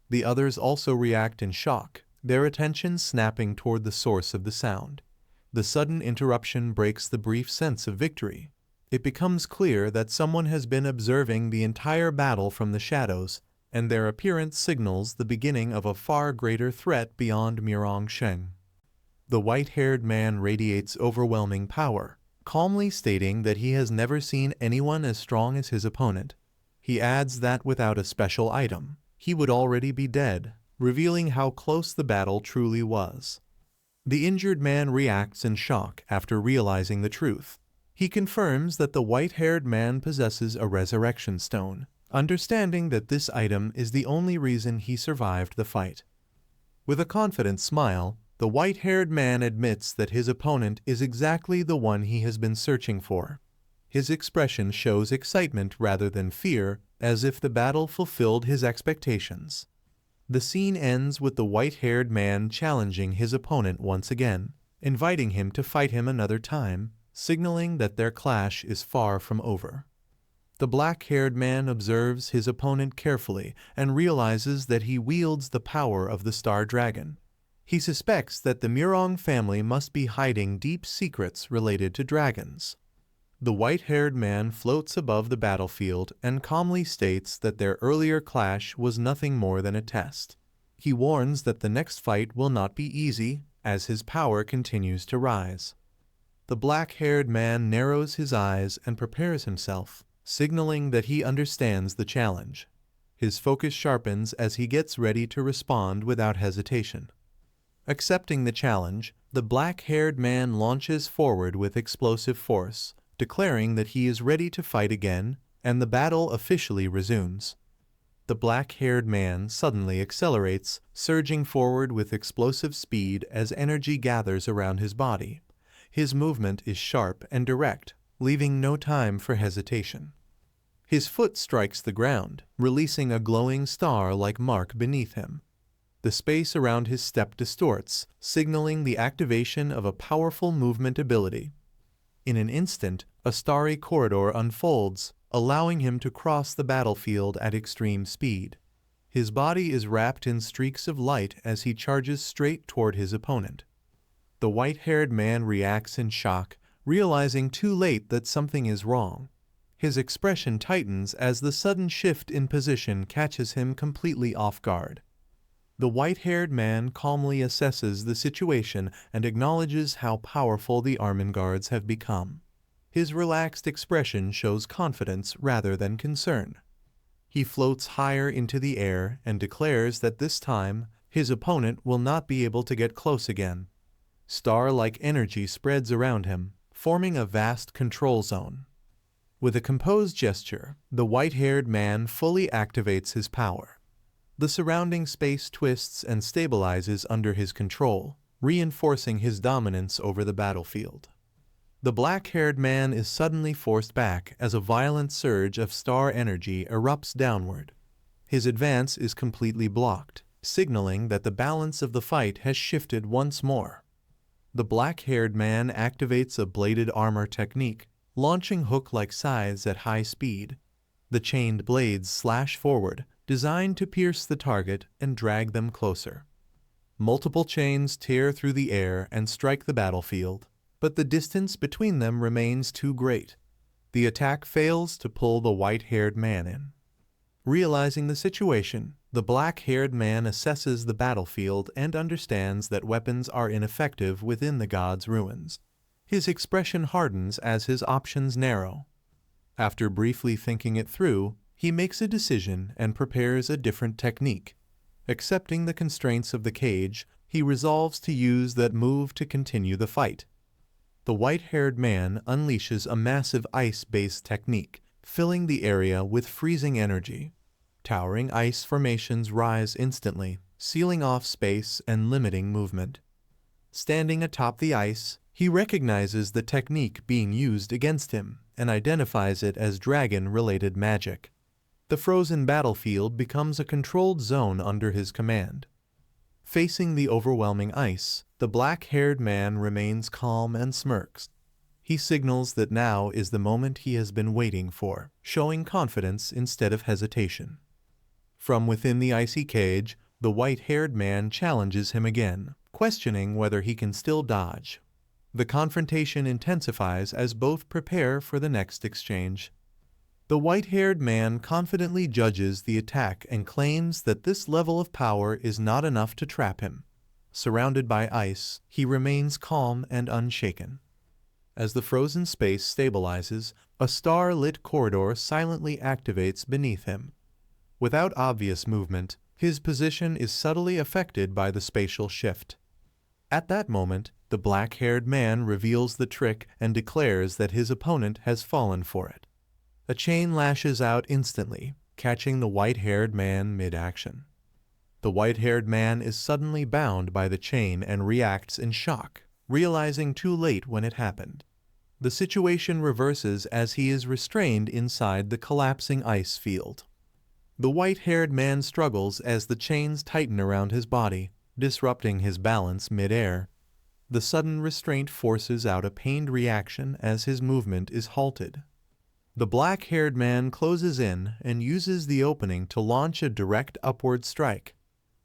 The others also react in shock, their attention snapping toward the source of the sound. The sudden interruption breaks the brief sense of victory. It becomes clear that someone has been observing the entire battle from the shadows, and their appearance signals the beginning of a far greater threat beyond Mirong Sheng. The white-haired man radiates overwhelming power, calmly stating that he has never seen anyone as strong as his opponent. He adds that without a special item, he would already be dead, revealing how close the battle truly was. The injured man reacts in shock after realizing the truth. He confirms that the white-haired man possesses a resurrection stone, understanding that this item is the only reason he survived the fight. With a confident smile, the white-haired man admits that his opponent is exactly the one he has been searching for. His expression shows excitement rather than fear, as if the battle fulfilled his expectations. The scene ends with the white-haired man challenging his opponent once again, inviting him to fight him another time, signaling that their clash is far from over. The black-haired man observes his opponent carefully and realizes that he wields the power of the Star Dragon. He suspects that the Mirong family must be hiding deep secrets related to dragons. The white-haired man floats above the battlefield and calmly states that their earlier clash was nothing more than a test. He warns that the next fight will not be easy, as his power continues to rise. The black-haired man narrows his eyes and prepares himself, signaling that he understands the challenge. His focus sharpens as he gets ready to respond without hesitation. Accepting the challenge, the black-haired man launches forward with explosive force, declaring that he is ready to fight again, and the battle officially resumes. The black-haired man suddenly accelerates, surging forward with explosive speed as energy gathers around his body. His movement is sharp and direct, leaving no time for hesitation. His foot strikes the ground, releasing a glowing star-like mark beneath him. The space around his step distorts, signaling the activation of a powerful movement ability. In an instant, a starry corridor unfolds, allowing him to cross the battlefield at extreme speed. His body is wrapped in streaks of light as he charges straight toward his opponent. The white-haired man reacts in shock, realizing too late that something is wrong. His expression tightens as the sudden shift in position catches him completely off guard. The white-haired man calmly assesses the situation and acknowledges how powerful the Armengards have become. His relaxed expression shows confidence rather than concern. He floats higher into the air and declares that this time, his opponent will not be able to get close again. Star-like energy spreads around him, forming a vast control zone. With a composed gesture, the white-haired man fully activates his power. The surrounding space twists and stabilizes under his control, reinforcing his dominance over the battlefield. The black-haired man is suddenly forced back as a violent surge of star energy erupts downward. His advance is completely blocked, signaling that the balance of the fight has shifted once more. The black-haired man activates a bladed armor technique, launching hook-like scythes at high speed. The chained blades slash forward, designed to pierce the target and drag them closer. Multiple chains tear through the air and strike the battlefield, but the distance between them remains too great. The attack fails to pull the white-haired man in. Realizing the situation, the black-haired man assesses the battlefield and understands that weapons are ineffective within the god's ruins. His expression hardens as his options narrow. After briefly thinking it through, he makes a decision and prepares a different technique. Accepting the constraints of the cage, he resolves to use that move to continue the fight. The white-haired man unleashes a massive ice-based technique, filling the area with freezing energy. Towering ice formations rise instantly, sealing off space and limiting movement. Standing atop the ice, he recognizes the technique being used against him and identifies it as dragon-related magic. The frozen battlefield becomes a controlled zone under his command. Facing the overwhelming ice, the black-haired man remains calm and smirks. He signals that now is the moment he has been waiting for, showing confidence instead of hesitation. From within the icy cage, the white-haired man challenges him again, questioning whether he can still dodge. The confrontation intensifies as both prepare for the next exchange. The white-haired man confidently judges the attack and claims that this level of power is not enough to trap him. Surrounded by ice, he remains calm and unshaken. As the frozen space stabilizes, a star-lit corridor silently activates beneath him. Without obvious movement, his position is subtly affected by the spatial shift. At that moment, the black-haired man reveals the trick and declares that his opponent has fallen for it. A chain lashes out instantly, catching the white-haired man mid-action. The white-haired man is suddenly bound by the chain and reacts in shock, realizing too late when it happened. The situation reverses as he is restrained inside the collapsing ice field. The white-haired man struggles as the chains tighten around his body, disrupting his balance mid-air. The sudden restraint forces out a pained reaction as his movement is halted. The black-haired man closes in and uses the opening to launch a direct upward strike.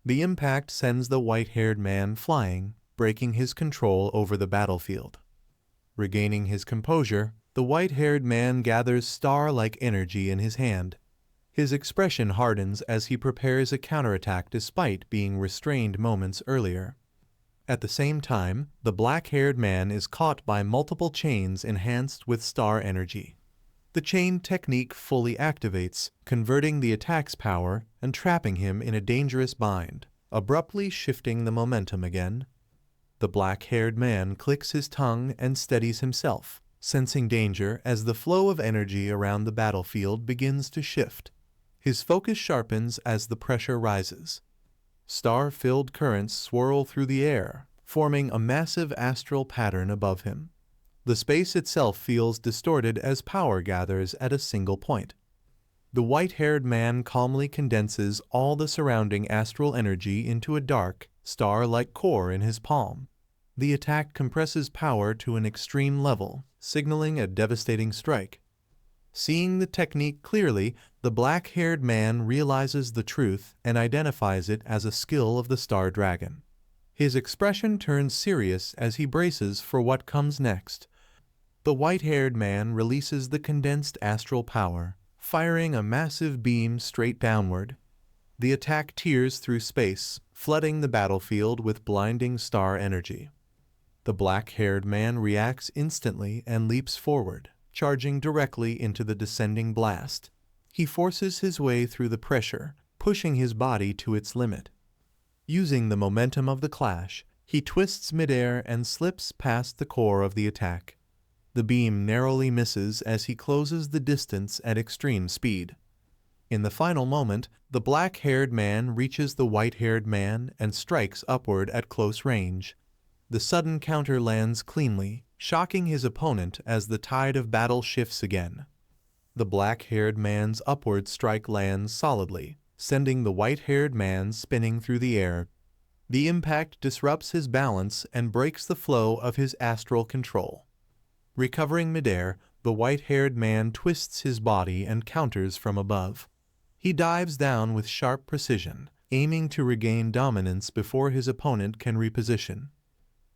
The impact sends the white-haired man flying, breaking his control over the battlefield. Regaining his composure, the white-haired man gathers star-like energy in his hand. His expression hardens as he prepares a counterattack despite being restrained moments earlier. At the same time, the black-haired man is caught by multiple chains enhanced with star energy. The chain technique fully activates, converting the attack's power and trapping him in a dangerous bind, abruptly shifting the momentum again. The black-haired man clicks his tongue and steadies himself, sensing danger as the flow of energy around the battlefield begins to shift. His focus sharpens as the pressure rises. Star-filled currents swirl through the air, forming a massive astral pattern above him. The space itself feels distorted as power gathers at a single point. The white-haired man calmly condenses all the surrounding astral energy into a dark, star-like core in his palm. The attack compresses power to an extreme level, signaling a devastating strike. Seeing the technique clearly, the black-haired man realizes the truth and identifies it as a skill of the Star Dragon. His expression turns serious as he braces for what comes next. The white-haired man releases the condensed astral power, firing a massive beam straight downward. The attack tears through space, flooding the battlefield with blinding star energy. The black-haired man reacts instantly and leaps forward, charging directly into the descending blast. He forces his way through the pressure, pushing his body to its limit. Using the momentum of the clash, he twists midair and slips past the core of the attack. The beam narrowly misses as he closes the distance at extreme speed. In the final moment, the black-haired man reaches the white-haired man and strikes upward at close range. The sudden counter lands cleanly, shocking his opponent as the tide of battle shifts again. The black-haired man's upward strike lands solidly, sending the white-haired man spinning through the air. The impact disrupts his balance and breaks the flow of his astral control. Recovering midair, the white-haired man twists his body and counters from above. He dives down with sharp precision, aiming to regain dominance before his opponent can reposition.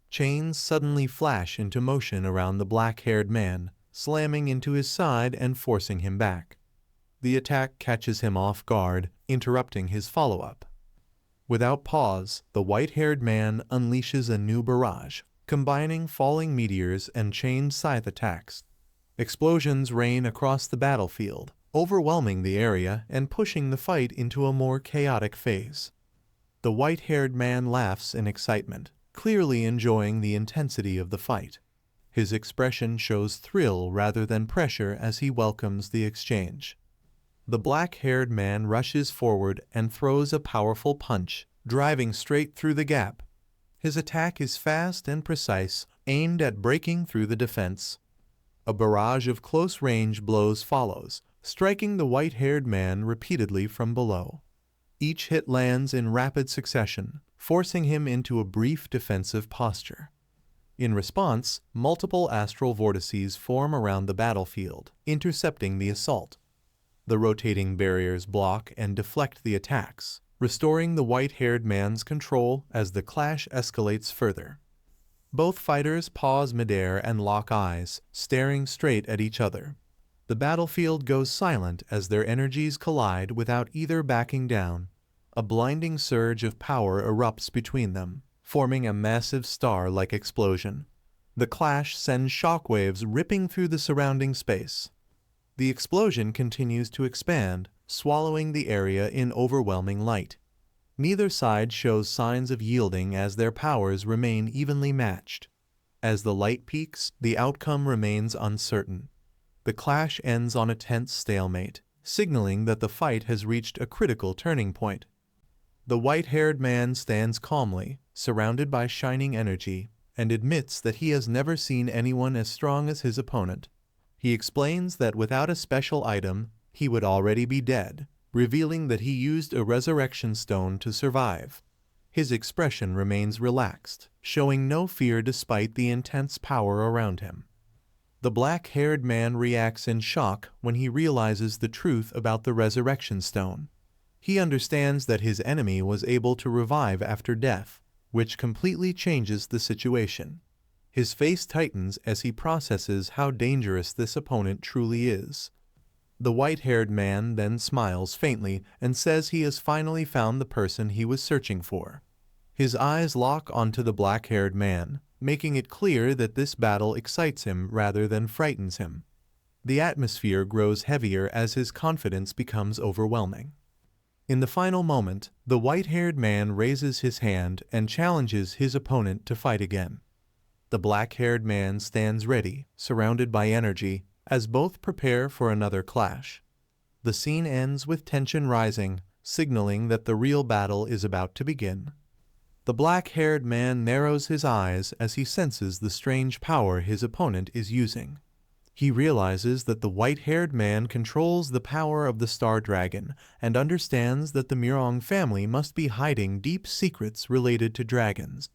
Chains suddenly flash into motion around the black-haired man, slamming into his side and forcing him back. The attack catches him off guard, interrupting his follow-up. Without pause, the white-haired man unleashes a new barrage, combining falling meteors and chained scythe attacks. Explosions rain across the battlefield, overwhelming the area and pushing the fight into a more chaotic phase. The white-haired man laughs in excitement, clearly enjoying the intensity of the fight. His expression shows thrill rather than pressure as he welcomes the exchange. The black-haired man rushes forward and throws a powerful punch, driving straight through the gap. His attack is fast and precise, aimed at breaking through the defense. A barrage of close-range blows follows, striking the white-haired man repeatedly from below. Each hit lands in rapid succession, forcing him into a brief defensive posture. In response, multiple astral vortices form around the battlefield, intercepting the assault. The rotating barriers block and deflect the attacks, restoring the white-haired man's control as the clash escalates further. Both fighters pause midair and lock eyes, staring straight at each other. The battlefield goes silent as their energies collide without either backing down. A blinding surge of power erupts between them, forming a massive star-like explosion. The clash sends shockwaves ripping through the surrounding space. The explosion continues to expand, swallowing the area in overwhelming light. Neither side shows signs of yielding as their powers remain evenly matched. As the light peaks, the outcome remains uncertain. The clash ends on a tense stalemate, signaling that the fight has reached a critical turning point. The white-haired man stands calmly, surrounded by shining energy, and admits that he has never seen anyone as strong as his opponent. He explains that without a special item, he would already be dead, revealing that he used a resurrection stone to survive. His expression remains relaxed, showing no fear despite the intense power around him. The black-haired man reacts in shock when he realizes the truth about the resurrection stone. He understands that his enemy was able to revive after death, which completely changes the situation. His face tightens as he processes how dangerous this opponent truly is. The white-haired man then smiles faintly and says he has finally found the person he was searching for. His eyes lock onto the black-haired man, making it clear that this battle excites him rather than frightens him. The atmosphere grows heavier as his confidence becomes overwhelming. In the final moment, the white-haired man raises his hand and challenges his opponent to fight again. The black-haired man stands ready, surrounded by energy, as both prepare for another clash. The scene ends with tension rising, signaling that the real battle is about to begin. The black-haired man narrows his eyes as he senses the strange power his opponent is using. He realizes that the white-haired man controls the power of the Star Dragon and understands that the Murong family must be hiding deep secrets related to dragons.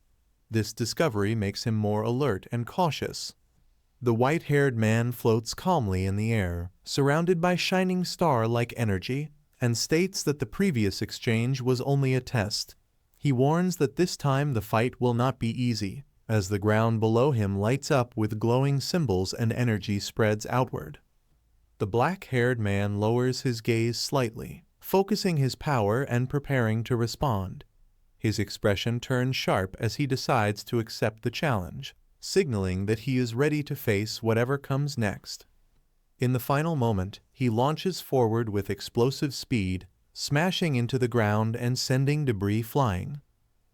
This discovery makes him more alert and cautious. The white-haired man floats calmly in the air, surrounded by shining star-like energy, and states that the previous exchange was only a test. He warns that this time the fight will not be easy, as the ground below him lights up with glowing symbols and energy spreads outward. The black-haired man lowers his gaze slightly, focusing his power and preparing to respond. His expression turns sharp as he decides to accept the challenge, signaling that he is ready to face whatever comes next. In the final moment, he launches forward with explosive speed, smashing into the ground and sending debris flying.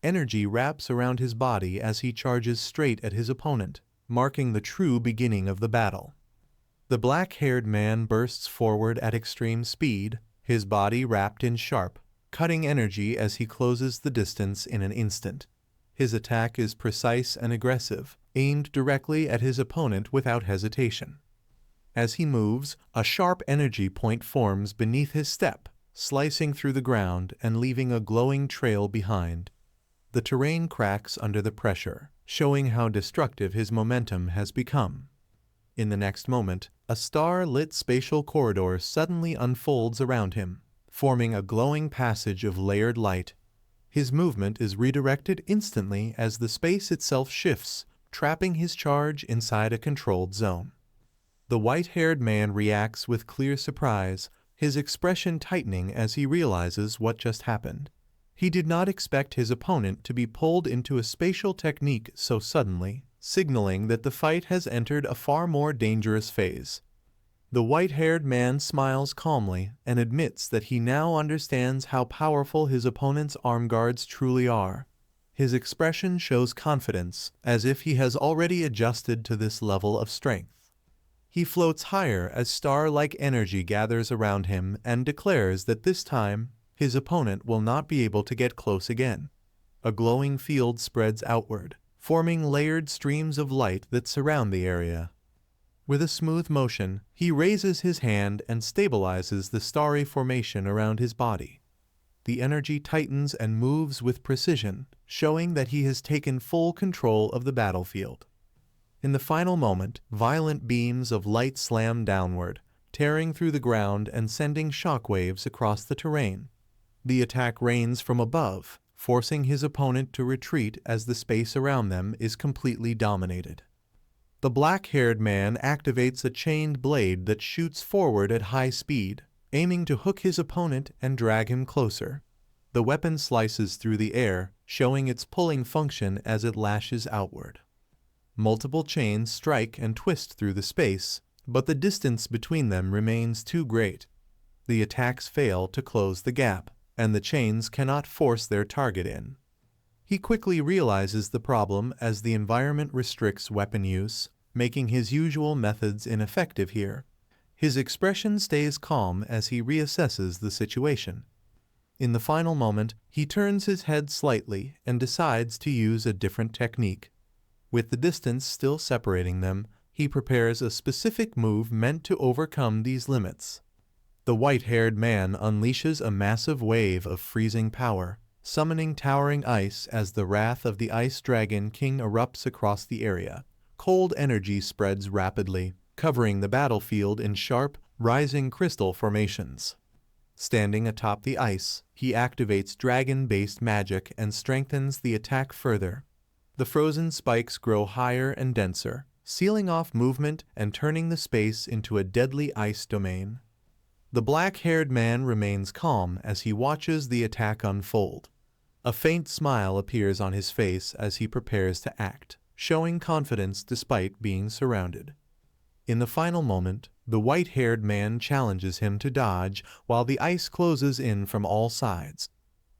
Energy wraps around his body as he charges straight at his opponent, marking the true beginning of the battle. The black-haired man bursts forward at extreme speed, his body wrapped in sharp, cutting energy as he closes the distance in an instant. His attack is precise and aggressive, aimed directly at his opponent without hesitation. As he moves, a sharp energy point forms beneath his step, slicing through the ground and leaving a glowing trail behind. The terrain cracks under the pressure, showing how destructive his momentum has become. In the next moment, a star-lit spatial corridor suddenly unfolds around him, forming a glowing passage of layered light. His movement is redirected instantly as the space itself shifts, trapping his charge inside a controlled zone. The white-haired man reacts with clear surprise, his expression tightening as he realizes what just happened. He did not expect his opponent to be pulled into a spatial technique so suddenly, signaling that the fight has entered a far more dangerous phase. The white-haired man smiles calmly and admits that he now understands how powerful his opponent's arm guards truly are. His expression shows confidence, as if he has already adjusted to this level of strength. He floats higher as star-like energy gathers around him and declares that this time, his opponent will not be able to get close again. A glowing field spreads outward, forming layered streams of light that surround the area. With a smooth motion, he raises his hand and stabilizes the starry formation around his body. The energy tightens and moves with precision, showing that he has taken full control of the battlefield. In the final moment, violent beams of light slam downward, tearing through the ground and sending shockwaves across the terrain. The attack rains from above, forcing his opponent to retreat as the space around them is completely dominated. The black-haired man activates a chained blade that shoots forward at high speed, aiming to hook his opponent and drag him closer. The weapon slices through the air, showing its pulling function as it lashes outward. Multiple chains strike and twist through the space, but the distance between them remains too great. The attacks fail to close the gap, and the chains cannot force their target in. He quickly realizes the problem as the environment restricts weapon use, making his usual methods ineffective here. His expression stays calm as he reassesses the situation. In the final moment, he turns his head slightly and decides to use a different technique. With the distance still separating them, he prepares a specific move meant to overcome these limits. The white-haired man unleashes a massive wave of freezing power, summoning towering ice as the wrath of the Ice Dragon King erupts across the area. Cold energy spreads rapidly, covering the battlefield in sharp, rising crystal formations. Standing atop the ice, he activates dragon-based magic and strengthens the attack further. The frozen spikes grow higher and denser, sealing off movement and turning the space into a deadly ice domain. The black-haired man remains calm as he watches the attack unfold. A faint smile appears on his face as he prepares to act, showing confidence despite being surrounded. In the final moment, the white-haired man challenges him to dodge while the ice closes in from all sides.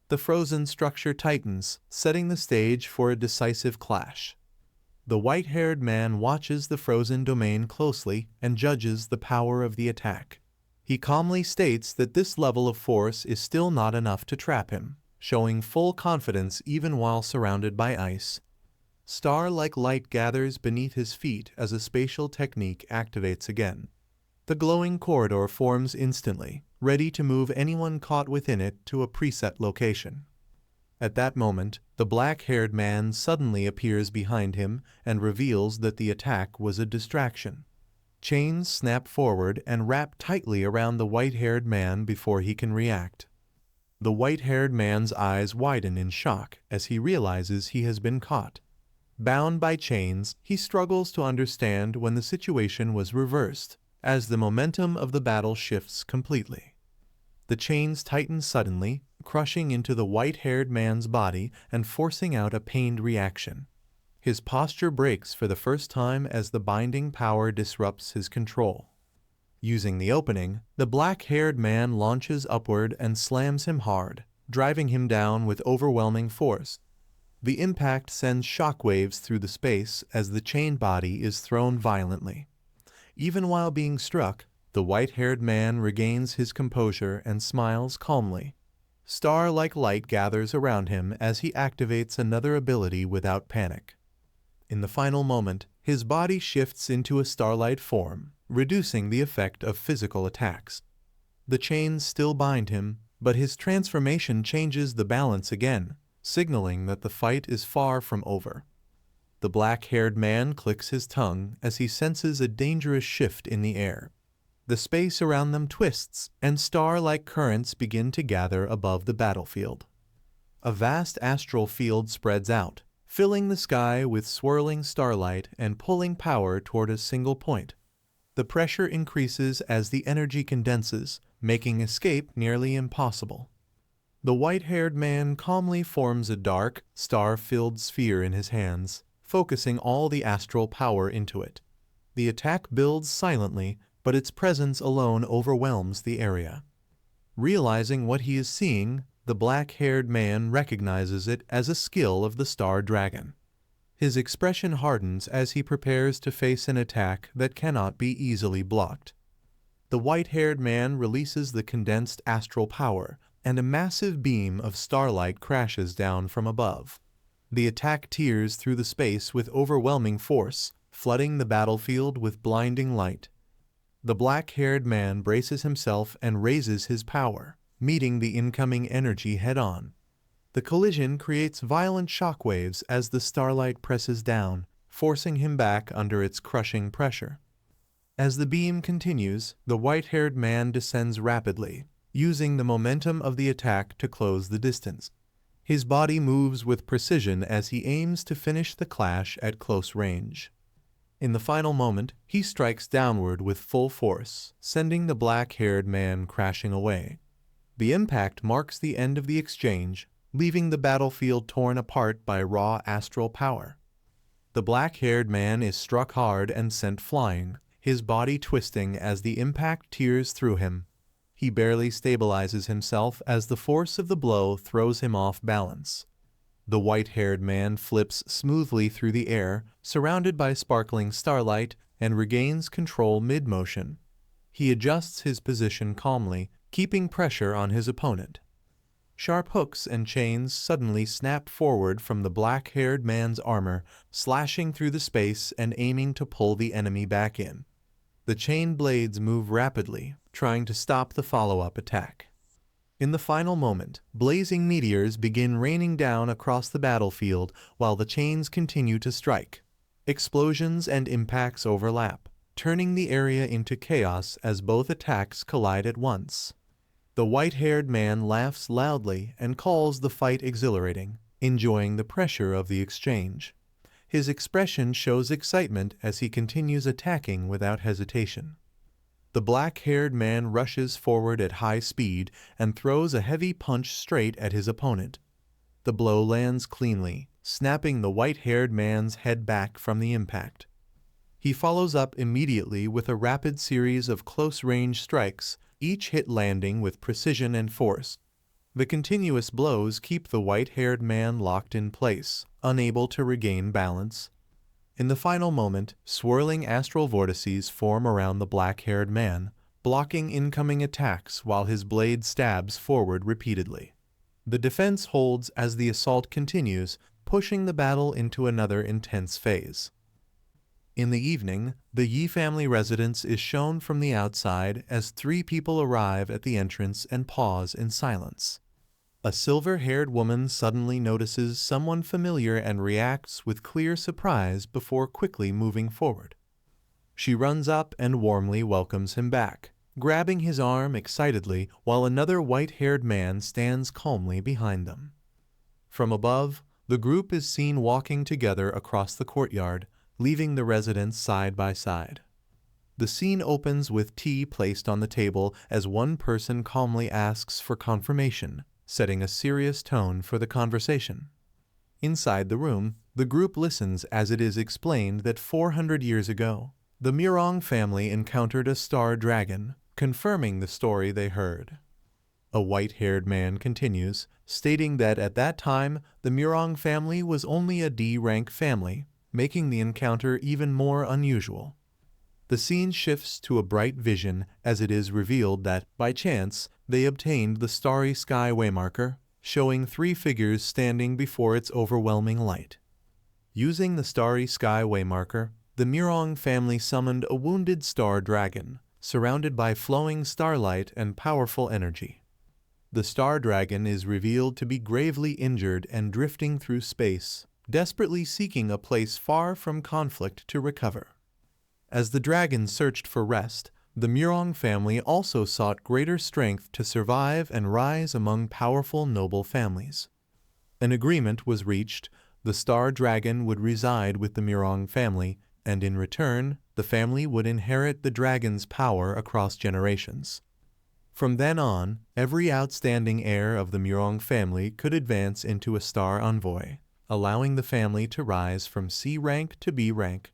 The frozen structure tightens, setting the stage for a decisive clash. The white-haired man watches the frozen domain closely and judges the power of the attack. He calmly states that this level of force is still not enough to trap him, showing full confidence even while surrounded by ice. Star-like light gathers beneath his feet as a spatial technique activates again. The glowing corridor forms instantly, ready to move anyone caught within it to a preset location. At that moment, the black-haired man suddenly appears behind him and reveals that the attack was a distraction. Chains snap forward and wrap tightly around the white-haired man before he can react. The white-haired man's eyes widen in shock as he realizes he has been caught. Bound by chains, he struggles to understand when the situation was reversed, as the momentum of the battle shifts completely. The chains tighten suddenly, crushing into the white-haired man's body and forcing out a pained reaction. His posture breaks for the first time as the binding power disrupts his control. Using the opening, the black-haired man launches upward and slams him hard, driving him down with overwhelming force. The impact sends shockwaves through the space as the chained body is thrown violently. Even while being struck, the white-haired man regains his composure and smiles calmly. Star-like light gathers around him as he activates another ability without panic. In the final moment, his body shifts into a starlight form, reducing the effect of physical attacks. The chains still bind him, but his transformation changes the balance again, signaling that the fight is far from over. The black-haired man clicks his tongue as he senses a dangerous shift in the air. The space around them twists, and star-like currents begin to gather above the battlefield. A vast astral field spreads out, filling the sky with swirling starlight and pulling power toward a single point. The pressure increases as the energy condenses, making escape nearly impossible. The white-haired man calmly forms a dark, star-filled sphere in his hands, focusing all the astral power into it. The attack builds silently, but its presence alone overwhelms the area. Realizing what he is seeing, the black-haired man recognizes it as a skill of the Star Dragon. His expression hardens as he prepares to face an attack that cannot be easily blocked. The white-haired man releases the condensed astral power, and a massive beam of starlight crashes down from above. The attack tears through the space with overwhelming force, flooding the battlefield with blinding light. The black-haired man braces himself and raises his power, meeting the incoming energy head-on. The collision creates violent shockwaves as the starlight presses down, forcing him back under its crushing pressure. As the beam continues, the white-haired man descends rapidly, using the momentum of the attack to close the distance. His body moves with precision as he aims to finish the clash at close range. In the final moment, he strikes downward with full force, sending the black-haired man crashing away. The impact marks the end of the exchange, leaving the battlefield torn apart by raw astral power. The black-haired man is struck hard and sent flying, his body twisting as the impact tears through him. He barely stabilizes himself as the force of the blow throws him off balance. The white-haired man flips smoothly through the air, surrounded by sparkling starlight, and regains control mid-motion. He adjusts his position calmly, keeping pressure on his opponent. Sharp hooks and chains suddenly snap forward from the black-haired man's armor, slashing through the space and aiming to pull the enemy back in. The chain blades move rapidly, trying to stop the follow-up attack. In the final moment, blazing meteors begin raining down across the battlefield while the chains continue to strike. Explosions and impacts overlap, turning the area into chaos as both attacks collide at once. The white-haired man laughs loudly and calls the fight exhilarating, enjoying the pressure of the exchange. His expression shows excitement as he continues attacking without hesitation. The black-haired man rushes forward at high speed and throws a heavy punch straight at his opponent. The blow lands cleanly, snapping the white-haired man's head back from the impact. He follows up immediately with a rapid series of close-range strikes, each hit landing with precision and force. The continuous blows keep the white-haired man locked in place, unable to regain balance. In the final moment, swirling astral vortices form around the black-haired man, blocking incoming attacks while his blade stabs forward repeatedly. The defense holds as the assault continues, pushing the battle into another intense phase. In the evening, the Yi family residence is shown from the outside as three people arrive at the entrance and pause in silence. A silver-haired woman suddenly notices someone familiar and reacts with clear surprise before quickly moving forward. She runs up and warmly welcomes him back, grabbing his arm excitedly while another white-haired man stands calmly behind them. From above, the group is seen walking together across the courtyard, leaving the residence side by side. The scene opens with tea placed on the table as one person calmly asks for confirmation, setting a serious tone for the conversation. Inside the room, the group listens as it is explained that 400 years ago, the Murong family encountered a star dragon, confirming the story they heard. A white-haired man continues, stating that at that time, the Murong family was only a D-rank family, making the encounter even more unusual. The scene shifts to a bright vision as it is revealed that, by chance, they obtained the starry sky waymarker, showing 3 figures standing before its overwhelming light. Using the starry sky waymarker, the Murong family summoned a wounded star dragon, surrounded by flowing starlight and powerful energy. The star dragon is revealed to be gravely injured and drifting through space, desperately seeking a place far from conflict to recover. As the dragon searched for rest, the Murong family also sought greater strength to survive and rise among powerful noble families. An agreement was reached. The star dragon would reside with the Murong family, and in return, the family would inherit the dragon's power across generations. From then on, every outstanding heir of the Murong family could advance into a star envoy, allowing the family to rise from C rank to B rank.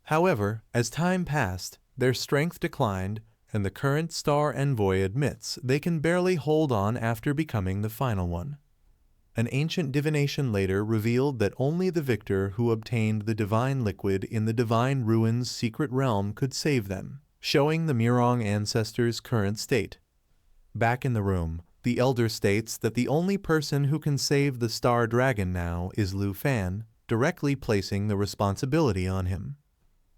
However, as time passed, their strength declined, and the current star envoy admits they can barely hold on after becoming the final one. An ancient divination later revealed that only the victor who obtained the divine liquid in the Divine Ruins secret realm could save them, showing the Murong ancestors' current state. Back in the room, the elder states that the only person who can save the star dragon now is Lu Fan, directly placing the responsibility on him.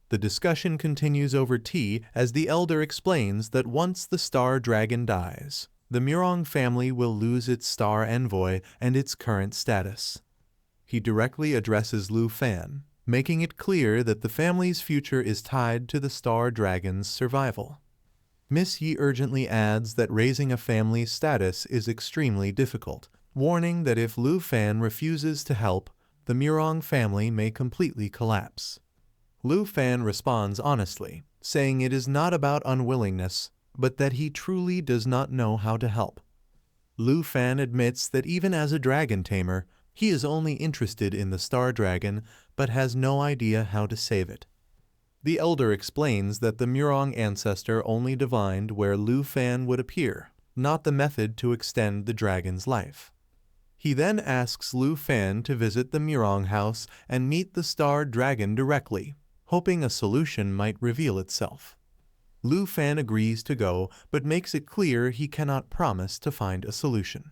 The discussion continues over tea as the elder explains that once the star dragon dies, the Murong family will lose its star envoy and its current status. He directly addresses Lu Fan, making it clear that the family's future is tied to the star dragon's survival. Miss Yi urgently adds that raising a family's status is extremely difficult, warning that if Lu Fan refuses to help, the Murong family may completely collapse. Lu Fan responds honestly, saying it is not about unwillingness, but that he truly does not know how to help. Lu Fan admits that even as a dragon tamer, he is only interested in the star dragon, but has no idea how to save it. The elder explains that the Murong ancestor only divined where Lu Fan would appear, not the method to extend the dragon's life. He then asks Lu Fan to visit the Murong house and meet the star dragon directly, hoping a solution might reveal itself. Lu Fan agrees to go, but makes it clear he cannot promise to find a solution.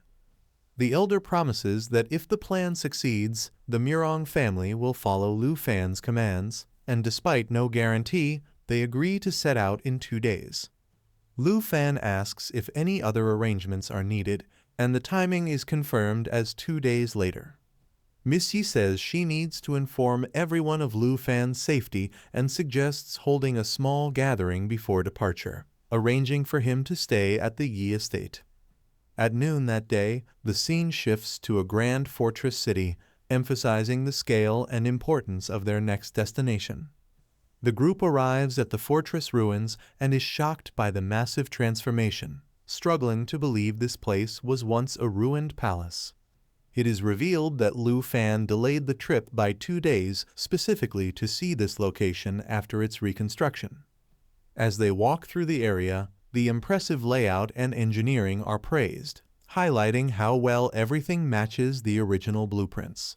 The elder promises that if the plan succeeds, the Murong family will follow Lu Fan's commands, and despite no guarantee, they agree to set out in 2 days. Lu Fan asks if any other arrangements are needed, and the timing is confirmed as 2 days later. Miss Yi says she needs to inform everyone of Lu Fan's safety and suggests holding a small gathering before departure, arranging for him to stay at the Yi estate. At noon that day, the scene shifts to a grand fortress city, emphasizing the scale and importance of their next destination. The group arrives at the fortress ruins and is shocked by the massive transformation, struggling to believe this place was once a ruined palace. It is revealed that Lu Fan delayed the trip by 2 days specifically to see this location after its reconstruction. As they walk through the area, the impressive layout and engineering are praised, highlighting how well everything matches the original blueprints.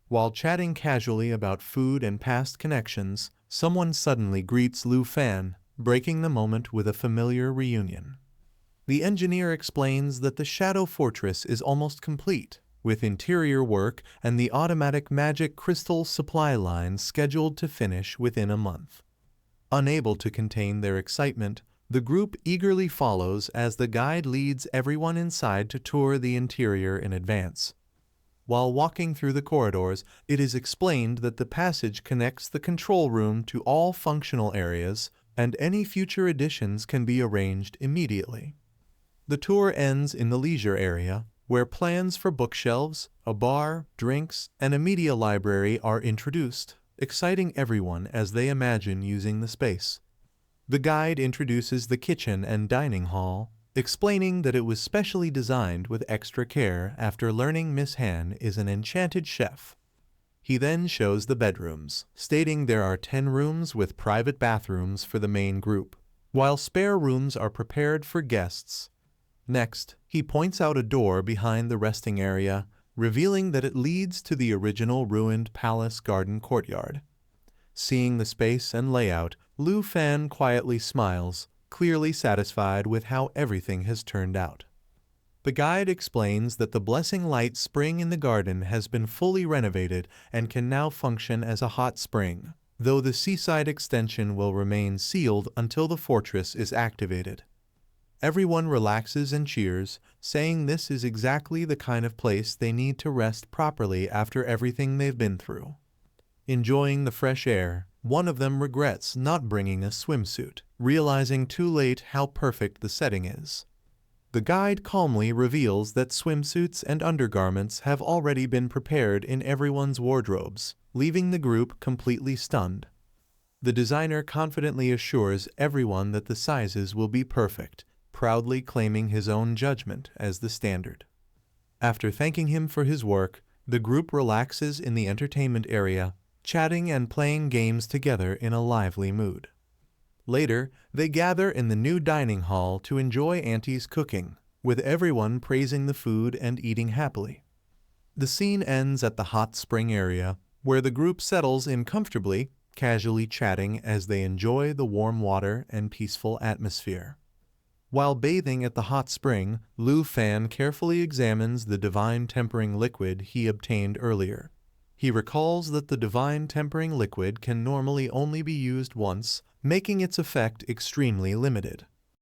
While chatting casually about food and past connections, someone suddenly greets Lu Fan, breaking the moment with a familiar reunion. The engineer explains that the Shadow Fortress is almost complete, with interior work and the automatic magic crystal supply line scheduled to finish within a month. Unable to contain their excitement, the group eagerly follows as the guide leads everyone inside to tour the interior in advance. While walking through the corridors, it is explained that the passage connects the control room to all functional areas, and any future additions can be arranged immediately. The tour ends in the leisure area, where plans for bookshelves, a bar, drinks, and a media library are introduced, exciting everyone as they imagine using the space. The guide introduces the kitchen and dining hall, explaining that it was specially designed with extra care after learning Miss Han is an enchanted chef. He then shows the bedrooms, stating there are 10 rooms with private bathrooms for the main group, while spare rooms are prepared for guests. Next, he points out a door behind the resting area, revealing that it leads to the original ruined palace garden courtyard. Seeing the space and layout, Lu Fan quietly smiles, clearly satisfied with how everything has turned out. The guide explains that the Blessing Light spring in the garden has been fully renovated and can now function as a hot spring, though the seaside extension will remain sealed until the fortress is activated. Everyone relaxes and cheers, saying this is exactly the kind of place they need to rest properly after everything they've been through. Enjoying the fresh air, one of them regrets not bringing a swimsuit, realizing too late how perfect the setting is. The guide calmly reveals that swimsuits and undergarments have already been prepared in everyone's wardrobes, leaving the group completely stunned. The designer confidently assures everyone that the sizes will be perfect, proudly claiming his own judgment as the standard. After thanking him for his work, the group relaxes in the entertainment area, chatting and playing games together in a lively mood. Later, they gather in the new dining hall to enjoy Auntie's cooking, with everyone praising the food and eating happily. The scene ends at the hot spring area, where the group settles in comfortably, casually chatting as they enjoy the warm water and peaceful atmosphere. While bathing at the hot spring, Lu Fan carefully examines the divine tempering liquid he obtained earlier. He recalls that the divine tempering liquid can normally only be used once, making its effect extremely limited.